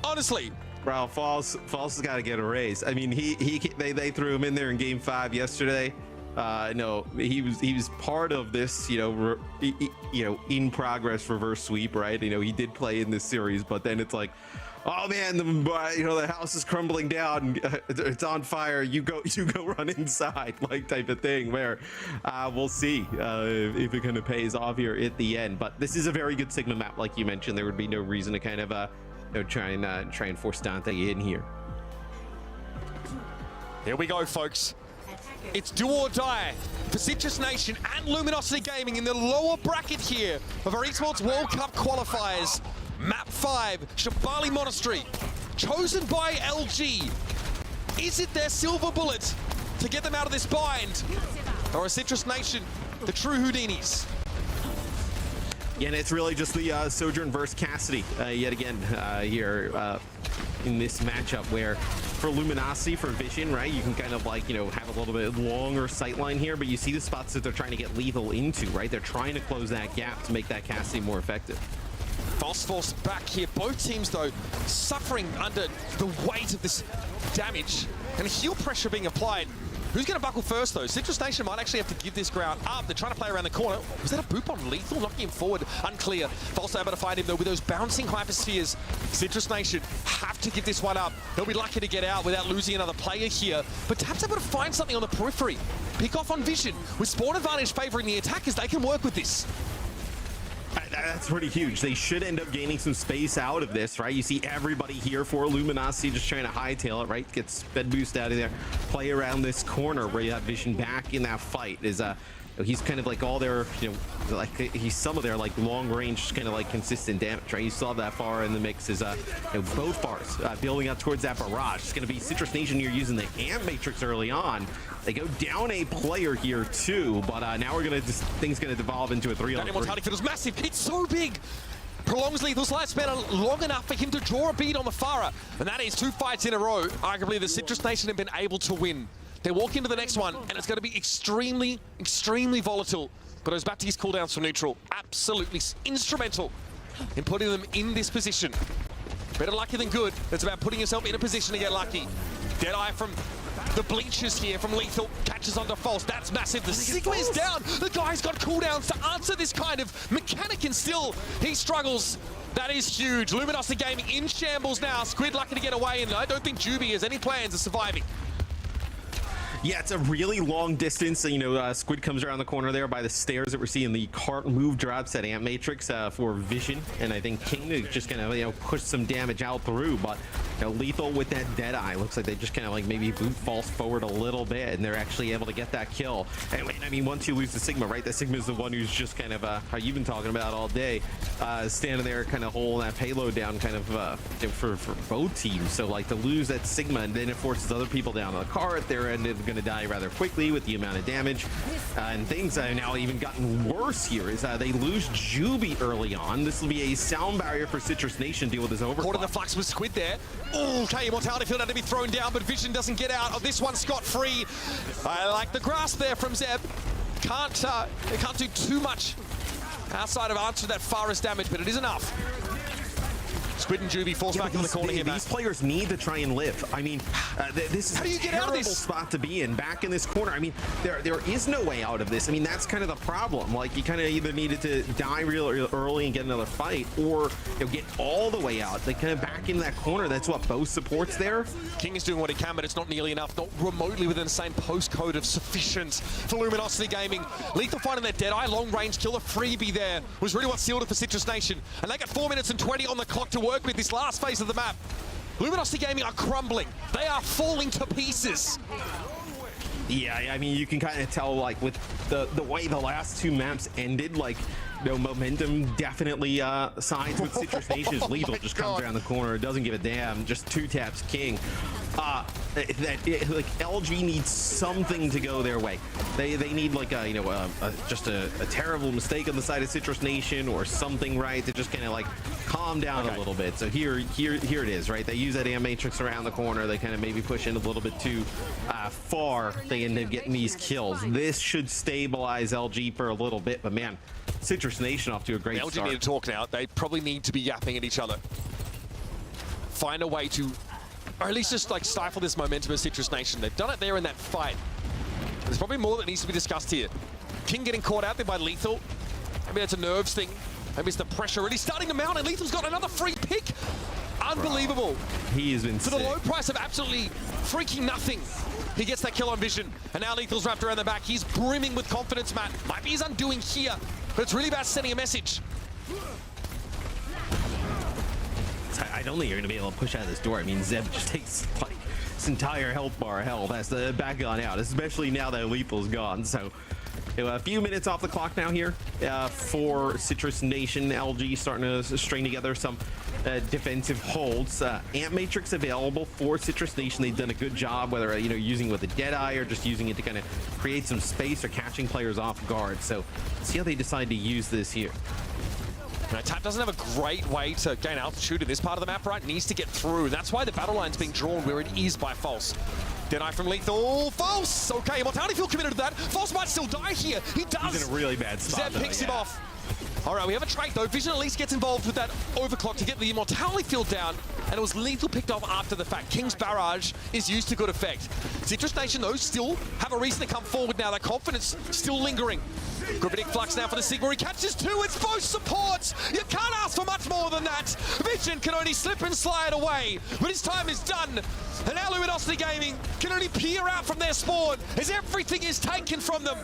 Honestly. Bro, False has got to get a raise. I mean, they threw him in there in game 5 yesterday. No, he was part of this, in progress reverse sweep, right? He did play in this series, but then it's like, oh man, the house is crumbling down, it's on fire. You go run inside, like type of thing. Where we'll see if it kind of pays off here at the end. But this is a very good Sigma map, like you mentioned. There would be no reason to kind of try and force Dante in here. Here we go, folks. It's do or die for Citrus Nation and Luminosity Gaming in the lower bracket here of our Esports World Cup qualifiers. Map 5, Shabali Monastery, chosen by LG. Is it their silver bullet to get them out of this bind? Or is Citrus Nation the true Houdinis? Yeah, and it's really just the Sojourn versus Cassidy yet again here in this matchup, where for Luminosity, for Vision, right, you can kind of like, have a little bit longer sightline here, but you see the spots that they're trying to get lethal into, right? They're trying to close that gap to make that Cassidy more effective. False Force back here. Both teams, though, suffering under the weight of this damage and heal pressure being applied. Who's going to buckle first, though? Citrus Nation might actually have to give this ground up. They're trying to play around the corner. Was that a boop on Lethal? Knocking him forward. Unclear. False able to find him, though, with those bouncing hyperspheres. Citrus Nation have to give this one up. They'll be lucky to get out without losing another player here. But Tap's able to find something on the periphery. Pick off on Vision. With spawn advantage favoring the attackers, they can work with this. That's pretty huge. They should end up gaining some space out of this, right? You see everybody here for Luminosity just trying to hightail it, right? Get sped boost out of there. Play around this corner where you have Vision back in that fight. Is he's kind of like all their, like he's some of their like long range kind of like consistent damage, right? You still have that far in the mix is both bars building up towards that barrage. It's going to be Citrus Nation here using the Amp Matrix early on. They go down a player here too, but now we're gonna things gonna devolve into a 3-on-3. Immortality field is massive. It's so big. Prolongs Lethal's lifespan long enough for him to draw a bead on the Farah, and that is 2 fights in a row. Arguably, the Citrus Nation have been able to win. They walk into the next one, and it's going to be extremely, extremely volatile. But those Baptiste cooldowns from neutral, absolutely instrumental in putting them in this position. Better lucky than good. It's about putting yourself in a position to get lucky. Deadeye from the bleachers here from Lethal catches onto False. That's massive. The Sigma is down. The guy's got cooldowns to answer this kind of mechanic, and still he struggles. That is huge. Luminosity Gaming in shambles now. Squid lucky to get away, and I don't think Juby has any plans of surviving. Yeah, it's a really long distance. Squid comes around the corner there by the stairs that we're seeing. The cart move drops at Amp Matrix for vision, and I think King is just gonna push some damage out through. But Lethal with that Deadeye looks like they just kind of like maybe boot False forward a little bit, and they're actually able to get that kill. And I mean, once you lose the Sigma, right? The Sigma is the one who's just kind of how you've been talking about all day, standing there, kind of holding that payload down, kind of for both teams. So like to lose that Sigma, and then it forces other people down on the cart. They're going to die rather quickly with the amount of damage, and things have now even gotten worse here is they lose Juby early on. This will be a sound barrier for Citrus Nation to deal with this overclock. Caught in the flux with Squid there. Okay, Immortality Field had to be thrown down, but Vision doesn't get out of this one scot-free. I like the grasp there from Zeb. They can't do too much outside of answering that Farah's damage, but it is enough. Squid and Juby falls back in the corner here, Matt. These players need to try and live. I mean, this is a terrible spot to be in, back in this corner. I mean, there is no way out of this. I mean, that's kind of the problem. Like, you kind of either needed to die real early and get another fight, or get all the way out. They kind of back in that corner. That's what both supports there. King is doing what he can, but it's not nearly enough. Not remotely within the same postcode of sufficient for Luminosity Gaming. Lethal finding their Deadeye, long range kill, a freebie there was really what sealed it for Citrus Nation. And they got 4 minutes and 20 on the clock to work with this last phase of the map. Luminosity Gaming are crumbling. They are falling to pieces. Yeah, I mean, you can kind of tell, like, with the way the last 2 maps ended, like, momentum definitely sides with Citrus Nation. Lethal just comes around the corner, doesn't give a damn, just 2 taps King. Like, LG needs something to go their way. They need like just a terrible mistake on the side of Citrus Nation or something, right, to just kind of like calm down a little bit. So here it is, right? They use that Amp Matrix around the corner. They kind of maybe push in a little bit too far. They end up getting these kills. This should stabilize LG for a little bit, but man, Citrus Nation off to a great start. LG need to talk now. They probably need to be yapping at each other. Find a way to, or at least just like stifle this momentum of Citrus Nation. They've done it there in that fight. There's probably more that needs to be discussed here. King getting caught out there by Lethal. Maybe that's a nerves thing. Maybe it's the pressure really starting to mount, and Lethal's got another free pick. Unbelievable. He has been for the low price of absolutely freaking nothing. He gets that kill on Vision, and now Lethal's wrapped around the back. He's brimming with confidence, Matt. Might be his undoing here, but it's really about sending a message. I don't think you're going to be able to push out of this door. I mean, Zeb just takes like his entire health bar of health. That's the back on out, especially now that Lethal's gone. So a few minutes off the clock now here for Citrus Nation. LG starting to string together some defensive holds. Amp Matrix available for Citrus Nation. They've done a good job, whether using with a Deadeye or just using it to kind of create some space or catching players off guard. So let's see how they decide to use this here. Now, Tap doesn't have a great way to gain altitude in this part of the map, right? Needs to get through. That's why the battle line's being drawn where it is by False. Deadeye from Lethal. False! Okay, Immortality feel committed to that. False might still die here. He does. He's in a really bad spot. Zeb picks him off. All right, we have a trade though. Vision at least gets involved with that overclock to get the Immortality field down, and it was Lethal picked off after the fact. King's Barrage is used to good effect. Citrus Nation, though, still have a reason to come forward now. Their confidence still lingering. Gravitic Flux now for the Sigma. He catches 2. It's both supports. You can't ask for much more than that. Vision can only slip and slide away, but his time is done. And now Luminosity Gaming can only peer out from their spawn as everything is taken from them.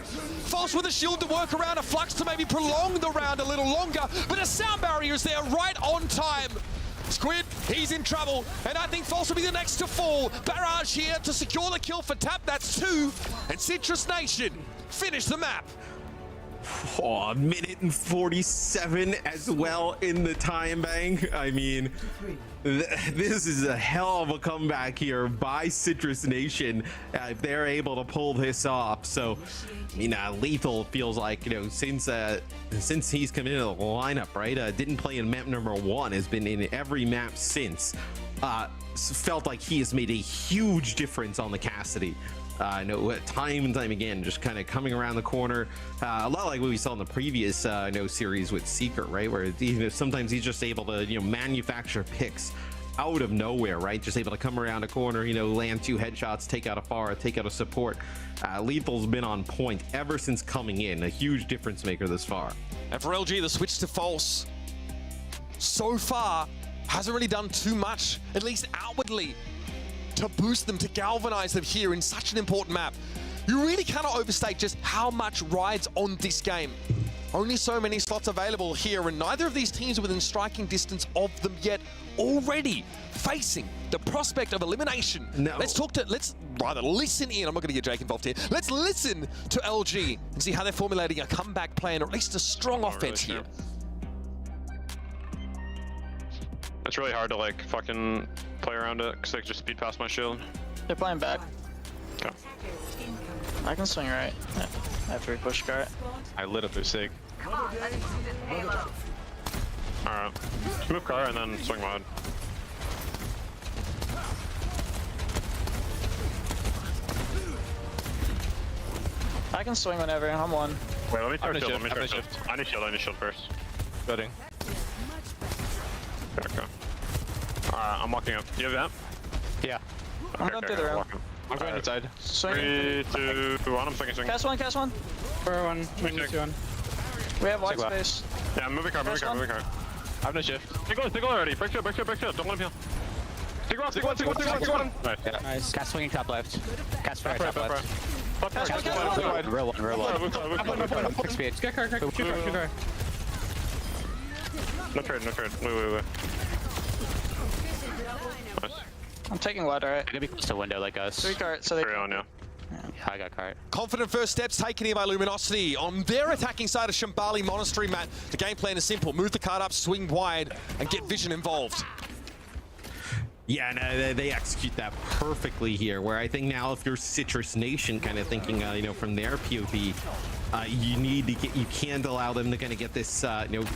False with a shield to work around a Flux to maybe prolong the round a little longer, but a sound barrier is there right on time. Squid, he's in trouble, and I think False will be the next to fall. Barrage here to secure the kill for Tap. That's 2, and Citrus Nation finish the map. Oh, a minute and 47 as well in the time bank. I mean, this is a hell of a comeback here by Citrus Nation if they're able to pull this off. So, I mean, Lethal feels like, you know, since he's come into the lineup, right? Didn't play in map number 1, has been in every map since. Felt like he has made a huge difference on the Cassidy. I know time and time again, just kind of coming around the corner, a lot like what we saw in the previous series with Seeker, right? Where sometimes he's just able to manufacture picks out of nowhere, right? Just able to come around a corner, land 2 headshots, take out a Pharah, take out a support. Lethal's been on point ever since coming in, a huge difference maker this far. And for LG, the switch to false so far hasn't really done too much, at least outwardly, to boost them, to galvanize them here in such an important map. You really cannot overstate just how much rides on this game. Only so many slots available here, and neither of these teams are within striking distance of them yet, already facing the prospect of elimination. No. Let's rather listen in. I'm not going to get Jake involved here. Let's listen to LG and see how they're formulating a comeback plan, or at least a strong offense here. It's really hard to like fucking play around it because they just speed past my shield. They're playing back. Okay. I can swing right after we push cart. I lit up their sig. Alright. Move car and then swing mod. I can swing whenever. I'm one. Wait, let me throw shield. Let me throw shield. I need shield first. Building. Okay. Alright, I'm walking up. Do you have that? Yeah. I'm going through the room. I'm going inside. Swing. 3, 2, 1. I'm swinging. Cast one. For one. We have white space. Yeah, moving car. I have no shift. Single already. Break shield. Don't let him heal. Take one. Nice. Cast swinging top left. Cast fire top left. Real one. Get car. No trade. Wait. Nice. I'm taking ladder, right? They're gonna be close to window like us. 3 cart, so they on, yeah. I got cart. Confident first steps taken here by Luminosity. On their attacking side of Shambali Monastery, Matt, the game plan is simple. Move the card up, swing wide, and get Vision involved. Yeah, no, they execute that perfectly here, where I think now if you're Citrus Nation kind of thinking, from their POV, you can't allow them to kind of get this,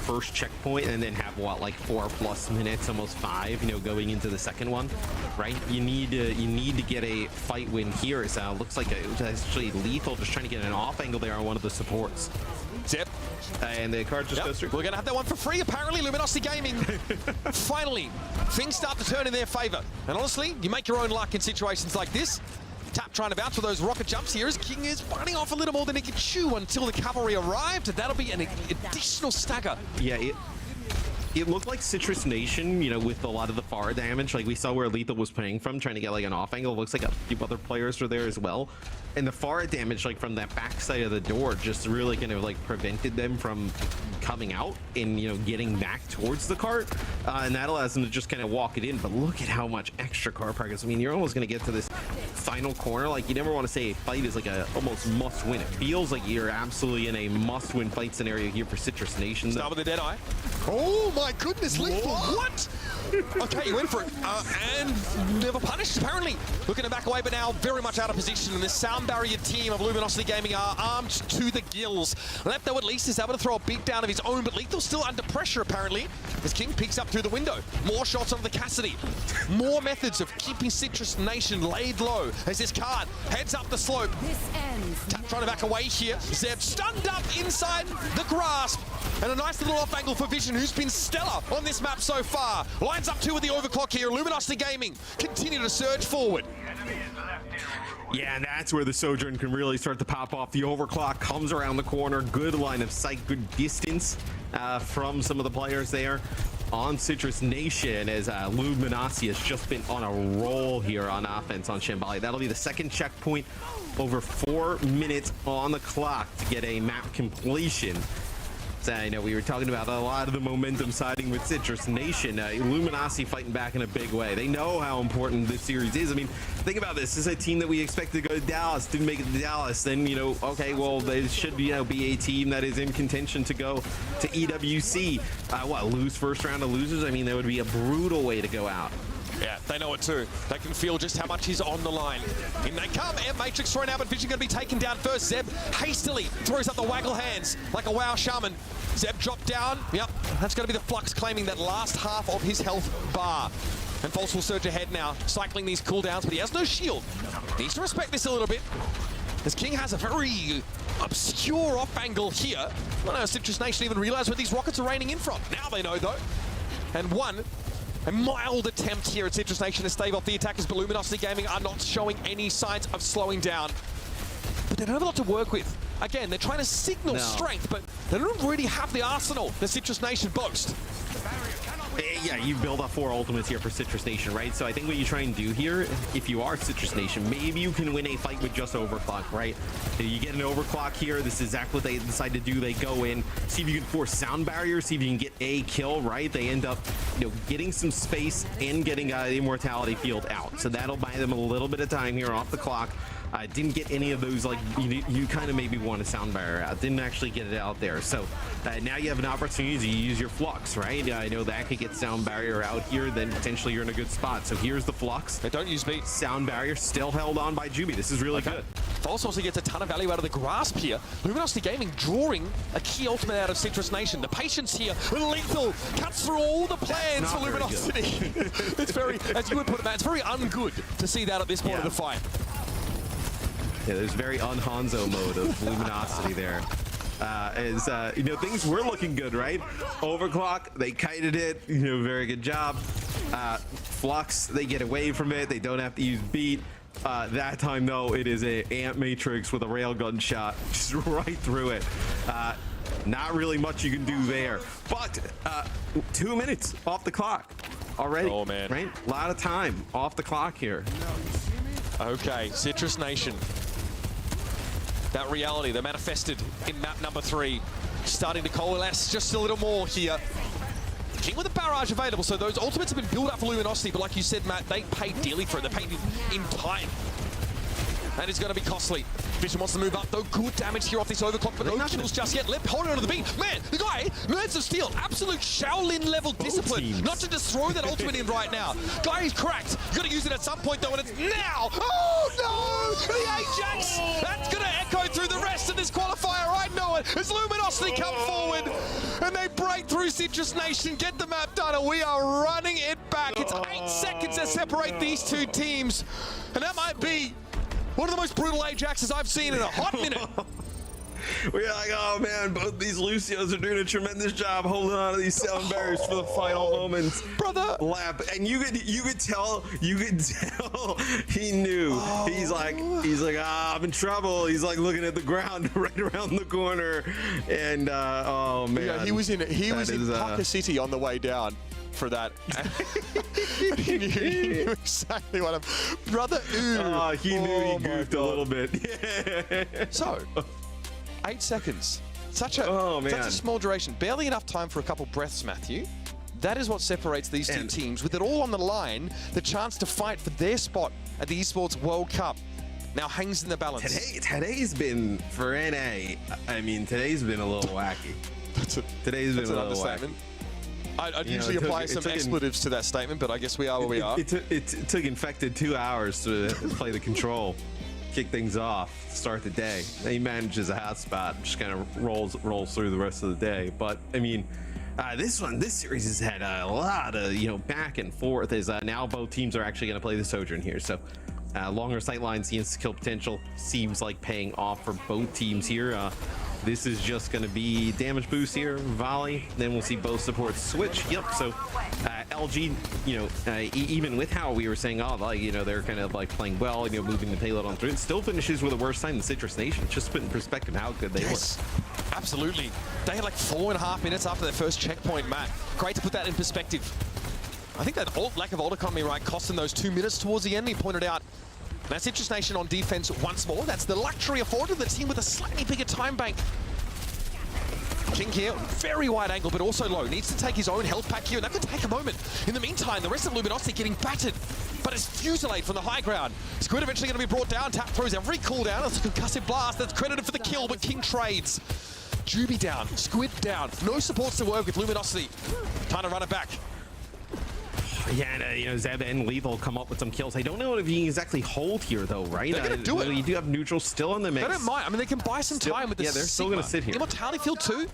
first checkpoint and then have like 4+ minutes, almost 5, going into the second one, right? You need to get a fight win here. It looks like it was actually Lethal just trying to get an off angle there on one of the supports. Zip. And the card just goes through. We're going to have that one for free, apparently. Luminosity Gaming. Finally, things start to turn in their favor. And honestly, you make your own luck in situations like this. Tap trying to bounce with those rocket jumps here as King is biting off a little more than he can chew until the cavalry arrived. And that'll be an additional stagger. Yeah, it looked like Citrus Nation, with a lot of the Pharah damage, like we saw where Lethal was playing from, trying to get like an off angle. It looks like a few other players were there as well. And the Pharah damage, like from that backside of the door, just really kind of like prevented them from coming out and, getting back towards the cart. And that allows them to just kind of walk it in. But look at how much extra cart practice. I mean, you're almost going to get to this final corner. Like, you never want to say a fight is like a almost must win. It feels like you're absolutely in a must win fight scenario here for Citrus Nation. Start with the dead eye. Oh my goodness, Lethal, what? Okay, you went for it, and never punished, apparently. Looking to back away, but now very much out of position, and this sound barrier team of Luminosity Gaming are armed to the gills. Lepto at least is able to throw a beat down of his own, but Lethal's still under pressure, apparently, as King peeks up through the window. More shots on the Cassidy. More methods of keeping Citrus Nation laid low as this card heads up the slope. Tap trying to back away here. Zeb stunned up inside the grasp, and a nice little off angle for Vision, who's been stellar on this map so far. Lines up 2 with the overclock here. Luminosity Gaming continue to surge forward. Yeah, and that's where the Sojourn can really start to pop off. The overclock comes around the corner. Good line of sight, good distance from some of the players there on Citrus Nation, as Luminosity has just been on a roll here on offense on Shambali. That'll be the second checkpoint, over 4 minutes on the clock to get a map completion. I know we were talking about a lot of the momentum siding with Citrus Nation. Luminosity fighting back in a big way. They know how important this series is. I mean, think about this. This is a team that we expected to go to Dallas, didn't make it to Dallas. Then, you know, okay, well, they should, you know, be a team that is in contention to go to EWC. What, lose first round of losers? I mean, that would be a brutal way to go out. Yeah, they know it too. They can feel just how much is on the line. In they come. Air Matrix thrown out, but Vision going to be taken down first. Zeb hastily throws up the waggle hands like a WoW shaman. Zeb dropped down. Yep, that's going to be the Flux claiming that last half of his health bar. And False will surge ahead now, cycling these cooldowns, but he has no shield. Needs to respect this a little bit. As King has a very obscure off angle here. I don't know, Citrus Nation even realize where these rockets are raining in from. Now they know though. And a mild attempt here at Citrus Nation to stave off the attackers, but Luminosity Gaming are not showing any signs of slowing down. But they don't have a lot to work with. Again, they're trying to signal strength, but they don't really have the arsenal the Citrus Nation boast. Yeah, you build up 4 ultimates here for Citrus Nation, right? So I think what you try and do here, if you are Citrus Nation, maybe you can win a fight with just overclock, right? You get an overclock here. This is exactly what they decide to do. They go in, see if you can force sound barrier, see if you can get a kill, right? They end up, you know, getting some space and getting the immortality field out. So that'll buy them a little bit of time here off the clock. Didn't get any of those, like, you kind of maybe want a sound barrier out. Didn't actually get it out there. So now you have an opportunity to use your Flux, right? I know that could get sound barrier out here, then potentially you're in a good spot. So here's the Flux. They don't use beat. Sound barrier still held on by Juby. This is really good. False also gets a ton of value out of the grasp here. Luminosity Gaming drawing a key ultimate out of Citrus Nation. The patience here, lethal, cuts through all the plans for Luminosity. It's very, as you would put it, Matt, it's very ungood to see that at this point of the fight. Yeah, there's very un-Hanzo mode of Luminosity there. You know, things were looking good, right? Overclock, they kited it, you know, very good job. Flux, they get away from it, they don't have to use beat. That time, though, it is a Ant Matrix with a railgun shot, just right through it. Not really much you can do there, but 2 minutes off the clock already. Oh, man. Right? A lot of time off the clock here. Okay, Citrus Nation. That reality, they manifested in map number 3. Starting to coalesce just a little more here. King with a barrage available, so those ultimates have been built up for Luminosity, but like you said, Matt, they paid dearly for it. They paid in time. That is going to be costly. Vision wants to move up, though. Good damage here off this overclock, but no kills just yet. Lip holding onto the beat. Man, the guy, Nerds of Steel, absolute Shaolin level discipline. Not to just throw that ultimate in right now. Guy is cracked. You got to use it at some point, though, and it's now. Oh, no! The Ajax! That's going to echo through the rest of this qualifier. I know it. As Luminosity come forward, and they break through Citrus Nation, get the map done, and we are running it back. It's 8 seconds to separate these two teams, and that might be one of the most brutal Ajaxes I've seen in a hot minute. We're like, oh man, both these Lucios are doing a tremendous job holding on to these sound barriers for the final moments. Brother! Lap. And you could tell he knew. He's like, I'm in trouble. He's like looking at the ground right around the corner. And oh man. Yeah, he was in Parker City on the way down for that. he knew exactly what I'm... Brother, ooh. Oh, he knew he goofed a little bit. Yeah. So, 8 seconds. Such a small duration. Barely enough time for a couple breaths, Matthew. That is what separates these two teams. With it all on the line, the chance to fight for their spot at the Esports World Cup now hangs in the balance. Today's been, for NA, I mean, today's been a little wacky. Today's been a little wacky. I'd usually apply some expletives to that statement, but I guess we are where we are. It took Infected 2 hours to play the control, kick things off, start the day. He manages a hotspot, just kind of rolls through the rest of the day. But I mean, this series has had a lot of back and forth. As now both teams are actually going to play the Sojourn here, so longer sight lines, the insta kill potential seems like paying off for both teams here. This is just going to be damage boost here, volley. Then we'll see both supports switch. Yep. So LG, even with how we were saying, they're kind of like playing well, moving the payload on through, it still finishes with a worse time than Citrus Nation. Just put in perspective how good they were. Absolutely. They had like 4.5 minutes after their first checkpoint, Matt. Great to put that in perspective. I think that lack of ult economy, right, cost them those 2 minutes towards the end. He pointed out. Now Citrus Nation on defense once more. That's the luxury afforded the team with a slightly bigger time bank. King here, very wide angle, but also low. Needs to take his own health pack here, and that could take a moment. In the meantime, the rest of Luminosity getting battered. But it's Fusillade from the high ground. Squid eventually going to be brought down. Tap throws every cooldown. It's a concussive blast that's credited for the kill, but King trades. Juby down, Squid down. No supports to work with Luminosity. Time to run it back. Yeah, and you know, Zeb and Lethal come up with some kills. I don't know if you can exactly hold here, though, right? They're going to do it. You do have neutral still in the mix. They don't mind. I mean, they can buy some time with this. Yeah, they're still going to sit here. Immortality Field 2?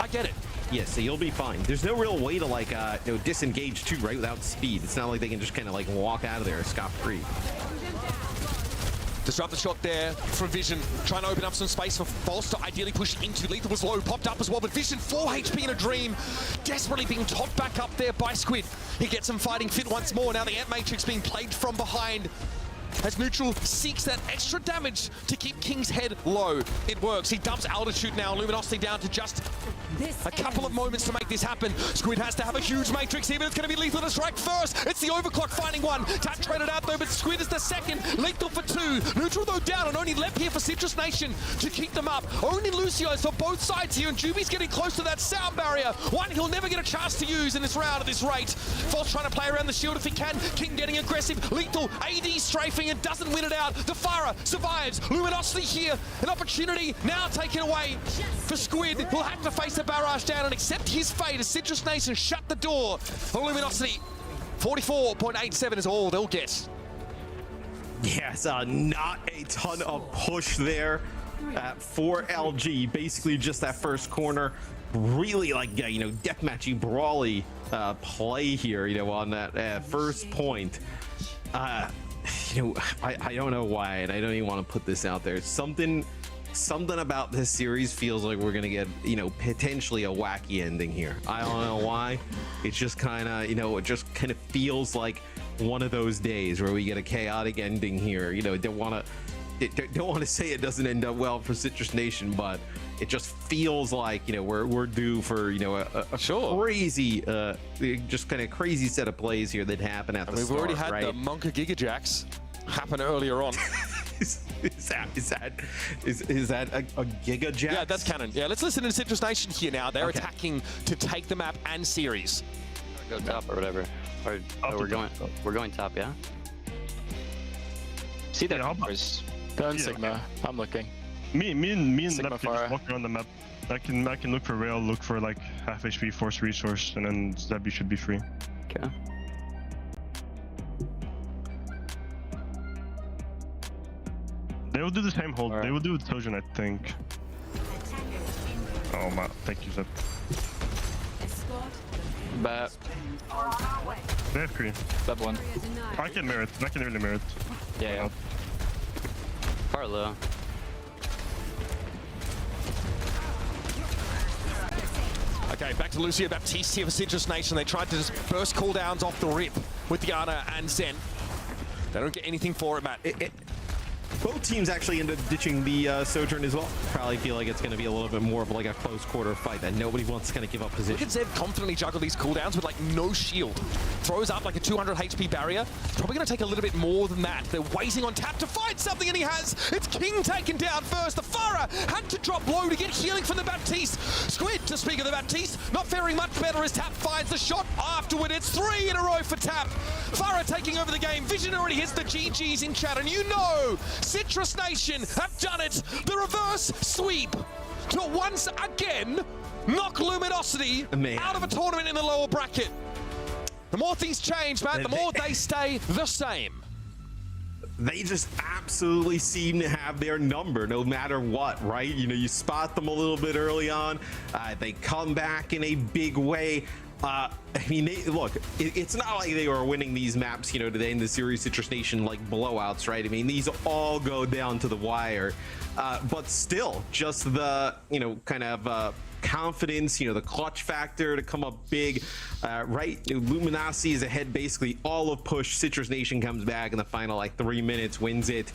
I get it. Yeah, so you'll be fine. There's no real way to, like, you know, disengage, too, right, without speed. It's not like they can just kind of, like, walk out of there scot-free. Disrupt the shot there from Vision, trying to open up some space for False to ideally push into. Lethal was low, popped up as well, but Vision, 4 HP in a dream, desperately being topped back up there by Squid. He gets him fighting fit once more. Now the Ant Matrix being played from behind as Neutral seeks that extra damage to keep King's head low. It works. He dumps Altitude now. Luminosity down to just a couple of moments to make this happen. Squid has to have a huge Matrix here, but it's going to be Lethal to strike first. It's the Overclock finding one. Tap traded out though, but Squid is the second. Lethal for 2. Neutral though down, and only left here for Citrus Nation to keep them up. Only Lucio's for both sides here, and Juby's getting close to that sound barrier. One he'll never get a chance to use in this round at this rate. False trying to play around the shield if he can. King getting aggressive. Lethal, AD strafing and doesn't win it out. The Farah survives. Luminosity here. An opportunity now taken away for Squid. He'll have to face the barrage down and accept his fate as Citrus Nation shut the door for Luminosity. 44.87 is all they'll get. Yes, not a ton of push there for LG. Basically just that first corner. Really like, you know, deathmatchy, brawly play here, you know, on that first point. You know, I don't know why, and I don't even want to put this out there. Something about this series feels like we're gonna get, you know, potentially a wacky ending here. I don't know why. It's just kind of, you know, it just kind of feels like one of those days where we get a chaotic ending here. You know, don't want to say it doesn't end up well for Citrus Nation, but it just feels like, you know, we're due for, you know, a crazy, just kind of crazy set of plays here that happen at the start. We've already had right? the Monka Gigajacks happen earlier on. Is that a Giga Jack? Yeah, that's canon. Yeah, let's listen to Citrus Nation here now. They're attacking to take the map and series. Go top or whatever. Or we're going top, yeah. See their numbers. Done Sigma. I'm looking. Me and Sigma Lep can just walk around the map. I can look for rail, look for like half HP force resource, and then Zebby should be free. Okay. They will do the same hold. They will do with Sojourn, I think. Oh my, thank you, Zeb. Bap. They have Kree. Bap one. I can merit. I can really merit. Yeah. Far low. Okay, back to Lucio Baptiste here for Citrus Nation. They tried to just burst cooldowns off the rip with the Ana and Zen. They don't get anything for it, Matt. Both teams actually end up ditching the Sojourn as well. Probably feel like it's going to be a little bit more of like a close quarter fight that nobody wants to kind of give up position. Look at Zeb confidently juggle these cooldowns with like no shield. Throws up like a 200 HP barrier. Probably going to take a little bit more than that. They're waiting on Tap to find something, and he has. It's King taken down first. The Farah had to drop low to get healing from the Baptiste. Squid, to speak of the Baptiste, not faring much better as Tap finds the shot afterward. It's 3 in a row for Tap. Farah taking over the game. Vision already hits the GGs in chat, and you know Citrus Nation have done it. The reverse sweep to once again knock Luminosity out of a tournament in the lower bracket. The more things change, Matt, the more they stay the same. They just absolutely seem to have their number no matter what, right? You know, you spot them a little bit early on. They come back in a big way. I mean, look, it's not like they were winning these maps, you know, today in the series Citrus Nation like blowouts, right? I mean, these all go down to the wire, but still just the, you know, kind of confidence, you know, the clutch factor to come up big, right? Luminosity is ahead basically all of push. Citrus Nation comes back in the final like 3 minutes, wins it.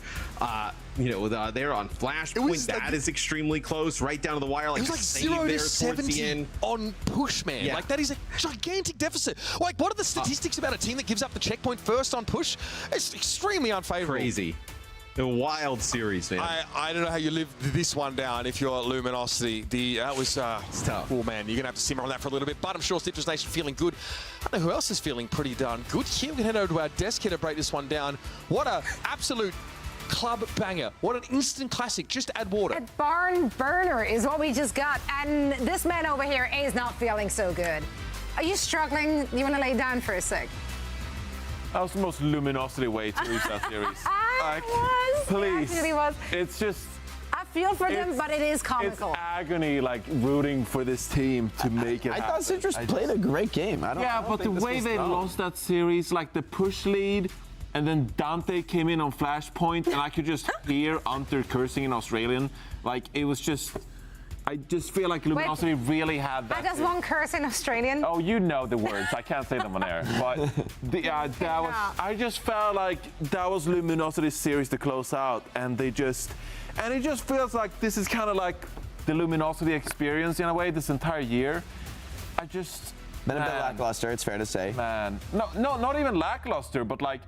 You know, they're on Flashpoint. That is extremely close, right down to the wire. Like, it was like 0 to 70 on push, man. Yeah. Like, that is a gigantic deficit. Like, what are the statistics about a team that gives up the checkpoint first on push? It's extremely unfavorable. Crazy. A wild series, man. I don't know how you live this one down if you're Luminosity. That was it's tough. Oh man, you're gonna have to simmer on that for a little bit. But I'm sure Citrus Nation feeling good. I don't know who else is feeling pretty darn good here. We can head over to our desk here to break this one down. What a absolute club banger. What an instant classic. Just add water. A barn burner is what we just got. And this man over here is not feeling so good. Are you struggling? You want to lay down for a sec? That was the most Luminosity way to lose that series. It was. Please. It actually was. It's just... I feel for them, but it is comical. It's agony, like, rooting for this team to make it happen. I thought Citrus played a great game. But the way they lost that series, like the push lead, and then Dante came in on Flashpoint, and I could just hear Hunter cursing in Australian. Like, it was just... I just feel like Luminosity really had that. I just won't curse in Australian. Oh, you know the words. I can't say them on air. But that was. I just felt like that was Luminosity's series to close out, and they just. And it just feels like this is kind of like the Luminosity experience in a way this entire year. I just. Been a bit lackluster, it's fair to say. Man, no, not even lackluster, but like.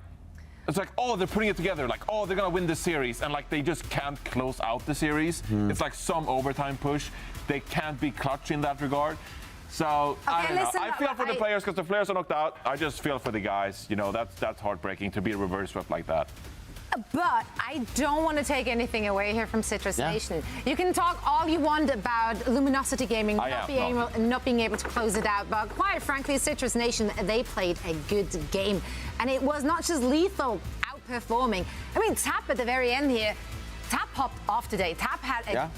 It's like, oh, they're putting it together. Like, oh, they're going to win the series. And, like, they just can't close out the series. It's like some overtime push. They can't be clutch in that regard. So, I don't know. I feel for the players because the players are knocked out. I just feel for the guys. You know, that's heartbreaking to be a reverse swept like that. But I don't want to take anything away here from Citrus Nation. You can talk all you want about Luminosity Gaming not being able to close it out, but quite frankly, Citrus Nation, they played a good game. And it was not just Lethal outperforming. I mean, Tap at the very end here, Tap popped off today. Tap had a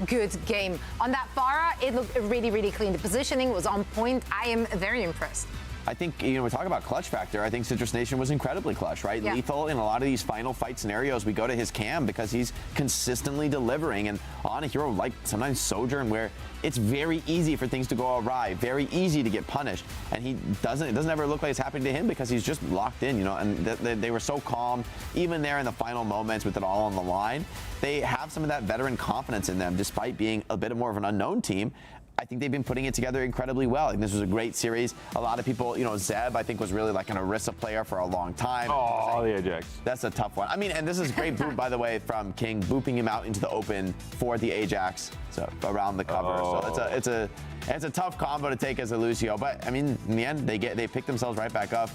good game. On that Pharah, it looked really, really clean. The positioning was on point. I am very impressed. I think, we talk about clutch factor. I think Citrus Nation was incredibly clutch, right? Yeah. Lethal in a lot of these final fight scenarios, we go to his cam because he's consistently delivering. And on a hero like sometimes Sojourn, where it's very easy for things to go awry, very easy to get punished. And it doesn't ever look like it's happening to him because he's just locked in, and they were so calm, even there in the final moments with it all on the line. They have some of that veteran confidence in them, despite being a bit more of an unknown team. I think they've been putting it together incredibly well. I think this was a great series. A lot of people, Zeb, I think, was really like an Orisa player for a long time. Oh, the Ajax. That's a tough one. I mean, and this is great boop, by the way, from King, booping him out into the open for the Ajax, so around the cover. So it's a tough combo to take as a Lucio. But I mean, in the end, they pick themselves right back up,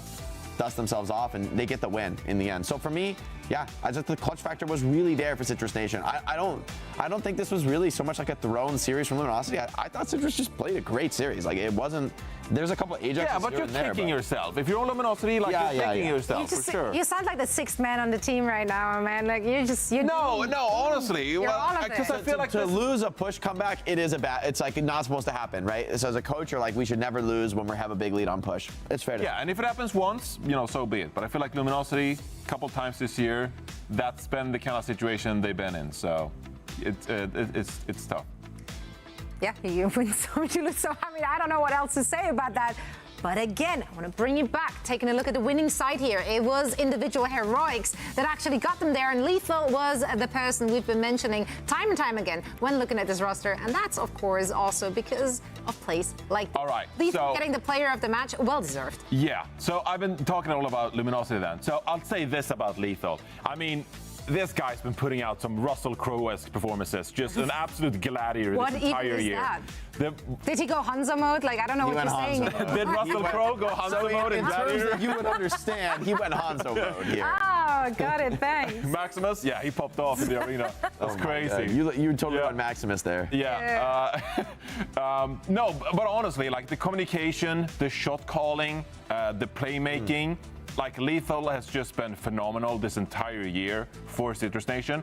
dust themselves off, and they get the win in the end. So for me, I just the clutch factor was really there for Citrus Nation. I don't think this was really so much like a thrown series from Luminosity. I thought Citrus just played a great series. Like, it wasn't. There's a couple of Ajaxes. Yeah, but you're kicking yourself. If you're on Luminosity, you're kicking yourself for sure. You sound like the sixth man on the team right now, man. Like No, honestly, because I feel like to lose a push comeback, it's like not supposed to happen, right? So as a coach, you're like, we should never lose when we have a big lead on push. It's fair to say. And if it happens once, so be it. But I feel like Luminosity, a couple times this year, that's been the kind of situation they've been in. So it's tough. Yeah, you win some, you lose some. I mean, I don't know what else to say about that. But again, I want to bring you back, taking a look at the winning side here. It was individual heroics that actually got them there, and Lethal was the person we've been mentioning time and time again when looking at this roster. And that's, of course, also because of plays like this. All right. Lethal getting the player of the match, well deserved. Yeah, so I've been talking all about Luminosity then. So I'll say this about Lethal. I mean, this guy's been putting out some Russell Crowe-esque performances, just an absolute gladiator this entire year. Did he go Hanzo mode? Like, I don't know what you're saying. Did Russell Crowe go Hanzo mode in Gladiator? You would understand. He went Hanzo mode here. Oh, got it. Thanks. Maximus? Yeah, he popped off in the arena. That's crazy. You totally went Maximus there. Yeah. No, but honestly, like the communication, the shot calling, the playmaking, like Lethal has just been phenomenal this entire year for Citrus Nation.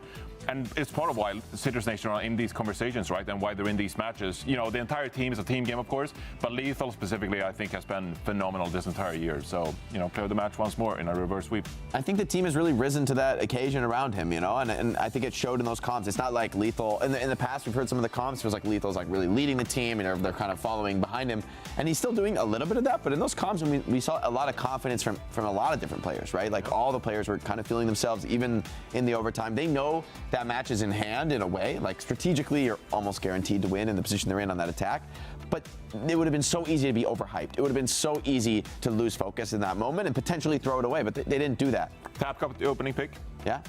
And it's part of why Citrus Nation are in these conversations, right? And why they're in these matches. The entire team is a team game, of course, but Lethal specifically, I think, has been phenomenal this entire year. So, play the match once more in a reverse sweep. I think the team has really risen to that occasion around him, and I think it showed in those comps. It's not like Lethal, in the past, we've heard some of the comps, it was like Lethal's like really leading the team, and they're kind of following behind him. And he's still doing a little bit of that, but in those comps, we saw a lot of confidence from a lot of different players, right? Like all the players were kind of feeling themselves, even in the overtime. They know that match is in hand in a way. Like strategically, you're almost guaranteed to win in the position they're in on that attack. But it would have been so easy to be overhyped. It would have been so easy to lose focus in that moment and potentially throw it away, but they didn't do that. Tap got the opening pick. Yeah.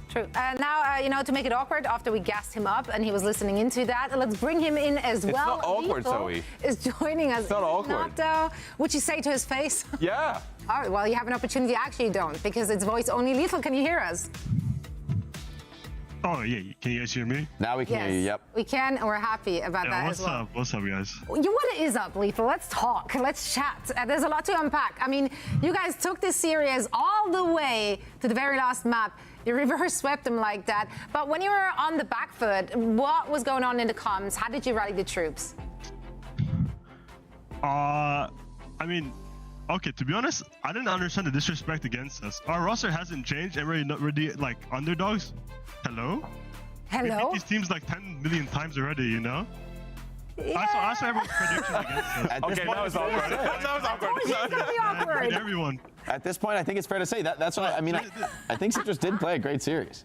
True. Now, to make it awkward, after we gassed him up and he was listening into that, let's bring him in as well. It's not awkward, Zoe. Is joining us. It's not awkward. Would you say to his face? Yeah. All right, well, you have an opportunity. Actually, you don't, because it's voice only. Lethal, can you hear us? Oh, yeah. Can you guys hear me? Now we can hear you, yep. We can, and we're happy about that as well. What's up, guys? What is up, Lethal? Let's talk. Let's chat. There's a lot to unpack. I mean, you guys took this series all the way to the very last map. You reverse swept them like that. But when you were on the back foot, what was going on in the comms? How did you rally the troops? I mean, okay, to be honest, I didn't understand the disrespect against us. Our roster hasn't changed, and we're the, like, underdogs. Hello? We beat these teams like 10 million times already, you know? Yeah. I saw everyone's prediction against us. Okay, now it's awkward. Now it's awkward. It's gonna be awkward. Everyone. At this point, I think it's fair to say that's what I mean. I think Citrus did play a great series.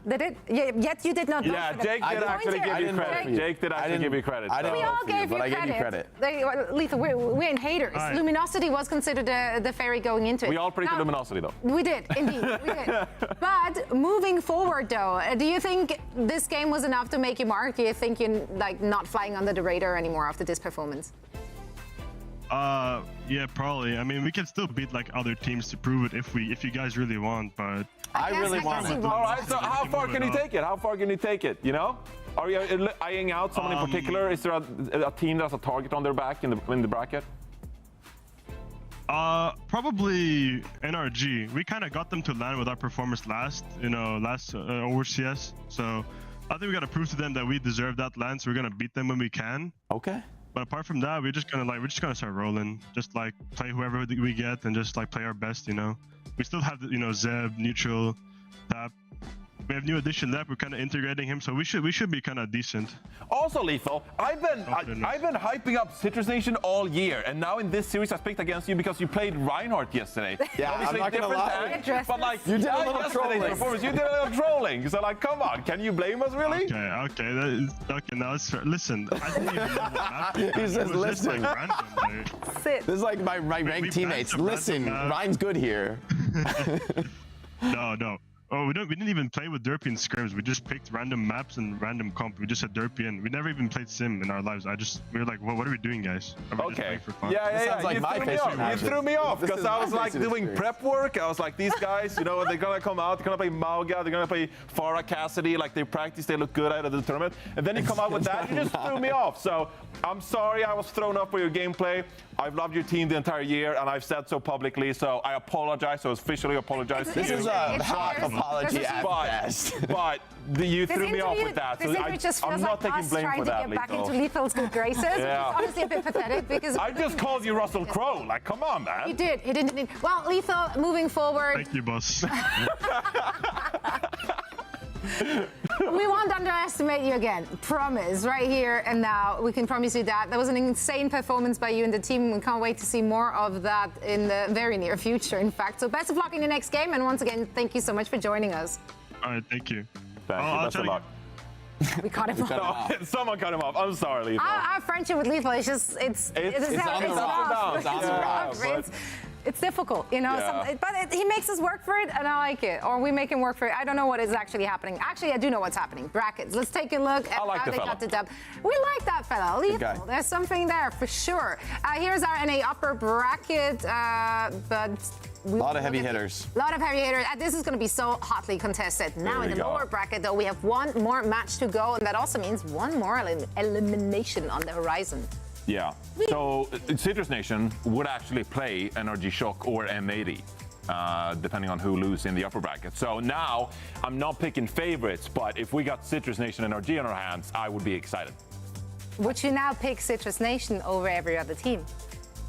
They did? Yeah, yet you did not know. Yeah, Jake did actually give you credit. Jake did actually give you credit. We all gave you credit. I gave you credit. Lethal, we ain't haters. Right. Luminosity was considered the fairy going into it. We all predicted Luminosity, though. We did, indeed. We did. But moving forward, though, do you think this game was enough to make you mark? Do you think you're not flying under the radar anymore after this performance? Yeah, probably. I mean, we can still beat like other teams to prove it if you guys really want, but I really want it. All right, so how far can you take it? How far can you take it, you know? Are you eyeing out someone in particular? Is there a team that has a target on their back in the bracket? Probably NRG. We kind of got them to land with our performance last over CS. So I think we got to prove to them that we deserve that land. So we're gonna beat them when we can. Okay. But apart from that, we're just gonna start rolling. Just like play whoever we get and just like play our best. You know, we still have Zeb, Neutral, Tap. We have new addition left. We're kind of integrating him, so we should be kind of decent. Also, Lethal, I've been hyping up Citrus Nation all year, and now in this series I picked against you because you played Reinhardt yesterday. Yeah, I'm not gonna lie. But like, you did a little trolling. You did a little trolling. So like, come on, can you blame us really? Okay. Now it's fair. Listen, I didn't even know what happened. He says, listen. This is like my ranked teammates. Listen, Ryan's good here. No. Oh, we didn't even play with Derpy in scrims. We just picked random maps and random comp. We just had Derpy and we never even played Sim in our lives. We were like, what are we doing, guys? Okay. For fun? Yeah. Like you threw me off because I was like doing prep work. I was like, these guys, they're gonna come out. They're gonna play Mauga. They're gonna play Farah Cassidy. Like they practice. They look good out of the tournament. And then you come out with that. You just threw me off. So I'm sorry I was thrown off for your gameplay. I've loved your team the entire year, and I've said so publicly. So I apologize. So officially apologize. This is a half apology at best. But you threw me off with that. So I'm not taking blame for that, Lethal. Back into Lethal's good graces, which is honestly a bit pathetic because I just called you Russell Crowe. Like, come on, man. You did. He didn't. Well, Lethal, moving forward. Thank you, boss. We won't underestimate you again. Promise, right here and now. We can promise you that. That was an insane performance by you and the team. We can't wait to see more of that in the very near future, in fact. So best of luck in the next game. And once again, thank you so much for joining us. All right, thank you. Thank you. Best of luck. We cut him off. Someone cut him off. I'm sorry, Lethal. Our friendship with Lethal is just, it's it's difficult, but he makes us work for it, and I like it. Or we make him work for it. I don't know what is actually happening. Actually, I do know what's happening. Brackets. Let's take a look at how they got the dub. We like that fella. Lethal. There's something there for sure. Here's our NA upper bracket, but a lot of heavy hitters. A lot of heavy hitters. This is going to be so hotly contested. Now in the lower bracket, though, we have one more match to go, and that also means one more elimination on the horizon. Yeah. So Citrus Nation would actually play NRG Shock or M80, depending on who loses in the upper bracket. So now I'm not picking favorites, but if we got Citrus Nation and NRG on our hands, I would be excited. Would you now pick Citrus Nation over every other team?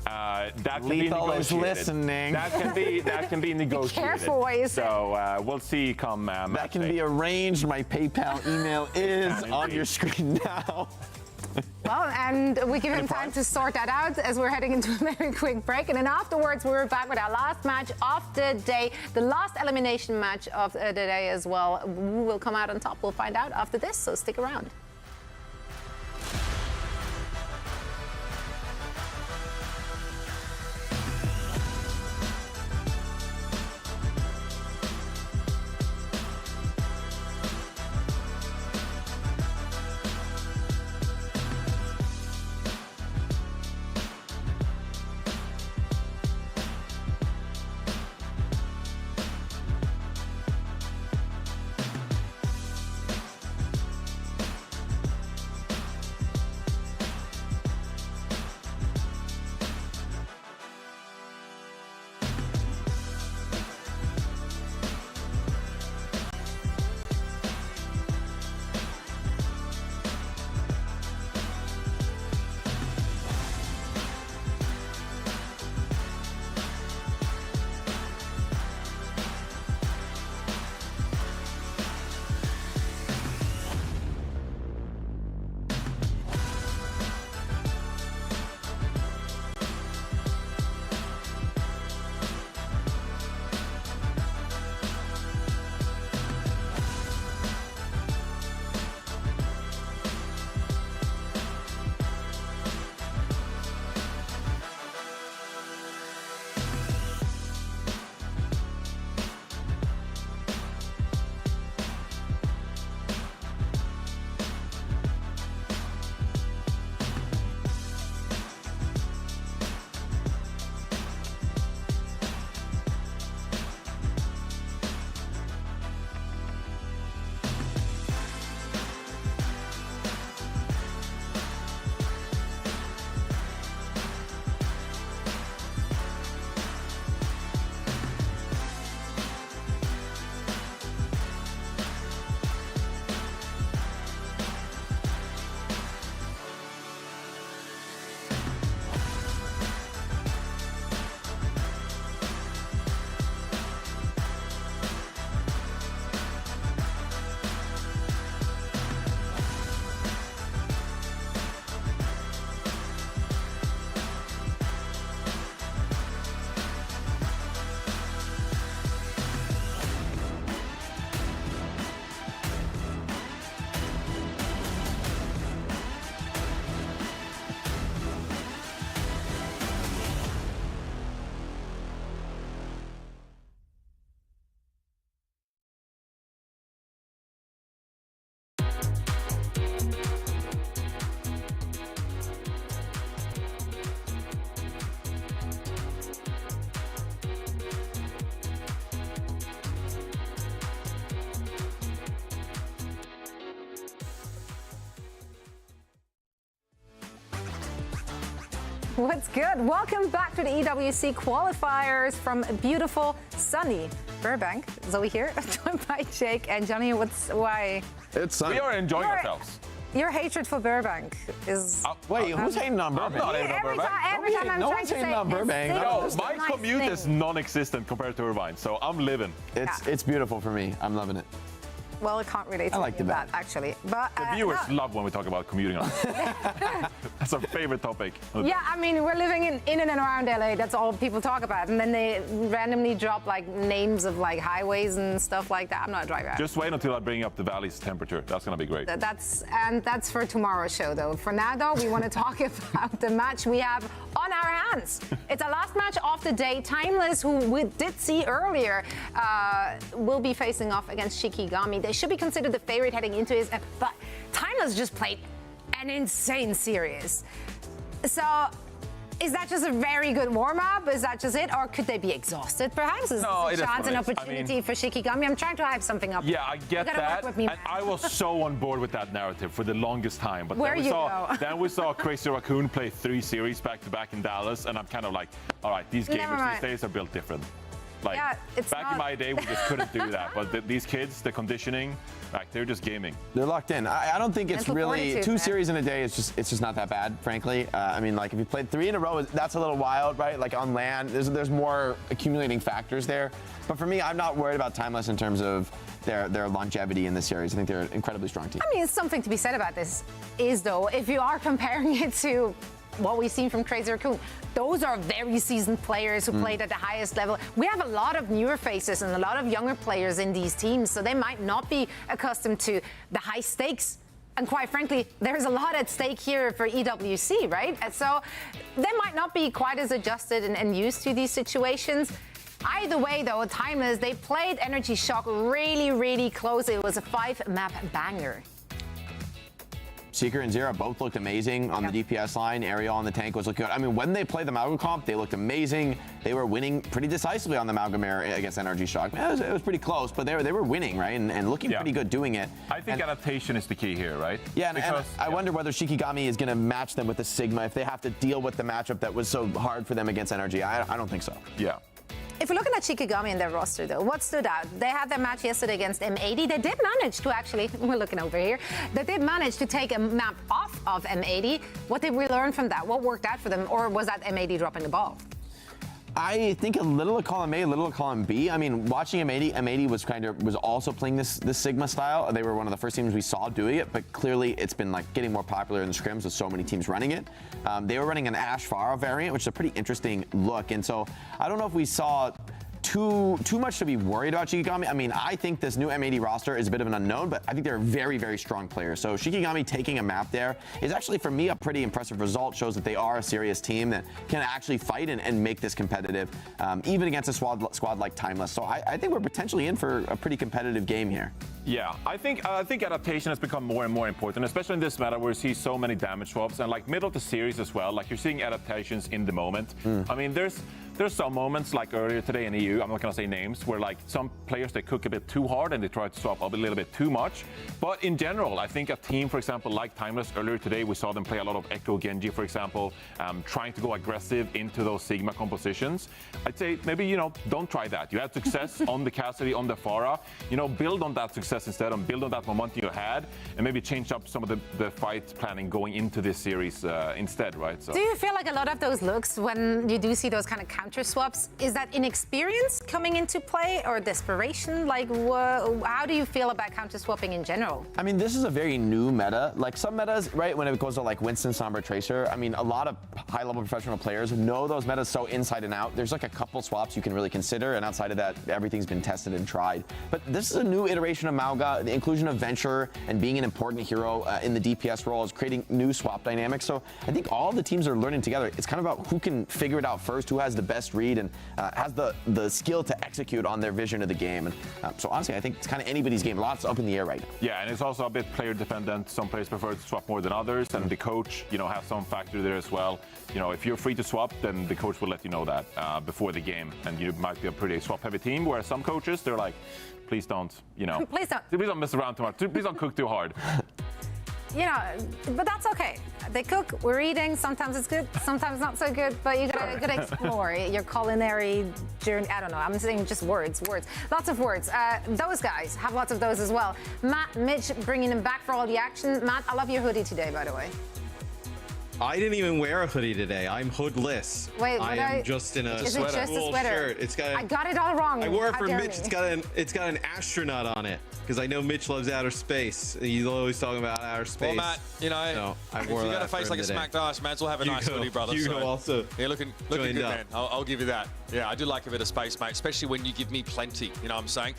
That can be negotiated. Listening. That can be negotiated. Be careful what you say. So we'll see come that can be arranged. My PayPal email is on your screen now. Well, and we give him time to sort that out as we're heading into a very quick break. And then afterwards, we're back with our last match of the day, the last elimination match of the day as well. Who will come out on top? We'll find out after this, so stick around. What's good? Welcome back to the EWC qualifiers from beautiful, sunny Burbank. Zoe here, joined by Jake and Johnny. Why? It's sunny. We are enjoying ourselves. Your hatred for Burbank is... wait, who's hating on Burbank? I'm not hating on Burbank. Every time I'm trying to say on Burbank. No, my commute is non-existent compared to Irvine, so I'm living. It's beautiful for me. I'm loving it. Well, it can't relate to that, actually. But the viewers love when we talk about commuting. That's our favorite topic. Yeah, I mean, we're living in and around LA. That's all people talk about. And then they randomly drop like names of like highways and stuff like that. I'm not a driver. Just wait until I bring up the valley's temperature. That's going to be great. That's for tomorrow's show, though. For now, though, we want to talk about the match we have on our hands. It's our last match of the day. Timeless, who we did see earlier, will be facing off against Shikigami. They should be considered the favorite heading into it, but Timeless just played an insane series. So is that just a very good warm-up? Is that just it? Or could they be exhausted, perhaps? Is no, this a chance, an opportunity for Shikigami? I'm trying to hype something up. Yeah, I get that. Work with me, and I was so on board with that narrative for the longest time. But then we saw Crazy Raccoon play 3 series back-to-back in Dallas, and I'm kind of like, all right, these gamers these days are built different. Like, back in my day, we just couldn't do that. But these kids, the conditioning, like, they're just gaming. They're locked in. I don't think it's really 2 series in a day. It's just not that bad, frankly. I mean, like, if you played 3 in a row, that's a little wild, right? Like on land, there's more accumulating factors there. But for me, I'm not worried about Timeless in terms of their longevity in the series. I think they're an incredibly strong team. I mean, something to be said about this is, though, if you are comparing it to what we've seen from Crazy Raccoon, those are very seasoned players who played at the highest level. We have a lot of newer faces and a lot of younger players in these teams, so they might not be accustomed to the high stakes. And quite frankly, there's a lot at stake here for EWC, right? And so they might not be quite as adjusted and used to these situations. Either way, though, Timeless, they played Energy Shock really, really close. It was a 5-map banger. Seeker and Zera both looked amazing on the DPS line. Ariel on the tank was looking good. I mean, when they played the Malga comp, they looked amazing. They were winning pretty decisively on the Malgamere against Energy Shock. Man, it was pretty close, but they were winning, right? And looking pretty good doing it. I think adaptation is the key here, right? Yeah, and I wonder whether Shikigami is going to match them with the Sigma if they have to deal with the matchup that was so hard for them against Energy. I don't think so. Yeah. If you're looking at Shikigami and their roster, though, what stood out? They had their match yesterday against M80. They did manage to actually, we're looking over here, they did manage to take a map off of M80. What did we learn from that? What worked out for them? Or was that M80 dropping the ball? I think a little of column A, a little of column B. I mean, watching M80 was also playing this Sigma style. They were one of the first teams we saw doing it, but clearly it's been like getting more popular in the scrims with so many teams running it. They were running an Ash Pharah variant, which is a pretty interesting look. And so I don't know if we saw too much to be worried about Shikigami. I mean, I think this new M80 roster is a bit of an unknown, but I think they're a very, very strong player. So Shikigami taking a map there is actually, for me, a pretty impressive result. Shows that they are a serious team that can actually fight and make this competitive, even against a squad like Timeless. So I think we're potentially in for a pretty competitive game here. Yeah, I think adaptation has become more and more important, especially in this meta where you see so many damage swaps and like middle of the series as well. Like you're seeing adaptations in the moment. I mean, there's some moments like earlier today in EU, I'm not gonna say names, where like some players they cook a bit too hard and they try to swap up a little bit too much. But in general, I think a team, for example, like Timeless earlier today, we saw them play a lot of Echo Genji, for example, trying to go aggressive into those Sigma compositions. I'd say maybe, don't try that. You had success on the Cassidy, on the Pharah, build on that success instead and build on that momentum you had and maybe change up some of the fight planning going into this series instead, right? So. Do you feel like a lot of those looks when you do see those kind of counter swaps, is that inexperience coming into play or desperation? Like, how do you feel about counter swapping in general? I mean, this is a very new meta. Like some metas, right, when it goes to like Winston, Sombra, Tracer, I mean, a lot of high-level professional players know those metas so inside and out. There's like a couple swaps you can really consider, and outside of that, everything's been tested and tried. But this is a new iteration of Malga. The inclusion of Venture and being an important hero in the DPS role is creating new swap dynamics. So I think all the teams are learning together. It's kind of about who can figure it out first, who has the best read and has the skill to execute on their vision of the game. And so honestly, I think it's kind of anybody's game. Lots up in the air right now. Yeah, and it's also a bit player dependent. Some players prefer to swap more than others, and the coach, has some factor there as well. If you're free to swap, then the coach will let you know that before the game, and you might be a pretty swap-heavy team. Whereas some coaches, they're like, please don't, Please don't. Please don't mess around too much. Please don't cook too hard. But that's okay. They cook, we're eating. Sometimes it's good, sometimes not so good, but you gotta explore your culinary journey. I don't know, I'm saying just words. Lots of words. Those guys have lots of those as well. Matt, Mitch, bringing them back for all the action. Matt, I love your hoodie today, by the way. I didn't even wear a hoodie today. I'm hoodless. Wait, I am just in a Is it just a sweater? shirt. It's got. I got it all wrong. I wore it How for dare Mitch. me. It's got an astronaut on it because I know Mitch loves outer space. He's always talking about outer space. Well, Matt, you know, so I if wore you that got a face for like a him today. smacked ass, might as well have a nice hoodie, brother. Hugo so, also. Yeah, looking good, up. man. I'll give you that. Yeah, I do like a bit of space, mate, especially when you give me plenty. You know what I'm saying?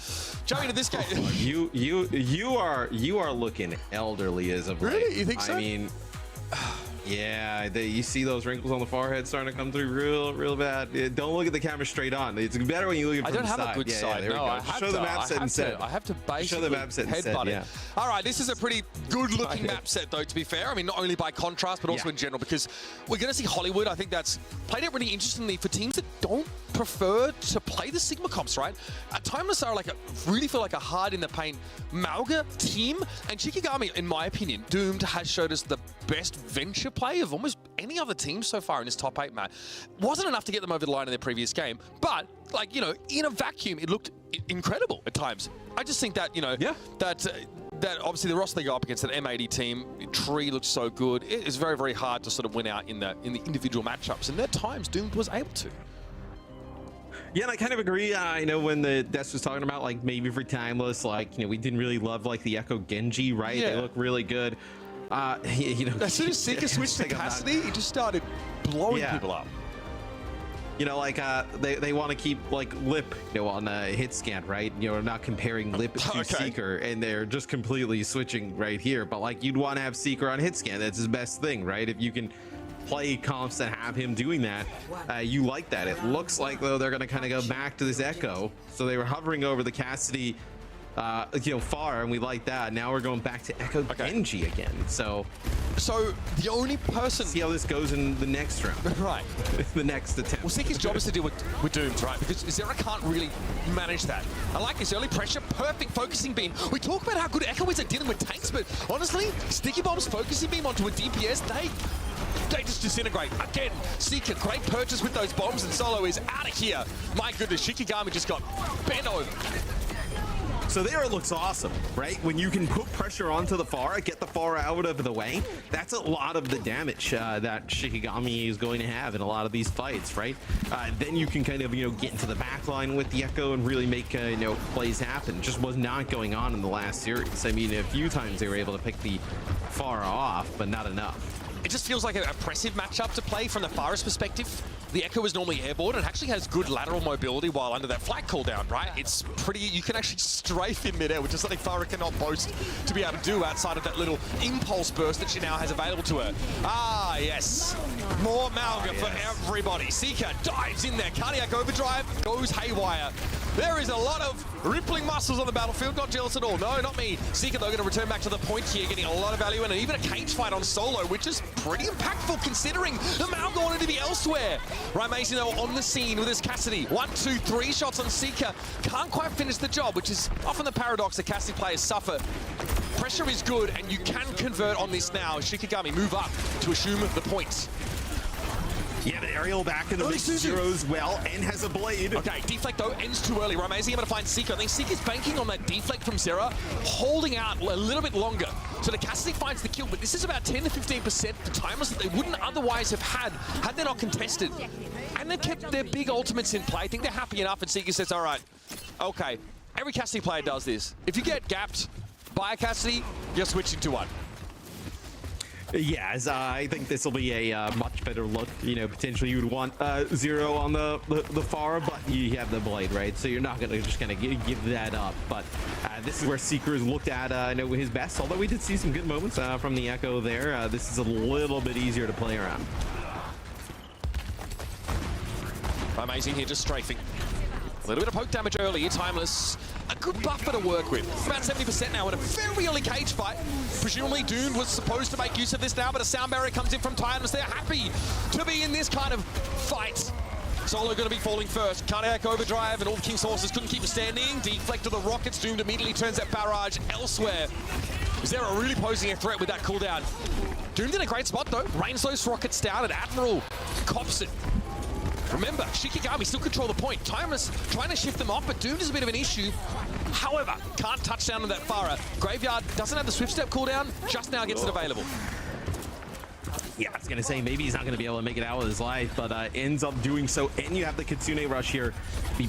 Joey, into this game. You are looking elderly as of late. Really? You think so? I mean. Yeah, you see those wrinkles on the forehead starting to come through real bad. Don't look at the camera straight on. It's better when you look at it from the side. I don't have a good side. there we No, go. I have Show to. the map set instead. I have to basically show the map set instead. headbutt it. Yeah. All right, this is a pretty good-looking map set, though, to be fair. I mean, not only by contrast, but also in general, because we're going to see Hollywood. I think that's played out really interestingly for teams that don't prefer to play the Sigma comps, right? At Timeless are really feel like a hard in the paint Mauga team, and Shikigami, in my opinion, Doomed has showed us the best venture play of almost any other team so far in this top 8, Matt. Wasn't enough to get them over the line in their previous game, but like, you know, in a vacuum, it looked incredible at times. I just think that, you know, that obviously the roster they go up against, that M80 team, Tree looks so good. It is very, very hard to sort of win out in the individual matchups, and at times Doomed was able to. Yeah, and I kind of agree. I know when the Des was talking about like maybe for Timeless, like, you know, we didn't really love like the Echo Genji, right? Yeah. They look really good. You know, as soon as Seeker switched to Cassidy, he just started blowing people up. You know, like they want to keep like Lip, you know, on the hit scan, right? You know, not comparing Lip to Seeker, and they're just completely switching right here. But like, you'd want to have Seeker on hit scan. That's his best thing, right? If you can play comps that have him doing that, you like that. It looks like though they're going to kind of go back to this Echo. So they were hovering over the Cassidy, you know, far, and we like that. Now we're going back to Echo Genji again. So the only person, see how this goes in the next round, right? The next attempt. Well, Seeker's job is to deal with Dooms, right? Because Zera can't really manage that. I like his early pressure, perfect focusing beam. We talk about how good Echo is at dealing with tanks, but honestly, Sticky Bomb's focusing beam onto a DPS, they just disintegrate. Again, Seeker, great purchase with those bombs, and Solo is out of here. My goodness, Shikigami just got bent over. So there it looks awesome, right? When you can put pressure onto the Pharah, get the Pharah out of the way, that's a lot of the damage that Shikigami is going to have in a lot of these fights, right? Then you can kind of, you know, get into the back line with the Echo and really make, you know, plays happen. Just was not going on in the last series. I mean, a few times they were able to pick the Pharah off, but not enough. It just feels like an oppressive matchup to play from the Pharah's perspective. The Echo is normally airborne and actually has good lateral mobility while under that flag cooldown, right? It's pretty, you can actually strafe in midair, which is something Pharah cannot boast to be able to do outside of that little impulse burst that she now has available to her. Ah, yes. More Mauga for everybody. Seeker dives in there. Cardiac overdrive goes haywire. There is a lot of rippling muscles on the battlefield. Not jealous at all. No, not me. Seeker, though, going to return back to the point here, getting a lot of value in, and even a cage fight on Solo, which is pretty impactful considering the Mauga wanted to be elsewhere. Right, Mason, though, on the scene with his Cassidy. 1, 2, 3 shots on Seeker. Can't quite finish the job, which is often the paradox that Cassidy players suffer. Pressure is good, and you can convert on this now. Shikigami move up to assume the point. Yeah, the aerial back in the mix, zeros well, and has a blade. Okay, deflect though ends too early. Ramezi able to find Seeker. I think Seeker's banking on that deflect from Zera, holding out a little bit longer. So the Cassidy finds the kill, but this is about 10 to 15% for Timeless that they wouldn't otherwise have had they not contested. And they've kept their big ultimates in play. I think they're happy enough, and Seeker says, all right, okay, every Cassidy player does this. If you get gapped by a Cassidy, you're switching to one. Yeah, I think this will be a much better look. You know, potentially you would want Zero on the Pharah, but you have the blade, right? So you're not just gonna give that up. But this is where Seeker's looked at, I know, his best. Although we did see some good moments from the Echo there. This is a little bit easier to play around. Amazing here, just strafing. A little bit of poke damage early, Timeless. A good buffer to work with. About 70% now in a very early cage fight. Presumably Dune was supposed to make use of this now, but a sound barrier comes in from Timeless. They're happy to be in this kind of fight. Solo going to be falling first. Cardiac overdrive and all the King's horses couldn't keep him standing. Deflect to the rockets. Doomed immediately turns that barrage elsewhere. Zera really posing a threat with that cooldown. Doom's in a great spot though. Rains those rockets down and Admiral cops it. Remember, Shikigami still control the point. Timeless trying to shift them off, but Doom is a bit of an issue. However, can't touch down on that Farah. Graveyard doesn't have the swift step cooldown, just now gets it available. Yeah, I was going to say maybe he's not going to be able to make it out with his life, but ends up doing so. And you have the Kitsune Rush here.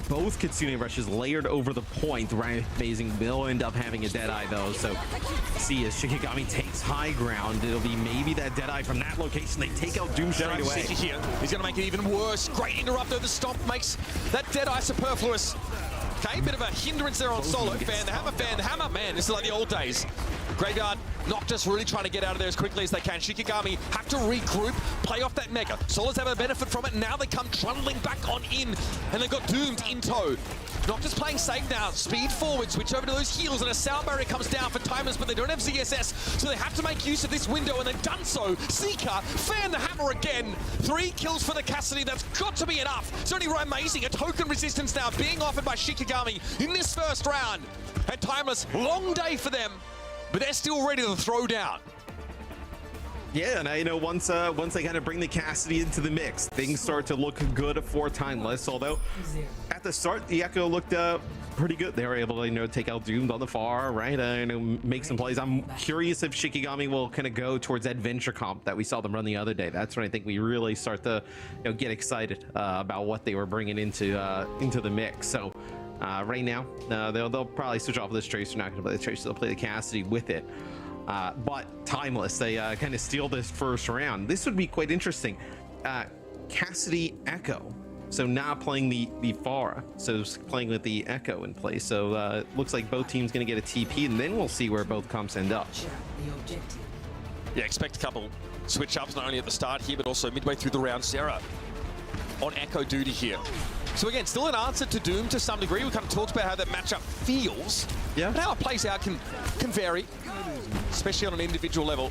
Both Kitsune Rushes layered over the point. Riot Phasing will end up having a Deadeye though. So see as Shikigami takes high ground, it'll be maybe that Deadeye from that location. They take out Doom straight away. Here. He's going to make it even worse. Great interrupt though. The stomp makes that Deadeye superfluous. Okay, bit of a hindrance there on Solo. Fan the hammer. Man, this is like the old days. Graveyard, Noctis really trying to get out of there as quickly as they can. Shikigami have to regroup, play off that Mega. Solos have a benefit from it. Now they come trundling back on in, and they've got Doomed in tow. Noctis playing safe now. Speed forward, switch over to those heals, and a sound barrier comes down for Timeless, but they don't have ZSS, so they have to make use of this window, and they've done so. Seeker, fan the hammer again. 3 kills for the Cassidy. That's got to be enough. It's only amazing. A token resistance now being offered by Shikigami in this first round. And Timeless, long day for them, but they're still ready to throw down. Yeah, and you know, once they kind of bring the Cassidy into the mix, things start to look good for Timeless. Although at the start, the Echo looked pretty good. They were able to, you know, take out Doomed on the far right, and make some plays. I'm curious if Shikigami will kind of go towards that Venture comp that we saw them run the other day. That's when I think we really start to, you know, get excited about what they were bringing into the mix. So right now, they'll probably switch off this Tracer. Not going to play the Tracer. They'll play the Cassidy with it. But Timeless, they kind of steal this first round. This would be quite interesting. Cassidy Echo. So not playing the Farah, so playing with the Echo in place. So it looks like both teams going to get a TP, and then we'll see where both comps end up. Yeah, expect a couple switch-ups, not only at the start here, but also midway through the round. Sarah on Echo duty here. So again, still an answer to Doom to some degree. We kind of talked about how that matchup feels. Yeah. But how it plays out can vary, especially on an individual level.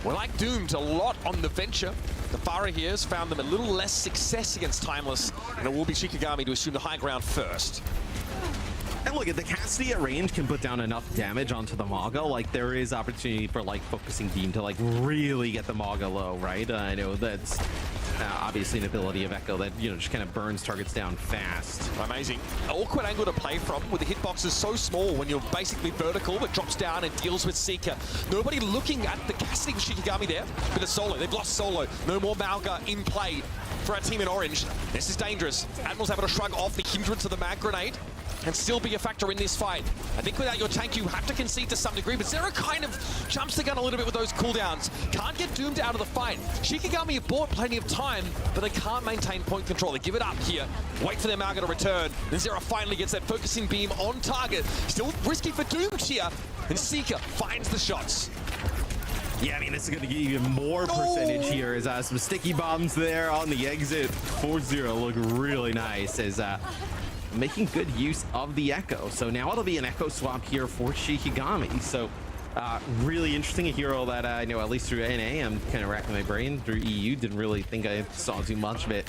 We like Doomed a lot on the Venture. The Farah here has found them a little less success against Timeless, and it will be Shikigami to assume the high ground first. And look, at the Cassidy at range can put down enough damage onto the Maga. Like, there is opportunity for, like, focusing beam to, like, really get the Maga low, right? I know that's obviously an ability of Echo that, you know, just kind of burns targets down fast. Amazing. Awkward angle to play from, with the hitboxes so small when you're basically vertical, but drops down and deals with Seeker. Nobody looking at the Cassidy with Shikigami there, but the Solo. They've lost Solo. No more Malga in play for our team in orange. This is dangerous. Admiral's able to shrug off the hindrance of the mag grenade and still be a factor in this fight. I think without your tank, you have to concede to some degree, but Zera kind of jumps the gun a little bit with those cooldowns. Can't get Doomed out of the fight. Shikigami have bought plenty of time, but they can't maintain point control. They give it up here. Wait for their Malga to return. Then Zera finally gets that focusing beam on target. Still risky for Doomed here, and Seeker finds the shots. Yeah, I mean, this is going to get even more percentage here as some sticky bombs there on the exit. 4-0 look really nice as making good use of the Echo. So now it'll be an Echo swap here for Shikigami. So really interesting, a hero that I know, at least through NA, I'm kind of racking my brain. Through EU, didn't really think I saw too much of it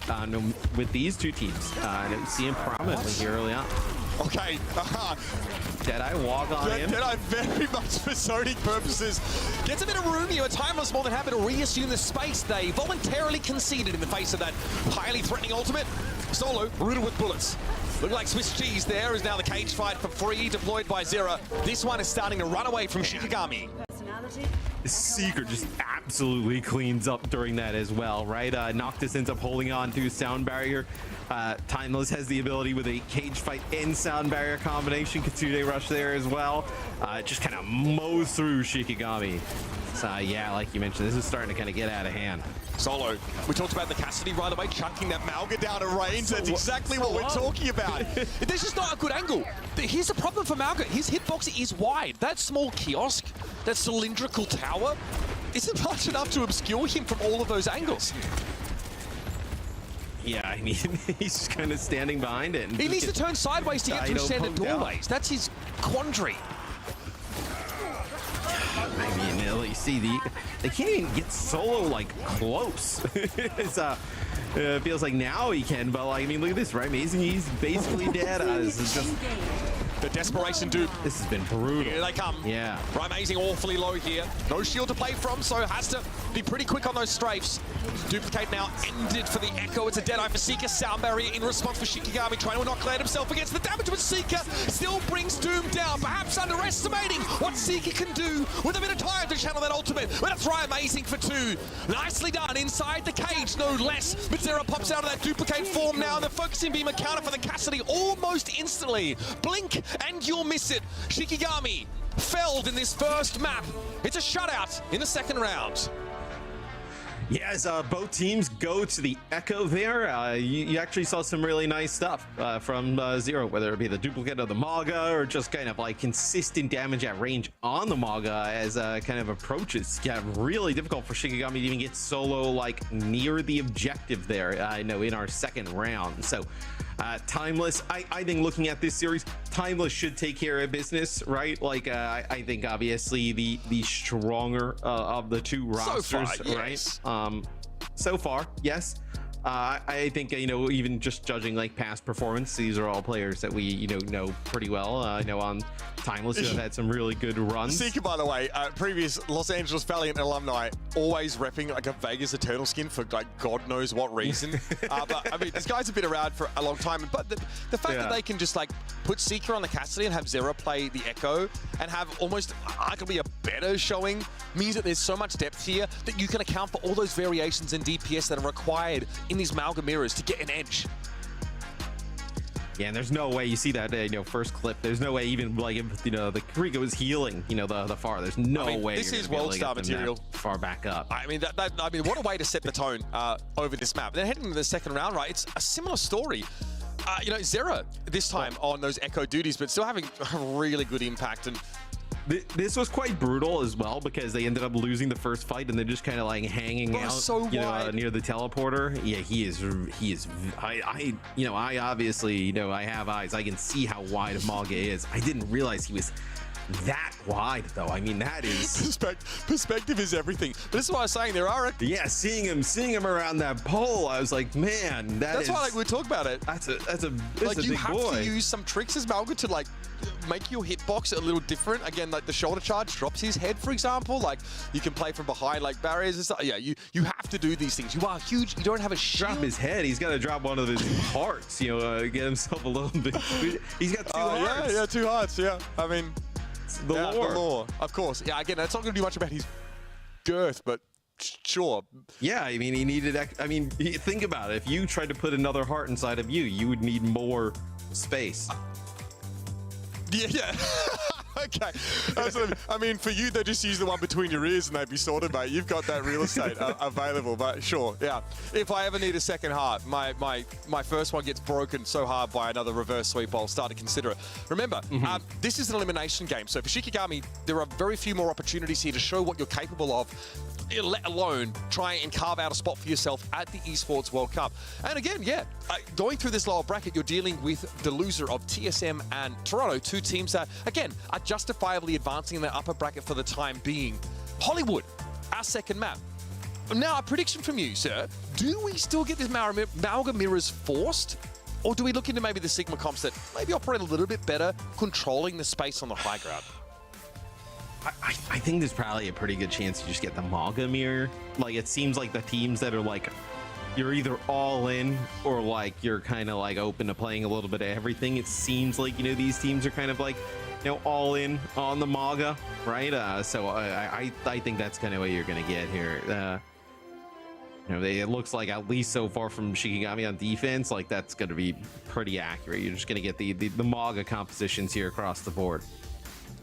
with these two teams. I didn't see him prominently here early on. Okay. Deadeye walk on him. Deadeye very much for zoning purposes. Gets a bit of room here. Timeless more than happy to reassume the space. They voluntarily conceded in the face of that highly threatening ultimate. Solo riddled with bullets. Look like Swiss cheese there is now the cage fight for free deployed by Zera. This one is starting to run away from Shikigami. Seeker just absolutely cleans up during that as well, right? Noctis ends up holding on to sound barrier. Timeless has the ability with a cage fight and sound barrier combination. Kitsune rush there as well. Just kind of mows through Shikigami. So yeah, like you mentioned, this is starting to kind of get out of hand. Solo, we talked about the Cassidy right away, chunking that Malga down at range. That's exactly what we're talking about. This is not a good angle. Here's the problem for Malga. His hitbox is wide. That small kiosk, that cylindrical tower, isn't much enough to obscure him from all of those angles. Yeah, I mean, he's just kind of standing behind it. He needs to turn sideways to get through standard doorways. That's his quandary. I mean, you see, they can't even get Solo, like, close. It's, feels like now he can, but like, I mean, look at this, right? Amazing, he's basically dead. This is just the desperation dupe. This has been brutal. Here they come. Yeah. Right, Amazing awfully low here. No shield to play from, so has to be pretty quick on those strafes. Duplicate now ended for the Echo. It's a dead eye for Seeker. Sound barrier in response for Shikigami, trying to inoculate himself against the damage, but Seeker still brings Doom down, perhaps underestimating what Seeker can do with a bit of time to channel that ultimate. But that's right, Amazing for 2. Nicely done inside the cage, no less. But Zera pops out of that duplicate form now. The focusing beam encounter for the Cassidy almost instantly. Blink and you'll miss it. Shikigami felled in this first map. It's a shutout in the second round. Yes, both teams go to the Echo there. You actually saw some really nice stuff from Zero, whether it be the duplicate of the Maga or just kind of like consistent damage at range on the Maga as kind of approaches. Yeah, really difficult for Shikigami to even get solo like near the objective there, I know, in our second round. So Timeless, I think looking at this series, Timeless should take care of business, right? Like I think obviously the stronger of the two rosters, so far, yes. right? So far, yes. I think, you know, even just judging like past performance, these are all players that we, you know pretty well. I know on Timeless, who have had some really good runs. Seeker, by the way, previous Los Angeles Valiant alumni, always repping like a Vegas Eternal skin for like God knows what reason. But I mean, this guy's been around for a long time. But the fact that they can just like put Seeker on the Cassidy and have Zera play the Echo and have almost arguably a better showing means that there's so much depth here that you can account for all those variations in DPS that are required in these Malga mirrors to get an edge. Yeah, and there's no way you see that, you know, first clip. There's no way even like if, you know, the Karika was healing, you know, the far. There's no way. This is World Star material. Far back up. I mean, I mean, what a way to set the tone over this map. Then heading into the second round, right? It's a similar story. You know, Zera this time on those Echo duties, but still having a really good impact. And this was quite brutal as well because they ended up losing the first fight and they're just kind of like hanging out, so you know, near the teleporter. Yeah, he is. I obviously, you know, I have eyes. I can see how wide Malga is. I didn't realize he was that wide though. I mean, that is perspective is everything. But this is what I was saying. There are seeing him around that pole, I was like, man, that's why like we talk about it. That's a like you big have boy. to use some tricks as Malga to like make your hitbox a little different. Again, like the shoulder charge drops his head, for example. Like you can play from behind like barriers and stuff. Yeah, you have to do these things. You are huge. You don't have a shield. Drop his head. He's got to drop one of his hearts. You know, get himself a little bit. He's got two hearts. Yeah, 2 hearts. Yeah, I mean. The lore, of course. Yeah, again, that's not going to do much about his girth, but sure. Yeah, I mean, he needed. I mean, think about it. If you tried to put another heart inside of you, you would need more space. Yeah. Okay. I mean, for you, they just use the one between your ears and they'd be sorted, mate. You've got that real estate available, but sure, yeah. If I ever need a second heart, my first one gets broken so hard by another reverse sweep, I'll start to consider it. Remember, this is an elimination game, so for Shikigami, there are very few more opportunities here to show what you're capable of, let alone try and carve out a spot for yourself at the Esports World Cup. And again, going through this lower bracket, you're dealing with the loser of TSM and Toronto, two teams that, again, are justifiably advancing in their upper bracket for the time being. Hollywood, our second map. Now, a prediction from you, sir. Do we still get this Malga mirrors forced? Or do we look into maybe the Sigma comps that maybe operate a little bit better, controlling the space on the high ground? I think there's probably a pretty good chance you just get the Malga mirror. Like, it seems like the teams that are like, you're either all in or like you're kind of like open to playing a little bit of everything. It seems like, you know, these teams are kind of like, you know, all in on the Malga, right? So I think that's kind of what you're going to get here. You know, it looks like at least so far from Shikigami on defense, like that's going to be pretty accurate. You're just going to get the Malga compositions here across the board.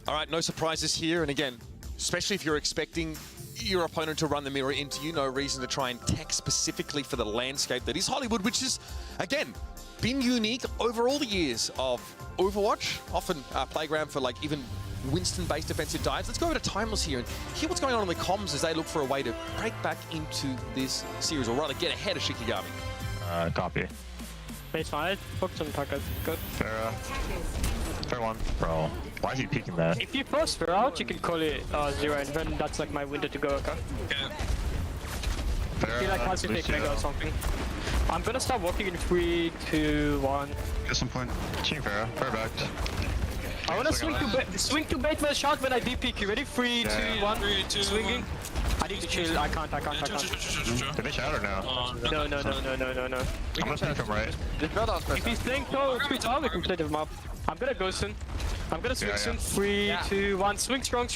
All right, no surprises here. And again, especially if you're expecting your opponent to run the mirror into you, no reason to try and tech specifically for the landscape that is Hollywood, which is, again, been unique over all the years of Overwatch, often a playground for like even Winston-based defensive dives. Let's go over to Timeless here and hear what's going on in the comms as they look for a way to break back into this series, or rather get ahead of Shikigami. Copy. Base 5, focus on Tucker. Good. Fair one. Bro, why is he peeking that? If you force her out, you can call it 0, and then that's like my window to go, okay? feel like once you take Mega or something. I'm gonna start walking in 3, 2, 1. Get some point. Team Pharaoh. Back. I wanna swing to bait for a shot when I DP. You ready? 3, 2, 1. Swinging. I need to chill. I can't. Did they shout or no? No. I'm gonna swing from right. If he's playing too tall, we can play the map. I'm gonna go soon. I'm gonna swing soon. 3, 2, 1. Swing strong.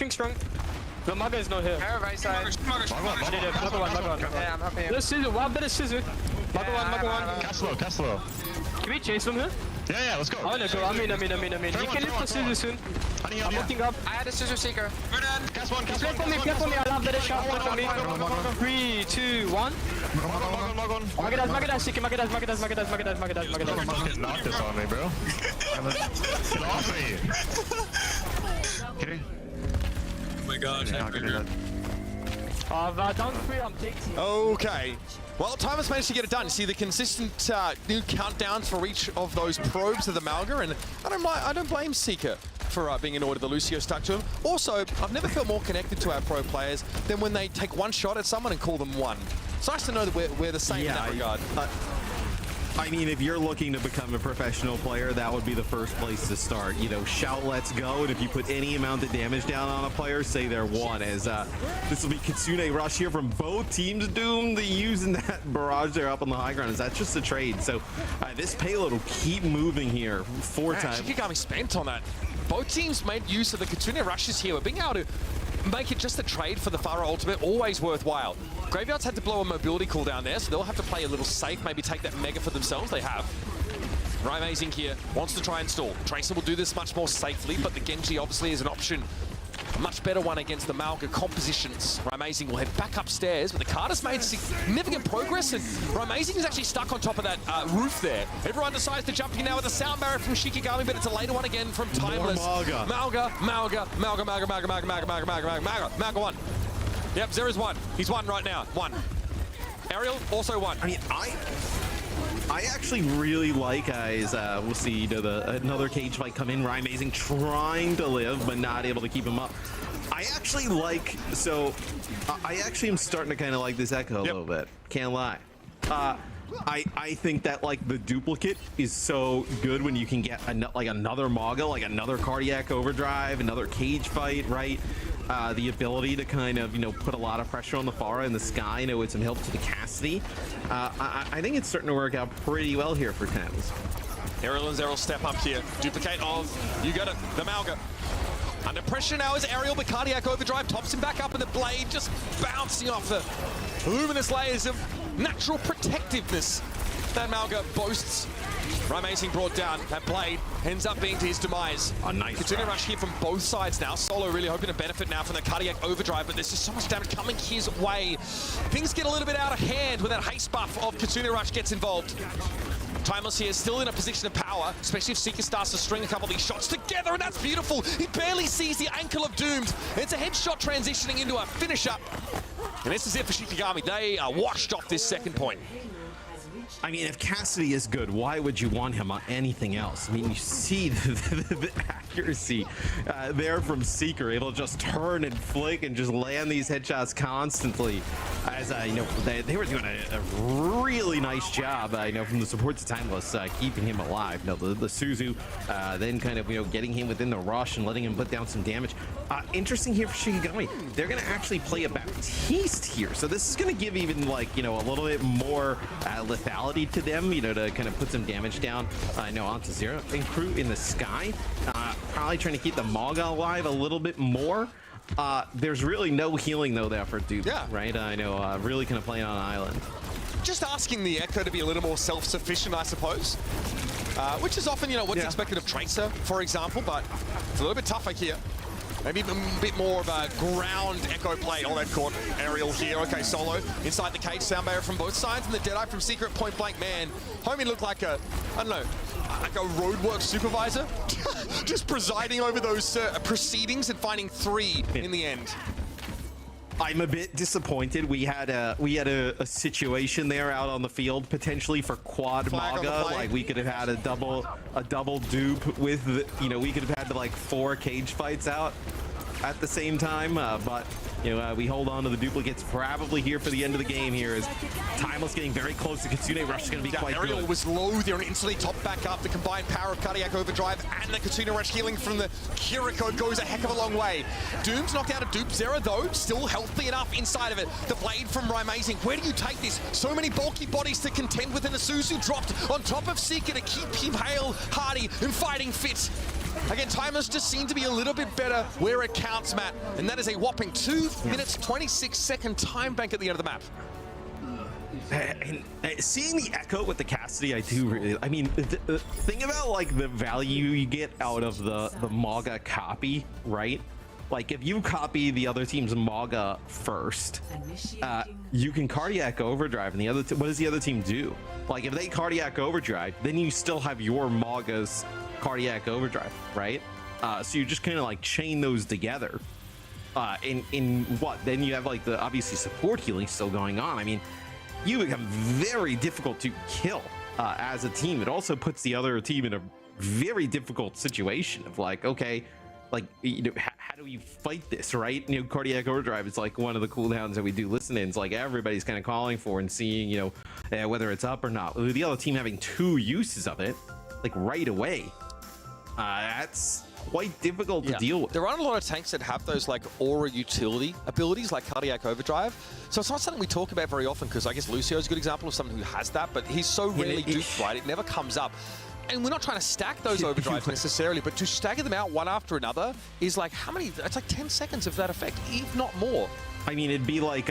The Maga is not here. Right side. Maga one. Yeah, I'm helping you. Let's scissor. One better scissor. Maga one. Cast low. Can we chase from here? Yeah, let's go. I wanna go. I'm in. He can lift the scissor soon. I'm looking up. I had a scissor seeker. Cast one. Play for me. I love that shot. For me. 3, 2, 1. Magadas, seeker. Magadas. Fucking knock this on me, bro. Get off me. Kitty. Oh my god. Down 3, I'm taking. Okay. Well, Timer's managed to get it done. See the consistent new countdowns for each of those probes of the Malga, and I don't blame Seeker for being annoyed at the Lucio stuck to him. Also, I've never felt more connected to our pro players than when they take one shot at someone and call them one. It's nice to know that we're the same in that regard. I mean, if you're looking to become a professional player, that would be the first place to start. You know, shout let's go, and if you put any amount of damage down on a player, say they're one. As this will be Kitsune Rush here from both teams, doomed using that barrage there up on the high ground. Is that just a trade? So this payload will keep moving here 4 times. Shikigami spent on that. Both teams made use of the Kitsune Rushes here. We're being able to make it just a trade for the Pharah ultimate, always worthwhile. Graveyard's had to blow a mobility cooldown there, so they'll have to play a little safe, maybe take that Mega for themselves. They have. Amazing here, wants to try and stall. Tracer will do this much more safely, but the Genji obviously is an option. A much better one against the Malga compositions. Amazing will head back upstairs, but the card has made significant progress, and Amazing is actually stuck on top of that roof there. Everyone decides to jump in now with a sound barrier from Shikigami, but it's a later one again from Timeless. Malga one. Yep, Zera's one. He's one right now. One. Ariel also one. I mean, I actually really like we'll see, you know, another cage fight come in. Amazing trying to live, but not able to keep him up. I actually am starting to kind of like this Echo a little bit. Can't lie. I think that like the duplicate is so good when you can get another Maga, like another cardiac overdrive, another cage fight, right? The ability to kind of, you know, put a lot of pressure on the Pharah in the sky, you know, with some help to the Cassidy. I think it's starting to work out pretty well here for Thames. Ariel and Zeril step up here. Duplicate of, you got it, the Malga. Under pressure now is Ariel, but cardiac overdrive tops him back up, and the blade just bouncing off the luminous layers of natural protectiveness that Malga boasts. Amazing brought down. That blade ends up being to his demise. A nice Kitsune rush here from both sides now. Solo really hoping to benefit now from the cardiac overdrive, but there's just so much damage coming his way. Things get a little bit out of hand when that haste buff of Kitsune Rush gets involved. Timeless here, still in a position of power, especially if Seeker starts to string a couple of these shots together, and that's beautiful. He barely sees the ankle of Doomed. It's a headshot transitioning into a finish up. And this is it for Shikigami. They are washed off this second point. I mean, if Cassidy is good, why would you want him on anything else? I mean, you see the accuracy there from Seeker, able to just turn and flick and just land these headshots constantly. As you know, they were doing a really nice job, you know, from the support to Timeless, keeping him alive. You know, the Suzu, then kind of, you know, getting him within the rush and letting him put down some damage. Interesting here for Shikigami. They're going to actually play a Baptiste here, so this is going to give even, like, you know, a little bit more lethality to them, you know, to kind of put some damage down. I know onto Zero and crew in the sky, probably trying to keep the Maga alive a little bit more. There's really no healing though there for Duke, right? I know, really kind of playing on an island. Just asking the Echo to be a little more self-sufficient, I suppose, which is often, you know, what's expected of Tracer, for example, but it's a little bit tougher here. Maybe a bit more of a ground Echo play on that court. Ariel here, okay, Solo inside the cage, sound barrier from both sides, and the Deadeye from Secret point blank. Man, homie looked like a, I don't know, like a roadwork supervisor, just presiding over those proceedings and finding 3 in the end. I'm a bit disappointed. We had a situation there out on the field potentially for quad Maga. Like we could have had a double dupe with, you know, we could have had like 4 cage fights out at the same time. But You know, we hold on to the duplicates probably here for the end of the game here as Timeless getting very close to Kitsune Rush is going to be quite Ariel good. was low there and instantly topped back up. The combined power of Cardiac Overdrive and the Kitsune Rush healing from the Kiriko goes a heck of a long way. Doom's knocked out of Dupe. Zera, though, still healthy enough inside of it. The blade from Raimazing. Where do you take this? So many bulky bodies to contend with, and Isuzu dropped on top of Seeker to keep him hale, hardy, and fighting fit. Again, Timeless just seemed to be a little bit better where it counts, Matt. And that is a whopping 2 minutes, 26-second time bank at the end of the map. And seeing the Echo with the Cassidy, I do really, I mean, think about like the value you get out of the Mauga copy, right? Like if you copy the other team's Mauga first, you can Cardiac Overdrive, and the other, what does the other team do? Like if they Cardiac Overdrive, then you still have your Mauga's Cardiac Overdrive, right? So you just kind of like chain those together. In what? Then you have like the obviously support healing still going on. I mean, you become very difficult to kill as a team. It also puts the other team in a very difficult situation of like, okay, like, you know, how do we fight this, right? You know, Cardiac Overdrive is like one of the cooldowns that we do listen-ins, like everybody's kind of calling for and seeing, you know, whether it's up or not. The other team having 2 uses of it, like right away, that's quite difficult to deal with. There aren't a lot of tanks that have those like aura utility abilities like Cardiac Overdrive, so it's not something we talk about very often, because I guess Lucio is a good example of someone who has that, but he's so rarely duped, right? It never comes up. And we're not trying to stack those overdrives necessarily, but to stagger them out one after another is like, how many? It's like 10 seconds of that effect, if not more. I mean, it'd be like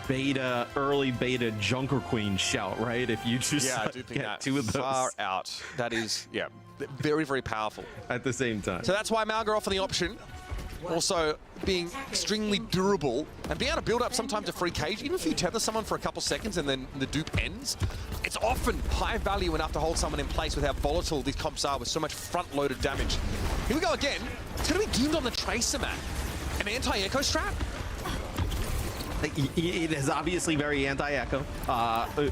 beta, early beta Junker Queen shout, right? If you just I do think get that 2 of those. Far out. That is, very, very powerful. At the same time. So that's why Mauga offer the option. Also being extremely durable and being able to build up sometimes a free cage. Even if you tether someone for a couple seconds and then the dupe ends, it's often high value enough to hold someone in place with how volatile these comps are with so much front-loaded damage. Here we go again. It's going to be doomed on the Tracer, man. An anti-echo strap? It is obviously very anti-echo.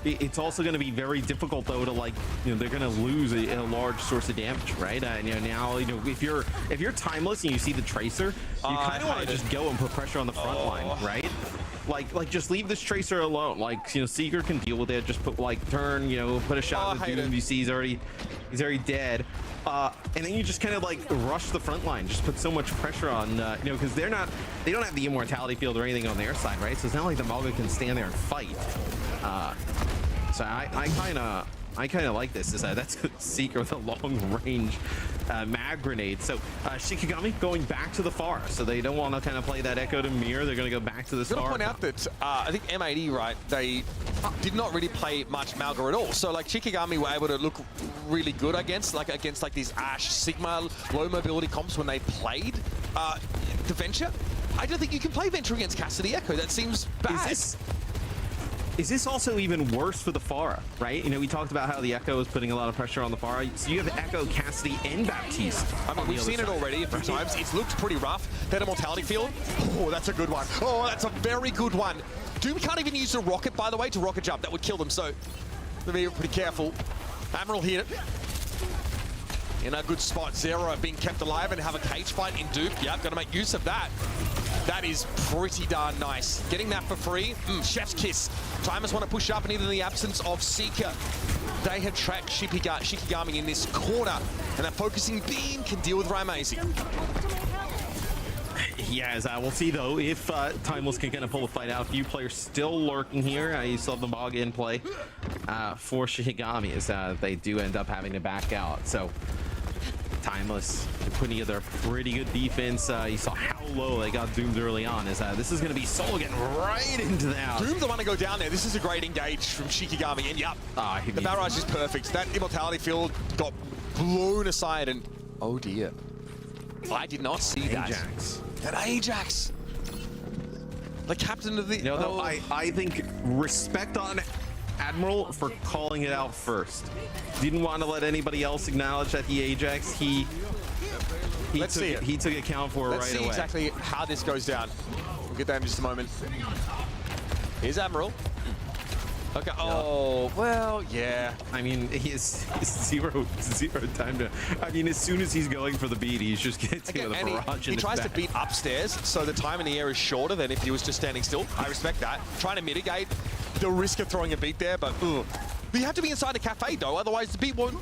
It's also going to be very difficult, though, to like, you know, they're going to lose a large source of damage, right? You know, now, you know, if you're Timeless and you see the Tracer, you kind of want to just go and put pressure on the front line, right? Like just leave this Tracer alone. Like, you know, Seeker can deal with it. Just put like turn, you know, put a shot at the Doom. You see he's already dead. And then you just kind of like rush the front line, just put so much pressure on, you know, because they don't have the immortality field or anything on their side, right? So it's not like the Mauga can stand there and fight. So I kind of like this. That's Seeker with a long range mag grenade. So Shikigami going back to the far, so they don't want to kind of play that echo to mirror. They're going to go back to the far. I'm going to point out that I think M80, right, they did not really play much Mauga at all. So like Shikigami were able to look really good against like these Ash, Sigma, low mobility comps when they played the Venture. I don't think you can play Venture against Cassidy Echo. That seems bad. Is this also even worse for the Pharah, right? You know, we talked about how the Echo is putting a lot of pressure on the Pharah. So you have Echo, Cassidy, and Baptiste. I mean, we've seen it already a few times. It's looked pretty rough. That immortality field. Oh, that's a good one. Oh, that's a very good one. Doom can't even use the rocket, by the way, to rocket jump. That would kill them, so be pretty careful. Admiral hit it. In a good spot. Zero being kept alive and have a cage fight in Duke. Yep, got to make use of that. That is pretty darn nice. Getting that for free. Chef's kiss. Timers want to push up, and even in the absence of Seeker, they have tracked Shikigami in this corner, and that focusing beam can deal with Raimazing. Yes, we'll see though if Timeless can kind of pull the fight out. A few players still lurking here. You still have the Mauga in play for Shikigami as they do end up having to back out. So Timeless putting together a pretty good defense. You saw how low they got doomed early on. This is going to be Soul getting right into that. Doom the one to go down there. This is a great engage from Shikigami, and the barrage is perfect. That immortality field got blown aside, and oh dear, I did not see Ajax. That Ajax, the captain of the. No, though I think respect on Admiral for calling it out first. Didn't want to let anybody else acknowledge that the Ajax he took account for Let's right see away. exactly how this goes down. We'll get that in just a moment. Here's Admiral. Okay. Oh, well, yeah. I mean, he has zero time to. I mean, as soon as he's going for the beat, he's just getting with a barrage. He tries to beat upstairs, so the time in the air is shorter than if he was just standing still. I respect that. Trying to mitigate the risk of throwing a beat there, but you have to be inside a cafe though, otherwise the beat won't.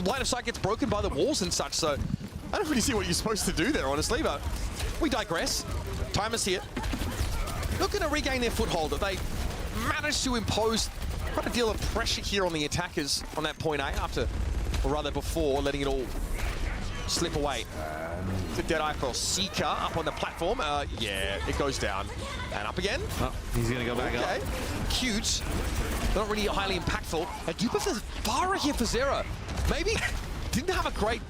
Line of sight gets broken by the walls and such. So I don't really see what you're supposed to do there, honestly. But we digress. Time is here. Looking to regain their foothold. They managed to impose quite a deal of pressure here on the attackers on that point A after, or rather before, letting it all slip away. The Deadeye for Seeker up on the platform. Yeah, it goes down. And up again. Oh, he's going to go back up. Cute. Not really highly impactful. A dupe of the Vara here for Zera. Maybe didn't have a great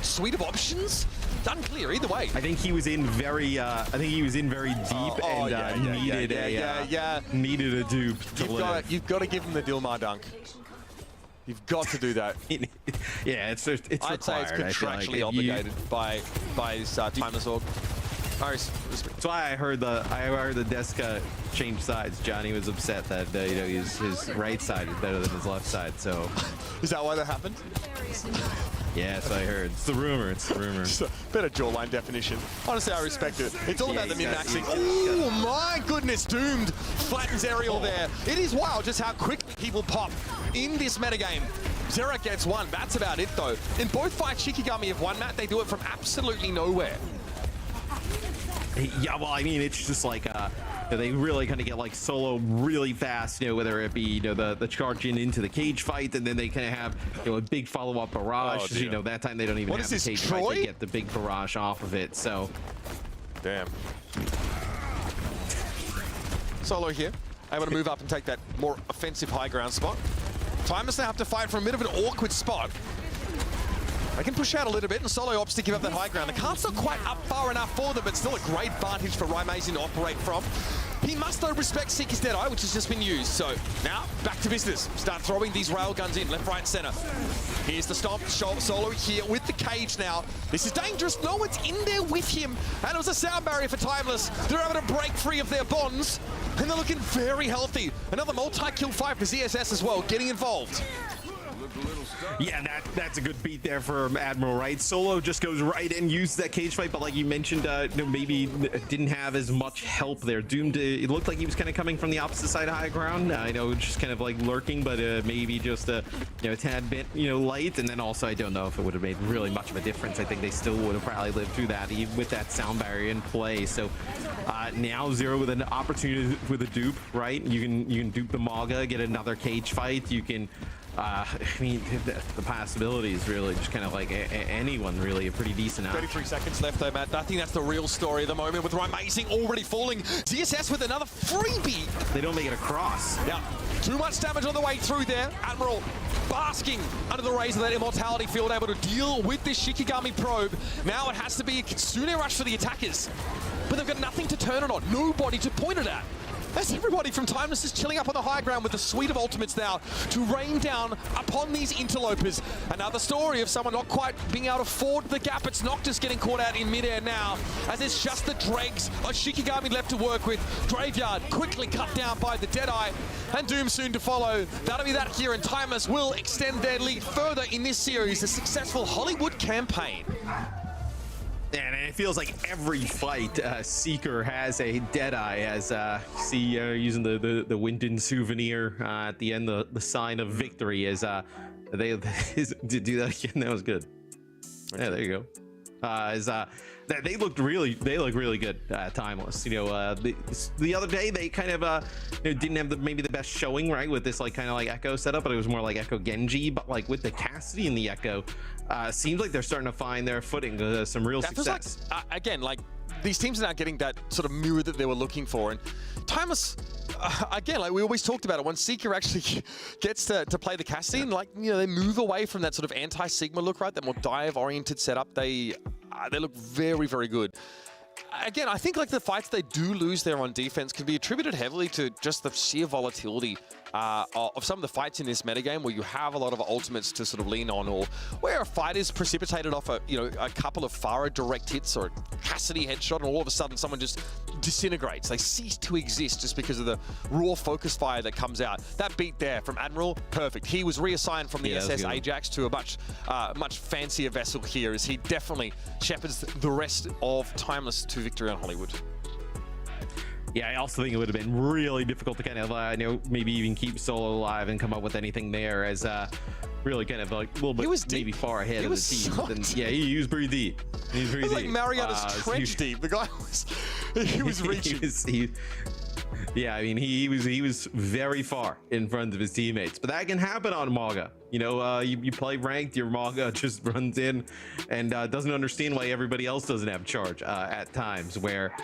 suite of options. Unclear either way. I think he was in very deep and needed a dupe to live. You've got to give him the Dilmar dunk. You've got to do that. Yeah, it's required. I'd say it's contractually obligated by this Timeless Org. That's why I heard the desk change sides. Johnny was upset that his right side is better than his left side. So is that why that happened? Yeah, so I heard. It's the rumor. Better jawline definition. Honestly, I respect it. It's all about the min-maxing. Oh my goodness, Doomed flattens Aerial there. It is wild just how quick people pop in this metagame. Zera gets one. That's about it, though. In both fights, Shikigami have won, Matt. They do it from absolutely nowhere. Yeah, well, I mean, it's just like they really kind of get like solo really fast, whether it be the charge into the cage fight, and then they kind of have a big follow-up barrage. That time they don't even have the cage fight. They get the big barrage off of it. So, damn. Solo here, able to move up and take that more offensive high ground spot. Timeless now have to fight for a bit of an awkward spot. They can push out a little bit, and Solo opts to give up that high ground. The cart's not quite up far enough for them, but still a great vantage for Raimazin to operate from. He must, though, respect Seeker's Deadeye, which has just been used. So now, back to business. Start throwing these rail guns in, left, right, center. Here's the stomp. Solo here with the cage now. This is dangerous. No one's in there with him. And it was a sound barrier for Timeless. They're able to break free of their bonds, and they're looking very healthy. Another multi-kill fight for ZSS as well, getting involved. Yeah, that's a good beat there for Admiral, right? Solo just goes right and uses that cage fight, but like you mentioned, maybe didn't have as much help there. Doomed, it looked like he was kind of coming from the opposite side of high ground. I know just kind of like lurking, but maybe just a tad bit light. And then also, I don't know if it would have made really much of a difference. I think they still would have probably lived through that even with that sound barrier in play. So now Zero with an opportunity with a dupe, right? You can dupe the Maga, get another cage fight. You can. I mean, the possibilities really just kind of like anyone really a pretty decent out. 33 seconds left though, Matt. I think that's the real story at the moment with Raimazin already falling. ZSS with another freebie. They don't make it across. Yeah, too much damage on the way through there. Admiral basking under the rays of that immortality field, able to deal with this Shikigami probe. Now it has to be a Kitsune rush for the attackers. But they've got nothing to turn it on, nobody to point it at. As everybody from Timeless is chilling up on the high ground with a suite of ultimates now to rain down upon these interlopers. Another story of someone not quite being able to ford the gap. It's Noctis getting caught out in midair now, as it's just the dregs of Shikigami left to work with. Graveyard quickly cut down by the Deadeye, and Doom soon to follow. That'll be that here, and Timeless will extend their lead further in this series, a successful Hollywood campaign. And it feels like every fight, Seeker has a Deadeye, as see using the Winden souvenir at the end, the sign of victory. As they do that again, that was good. Yeah, there you go. They look really good. Timeless. The other day they kind of didn't have maybe the best showing, right, with this like kind of like Echo setup, but it was more like Echo Genji. But like with the Cassidy and the Echo, seems like they're starting to find their footing. Some real success. Like, again, like these teams are now getting that sort of mirror that they were looking for, and Timeless. Again, like we always talked about it, when Seeker actually gets to play the Cassidy, and like they move away from that sort of anti-Sigma look, right? That more dive-oriented setup. They look very, very good. Again, I think like the fights they do lose there on defense can be attributed heavily to just the sheer volatility of some of the fights in this metagame, where you have a lot of ultimates to sort of lean on, or where a fight is precipitated off a couple of Pharah direct hits or a Cassidy headshot, and all of a sudden someone just disintegrates. They cease to exist just because of the raw focus fire that comes out. That beat there from Admiral, perfect. He was reassigned from the SS Ajax to a much fancier vessel here, as he definitely shepherds the rest of Timeless to victory on Hollywood. Yeah, I also think it would have been really difficult to kind of, maybe even keep Solo alive and come up with anything there, as really kind of like a little bit maybe far ahead of the team. Yeah, he was pretty deep. He was pretty deep. Like Mariana's trench deep. The guy was, he was reaching. Yeah, I mean, he was very far in front of his teammates, but that can happen on Mauga. You know, you play ranked, your Mauga just runs in and doesn't understand why everybody else doesn't have charge at times, where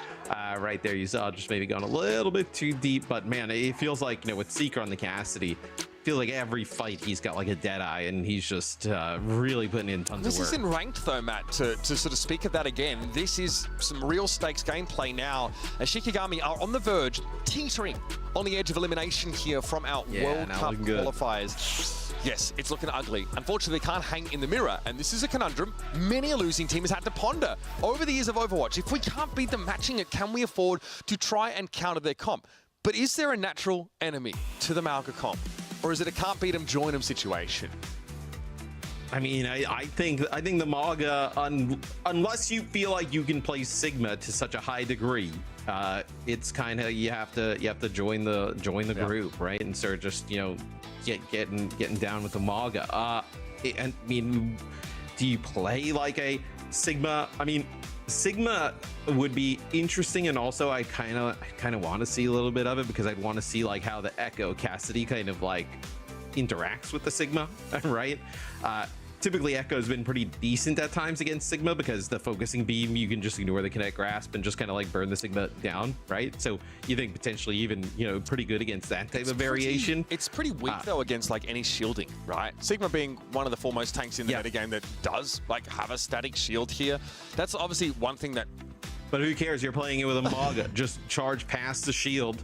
right there you saw just maybe going a little bit too deep. But man, it feels like, with Seeker on the Cassidy, feel like every fight he's got like a dead eye, and he's just really putting in tons of work. This isn't ranked though, Matt, to sort of speak of that again. This is some real stakes gameplay now, as Shikigami are on the verge, teetering on the edge of elimination here from our World Cup qualifiers. Yes, it's looking ugly. Unfortunately, they can't hang in the mirror, and this is a conundrum many a losing team has had to ponder over the years of Overwatch. If we can't beat them matching it, can we afford to try and counter their comp? But is there a natural enemy to the Mauga comp? Or is it a can't beat them, join them situation? I mean, I think the Mauga, unless you feel like you can play Sigma to such a high degree, it's kind of you have to join the group, right? And start just getting down with the Mauga. I mean, do you play like a Sigma? I mean, Sigma would be interesting, and also I kind of want to see a little bit of it, because I'd want to see like how the Echo Cassidy kind of like interacts with the Sigma, right? Typically Echo's been pretty decent at times against Sigma, because the focusing beam, you can just ignore the kinetic grasp and just kind of like burn the Sigma down, right? So you think potentially even, pretty good against that type of variation. It's pretty weak though against like any shielding, right? Sigma being one of the foremost tanks in the metagame that does like have a static shield here. That's obviously one thing that... But who cares? You're playing it with a Mauga. Just charge past the shield,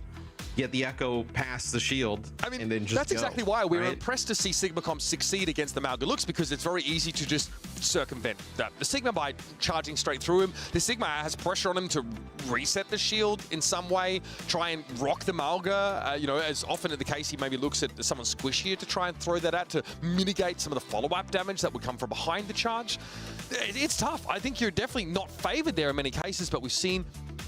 get the Echo past the shield, and then just that's exactly why we're impressed to see Sigma comp succeed against the Mauga looks, because it's very easy to just circumvent that. The Sigma by charging straight through him. The Sigma has pressure on him to reset the shield in some way, try and rock the Mauga. As often in the case, he maybe looks at someone squishier to try and throw that at to mitigate some of the follow-up damage that would come from behind the charge. It's tough. I think you're definitely not favored there in many cases, but we've seen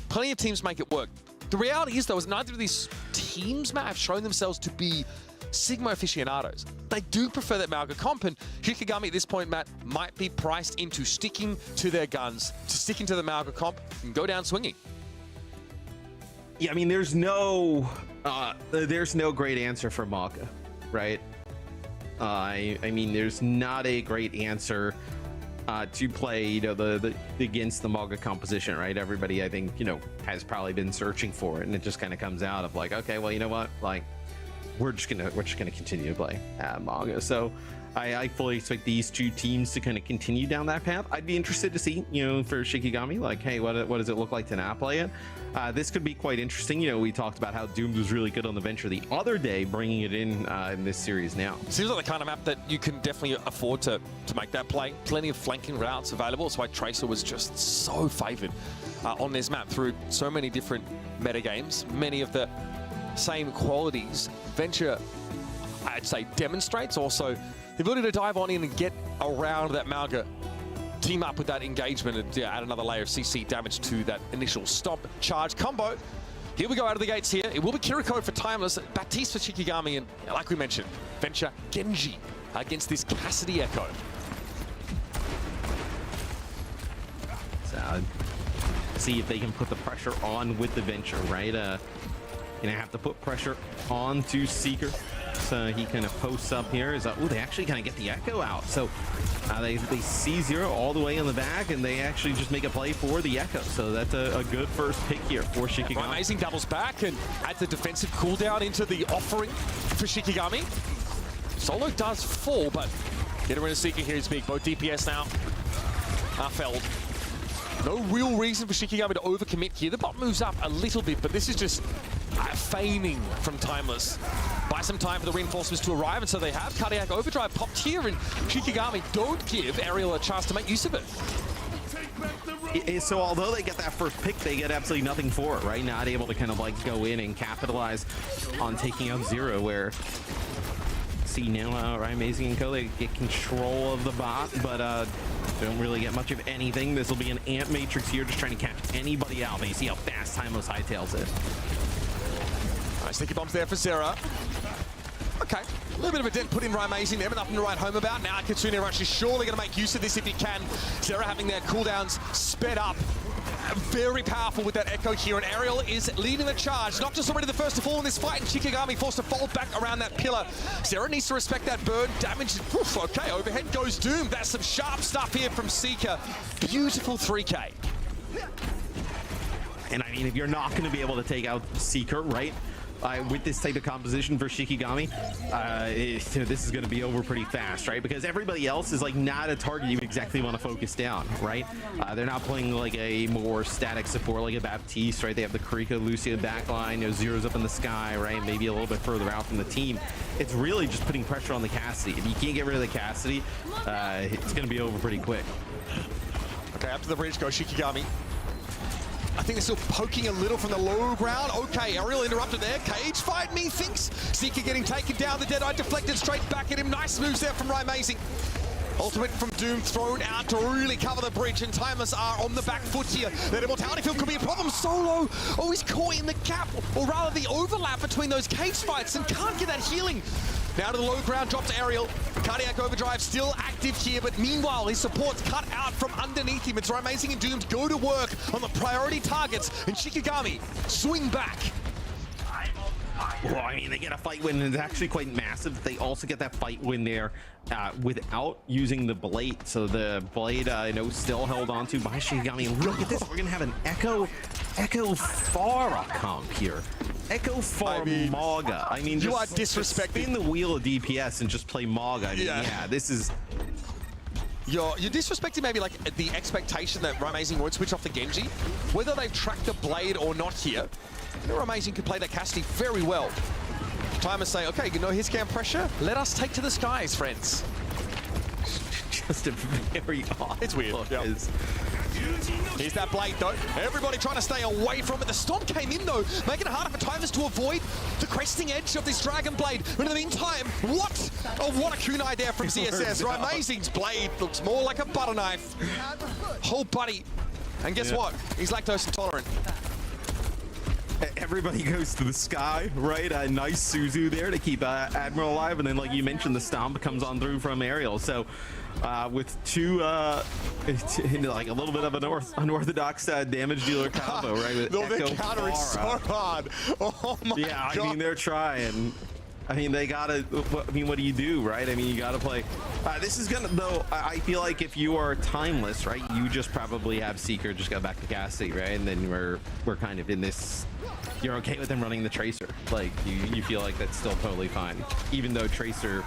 plenty of teams make it work. The reality is, though, is neither of these teams, Matt, have shown themselves to be Sigma aficionados. They do prefer that Mauga comp, and Shikigami at this point, Matt, might be priced into sticking to their guns, to sticking to the Mauga comp and go down swinging. Yeah, I mean, there's no great answer for Mauga, right? I mean, there's not a great answer to play, against the Mauga composition, right? Everybody, I think, has probably been searching for it, and it just kind of comes out of like, okay, well, you know what, like, we're just gonna continue to play Mauga. So I fully expect these two teams to kind of continue down that path. I'd be interested to see, for Shikigami, like, hey, what does it look like to not play it? This could be quite interesting. We talked about how Doomed was really good on the Venture the other day, bringing it in this series now. Seems like the kind of map that you can definitely afford to make that play. Plenty of flanking routes available. That's why Tracer was just so favored on this map through so many different metagames. Many of the same qualities Venture, I'd say, demonstrates. Also, the ability to dive on in and get around that Mauga, team up with that engagement, and add another layer of CC damage to that initial stomp charge combo. Here we go out of the gates here. It will be Kiriko for Timeless, Baptiste for Shikigami, and like we mentioned, Venture Genji against this Cassidy Echo. So, see if they can put the pressure on with the Venture, right? Gonna have to put pressure on to Seeker. So he kind of posts up here. They actually kind of get the Echo out. So they see Zero all the way in the back, and they actually just make a play for the Echo. So that's a good first pick here for Shikigami. Amazing doubles back and adds the defensive cooldown into the offering for Shikigami. Solo does fall, but Hitter and Seeker here is big. Both DPS now are felled. No real reason for Shikigami to overcommit here. The bot moves up a little bit, but this is just feigning from Timeless. Buy some time for the reinforcements to arrive, and so they have. Cardiac Overdrive popped here, and Shikigami don't give Ariel a chance to make use of it. So although they get that first pick, they get absolutely nothing for it, right? Not able to kind of like go in and capitalize on taking out Zero, where see now, right? Amazing and Co. They get control of the bot, but don't really get much of anything. This will be an Ant Matrix here, just trying to catch anybody out. But you see how fast Timeless hightails it. Nice sticky bombs there for Zera. Okay, a little bit of a dent put in Amazing there, but nothing to write home about. Now Kitsune Rush is surely going to make use of this if he can. Zera having their cooldowns sped up. Very powerful with that Echo here, and Ariel is leading the charge. Noctis already the first to fall in this fight, and Shikigami forced to fall back around that pillar. Zera needs to respect that burn. Damage, oof, okay, overhead goes Doom. That's some sharp stuff here from Seeker. Beautiful 3K. And I mean, if you're not going to be able to take out Seeker, right? With this type of composition for Shikigami, this is going to be over pretty fast, right? Because everybody else is like not a target you exactly want to focus down, right? They're not playing like a more static support like a Baptiste, right? They have the Karika, Lucia backline, Zero's up in the sky, right? Maybe a little bit further out from the team. It's really just putting pressure on the Cassidy. If you can't get rid of the Cassidy, it's going to be over pretty quick. Okay, up to the bridge goes Shikigami. I think they're still poking a little from the low ground. Okay, Ariel interrupted there. Cage fight, methinks. Seeker getting taken down. The Deadeye deflected straight back at him. Nice moves there from Amazing. Ultimate from Doom thrown out to really cover the bridge, and Timers are on the back foot here. That immortality field could be a problem. Solo, oh, he's caught in the gap, or rather the overlap between those cage fights, and can't get that healing. Now to the low ground, drops Ariel. Cardiac Overdrive still active here, but meanwhile, his support's cut out from underneath him. It's Amazing and Doom to go to work on the priority targets, and Shikigami swing back. Well, I mean, they get a fight win, and it's actually quite massive. They also get that fight win there without using the Blade. So the Blade, still held on to by Shikigami. And look at this, we're gonna have an Echo Pharah comp here. Echo Pharah Maga. I mean, you are disrespecting. Spin the wheel of DPS and just play Maga. I mean, yeah, this is. You're disrespecting maybe like the expectation that Amazing would switch off the Genji. Whether they've tracked the Blade or not here, Amazing can play that Cassidy very well. Timers say, okay, you know his cam pressure? Let us take to the skies, friends. Just a very odd. It's weird. Yep. Here's that Blade, though. Everybody trying to stay away from it. The Stomp came in, though, making it harder for Timers to avoid the cresting edge of this Dragon Blade. But in the meantime, what? Oh, what a kunai there from CSS. Amazing's Blade looks more like a butter knife. Oh, buddy. And guess what? He's lactose intolerant. Everybody goes to the sky, right? A nice Suzu there to keep Admiral alive, and then, like you mentioned, the Stomp comes on through from Ariel. So, with two, like a little bit of an unorthodox damage dealer combo, right? With They're countering so hard. Oh my God. Yeah, I mean, they're trying. I mean, they gotta. I mean, what do you do, right? I mean, you gotta play. This is gonna, though. I feel like if you are timeless, right, you just probably have Seeker just go back to Cassidy, right? And then we're kind of in this. You're okay with them running the Tracer, like you feel like that's still totally fine, even though Tracer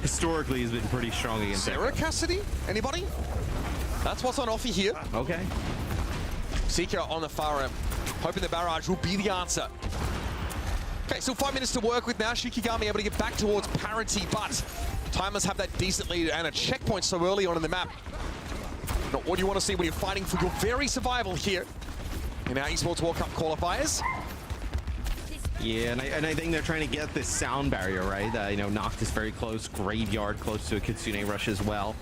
historically has been pretty strong against Sarah Cassidy. Anybody? That's what's on offer here. Okay. Seeker on the far end, hoping the barrage will be the answer. Okay, still 5 minutes to work with now. Shikigami able to get back towards parity, but Timers have that decent lead and a checkpoint so early on in the map. Not what you want to see when you're fighting for your very survival here in our Esports World Cup qualifiers. Yeah, and I think they're trying to get this sound barrier, right? Noctis very close, Graveyard close to a Kitsune Rush as well.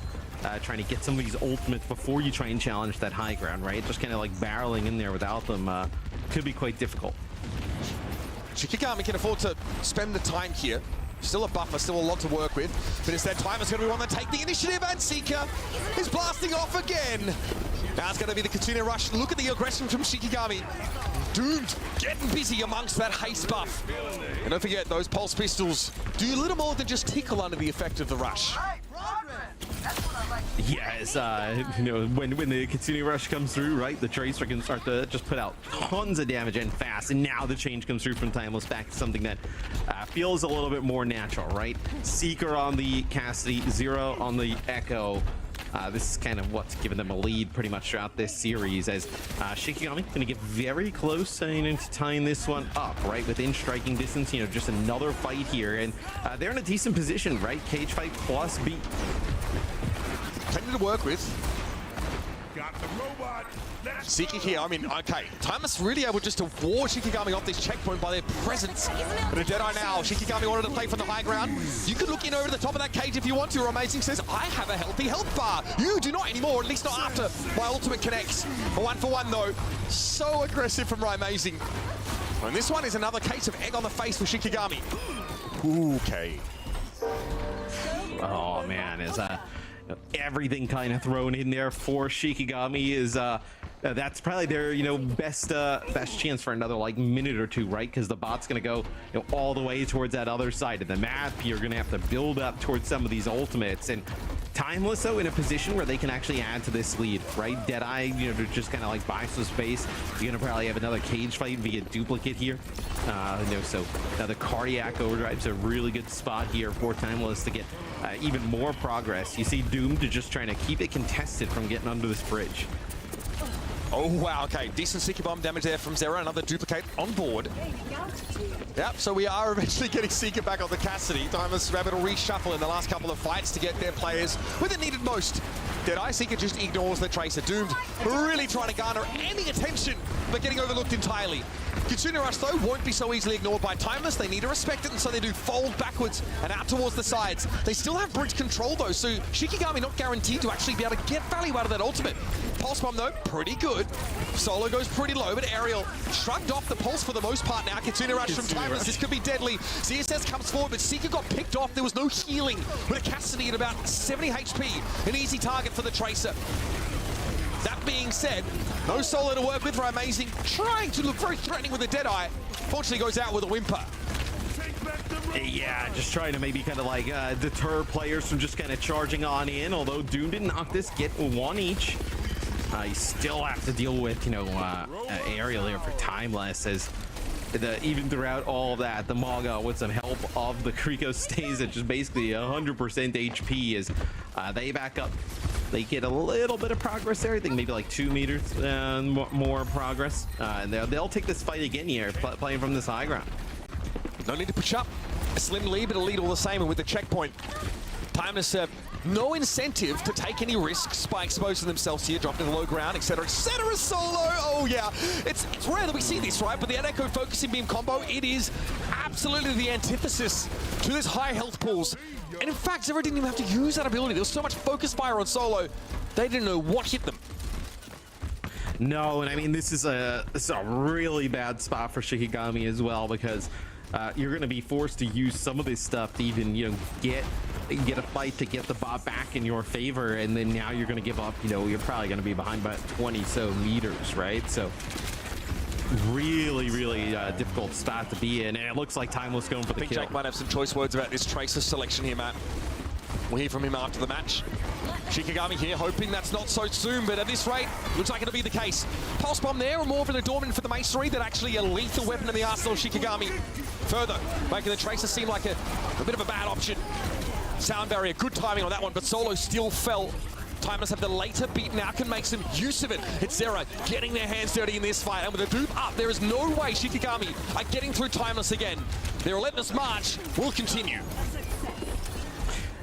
Trying to get some of these ultimates before you try and challenge that high ground, right? Just kind of like barreling in there without them could be quite difficult. Shikigami can afford to spend the time here. Still a buffer, still a lot to work with. But instead, Timer's going to be one to take the initiative, and Seeker is blasting off again. Now it's going to be the Kitsune Rush. Look at the aggression from Shikigami. Doomed, getting busy amongst that haste buff. And don't forget, those pulse pistols do a little more than just tickle under the effect of the rush. Yes, when the Kitsune Rush comes through, right, the Tracer can start to just put out tons of damage and fast, and now the change comes through from Timeless back to something that feels a little bit more natural, right? Seeker on the Cassidy, Zero on the Echo. This is kind of what's given them a lead pretty much throughout this series, as Shikigami going to get very close to tying this one up, right? Within striking distance, just another fight here, and they're in a decent position, right? Cage fight plus beat. Plenty to work with. Seeker here, I mean, okay. Timeless really able just to ward Shikigami off this checkpoint by their presence. But a Deadeye now. Shikigami wanted to play from the high ground. You could look in over the top of that cage if you want to. Amazing says, I have a healthy health bar. You do not anymore, at least not after my ultimate connects. A 1-for-1 though. So aggressive from Amazing. And this one is another case of egg on the face for Shikigami. Okay. Oh man, is everything kind of thrown in there for Shikigami is that's probably their best chance for another like minute or two, right? Because the bot's gonna go all the way towards that other side of the map. You're gonna have to build up towards some of these ultimates, and Timeless though in a position where they can actually add to this lead, right? Deadeye, to just kind of like buy some space. You're gonna probably have another cage fight via duplicate here. So now the cardiac overdrive's a really good spot here for Timeless to get even more progress. You see Doomed just trying to keep it contested from getting under this bridge. Oh, wow, okay. Decent Seeker Bomb damage there from Zera. Another duplicate on board. Yep, so we are eventually getting Seeker back on the Cassidy. Timeless able to reshuffle in the last couple of fights to get their players when it needed most. Deadeye Seeker just ignores the Tracer. Doomed really trying to garner any attention, but getting overlooked entirely. Kitsune Rush, though, won't be so easily ignored by Timeless. They need to respect it, and so they do fold backwards and out towards the sides. They still have bridge control, though, so Shikigami not guaranteed to actually be able to get value out of that ultimate. Pulse Bomb, though, pretty good. Solo goes pretty low, but Aerial shrugged off the pulse for the most part now. Kitsune Rush from Timeless, this could be deadly. CSS comes forward, but Seeker got picked off. There was no healing with a Cassidy at about 70 HP. An easy target for the Tracer. That being said, no solo to work with for Amazing, trying to look very threatening with a Deadeye. Fortunately goes out with a whimper. Yeah, just trying to maybe kind of like deter players from just kind of charging on in, although Doom didn't knock this, get one each. You still have to deal with, Aerial here for Timeless as even throughout all of that, the Maga with some help of the Kriko stays at just basically 100% HP as they back up. They get a little bit of progress there. I think maybe like 2 meters more progress. And they'll take this fight again here, playing from this high ground. No need to push up. A slim lead, but a lead all the same. And with the checkpoint, Timeless no incentive to take any risks by exposing themselves here, dropping to the low ground, etc., etc. Solo. Oh yeah, it's rare that we see this, right? But the Echo focusing beam combo, it is absolutely the antithesis to this high health pools. And in fact, Zera didn't even have to use that ability. There was so much focus fire on Solo, they didn't know what hit them. No, and I mean this is a really bad spot for Shikigami as well, because you're going to be forced to use some of this stuff to even get a fight to get the bot back in your favor, and then now you're going to give up. You're probably going to be behind by 20 so meters, right? So really difficult spot to be in, and it looks like Timeless going for the kill. I think Jake might have some choice words about this Tracer selection here, Matt. We'll hear from him after the match. Shikigami here, hoping that's not so soon, but at this rate, looks like it'll be the case. Pulse Bomb there, or more of an adornment for the Masonry, that actually a lethal weapon in the arsenal of Shikigami. Further, making the Tracer seem like a bit of a bad option. Sound barrier, good timing on that one, but Solo still fell. Timeless have the later beat now, can make some use of it. It's Zera getting their hands dirty in this fight, and with a dupe up, there is no way Shikigami are getting through Timeless again. Their relentless march will continue.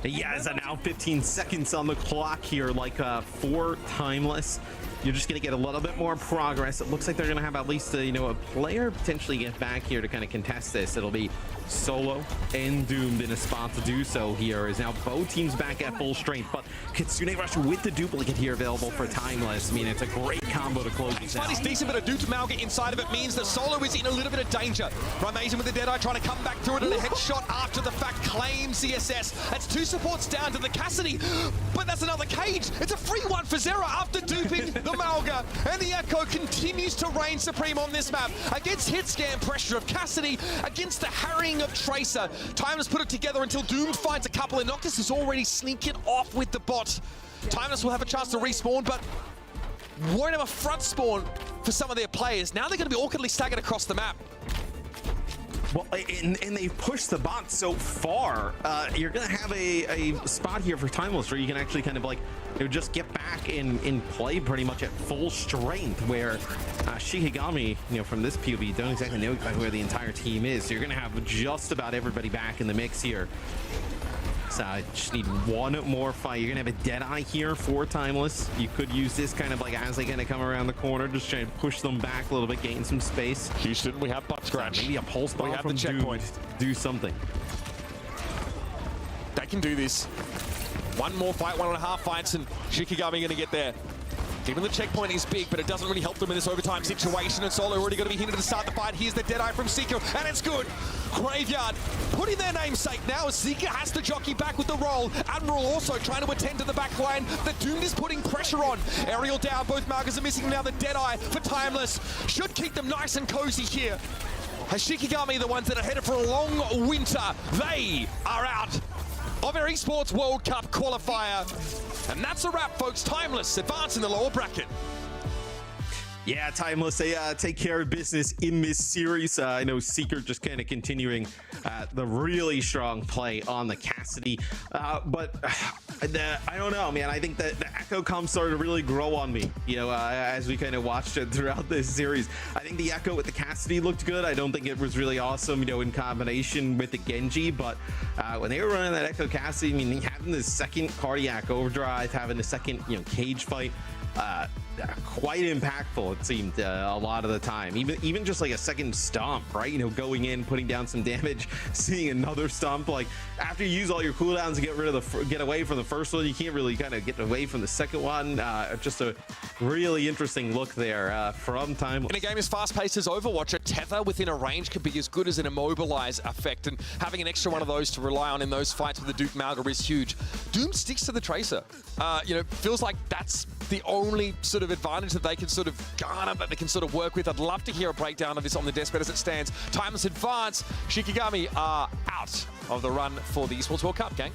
Yeah, it's now 15 seconds on the clock here, like for Timeless. You're just going to get a little bit more progress. It looks like they're going to have at least a player potentially get back here to kind of contest this. It'll be Solo and Doomed in a spot to do so here, as now both teams back at full strength, but Kitsune Rush with the duplicate here available for Timeless. I mean, it's a great combo to close this out. It's decent, but a Duke Malga inside of it means that Solo is in a little bit of danger. Amazing with the Deadeye trying to come back through it, and a headshot after the fact claims CSS. That's 2 supports down to the Cassidy, but that's another cage. It's a free one for Zera after duping the Malga, and the Echo continues to reign supreme on this map against hit scan pressure of Cassidy, against the harrying of Tracer. Timeless put it together until Doomed finds a couple, and Noctis is already sneaking off with the bot. Timeless will have a chance to respawn, but won't have a front spawn for some of their players. Now they're going to be awkwardly staggered across the map. Well, and they've pushed the bot so far. You're going to have a spot here for Timeless where you can actually kind of like just get back in play pretty much at full strength, where Shikigami, from this POV, don't exactly know where the entire team is. So you're going to have just about everybody back in the mix here. Timeless. Just need one more fight. You're going to have a Deadeye here for Timeless. You could use this kind of like as they kind of come around the corner, just trying to push them back a little bit, gain some space. Houston, we have butt scratch. Maybe a pulse bomb from the checkpoint. Do something. They can do this. One more fight, 1.5 fights, and Shikigami going to get there. Even the checkpoint is big, but it doesn't really help them in this overtime situation. And Solo already going to be hinted to start the fight. Here's the Deadeye from Seeker, and it's good. Graveyard putting their namesake now as Seeker has to jockey back with the roll. Admiral also trying to attend to the back line. The Doomed is putting pressure on. Aerial down, both Markers are missing now. The Deadeye for Timeless should keep them nice and cozy here. As Shikigami, the ones that are headed for a long winter, they are out of our Esports World Cup qualifier. And that's a wrap, folks. Timeless advance in the lower bracket. Yeah, Timeless, they take care of business in this series. I know Seeker just kind of continuing the really strong play on the Cassidy. But I don't know, man. I think that the Echo comp started to really grow on me, you know, as we kind of watched it throughout this series. I think the Echo with the Cassidy looked good. I don't think it was really awesome, you know, in combination with the Genji. But when they were running that Echo Cassidy, I mean, having the second cardiac overdrive, having the second, you know, cage fight, quite impactful, it seemed, a lot of the time. Even just like a second stomp, right? You know, going in, putting down some damage, seeing another stomp. Like after you use all your cooldowns to get away from the first one, you can't really kind of get away from the second one. Just a really interesting look there from Time. In a game as fast-paced as Overwatch, a tether within a range could be as good as an immobilize effect, and having an extra one of those to rely on in those fights with the Duke Malga is huge. Doom sticks to the Tracer. You know, feels like that's the only sort of advantage that they can sort of garner, that they can sort of work with. I'd love to hear a breakdown of this on the desk, but as it stands, Timeless advance. Shikigami are out of the run for the Esports World Cup, gang.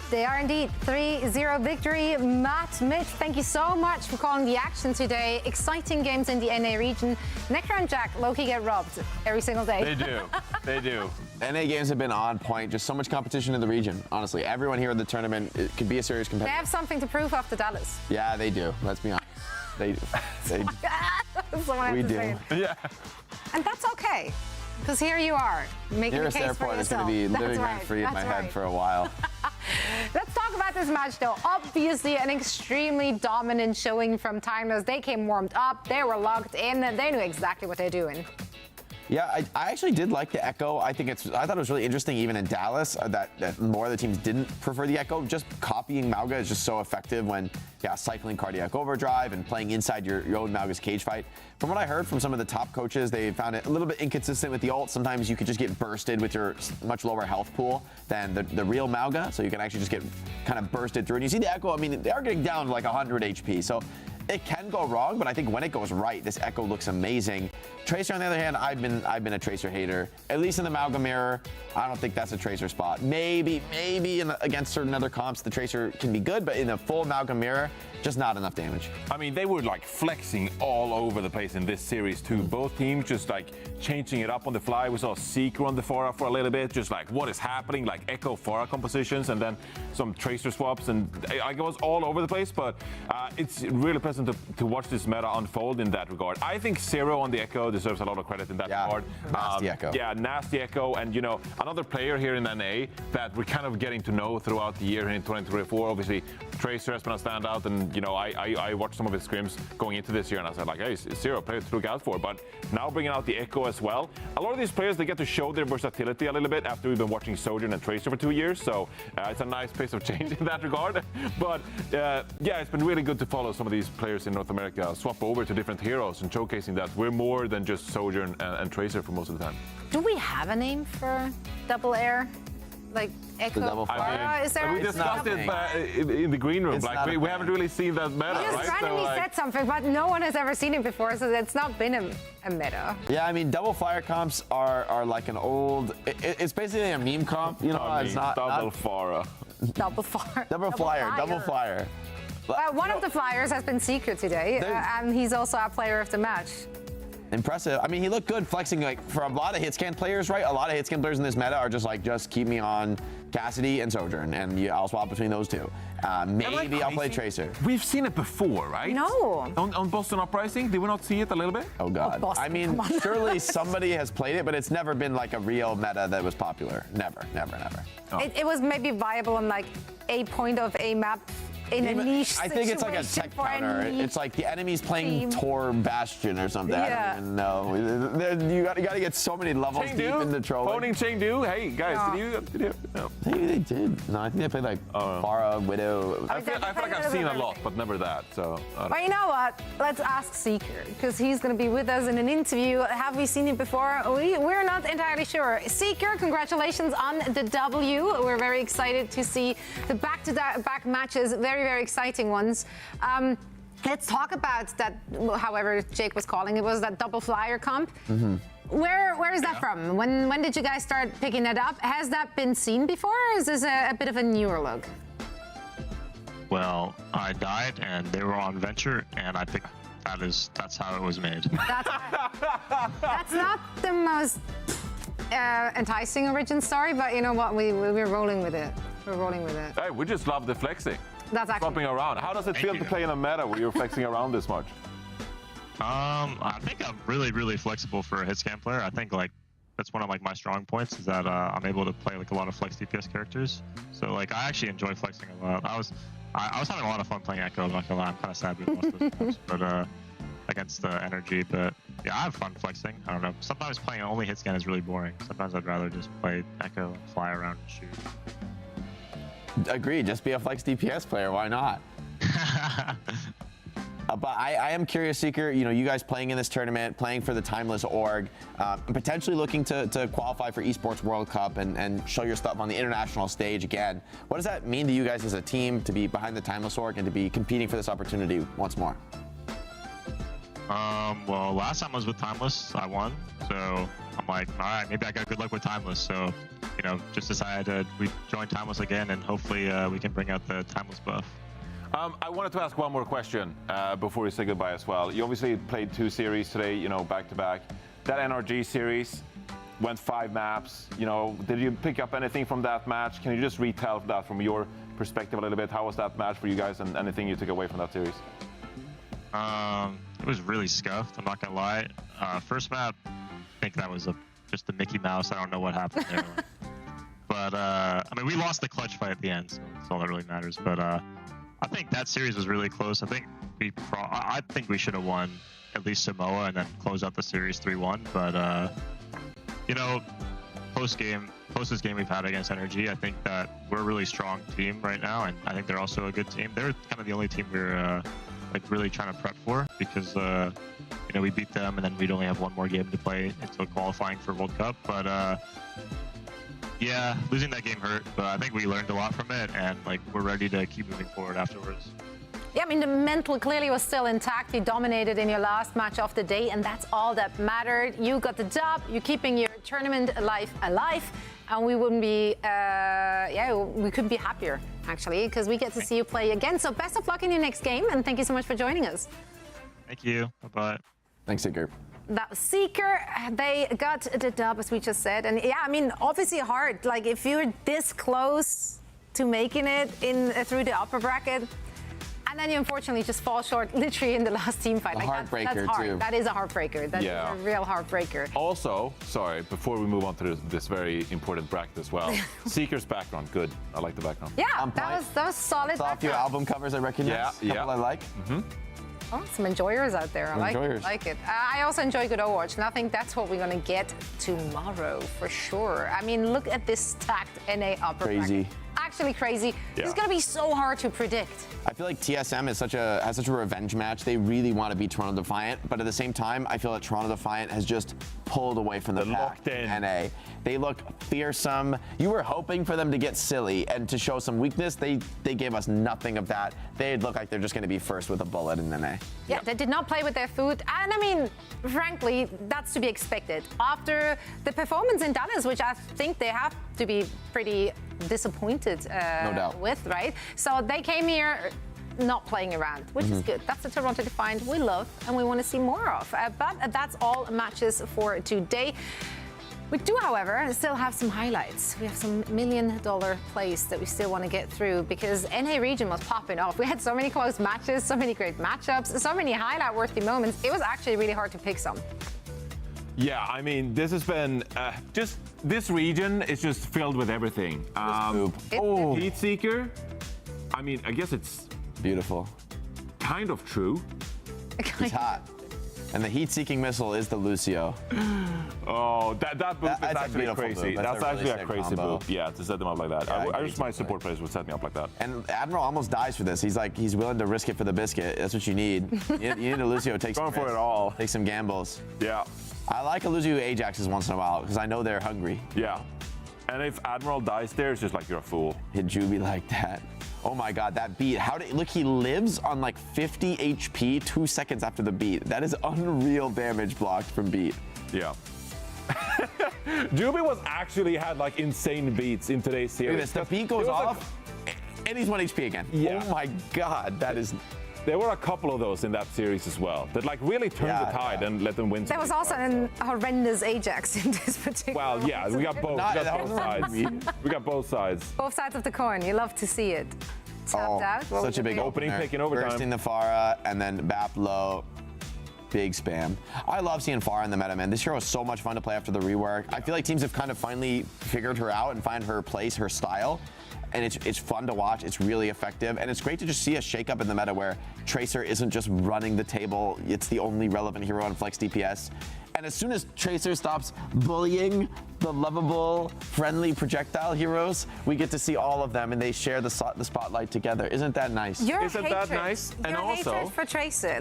They are indeed. 3-0 victory. Matt, Mitch, thank you so much for calling the action today. Exciting games in the NA region. Necro and Jack, low-key get robbed every single day. They do. They do. NA games have been on point. Just so much competition in the region. Honestly, everyone here in the tournament, it could be a serious competitor. They have something to prove after Dallas. Yeah, they do. Let's be honest. They do. We do. Yeah. And that's okay. Because here you are, making a case for yourself. Is going to be living rent-free in my head for a while. Let's talk about this match, though. Obviously, an extremely dominant showing from Timeless. They came warmed up, they were locked in, and they knew exactly what they're doing. Yeah, I actually did like the Echo. I thought it was really interesting, even in Dallas, that more of the teams didn't prefer the Echo. Just copying Malga is just so effective when, cycling cardiac overdrive and playing inside your own Malga's cage fight. From what I heard from some of the top coaches, they found it a little bit inconsistent with the ult. Sometimes you could just get bursted with your much lower health pool than the real Malga, so you can actually just get kind of bursted through. And you see the Echo, I mean, they are getting down to like 100 HP, so it can go wrong, but I think when it goes right, this Echo looks amazing. Tracer, on the other hand, I've been a Tracer hater. At least in the Malga mirror, I don't think that's a Tracer spot. Maybe against certain other comps, the Tracer can be good, but in a full Malga mirror, just not enough damage. I mean, they were like flexing all over the place in this series too. Both teams just like changing it up on the fly. We saw Seeker on the Pharah for a little bit, just like what is happening, like Echo Pharah compositions, and then some Tracer swaps, and it was all over the place. But it's really pleasant to watch this meta unfold in that regard. I think Zero on the Echo deserves a lot of credit in that regard. Nasty Echo. Yeah, nasty Echo, and another player here in NA that we're kind of getting to know throughout the year in 2024. Obviously, Tracer has been a standout, and I watched some of his scrims going into this year, and I said like, hey, Zero player to look out for. But now bringing out the Echo as well. A lot of these players, they get to show their versatility a little bit after we've been watching Sojourn and Tracer for 2 years. So it's a nice pace of change in that regard. But it's been really good to follow some of these players in North America swap over to different heroes and showcasing that we're more than just Sojourn and Tracer for most of the time. Do we have a name for double air? Like Echo Pharah? Is there? We discussed it in the green room. Like we haven't really seen that meta, right? You just randomly said something, but no one has ever seen it before, so it's not been a meta. Yeah, I mean, double flyer comps are like an old. It's basically a meme comp. It's not double Pharah. Double Pharah. Double flyer. One of the flyers has been Secret today, and he's also our player of the match. Impressive. I mean, he looked good flexing, like, for a lot of hitscan players, right? A lot of hitscan players in this meta are just like, just keep me on Cassidy and Sojourn, and I'll swap between those two. Maybe I'll play Tracer. We've seen it before, right? No. On Boston Uprising, did we not see it a little bit? Oh God. Boston, I mean, surely somebody has played it, but it's never been like a real meta that was popular. Never. Oh. It was maybe viable on like a point of a map in a niche I think it's like a situation tech for counter. It's like the enemy's playing Tor Bastion or something. Yeah. I don't even know. You got to get so many levels deep into trolling. Phoning Chengdu. Hey guys, did you? No. Maybe they did. No, I think they played like Pharah, Widow. I feel like I've seen a lot, but never that. So. But you know what? Let's ask Seeker, because he's going to be with us in an interview. Have we seen it before? We're not entirely sure. Seeker, congratulations on the W. We're very excited to see the back-to-back matches. Very, very exciting ones. Let's talk about that, however Jake was calling it, was that double flyer comp. Mm-hmm. Where is that from? When did you guys start picking it up? Has that been seen before, or is this a bit of a newer look? Well, I died and they were on Venture, and I picked. That's how it was made. That's not the most enticing origin story, but you know what? We're rolling with it. We're rolling with it. Hey, we just love the flexing. That's actually Swapping around. How does it feel to play in a meta where you're flexing around this much? I think I'm really flexible for a hit scan player. I think like that's one of like my strong points is that I'm able to play like a lot of flex DPS characters. So like I actually enjoy flexing a lot. I was having a lot of fun playing Echo. I'm not gonna lie. I'm kind of sad we lost those games, but against the energy. But yeah, I have fun flexing. I don't know. Sometimes playing only hit scan is really boring. Sometimes I'd rather just play Echo and fly around and shoot. Agreed. Just be a flex DPS player. Why not? But I am curious, Seeker. You know, you guys playing in this tournament, playing for the Timeless org, potentially looking to qualify for Esports World Cup and show your stuff on the international stage again. What does that mean to you guys as a team to be behind the Timeless org and to be competing for this opportunity once more? Well, last time I was with Timeless, I won. So I'm like, all right, maybe I got good luck with Timeless. So, you know, just decided we join Timeless again, and hopefully we can bring out the Timeless buff. I wanted to ask one more question before we say goodbye as well. You obviously played 2 series today, you know, back to back. That NRG series went 5 maps. You know, did you pick up anything from that match? Can you just retell that from your perspective a little bit? How was that match for you guys, and anything you took away from that series? It was really scuffed, I'm not gonna lie. First map, I think that was just a Mickey Mouse. I don't know what happened there. But, I mean, we lost the clutch fight at the end, so that's all that really matters. But I think that series was really close. I think we should have won at least Samoa and then close out the series 3-1. But, you know, closest game we've had against NRG, I think that we're a really strong team right now, and I think they're also a good team. They're kind of the only team we're like really trying to prep for, because you know, we beat them and then we'd only have one more game to play until qualifying for World Cup. But yeah, losing that game hurt, but I think we learned a lot from it, and like we're ready to keep moving forward afterwards. Yeah, I mean, the mental clearly was still intact. You dominated in your last match of the day, and that's all that mattered. You got the job, you're keeping your tournament life alive, and we wouldn't be, we couldn't be happier, actually, because we get to see you play again. So best of luck in your next game, and thank you so much for joining us. Thank you. Bye-bye. Thanks, Seeker. That was Seeker. They got the dub, as we just said. And yeah, I mean, obviously hard. Like, if you're this close to making it in through the upper bracket, and then you unfortunately just fall short literally in the last team fight. Like heartbreaker, that's hard. too. That is a heartbreaker. That is a real heartbreaker. Also, sorry, before we move on to this very important bracket as well, Seeker's background, good. I like the background. Yeah, that was solid. Saw a few album covers I recognize. Yeah, couple I like. Mm-hmm. Oh, some enjoyers out there. I like it. I also enjoy good Overwatch, and I think that's what we're going to get tomorrow for sure. I mean, look at this stacked NA upper bracket. Actually crazy. Yeah. It's going to be so hard to predict. I feel like TSM is has such a revenge match. They really want to beat Toronto Defiant, but at the same time, I feel that Toronto Defiant has just pulled away from the pack. NA. They look fearsome. You were hoping for them to get silly and to show some weakness. They gave us nothing of that. They look like they're just going to be first with a bullet in NA. Yeah, they did not play with their food. And I mean, frankly, that's to be expected. After the performance in Dallas, which I think they have to be pretty disappointed no doubt. with, right? So they came here not playing around, which is good. That's the Toronto Defiant we love and we want to see more of. But that's all matches for today. We do, however, still have some highlights. We have some $1 million plays that we still want to get through because NA region was popping off. We had so many close matches, so many great matchups, so many highlight-worthy moments. It was actually really hard to pick some. Yeah, I mean, this has been just this region is just filled with everything. Heat Seeker. I mean, I guess it's beautiful. Kind of true. It's hot. And the heat-seeking missile is the Lucio. Oh, that boop is actually crazy. Move. That's actually a crazy combo. boop. Yeah, to set them up like that. Yeah, I wish my support players would set me up like that. And Admiral almost dies for this. He's willing to risk it for the biscuit. That's what you need. You need a Lucio take some for it all. Take some gambles. Yeah. I like a Lucio Ajaxes once in a while because I know they're hungry. Yeah. And if Admiral dies there, it's just like you're a fool. Hit Juby like that. Oh my God, that beat. Look, he lives on like 50 HP 2 seconds after the beat. That is unreal damage blocked from beat. Yeah. Juby was actually had like insane beats in today's series. Look at this, the beat goes off and he's 1 HP again. Yeah. Oh my God, that is... There were a couple of those in that series as well that like really turned the tide and let them win. There was also an horrendous Ajax in this particular. Well, yeah, we got both. We got both sides. We got both sides. Both sides of the coin. You love to see it. Tapped out. Such a big opening pick in overtime. Bursting the Pharah and then Bap low. Big spam. I love seeing Pharah in the meta, man. This hero is so much fun to play after the rework. I feel like teams have kind of finally figured her out and find her place, her style. And it's fun to watch. It's really effective. And it's great to just see a shakeup in the meta where Tracer isn't just running the table. It's the only relevant hero on Flex DPS. And as soon as Tracer stops bullying the lovable, friendly projectile heroes, we get to see all of them and they share the spotlight together. Isn't that nice? Isn't that nice? Your And also, hatred for Tracer.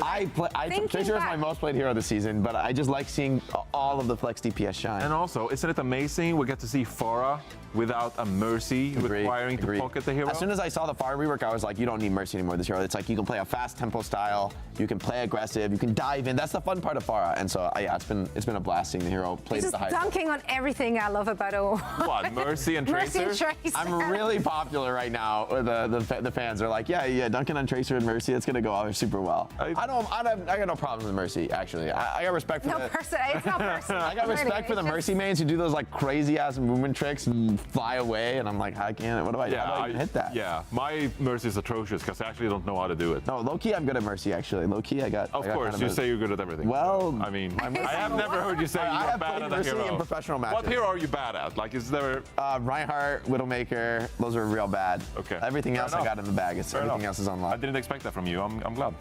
Tracer is my most played hero this season, but I just like seeing all of the Flex DPS shine. and also, isn't it amazing we get to see Pharah without a Mercy requiring to pocket the hero? As soon as I saw the Pharah rework, I was like, you don't need Mercy anymore this hero. It's like you can play a fast tempo style, you can play aggressive, you can dive in. That's the fun part of Pharah. And so, yeah, it's been a blast seeing the hero play He's at the just high. dunking on everything I love about Overwatch. What, Mercy and Tracer? Mercy and Tracer. I'm really popular right now. The fans are like, yeah, dunking on Tracer and Mercy, it's gonna go over super well. I got no problems with Mercy, actually. I got respect for It's not personal. I got respect for the Mercy mains who do those like crazy ass movement tricks and fly away, and I'm like, what do I do? How do I even hit that? Yeah, my Mercy is atrocious because I actually don't know how to do it. No, low-key, I'm good at Mercy, actually. Low-key, I got... Of course, you say you're good at everything. Well... I mean, I have never heard you say you're bad at a Mercy hero. in professional matches. What hero are you bad at? Like, is there... Reinhardt, Widowmaker, those are real bad. Okay. Everything else I got in the bag. Everything else is unlocked. I didn't expect that from you. I'm glad.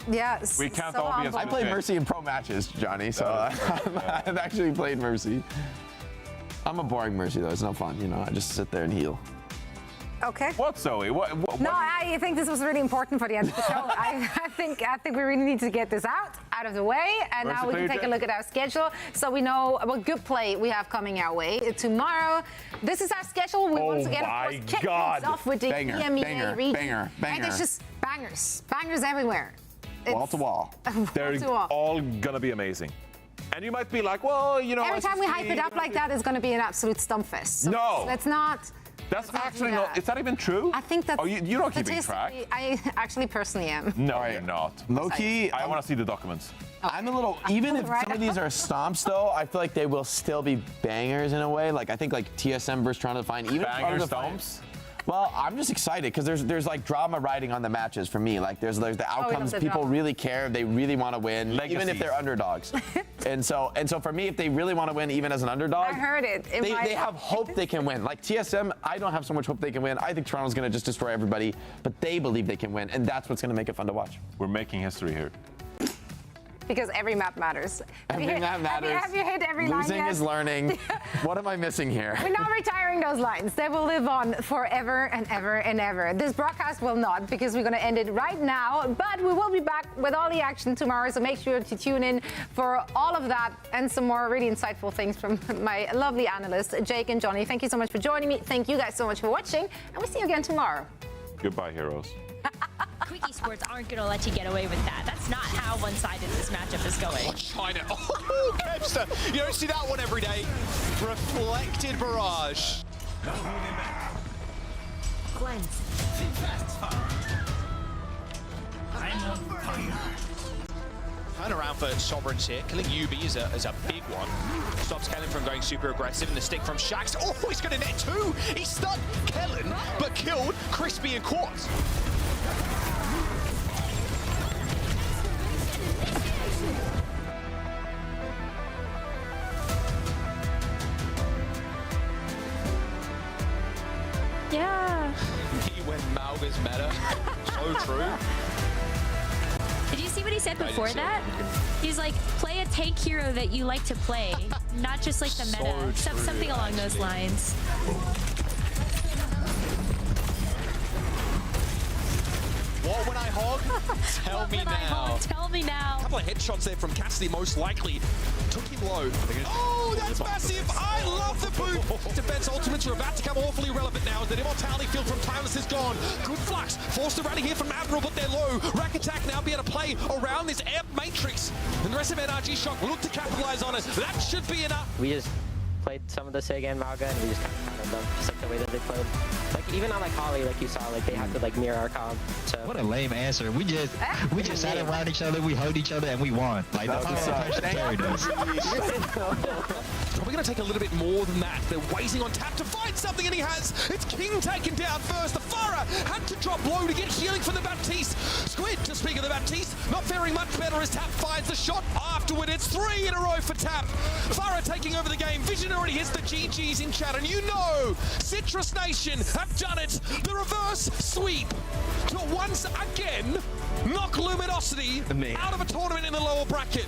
Yeah, we can't all be as I play Mercy in pro matches, Johnny, so I've actually played Mercy. I'm a boring Mercy, though. It's no fun, you know. I just sit there and heal. Okay. What, Zoe? What? No, I think this was really important for the end of the show. I think we really need to get this out of the way, and now we can take a look at our schedule so we know what good play we have coming our way tomorrow. This is our schedule. We once again, of course, kick things off with the EMEA region. Banger. And there's just bangers everywhere. Wall to wall. They're all gonna be amazing. And you might be like, well, you know. Every time we hype it up like that, it's gonna be an absolute stump fest. So no, let's not. That's actually not. Is that even true? I think that's. Oh, you're not keeping track. I actually personally am. No, you're not. Low key, I want to see the documents. I'm a little. Even if some of these are stomps, though, I feel like they will still be bangers in a way. Like I think like TSM versus Trying to Find even banger stomps. Well, I'm just excited because there's like drama riding on the matches for me. Like there's the outcomes. People really care. They really want to win, even if they're underdogs. and so for me, if they really want to win, even as an underdog, I heard it. They have hope they can win. Like TSM, I don't have so much hope they can win. I think Toronto's going to just destroy everybody, but they believe they can win, and that's what's going to make it fun to watch. We're making history here. Because every map matters. Every map matters. Have you hit every line Losing yet? is learning. What am I missing here? We're not retiring those lines. They will live on forever and ever and ever. This broadcast will not, because we're going to end it right now. But we will be back with all the action tomorrow, so make sure to tune in for all of that and some more really insightful things from my lovely analysts, Jake and Johnny. Thank you so much for joining me. Thank you guys so much for watching, and we'll see you again tomorrow. Goodbye, heroes. Quick Esports aren't going to let you get away with that. That's not how one-sided this matchup is going. Oh, China. Oh, Kevster. You don't see that one every day. Reflected barrage. Cleanse. I'm on fire. turnaround for Sovereigns here. Killing UB is a big one. Stops Kellen from going super aggressive, and the stick from Shax. Oh, he's going to net 2. He stunned Kellen, but killed Crispy and Quartz. Yeah. Me when Malga's meta. So true. Did you see what he said before that? He's like, play a tank hero that you like to play, not just like the meta. Something along those lines. What when I hog? Tell me now. Tell me now. A couple of headshots there from Cassidy, most likely. Took him low. Oh, that's massive. I love the boot. Defense ultimates are about to come awfully relevant now as the immortality field from Timeless is gone. Good flux. Forced to rally here from Admiral, but they're low. Rack attack now be able to play around this air matrix. And the rest of NRG Shock will look to capitalize on it. That should be enough. We just played some of the SIG and Mauga, and we just kind of countered them, just like the way that they played. Like even on like Holly, like you saw, like they have to like mirror our comp. So What a lame answer. We just sat around each other, we hugged each other, and we won. Like that's what Terry does. Probably going to take a little bit more than that. They're waiting on Tap to find something, and he has. It's King taken down first. The Farah had to drop low to get healing from the Baptiste. Squid, to speak of the Baptiste, not faring much better as Tap finds the shot. Afterward, it's 3 in a row for Tap. Farah taking over the game. Vision already hits the GGs in chat, and you know, Citrus Nation have done it. The reverse sweep to once again knock Luminosity out of a tournament in the lower bracket.